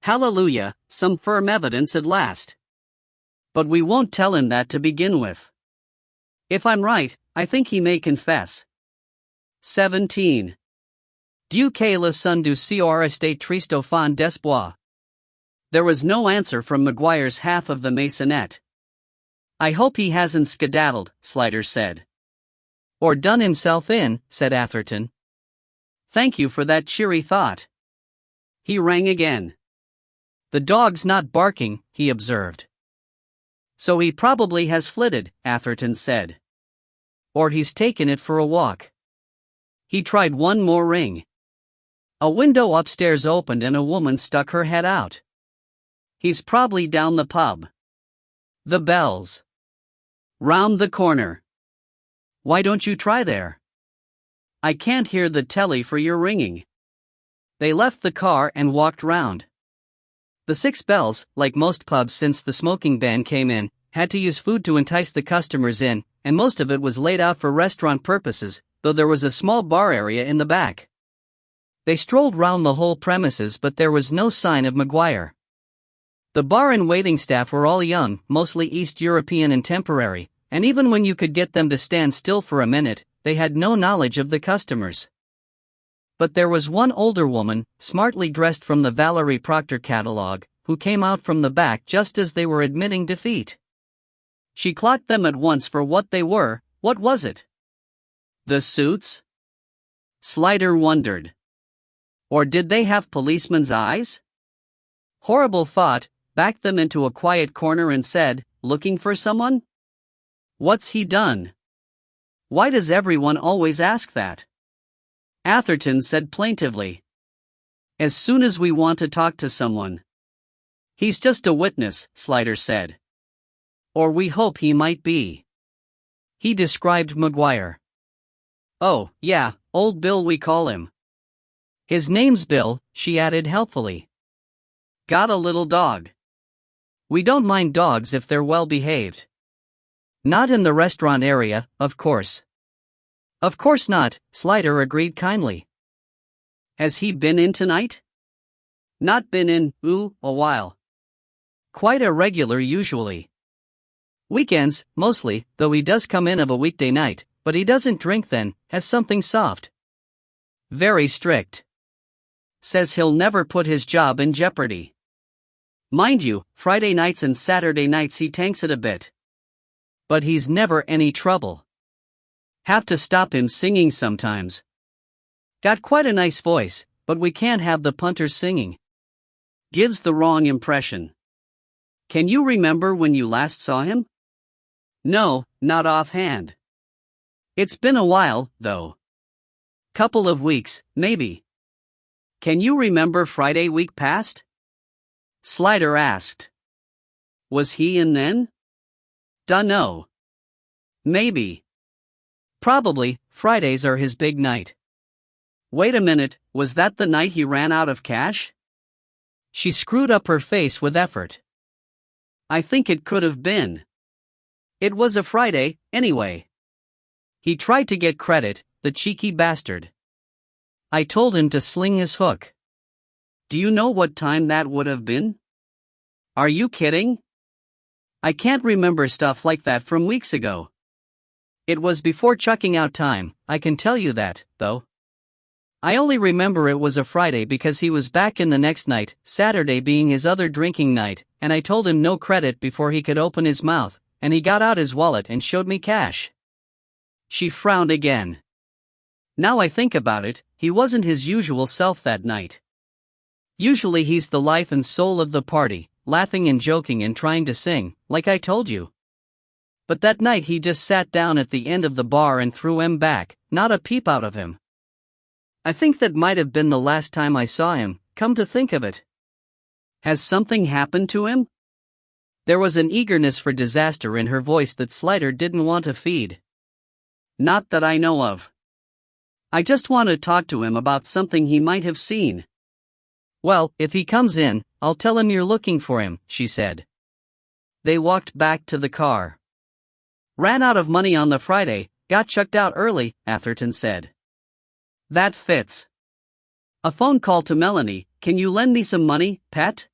Speaker 1: Hallelujah, some firm evidence at last. But we won't tell him that to begin with. If I'm right, I think he may confess." 17. Du que le son du cor estate triste au fond d'espoir. There was no answer from McGuire's half of the maisonette. "I hope he hasn't skedaddled," Slider said. "Or done himself in," said Atherton. "Thank you for that cheery thought." He rang again. "The dog's not barking," he observed. "So he probably has flitted," Atherton said. "Or he's taken it for a walk." He tried one more ring. A window upstairs opened and a woman stuck her head out. "He's probably down the pub." The bells. "Round the corner." "Why don't you try there?" I can't hear the telly for your ringing. They left the car and walked round. The Six Bells, like most pubs since the smoking ban came in, had to use food to entice the customers in, and most of it was laid out for restaurant purposes, though there was a small bar area in the back. They strolled round the whole premises, but there was no sign of Maguire. The bar and waiting staff were all young, mostly East European and temporary, and even when you could get them to stand still for a minute, they had no knowledge of the customers. But there was one older woman, smartly dressed from the Valerie Proctor catalogue, who came out from the back just as they were admitting defeat. She clocked them at once for what they were. What was it? The suits? Slider wondered. Or did they have policeman's eyes? Horrible thought, backed them into a quiet corner and said, "Looking for someone? What's he done? Why does everyone always ask that?" Atherton said plaintively. "As soon as we want to talk to someone." "He's just a witness," Slider said. "Or we hope he might be." He described Maguire. "Oh, yeah, old Bill we call him." "His name's Bill," she added helpfully. "Got a little dog." "We don't mind dogs if they're well behaved." "Not in the restaurant area, of course." "Of course not," Slider agreed kindly. "Has he been in tonight?" "Not been in, a while. Quite a regular usually. Weekends, mostly, though he does come in of a weekday night, but he doesn't drink then, has something soft. Very strict. Says he'll never put his job in jeopardy. Mind you, Friday nights and Saturday nights he tanks it a bit. But he's never any trouble. Have to stop him singing sometimes. Got quite a nice voice, but we can't have the punters singing. Gives the wrong impression. Can you remember when you last saw him?" "No, not offhand." "It's been a while, though. Couple of weeks, maybe." "Can you remember Friday week past?" Slider asked. "Was he in then?" "Dunno. Maybe. Probably, Fridays are his big night." "Wait a minute, was that the night he ran out of cash?" She screwed up her face with effort. "I think it could have been. It was a Friday, anyway. He tried to get credit, the cheeky bastard. I told him to sling his hook." "Do you know what time that would have been?" "Are you kidding? I can't remember stuff like that from weeks ago. It was before chucking out time, I can tell you that, though. I only remember it was a Friday because he was back in the next night, Saturday being his other drinking night, and I told him no credit before he could open his mouth, and he got out his wallet and showed me cash." She frowned again. "Now I think about it, he wasn't his usual self that night. Usually he's the life and soul of the party, laughing and joking and trying to sing, like I told you. But that night he just sat down at the end of the bar and threw him back, not a peep out of him. I think that might have been the last time I saw him, come to think of it." "Has something happened to him?" There was an eagerness for disaster in her voice that Slider didn't want to feed. "Not that I know of. I just want to talk to him about something he might have seen." "Well, if he comes in, I'll tell him you're looking for him," she said. They walked back to the car. "Ran out of money on the Friday, got chucked out early," Atherton said. "That fits. A phone call to Melanie, 'Can you lend me some money, pet?'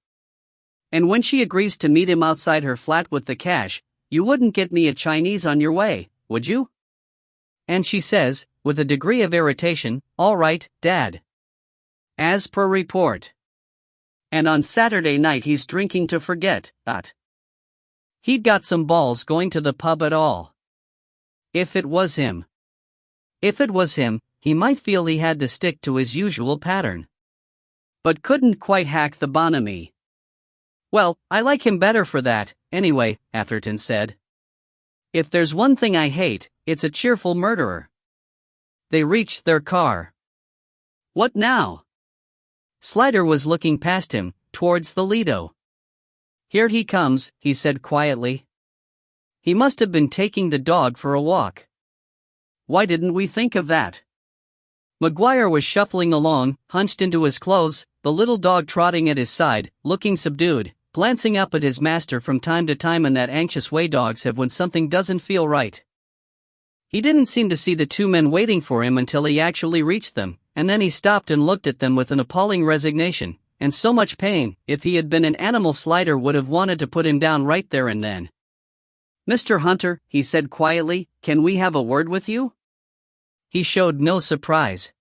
Speaker 1: And when she agrees to meet him outside her flat with the cash, you wouldn't get me a Chinese on your way, would you?" And she says, with a degree of irritation, "All right, Dad." As per report. And on Saturday night he's drinking to forget that he'd got some balls going to the pub at all. If it was him. If it was him, he might feel he had to stick to his usual pattern. But couldn't quite hack the bonhomie. "Well, I like him better for that, anyway," Atherton said. "If there's one thing I hate, it's a cheerful murderer." They reached their car. "What now?" Slider was looking past him, towards the Lido. "Here he comes," he said quietly. "He must have been taking the dog for a walk. Why didn't we think of that?" McGuire was shuffling along, hunched into his clothes, the little dog trotting at his side, looking subdued, glancing up at his master from time to time in that anxious way dogs have when something doesn't feel right. He didn't seem to see the two men waiting for him until he actually reached them, and then he stopped and looked at them with an appalling resignation, and so much pain. If he had been an animal, Slider would have wanted to put him down right there and then. "Mr. Hunter," he said quietly, "can we have a word with you?" He showed no surprise.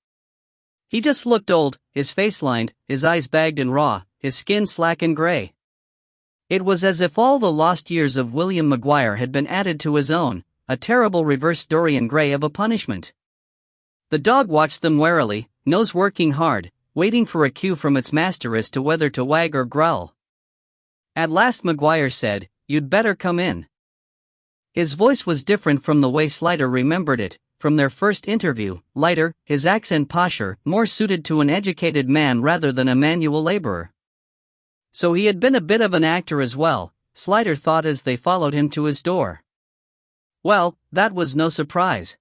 Speaker 1: He just looked old, his face lined, his eyes bagged and raw, his skin slack and gray. It was as if all the lost years of William McGuire had been added to his own, a terrible reverse Dorian Gray of a punishment. The dog watched them warily, nose working hard, waiting for a cue from its master as to whether to wag or growl. At last McGuire said, "You'd better come in." His voice was different from the way Slider remembered it, from their first interview, lighter, his accent posher, more suited to an educated man rather than a manual laborer. So he had been a bit of an actor as well, Slider thought as they followed him to his door. Well, that was no surprise.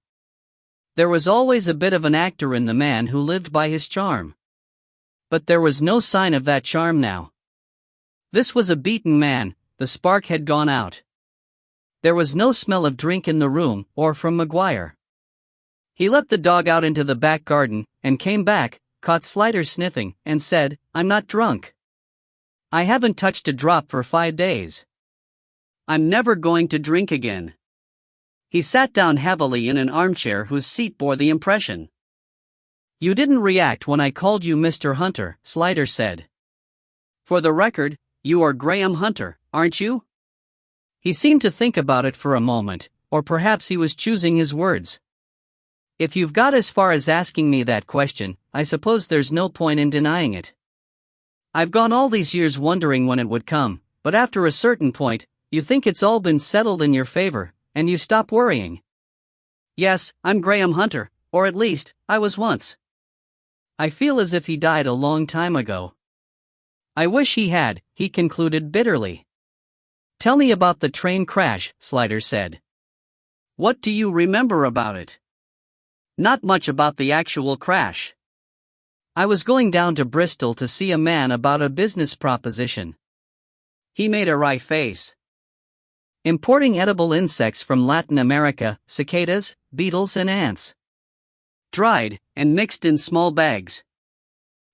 Speaker 1: There was always a bit of an actor in the man who lived by his charm. But there was no sign of that charm now. This was a beaten man, the spark had gone out. There was no smell of drink in the room, or from McGuire. He let the dog out into the back garden, and came back, caught Slider sniffing, and said, "I'm not drunk. I haven't touched a drop for 5 days. I'm never going to drink again." He sat down heavily in an armchair whose seat bore the impression. "You didn't react when I called you Mr. Hunter," Slider said. "For the record, you are Graham Hunter, aren't you?" He seemed to think about it for a moment, or perhaps he was choosing his words. "If you've got as far as asking me that question, I suppose there's no point in denying it. I've gone all these years wondering when it would come, but after a certain point, you think it's all been settled in your favor, and you stop worrying. Yes, I'm Graham Hunter, or at least, I was once. I feel as if he died a long time ago. I wish he had," he concluded bitterly. "Tell me about the train crash," Slider said. "What do you remember about it?" "Not much about the actual crash. I was going down to Bristol to see a man about a business proposition." He made a wry face. "Importing edible insects from Latin America, cicadas, beetles and ants. Dried, and mixed in small bags.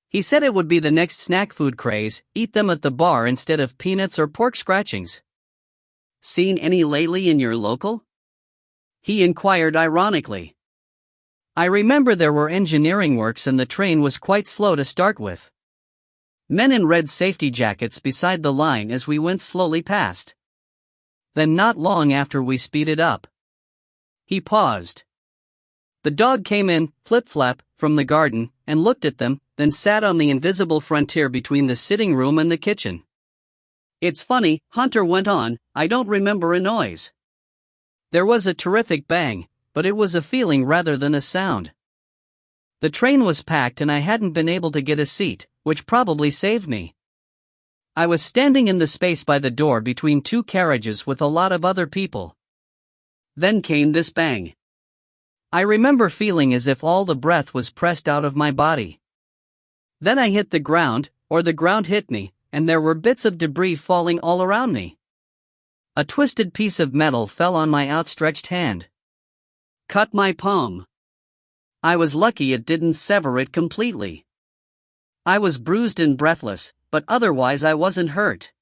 Speaker 1: He said it would be the next snack food craze, eat them at the bar instead of peanuts or pork scratchings. Seen any lately in your local?" he inquired ironically. "I remember there were engineering works and the train was quite slow to start with. Men in red safety jackets beside the line as we went slowly past. Then not long after we speeded up." He paused. The dog came in, flip-flap, from the garden, and looked at them, then sat on the invisible frontier between the sitting room and the kitchen. "It's funny," Hunter went on, "I don't remember a noise. There was a terrific bang, but it was a feeling rather than a sound. The train was packed and I hadn't been able to get a seat, which probably saved me. I was standing in the space by the door between two carriages with a lot of other people. Then came this bang. I remember feeling as if all the breath was pressed out of my body. Then I hit the ground, or the ground hit me, and there were bits of debris falling all around me. A twisted piece of metal fell on my outstretched hand. Cut my palm. I was lucky it didn't sever it completely. I was bruised and breathless, but otherwise I wasn't hurt.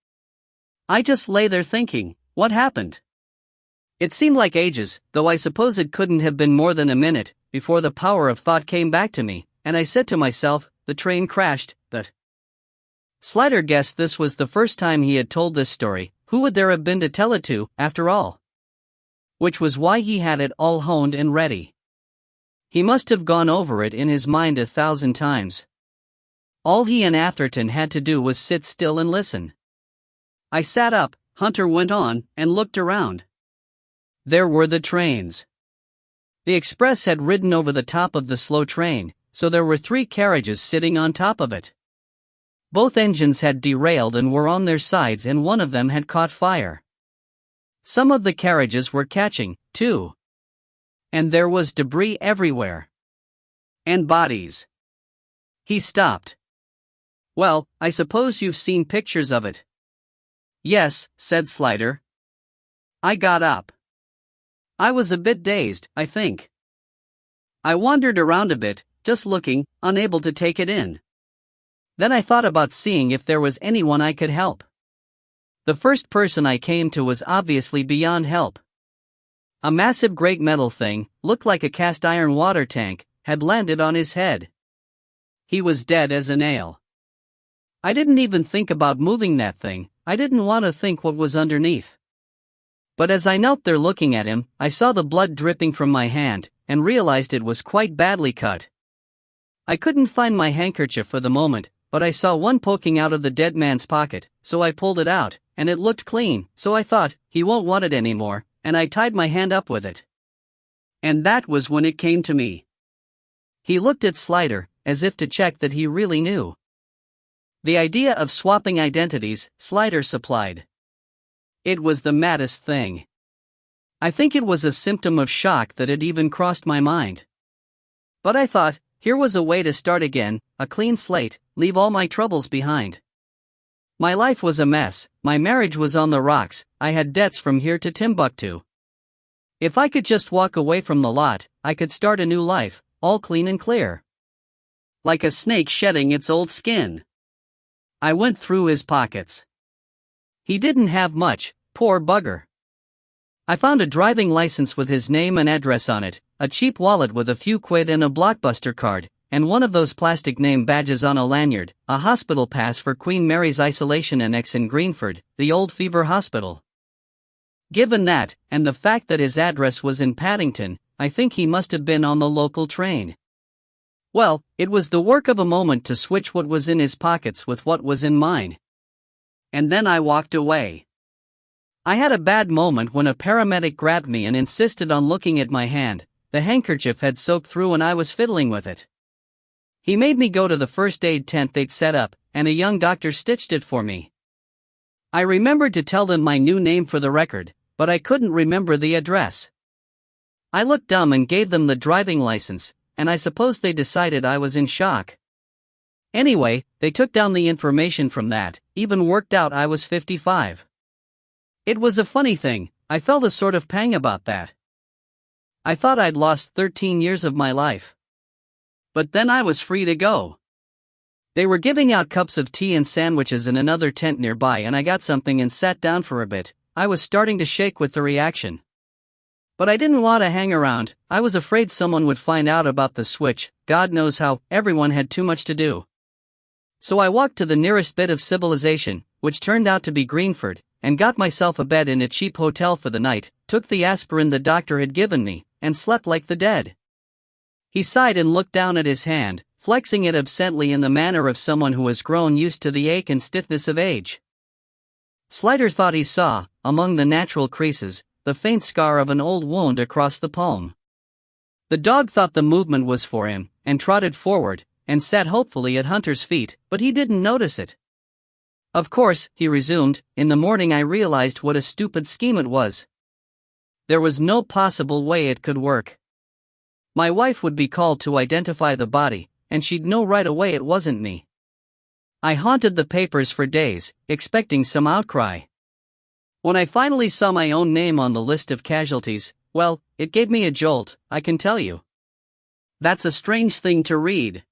Speaker 1: I just lay there thinking, what happened? It seemed like ages, though I suppose it couldn't have been more than a minute, before the power of thought came back to me, and I said to myself, the train crashed, but... Slider guessed this was the first time he had told this story. Who would there have been to tell it to, after all? Which was why he had it all honed and ready. He must have gone over it in his mind 1,000 times. All he and Atherton had to do was sit still and listen. I sat up, Hunter went on, and looked around. There were the trains. The express had ridden over the top of the slow train, so there were 3 carriages sitting on top of it. Both engines had derailed and were on their sides, and one of them had caught fire. Some of the carriages were catching, too. And there was debris everywhere. And bodies. He stopped. Well, I suppose you've seen pictures of it. Yes, said Slider. I got up. I was a bit dazed, I think. I wandered around a bit, just looking, unable to take it in. Then I thought about seeing if there was anyone I could help. The first person I came to was obviously beyond help. A massive great metal thing, looked like a cast iron water tank, had landed on his head. He was dead as a nail. I didn't even think about moving that thing, I didn't want to think what was underneath. But as I knelt there looking at him, I saw the blood dripping from my hand, and realized it was quite badly cut. I couldn't find my handkerchief for the moment, but I saw one poking out of the dead man's pocket, so I pulled it out, and it looked clean, so I thought, he won't want it anymore, and I tied my hand up with it. And that was when it came to me. He looked at Slider, as if to check that he really knew. The idea of swapping identities, Slider supplied. It was the maddest thing. I think it was a symptom of shock that it even crossed my mind. But I thought, here was a way to start again, a clean slate, leave all my troubles behind. My life was a mess, my marriage was on the rocks, I had debts from here to Timbuktu. If I could just walk away from the lot, I could start a new life, all clean and clear. Like a snake shedding its old skin. I went through his pockets. He didn't have much, poor bugger. I found a driving license with his name and address on it, a cheap wallet with a few quid and a Blockbuster card, and one of those plastic name badges on a lanyard, a hospital pass for Queen Mary's Isolation Annex in Greenford, the old fever hospital. Given that, and the fact that his address was in Paddington, I think he must have been on the local train. Well, it was the work of a moment to switch what was in his pockets with what was in mine. And then I walked away. I had a bad moment when a paramedic grabbed me and insisted on looking at my hand. The handkerchief had soaked through and I was fiddling with it. He made me go to the first aid tent they'd set up, and a young doctor stitched it for me. I remembered to tell them my new name for the record, but I couldn't remember the address. I looked dumb and gave them the driving license, and I suppose they decided I was in shock. Anyway, they took down the information from that, even worked out I was 55. It was a funny thing, I felt a sort of pang about that. I thought I'd lost 13 years of my life. But then I was free to go. They were giving out cups of tea and sandwiches in another tent nearby, and I got something and sat down for a bit. I was starting to shake with the reaction. But I didn't want to hang around, I was afraid someone would find out about the switch, God knows how, everyone had too much to do. So I walked to the nearest bit of civilization, which turned out to be Greenford, and got myself a bed in a cheap hotel for the night, took the aspirin the doctor had given me, and slept like the dead. He sighed and looked down at his hand, flexing it absently in the manner of someone who has grown used to the ache and stiffness of age. Slider thought he saw, among the natural creases, the faint scar of an old wound across the palm. The dog thought the movement was for him, and trotted forward, and sat hopefully at Hunter's feet, but he didn't notice it. Of course, he resumed, in the morning I realized what a stupid scheme it was. There was no possible way it could work. My wife would be called to identify the body, and she'd know right away it wasn't me. I haunted the papers for days, expecting some outcry. When I finally saw my own name on the list of casualties, well, it gave me a jolt, I can tell you. That's a strange thing to read.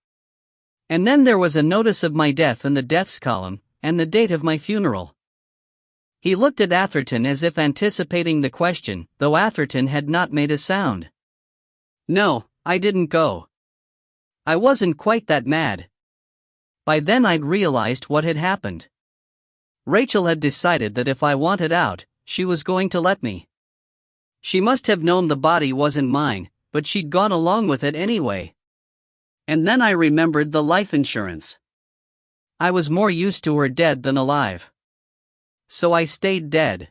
Speaker 1: And then there was a notice of my death in the deaths column, and the date of my funeral. He looked at Atherton as if anticipating the question, though Atherton had not made a sound. No, I didn't go. I wasn't quite that mad. By then I'd realized what had happened. Rachel had decided that if I wanted out, she was going to let me. She must have known the body wasn't mine, but she'd gone along with it anyway. And then I remembered the life insurance. I was more used to her dead than alive. So I stayed dead.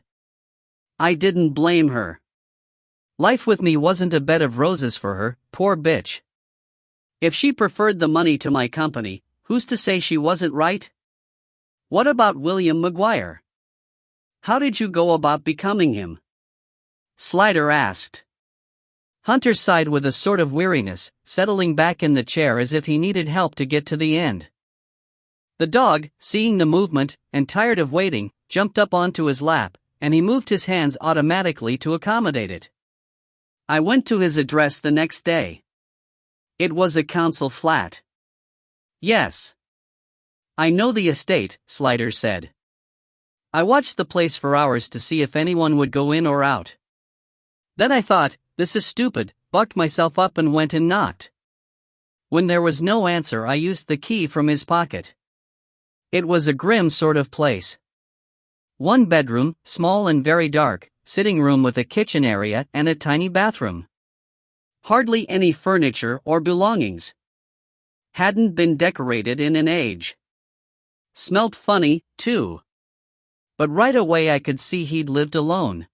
Speaker 1: I didn't blame her. Life with me wasn't a bed of roses for her, poor bitch. If she preferred the money to my company, who's to say she wasn't right? What about William McGuire? How did you go about becoming him? Slider asked. Hunter sighed with a sort of weariness, settling back in the chair as if he needed help to get to the end. The dog, seeing the movement, and tired of waiting, jumped up onto his lap, and he moved his hands automatically to accommodate it. I went to his address the next day. It was a council flat. Yes. I know the estate, Sliders said. I watched the place for hours to see if anyone would go in or out. Then I thought, this is stupid, bucked myself up and went and knocked. When there was no answer, I used the key from his pocket. It was a grim sort of place. One bedroom, small and very dark, sitting room with a kitchen area and a tiny bathroom. Hardly any furniture or belongings. Hadn't been decorated in an age. Smelt funny, too. But right away I could see he'd lived alone.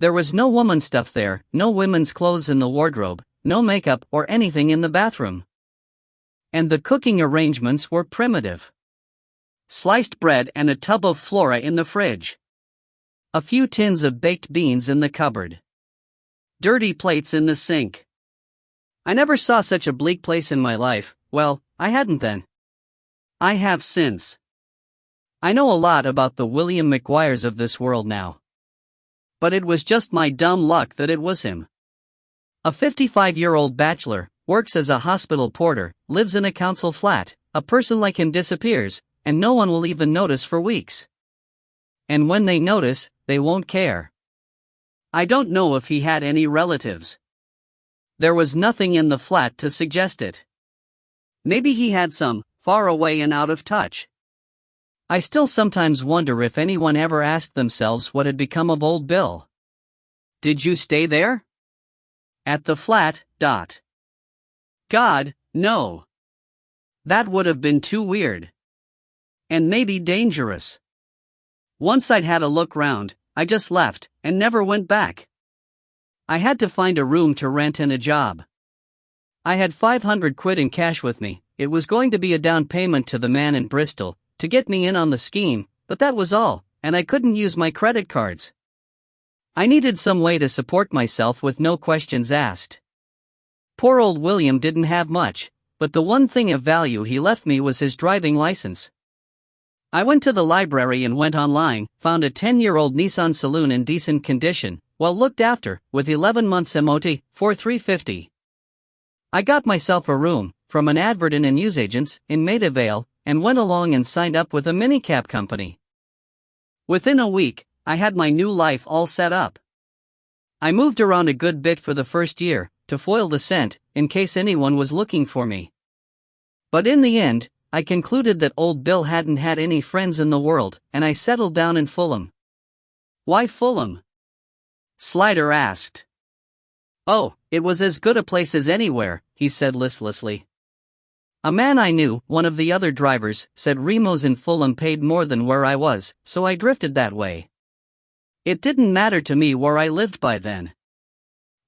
Speaker 1: There was no woman stuff there, no women's clothes in the wardrobe, no makeup or anything in the bathroom. And the cooking arrangements were primitive. Sliced bread and a tub of flora in the fridge. A few tins of baked beans in the cupboard. Dirty plates in the sink. I never saw such a bleak place in my life. Well, I hadn't then. I have since. I know a lot about the William McGuires of this world now. But it was just my dumb luck that it was him. A 55-year-old bachelor, works as a hospital porter, lives in a council flat, a person like him disappears, and no one will even notice for weeks. And when they notice, they won't care. I don't know if he had any relatives. There was nothing in the flat to suggest it. Maybe he had some, far away and out of touch. I still sometimes wonder if anyone ever asked themselves what had become of old Bill. Did you stay there? At the flat, God, no. That would have been too weird. And maybe dangerous. Once I'd had a look round, I just left, and never went back. I had to find a room to rent and a job. I had 500 quid in cash with me. It was going to be a down payment to the man in Bristol, to get me in on the scheme, but that was all, and I couldn't use my credit cards. I needed some way to support myself with no questions asked. Poor old William didn't have much, but the one thing of value he left me was his driving license. I went to the library and went online, found a 10-year-old Nissan Saloon in decent condition, well looked after, with 11 months MOT, for $350. I got myself a room, from an advert in a newsagent's, in Maida Vale, and went along and signed up with a minicab company. Within a week, I had my new life all set up. I moved around a good bit for the first year, to foil the scent, in case anyone was looking for me. But in the end, I concluded that old Bill hadn't had any friends in the world, and I settled down in Fulham. Why Fulham? Slider asked. Oh, it was as good a place as anywhere, he said listlessly. A man I knew, one of the other drivers, said Remo's in Fulham paid more than where I was, so I drifted that way. It didn't matter to me where I lived by then.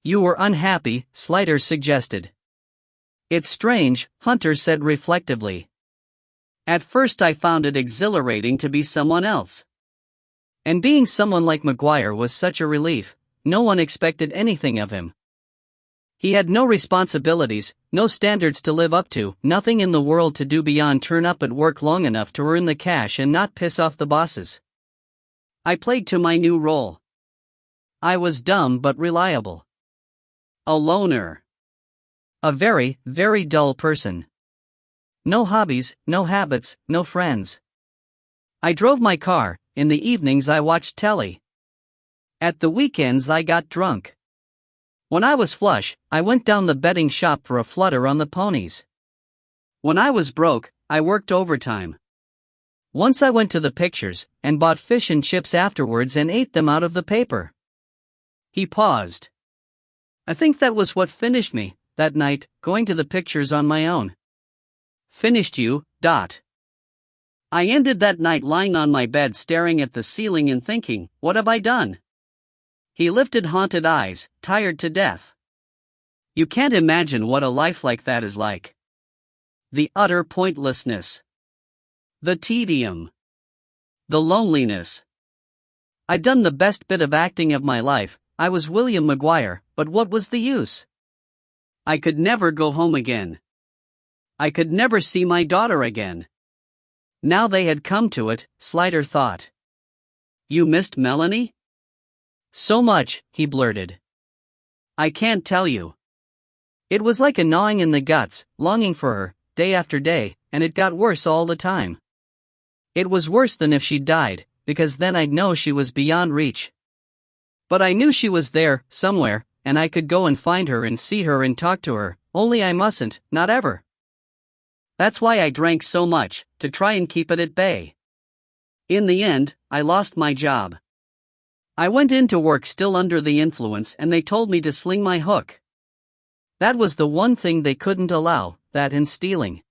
Speaker 1: You were unhappy, Slider suggested. It's strange, Hunter said reflectively. At first I found it exhilarating to be someone else. And being someone like McGuire was such a relief, no one expected anything of him. He had no responsibilities, no standards to live up to, nothing in the world to do beyond turn up at work long enough to earn the cash and not piss off the bosses. I played to my new role. I was dumb but reliable. A loner. A very, very dull person. No hobbies, no habits, no friends. I drove my car, in the evenings I watched telly. At the weekends I got drunk. When I was flush, I went down the betting shop for a flutter on the ponies. When I was broke, I worked overtime. Once I went to the pictures, and bought fish and chips afterwards and ate them out of the paper. He paused. I think that was what finished me, that night, going to the pictures on my own. Finished you, . I ended that night lying on my bed staring at the ceiling and thinking, what have I done? He lifted haunted eyes, tired to death. You can't imagine what a life like that is like. The utter pointlessness. The tedium. The loneliness. I'd done the best bit of acting of my life. I was William McGuire, but what was the use? I could never go home again. I could never see my daughter again. Now they had come to it, Slider thought. You missed Melanie? So much, he blurted. I can't tell you. It was like a gnawing in the guts, longing for her, day after day, and it got worse all the time. It was worse than if she'd died, because then I'd know she was beyond reach. But I knew she was there, somewhere, and I could go and find her and see her and talk to her, only I mustn't, not ever. That's why I drank so much, to try and keep it at bay. In the end, I lost my job. I went into work still under the influence and they told me to sling my hook. That was the one thing they couldn't allow, that and stealing.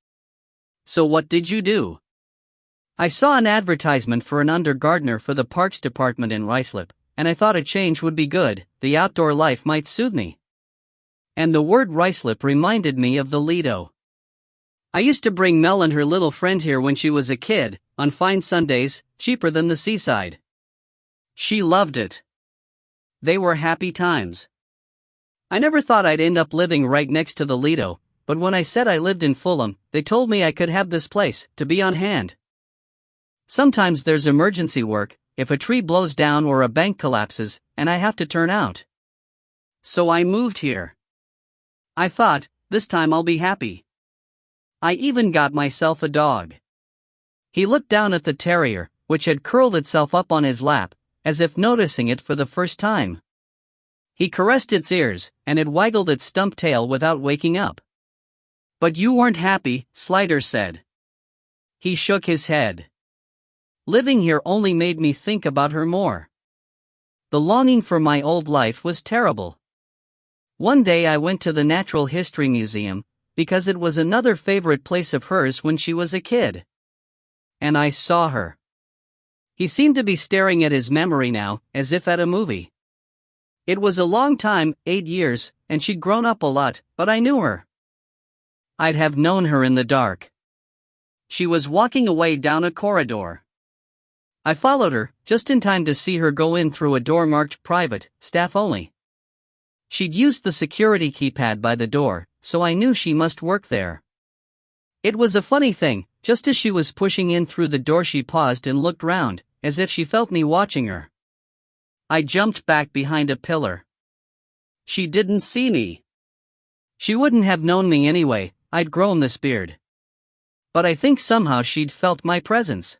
Speaker 1: So what did you do? I saw an advertisement for an under-gardener for the Parks Department in Ruislip, and I thought a change would be good, the outdoor life might soothe me. And the word Ruislip reminded me of the Lido. I used to bring Mel and her little friend here when she was a kid, on fine Sundays, cheaper than the seaside. She loved it. They were happy times. I never thought I'd end up living right next to the Lido, but when I said I lived in Fulham, they told me I could have this place, to be on hand. Sometimes there's emergency work, if a tree blows down or a bank collapses, and I have to turn out. So I moved here. I thought, this time I'll be happy. I even got myself a dog. He looked down at the terrier, which had curled itself up on his lap, as if noticing it for the first time. He caressed its ears, and it waggled its stump tail without waking up. But you weren't happy, Slider said. He shook his head. Living here only made me think about her more. The longing for my old life was terrible. One day I went to the Natural History Museum, because it was another favorite place of hers when she was a kid. And I saw her. He seemed to be staring at his memory now, as if at a movie. It was a long time, 8 years, and she'd grown up a lot, but I knew her. I'd have known her in the dark. She was walking away down a corridor. I followed her, just in time to see her go in through a door marked private, staff only. She'd used the security keypad by the door, so I knew she must work there. It was a funny thing, just as she was pushing in through the door she paused and looked round, as if she felt me watching her. I jumped back behind a pillar. She didn't see me. She wouldn't have known me anyway, I'd grown this beard. But I think somehow she'd felt my presence.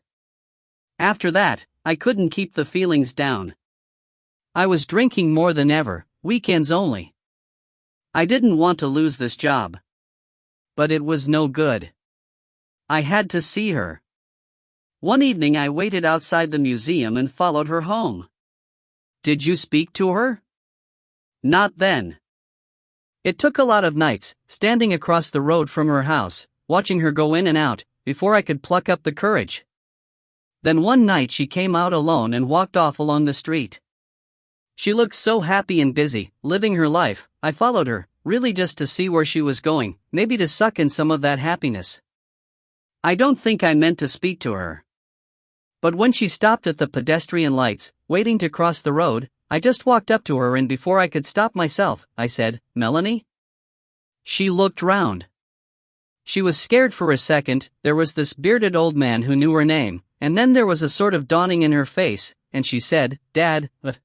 Speaker 1: After that, I couldn't keep the feelings down. I was drinking more than ever, weekends only. I didn't want to lose this job. But it was no good. I had to see her. One evening I waited outside the museum and followed her home. Did you speak to her? Not then. It took a lot of nights, standing across the road from her house, watching her go in and out, before I could pluck up the courage. Then one night she came out alone and walked off along the street. She looked so happy and busy, living her life. I followed her, really just to see where she was going, maybe to suck in some of that happiness. I don't think I meant to speak to her. But when she stopped at the pedestrian lights, waiting to cross the road, I just walked up to her and before I could stop myself, I said, "Melanie?" She looked round. She was scared for a second. There was this bearded old man who knew her name, and then there was a sort of dawning in her face, and she said, "Dad, but..."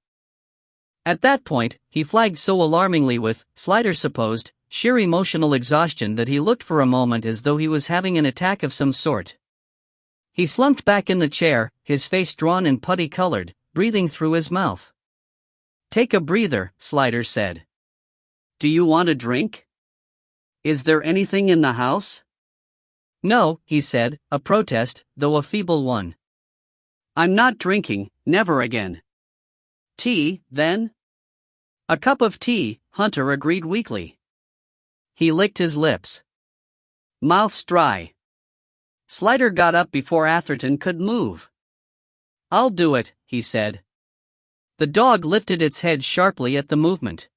Speaker 1: At that point, he flagged so alarmingly with, Slider supposed, sheer emotional exhaustion that he looked for a moment as though he was having an attack of some sort. He slumped back in the chair, his face drawn and putty-colored, breathing through his mouth. "Take a breather," Slider said. "Do you want a drink? Is there anything in the house?" "No," he said, a protest, though a feeble one. "I'm not drinking, never again." "Tea, then?" "A cup of tea," Hunter agreed weakly. He licked his lips. Mouth's dry. Slider got up before Atherton could move. "I'll do it," he said. The dog lifted its head sharply at the movement.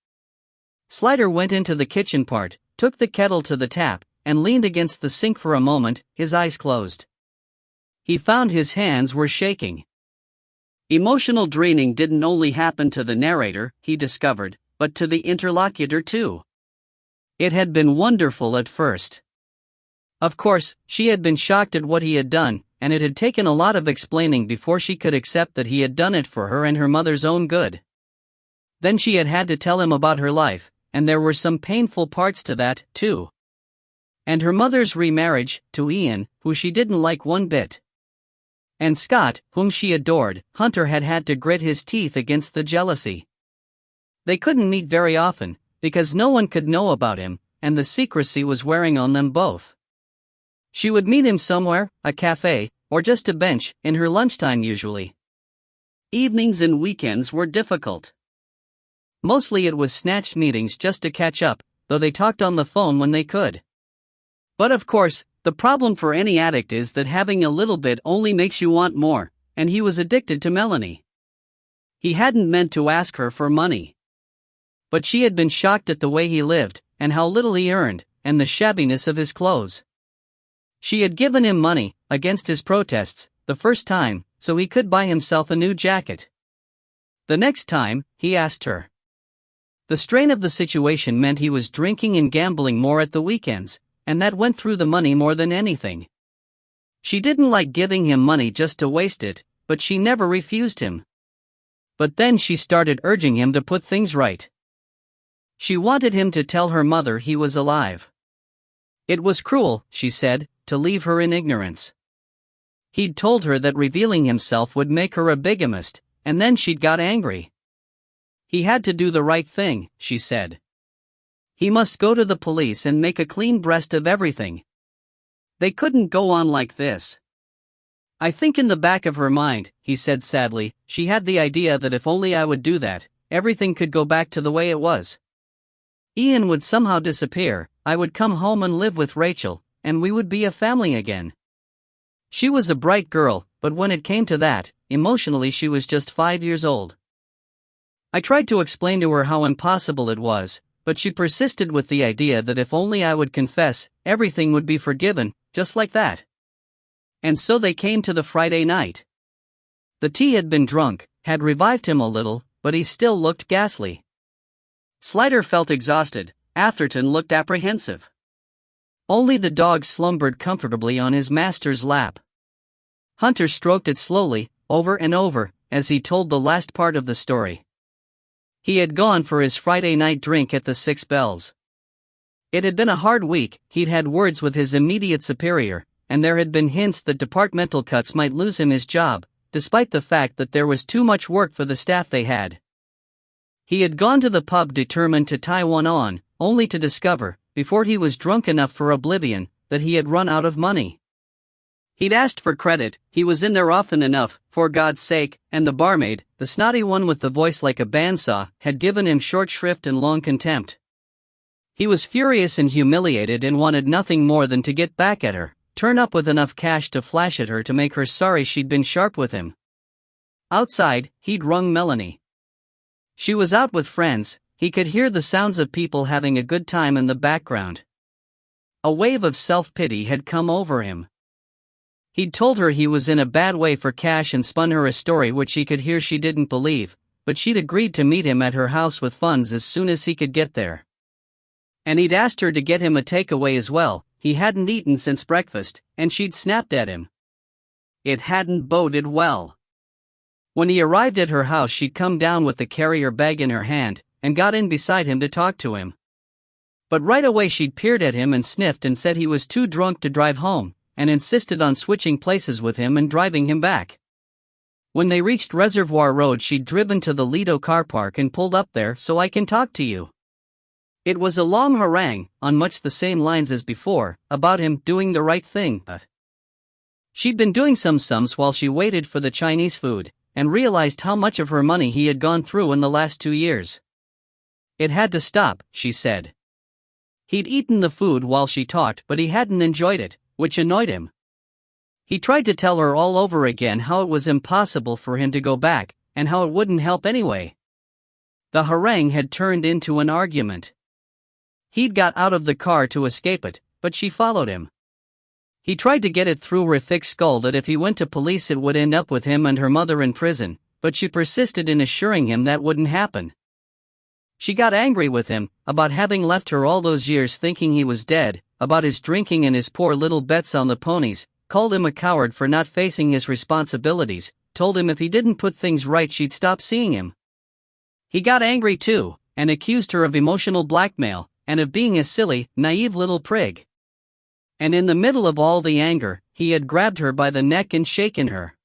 Speaker 1: Slider went into the kitchen part, took the kettle to the tap, and leaned against the sink for a moment, his eyes closed. He found his hands were shaking. Emotional draining didn't only happen to the narrator, he discovered, but to the interlocutor too. It had been wonderful at first. Of course, she had been shocked at what he had done, and it had taken a lot of explaining before she could accept that he had done it for her and her mother's own good. Then she had had to tell him about her life, and there were some painful parts to that, too. And her mother's remarriage, to Ian, who she didn't like one bit. And Scott, whom she adored, Hunter had had to grit his teeth against the jealousy. They couldn't meet very often, because no one could know about him, and the secrecy was wearing on them both. She would meet him somewhere, a cafe, or just a bench, in her lunchtime usually. Evenings and weekends were difficult. Mostly it was snatched meetings just to catch up, though they talked on the phone when they could. But of course, the problem for any addict is that having a little bit only makes you want more, and he was addicted to Melanie. He hadn't meant to ask her for money. But she had been shocked at the way he lived, and how little he earned, and the shabbiness of his clothes. She had given him money, against his protests, the first time, so he could buy himself a new jacket. The next time, he asked her. The strain of the situation meant he was drinking and gambling more at the weekends, and that went through the money more than anything. She didn't like giving him money just to waste it, but she never refused him. But then she started urging him to put things right. She wanted him to tell her mother he was alive. It was cruel, she said, to leave her in ignorance. He'd told her that revealing himself would make her a bigamist, and then she'd got angry. He had to do the right thing, she said. He must go to the police and make a clean breast of everything. They couldn't go on like this. I think in the back of her mind, he said sadly, she had the idea that if only I would do that, everything could go back to the way it was. Ian would somehow disappear, I would come home and live with Rachel, and we would be a family again. She was a bright girl, but when it came to that, emotionally she was just 5 years old. I tried to explain to her how impossible it was, but she persisted with the idea that if only I would confess, everything would be forgiven, just like that. And so they came to the Friday night. The tea had been drunk, had revived him a little, but he still looked ghastly. Slider felt exhausted, Atherton looked apprehensive. Only the dog slumbered comfortably on his master's lap. Hunter stroked it slowly, over and over, as he told the last part of the story. He had gone for his Friday night drink at the Six Bells. It had been a hard week, he'd had words with his immediate superior, and there had been hints that departmental cuts might lose him his job, despite the fact that there was too much work for the staff they had. He had gone to the pub determined to tie one on, only to discover, before he was drunk enough for oblivion, that he had run out of money. He'd asked for credit, he was in there often enough, for God's sake, and the barmaid, the snotty one with the voice like a bandsaw, had given him short shrift and long contempt. He was furious and humiliated and wanted nothing more than to get back at her, turn up with enough cash to flash at her to make her sorry she'd been sharp with him. Outside, he'd rung Melanie. She was out with friends, he could hear the sounds of people having a good time in the background. A wave of self-pity had come over him. He'd told her he was in a bad way for cash and spun her a story which he could hear she didn't believe, but she'd agreed to meet him at her house with funds as soon as he could get there. And he'd asked her to get him a takeaway as well, he hadn't eaten since breakfast, and she'd snapped at him. It hadn't boded well. When he arrived at her house she'd come down with the carrier bag in her hand, and got in beside him to talk to him. But right away she'd peered at him and sniffed and said he was too drunk to drive home, and insisted on switching places with him and driving him back. When they reached Reservoir Road she'd driven to the Lido car park and pulled up there so I can talk to you. It was a long harangue, on much the same lines as before, about him doing the right thing, but she'd been doing some sums while she waited for the Chinese food, and realized how much of her money he had gone through in the last 2 years. It had to stop, she said. He'd eaten the food while she talked but he hadn't enjoyed it, which annoyed him. He tried to tell her all over again how it was impossible for him to go back, and how it wouldn't help anyway. The harangue had turned into an argument. He'd got out of the car to escape it, but she followed him. He tried to get it through her thick skull that if he went to police it would end up with him and her mother in prison, but she persisted in assuring him that wouldn't happen. She got angry with him, about having left her all those years thinking he was dead, about his drinking and his poor little bets on the ponies, called him a coward for not facing his responsibilities, told him if he didn't put things right she'd stop seeing him. He got angry too, and accused her of emotional blackmail, and of being a silly, naive little prig. And in the middle of all the anger, he had grabbed her by the neck and shaken her.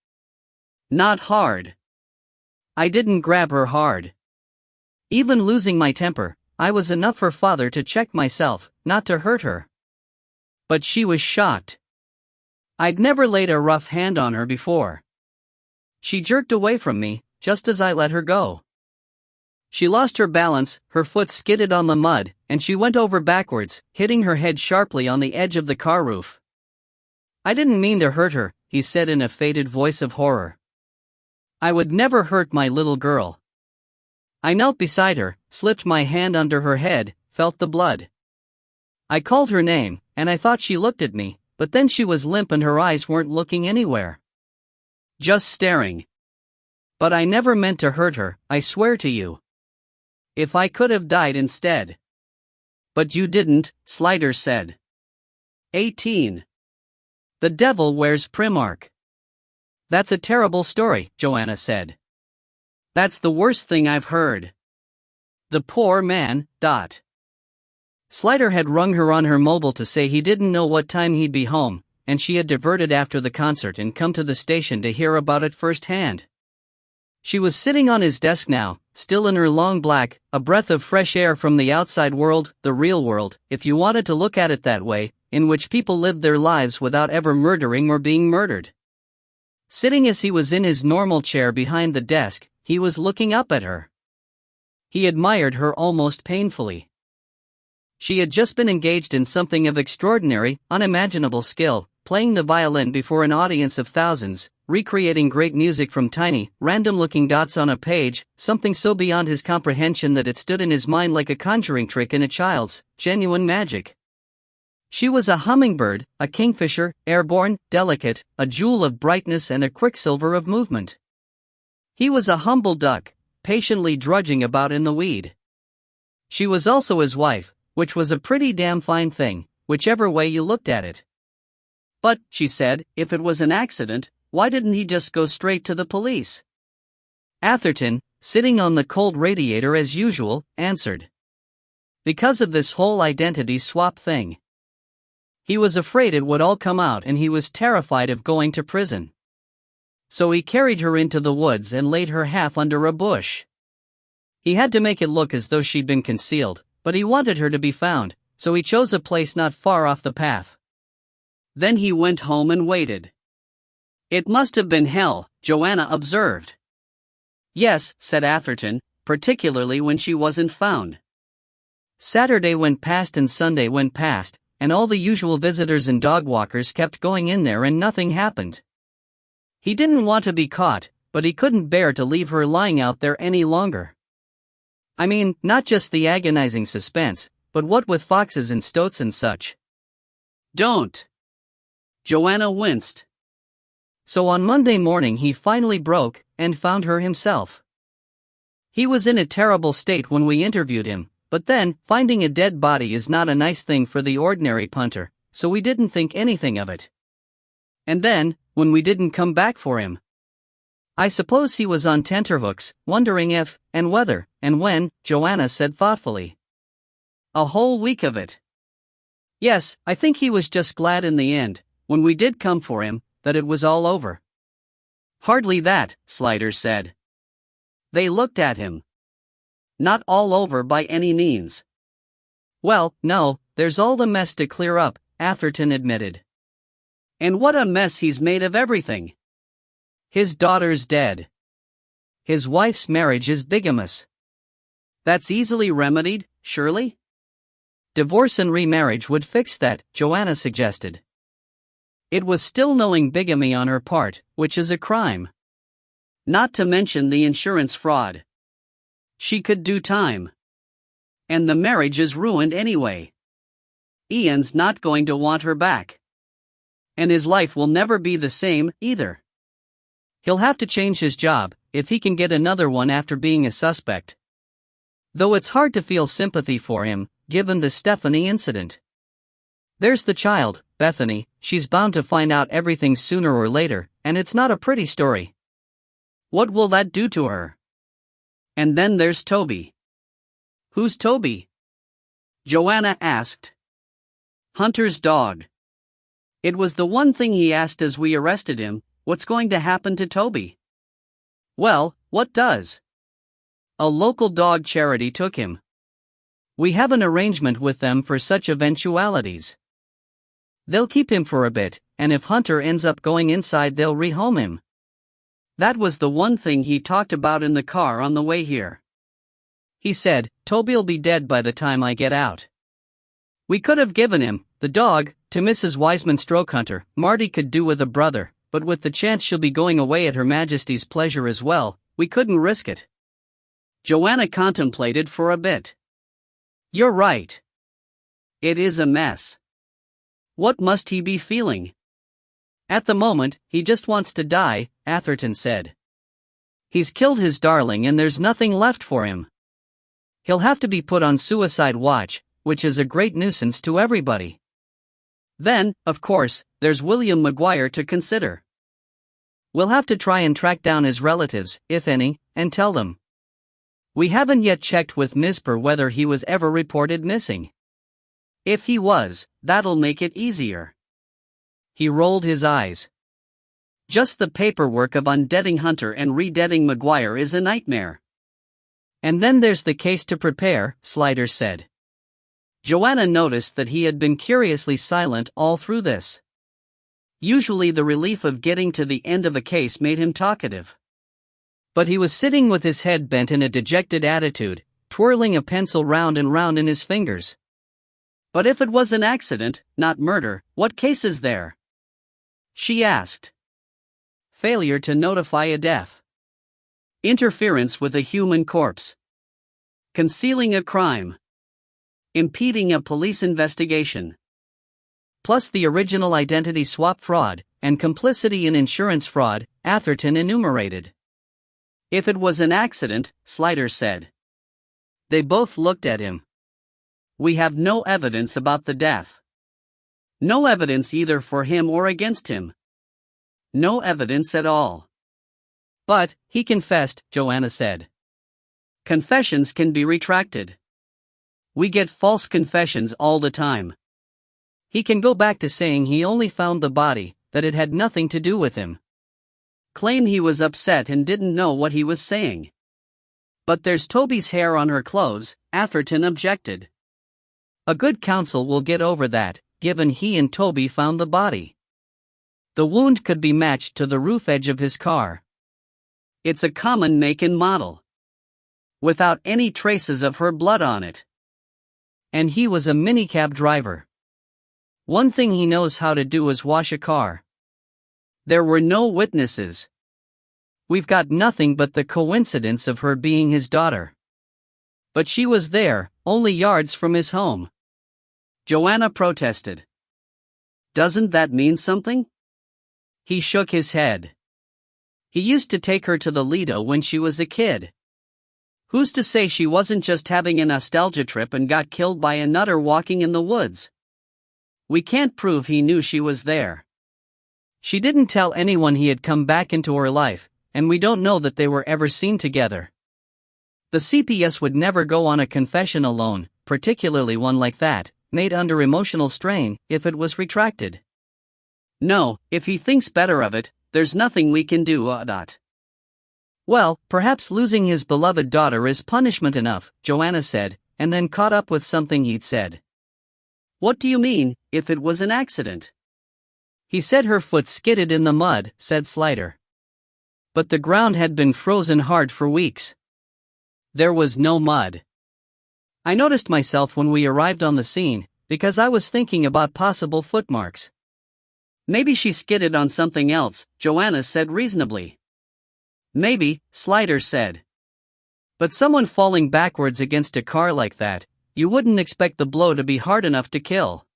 Speaker 1: Not hard. I didn't grab her hard. Even losing my temper, I was enough for father to check myself, not to hurt her. But she was shocked. I'd never laid a rough hand on her before. She jerked away from me, just as I let her go. She lost her balance, her foot skidded on the mud, and she went over backwards, hitting her head sharply on the edge of the car roof. I didn't mean to hurt her, he said in a faded voice of horror. I would never hurt my little girl. I knelt beside her, slipped my hand under her head, felt the blood. I called her name, and I thought she looked at me, but then she was limp and her eyes weren't looking anywhere. Just staring. But I never meant to hurt her, I swear to you. If I could have died instead. But you didn't, Sliders said. 18. The devil wears Primark. That's a terrible story, Joanna said. That's the worst thing I've heard. The poor man. Slider had rung her on her mobile to say he didn't know what time he'd be home, and she had diverted after the concert and come to the station to hear about it firsthand. She was sitting on his desk now, still in her long black, a breath of fresh air from the outside world, the real world, if you wanted to look at it that way, in which people lived their lives without ever murdering or being murdered. Sitting as he was in his normal chair behind the desk, he was looking up at her. He admired her almost painfully. She had just been engaged in something of extraordinary, unimaginable skill, playing the violin before an audience of thousands, recreating great music from tiny, random-looking dots on a page, something so beyond his comprehension that it stood in his mind like a conjuring trick in a child's, genuine magic. She was a hummingbird, a kingfisher, airborne, delicate, a jewel of brightness and a quicksilver of movement. He was a humble duck, patiently drudging about in the weed. She was also his wife, which was a pretty damn fine thing, whichever way you looked at it. But, she said, if it was an accident, why didn't he just go straight to the police? Atherton, sitting on the cold radiator as usual, answered. Because of this whole identity swap thing. He was afraid it would all come out and he was terrified of going to prison. So he carried her into the woods and laid her half under a bush. He had to make it look as though she'd been concealed, but he wanted her to be found, so he chose a place not far off the path. Then he went home and waited. It must have been hell, Joanna observed. Yes, said Atherton, particularly when she wasn't found. Saturday went past and Sunday went past, and all the usual visitors and dog walkers kept going in there and nothing happened. He didn't want to be caught, but he couldn't bear to leave her lying out there any longer. I mean, not just the agonizing suspense, but what with foxes and stoats and such. Don't. Joanna winced. So on Monday morning he finally broke, and found her himself. He was in a terrible state when we interviewed him, but then, finding a dead body is not a nice thing for the ordinary punter, so we didn't think anything of it. And then, when we didn't come back for him, I suppose he was on tenterhooks, wondering if, and whether, and when, Joanna said thoughtfully. A whole week of it. Yes, I think he was just glad in the end, when we did come for him, that it was all over. Hardly that, Sliders said. They looked at him. Not all over by any means. Well, no, there's all the mess to clear up, Atherton admitted. And what a mess he's made of everything. His daughter's dead. His wife's marriage is bigamous. That's easily remedied, surely? Divorce and remarriage would fix that, Joanna suggested. It was still knowing bigamy on her part, which is a crime. Not to mention the insurance fraud. She could do time. And the marriage is ruined anyway. Ian's not going to want her back. And his life will never be the same, either. He'll have to change his job, if he can get another one after being a suspect. Though it's hard to feel sympathy for him, given the Stephanie incident. There's the child, Bethany, she's bound to find out everything sooner or later, and it's not a pretty story. What will that do to her? And then there's Toby. Who's Toby? Joanna asked. Hunter's dog. It was the one thing he asked as we arrested him. What's going to happen to Toby? Well, what does? A local dog charity took him. We have an arrangement with them for such eventualities. They'll keep him for a bit, and if Hunter ends up going inside, they'll rehome him. That was the one thing he talked about in the car on the way here. He said, Toby'll be dead by the time I get out. We could have given him, the dog, to Mrs. Wiseman Hunter. Marty could do with a brother, but with the chance she'll be going away at Her Majesty's pleasure as well, we couldn't risk it. Joanna contemplated for a bit. You're right. It is a mess. What must he be feeling? At the moment, he just wants to die, Atherton said. He's killed his darling and there's nothing left for him. He'll have to be put on suicide watch, which is a great nuisance to everybody. Then, of course, there's William McGuire to consider. We'll have to try and track down his relatives, if any, and tell them. We haven't yet checked with Misper whether he was ever reported missing. If he was, that'll make it easier. He rolled his eyes. Just the paperwork of undeading Hunter and redeading McGuire is a nightmare. And then there's the case to prepare, Slider said. Joanna noticed that he had been curiously silent all through this. Usually the relief of getting to the end of a case made him talkative. But he was sitting with his head bent in a dejected attitude, twirling a pencil round and round in his fingers. But if it was an accident, not murder, what case is there? She asked. Failure to notify a death. Interference with a human corpse. Concealing a crime. Impeding a police investigation. Plus the original identity swap fraud, and complicity in insurance fraud, Atherton enumerated. If it was an accident, Slider said. They both looked at him. We have no evidence about the death. No evidence either for him or against him. No evidence at all. But, he confessed, Joanna said. Confessions can be retracted. We get false confessions all the time. He can go back to saying he only found the body, that it had nothing to do with him. Claim he was upset and didn't know what he was saying. But there's Toby's hair on her clothes, Atherton objected. A good counsel will get over that, given he and Toby found the body. The wound could be matched to the roof edge of his car. It's a common make and model. Without any traces of her blood on it. And he was a minicab driver. One thing he knows how to do is wash a car. There were no witnesses. We've got nothing but the coincidence of her being his daughter. But she was there, only yards from his home. Joanna protested. Doesn't that mean something? He shook his head. He used to take her to the Lido when she was a kid. Who's to say she wasn't just having a nostalgia trip and got killed by a nutter walking in the woods? We can't prove he knew she was there. She didn't tell anyone he had come back into her life, and we don't know that they were ever seen together. The CPS would never go on a confession alone, particularly one like that, made under emotional strain, if it was retracted. No, if he thinks better of it, there's nothing we can do. Well, perhaps losing his beloved daughter is punishment enough, Joanna said, and then caught up with something he'd said. What do you mean, if it was an accident? He said her foot skidded in the mud, said Slider. But the ground had been frozen hard for weeks. There was no mud. I noticed myself when we arrived on the scene, because I was thinking about possible footmarks. Maybe she skidded on something else, Joanna said reasonably. Maybe, Slider said. But someone falling backwards against a car like that, you wouldn't expect the blow to be hard enough to kill.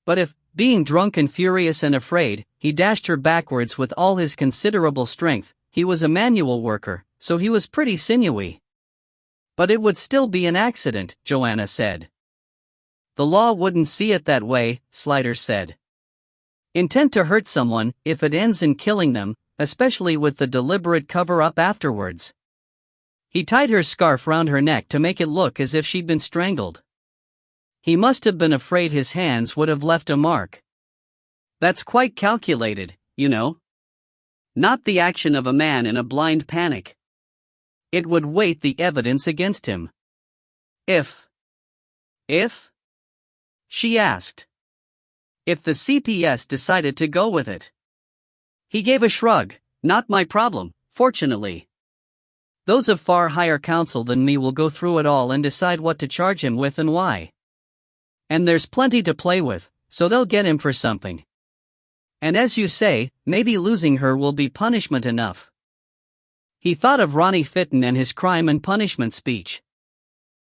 Speaker 1: But if, being drunk and furious and afraid, he dashed her backwards with all his considerable strength, he was a manual worker, so he was pretty sinewy. But it would still be an accident, Joanna said. The law wouldn't see it that way, Sliders said. Intent to hurt someone, if it ends in killing them, especially with the deliberate cover-up afterwards. He tied her scarf round her neck to make it look as if she'd been strangled. He must have been afraid his hands would have left a mark. That's quite calculated, you know. Not the action of a man in a blind panic. It would weight the evidence against him. If? She asked. If the CPS decided to go with it. He gave a shrug. Not my problem, fortunately. Those of far higher counsel than me will go through it all and decide what to charge him with and why. And there's plenty to play with, so they'll get him for something. And as you say, maybe losing her will be punishment enough. He thought of Ronnie Fitton and his crime and punishment speech.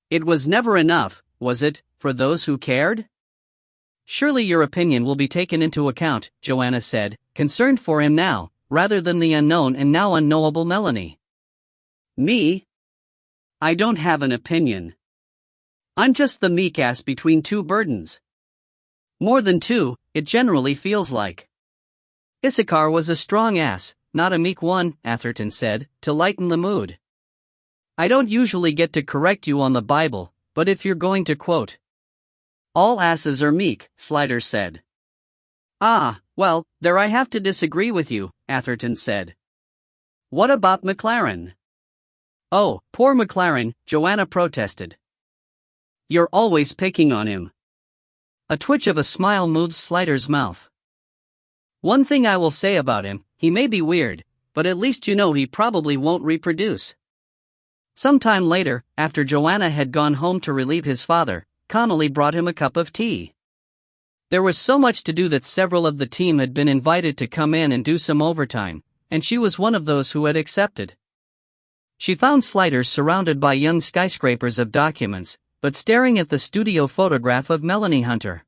Speaker 1: It was never enough, was it, for those who cared? Surely your opinion will be taken into account, Joanna said, concerned for him now, rather than the unknown and now unknowable Melanie. Me? I don't have an opinion. I'm just the meek ass between two burdens. More than two, it generally feels like. Issachar was a strong ass, not a meek one, Atherton said, to lighten the mood. I don't usually get to correct you on the Bible, but if you're going to quote. All asses are meek, Sliders said. Ah, well, there I have to disagree with you, Atherton said. What about McLaren? Oh, poor McLaren, Joanna protested. You're always picking on him. A twitch of a smile moved Sliders' mouth. One thing I will say about him, he may be weird, but at least you know he probably won't reproduce. Sometime later, after Joanna had gone home to relieve his father, Connolly brought him a cup of tea. There was so much to do that several of the team had been invited to come in and do some overtime, and she was one of those who had accepted. She found Sliders surrounded by young skyscrapers of documents, but staring at the studio photograph of Melanie Hunter.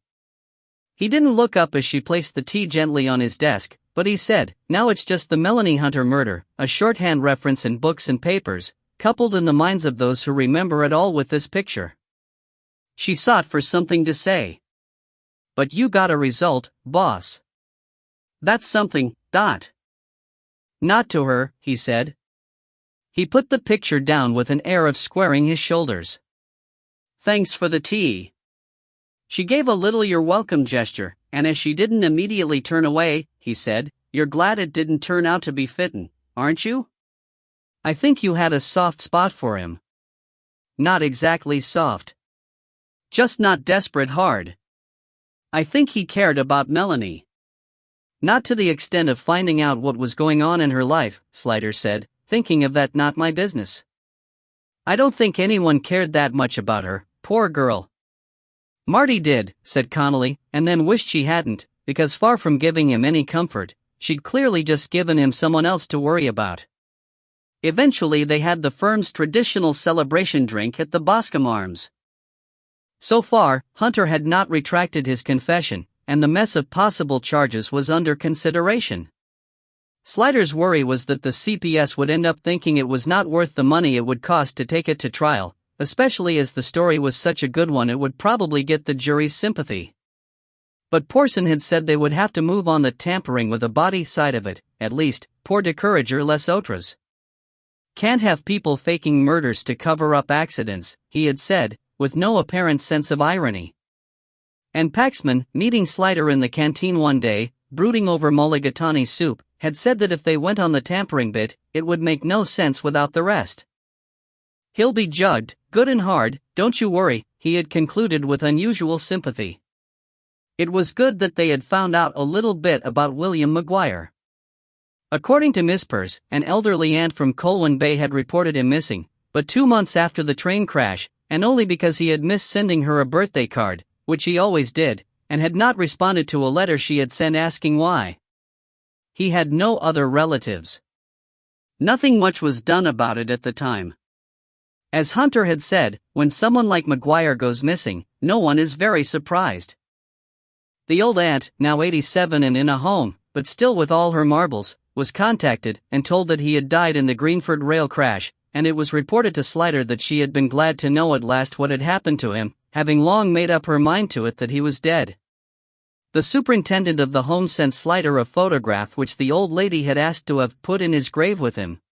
Speaker 1: He didn't look up as she placed the tea gently on his desk, but he said, now it's just the Melanie Hunter murder, a shorthand reference in books and papers, coupled in the minds of those who remember it all with this picture. She sought for something to say. But you got a result, boss. That's something, Dot. Not to her, he said. He put the picture down with an air of squaring his shoulders. Thanks for the tea. She gave a little you're welcome gesture, and as she didn't immediately turn away, he said, you're glad it didn't turn out to be Fitton, aren't you? I think you had a soft spot for him. Not exactly soft. Just not desperate hard. I think he cared about Melanie. Not to the extent of finding out what was going on in her life, Sliders said, thinking of that not my business. I don't think anyone cared that much about her, poor girl. Marty did, said Connolly, and then wished she hadn't, because far from giving him any comfort, she'd clearly just given him someone else to worry about. Eventually they had the firm's traditional celebration drink at the Boscombe Arms. So far, Hunter had not retracted his confession, and the mess of possible charges was under consideration. Sliders' worry was that the CPS would end up thinking it was not worth the money it would cost to take it to trial, especially as the story was such a good one it would probably get the jury's sympathy. But Porson had said they would have to move on the tampering with the body side of it, at least, pour décourager les autres. Can't have people faking murders to cover up accidents, he had said, with no apparent sense of irony. And Paxman, meeting Slider in the canteen one day, brooding over mulligatawny soup, had said that if they went on the tampering bit, it would make no sense without the rest. He'll be jugged, good and hard, don't you worry, he had concluded with unusual sympathy. It was good that they had found out a little bit about William Maguire. According to Miss Peirce, an elderly aunt from Colwyn Bay had reported him missing, but 2 months after the train crash, and only because he had missed sending her a birthday card, which he always did, and had not responded to a letter she had sent asking why. He had no other relatives. Nothing much was done about it at the time. As Hunter had said, when someone like Maguire goes missing, no one is very surprised. The old aunt, now 87 and in a home, but still with all her marbles, was contacted and told that he had died in the Greenford rail crash, and it was reported to Slider that she had been glad to know at last what had happened to him, having long made up her mind to it that he was dead. The superintendent of the home sent Slider a photograph which the old lady had asked to have put in his grave with him.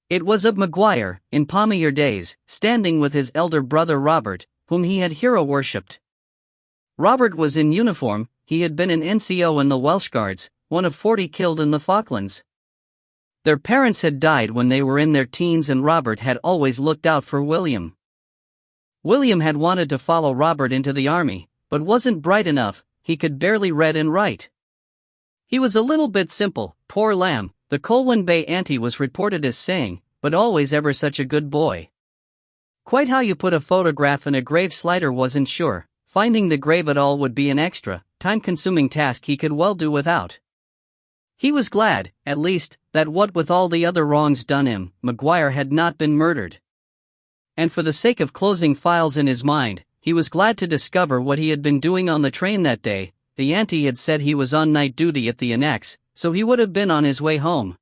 Speaker 1: It was of Maguire, in palmier days, standing with his elder brother Robert, whom he had hero-worshipped. Robert was in uniform. He had been an NCO in the Welsh Guards, one of 40 killed in the Falklands. Their parents had died when they were in their teens, and Robert had always looked out for William. William had wanted to follow Robert into the army, but wasn't bright enough. He could barely read and write. He was a little bit simple, poor lamb, the Colwyn Bay auntie was reported as saying, but always ever such a good boy. Quite how you put a photograph in a grave Slider wasn't sure. Finding the grave at all would be an extra, time-consuming task he could well do without. He was glad, at least, that what with all the other wrongs done him, Maguire had not been murdered. And for the sake of closing files in his mind, he was glad to discover what he had been doing on the train that day. The auntie had said he was on night duty at the annex, so he would have been on his way home.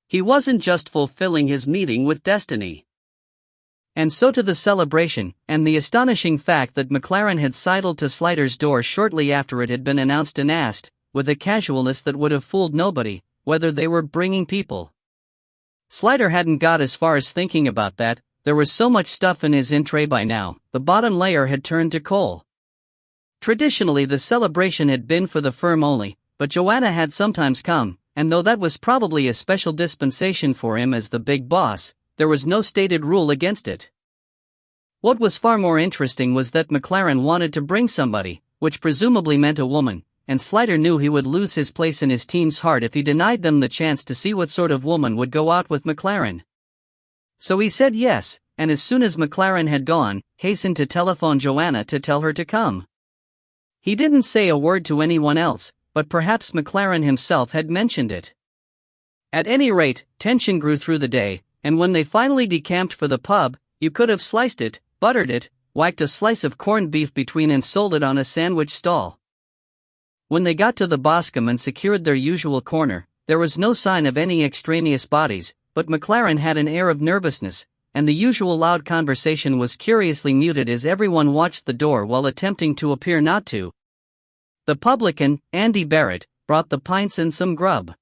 Speaker 1: He wasn't just fulfilling his meeting with destiny. And so to the celebration, and the astonishing fact that McLaren had sidled to Slider's door shortly after it had been announced and asked, with a casualness that would have fooled nobody, whether they were bringing people. Slider hadn't got as far as thinking about that. There was so much stuff in his in tray by now, the bottom layer had turned to coal. Traditionally the celebration had been for the firm only, but Joanna had sometimes come, and though that was probably a special dispensation for him as the big boss, there was no stated rule against it. What was far more interesting was that McLaren wanted to bring somebody, which presumably meant a woman, and Slider knew he would lose his place in his team's heart if he denied them the chance to see what sort of woman would go out with McLaren. So he said yes, and as soon as McLaren had gone, hastened to telephone Joanna to tell her to come. He didn't say a word to anyone else, but perhaps McLaren himself had mentioned it. At any rate, tension grew through the day, and when they finally decamped for the pub, you could have sliced it, buttered it, whacked a slice of corned beef between and sold it on a sandwich stall. When they got to the Boscombe and secured their usual corner, there was no sign of any extraneous bodies, but McLaren had an air of nervousness, and the usual loud conversation was curiously muted as everyone watched the door while attempting to appear not to. The publican, Andy Barrett, brought the pints and some grub.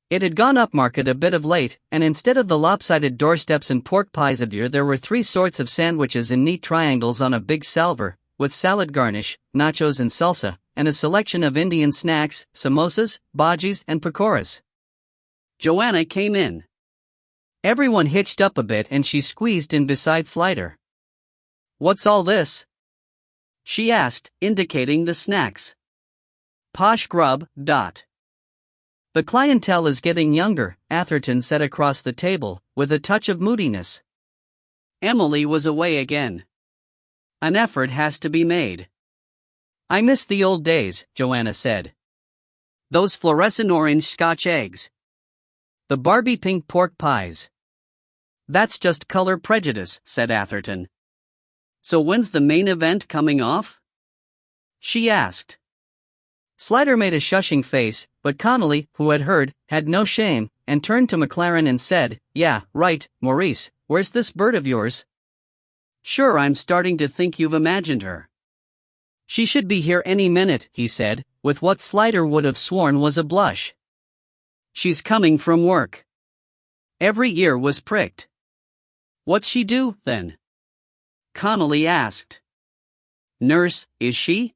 Speaker 1: It had gone upmarket a bit of late, and instead of the lopsided doorsteps and pork pies of yore, there were 3 sorts of sandwiches in neat triangles on a big salver, with salad garnish, nachos and salsa, and a selection of Indian snacks, samosas, bhajis and pakoras. Joanna came in. Everyone hitched up a bit and she squeezed in beside Slider. "What's all this?" she asked, indicating the snacks. "Posh grub, dot. The clientele is getting younger," Atherton said across the table, with a touch of moodiness. Emily was away again. "An effort has to be made." "I miss the old days," Joanna said. "Those fluorescent orange Scotch eggs. The Barbie pink pork pies." "That's just color prejudice," said Atherton. "So when's the main event coming off?" she asked. Slider made a shushing face, but Connolly, who had heard, had no shame, and turned to McLaren and said, "Yeah, right, Maurice, where's this bird of yours?" "Sure, I'm starting to think you've imagined her." "She should be here any minute," he said, with what Slider would have sworn was a blush. "She's coming from work." Every ear was pricked. "What's she do, then?" Connolly asked. "Nurse, is she?"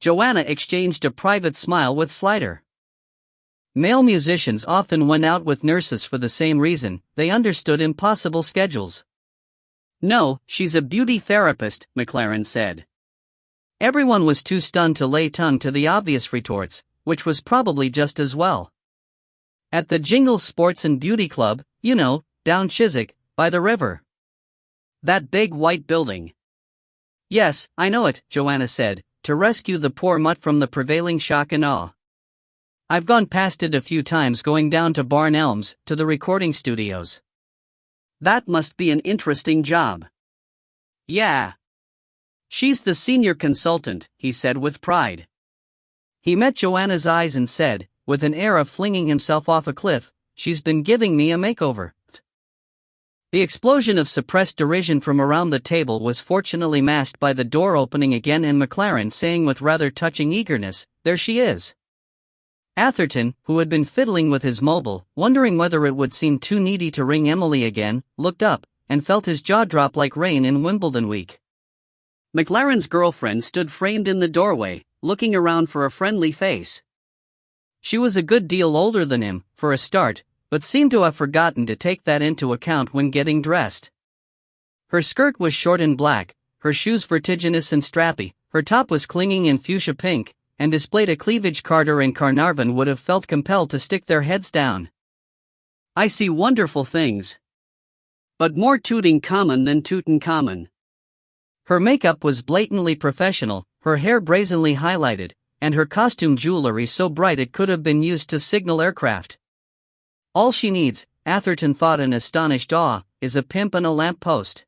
Speaker 1: Joanna exchanged a private smile with Slider. Male musicians often went out with nurses for the same reason: they understood impossible schedules. "No, she's a beauty therapist," McLaren said. Everyone was too stunned to lay tongue to the obvious retorts, which was probably just as well. "At the Jingle Sports and Beauty Club, you know, down Chiswick, by the river. That big white building." "Yes, I know it," Joanna said, "to rescue the poor mutt from the prevailing shock and awe. I've gone past it a few times going down to Barn Elms, to the recording studios." "That must be an interesting job." "Yeah. She's the senior consultant," he said with pride. He met Joanna's eyes and said, with an air of flinging himself off a cliff, "She's been giving me a makeover." The explosion of suppressed derision from around the table was fortunately masked by the door opening again and McLaren saying with rather touching eagerness, "There she is." Atherton, who had been fiddling with his mobile, wondering whether it would seem too needy to ring Emily again, looked up, and felt his jaw drop like rain in Wimbledon week. McLaren's girlfriend stood framed in the doorway, looking around for a friendly face. She was a good deal older than him, for a start, but seemed to have forgotten to take that into account when getting dressed. Her skirt was short and black, her shoes vertiginous and strappy, her top was clinging in fuchsia pink, and displayed a cleavage Carter and Carnarvon would have felt compelled to stick their heads down. "I see wonderful things. But more Tutankhamun than Tutankhamun." Her makeup was blatantly professional, her hair brazenly highlighted, and her costume jewelry so bright it could have been used to signal aircraft. All she needs, Atherton thought in astonished awe, is a pimp and a lamp post.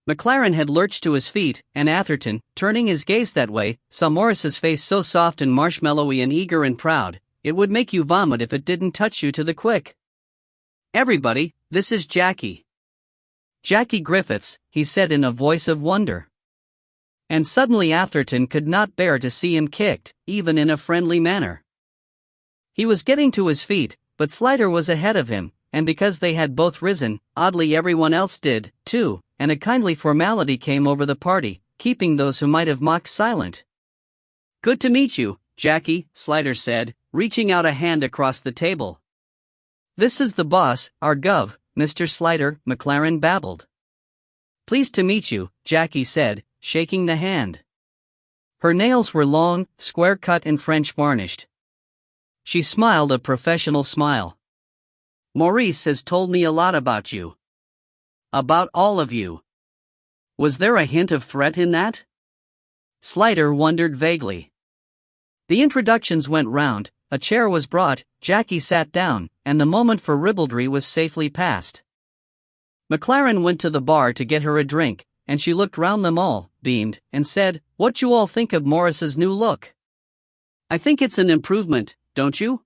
Speaker 1: McLaren had lurched to his feet, and Atherton, turning his gaze that way, saw Morris's face so soft and marshmallowy and eager and proud, it would make you vomit if it didn't touch you to the quick. "Everybody, this is Jackie." "Jackie Griffiths," he said in a voice of wonder. And suddenly Atherton could not bear to see him kicked, even in a friendly manner. He was getting to his feet, but Slider was ahead of him, and because they had both risen, oddly everyone else did, too, and a kindly formality came over the party, keeping those who might have mocked silent. "Good to meet you, Jackie," Slider said, reaching out a hand across the table. "This is the boss, our gov, Mr. Slider," McLaren babbled. "Pleased to meet you," Jackie said, shaking the hand. Her nails were long, square-cut and French varnished. She smiled a professional smile. "Maurice has told me a lot about you. About all of you. Was there a hint of threat in that?" Slider wondered vaguely. The introductions went round, a chair was brought, Jackie sat down, and the moment for ribaldry was safely past. McLaren went to the bar to get her a drink, and she looked round them all, beamed, and said, "What you all think of Morris's new look?" "I think it's an improvement, don't you?"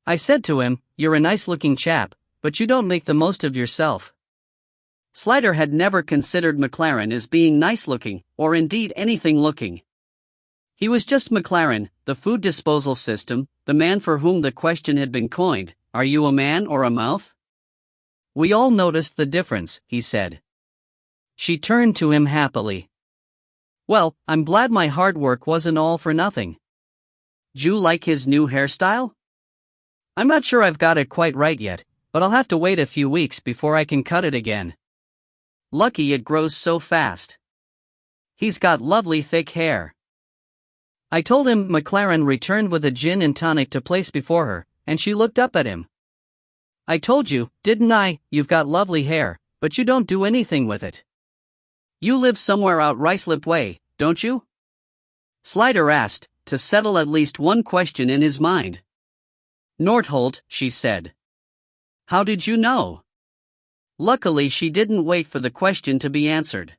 Speaker 1: I said to him, "You're a nice-looking chap, but you don't make the most of yourself." Slider had never considered McLaren as being nice-looking, or indeed anything-looking. He was just McLaren, the food disposal system, the man for whom the question had been coined, "Are you a man or a mouth?" "We all noticed the difference," he said. She turned to him happily. "Well, I'm glad my hard work wasn't all for nothing. D'you like his new hairstyle?" "I'm not sure I've got it quite right yet, but I'll have to wait a few weeks before I can cut it again. Lucky it grows so fast. He's got lovely thick hair." I told him. McLaren returned with a gin and tonic to place before her, and she looked up at him. "I told you, didn't I, you've got lovely hair, but you don't do anything with it. You live somewhere out Ricelip way, don't you?" Slider asked, to settle at least one question in his mind. "Northolt," she said. "How did you know?" Luckily she didn't wait for the question to be answered.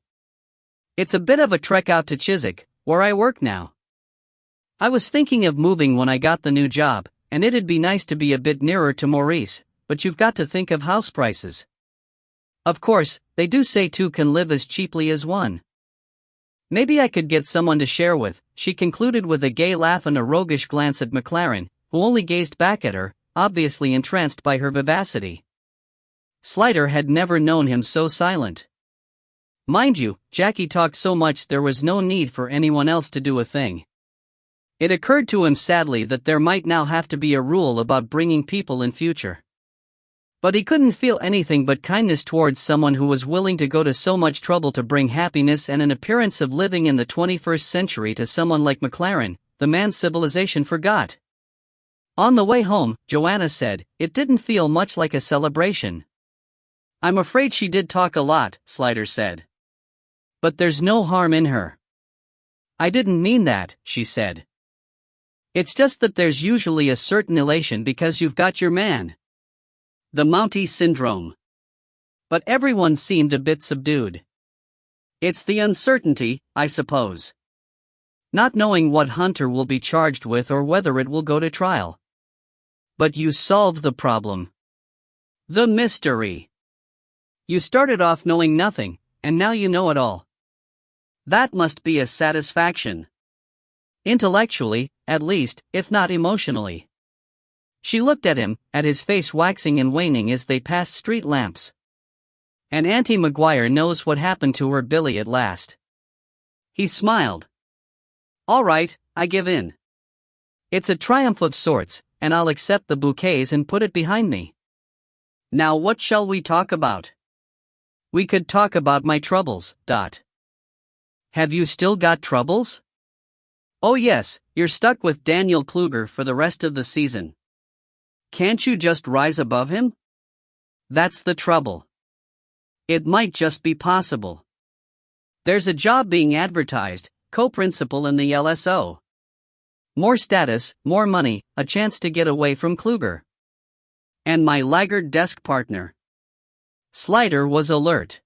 Speaker 1: "It's a bit of a trek out to Chiswick, where I work now. I was thinking of moving when I got the new job, and it'd be nice to be a bit nearer to Maurice, but you've got to think of house prices. Of course, they do say two can live as cheaply as one. Maybe I could get someone to share with," she concluded with a gay laugh and a roguish glance at McLaren, who only gazed back at her, obviously entranced by her vivacity. Slider had never known him so silent. Mind you, Jackie talked so much there was no need for anyone else to do a thing. It occurred to him sadly that there might now have to be a rule about bringing people in future. But he couldn't feel anything but kindness towards someone who was willing to go to so much trouble to bring happiness and an appearance of living in the 21st century to someone like McLaren, the man civilization forgot. On the way home, Joanna said, "It didn't feel much like a celebration." "I'm afraid she did talk a lot," Slider said. "But there's no harm in her." "I didn't mean that," she said. "It's just that there's usually a certain elation because you've got your man. The Mountie syndrome." But everyone seemed a bit subdued. "It's the uncertainty, I suppose. Not knowing what Hunter will be charged with or whether it will go to trial." "But you solved the problem. The mystery." You started off knowing nothing, and now you know it all. That must be a satisfaction. Intellectually, at least, if not emotionally. She looked at him, at his face waxing and waning as they passed street lamps. And Auntie Maguire knows what happened to her Billy at last. He smiled. All right, I give in. It's a triumph of sorts, and I'll accept the bouquets and put it behind me. Now what shall we talk about? We could talk about my troubles. Have you still got troubles? Oh yes, you're stuck with Daniel Kluger for the rest of the season. Can't you just rise above him? That's the trouble. It might just be possible. There's a job being advertised, co-principal in the LSO. More status, more money, a chance to get away from Kluger. And my laggard desk partner. Slider was alert.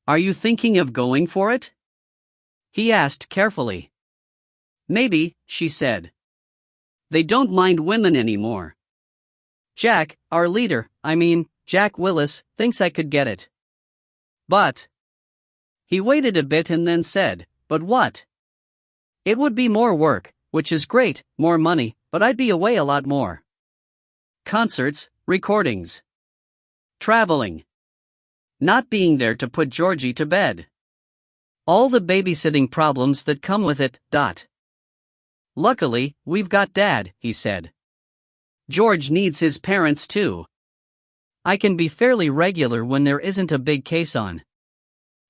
Speaker 1: Are you thinking of going for it? He asked carefully. Maybe, she said. They don't mind women anymore. Jack, our leader, Jack Willis, thinks I could get it. But. He waited a bit and then said, but what? It would be more work, which is great, more money, but I'd be away a lot more. Concerts, recordings. Traveling. Not being there to put Georgie to bed. All the babysitting problems that come with it. Luckily, we've got Dad, he said. George needs his parents too. I can be fairly regular when there isn't a big case on.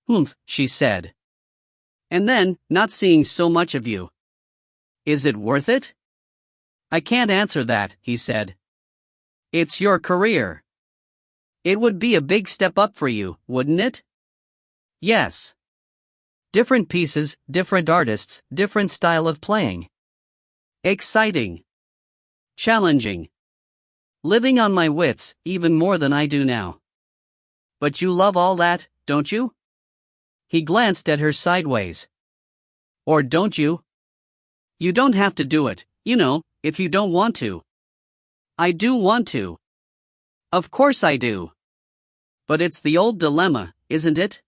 Speaker 1: Humph, she said. And then, not seeing so much of you. Is it worth it? I can't answer that, he said. It's your career. It would be a big step up for you, wouldn't it? Yes. Different pieces, different artists, different style of playing. Exciting. Challenging. Living on my wits, even more than I do now. But you love all that, don't you? He glanced at her sideways. Or don't you? You don't have to do it, if you don't want to. I do want to. Of course I do. But it's the old dilemma, isn't it?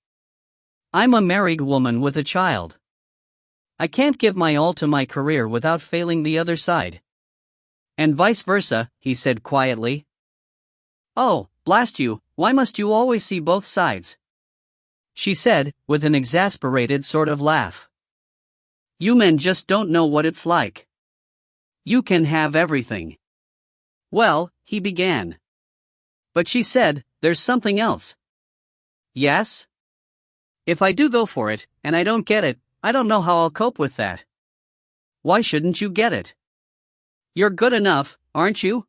Speaker 1: I'm a married woman with a child. I can't give my all to my career without failing the other side. And vice versa, he said quietly. Oh, blast you, why must you always see both sides? She said, with an exasperated sort of laugh. You men just don't know what it's like. You can have everything. Well, he began. But she said, there's something else. Yes? If I do go for it, and I don't get it, I don't know how I'll cope with that. Why shouldn't you get it? You're good enough, aren't you?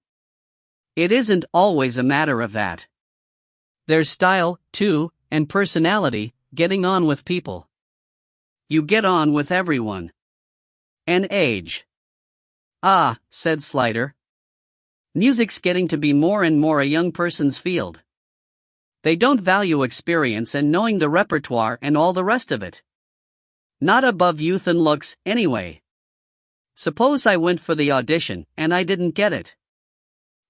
Speaker 1: It isn't always a matter of that. There's style, too, and personality, getting on with people. You get on with everyone. And age. Ah, said Slider. Music's getting to be more and more a young person's field. They don't value experience and knowing the repertoire and all the rest of it. Not above youth and looks, anyway. Suppose I went for the audition, and I didn't get it.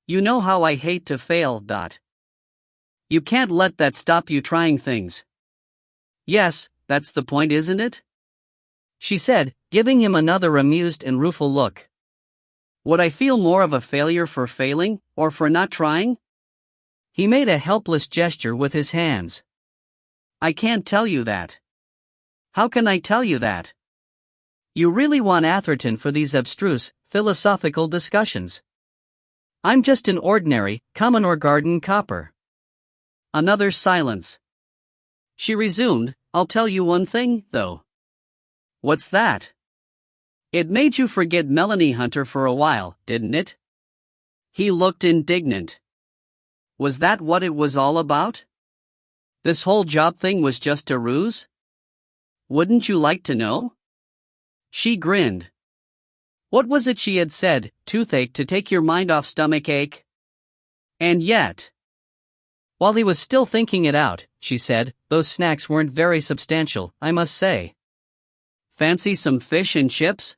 Speaker 1: You know how I hate to fail. You can't let that stop you trying things. Yes, that's the point, isn't it? She said, giving him another amused and rueful look. Would I feel more of a failure for failing, or for not trying? He made a helpless gesture with his hands. I can't tell you that. How can I tell you that? You really want Atherton for these abstruse, philosophical discussions. I'm just an ordinary, common or garden copper. Another silence. She resumed, I'll tell you one thing, though. What's that? It made you forget Melanie Hunter for a while, didn't it? He looked indignant. Was that what it was all about? This whole job thing was just a ruse? Wouldn't you like to know? She grinned. What was it she had said, toothache to take your mind off stomach ache? And yet. While he was still thinking it out, she said, those snacks weren't very substantial, I must say. Fancy some fish and chips?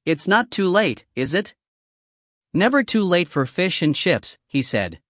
Speaker 1: It's not too late, is it? Never too late for fish and chips, he said.